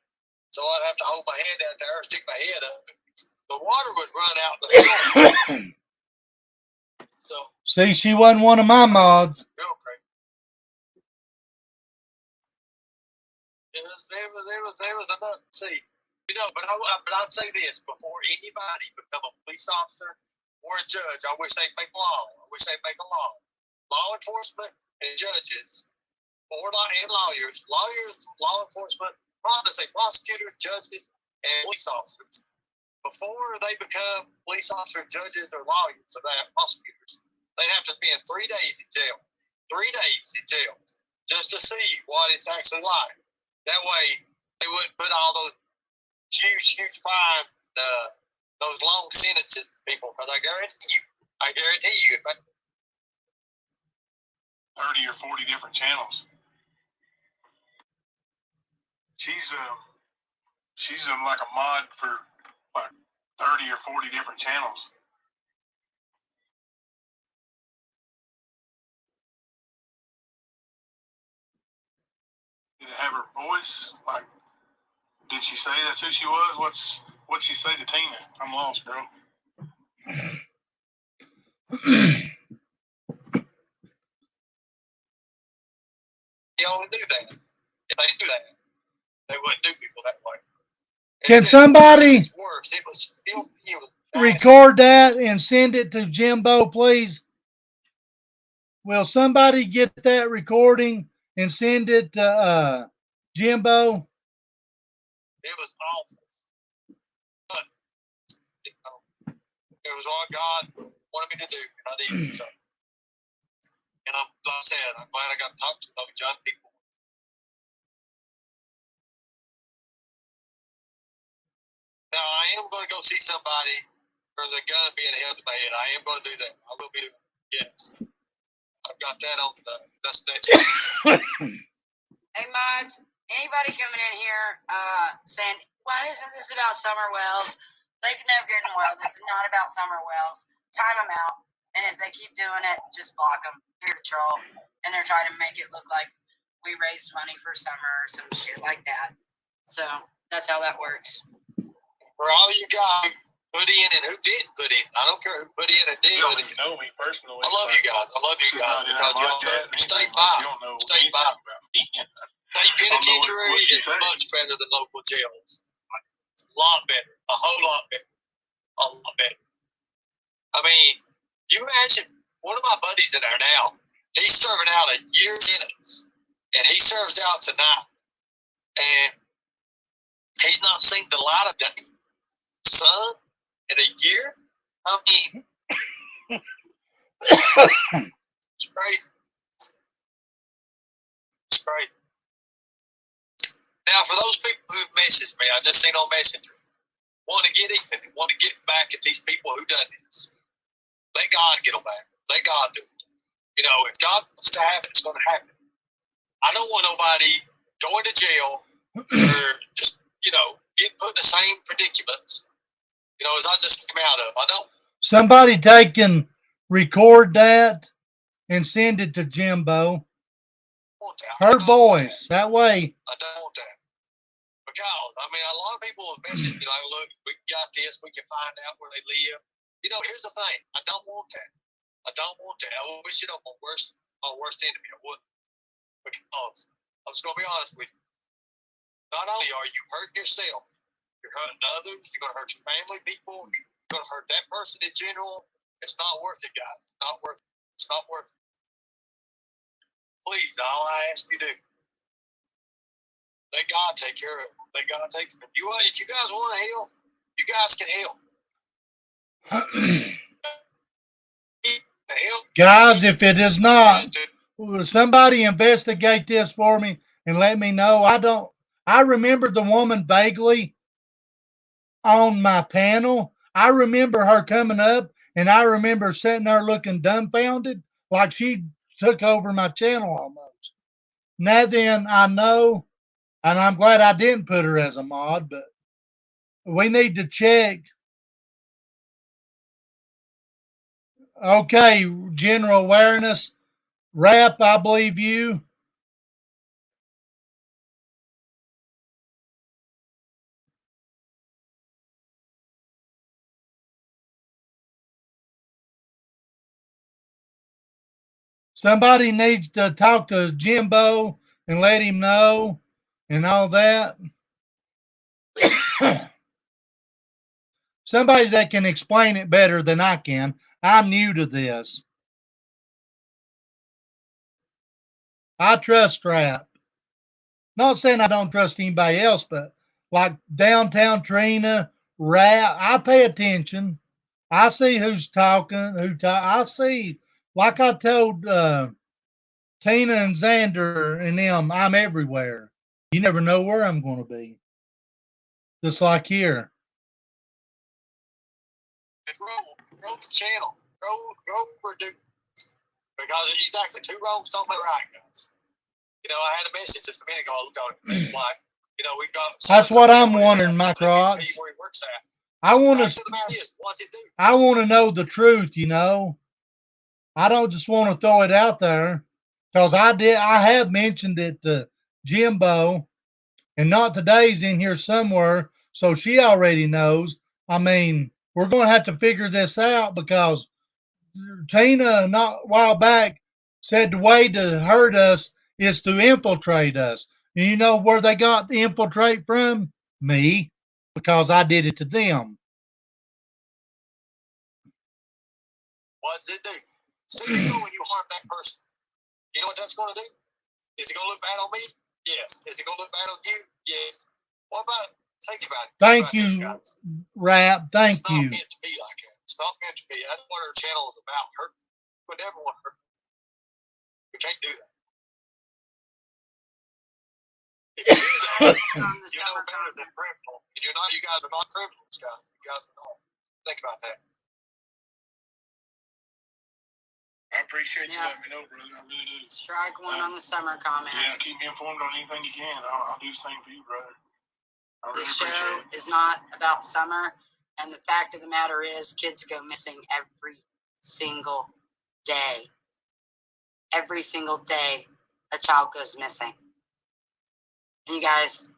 So I'd have to hold my hand out there and stick my head up. The water would run out the floor. So See, she wasn't one of my mods. real crazy. It was enough to see. You know, but I'd say this, before anybody become a police officer or a judge, I wish they'd make law. Law enforcement and judges, and lawyers, law enforcement, prosecutors, judges, and police officers. Before they become police officers, judges, or lawyers, or prosecutors, they'd have to spend 3 days in jail. 3 days in jail just to see what it's actually like. That way, they wouldn't put all those huge fine, those long sentences to people. Because I guarantee you, if I 30 or 40 different channels. She's like a mod for like 30 or 40 different channels. Did it have her voice? Like, did she say that's who she was? What'd she say to Tina? I'm lost, girl. they only do that. If they do that, they wouldn't do people that way. Can somebody worse. It was record that and send it to Jimbo, please? Will somebody get that recording and send it to Jimbo? It was awful. But, it was what God wanted me to do, and I did. So, and like I said, I'm glad I got to talk to those young people. Now, I am going to go see somebody for the gun being held to my head. I am going to do that. I will be doing it. Yes. I've got that on the destination. Hey, mods, anybody coming in here saying, why isn't this about Summer Wells? They can never get in well. This is not about Summer Wells. Time them out. And if they keep doing it, just block them. Here to troll. And they're trying to make it look like we raised money for Summer or some shit like that. So that's how that works. For all you guys who put in and who didn't put in, I don't care who put in and didn't. You don't even know me personally. I love you guys. Because y'all stay by. Stay by. State penitentiary is much better than local jails. A lot better. A whole lot better. A lot better. I mean, you imagine one of my buddies in there now, he's serving out a year sentence, and he serves out tonight, and he's not seen the light of day, sun, in a year. I mean, it's crazy. It's crazy. Now, for those people who messaged me, I just seen on Messenger, want to get even, want to get back at these people who done this. Let God get them back. Let God do it. You know, if God wants to happen, it's going to happen. I don't want nobody going to jail or just, you know, get put in the same predicaments, you know, as I just came out of. I don't. Somebody take and record that and send it to Jimbo. Want that. Her voice. That way. I don't want that. Because, I mean, a lot of people have messaged me like, look, we got this, we can find out where they live. You know, here's the thing. I don't want that. I don't want that. I wish it on my worst enemy. I wouldn't. Because I'm just going to be honest with you. Not only are you hurting yourself, you're hurting others, you're going to hurt your family, people, you're going to hurt that person in general. It's not worth it, guys. It's not worth it. It's not worth it. Please, all I ask you to do, let God take care of it. Let God take care of it. If you guys want to help, you guys can help. Guys, if it is not, somebody investigate this for me and let me know. I remember the woman vaguely on my panel. I remember her coming up and I remember sitting there looking dumbfounded like she took over my channel almost. Now then, I know, and I'm glad I didn't put her as a mod, but we need to check. Okay, general awareness. Rap, I believe you. Somebody needs to talk to Jimbo and let him know and all that. Somebody that can explain it better than I can. I'm new to this. I trust Rap. Not saying I don't trust anybody else, but like Downtown Trina, Rap, I pay attention. I see who's talking, I see, like I told Tina and Xander and them, I'm everywhere. You never know where I'm going to be. Just like here. Grow the channel. Grow produce. Because exactly, two wrongs don't make right, guys. You know, I had a message just a minute ago. I looked on it. Like, you know, we've got. That's what I'm wondering, my crotch. Tell you where he works at. I want to know the truth, you know. I don't just want to throw it out there because I have mentioned it to Jimbo, and not today's in here somewhere, so she already knows. I mean, we're going to have to figure this out because Tina, not a while back, said the way to hurt us is to infiltrate us. And you know where they got the infiltrate from? Me, because I did it to them. What does it do? See, you know when you harm that person, you know what that's going to do? Is it going to look bad on me? Yes. Is it going to look bad on you? Yes. What about it? Think about it. Thank you, Rap. Thank you. It's not meant to be like that. It's not meant to be. That's what our channel is about. Hurt. We never want to hurt. We can't do that. If you do that, you know better than criminal. And you're not. You guys are not criminals, guys. You guys are not. Think about that. I appreciate you letting me know, brother. I really do. Strike one on the summer comment. Yeah, keep me informed on anything you can. I'll do the same for you, brother. Really this show is not about summer, and the fact of the matter is kids go missing every single day. Every single day a child goes missing. And you guys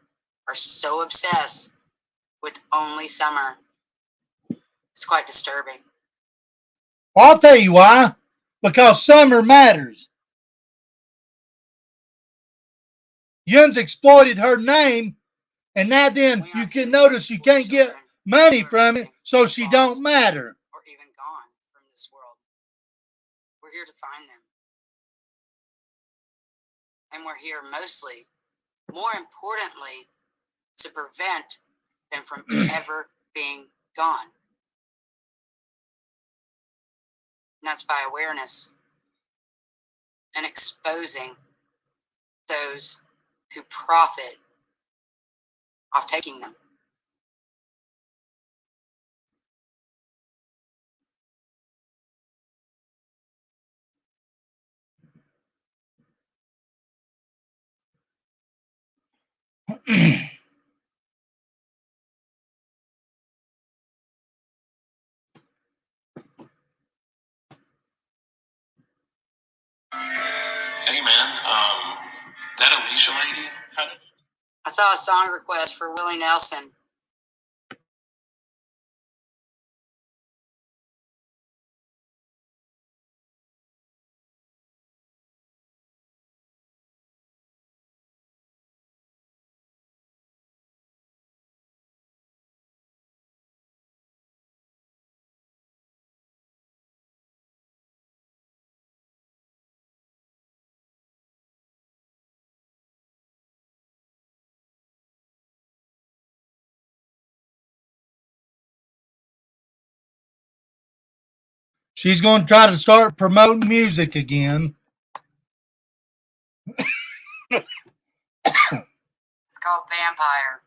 are so obsessed with only summer. It's quite disturbing. Well, I'll tell you why. Because summer matters. Yun's exploited her name, and now then you can notice you can't get money from it, so she don't matter. Or even gone from this world. We're here to find them. And we're here mostly, more importantly, to prevent them from ever being gone. And that's by awareness and exposing those who profit off taking them. Hey man, that Alicia lady, how did I saw a song request for Willie Nelson. She's going to try to start promoting music again. It's called Vampire.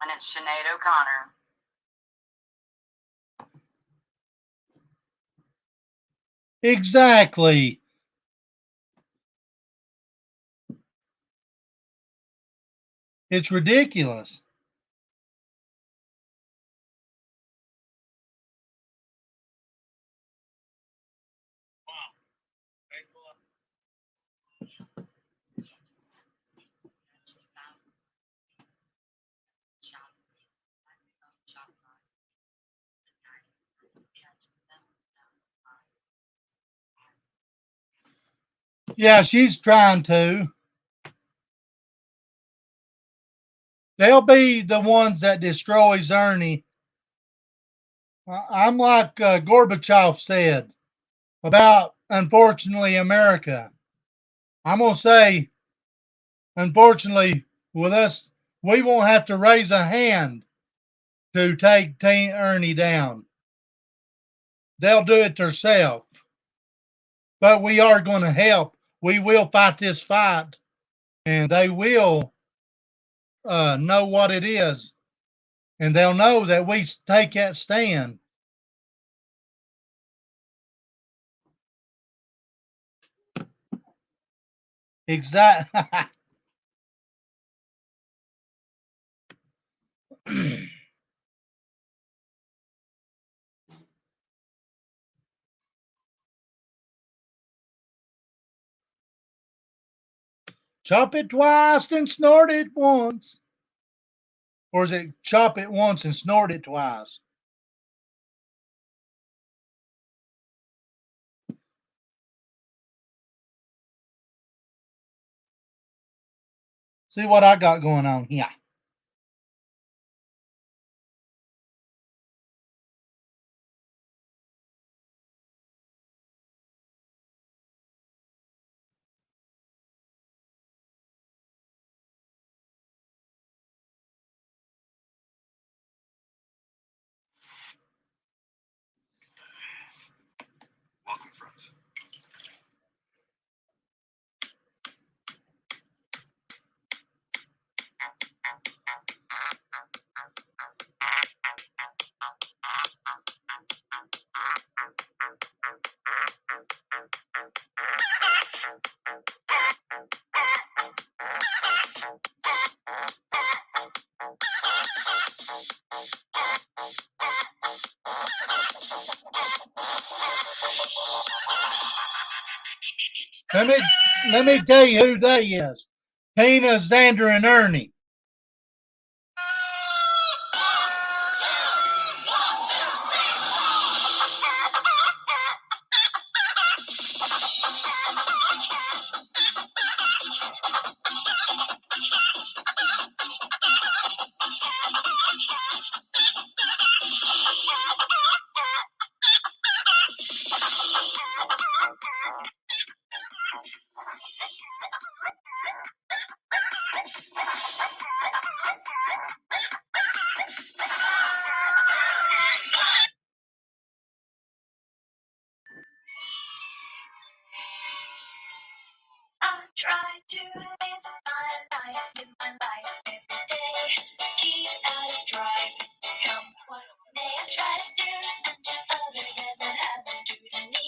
And it's Sinead O'Connor. Exactly. It's ridiculous. Yeah, she's trying to. They'll be the ones that destroys Ernie. I'm like Gorbachev said about, unfortunately, America. I'm going to say, unfortunately, with us, we won't have to raise a hand to take Ernie down. They'll do it themselves. But we are going to help. We will fight this fight, and they will know what it is, and they'll know that we take that stand. Exactly. Chop it twice and snort it once. Or is it chop it once and snort it twice? See what I got going on here. welcome friends? Let me tell you who they is. Tina, Xander, and Ernie. I try to live my life every day. Keep out of strife, come what may. I try to do unto others as I have them do to me.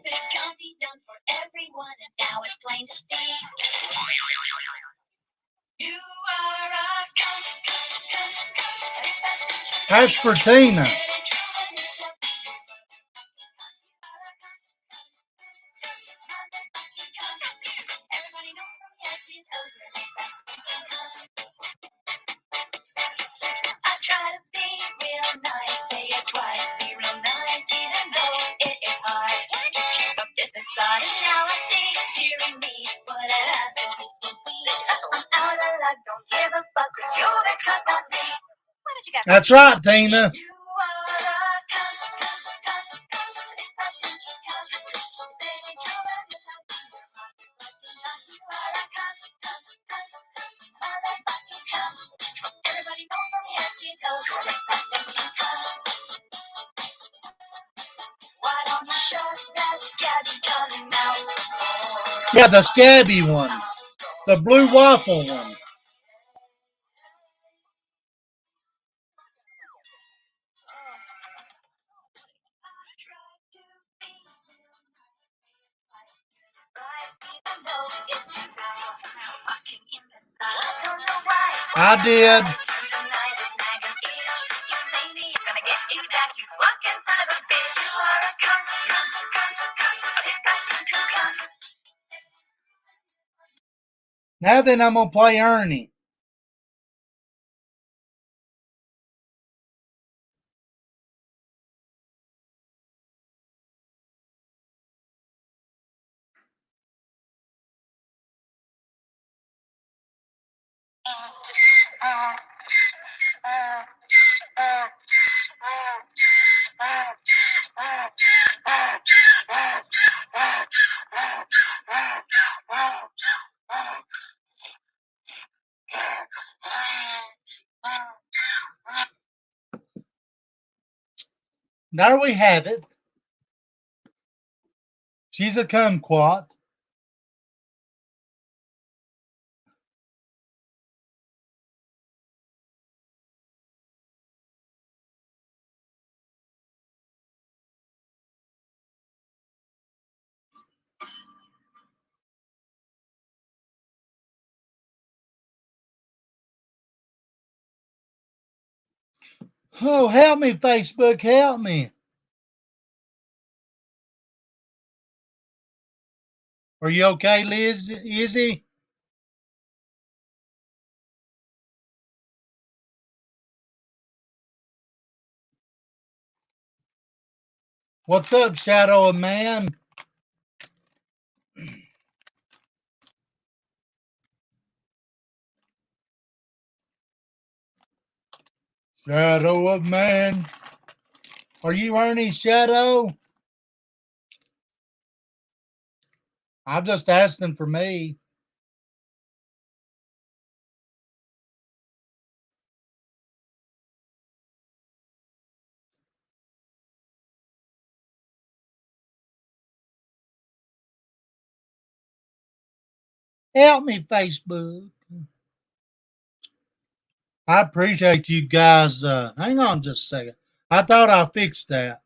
But it can't be done for everyone, and now it's plain to see. You are a cunt. That's for Tina. for me. What an asshole is for me. I'm out of luck, don't give a fuck, 'cause you're the cunt, not me. What did you get? That's right, Tina. You are the cunt, cunt, cunt, cunt. If I think you cunt, say you are the cunt. You are a cunt, cunt, cunt, cunt. Motherfucking cunt. Everybody knows from head to toe you're a fucking cunt. Why don't you shut that scabby gun mouth? Yeah, the scabby one. The blue waffle one. I did. Now then, I'm going to play Ernie. There we have it. She's a kumquat. Oh, help me, Facebook, help me. Are you okay, Liz? Izzy? What's up, Shadow of Man? Shadow of Man. Are you Ernie's shadow? I'm just asking for me. Help me, Facebook. I appreciate you guys. Hang on just a second. I thought I fixed that.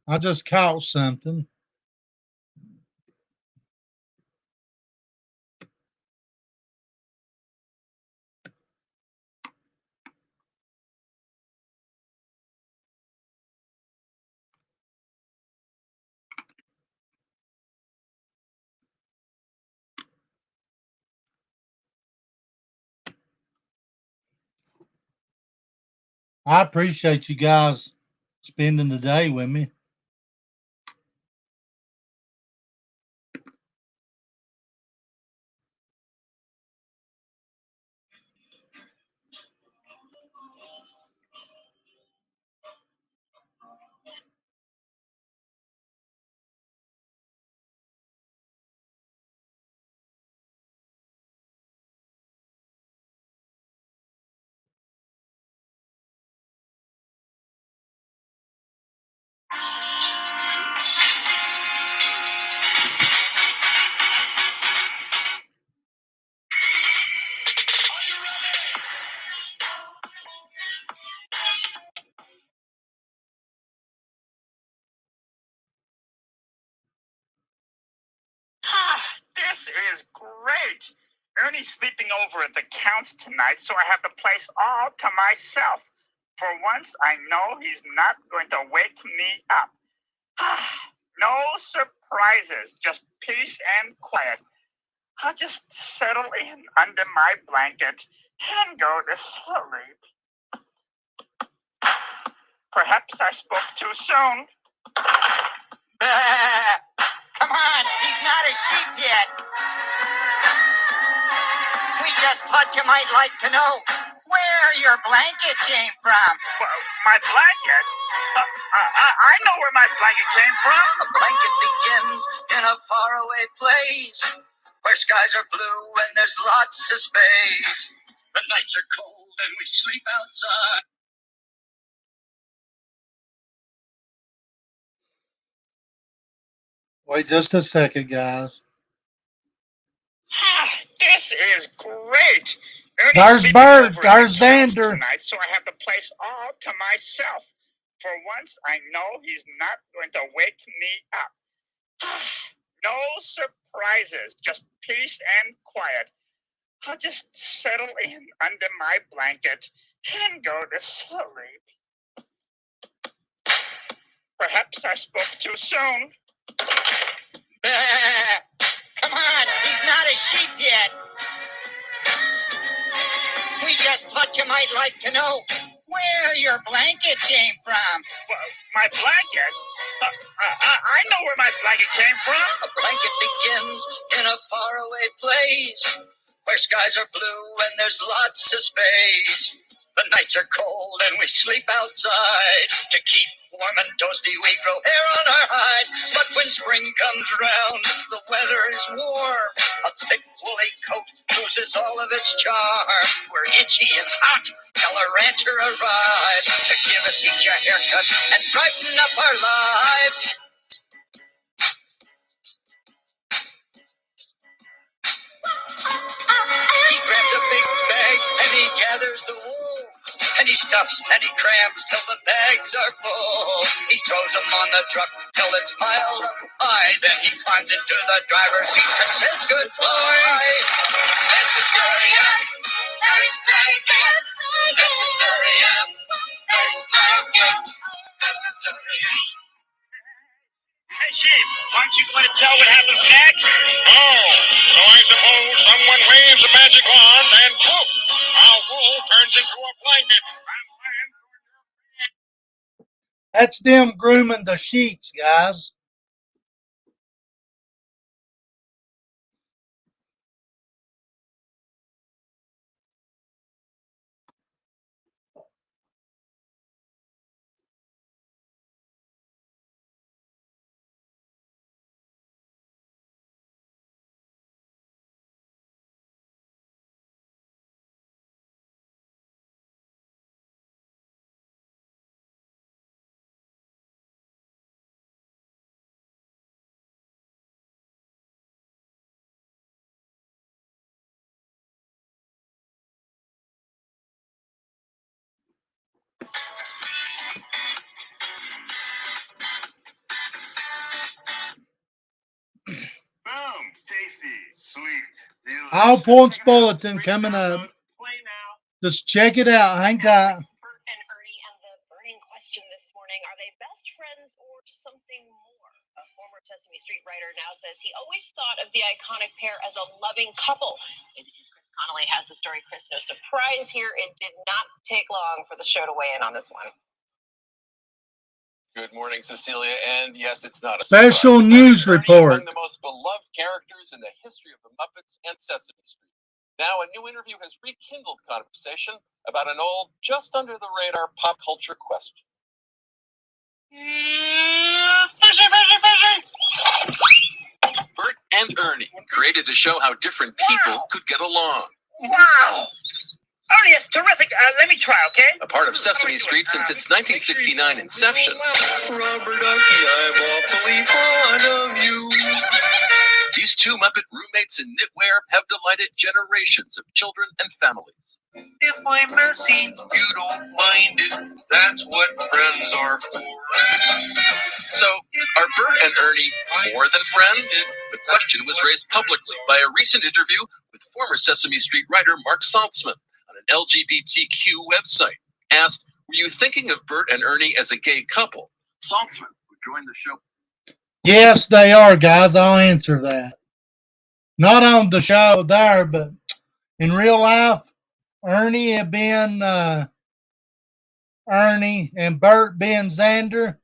I just caught something. I appreciate you guys spending the day with me. This is great. Ernie's sleeping over at the count's tonight, so I have the place all to myself. For once, I know he's not going to wake me up. No surprises, just peace and quiet. I'll just settle in under my blanket and go to sleep. Perhaps I spoke too soon. a sheep yet. We just thought you might like to know where your blanket came from. My blanket? I know where my blanket came from. A blanket begins in a faraway place where skies are blue and there's lots of space. The nights are cold and we sleep outside. Wait just a second, guys. This is great. Ernie's There's sleeping Bert. over at There's the couch Xander. tonight, so I have the place all to myself. For once, I know he's not going to wake me up. No surprises, just peace and quiet. I'll just settle in under my blanket and go to sleep. Perhaps I spoke too soon. Come on, he's not a sheep yet. We just thought you might like to know where your blanket came from. My blanket? I know where my blanket came from. A blanket begins in a faraway place where skies are blue and there's lots of space. The nights are cold and we sleep outside. To keep warm and toasty, we grow hair on our hide. But when spring comes round, the weather is warm. A thick woolly coat loses all of its charm. We're itchy and hot till a rancher arrives to give us each a haircut and brighten up our lives. He grabs a big bag and he gathers the wool. And he stuffs and he crams till the bags are full. He throws them on the truck till it's piled up high. Then he climbs into the driver's seat and says goodbye. That's the story of Ernie's blanket. That's the story of Ernie's blanket. That's the story of... Hey, Sheep, aren't you going to tell what happens next? Oh, so I suppose someone waves a magic wand and poof, our wool turns into a blanket. That's them grooming the sheeps, guys. Boom, tasty, sweet, delicious. All Points Bulletin coming up. Just check it out. Hang tight. Bert and Ernie and the burning question this morning, are they best friends or something more? A former Sesame Street writer now says he always thought of the iconic pair as a loving couple. ABC's Chris Connolly has the story. Chris, no surprise here. It did not take long for the show to weigh in on this one. Good morning, Cecilia. And yes, it's not a Special surprise. news Ernie, report. among the most beloved characters in the history of the Muppets and Sesame Street. Now, a new interview has rekindled conversation about an old, just under the radar pop culture question. Fishy, fishy, fishy! Bert and Ernie created to show how different people could get along. Wow! Ernie, it's terrific. Let me try, okay? A part of Sesame Street since its 1969 inception. Robert Ducky, I'm awfully fond of you. These two Muppet roommates in knitwear have delighted generations of children and families. If I'm messy, you don't mind it. That's what friends are for. So, are Bert and Ernie more than friends? The question was raised publicly by a recent interview with former Sesame Street writer Mark Saltzman on an LGBTQ website. Asked, were you thinking of Bert and Ernie as a gay couple? Saltzman, who joined the show. Yes, they are, guys. I'll answer that. Not on the show there, but in real life, Ernie had been Ernie and Bert being Xander.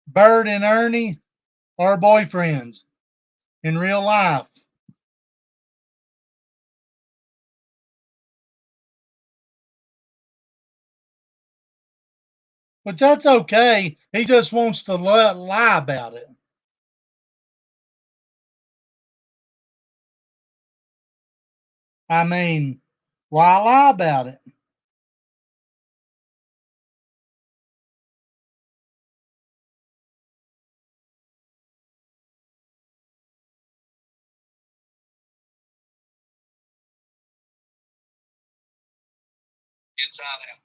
Bert and Ernie are boyfriends. in real life. But that's okay. He just wants to lie about it. I mean, why lie about it? Inside out.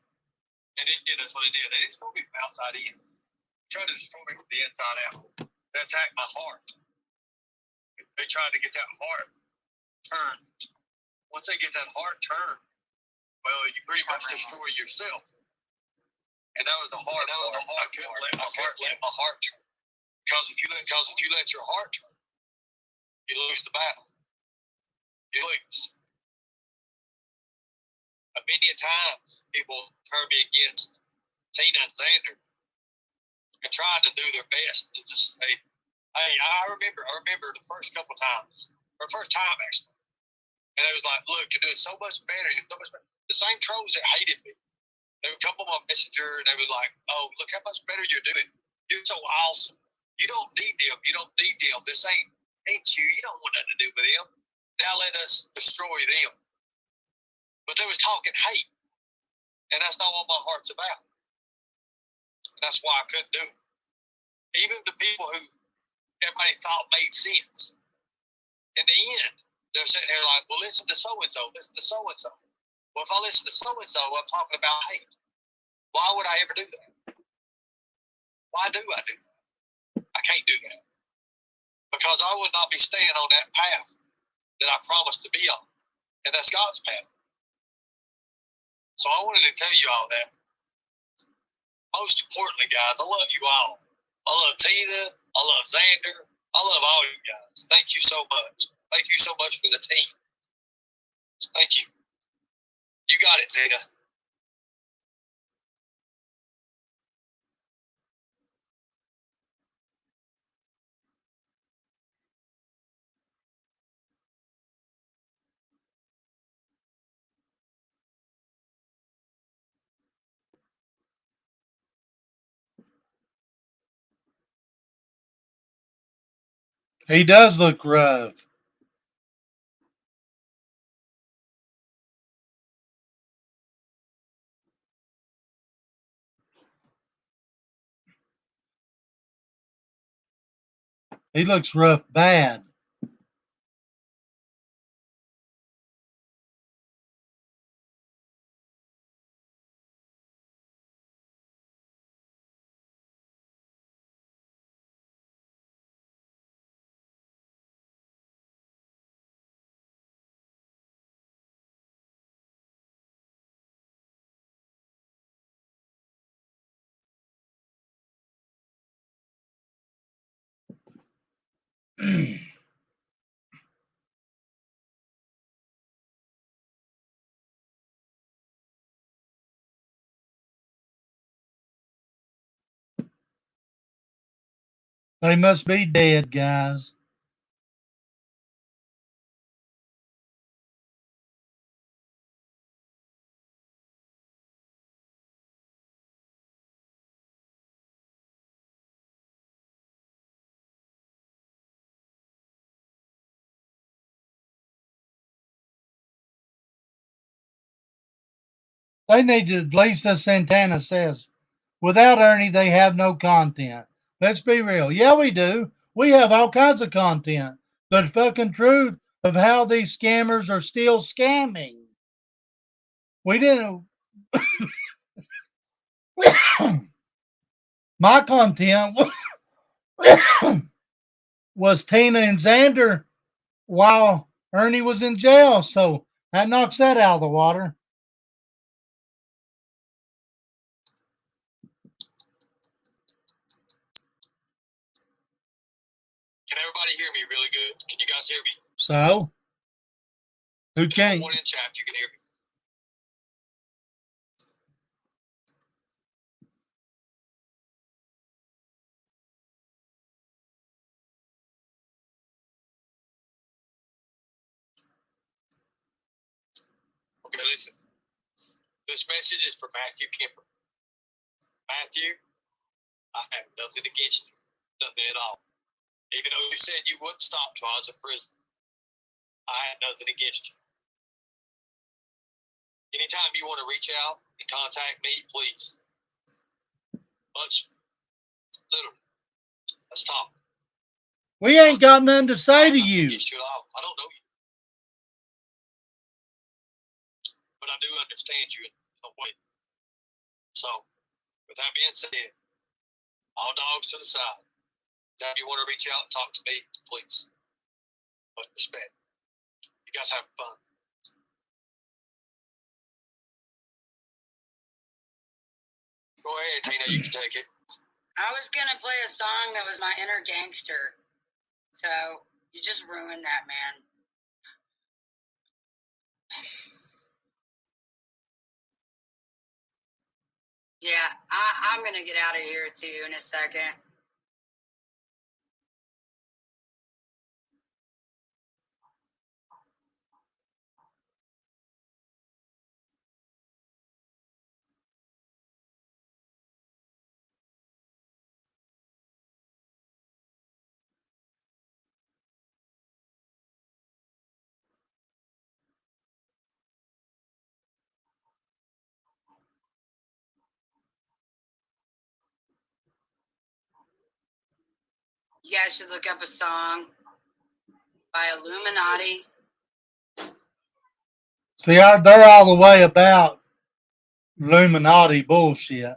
And that's what they did. They didn't destroy me from outside in. They tried to destroy me from the inside out. They attacked my heart. They tried to get that heart turned. Once they get that heart turned, well, you pretty much destroy yourself. And that was the heart. That was the heart. I couldn't let my heart turn. Because if you let your heart turn, you lose the battle. You lose. Many times people turn me against Tina and Xander and trying to do their best to just say, hey, I remember the first couple times, or first time actually. And it was like, look, you're doing so much better. You're so much better. The same trolls that hated me, they would come on my messenger and they would like, oh, look how much better you're doing. You're so awesome. You don't need them. You don't need them. This ain't you. You don't want nothing to do with them. Now let us destroy them. But they was talking hate. And that's not what my heart's about. And that's why I couldn't do it. Even the people who everybody thought made sense. In the end, they're sitting here like, well, listen to so-and-so, listen to so-and-so. Well, if I listen to so-and-so, I'm talking about hate. Why would I ever do that? Why do I do that? I can't do that. Because I would not be staying on that path that I promised to be on. And that's God's path. So I wanted to tell you all that. Most importantly, guys, I love you all. I love Tina. I love Xander. I love all you guys. Thank you so much. Thank you so much for the team. Thank you. You got it, Tina. He does look rough. He looks rough bad. They must be dead, guys. They need to, Lisa Santana says, without Ernie, they have no content. Let's be real. Yeah, we do. We have all kinds of content. The fucking truth of how these scammers are still scamming. We didn't. My content was Tina and Xander while Ernie was in jail. So that knocks that out of the water. Can everybody hear me really good? Can you guys hear me? So, who can't? One in chat, you can hear me. This message is for Matthew Kemper. Matthew, I have nothing against you. Nothing at all. Even though you said you wouldn't stop till I was in prison, I had nothing against you. Anytime you want to reach out and contact me, please. Literally. Let's talk. We ain't got nothing to say to you. I don't know you. But I do understand you in a way. So, with that being said, all dogs to the side. If you want to reach out and talk to me, please. With respect. You guys have fun. Go ahead, Tina, you can take it. I was going to play a song that was my inner gangster. So, you just ruined that, man. Yeah, I'm going to get out of here too in a second. You guys should look up a song by Illuminati. See, they're all the way about Illuminati bullshit.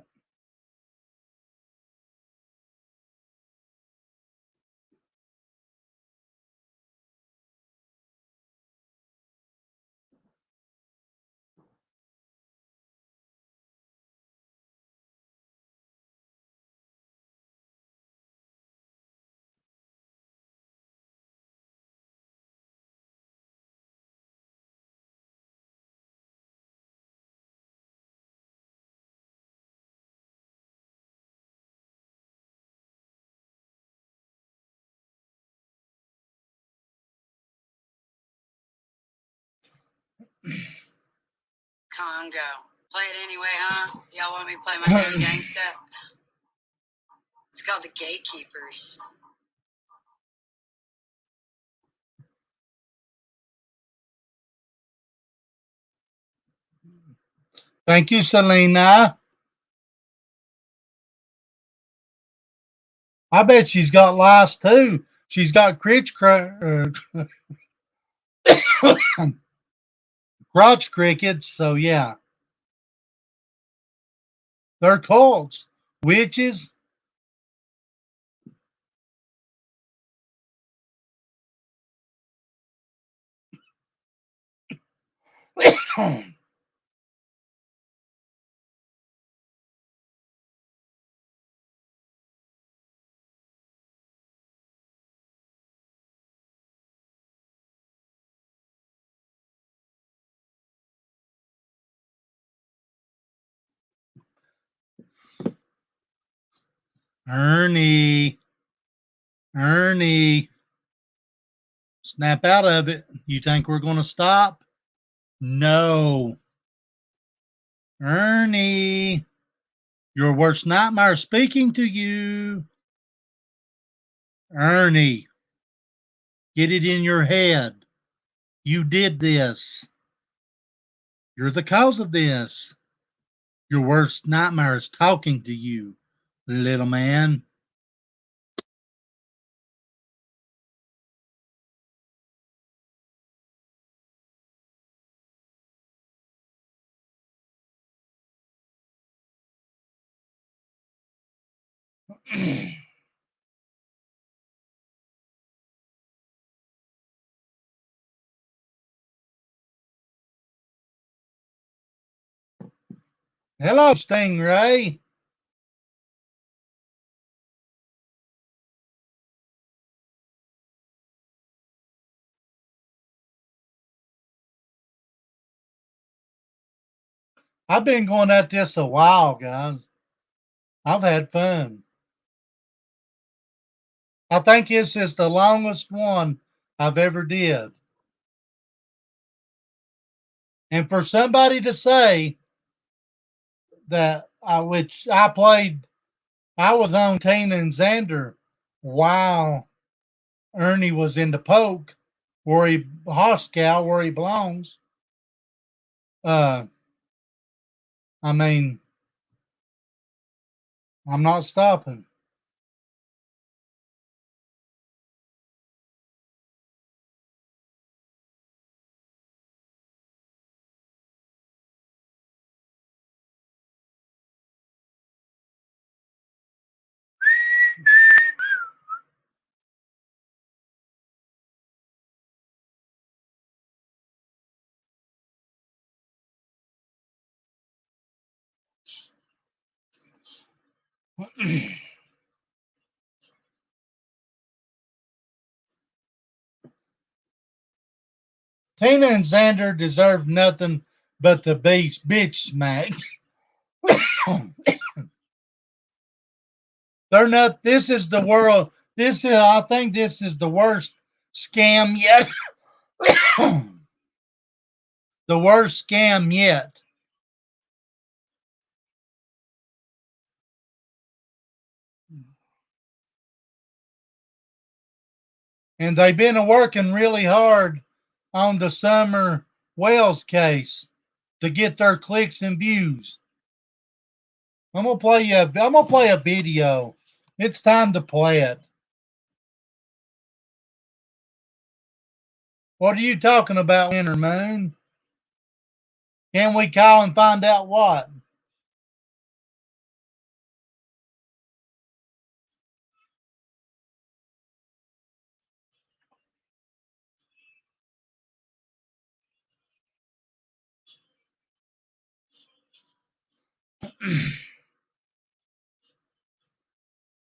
Congo. Play it anyway, huh? Y'all want me to play my inner gangsta? It's called The Gatekeepers. Thank you, Selena. I bet she's got lice too. She's got crotch crickets, so yeah. They're cults, witches. Ernie, snap out of it. You think we're going to stop? No. Ernie, your worst nightmare speaking to you. Ernie, get it in your head. You did this. You're the cause of this. Your worst nightmare is talking to you, little man. Hello, Stingray. I've been going at this a while, guys. I've had fun. I think this is the longest one I've ever did. And for somebody to say which I played. I was on Tina and Xander while Ernie was in the poke where he Hoscow where he belongs. I mean, I'm not stopping. Tina and Xander deserve nothing but the bitch smack. They're not. This is the world. I think this is the worst scam yet. The worst scam yet. And they've been working really hard on the Summer Wells case to get their clicks and views. I'm gonna play a video. It's time to play it. What are you talking about, Winter Moon? Can we call and find out what?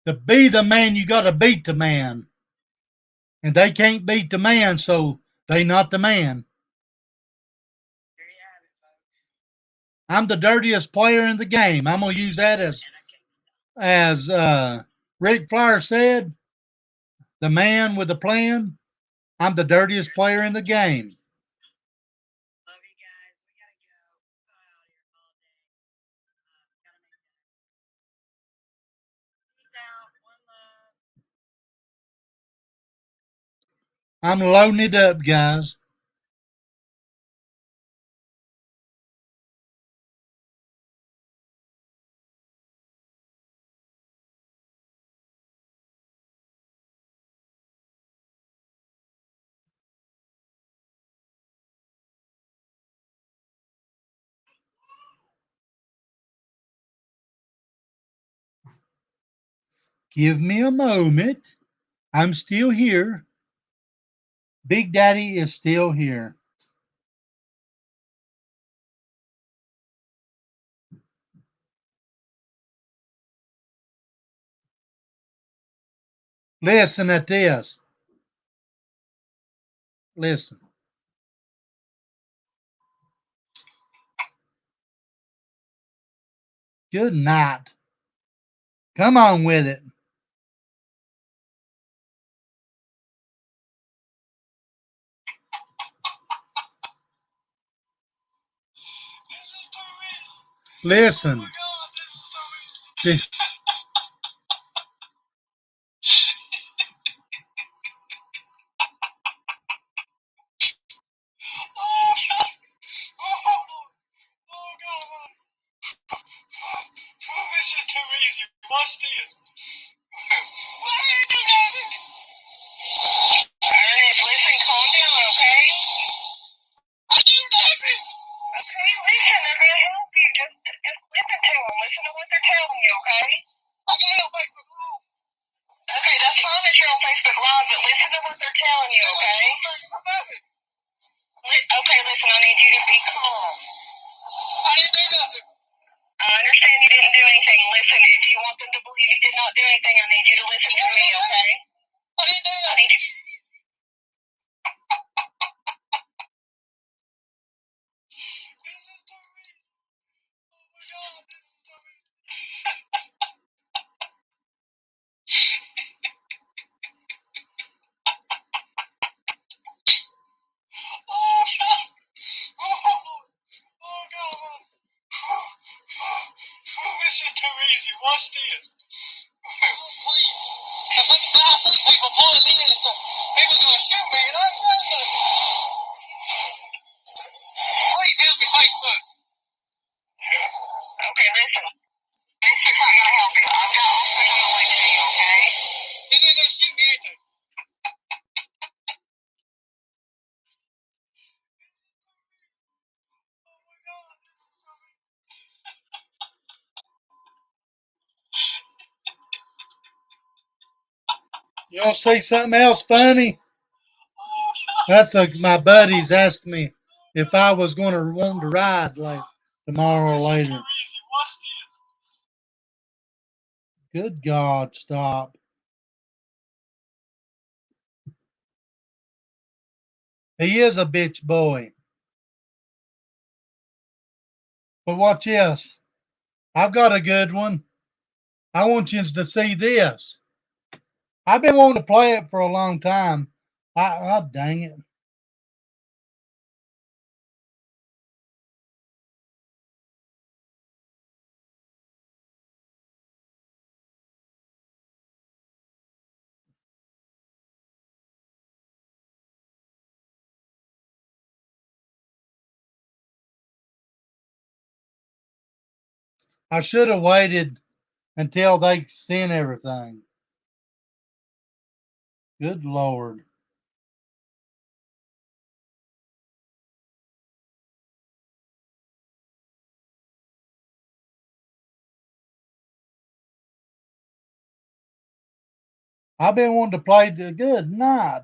To be the man, you got to beat the man. And they can't beat the man, so they not the man. I'm the dirtiest player in the game. I'm going to use that as Rick Flair said, the man with the plan. I'm the dirtiest player in the game. I'm loading it up, guys. Give me a moment. I'm still here. Big Daddy is still here. Listen at this. Listen. Good night. Come on with it. Listen. This is too easy. Watch this. Ernest, listen, calm down, okay? I do nothing. Okay, listen, they're gonna help you. Just listen to them. Listen to what they're telling you, okay? I can't on Facebook Live. Okay, that's fine that you're on Facebook Live, but listen to what they're telling you, okay? Okay, listen, I need you to be calm. I didn't do nothing. I understand you didn't do anything. Listen, if you want them to believe you did not do anything, I need you to listen to me, okay? I didn't do nothing. people pulling me in and stuff. People gonna shoot me, and I ain't done nothing. Please help me, Facebook. Okay, listen. Facebook's not gonna help you. I've got also got a link to you, okay? Is they gonna shoot me, ain't they? You want to say something else funny? That's my buddies asked me if I was going to want to ride like tomorrow or later. Good God, stop. He is a bitch boy. But watch this. I've got a good one. I want you to see this. I've been wanting to play it for a long time. Dang it. I should have waited until they sent everything. Good Lord. I've been wanting to play the good night.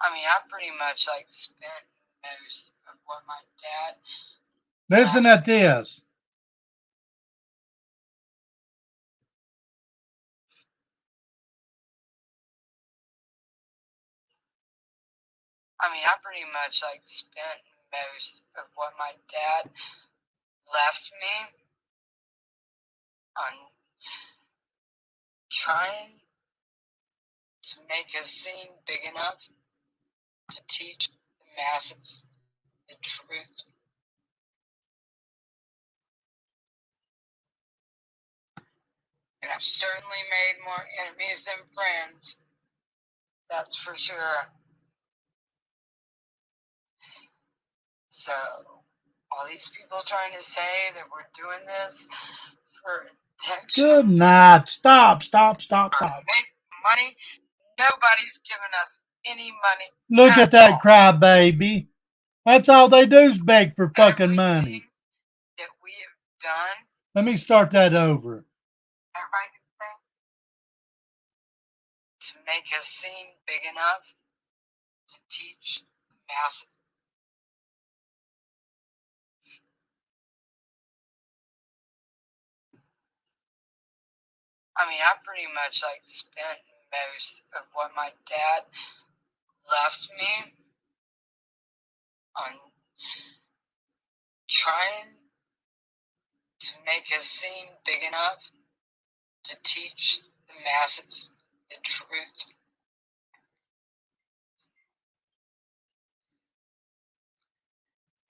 I mean, I pretty much like spent most of what my dad. Listen at this. I mean, I pretty much like spent most of what my dad left me on trying to make a scene big enough to teach the masses the truth. And I've certainly made more enemies than friends. That's for sure. So, all these people trying to say that we're doing this for attention. Good night. Stop. Make money. Nobody's giving us any money. Look at that crybaby. That's all they do is beg for fucking money. That we have done. Let me start that over. Everybody can think. To make a scene big enough to teach the masses. I mean, I pretty much like spent most of what my dad left me on trying to make a scene big enough to teach the masses the truth.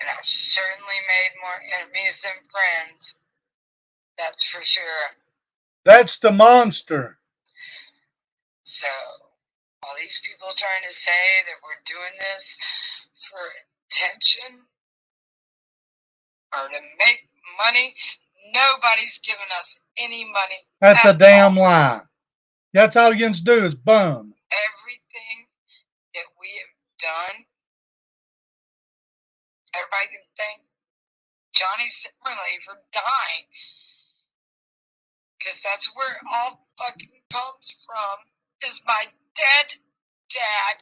And I've certainly made more enemies than friends. That's for sure. That's the monster. So, all these people trying to say that we're doing this for attention or to make money, nobody's giving us any money. That's a damn lie. That's all you can do is bum. Everything that we have done, everybody can thank Johnny Simmerly for dying. Because that's where it all fucking comes from, is my dead dad.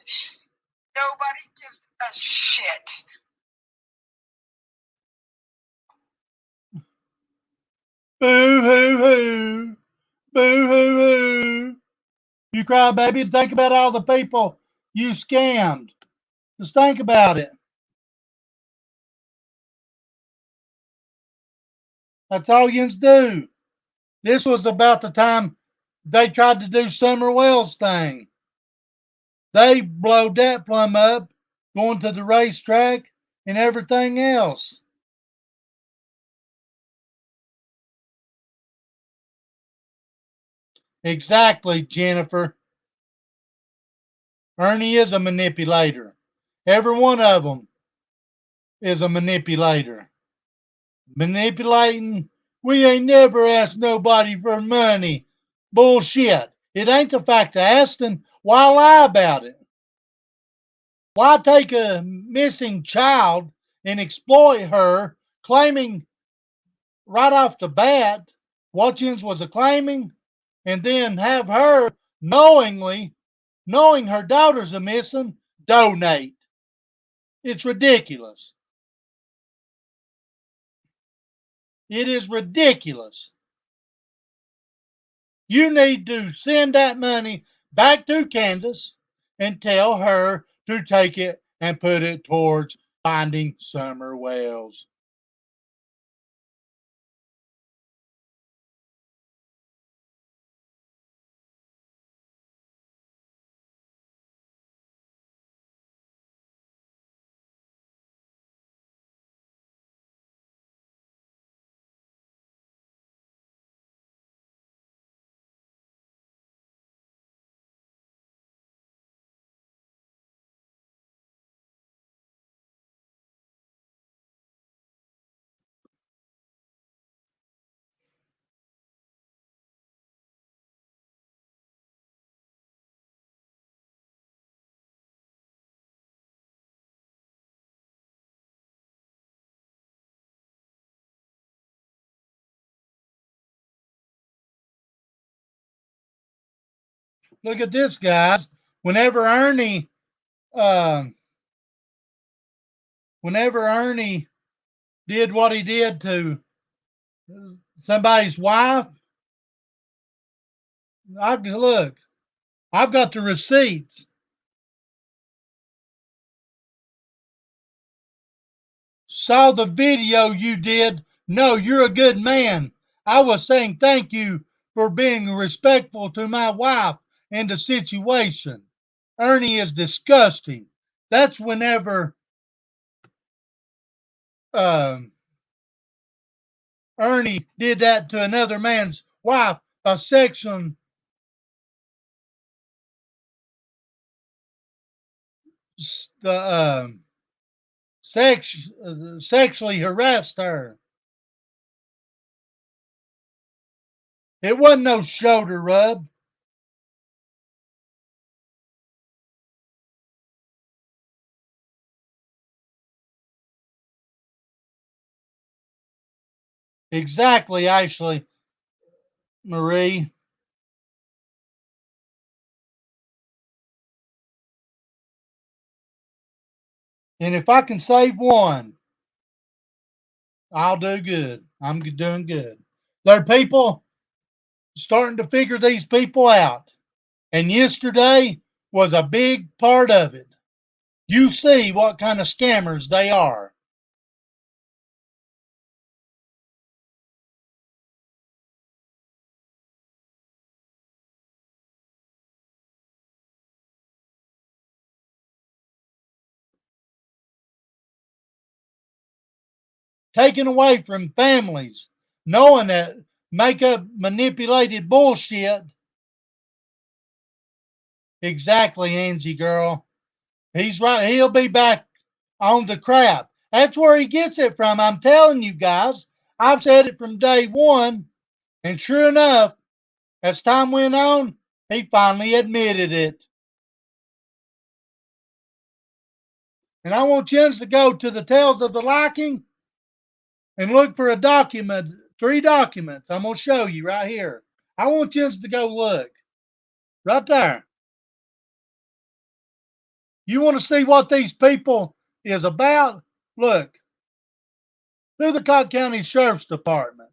Nobody gives a shit. Boo hoo hoo. Boo hoo hoo. You cry, baby. Think about all the people you scammed. Just think about it. That's all yous do. This was about the time they tried to do Summer Wells thing. They blowed that plumb up, going to the racetrack and everything else. Exactly, Jennifer. Ernie is a manipulator. Every one of them is a manipulator. Manipulating, we ain't never asked nobody for money. Bullshit. It ain't the fact of asking. Why lie about it? Why take a missing child and exploit her, claiming right off the bat what Jens was a claiming, and then have her knowingly, knowing her daughters are missing, donate? It's ridiculous. It is ridiculous. You need to send that money back to Candace and tell her to take it and put it towards finding Summer Wells. Look at this, guys. Whenever Ernie, uh, whenever Ernie did what he did to somebody's wife, look, I've got the receipts. Saw the video you did. No, you're a good man. I was saying thank you for being respectful to my wife and the situation. Ernie is disgusting. That's whenever um, Ernie did that to another man's wife by sexually sexually harassed her. It wasn't no shoulder rub. Exactly, Ashley Marie. And if I can save one, I'll do good. I'm doing good. There are people starting to figure these people out. And yesterday was a big part of it. You see what kind of scammers they are. Taken away from families, knowing that make up manipulated bullshit. Exactly, Angie girl. He's right. He'll be back on the crap. That's where he gets it from. I'm telling you guys. I've said it from day one. And sure enough, as time went on, he finally admitted it. And I want you to go to the Tales of the Liking and look for a document, 3 documents. I'm going to show you right here. I want you to go look. Right there. You want to see what these people is about? Look. Through the Cobb County Sheriff's Department.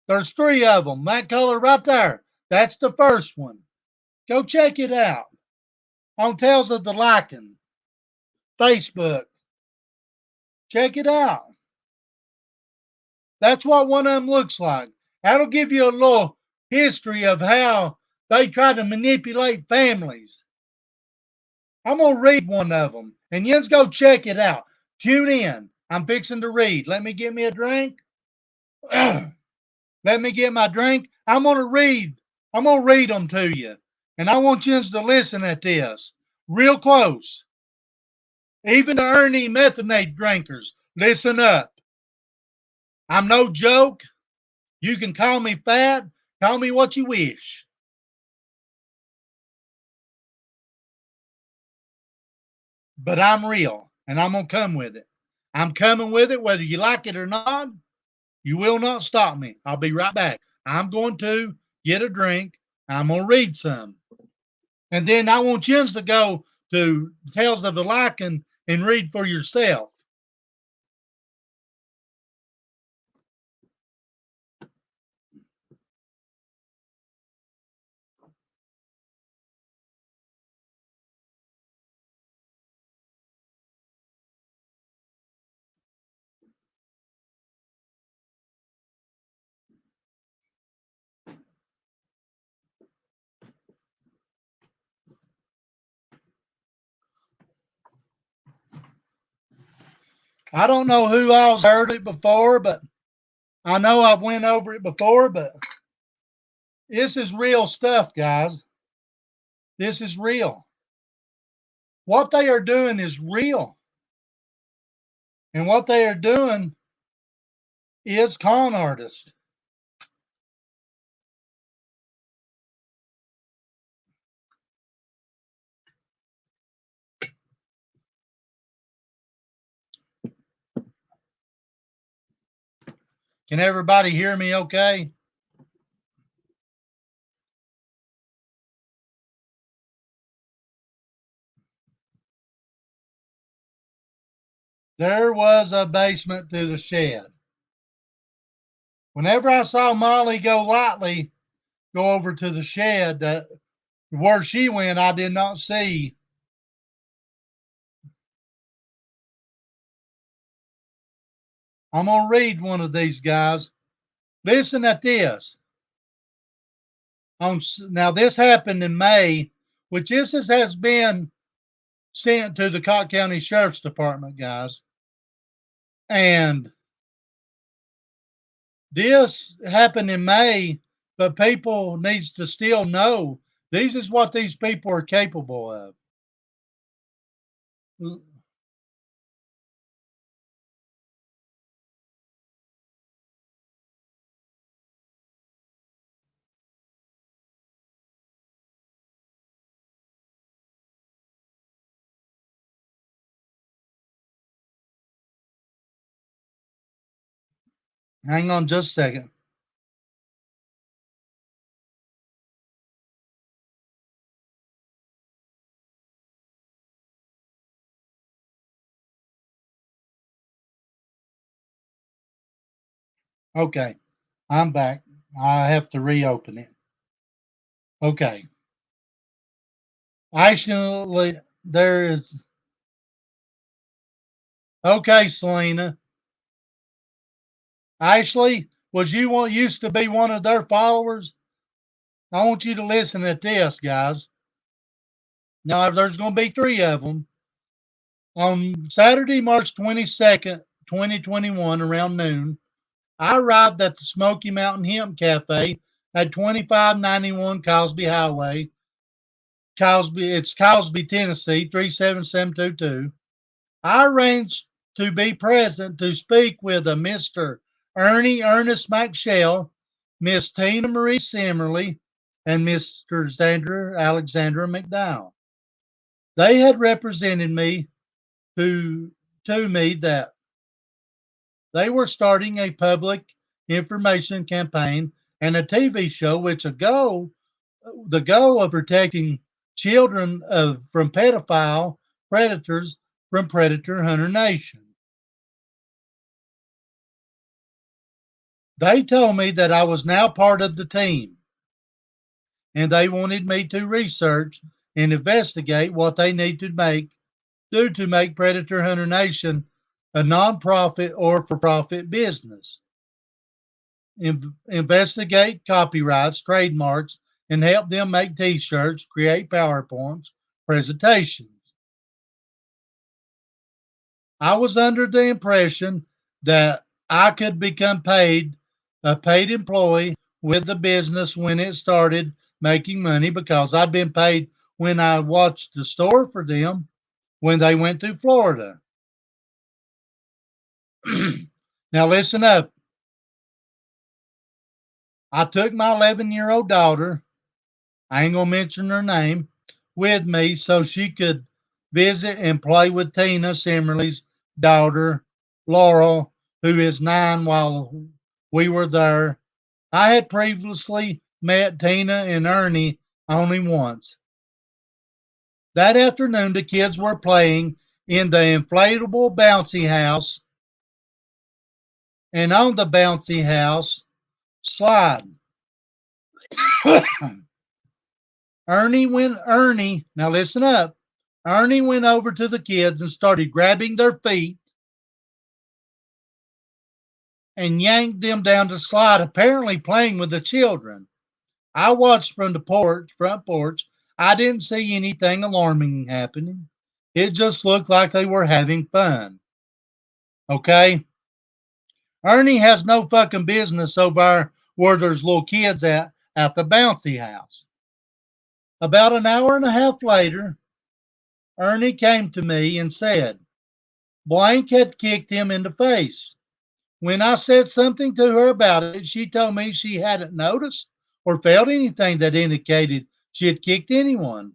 There's 3 of them. That color right there. That's the first one. Go check it out. On Tales of the Liking. Facebook. Check it out. That's what one of them looks like. That'll give you a little history of how they try to manipulate families. I'm going to read one of them, and yous go check it out. Tune in. I'm fixing to read. Let me get me a drink. Let me get my drink. I'm going to read. I'm going to read them to you, and I want yous to listen at this real close. Even the Ernie methanate drinkers, listen up. I'm no joke. You can call me fat, call me what you wish. But I'm real, and I'm going to come with it. I'm coming with it whether you like it or not. You will not stop me. I'll be right back. I'm going to get a drink. I'm going to read some. And then I want you to go to Tales of the Lycan and read for yourself. I don't know who all's heard it before, but I know I've went over it before, but this is real stuff, guys. This is real. What they are doing is real. And what they are doing is con artists. Can everybody hear me okay? There was a basement to the shed. Whenever I saw Molly go over to the shed, where she went, I did not see. I'm going to read one of these, guys. Listen at this. Now, this happened in May, which this has been sent to the Cott County Sheriff's Department, guys. And this happened in May, but people needs to still know this is what these people are capable of. Hang on just a second. Okay, I'm back. I have to reopen it. Okay. Actually, there is. Okay, Selena. Ashley, was you used to be one of their followers? I want you to listen at this, guys. Now, there's going to be 3 of them. On Saturday, March 22nd, 2021, around noon, I arrived at the Smoky Mountain Hemp Cafe at 2591 Cosby Highway. It's Cosby, Tennessee, 37722. I arranged to be present to speak with a Mr. Ernie Ernest McShell, Miss Tina Marie Simmerly, and Mr. Alexandra McDowell. They had represented me to me that they were starting a public information campaign and a TV show, which the goal of protecting children from pedophile predators from Predator Hunter Nation. They told me that I was now part of the team, and they wanted me to research and investigate what they need to do to make Predator Hunter Nation a nonprofit or for-profit business. investigate copyrights, trademarks, and help them make t-shirts, create PowerPoints, presentations. I was under the impression that I could become a paid employee with the business when it started making money because I'd been paid when I watched the store for them when they went to Florida. Now listen up. I took my 11-year-old daughter, I ain't gonna mention her name, with me so she could visit and play with Tina Simmerly's daughter, Laurel, who is 9, while we were there. I had previously met Tina and Ernie only once. That afternoon, the kids were playing in the inflatable bouncy house, and on the bouncy house slide. Now listen up. Ernie went over to the kids and started grabbing their feet and yanked them down the slide, apparently playing with the children. I watched from the front porch. I didn't see anything alarming happening. It just looked like they were having fun. Okay? Ernie has no fucking business over where there's little kids at the bouncy house. About an hour and a half later, Ernie came to me and said Blank had kicked him in the face. When I said something to her about it, she told me she hadn't noticed or felt anything that indicated she had kicked anyone.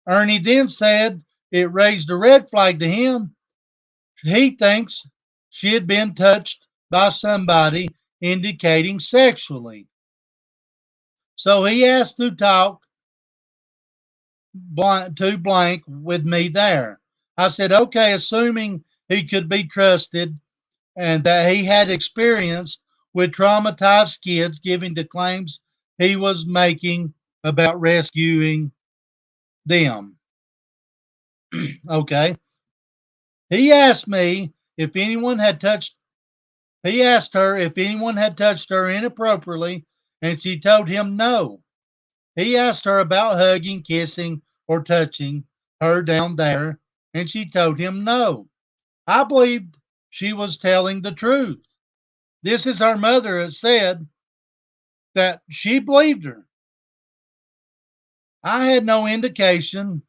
Ernie then said it raised a red flag to him. He thinks she had been touched by somebody, indicating sexually. So he asked to talk to Blank with me there. I said, okay, assuming he could be trusted and that he had experience with traumatized kids, giving the claims he was making about rescuing them. Okay. He asked me if anyone had touched, he asked her if anyone had touched her inappropriately, and she told him no. He asked her about hugging, kissing, or touching her down there, and she told him no. I believed she was telling the truth. This is her mother had said that she believed her. I had no indication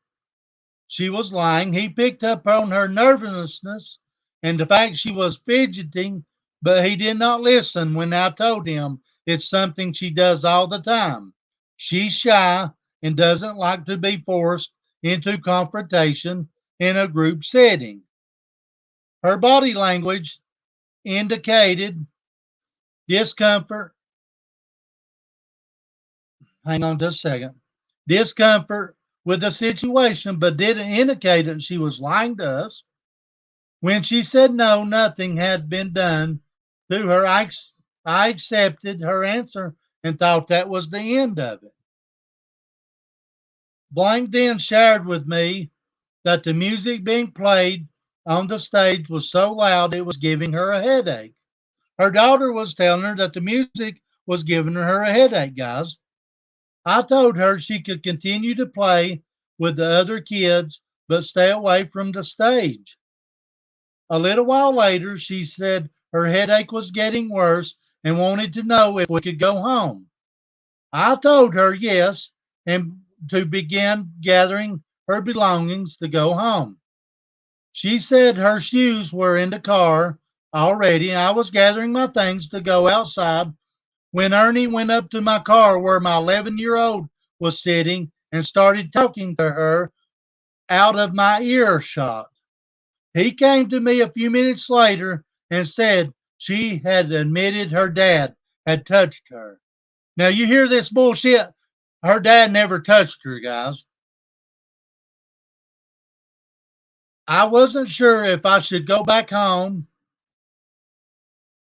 she was lying. He picked up on her nervousness and the fact she was fidgeting, but he did not listen when I told him it's something she does all the time. She's shy and doesn't like to be forced into confrontation in a group setting. Her body language indicated discomfort. Hang on just a second. Discomfort with the situation, but didn't indicate that she was lying to us. When she said no, nothing had been done to her, I accepted her answer and thought that was the end of it. Blank then shared with me that the music being played on the stage was so loud it was giving her a headache. Her daughter was telling her that the music was giving her a headache, guys. I told her she could continue to play with the other kids, but stay away from the stage. A little while later, she said her headache was getting worse and wanted to know if we could go home. I told her yes and to begin gathering her belongings to go home. She said her shoes were in the car already, and I was gathering my things to go outside when Ernie went up to my car where my 11-year-old was sitting and started talking to her out of my earshot. He came to me a few minutes later and said she had admitted her dad had touched her. Now you hear this bullshit? Her dad never touched her, guys. I wasn't sure if I should go back home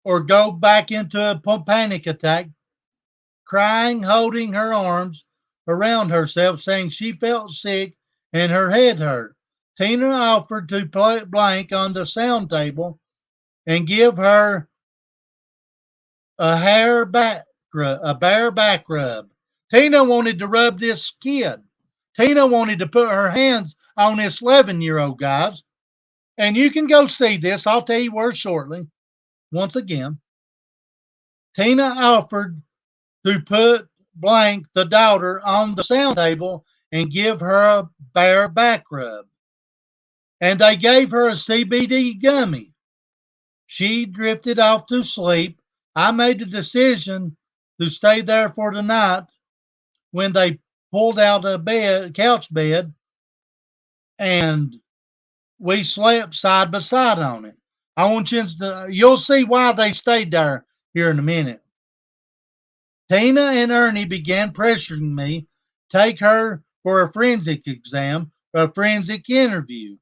or go back into a panic attack, crying, holding her arms around herself, saying she felt sick and her head hurt. Tina offered to play Blank on the sound table and give her a bare back rub. Tina wanted to rub this kid. Tina wanted to put her hands on this 11-year-old, guys. And you can go see this. I'll tell you where shortly. Once again, Tina offered to put blank the daughter on the sound table and give her a bare back rub. And they gave her a CBD gummy. She drifted off to sleep. I made the decision to stay there for the night when they pulled out a couch bed, and we slept side by side on it. I want you to, you'll see why they stayed there here in a minute. Tina and Ernie began pressuring me, take her for a forensic exam, a forensic interview.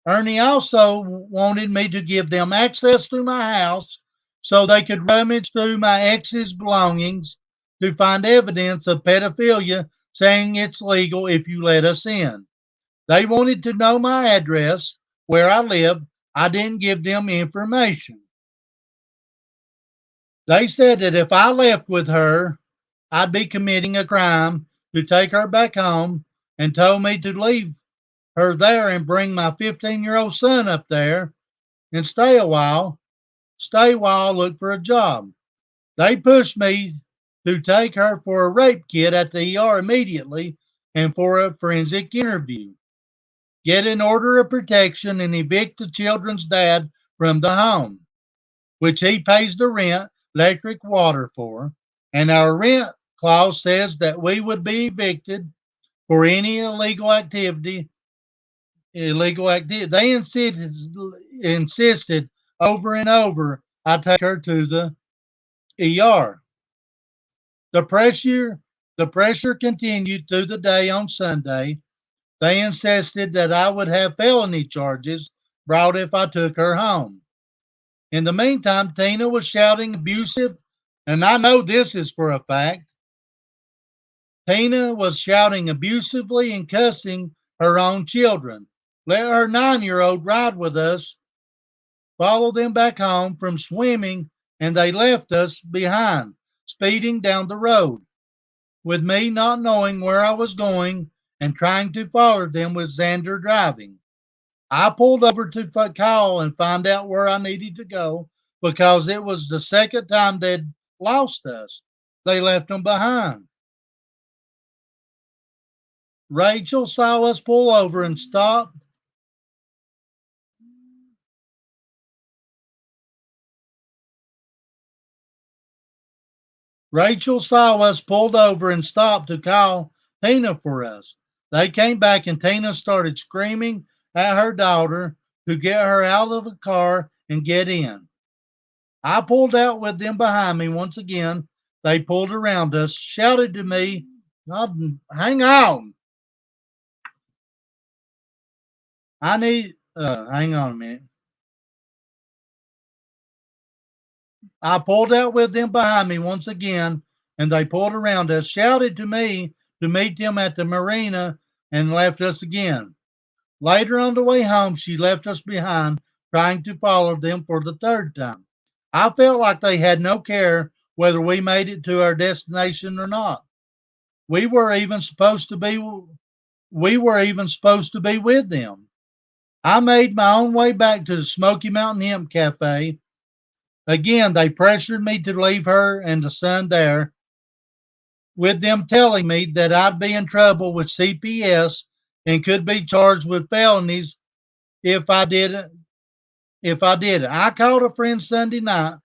Ernie also wanted me to give them access to my house so they could rummage through my ex's belongings to find evidence of pedophilia, saying it's legal if you let us in. They wanted to know my address, where I live. I didn't give them information. They said that if I left with her, I'd be committing a crime to take her back home, and told me to leave her there and bring my 15-year-old son up there and stay while I look for a job. They pushed me to take her for a rape kit at the ER immediately and for a forensic interview. Get an order of protection and evict the children's dad from the home, which he pays the rent, electric, water for. And our rent clause says that we would be evicted for any illegal activity. They insisted over and over I take her to the ER. The pressure continued through the day on Sunday. They insisted that I would have felony charges brought if I took her home. In the meantime, Tina was shouting abusive, and I know this is for a fact. Tina was shouting abusively and cussing her own children. Let her 9-year-old ride with us, follow them back home from swimming, and they left us behind, speeding down the road, with me not knowing where I was going and trying to follow them with Xander driving. I pulled over to Kyle and find out where I needed to go because it was the second time they'd lost us. They left them behind. Rachel saw us pull over and stop. Rachel saw us pulled over and stopped to call Tina for us. They came back and Tina started screaming at her daughter to get her out of the car and get in. I pulled out with them behind me once again. They pulled around us, shouted to me, hang on. Hang on a minute. I pulled out with them behind me once again, and they pulled around us, shouted to me to meet them at the marina, and left us again. Later on the way home, she left us behind, trying to follow them for the third time. I felt like they had no care whether we made it to our destination or not. We were even supposed to be with them. I made my own way back to the Smoky Mountain Hemp Cafe. Again, they pressured me to leave her and the son there, with them telling me that I'd be in trouble with CPS and could be charged with felonies if I didn't. I called a friend Sunday night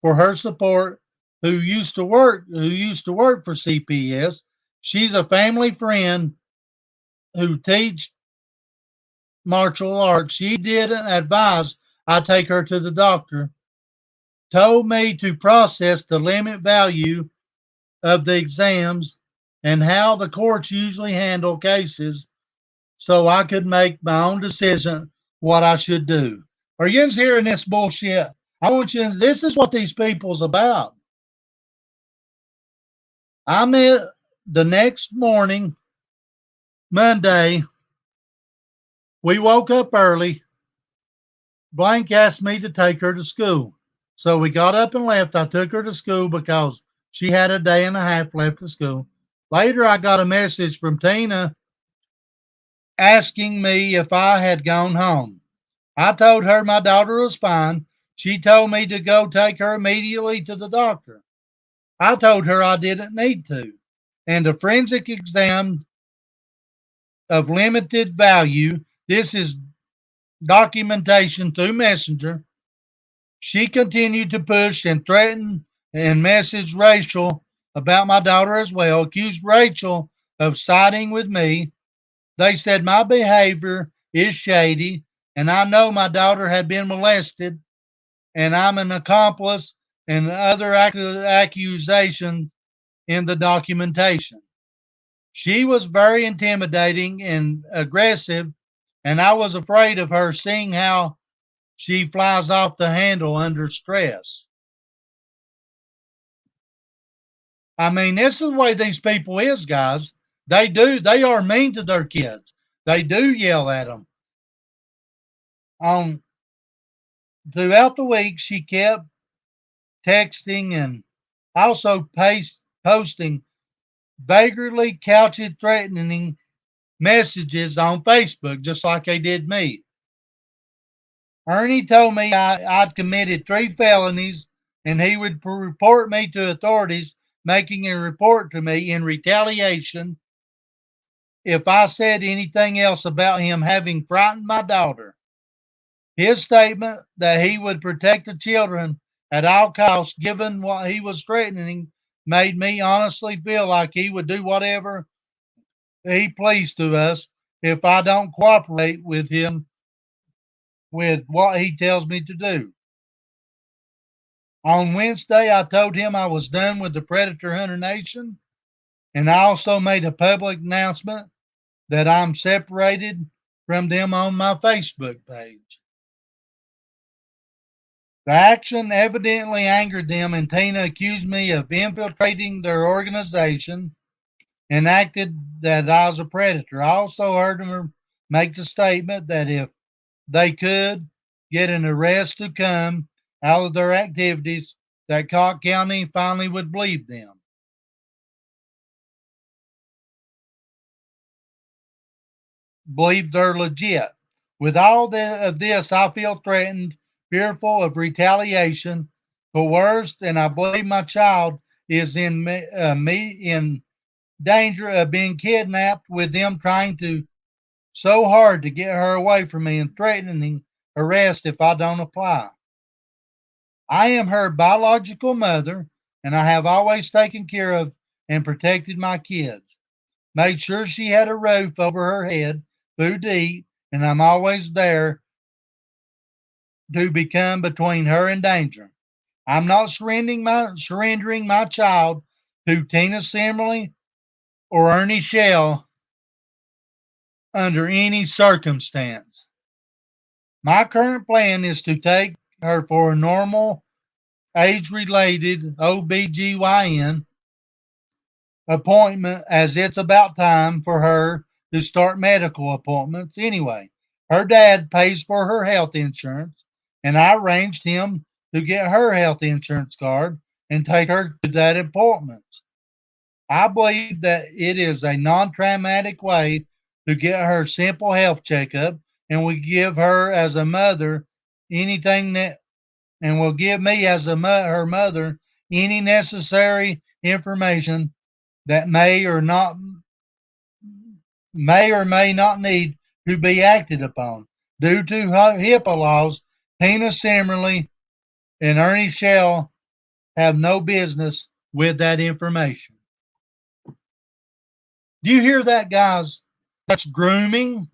for her support who used to work for CPS. She's a family friend who teach martial arts. She didn't advise I take her to the doctor. Told me to process the limit value of the exams and how the courts usually handle cases so I could make my own decision what I should do. Are you hearing this bullshit? I want you to, this is what these people's about. I met the next morning, Monday. We woke up early. Blank asked me to take her to school. So we got up and left. I took her to school because she had a day and a half left of school. Later, I got a message from Tina asking me if I had gone home. I told her my daughter was fine. She told me to go take her immediately to the doctor. I told her I didn't need to. And a forensic exam of limited value, this is documentation through Messenger. She continued to push and threaten and message Rachel about my daughter as well, accused Rachel of siding with me. They said my behavior is shady, and I know my daughter had been molested, and I'm an accomplice, and other accusations in the documentation. She was very intimidating and aggressive, and I was afraid of her, seeing how she flies off the handle under stress. I mean, this is the way these people is, guys. They are mean to their kids. They do yell at them. Throughout the week, she kept texting and also posting vaguely couched threatening messages on Facebook, just like they did me. Ernie told me I'd committed 3 felonies and he would report me to authorities, making a report to me in retaliation if I said anything else about him having frightened my daughter. His statement that he would protect the children at all costs, given what he was threatening, made me honestly feel like he would do whatever he pleased to us if I don't cooperate with him with what he tells me to do. On Wednesday, I told him I was done with the Predator Hunter Nation, and I also made a public announcement that I'm separated from them on my Facebook page. The action evidently angered them, and Tina accused me of infiltrating their organization and acted that I was a predator. I also heard them make the statement that if they could get an arrest to come out of their activities, that Cobb County finally would believe them. Believe they're legit. With all of this, I feel threatened, fearful of retaliation, coerced, and I believe my child is in danger of being kidnapped, with them trying to so hard to get her away from me and threatening arrest if I don't apply. I am her biological mother, and I have always taken care of and protected my kids. Made sure she had a roof over her head, food to eat, and I'm always there to become between her and danger. I'm not surrendering my child to Tina Simmerly or Ernie Shell under any circumstance. My current plan is to take her for a normal age-related OBGYN appointment, as it's about time for her to start medical appointments anyway. Her dad pays for her health insurance, and I arranged him to get her health insurance card and take her to that appointment. I believe that it is a non-traumatic way to get her simple health checkup, and we give her as a mother anything that, and will give me as her mother any necessary information that may or may not need to be acted upon. Due to HIPAA laws, Tina Simmerly and Ernie Shell have no business with that information. Do you hear that, guys? That's grooming.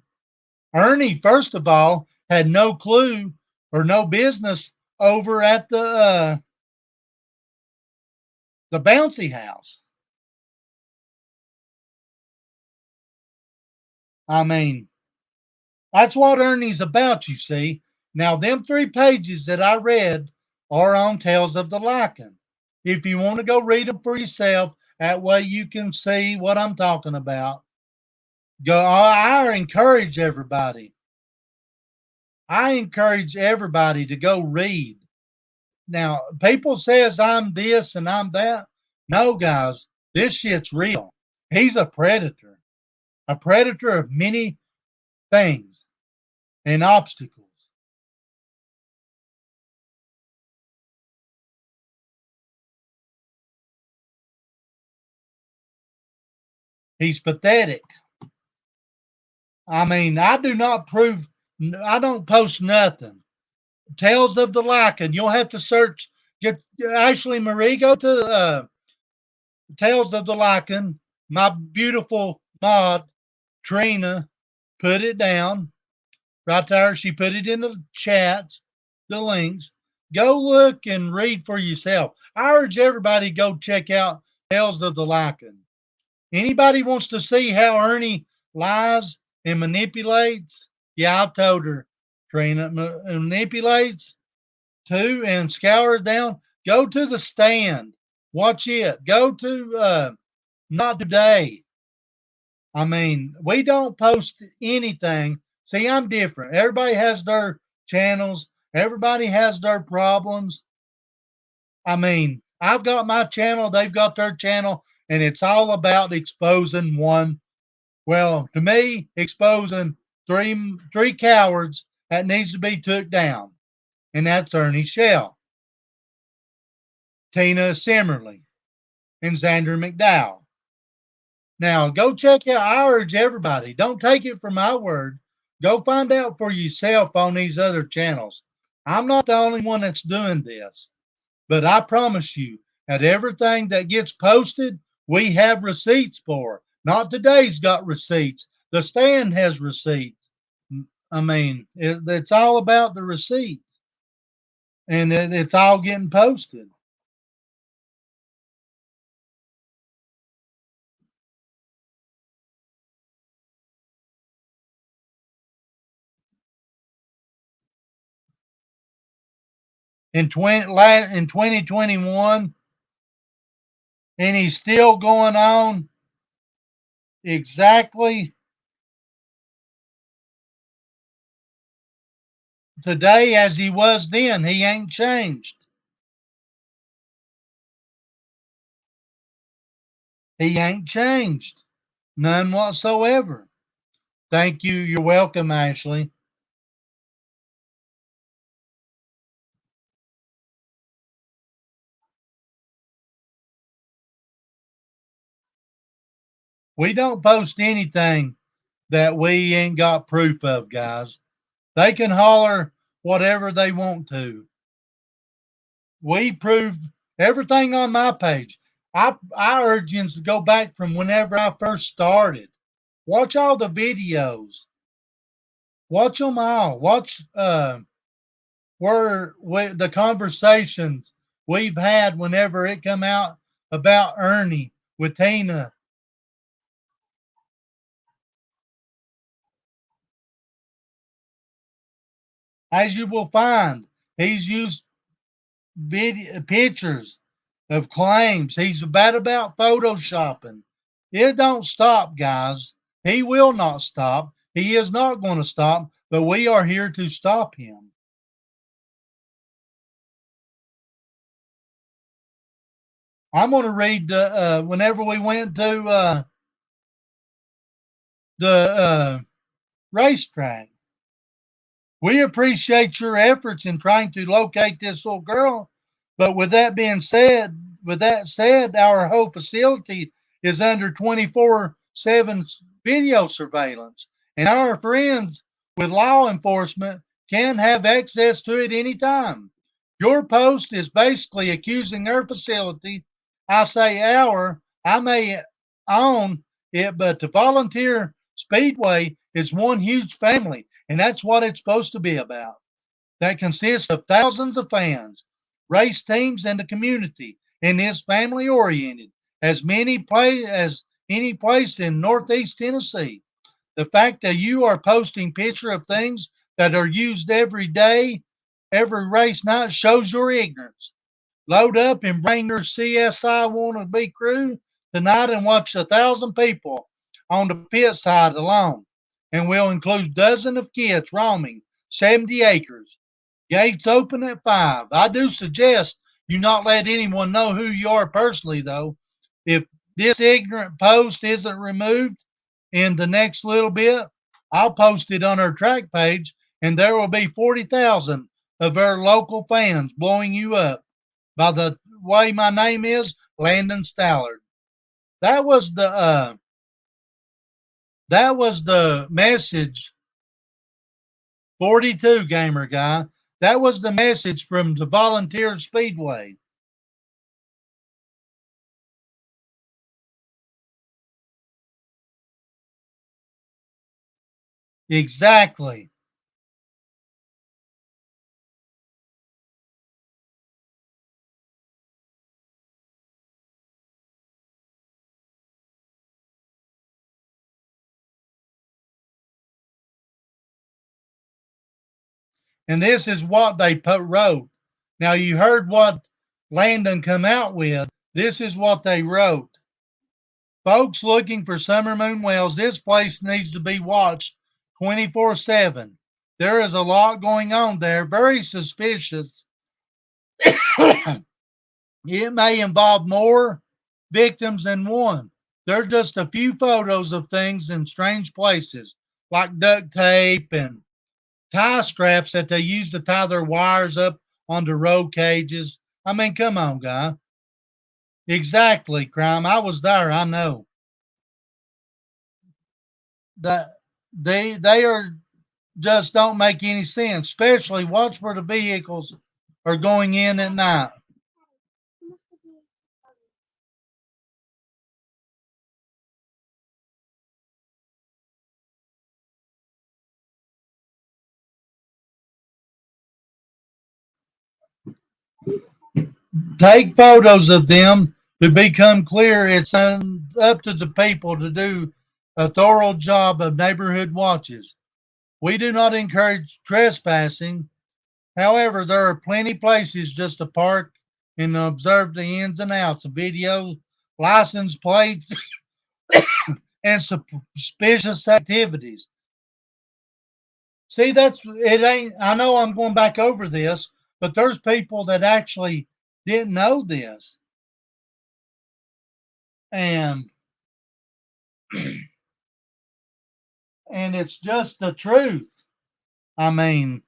Ernie, first of all, had no clue or no business over at the bouncy house. I mean, that's what Ernie's about, you see. Now, them 3 pages that I read are on Tales of the Lycan. If you want to go read them for yourself, that way you can see what I'm talking about. I encourage everybody. I encourage everybody to go read Now, people says I'm this and I'm that. No, guys, this shit's real. He's a predator of many things and obstacles. He's pathetic. I mean, I don't post nothing. Tales of the Lycan. You'll have to search. Get Ashley Marie. Go to Tales of the Lycan. My beautiful mod Trina put it down right there. She put it in the chats, the links. Go look and read for yourself. I urge everybody to go check out Tales of the Lycan. Anybody wants to see how Ernie lies and manipulates? Yeah, I've told her. Trina manipulates too and scours down. Go to the stand. Watch it. Go to Not Today. I mean, we don't post anything. See, I'm different. Everybody has their channels. Everybody has their problems. I mean, I've got my channel. They've got their channel. And it's all about exposing one. Well, to me, exposing three cowards that needs to be took down. And that's Ernie Shell, Tina Simmerly, and Xander McDowell. Now, go check out. I urge everybody, don't take it for my word. Go find out for yourself on these other channels. I'm not the only one that's doing this, but I promise you that everything that gets posted, we have receipts for. Not Today's got receipts. The Stand has receipts. I mean, it's all about the receipts, and it's all getting posted. In 2021, and he's still going on exactly today as he was then. He ain't changed. He ain't changed. None whatsoever. Thank you. You're welcome, Ashley. We don't post anything that we ain't got proof of, guys. They can holler whatever they want to. We prove everything on my page. I urge you to go back from whenever I first started. Watch all the videos. Watch them all. Watch where the conversations we've had whenever it come out about Ernie with Tina. As you will find, he's used pictures of claims. He's bad about photoshopping. It don't stop, guys. He will not stop. He is not going to stop, but we are here to stop him. I'm going to read whenever we went to the racetrack. We appreciate your efforts in trying to locate this little girl, but with that said, our whole facility is under 24/7 video surveillance, and our friends with law enforcement can have access to it anytime. Your post is basically accusing our facility. I say our, I may own it, but the volunteer speedway is one huge family, and that's what it's supposed to be about. That consists of thousands of fans, race teams, and the community, and is family oriented as any place in Northeast Tennessee. The fact that you are posting picture of things that are used every day, every race night, shows your ignorance. Load up and bring your CSI wannabe crew tonight and watch 1,000 people on the pit side alone. And we'll include dozens of kids roaming 70 acres. Gates open at 5. I do suggest you not let anyone know who you are personally, though. If this ignorant post isn't removed in the next little bit, I'll post it on our track page, and there will be 40,000 of our local fans blowing you up. By the way, my name is Landon Stallard. That was the message. 42 gamer guy. That was the message from the Volunteer Speedway. Exactly. And this is what they wrote. Now you heard what Landon come out with. This is what they wrote. Folks looking for Summer Moon Wells, this place needs to be watched 24/7. There is a lot going on there, very suspicious. It may involve more victims than one. There are just a few photos of things in strange places, like duct tape and tie straps that they use to tie their wires up onto roll cages. I mean, come on, guy. Exactly, crime. I was there. I know that they are just don't make any sense. Especially watch where the vehicles are going in at night. Take photos of them to become clear. It's up to the people to do a thorough job of neighborhood watches. We do not encourage trespassing. However, there are plenty places just to park and observe the ins and outs of video, license plates, and suspicious activities. See, that's it. Ain't I know I'm going back over this, but there's people that actually didn't know this, and and it's just the truth. I mean,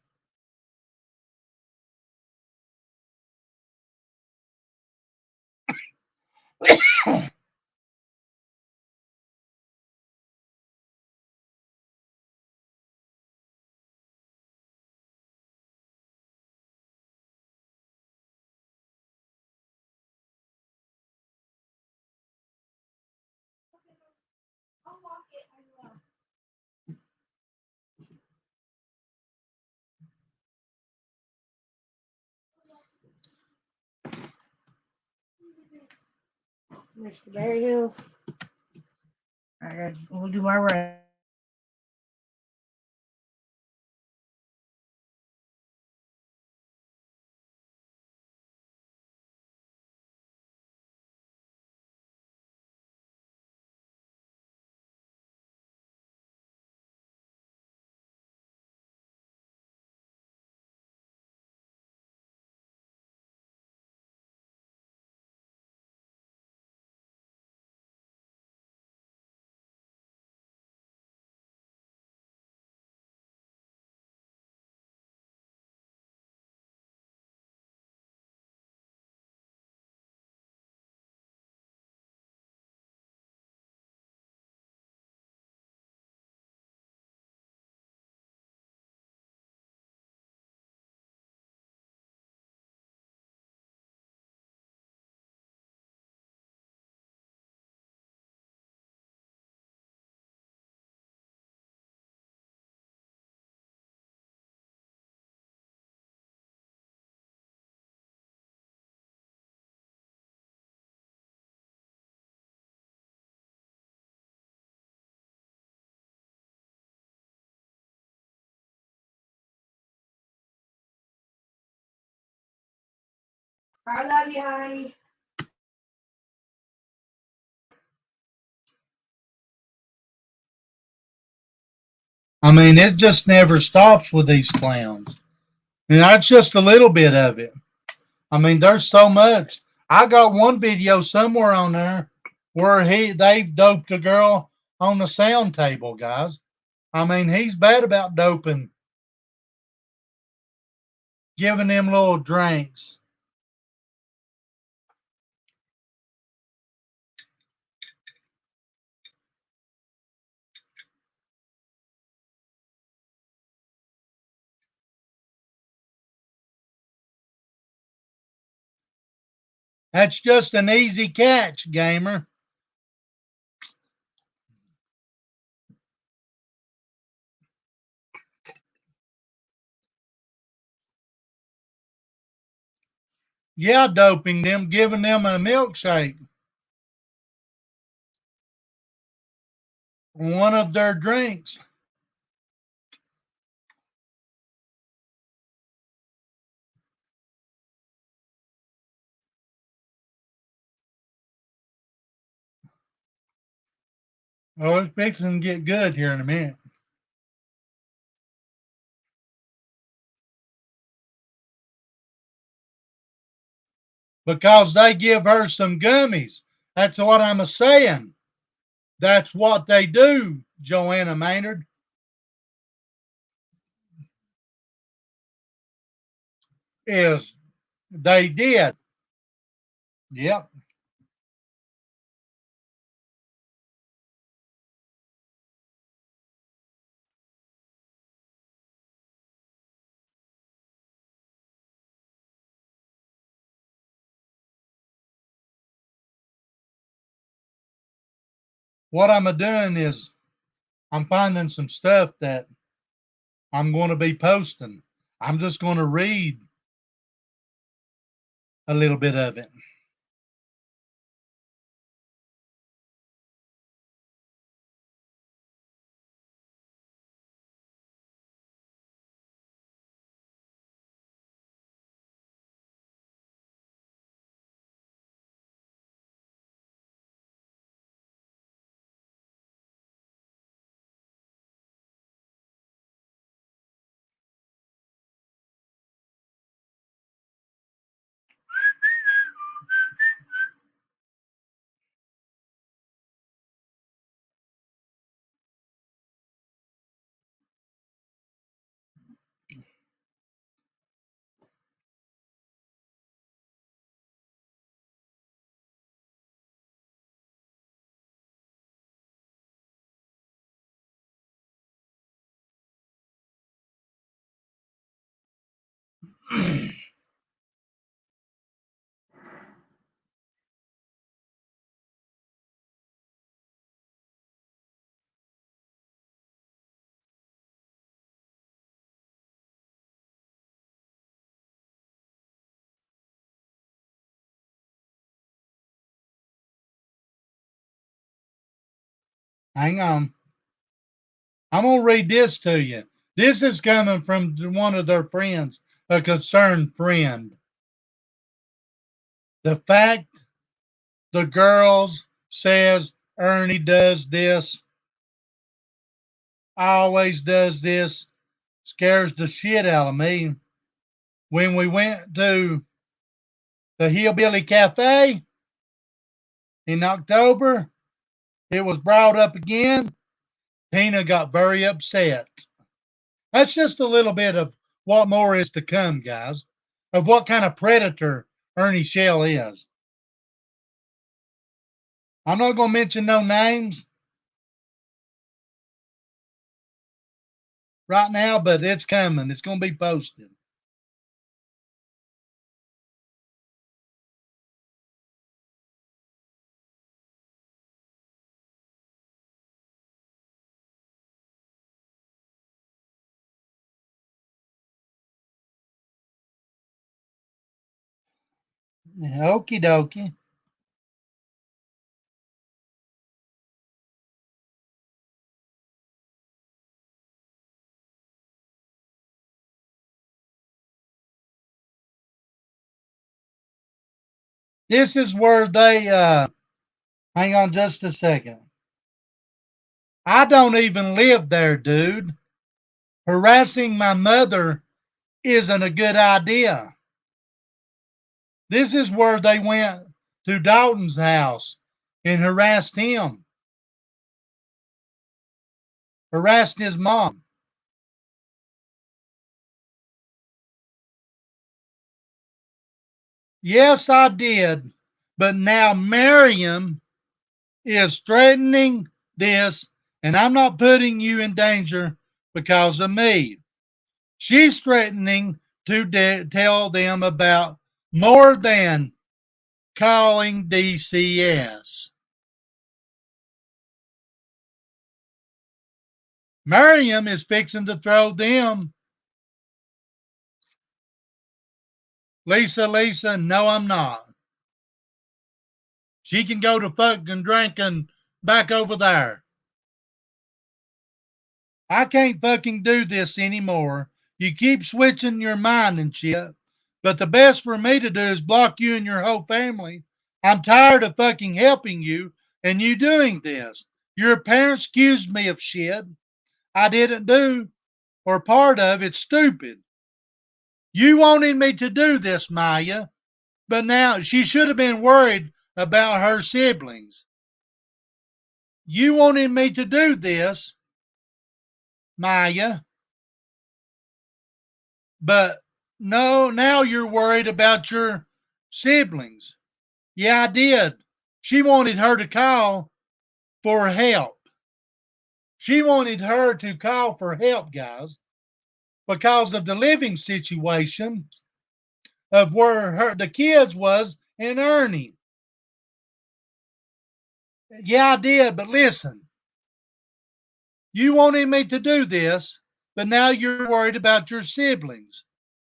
Mr. Berryhill. We'll do my right. I love you, honey. I mean, it just never stops with these clowns. And that's just a little bit of it. I mean, there's so much. I got one video somewhere on there where they've doped a girl on the sound table, guys. I mean, he's bad about doping, giving them little drinks. That's just an easy catch, gamer. Yeah, doping them, giving them a milkshake. One of their drinks. Oh, it's fixing to get good here in a minute. Because they give her some gummies. That's what I'm saying. That's what they do, Joanna Maynard. Is they did. Yep. What I'm doing is I'm finding some stuff that I'm going to be posting. I'm just going to read a little bit of it. Hang on. I'm going to read this to you. This is coming from one of their friends, a concerned friend. The fact the girls says Ernie does this, always does this, scares the shit out of me. When we went to the Hillbilly Cafe in October, it was brought up again. Tina got very upset. That's just a little bit of what more is to come, guys, of what kind of predator Ernie Shell is. I'm not going to mention no names right now, but it's coming. It's going to be posted. Okie dokie. This is where they, hang on just a second. I don't even live there, dude. Harassing my mother isn't a good idea. This is where they went to Dalton's house and harassed him, harassed his mom. Yes, I did, but now Miriam is threatening this, and I'm not putting you in danger because of me. She's threatening to tell them about more than calling DCS. Miriam is fixing to throw them. Lisa, no, I'm not. She can go to fucking drinking back over there. I can't fucking do this anymore. You keep switching your mind and shit. But the best for me to do is block you and your whole family. I'm tired of fucking helping you and you doing this. Your parents accused me of shit I didn't do or part of. It's stupid. You wanted me to do this, Maya, but now she should have been worried about her siblings. You wanted me to do this, Maya, but no, now you're worried about your siblings. Yeah, I did. She wanted her to call for help. She wanted her to call for help, guys, because of the living situation of where the kids was and Ernie. Yeah, I did, but listen. You wanted me to do this, but now you're worried about your siblings.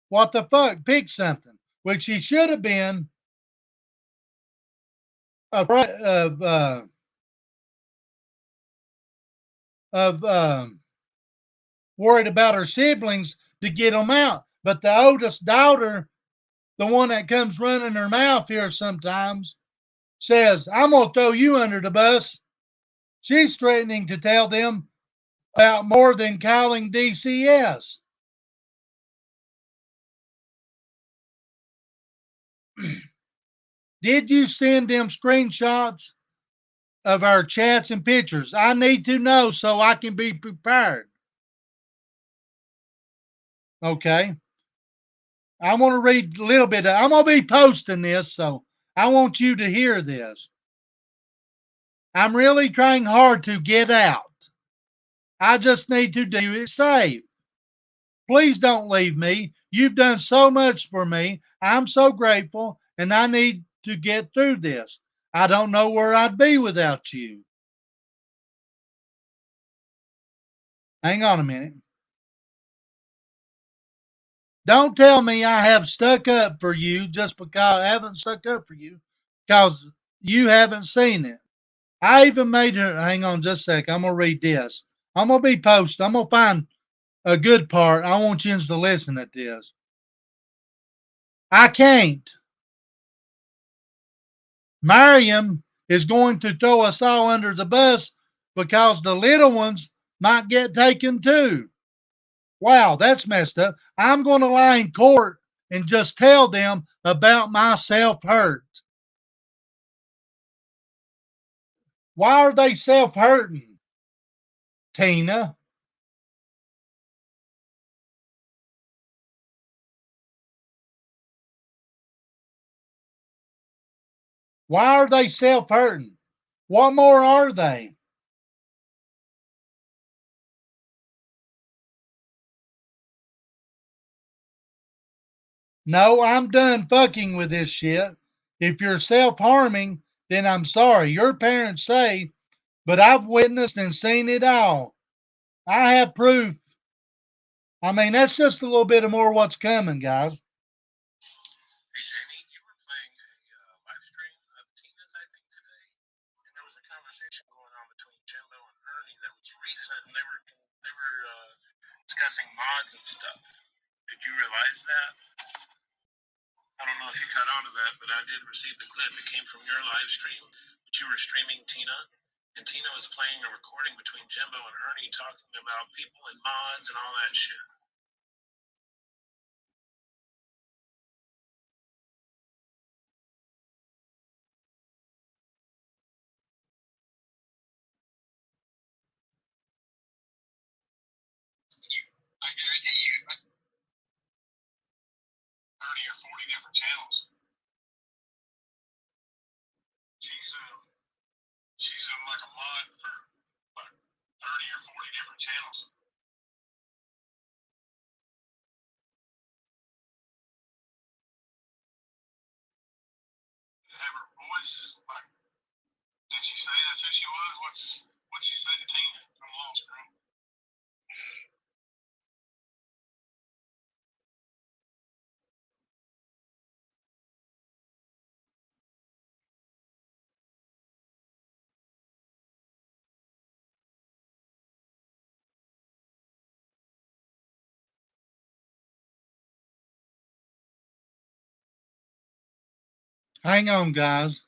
What the fuck? Pick something. Which she should have been afraid of worried about her siblings to get them out. But the oldest daughter, the one that comes running her mouth here sometimes, says, I'm going to throw you under the bus. She's threatening to tell them about more than calling DCS. Did you send them screenshots of our chats and pictures? I need to know so I can be prepared. Okay. I want to read a little bit. I'm going to be posting this, so I want you to hear this. I'm really trying hard to get out. I just need to do it safe. Please don't leave me. You've done so much for me. I'm so grateful, and I need to get through this. I don't know where I'd be without you. Hang on a minute. Don't tell me I have stuck up for you just because I haven't stuck up for you because you haven't seen it. I even made her, hang on just a sec. I'm going to read this. I'm going to be posted. I'm going to find a good part. I want you to listen at this. I can't. Miriam is going to throw us all under the bus because the little ones might get taken too. Wow, that's messed up. I'm going to lie in court and just tell them about my self-hurt. Why are they self-hurting, Tina? Why are they self-hurting? What more are they? No, I'm done fucking with this shit. If you're self-harming, then I'm sorry. Your parents say, but I've witnessed and seen it all. I have proof. I mean, that's just a little bit of more what's coming, guys. Hey, Jamie, you were playing a live stream of Tina's, I think, today, and there was a conversation going on between Jimbo and Ernie that was recent, and they were discussing mods and stuff. Did you realize that? I don't know if you caught on to that, but I did receive the clip. It came from your live stream, but you were streaming Tina, and Tina was playing a recording between Jimbo and Ernie talking about people and mods and all that shit. or 40 different channels. She's like a mod for like 30 or 40 different channels. Have her voice, like, did she say that's who she was? What'd she say to Tina? I'm lost, bro. Hang on, guys.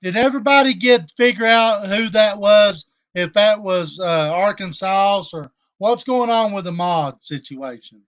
Did everybody figure out who that was? If that was Arkansas, or what's going on with the mod situation?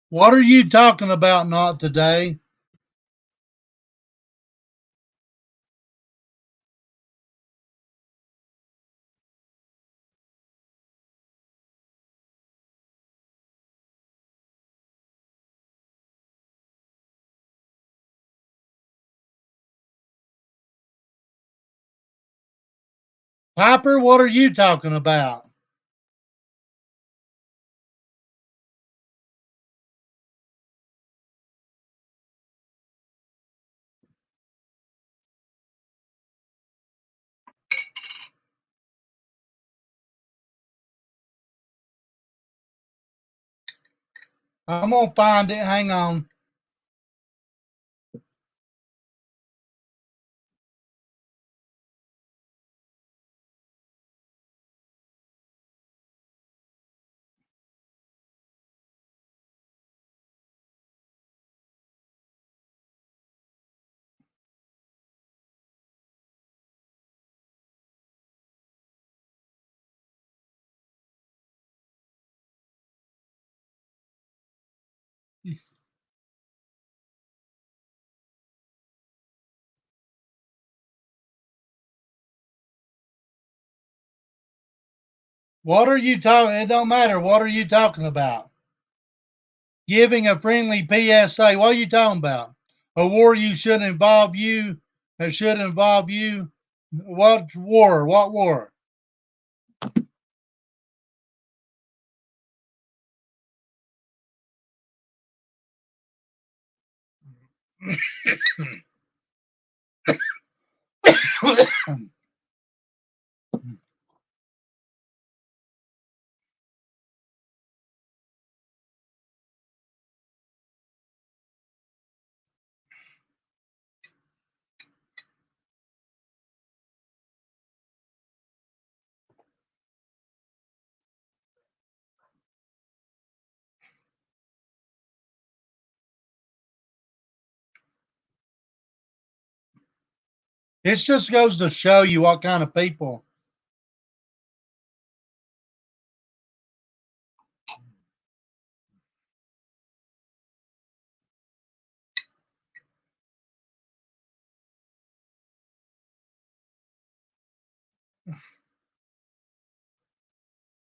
What are you talking about? Not today. Piper, what are you talking about? I'm going to find it. Hang on. What are you talking? It don't matter. What are you talking about? Giving a friendly PSA. What are you talking about? A war you should involve you. It should involve you. What war? What war? It just goes to show you what kind of people.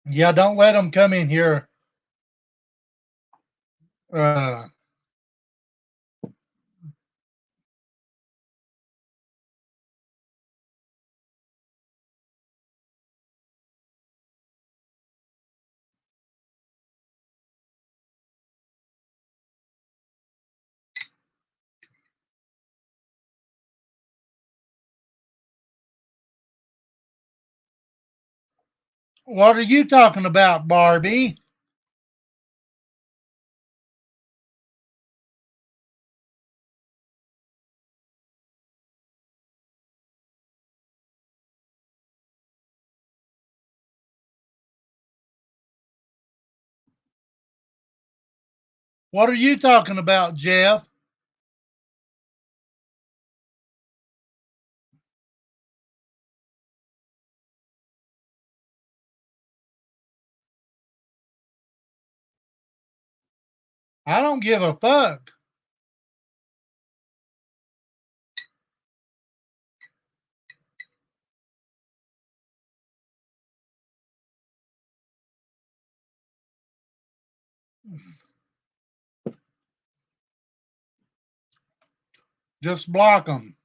Yeah, don't let them come in here. Uh, What are you talking about, Barbie? What are you talking about, Jeff? I don't give a fuck. Just block them.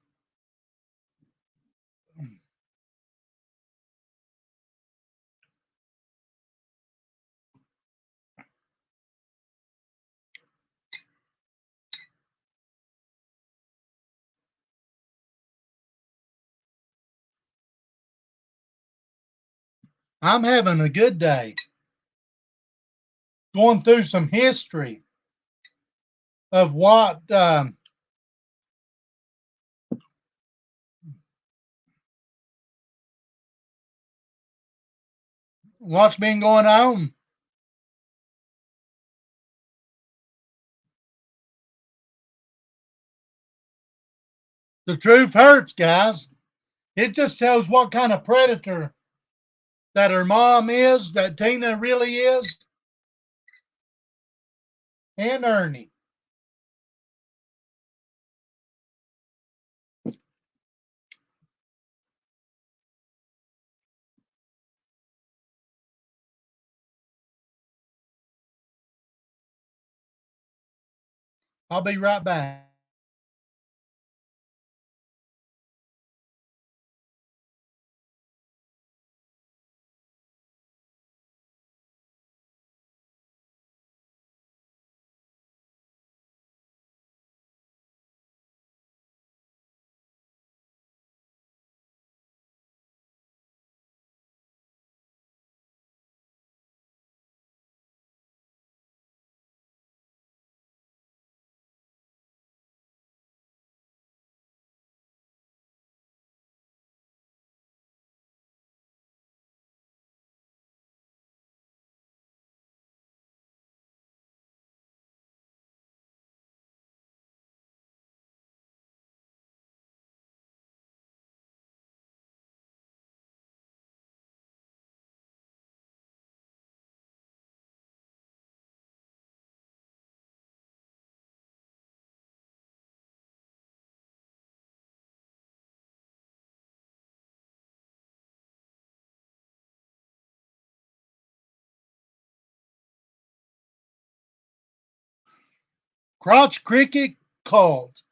I'm having a good day. Going through some history of what's been going on. The truth hurts, guys. It just tells what kind of predator that her mom is, that Tina really is, and Ernie. I'll be right back. Crotch Cricket Cult.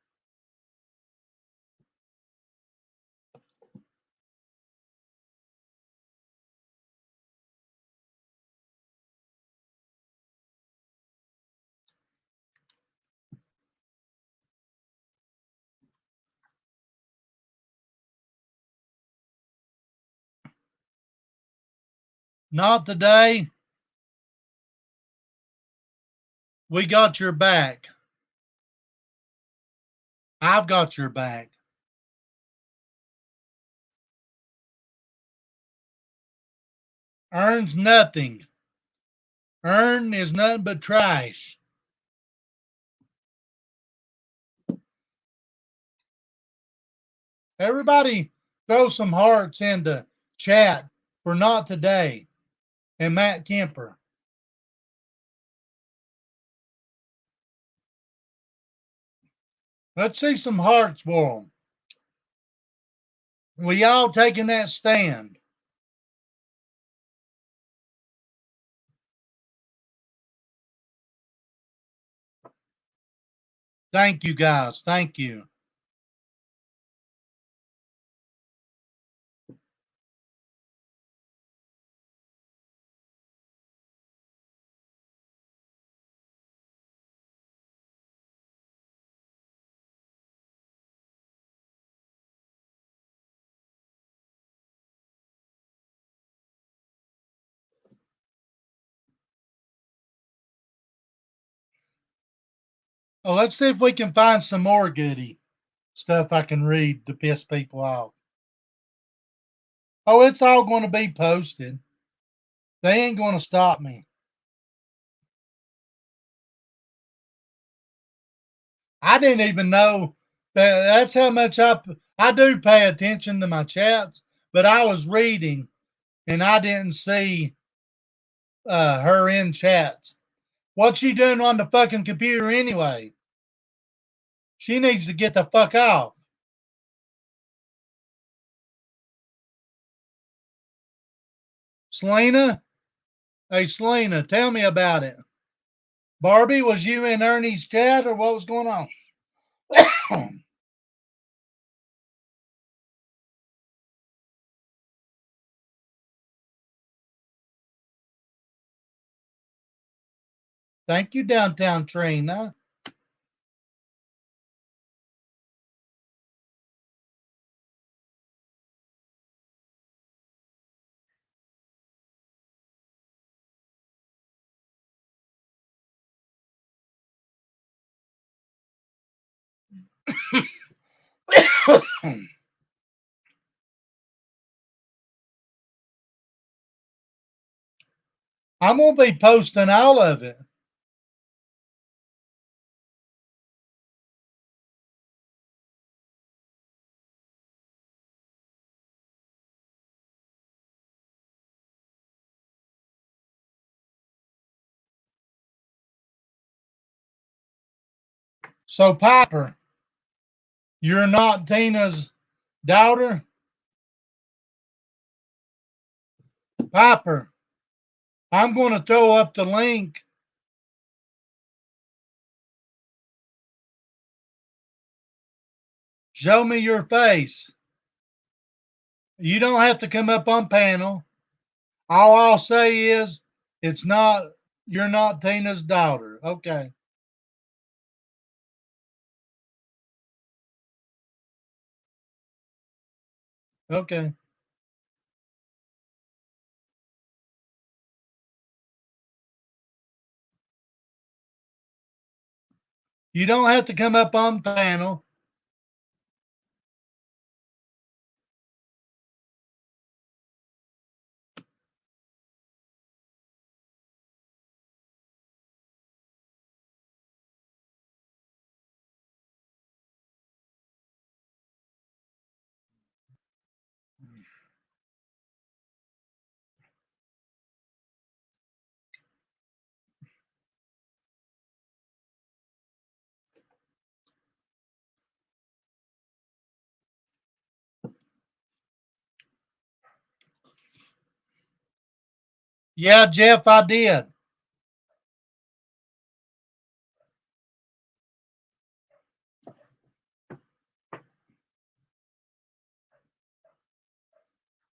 Not today. We got your back. I've got your back. Earn's nothing. Earn is nothing but trash. Everybody throw some hearts into chat for Not Today and Matt Kemper. Let's see some hearts for them. We all taking that stand. Thank you, guys. Thank you. Oh, let's see if we can find some more goody stuff I can read to piss people off. Oh, it's all going to be posted. They ain't going to stop me. I didn't even know that's how much I do pay attention to my chats, but I was reading and I didn't see her in chats. What's she doing on the fucking computer anyway? She needs to get the fuck off. Selena? Hey, Selena, tell me about it. Barbie, was you in Ernie's chat or what was going on? Thank you, Downtown Trina. I'm going to be posting all of it. So, Piper, you're not Tina's daughter? Piper, I'm going to throw up the link. Show me your face. You don't have to come up on panel. All I'll say is you're not Tina's daughter. Okay. Okay. You don't have to come up on panel. Yeah, Jeff, I did.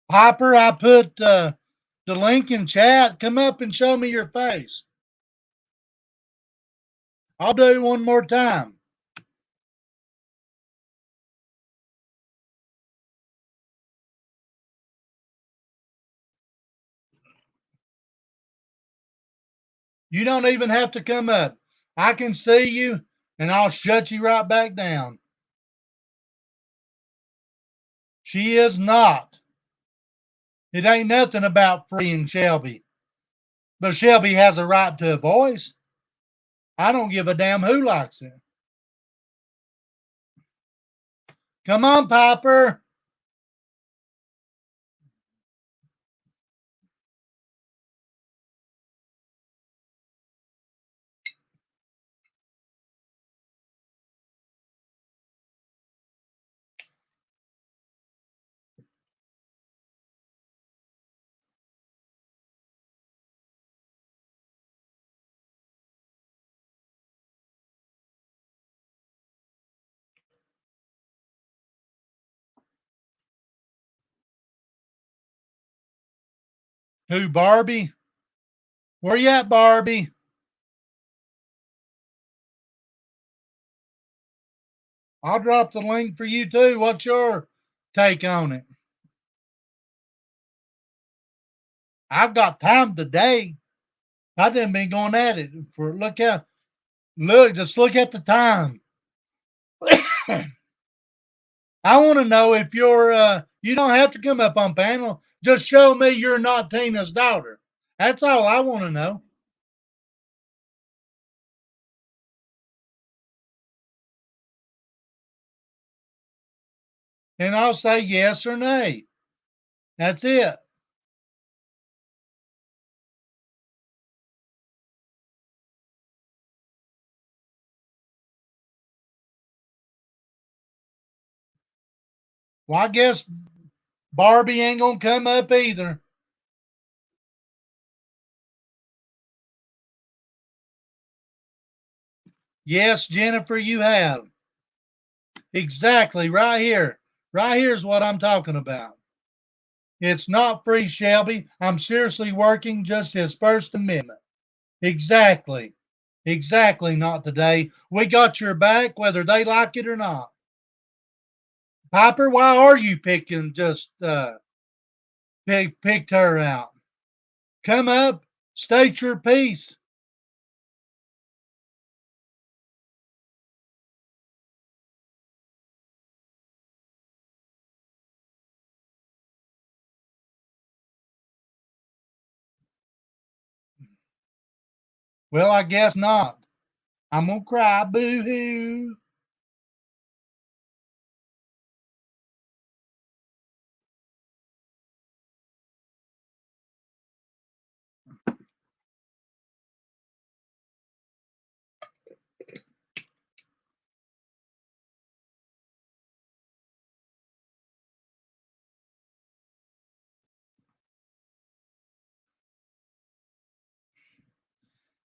Piper, I put the link in chat. Come up and show me your face. I'll do it one more time. You don't even have to come up. I can see you and I'll shut you right back down. She is not. It ain't nothing about freeing Shelby. But Shelby has a right to a voice. I don't give a damn who likes it. Come on, Piper. Who, Barbie? Where you at, Barbie? I'll drop the link for you too. What's your take on it? I've got time today. I didn't been going at it for look how Look, just look at the time. I want to know if you're, you don't have to come up on panel. Just show me you're not Tina's daughter. That's all I want to know. And I'll say yes or nay. That's it. Well, I guess Barbie ain't going to come up either. Yes, Jennifer, you have. Exactly, right here. Right here is what I'm talking about. It's not free, Shelby. I'm seriously working just his First Amendment. Exactly. Exactly, not today. We got your back, whether they like it or not. Piper, why are you picking just picked her out? Come up, state your piece. Well, I guess not. I'm gonna cry, boo-hoo.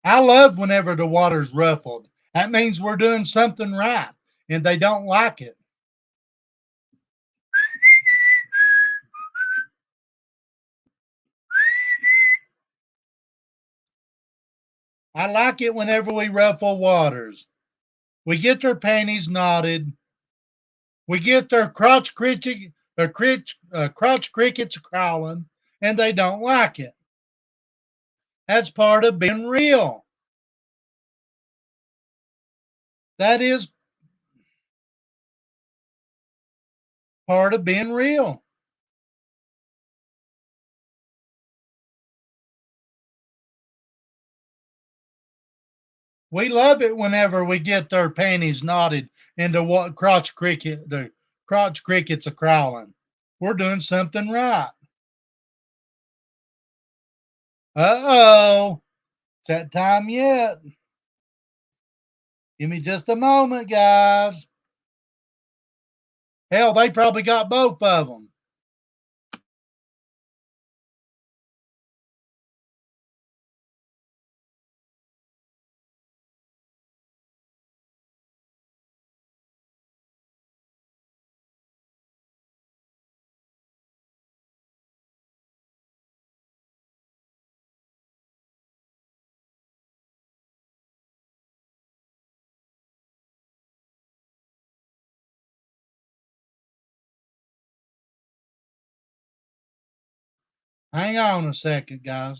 I love whenever the water's ruffled. That means we're doing something right, and they don't like it. I like it whenever we ruffle waters. We get their panties knotted. We get their crotch crickets crawling, and they don't like it. That's part of being real. That is part of being real. We love it whenever we get their panties knotted into what the crotch crickets are crawling. We're doing something right. Uh-oh. It's that time yet. Give me just a moment, guys. Hell, they probably got both of them. Hang on a second, guys.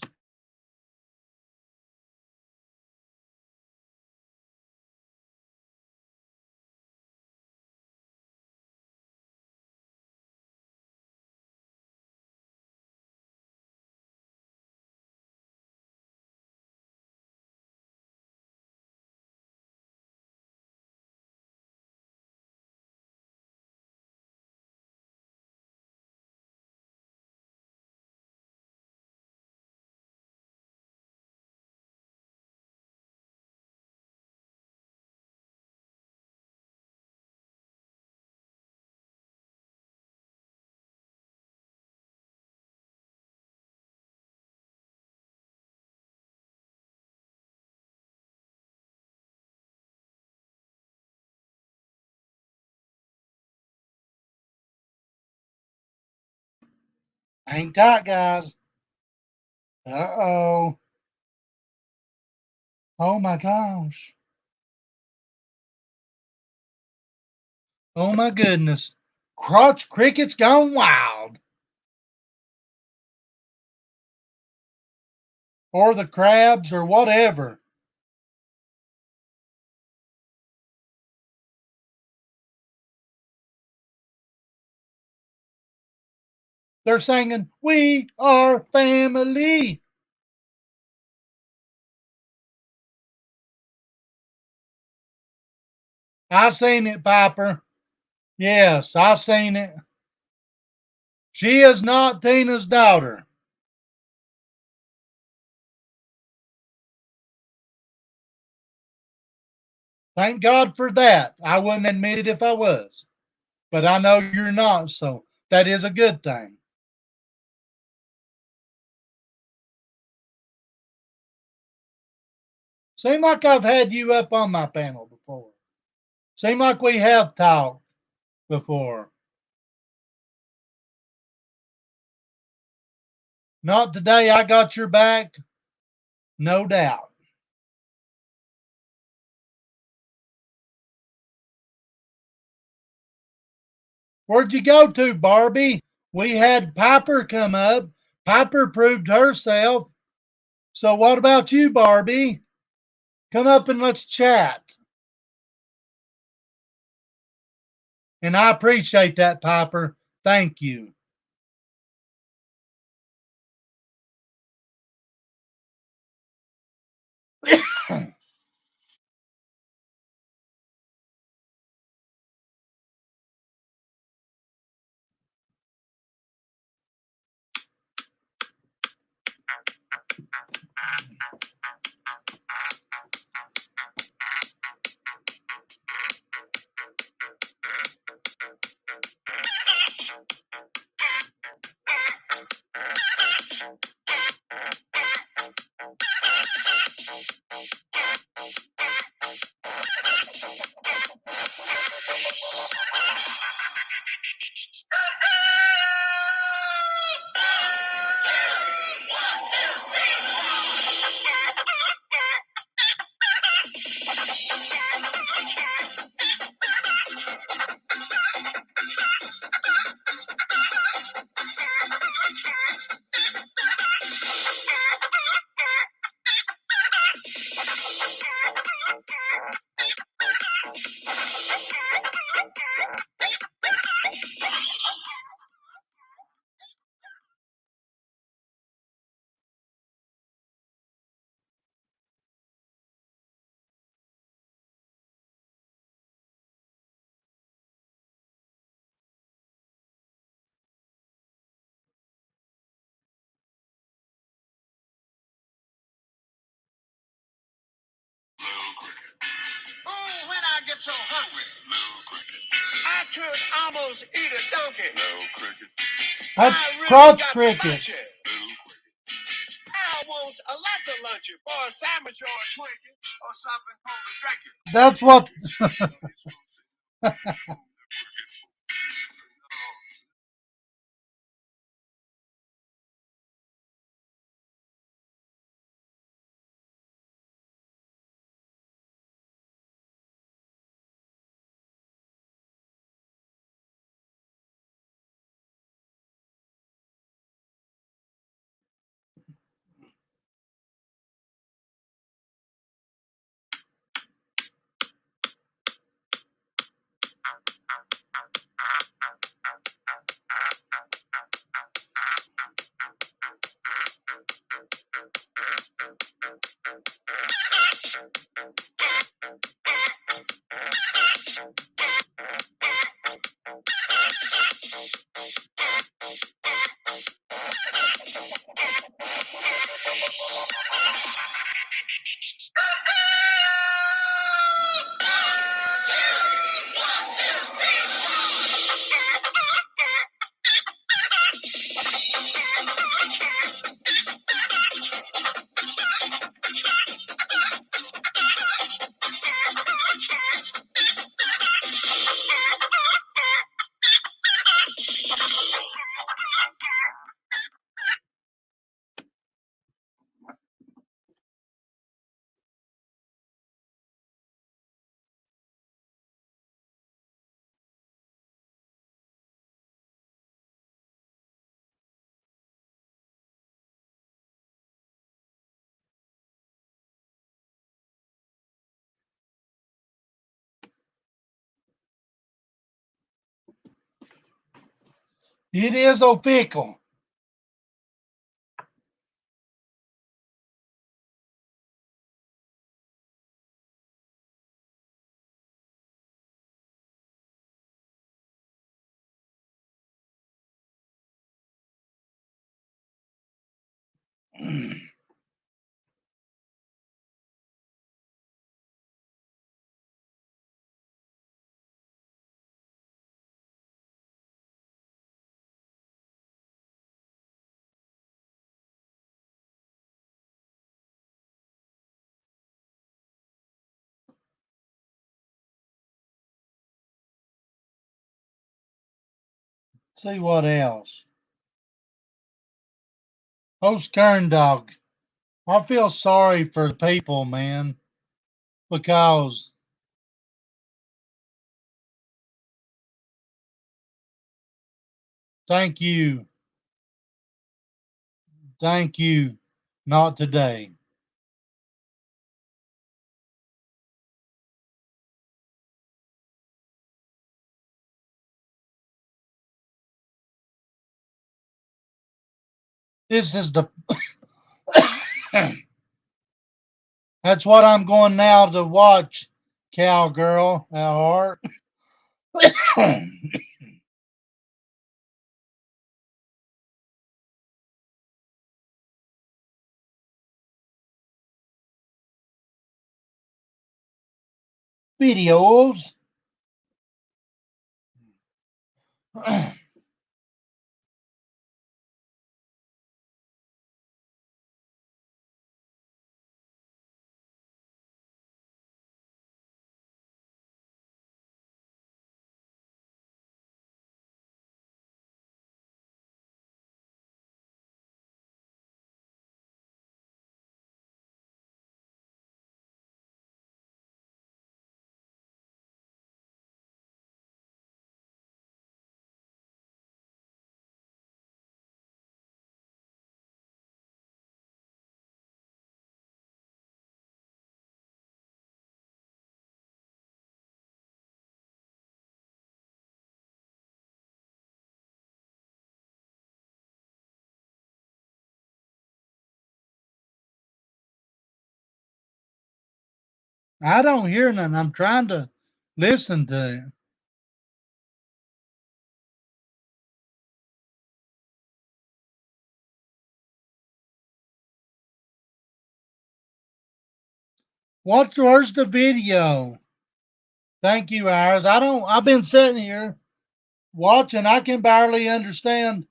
Hang tight, guys. Uh-oh. Oh my gosh. Oh my goodness. Crotch crickets gone wild. Or the crabs or whatever. They're singing, "We are family." I seen it, Piper. Yes, I seen it. She is not Tina's daughter. Thank God for that. I wouldn't admit it if I was. But I know you're not, so that is a good thing. Seem like I've had you up on my panel before. Seem like we have talked before. Not today, I got your back, no doubt. Where'd you go to, Barbie? We had Piper come up. Piper proved herself. So what about you, Barbie? Come up and let's chat. And I appreciate that, Piper. Thank you. Oh, when I get so hungry, I could almost eat a donkey. That's really crotch crickets. I want a lots of luncheon for a sandwich or a Twinkie or something for the drinking. That's what. It is so fickle. See what else. Host Kern Dog. I feel sorry for the people, man, because thank you. Thank you. Not today. This is the. That's what I'm going now to watch, Cowgirl at heart. Videos. I don't hear nothing. I'm trying to listen to it. Where's the video? Thank you, Iris. I've been sitting here watching. I can barely understand.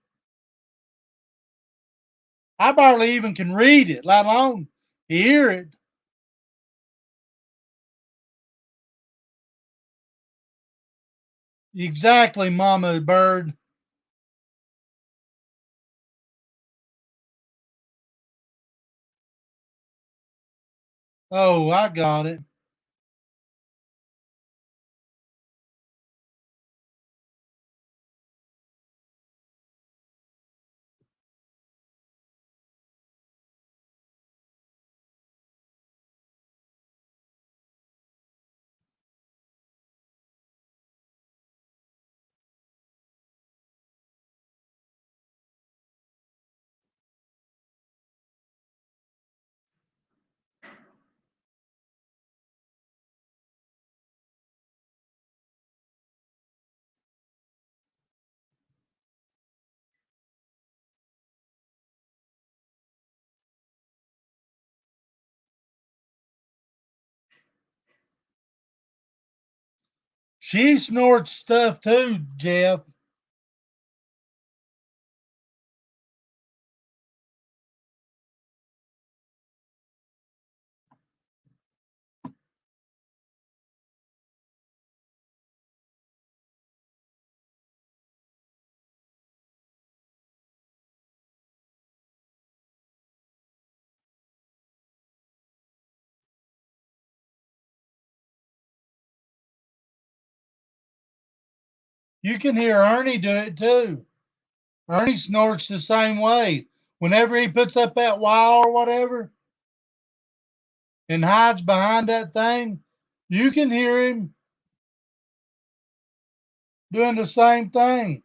I barely even can read it, let alone hear it. Exactly, Mama Bird. Oh, I got it. She snorts stuff too, Jeff. You can hear Ernie do it too. Ernie snorts the same way. Whenever he puts up that wall or whatever and hides behind that thing, you can hear him doing the same thing.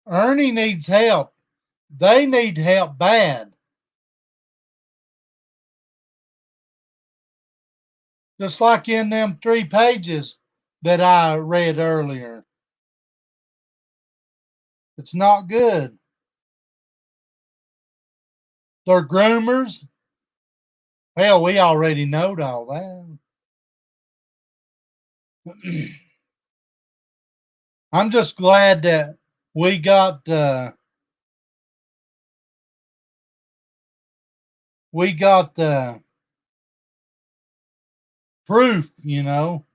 Ernie needs help. They need help bad. Just like in them 3 pages that I read earlier. It's not good. They're groomers. Hell, we already know all that. I'm just glad that we got proof, you know.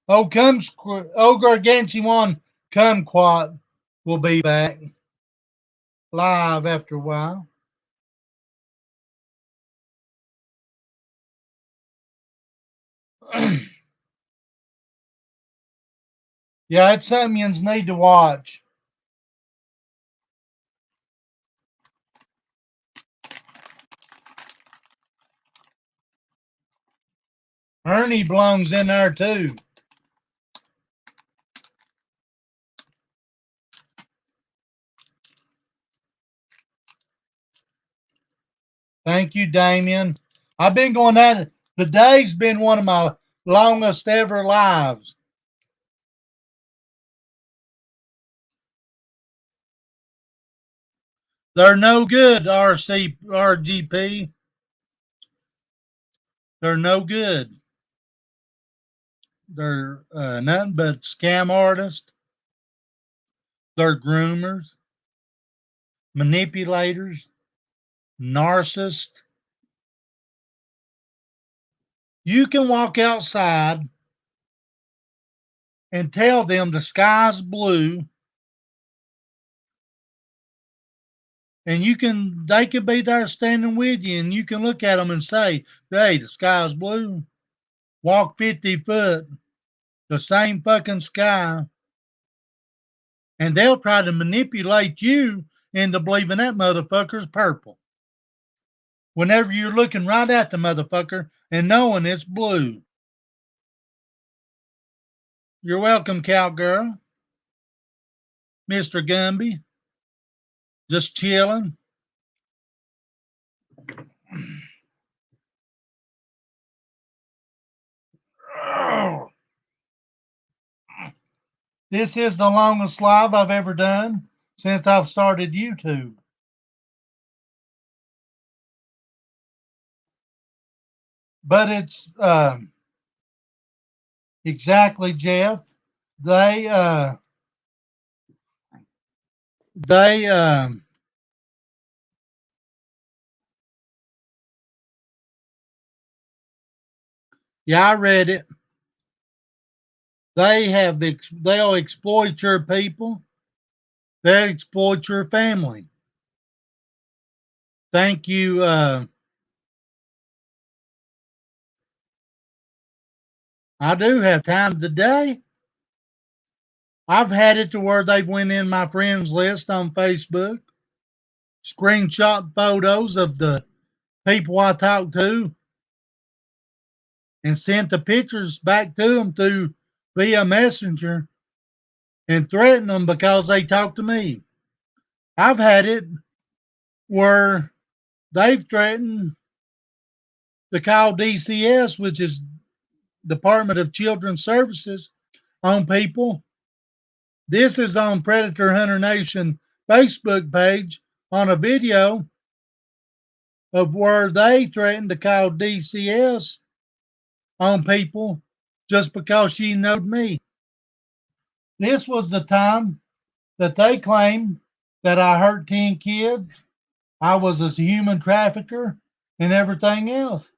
Oh, Gargantuan One Kumquat will be back live after a while. Yeah, it's something you need to watch. Ernie belongs in there too. Thank you, Damien. I've been going at it. The day's been one of my longest ever lives. They're no good, RGP. They're no good. They're nothing but scam artists. They're groomers, manipulators, narcissists. You can walk outside and tell them the sky's blue, and they could be there standing with you, and you can look at them and say, hey, the sky's blue. Walk 50 foot, the same fucking sky, and they'll try to manipulate you into believing that motherfucker's purple. Whenever you're looking right at the motherfucker and knowing it's blue. You're welcome, cowgirl. Mr. Gumby. Just chilling. This is the longest live I've ever done since I've started YouTube. But it's exactly, Jeff. They yeah, I read it. They'll exploit your people. They'll exploit your family. Thank you. I do have time today. I've had it to where they've went in my friends list on Facebook, screenshot photos of the people I talked to, and sent the pictures back to them through via messenger and threatened them because they talked to me. I've had it where they've threatened to call DCS, which is Department of Children's Services, on people. This is on Predator Hunter Nation Facebook page on a video of where they threatened to call DCS on people just because she knowed me. This was the time that they claimed that I hurt 10 kids, I was a human trafficker, and everything else.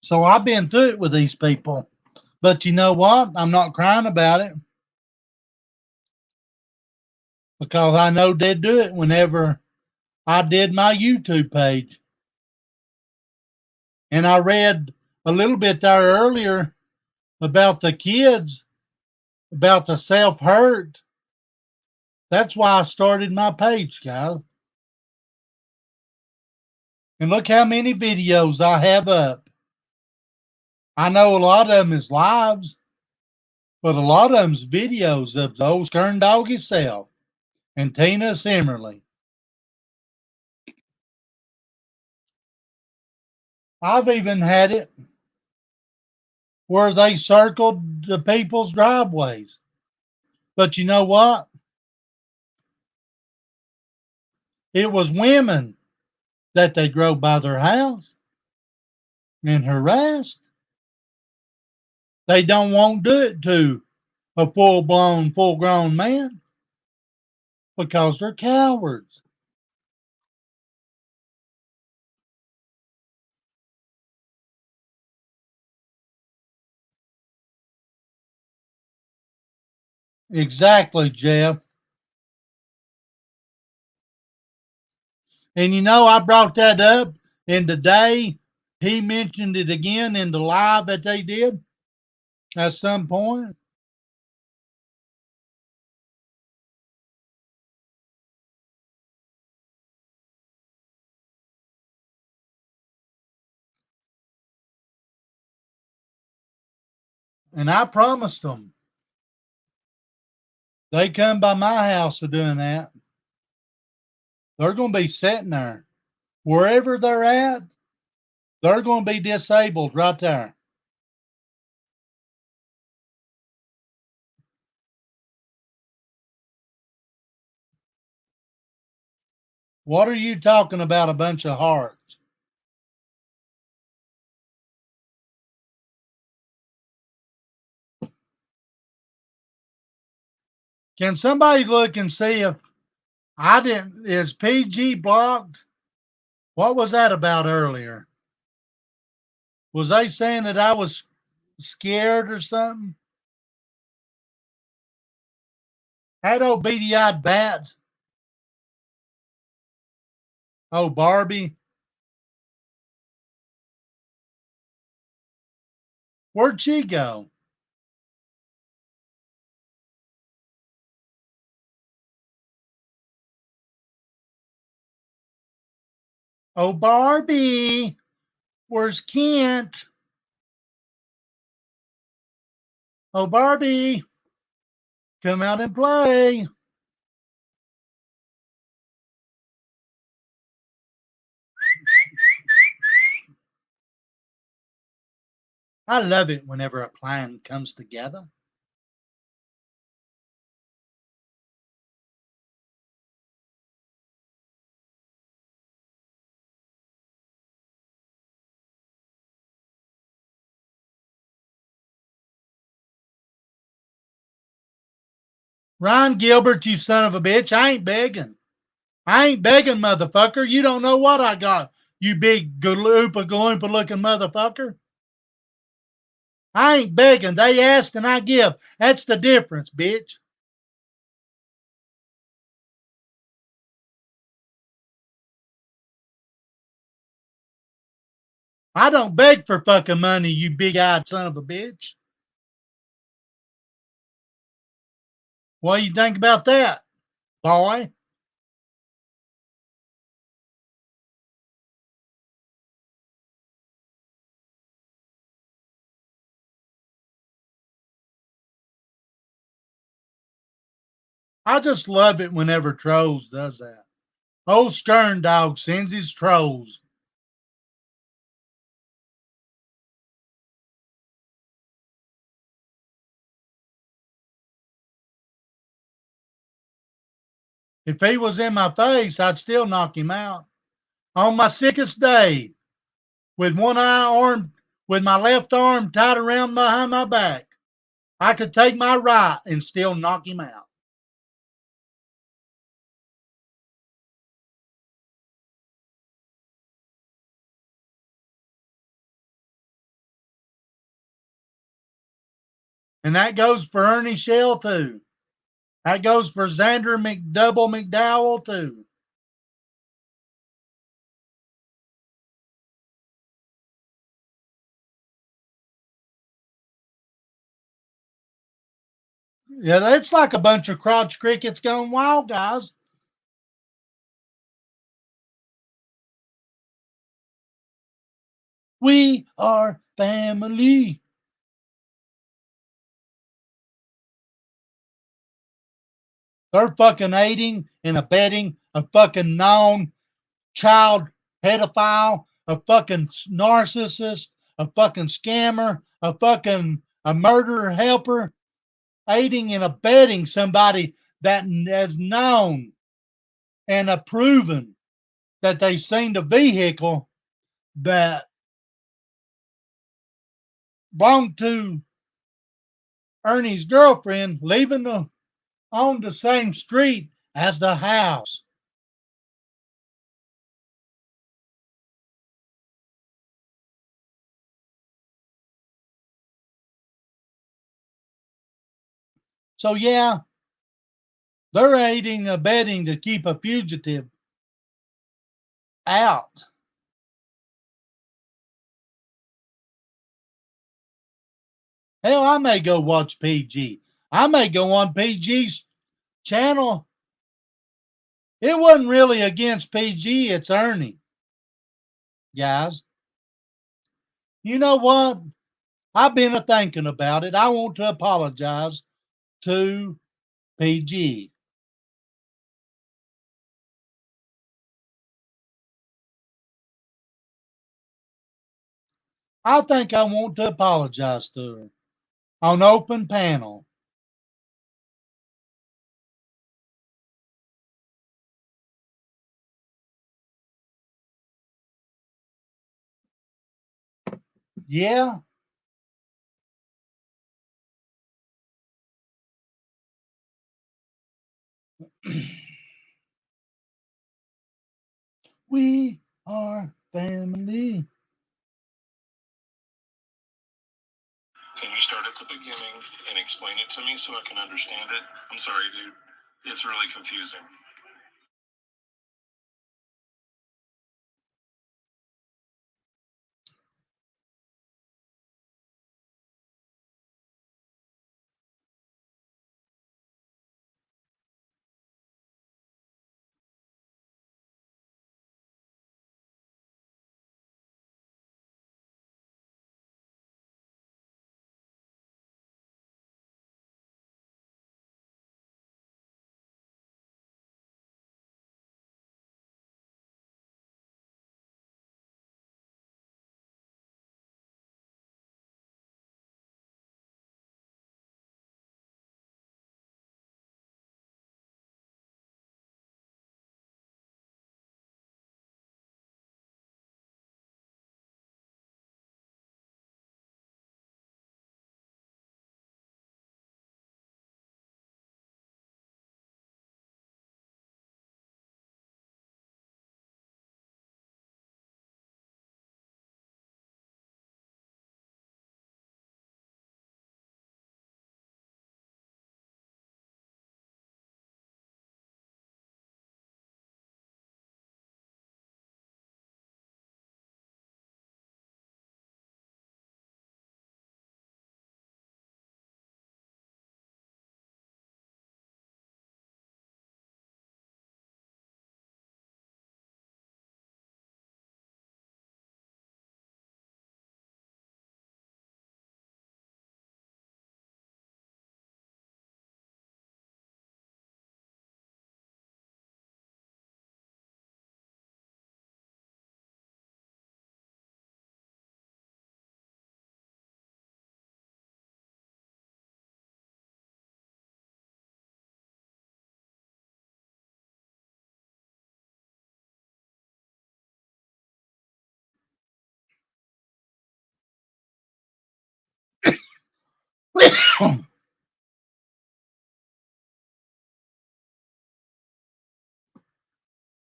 So I've been through it with these people. But you know what? I'm not crying about it. Because I know they'd do it whenever I did my YouTube page. And I read a little bit there earlier about the kids, about the self-hurt. That's why I started my page, guys. And look how many videos I have up. I know a lot of them is lives, but a lot of them's videos of the old Skern Dog himself and Tina Simmerly. I've even had it where they circled the people's driveways. But you know what? It was women that they drove by their house and harassed. They don't want to do it to a full-blown, full-grown man because they're cowards. Exactly, Jeff. And you know, I brought that up, and today he mentioned it again in the live that they did at some point. And I promised them, they come by my house to doing that, they're going to be sitting there. Wherever they're at, they're going to be disabled right there. What are you talking about, a bunch of hearts? Can somebody look and see if I didn't, is PG blocked? What was that about earlier? Was they saying that I was scared or something? That old beady-eyed bat. Oh, Barbie. Where'd she go? Oh, Barbie. Where's Kent? Oh, Barbie. Come out and play. I love it whenever a plan comes together. Ron Gilbert, you son of a bitch, I ain't begging. I ain't begging, motherfucker. You don't know what I got, you big galoopa looking motherfucker. I ain't begging. They ask and I give. That's the difference, bitch. I don't beg for fucking money, you big-eyed son of a bitch. What do you think about that, boy? I just love it whenever Trolls does that. Old Stern Dog sends his trolls. If he was in my face, I'd still knock him out. On my sickest day, with one arm, with my left arm tied around behind my back, I could take my right and still knock him out. And that goes for Ernie Shell too. That goes for Xander McDowell too. Yeah, that's like a bunch of crotch crickets going wild, guys. We are family. They're fucking aiding and abetting a fucking known child pedophile, a fucking narcissist, a fucking scammer, a murderer helper, aiding and abetting somebody that has known and proven that they seen the vehicle that belonged to Ernie's girlfriend leaving on the same street as the house. So yeah, they're aiding, abetting to keep a fugitive out. Hell, I may go watch PG. I may go on PG's channel. It wasn't really against PG, it's Ernie. Guys, you know what? I've been thinking about it. I want to apologize to PG. I think I want to apologize to her on open panel. Yeah. We are family. Can you start at the beginning and explain it to me so I can understand it? I'm sorry, dude. It's really confusing.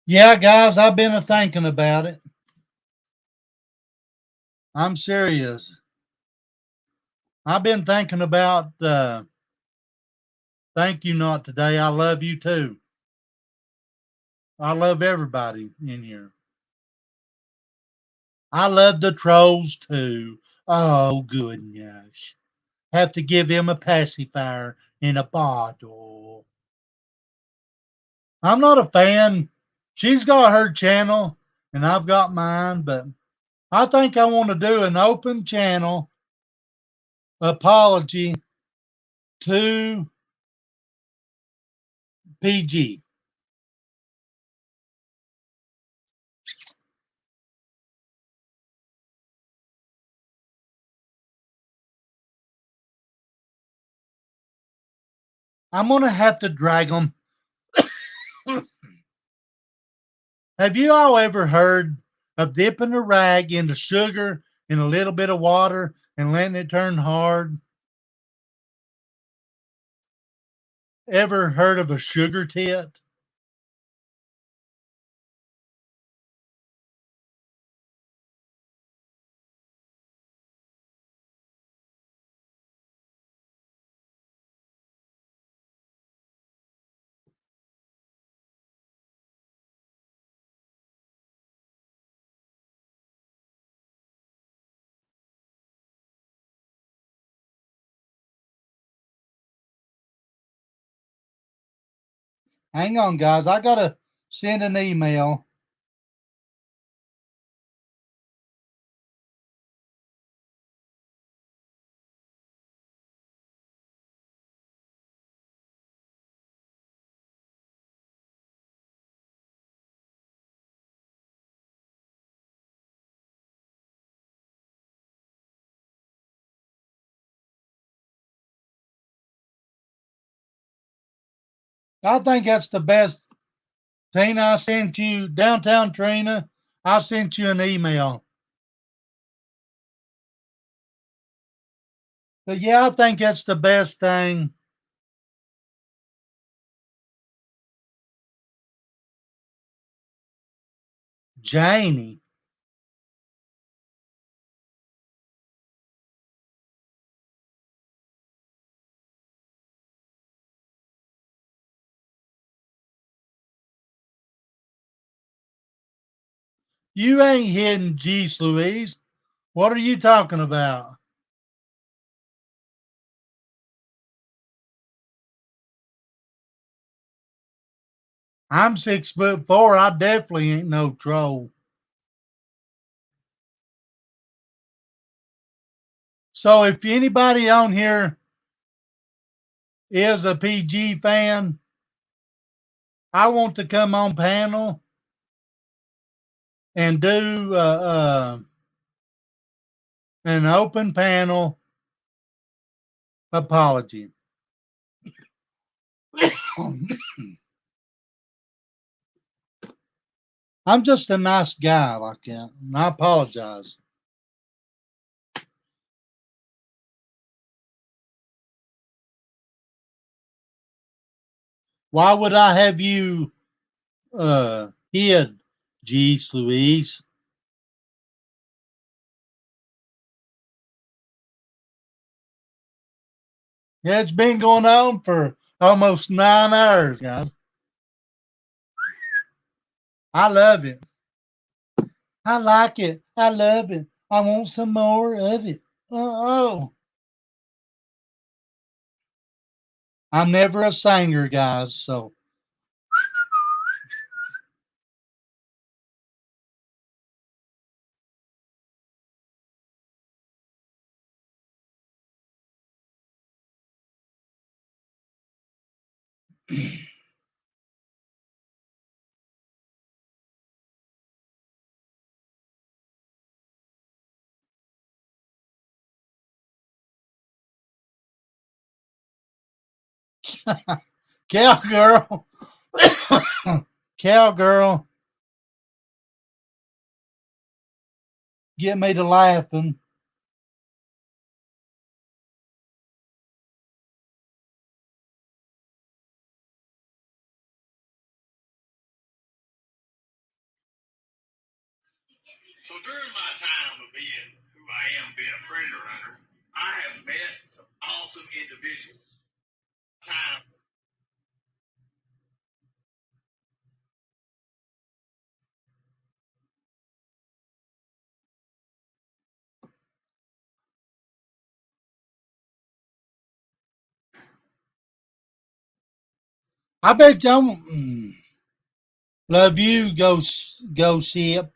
Yeah, guys, I've been thinking about it. I'm serious. I've been thinking about thank you not today. I love you too. I love everybody in here. I love the trolls too. Oh goodness. Have to give him a pacifier in a bottle. I'm not a fan. She's got her channel and I've got mine, but I think I want to do an open channel apology to PG. I'm going to have to drag them. Have you all ever heard of dipping a rag into sugar and a little bit of water and letting it turn hard? Ever heard of a sugar tit? Hang on, guys. I got to send an email. I think that's the best. Tina, I sent you, downtown Trina, I sent you an email. But yeah, I think that's the best thing. Janie. You ain't hitting Jeez Louise. What are you talking about? I'm 6'4". I definitely ain't no troll. So if anybody on here is a PG fan, I want to come on panel and do an open panel apology. I'm just a nice guy like that, and I apologize. Why would I have you hid, Jeez Louise? Yeah, it's been going on for almost 9 hours, guys. I love it. I like it. I love it. I want some more of it. Oh. I'm never a singer, guys, so. Cowgirl. Cowgirl. Get me to laughing. So during my time of being who I am, being a predator hunter, I have met some awesome individuals. Time. I bet y'all love you, go Sip.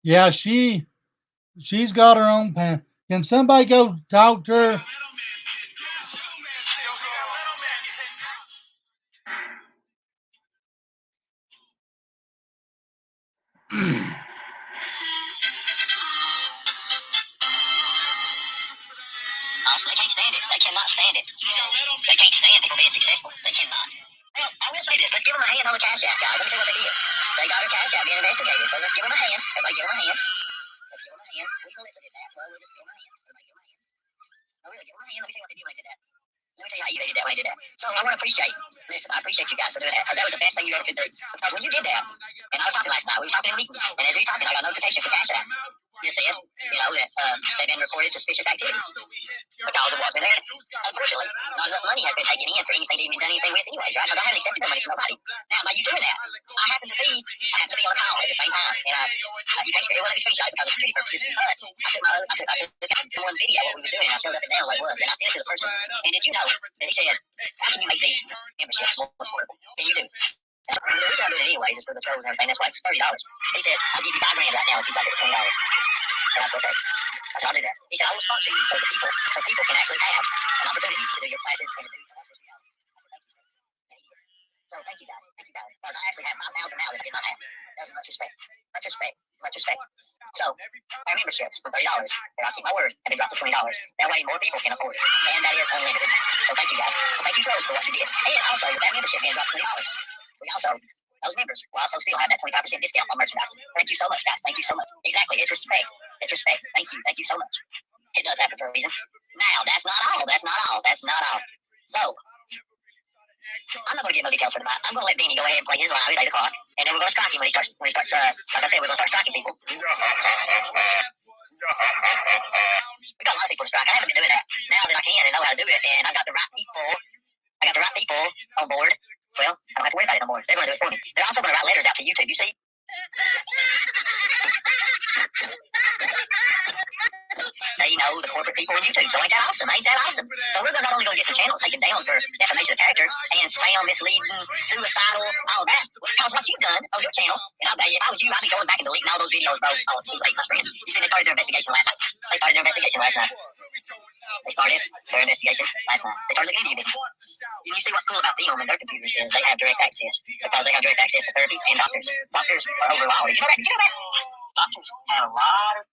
Yeah, she's got her own pan. Can somebody go talk to her? Honestly, they can't stand it. They cannot stand it. They can't stand people being successful. They cannot. Well, I will say this. Let's give them a hand on the Cash App, guys. Let me tell you what they did. They got her Cash App being investigated. So let's give them a hand. Everybody give them a hand. Let's give them a hand. Sweet Melissa did that. Well, we'll just give them a hand. Everybody give them a hand. No, really, give them a hand. Let me tell you what they did when they did that. Let me tell you how you did that when they did that. So I want to appreciate, listen, I appreciate you guys for doing that. Because that was the best thing you ever could do. Because when you did that, and I was talking last night, we were talking in a meeting, and as we were talking, I got a notification from Cash App. It said, that they've been reported suspicious activity because of what's been there. Unfortunately, not enough money has been taken in for anything to even done anything with anyways, right? Because I haven't accepted no money from nobody. Now, by you doing that, I happen to be on a call at the same time, and you can't it wasn't a screenshot because of security purposes, but I took one video of what we were doing, and I showed up and down what it was, and I sent it to the person. And did you know that he said, how can you make these memberships more affordable? Can you do? The reason I do it anyways is for the trolls and everything. That's why it's $30. He said, I'll give you $5 grand right now if you got it for $20. And I said, okay. I said, I'll do that. He said, I will sponsor you so people can actually have an opportunity to do your classes and to do your classes. I said, thank you, sir. So thank you guys. Thank you guys. Because I actually have 5,000 now that I did not have. That's much respect. Much respect. Much respect. So our memberships from $30, and I'll keep my word, have been dropped to $20. That way more people can afford it. And that is unlimited. So thank you guys. So thank you trolls for what you did. And also with that membership being dropped to $20, we also those members will also still have that 25% discount on merchandise. Thank you so much, guys. Thank you so much. Exactly. It's respect. It's respect. Thank you. Thank you so much. It does happen for a reason. Now, that's not all. That's not all. That's not all. So, I'm not going to give no details for tonight. I'm going to let Beanie go ahead and play his live at 8 o'clock. And then we're going to strike him when he starts, like I said, we're going to start striking people. We got a lot of people to strike. I haven't been doing that. Now that I can and know how to do it, and I've got the right people on board. Well, I don't have to worry about it no more. They're going to do it for me. They're also going to write letters out to YouTube, you see? They know the corporate people on YouTube. So ain't that awesome? Ain't that awesome? So we're not only going to get some channels taken down for defamation of character and spam, misleading, suicidal, all that. Because what you've done on your channel, and if I was you, I'd be going back and deleting all those videos, bro. Oh, it's too late, my friend. You see, they started their investigation last night. They started looking into you, baby. And you see what's cool about them and their computers is they have direct access. Because they have direct access to therapy and doctors. Doctors are overall. Did you know that? Did you know that? Doctors have a lot of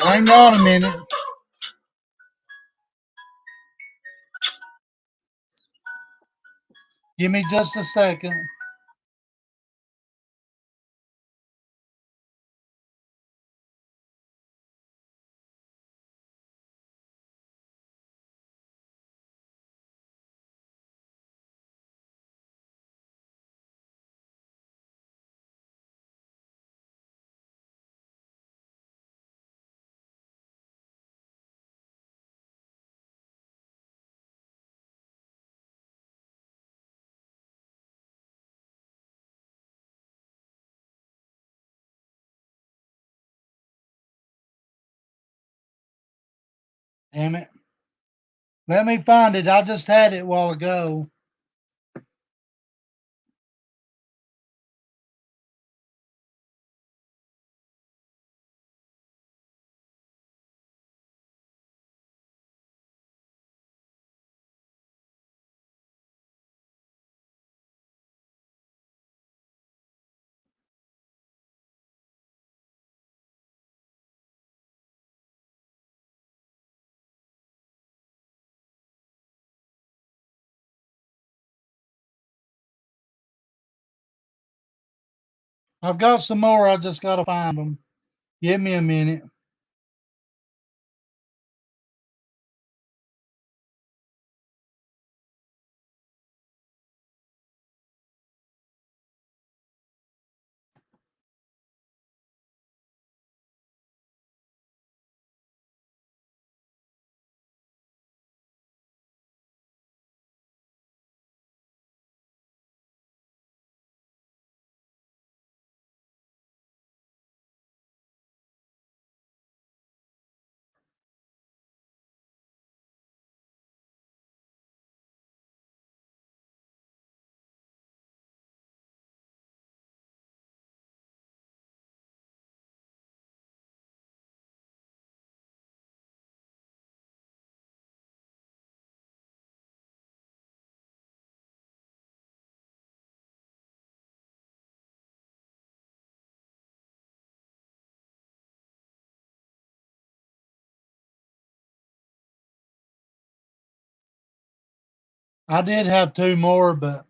Hang on a minute. Give me just a second. Damn it. Let me find it. I just had it a while ago. I've got some more. I just got to find them. Give me a minute. I did have two more, but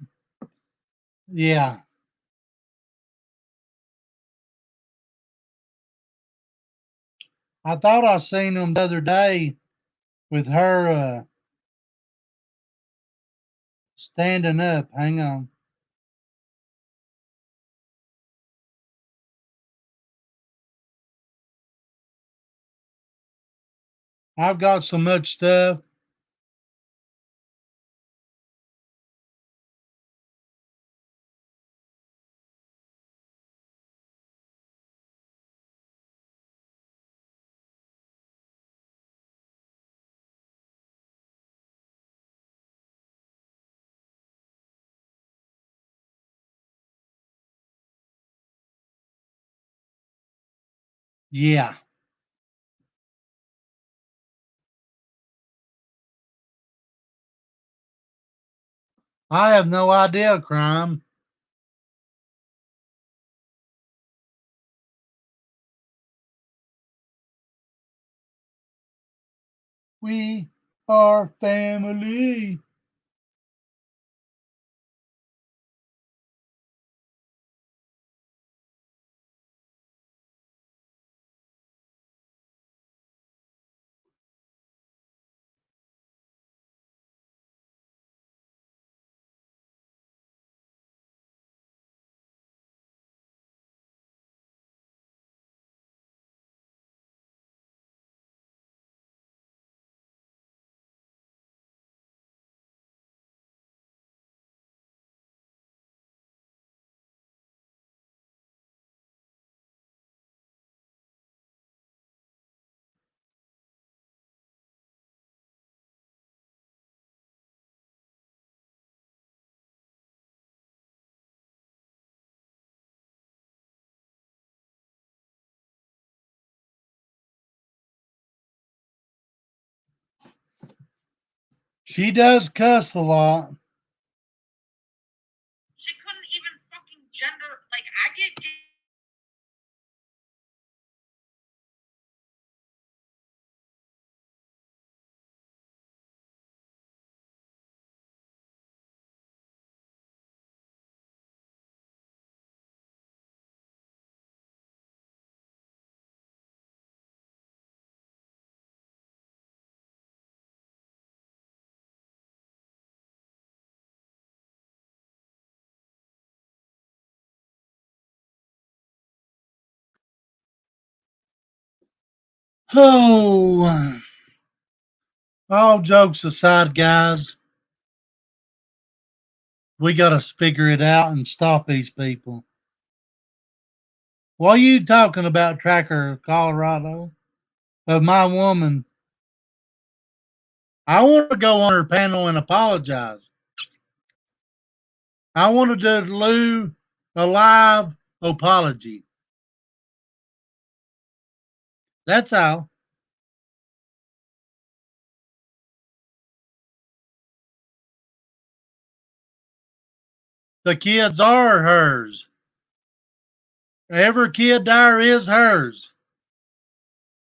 yeah. I thought I seen them the other day with her standing up. Hang on. I've got so much stuff. Yeah. I have no idea, crime. We are family. She does cuss a lot. She couldn't even fucking gender. Like, I get. Oh, all jokes aside, guys, we got to figure it out and stop these people. What are you talking about, Tracker Colorado? Of my woman. I want to go on her panel and apologize. I want to do a live apology. That's all. The kids are hers. Every kid there is hers.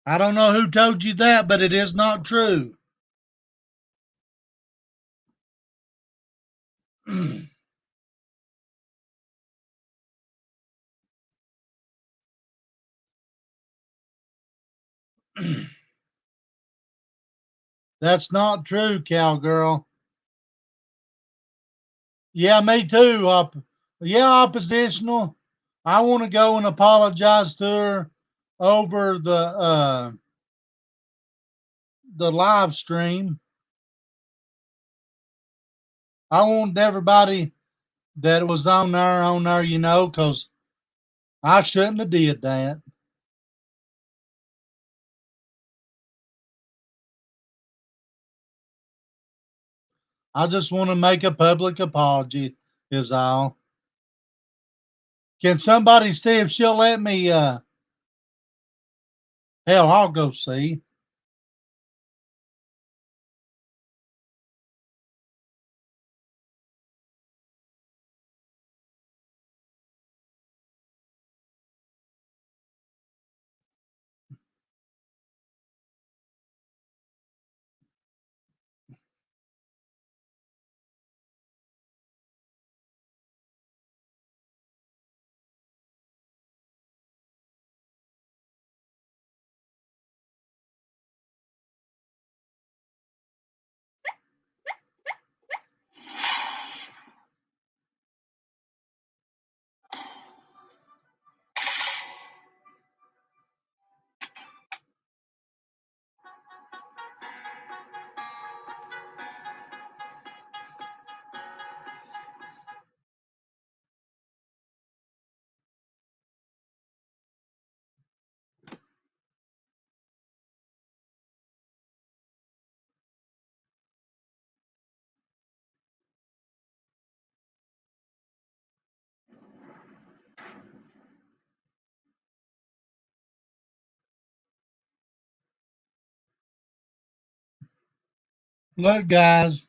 I don't know who told you that, but it is not true. That's not true, cowgirl. Yeah, me too. Oppositional. I want to go and apologize to her over the live stream. I want everybody that was on there, you know, because I shouldn't have did that. I just want to make a public apology, is all. Can somebody see if she'll let me? Hell, I'll go see. Look, guys.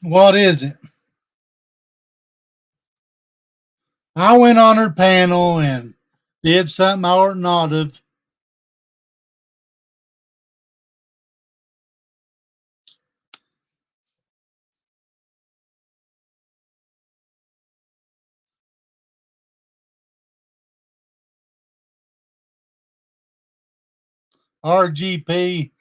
What is it? I went on her panel and did something I ought not have. RGP.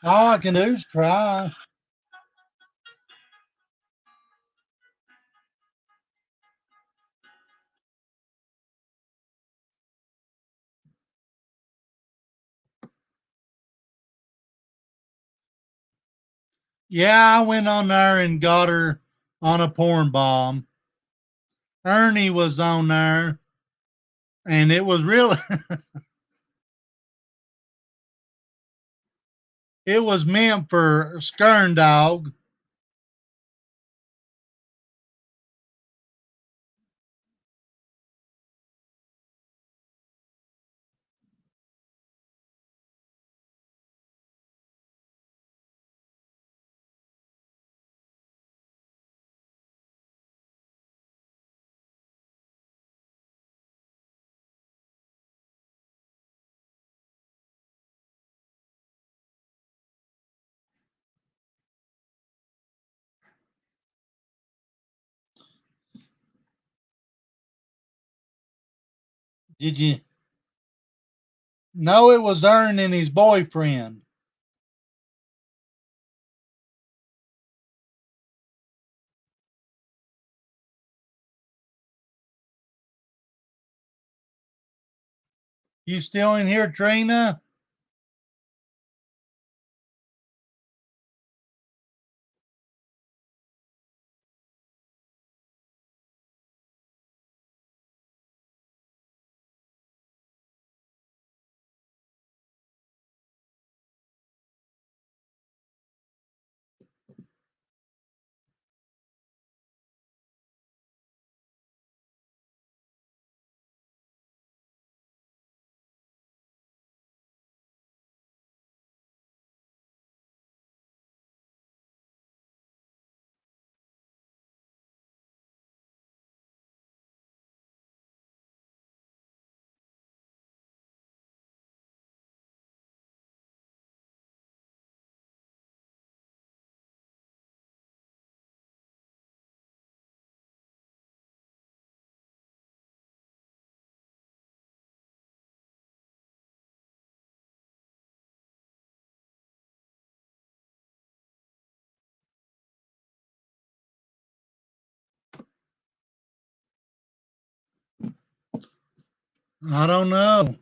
All I can do is try. Yeah, I went on there and got her on a porn bomb. Ernie was on there, and it was really it was meant for Skern Dog. Did you know it was Ernie and his boyfriend? You still in here, Trina? I don't know.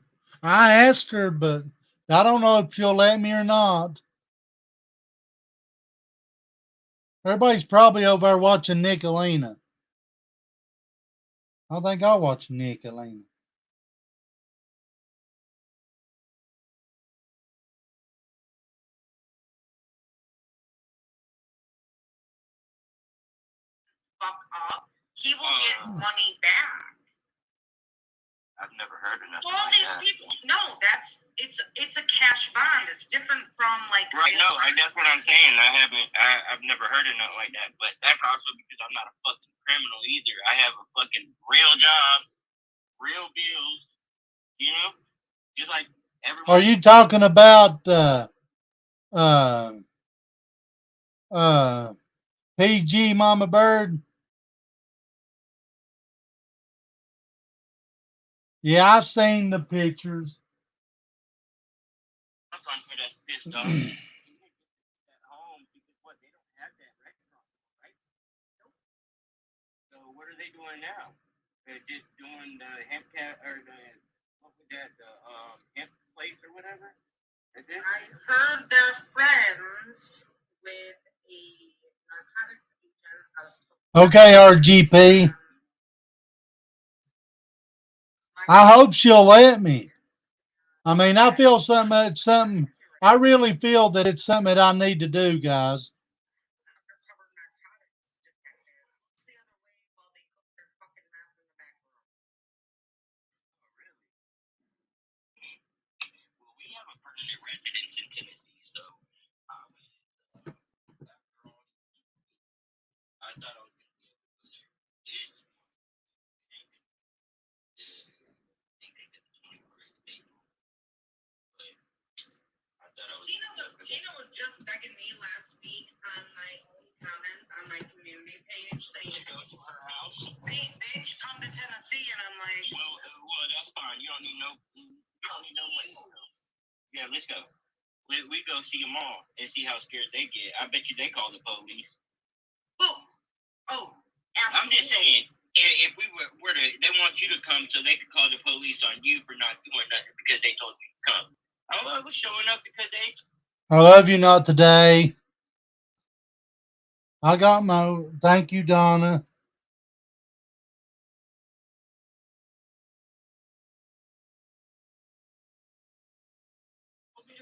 I asked her, but I don't know if she'll let me or not. Everybody's probably over there watching Nicolina. I think I'll watch Nicolina. Fuck up, he will get money back. I've never heard of nothing All like these that. people, no, it's a cash bond. It's different from like. Right, no, that's what I'm saying. I've never heard of nothing like that. But that's also because I'm not a fucking criminal either. I have a fucking real job, real bills, you know? Just like everyone. Are you talking about PG Mama Bird? Yeah, I seen the pictures. Sometimes for that pissed off. At home because what, they don't have that restaurant, right? So what are they doing now? They're just doing the hemp cat or the what was that, the hemp place or whatever? That's it? I heard they're friends with a narcotics agent. Okay, RGP. I hope she'll let me. I mean, I feel something. I really feel that it's something that I need to do, guys. Well, we have a permanent residence in Tennessee, so after all, I thought I was going to be able to go there this morning. They take it to 21st of April. But I thought I was Tina was just begging me last week on my own comments on my community page saying, to go to her house. bitch, come to Tennessee, and I'm like, well, that's fine. You don't need no money. Yeah, let's go. We go see them all and see how scared they get. I bet you they call the police. Oh, I'm just saying, if we were to, they want you to come so they could call the police on you for not doing nothing because they told you to come. I was showing up because they. I love you not today. I got my thank you, Donna.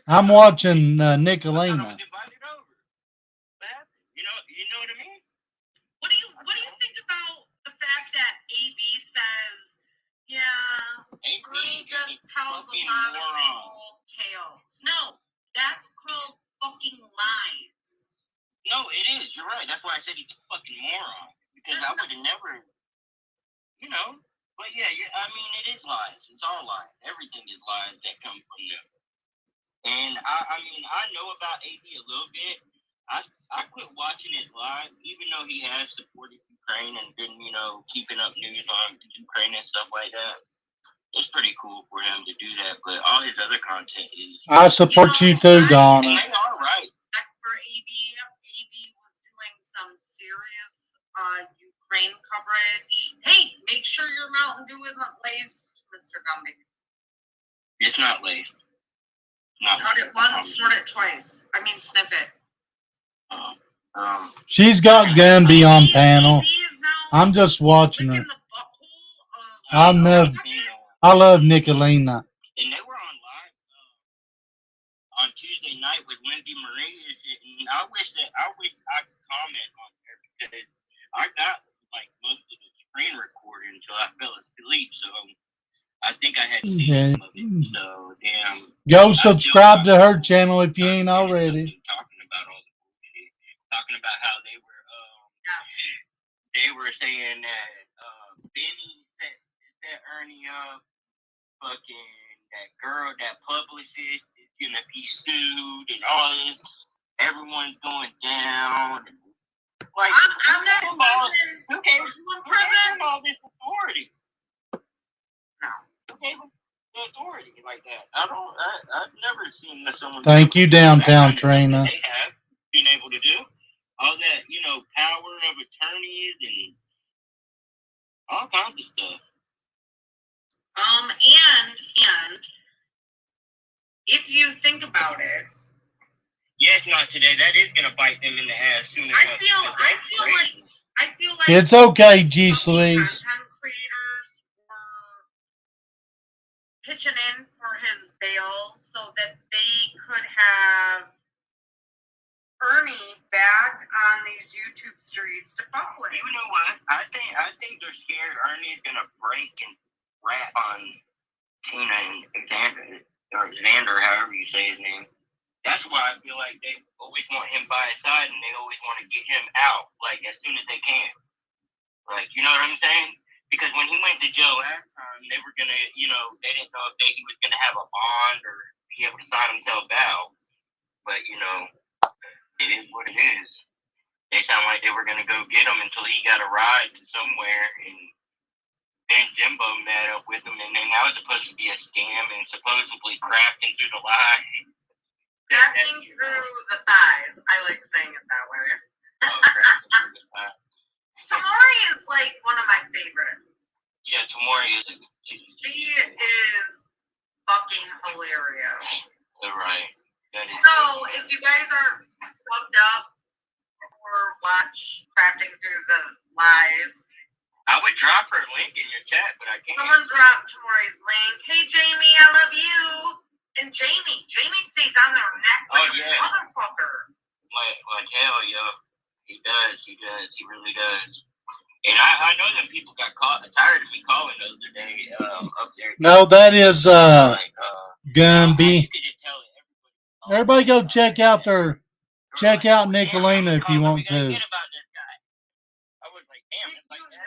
I'm watching I Nicolina. was invited over. What happened? You know what I mean? What do you think about the fact that AB says, yeah, Ernie just tells a lot of people tales? No, that's called fucking lies. No, it is. You're right. That's why I said he's a fucking moron. Because I would have never, you know. But yeah, I mean, it is lies. It's all lies. Everything is lies that come from them. And I mean, I know about AB a little bit. I quit watching his live, even though he has supported Ukraine and been, you know, keeping up news on Ukraine and stuff like that. It's pretty cool for him to do that, but all his other content is. I support you too, Donna. And they are right. For AB was doing some serious Ukraine coverage. Hey, make sure your Mountain Dew isn't laced, Mr. Gumby. It's not laced. Cut it once, snort it twice. I mean, sniff it. She's got Gumby on panel. I'm just watching her. I love Nicolina. And they were on live on Tuesday night with Lindsay Marie, and I wish I could comment on her because I got like most of the screen recorded until I fell asleep, so I think I had to see some of it. So damn. Go subscribe to her channel if you ain't already. Talking about all the bullshit. Talking about how they were saying that Benny set Ernie up. Fucking that girl, that publicist is gonna be sued and all this. Everyone's going down. Like, I'm not in prison. Who gave him all this authority? No. Who gave him the authority like that? I've never seen someone. Thank you, Downtown Trina. They have been able to do all that, you know, power of attorneys and all kinds of stuff. And if you think about it, yes, not today. That is gonna bite them in the ass soon. I feel like It's okay, G. Sleaze. Content creators were pitching in for his bail so that they could have Ernie back on these YouTube streets to fuck with. You know what? I think they're scared Ernie's gonna break and rap on Tina and Xander, however you say his name. That's why I feel like they always want him by his side and they always want to get him out, like, as soon as they can. Like, you know what I'm saying? Because when he went to jail last time, they were going to, you know, they didn't know if he was going to have a bond or be able to sign himself out. But, you know, it is what it is. They sound like they were going to go get him until he got a ride to somewhere, and then Jimbo met up with him, and then that was supposed to be a scam and supposedly crafting through the lie. Crafting through the thighs. I like saying it that way. Tamori is like one of my favorites. Yeah, Tamori is. She is fucking hilarious. Right. So if you guys are slugged up or watch Crafting Through the Lies, I would drop her link in your chat, but I can't. Someone dropped Tamori's link. Hey Jamie, I love you. And Jamie stays on their neck like a motherfucker. Like hell, yo. He does. He really does. And I know that people got tired of me calling the other day up there. No, that is Gumby. Everybody go check out Nicolina if you want to. I was like, damn, it's like that.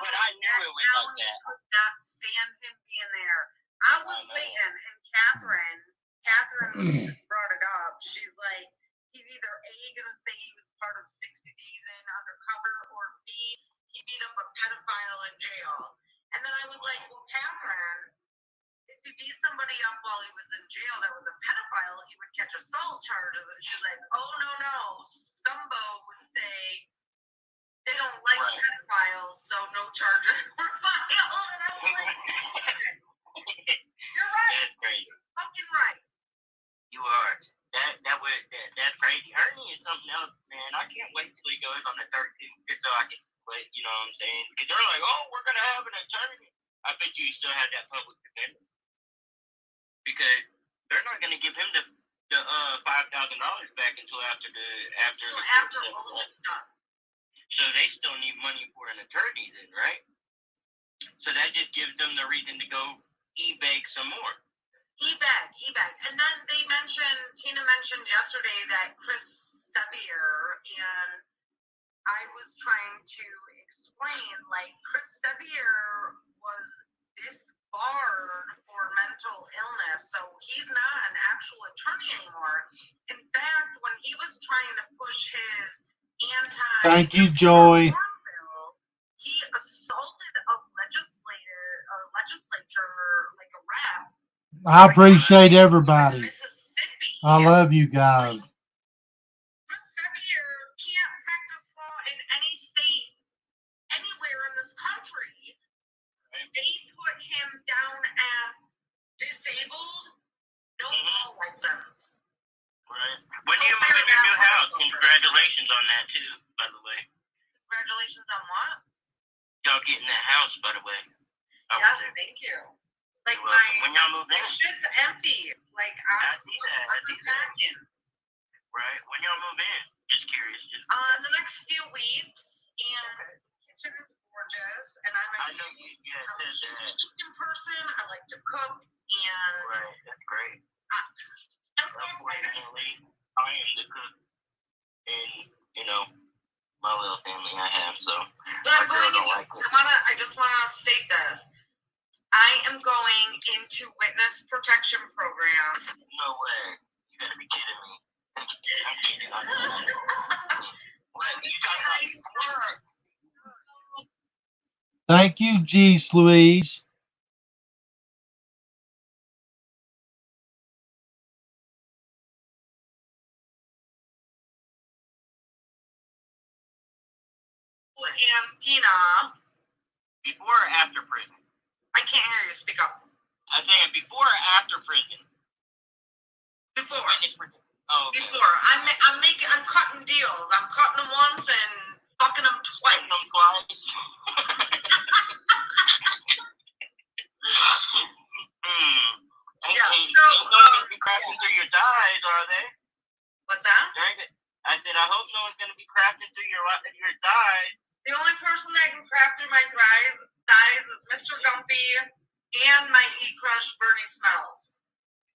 But I knew it was like that. Could not stand him being there. I was waiting, and Catherine brought it up. She's like, he's either A, gonna say he was part of 60 Days in undercover, or B, he beat up a pedophile in jail. And then I was like, well, Catherine, if he beat somebody up while he was in jail that was a pedophile, he would catch assault charges. And she's like, oh, no. Scumbo would say they don't like pedophiles, so no charges were filed. And I was like, you're right. That's crazy. Fucking right. You are. That's crazy. Ernie is something else, man. I can't wait till he goes on the 13th just so I can split, you know what I'm saying? Because they're like, oh, we're going to have an attorney. I bet you still have that public defender. Because they're not going to give him the $5,000 back until after all this stuff. So they still need money for an attorney then, right? So that just gives them the reason to go e-bag some more. E-bag. And then Tina mentioned yesterday that Chris Sevier, and I was trying to explain, like, Chris Sevier was disbarred for mental illness, so he's not an actual attorney anymore. In fact, when he was trying to push his Thank you, Joy. bill, he assaulted a legislature, like a rep. I appreciate everybody. I love you guys. Chris Sevier can't practice law in any state, anywhere in this country. They put him down as disabled, no law license. Right. When do you move in your new house? Congratulations on that too, by the way. Congratulations on what? Y'all getting that house, by the way. Yes, thank you. Like when y'all move in, shit's empty. Like I see that. Right. When y'all move in, just curious. The next few weeks, and the kitchen is gorgeous, and I know you said that. Chicken person. I like to cook, and right. That's great. I'm so excited. I am the cook, and my little family I have. So. But I'm going I just wanna state this. I am going into witness protection program. No way. You gotta be kidding me. I'm kidding. What? You talking about? Thank you, Jeez Louise. And Tina. Before or after prison? I can't hear you. Speak up. I'm saying before or after prison? Before. Oh, okay. Before. I'm cutting deals. I'm cutting them once and fucking them twice. Yeah, so no one's gonna be crafting through your thighs, are they? What's that? I said I hope no one's gonna be crafting through your thighs. The only person that can craft through my thighs is Mr. Gumpy and my E-Crush Bernie Smells.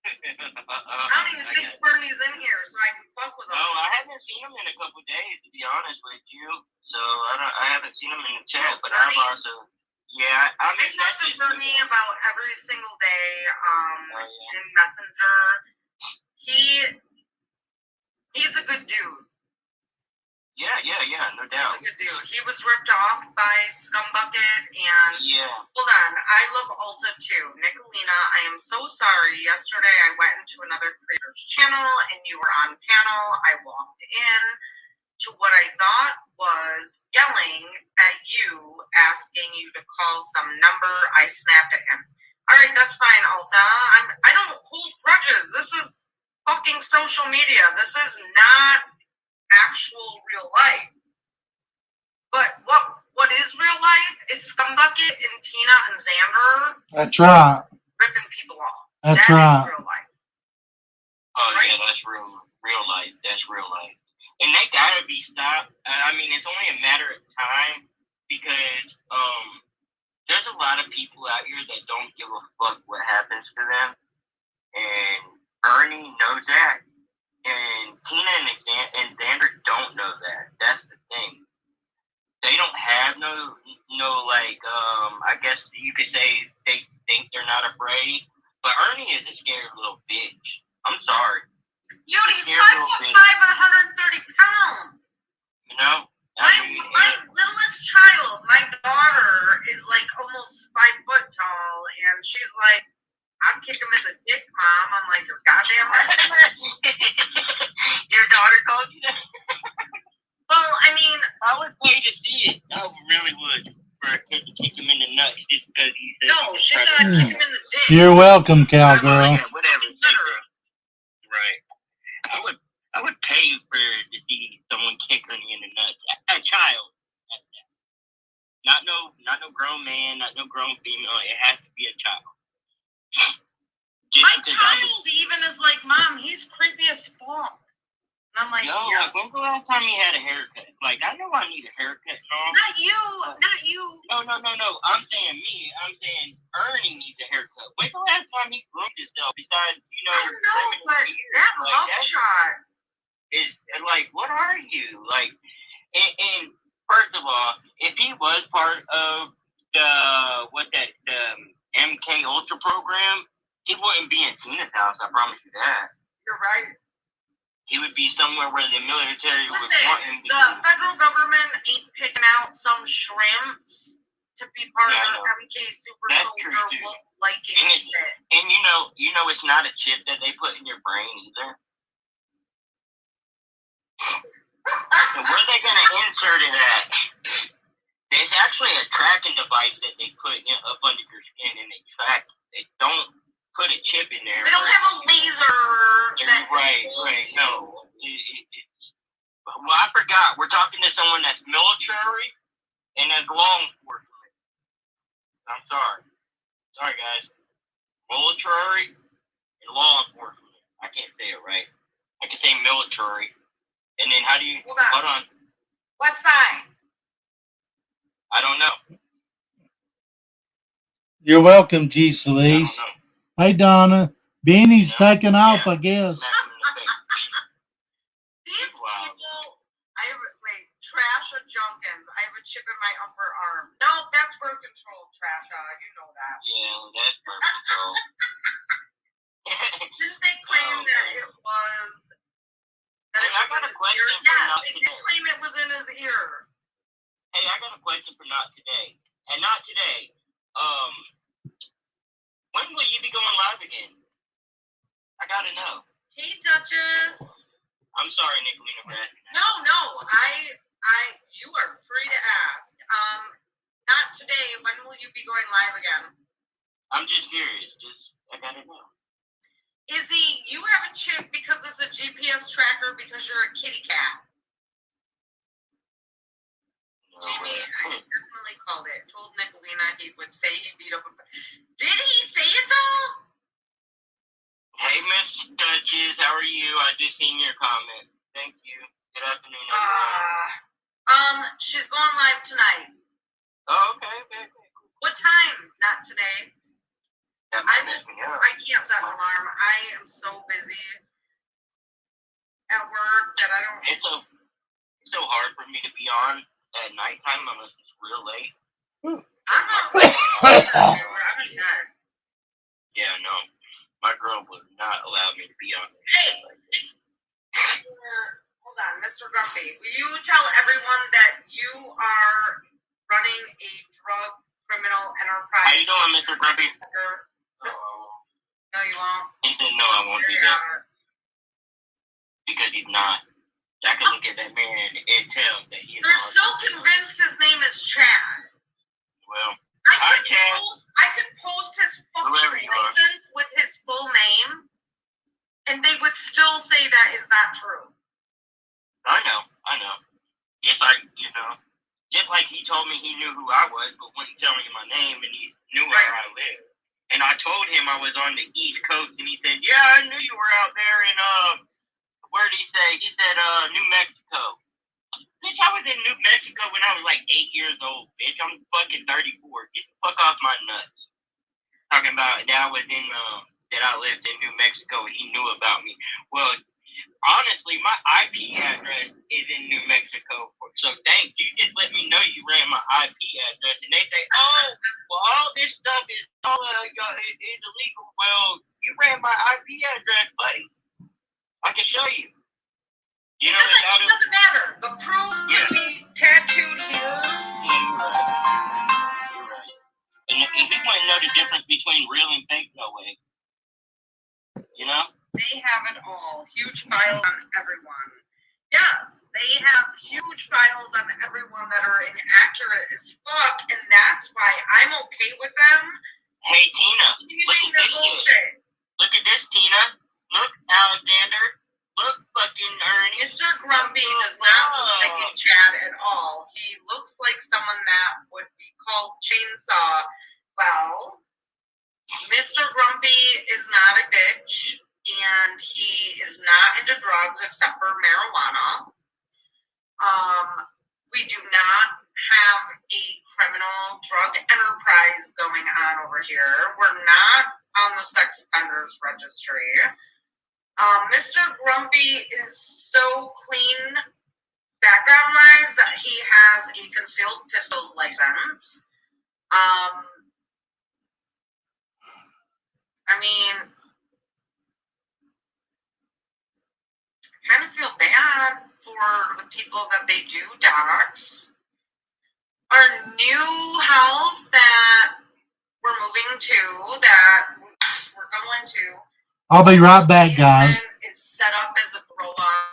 I don't even think Bernie's in here, so I can fuck with him. Oh, I haven't seen him in a couple days, to be honest with you. So I haven't seen him in the chat, but Bernie? I'm also. Yeah, I talk to Bernie about every single day in Messenger. He's a good dude. Yeah, no doubt. He's a good dude. He was ripped off by Scumbucket, and hold on, I love Ulta too. Nicolina, I am so sorry. Yesterday I went into another creator's channel, and you were on panel. I walked in to what I thought was yelling at you, asking you to call some number. I snapped at him. All right, that's fine, Ulta. I don't hold grudges. This is fucking social media. This is not actual real life. But what is real life is Scumbucket and Tina and Xander. That's right. Ripping people off. That's right. Real life. Oh right? Yeah, that's real life. That's real life. And that gotta be stopped. I mean, it's only a matter of time because there's a lot of people out here that don't give a fuck what happens to them. And Ernie knows that. And Tina and Xander don't know that. That's the thing. They don't have no like, I guess you could say they think they're not afraid. But Ernie is a scared little bitch. I'm sorry. Dude, he's 5'5" and 130 pounds. You know? My littlest child, my daughter, is like almost 5 foot tall, and she's like, I'd kick him in the dick, Mom. I'm like, you're goddamn right. Your daughter called you that? Well, I mean, I would pay to see it. I really would. For her to kick him in the nuts just because he said. No, she said I'd kick him in the dick. You're welcome, cowgirl. Yeah, whatever. Right. I would pay for to see someone kick Ernie in the nuts. A child. Not no grown man, not no grown female. It has to be a child. My child even is like, Mom, he's creepy as fuck. And I'm like, Yo, yeah. like, when's the last time he had a haircut? Like, I know I need a haircut and all. Not you, not you. No. I'm saying me. I'm saying Ernie needs a haircut. When's the last time he groomed himself? Besides, I don't know, but that mugshot. Is like, what are you like? And first of all, if he was part of the MK Ultra program, he wouldn't be in Tina's house. I promise you that. You're right. He would be somewhere where the military would want him to the federal government ain't picking out some shrimps to be part of their MK super soldier wolf liking shit. And you know it's not a chip that they put in your brain either. So where are they gonna insert it at? There's actually a tracking device that they put up under your skin and they track. They don't put a chip in there. They don't have a laser. Right. No. Well, I forgot. We're talking to someone that's military and that's law enforcement. I'm sorry. Sorry, guys. Military and law enforcement. I can't say it right. I can say military. And then how do you... Hold on. What side? I don't know. You're welcome, G. Solis. Hey, Donna. Beanie's taking off, I guess. These people, Trasha Junkins. I have a chip in my upper arm. No, that's birth control, Trasha. You know that. Yeah, that's birth control. Didn't they claim that it was... That it was in his ear? Yes, they did claim it was in his ear. Hey, I got a question for not today. And not today. When will you be going live again? I gotta know. Hey, Duchess. I'm sorry, Nicolina, for asking. No, you are free to ask. Not today. When will you be going live again? I'm just curious. I gotta know. Izzy, you have a chip because it's a GPS tracker because you're a kitty cat. No, Jamie, I definitely called it. Told Nicolina he would say he beat up a... Did he say it, though? Hey, Miss Duchess, how are you? I just seen your comment. Thank you. Good afternoon, everyone. She's going live tonight. Oh, okay. What time? Not today. I can't set an alarm. I am so busy at work that I don't... It's so hard for me to be on at nighttime unless it's real late. I'm not I'm not. Yeah, no. My girl would not allow me to be on. Hey! Hold on, Mr. Grumpy. Will you tell everyone that you are running a drug criminal enterprise? How you doing, Mr. Grumpy? No, you won't. He said no, I won't do that. Because he's not. I can look at that man and tell that he's They're still convinced his name is Chad. Well, I could post his fucking license with his full name, and they would still say that is not true. I know. Just like he told me he knew who I was, but wouldn't tell me my name, and he knew where I lived. And I told him I was on the East Coast, and he said, "Yeah, I knew you were out there in where did he say? He said New Mexico." Bitch, I was in New Mexico when I was like 8 years old, bitch. I'm fucking 34. Get the fuck off my nuts. Talking about that I was in that I lived in New Mexico and he knew about me. Well, honestly, my IP address is in New Mexico. So thanks. You just let me know you ran my IP address. And they say, "Oh, well, all this stuff is illegal." Well, you ran my IP address, buddy. I can show you. It doesn't matter. The proof can be tattooed here. Yeah, you're right. And if he wouldn't know the difference between real and fake, no way. You know? They have it all. Huge files on everyone. Yes, they have huge files on everyone that are inaccurate as fuck, and that's why I'm okay with them. Hey, Tina, look at this shit. Look at this, Tina. Look, Alexander. Look, fucking Ernie. Mr. Grumpy does not look like a Chad at all. He looks like someone that would be called Chainsaw. Well, Mr. Grumpy is not a bitch, and he is not into drugs except for marijuana. We do not have a criminal drug enterprise going on over here. We're not on the sex offenders registry. Mr. Grumpy is so clean background-wise that he has a concealed pistols license. I mean, I kind of feel bad for the people that they do dox. Our new house that we're moving to, that we're going to, I'll be right back, guys. is set up as a roll-on.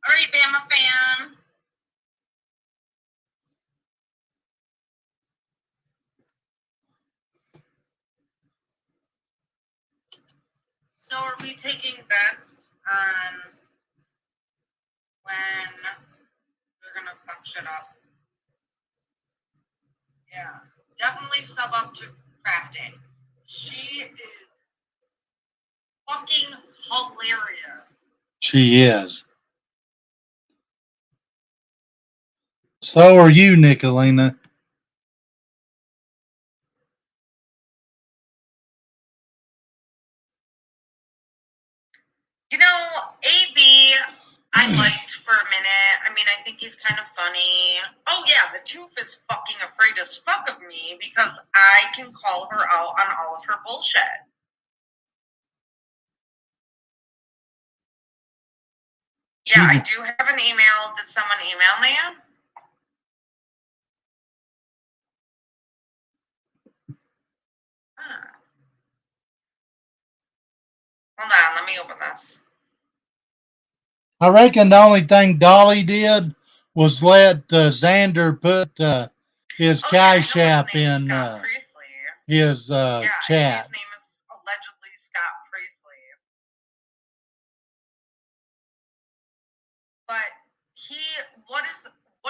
All right, Bama fan. So are we taking bets on when we're gonna fuck shit up? Yeah, definitely sub up to crafting. She is fucking hilarious. She is. So are you, Nicolina. You know, AB, I liked for a minute. I mean, I think he's kind of funny. Oh yeah, the tooth is fucking afraid as fuck of me because I can call her out on all of her bullshit. Yeah, I do have an email. Did someone email me? Hold on, let me open this. I reckon the only thing Dolly did was let Xander put his Cash App in his chat. His name is allegedly Scott Priestley. But what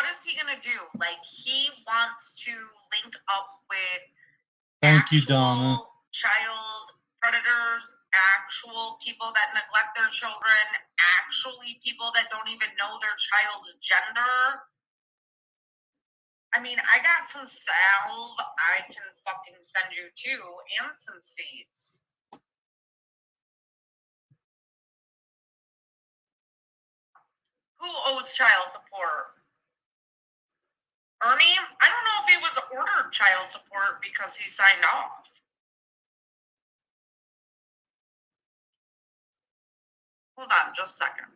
is he gonna to do. Like, he wants to link up with Thank you, Donna. actual child predators, actual people that neglect their children, actually people that don't even know their child's gender. I mean, I got some salve I can fucking send you too, and some seeds. Who owes child support? Ernie? I don't know if he was ordered child support because he signed off. Hold on just a second.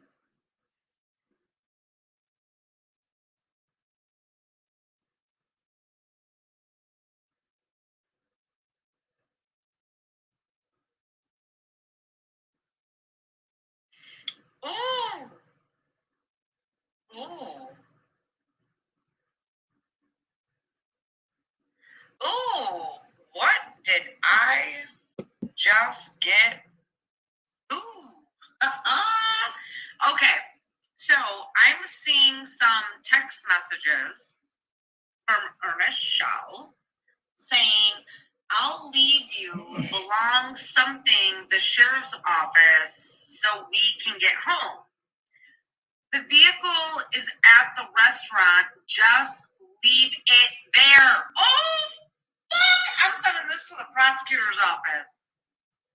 Ooh. Ooh. Ooh. What did I just get? Ooh. Okay. So I'm seeing some text messages from Ernest Shaw saying, I'll leave you along something the sheriff's office so we can get home. The vehicle is at the restaurant. Just leave it there. Oh, fuck! I'm sending this to the prosecutor's office.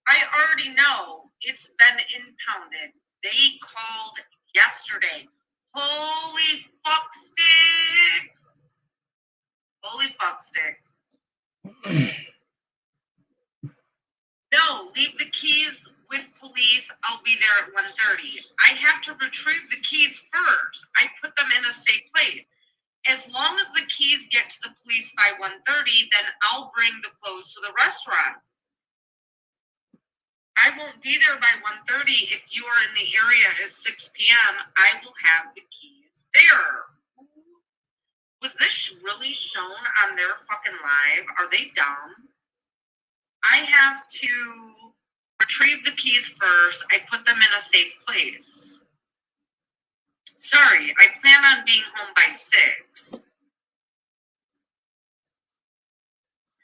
I already know it's been impounded. They called yesterday. Holy fuck sticks. Holy fuck sticks. No, leave the keys with police. I'll be there at 1:30. I have to retrieve the keys first. I put them in a safe place. As long as the keys get to the police by 1:30, then I'll bring the clothes to the restaurant. I won't be there by 1:30. If you are in the area at 6 p.m., I will have the keys there. Was this really shown on their fucking live? Are they dumb? I have to retrieve the keys first. I put them in a safe place. Sorry, I plan on being home by 6.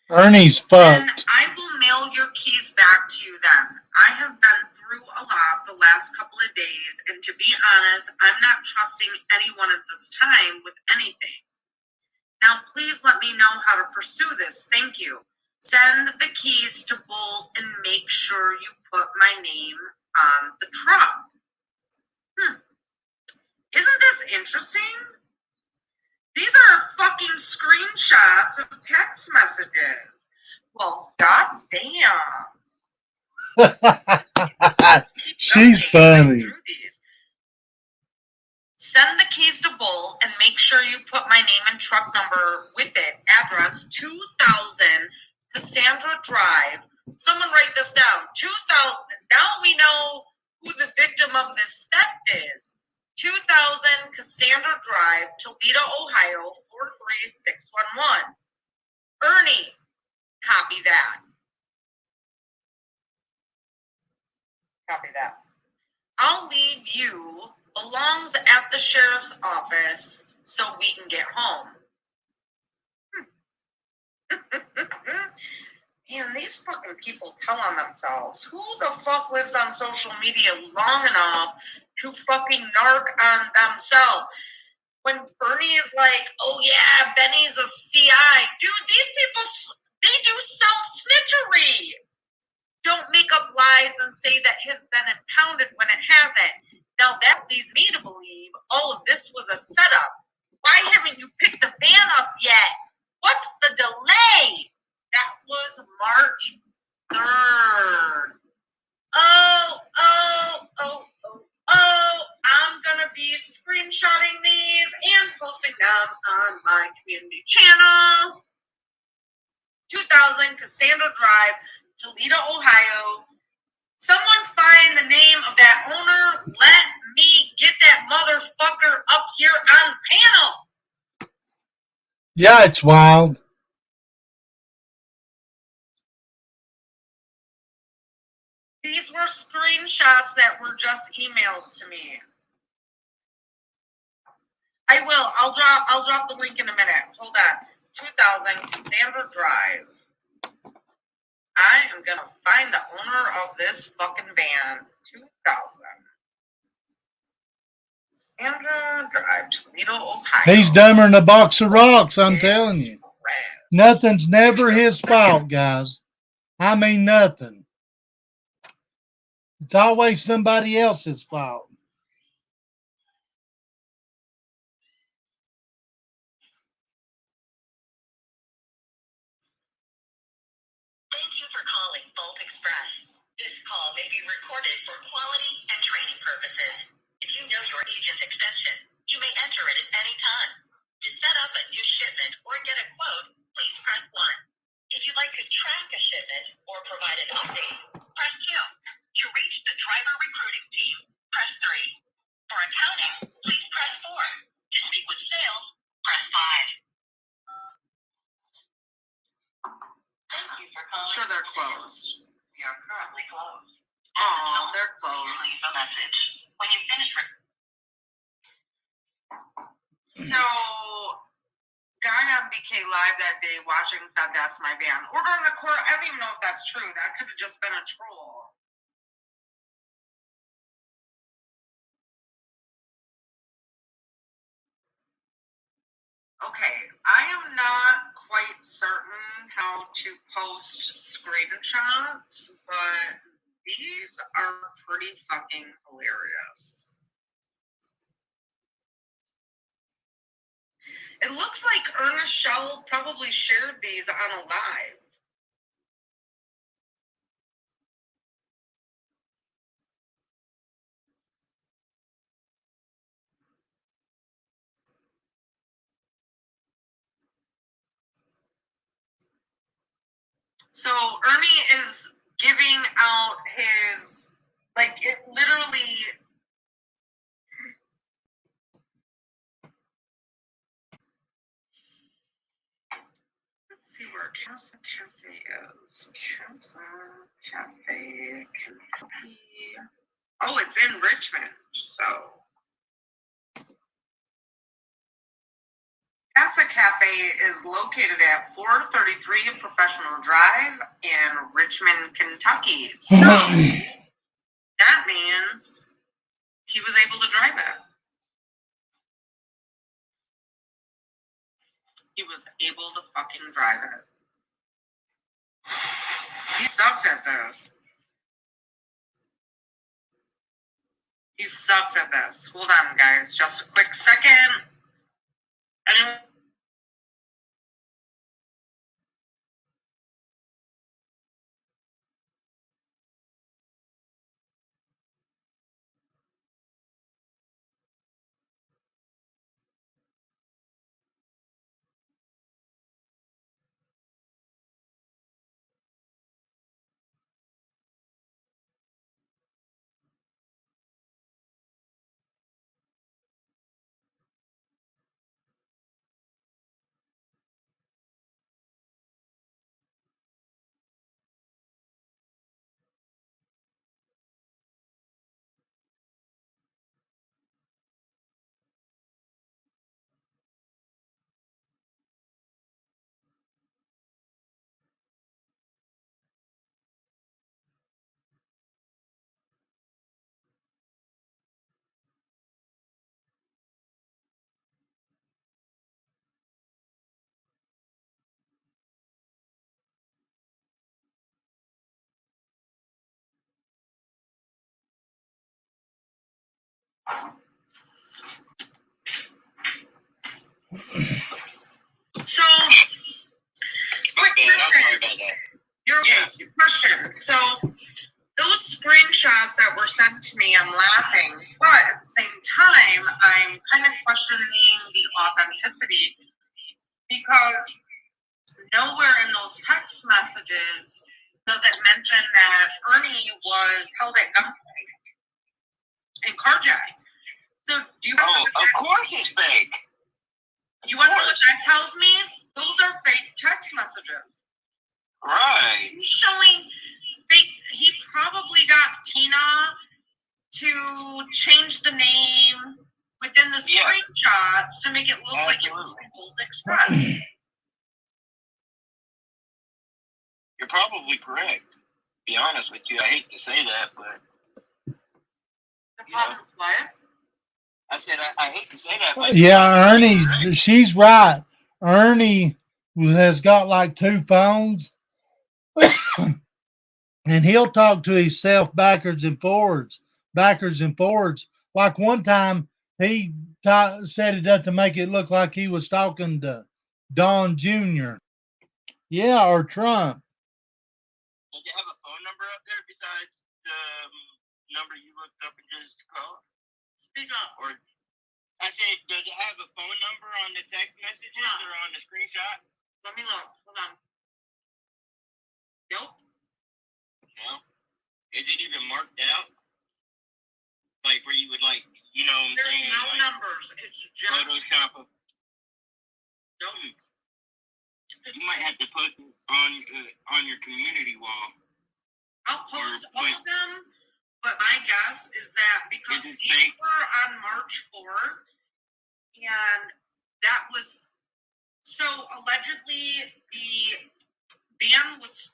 Ernie's Then fucked. I will mail your keys back to you then. I have been through a lot the last couple of days, and to be honest, I'm not trusting anyone at this time with anything. Now, please let me know how to pursue this. Thank you. Send the keys to Bull and make sure you put my name on the truck. Isn't this interesting? These are fucking screenshots of text messages. Well, goddamn. She's funny. Send the keys to Bull and make sure you put my name and truck number with it. Address 2000 Cassandra Drive. Someone write this down. 2000. Now we know who the victim of this theft is. 2000 Cassandra Drive, Toledo, Ohio 43611. Ernie, copy that. Copy that. I'll leave you belongs at the sheriff's office so we can get home. Man, these fucking people tell on themselves. Who the fuck lives on social media long enough to fucking narc on themselves? When Ernie is like, oh yeah, Benny's a CI. Dude, these people, they do self-snitchery. Don't make up lies and say that has been impounded when it hasn't. Now that leads me to believe all of this was a setup. Why haven't you picked the van up yet? What's the delay? That was March 3rd. Oh, I'm gonna be screenshotting these and posting them on my community channel. 2000 Cassandra Drive, Toledo, Ohio. Someone find the name of that owner. Let me get that motherfucker up here on panel. Yeah, it's wild. These were screenshots that were just emailed to me. I will. I'll drop the link in a minute. Hold on. 2000 Cassandra Drive. I am gonna find the owner of this fucking van. 2000 Cassandra Drive, Toledo, Ohio. He's dumber than a box of rocks, I'm telling you. Nothing's never his fault, guys. I mean nothing. It's always somebody else's fault. Thank you for calling Bolt Express. This call may be recorded for quality and training purposes. If you know your agent's extension, you may enter it at any time. To set up a new shipment or get a quote, please press 1. If you'd like to track a shipment or provide an update, press 2. To reach the driver recruiting team, press 3. For accounting, please press 4. To speak with sales, press 5. Thank you for calling. Sure, they're closed. We are currently closed. Oh, they're closed. Leave a message. When you finish So, guy on BK Live that day watching said that's my van. Order on the court. I don't even know if that's true. That could have just been a troll. Okay, I am not quite certain how to post screenshots, but these are pretty fucking hilarious. It looks like Ernest Shell probably shared these on a live. So Ernie is giving out his, like, it literally. Let's see where Casa Cafe is. Casa Cafe, Kentucky. Oh, it's in Richmond, so. Casa Cafe is located at 433 Professional Drive in Richmond, Kentucky. So, that means he was able to drive it. He was able to fucking drive it. He sucks at this. He sucks at this. Hold on, guys. Just a quick second. Anyone? So, quick question. Your question. So, those screenshots that were sent to me, I'm laughing, but at the same time, I'm kind of questioning the authenticity because nowhere in those text messages does it mention that Ernie was held at gunpoint and carjacked. So, do you? Oh, of course he's fake. You want to know what that tells me? Those are fake text messages. Right. He's showing fake. He probably got Tina to change the name within the screenshots to make it look like it was Gold Express. You're probably correct. To be honest with you, I hate to say that, but The problem's what? I said I hate to say that. But Yeah, Ernie, she's right. Ernie has got like 2 phones, and he'll talk to himself backwards and forwards. Like one time, he set it up to make it look like he was talking to Don Jr. Yeah, or Trump. Does it have a phone number up there besides the number you looked up and just called? Speak up. Or I said, does it have a phone number on the text messages or on the screenshot? Let me look. Hold on. Nope. No. Is it even marked out? Like where you would like, you know what I'm There's saying? no like, numbers. It's just Photoshop. nope. You might have to put it on your community wall. I'll post all of them, but my guess is that because these were on March 4th, and that was so allegedly the van was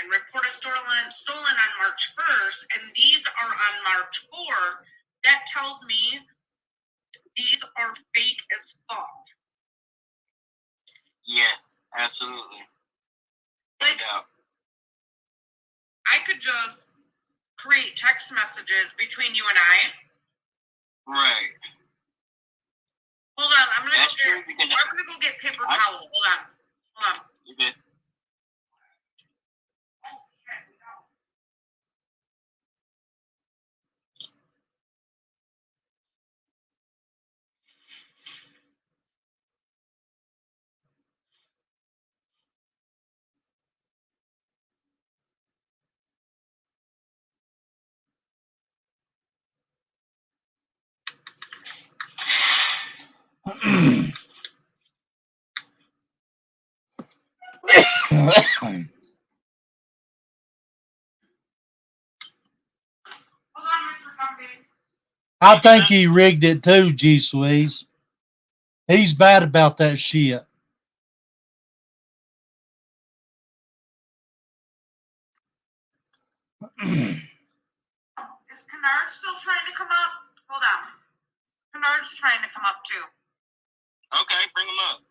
reported stolen on March 1st, and these are on March 4th. That tells me these are fake as fuck. Yeah, absolutely. Like, I could just create text messages between you and I. Right. Hold on, I'm gonna go get paper towel. Hold on. You good? I think he rigged it too, G Squeeze. He's bad about that shit. Is Kennard still trying to come up? Hold on. Kennard's trying to come up too. Okay, bring him up.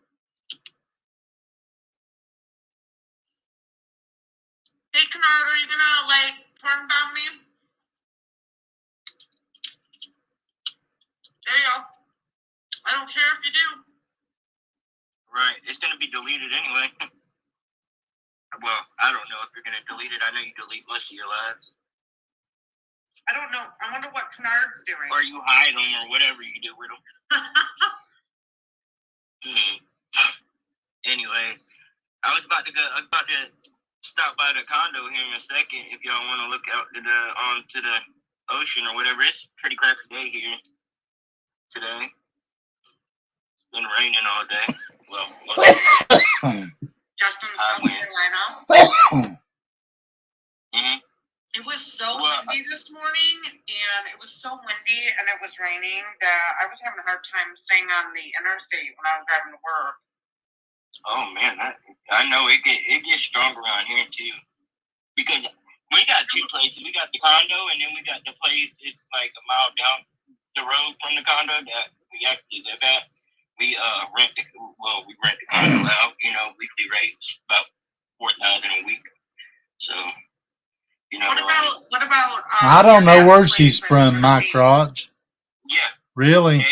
Hey Kennard, are you gonna porn bomb me? There you go. I don't care if you do. Right, it's gonna be deleted anyway. Well, I don't know if you're gonna delete it. I know you delete most of your lives. I don't know. I wonder what Kennard's doing. Or you hide them, or whatever you do with them. Anyways, I was about to stop by the condo here in a second. If y'all want to look out to onto the ocean or whatever, it's a pretty crappy day here today. It's been raining all day. Well, most of it. Justin, South Carolina. It was so windy this morning, and it was so windy, and it was raining that I was having a hard time staying on the interstate when I was driving to work. Oh man, I know it gets stronger around here too, because we got 2 places. We got the condo, and then we got the place. It's like a mile down the road from the condo that we actually live at. We rent the condo out. You know, weekly rates about $4,000 a week. So. You know, what about I don't know where she's from, my crotch. Yeah. Really? They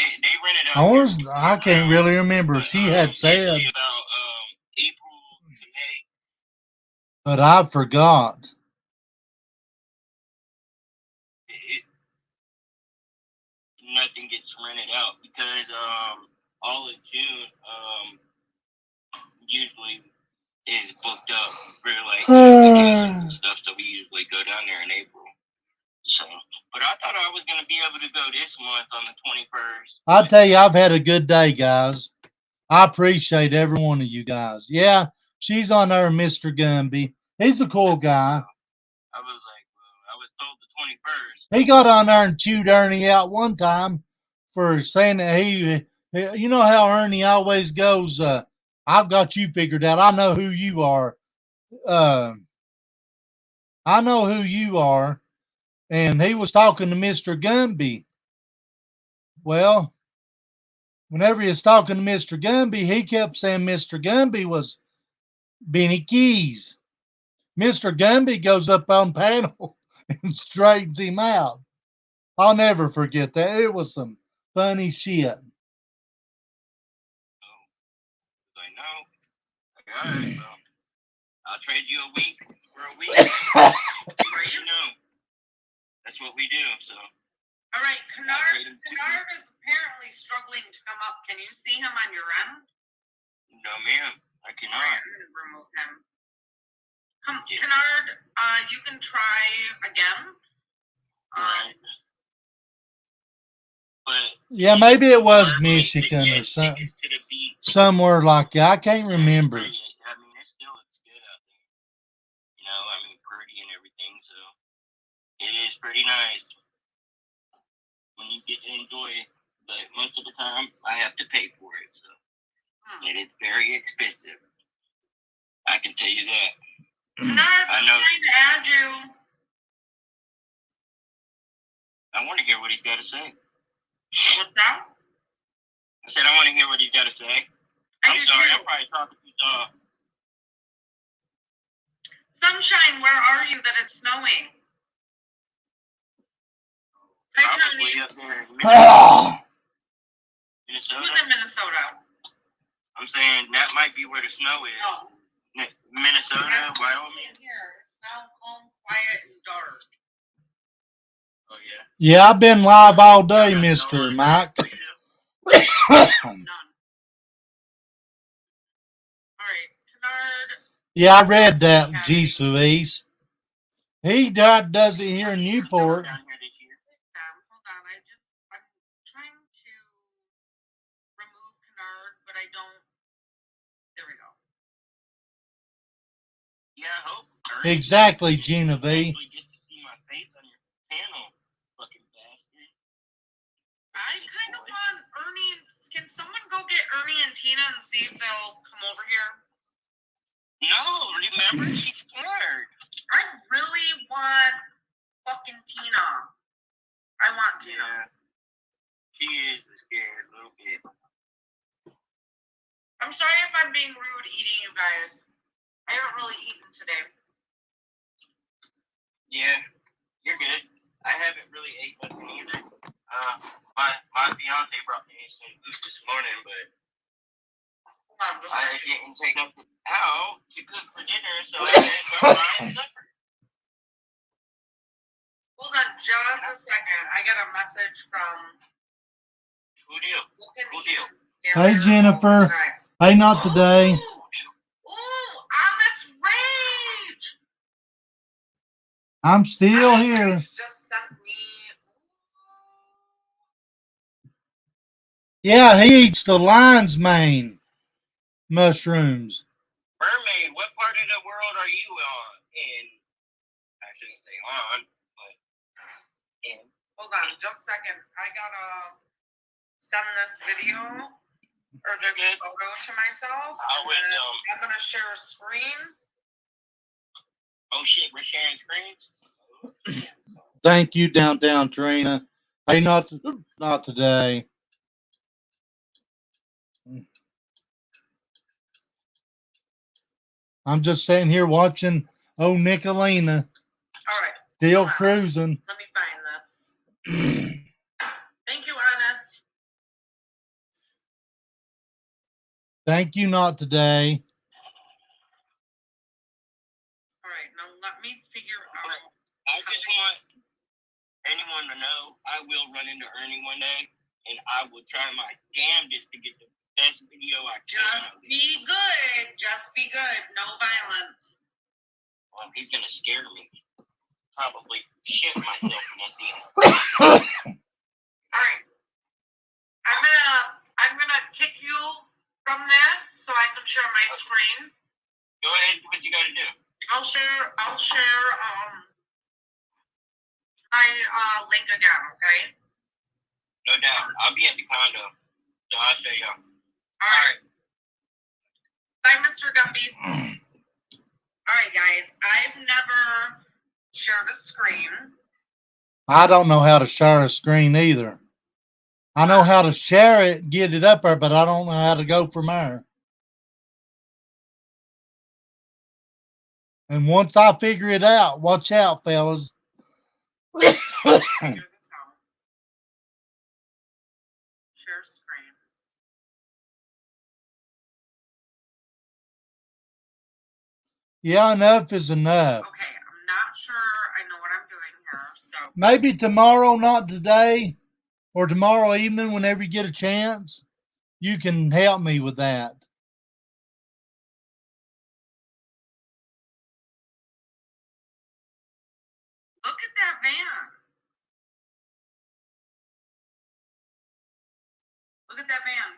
rent it out. I can't really remember. She had said. About April to May. But I forgot. Nothing gets rented out because all of June usually is booked up for and stuff, so we usually go down there in April. So, but I thought I was gonna be able to go this month on the 21st. I'll tell you, I've had a good day, guys. I appreciate every one of you guys. Yeah, she's on there, Mr. Gumby. He's a cool guy. I was told the 21st. He got on there and chewed Ernie out one time for saying that you know how Ernie always goes, I've got you figured out. I know who you are. I know who you are. And he was talking to Mr. Gumby. Well, whenever he was talking to Mr. Gumby, he kept saying Mr. Gumby was Benny Keys. Mr. Gumby goes up on panel and straightens him out. I'll never forget that. It was some funny shit. I know. All right, well, I'll trade you a week for a week. You know, that's what we do. So. All right, Kennard is apparently struggling to come up. Can you see him on your end? No, ma'am. I cannot. All right, I'm going to remove him. Kennard, you can try again. Right. But yeah, maybe it was Michigan or something. Somewhere like that. I can't remember. I mean, it still looks good out there. You know, I mean, pretty and everything. So it is pretty nice when you get to enjoy it. But most of the time, I have to pay for it. So it is very expensive. I can tell you that. Kennard, I'm trying to add you. I want to hear what he's got to say. What's that? I said I want to hear what he's got to say. I'm sorry, I'm probably talking too soft. Sunshine, where are you that it's snowing? Hi, Tony. Up there in Minnesota. Who's in Minnesota? I'm saying that might be where the snow is. No. Minnesota, Wyoming. Here, it's now calm, quiet, and dark. Oh, yeah. Yeah, I've been live all day, Mr. Mike. None. All right, Kennard. Yeah, I read that, G. Louise. He does it here in Newport. Hold on, I'm trying to remove Kennard, but I don't. There we go. Yeah, I hope. Exactly, Genevieve. Just to see my face on your panel, fucking bastard. I kind of want Ernie. Can someone go get Ernie and Tina and see if they'll come over here? No, remember, she's scared. I really want fucking Tina. I want Tina. Yeah. She is scared a little bit. I'm sorry if I'm being rude eating, you guys. I haven't really eaten today. Yeah, you're good. I haven't really ate nothing either. My fiance brought me some food this morning, but I didn't take nothing out to cook for dinner, so I had to go buy supper. Hold on just a second. I got a message from... Who deal? Hey, Jennifer. Hey, not today. Ooh, honest rage! I'm still here. Just sent me... Yeah, he eats the lion's mane mushrooms. Mermaid, what part of the world are you on? In, I shouldn't say on, but in. Hold on, just a second. I gotta send this video or this photo to myself. I'm gonna share a screen. Oh shit, we're sharing screens? Thank you, Downtown Trina. Hey, not today. I'm just sitting here watching Nicolina. All right. Still cruising. Let me find this. Thank you, Honest. Thank you, not today. All right, now let me figure out. I just want anyone to know I will run into Ernie one day, and I will try my damnedest to get the best video I can. Just be good. Just be good. No violence. Well, he's gonna scare me. Probably shit myself when I see him. All right. I'm gonna kick you from this so I can share my screen. Go ahead, do what you gotta do. I'll share my link again, okay? No doubt. I'll be at the condo. So I'll show y'all. All right. Bye, Mr. Gumby. All right, guys. I've never shared a screen. I don't know how to share a screen either. I know how to share it, get it up there, but I don't know how to go from there. And once I figure it out, watch out, fellas. Share screen. Yeah, enough is enough. Okay, I'm not sure I know what I'm doing here, so. Maybe tomorrow, not today, or tomorrow evening, whenever you get a chance, you can help me with that. Look at that van. Look at that van.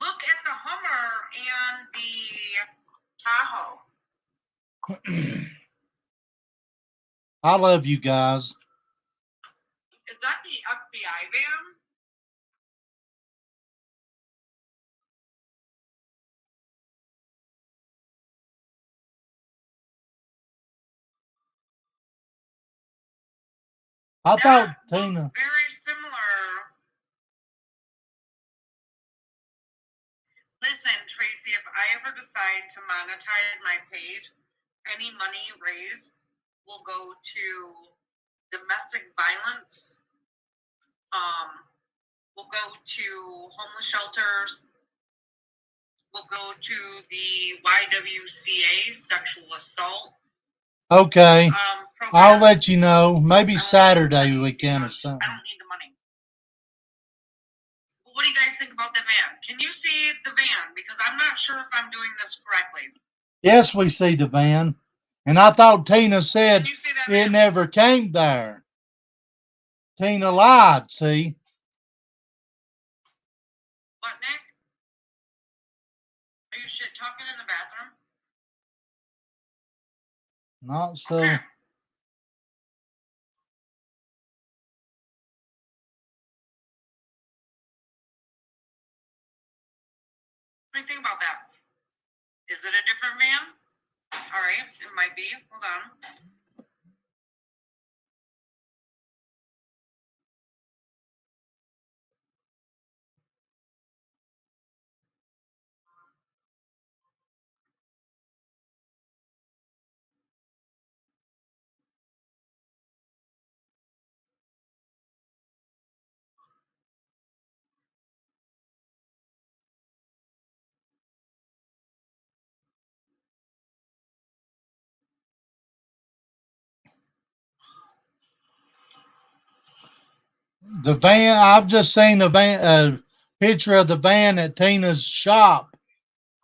Look at the Hummer and the Tahoe. I love you guys. Is that the FBI van? I thought Tina. Very similar. Listen, Tracy, if I ever decide to monetize my page, any money raised will go to domestic violence, will go to homeless shelters, will go to the YWCA, sexual assault. Okay. Program. I'll let you know. Maybe Saturday weekend or something. I don't need the money. Well, what do you guys think about the van? Can you see the van? Because I'm not sure if I'm doing this correctly. Yes, we see the van. And I thought Tina said it never came there. Tina lied, see? What, Nick? Are you shit talking in the bathroom? Not so. Okay. What do you think about that? Is it a different van? All right, it might be. Hold on. The van, I've just seen the van, picture of the van at Tina's shop.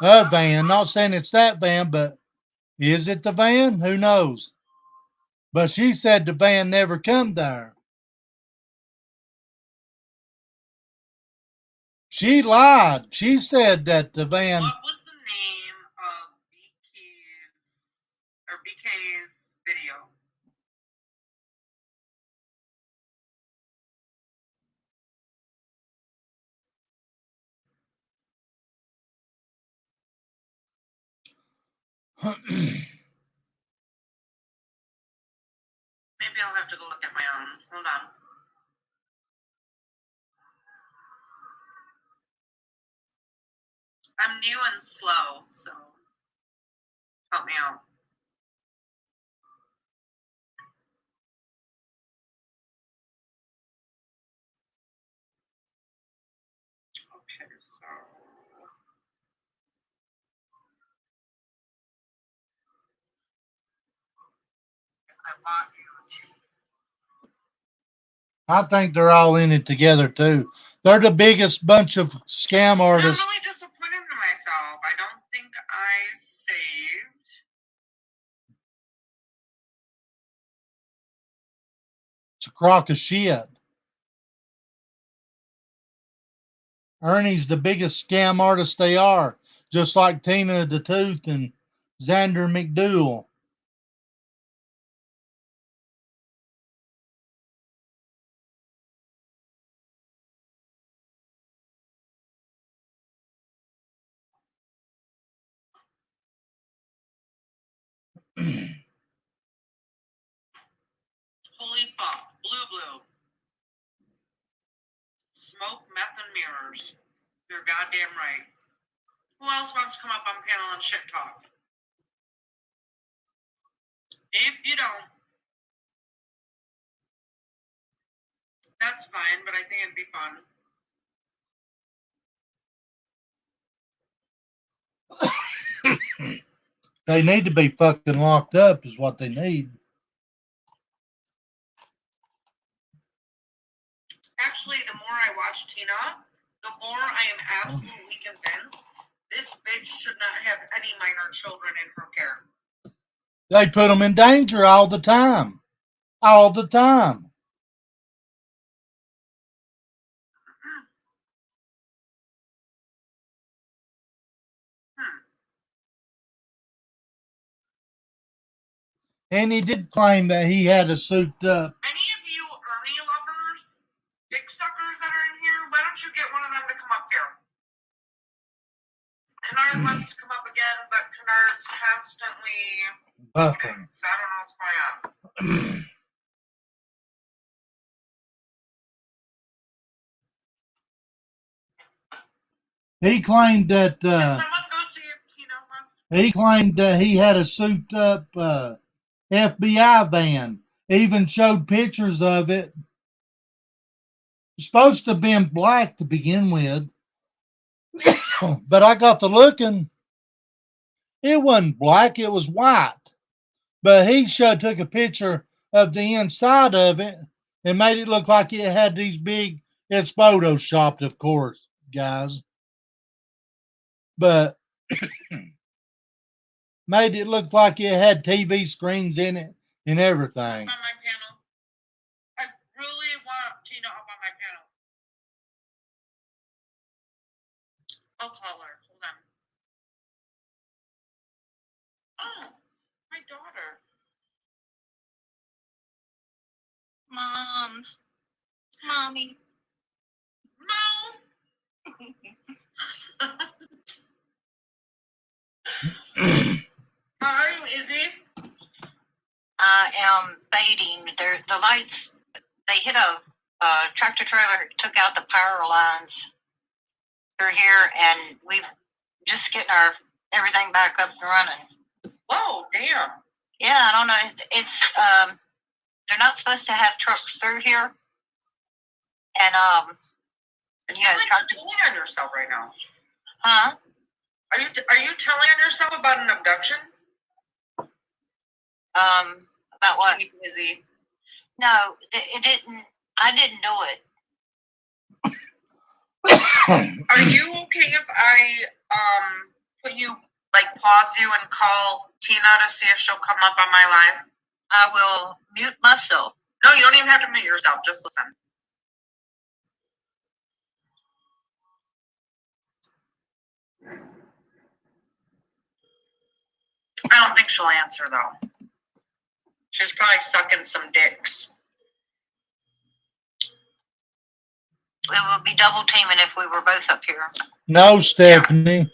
A van, not saying it's that van, but is it the van? Who knows? But she said the van never come there. She lied. She said that the van. What was the name of BK's video? Maybe I'll have to go look at my own. Hold on. I'm new and slow, so help me out. Okay, so I want you. I think they're all in it together too. They're the biggest bunch of scam artists. I'm really disappointed in myself. I don't think I saved. It's a crock of shit. Ernie's the biggest scam artist they are, just like Tina the Tooth and Xander McDougal. Holy fuck. Blue. Smoke, meth, and mirrors. You're goddamn right. Who else wants to come up on panel and shit talk? If you don't, that's fine, but I think it'd be fun. They need to be fucking locked up is what they need. Actually, the more I watch Tina, the more I am absolutely convinced this bitch should not have any minor children in her care. They put them in danger all the time. All the time. And he did claim that he had a souped up. Any of you Ernie lovers, dick suckers that are in here, why don't you get one of them to come up here? Kennard wants to come up again, but Kennard's constantly Buffing. so I don't know what's going on. He claimed that Can someone go see if Tina wants? he claimed that he had a souped up FBI van. Even showed pictures of it. It's supposed to have been black to begin with. But I got to looking. It wasn't black, it was white. But he took a picture of the inside of it and made it look like it had these big, it's photoshopped, of course, guys. But made it look like it had TV screens in it and everything. On my panel. I really want Tina up on my panel. I'll call her. Hold on. Oh, my daughter. Mom. Mommy. Mom. Hi, Izzy. I am baiting. The lights, they hit a tractor trailer, took out the power lines through here, and we've just getting everything back up and running. Whoa, damn. Yeah, I don't know. It's they're not supposed to have trucks through here, and You're telling on yourself right now. Huh? Are you telling on yourself about an abduction? About what? Izzy. No, it didn't. I didn't do it. Are you okay if I put you, like, pause you and call Tina to see if she'll come up on my live? I will mute myself. No, you don't even have to mute yourself. Just listen. I don't think she'll answer, though. She's probably sucking some dicks. It would be double teaming if we were both up here. No, Stephanie.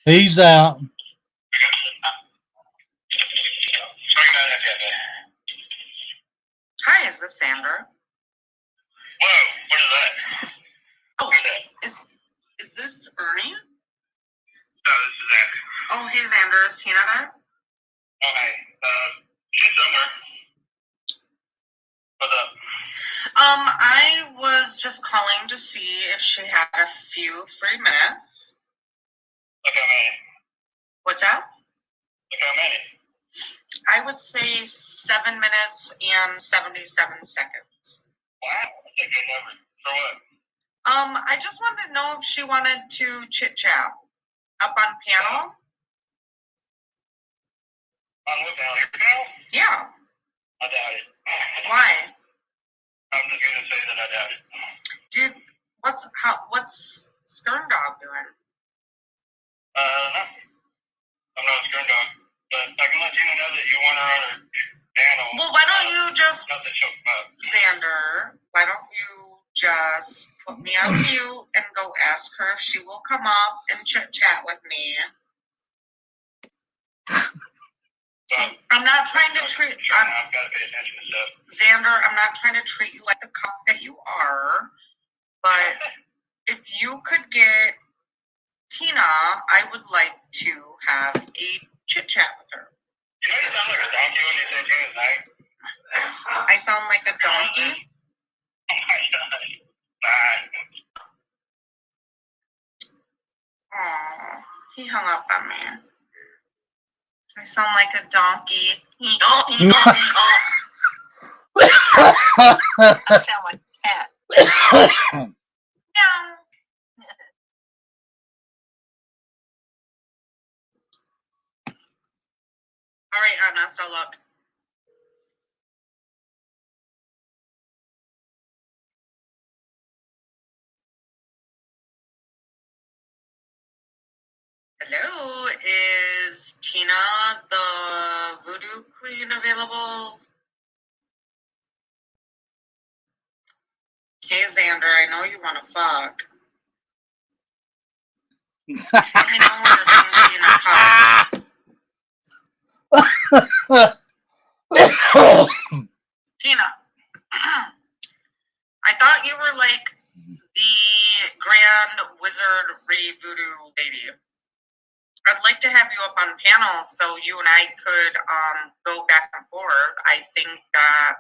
He's out. Hi, is this Sandra? Whoa, what is that? Oh, is this Ernie? No, this is Andrew. Oh, hey, Xander. Is Tina there? Oh, hey. She's somewhere. What's up? I was just calling to see if she had a few free minutes. Look how many. What's that? Look how many. I would say 7 minutes and 77 seconds. Wow, that's a good number. For what? I just wanted to know if she wanted to chit chat up on panel. On what panel? Your panel? Yeah. I doubt it. Why? I'm just gonna say that I doubt it. Dude, what's Skirn Dog doing? I don't know. I'm not a Skirn Dog, but I can let Tina know that you want her on her panel. Well, why don't you just, Not that she'll come up. Xander, why don't you just put me on mute and go ask her if she will come up and chit chat with me? I'm not trying to treat. I've got to pay attention to stuff. Xander, I'm not trying to treat you like the cop that you are, but if you could get Tina, I would like to have a chit chat with her. You know, you sound like a donkey when you say Tina's night. I sound like a donkey. Oh, he hung up on me. I sound like a donkey. I sound like a cat. No. All right, Anna, so look. Hello, is Tina the voodoo queen available? Hey, Xander, I know you want to fuck. Let me know when you're done being a cop. Tina, I thought you were like the grand wizardry voodoo lady. I'd like to have you up on panels so you and I could go back and forth. I think that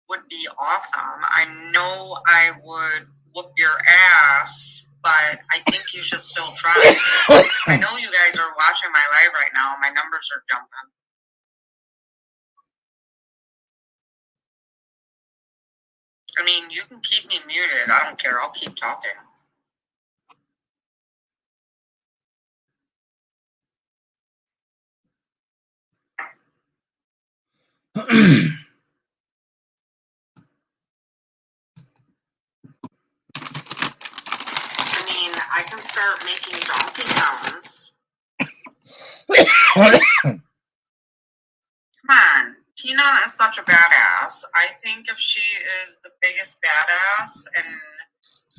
would be awesome. I know I would whoop your ass, but I think you should still try. I know you guys are watching my live right now. My numbers are jumping. I mean, you can keep me muted. I don't care. I'll keep talking. I mean, I can start making donkey sounds. Come on. Tina is such a badass. I think if she is the biggest badass in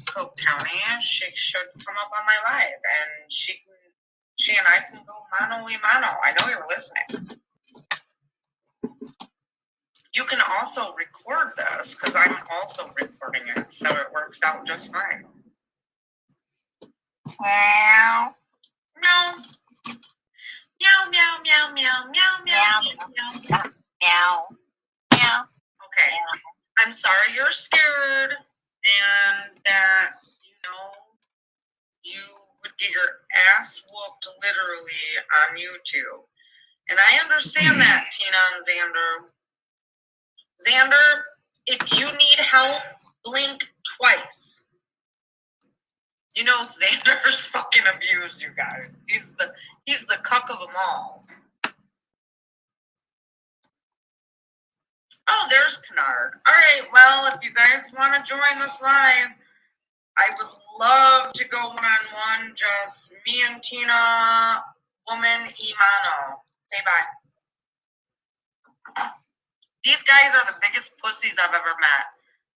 Coke County, she should come up on my live and she and I can go mano y mano. I know you're listening. You can also record this because I'm also recording it, so it works out just fine. Meow. Meow. Meow, meow, meow, meow, meow, meow, meow, meow. Meow. Meow. Okay. I'm sorry you're scared and that, you would get your ass whooped literally on YouTube. And I understand that, Tina and Xander. Xander, if you need help, blink twice. You know Xander's fucking abused you guys. He's the cuck of them all. Oh, there's Kennard. All right, well, if you guys want to join us live, I would love to go one-on-one, just me and Tina, woman y mano. Okay, bye. These guys are the biggest pussies I've ever met.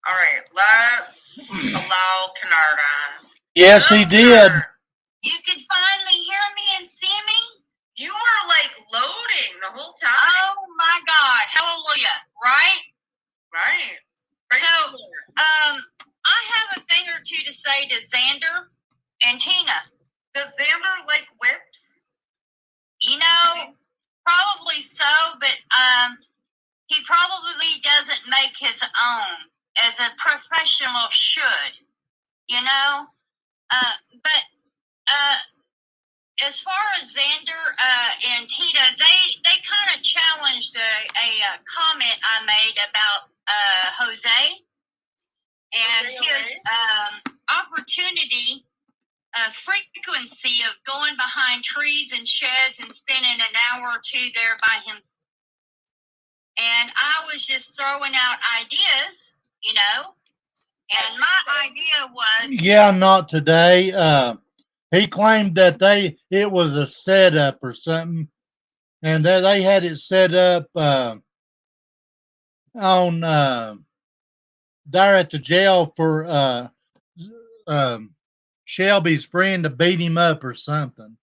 All right, let's allow Kennard on. Yes, he did. You can finally hear me and see me? You were like loading the whole time. Oh my God. Hallelujah. Right? Right. So, I have a thing or two to say to Xander and Tina. Does Xander like whips? You know, probably so, but he probably doesn't make his own as a professional should, you know? As far as Xander and Tina, they kind of challenged a comment I made about Jose and his opportunity, frequency of going behind trees and sheds and spending an hour or two there by himself. And I was just throwing out ideas, you know, and my idea was... Yeah, not today. He claimed that it was a setup or something, and that they had it set up on there at the jail for Shelby's friend to beat him up or something.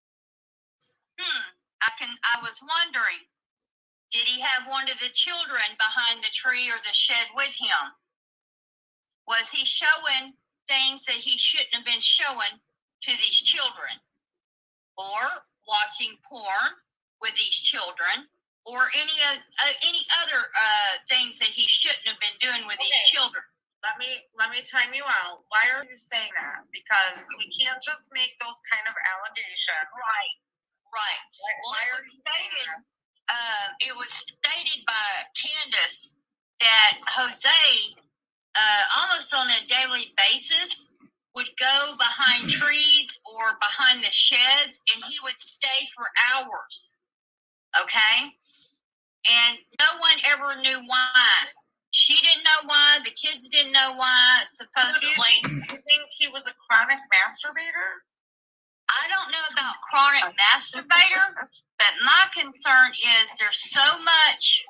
I was wondering. Did he have one of the children behind the tree or the shed with him? Was he showing things that he shouldn't have been showing to these children? Or watching porn with these children? Or any other things that he shouldn't have been doing with these children? Let me time you out. Why are you saying that? Because we can't just make those kind of allegations. Right. Why are you saying that? It was stated by Candace that Jose, almost on a daily basis, would go behind trees or behind the sheds, and he would stay for hours. Okay? And no one ever knew why. She didn't know why. The kids didn't know why, supposedly. Do you think he was a chronic masturbator? I don't know about chronic masturbator, but my concern is there's so much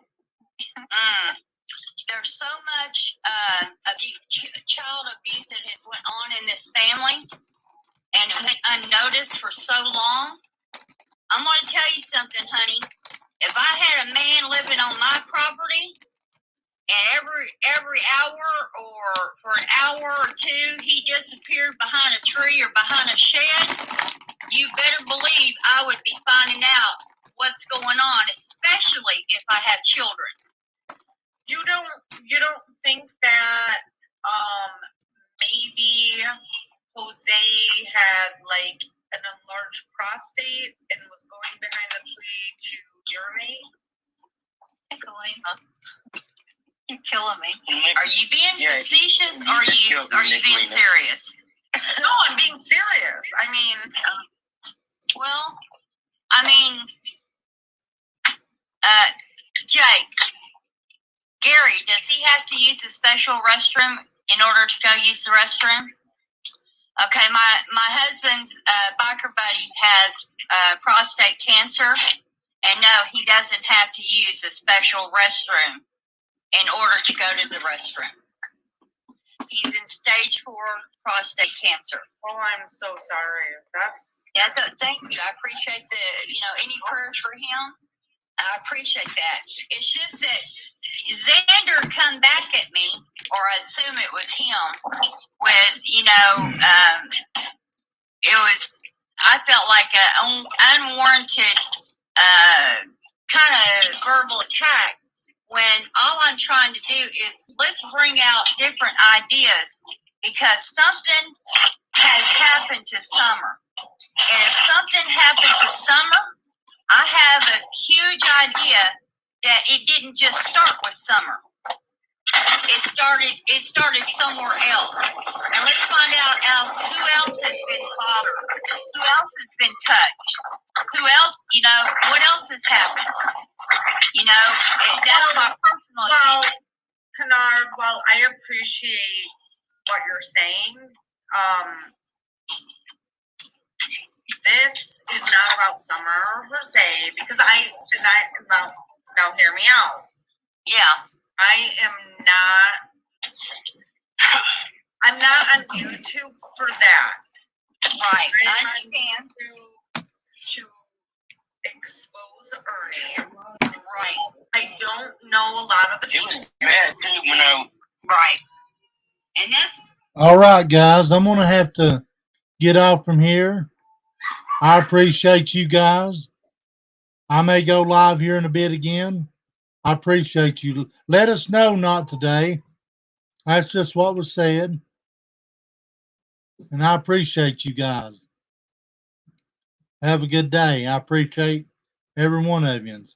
child abuse that has went on in this family, and it went unnoticed for so long. I'm going to tell you something, honey. If I had a man living on my property, and every hour or for an hour or two he disappeared behind a tree or behind a shed, you better believe I would be finding out what's going on, especially if I have children. You don't think that maybe Jose had like an enlarged prostate and was going behind the tree to urinate? You're killing me. Are you being facetious or are you being serious? No, I'm being serious. I mean, Jake, Gary, does he have to use a special restroom in order to go use the restroom? Okay, my husband's biker buddy has prostate cancer, and no, he doesn't have to use a special restroom in order to go to the restroom. He's in stage 4 prostate cancer. Oh, I'm so sorry. Thank you. I appreciate any prayers for him. I appreciate that. It's just that Xander come back at me, or I assume it was him, with, I felt like an unwarranted kind of verbal attack, when all I'm trying to do is let's bring out different ideas, because something has happened to Summer. And if something happened to Summer, I have a huge idea that it didn't just start with Summer. It started somewhere else. And let's find out who else has been bothered, who else has been touched, who else, what else has happened. That's my personal opinion. Kennard, while I appreciate what you're saying, this is not about Summer per se, because now hear me out. Yeah. I'm not on YouTube for that. Right. I understand. To expose Ernie. Right. I don't know a lot of the people. Right. And that's... All right, guys. I'm going to have to get off from here. I appreciate you guys. I may go live here in a bit again. I appreciate you. Let us know not today. That's just what was said. And I appreciate you guys. Have a good day. I appreciate every one of you.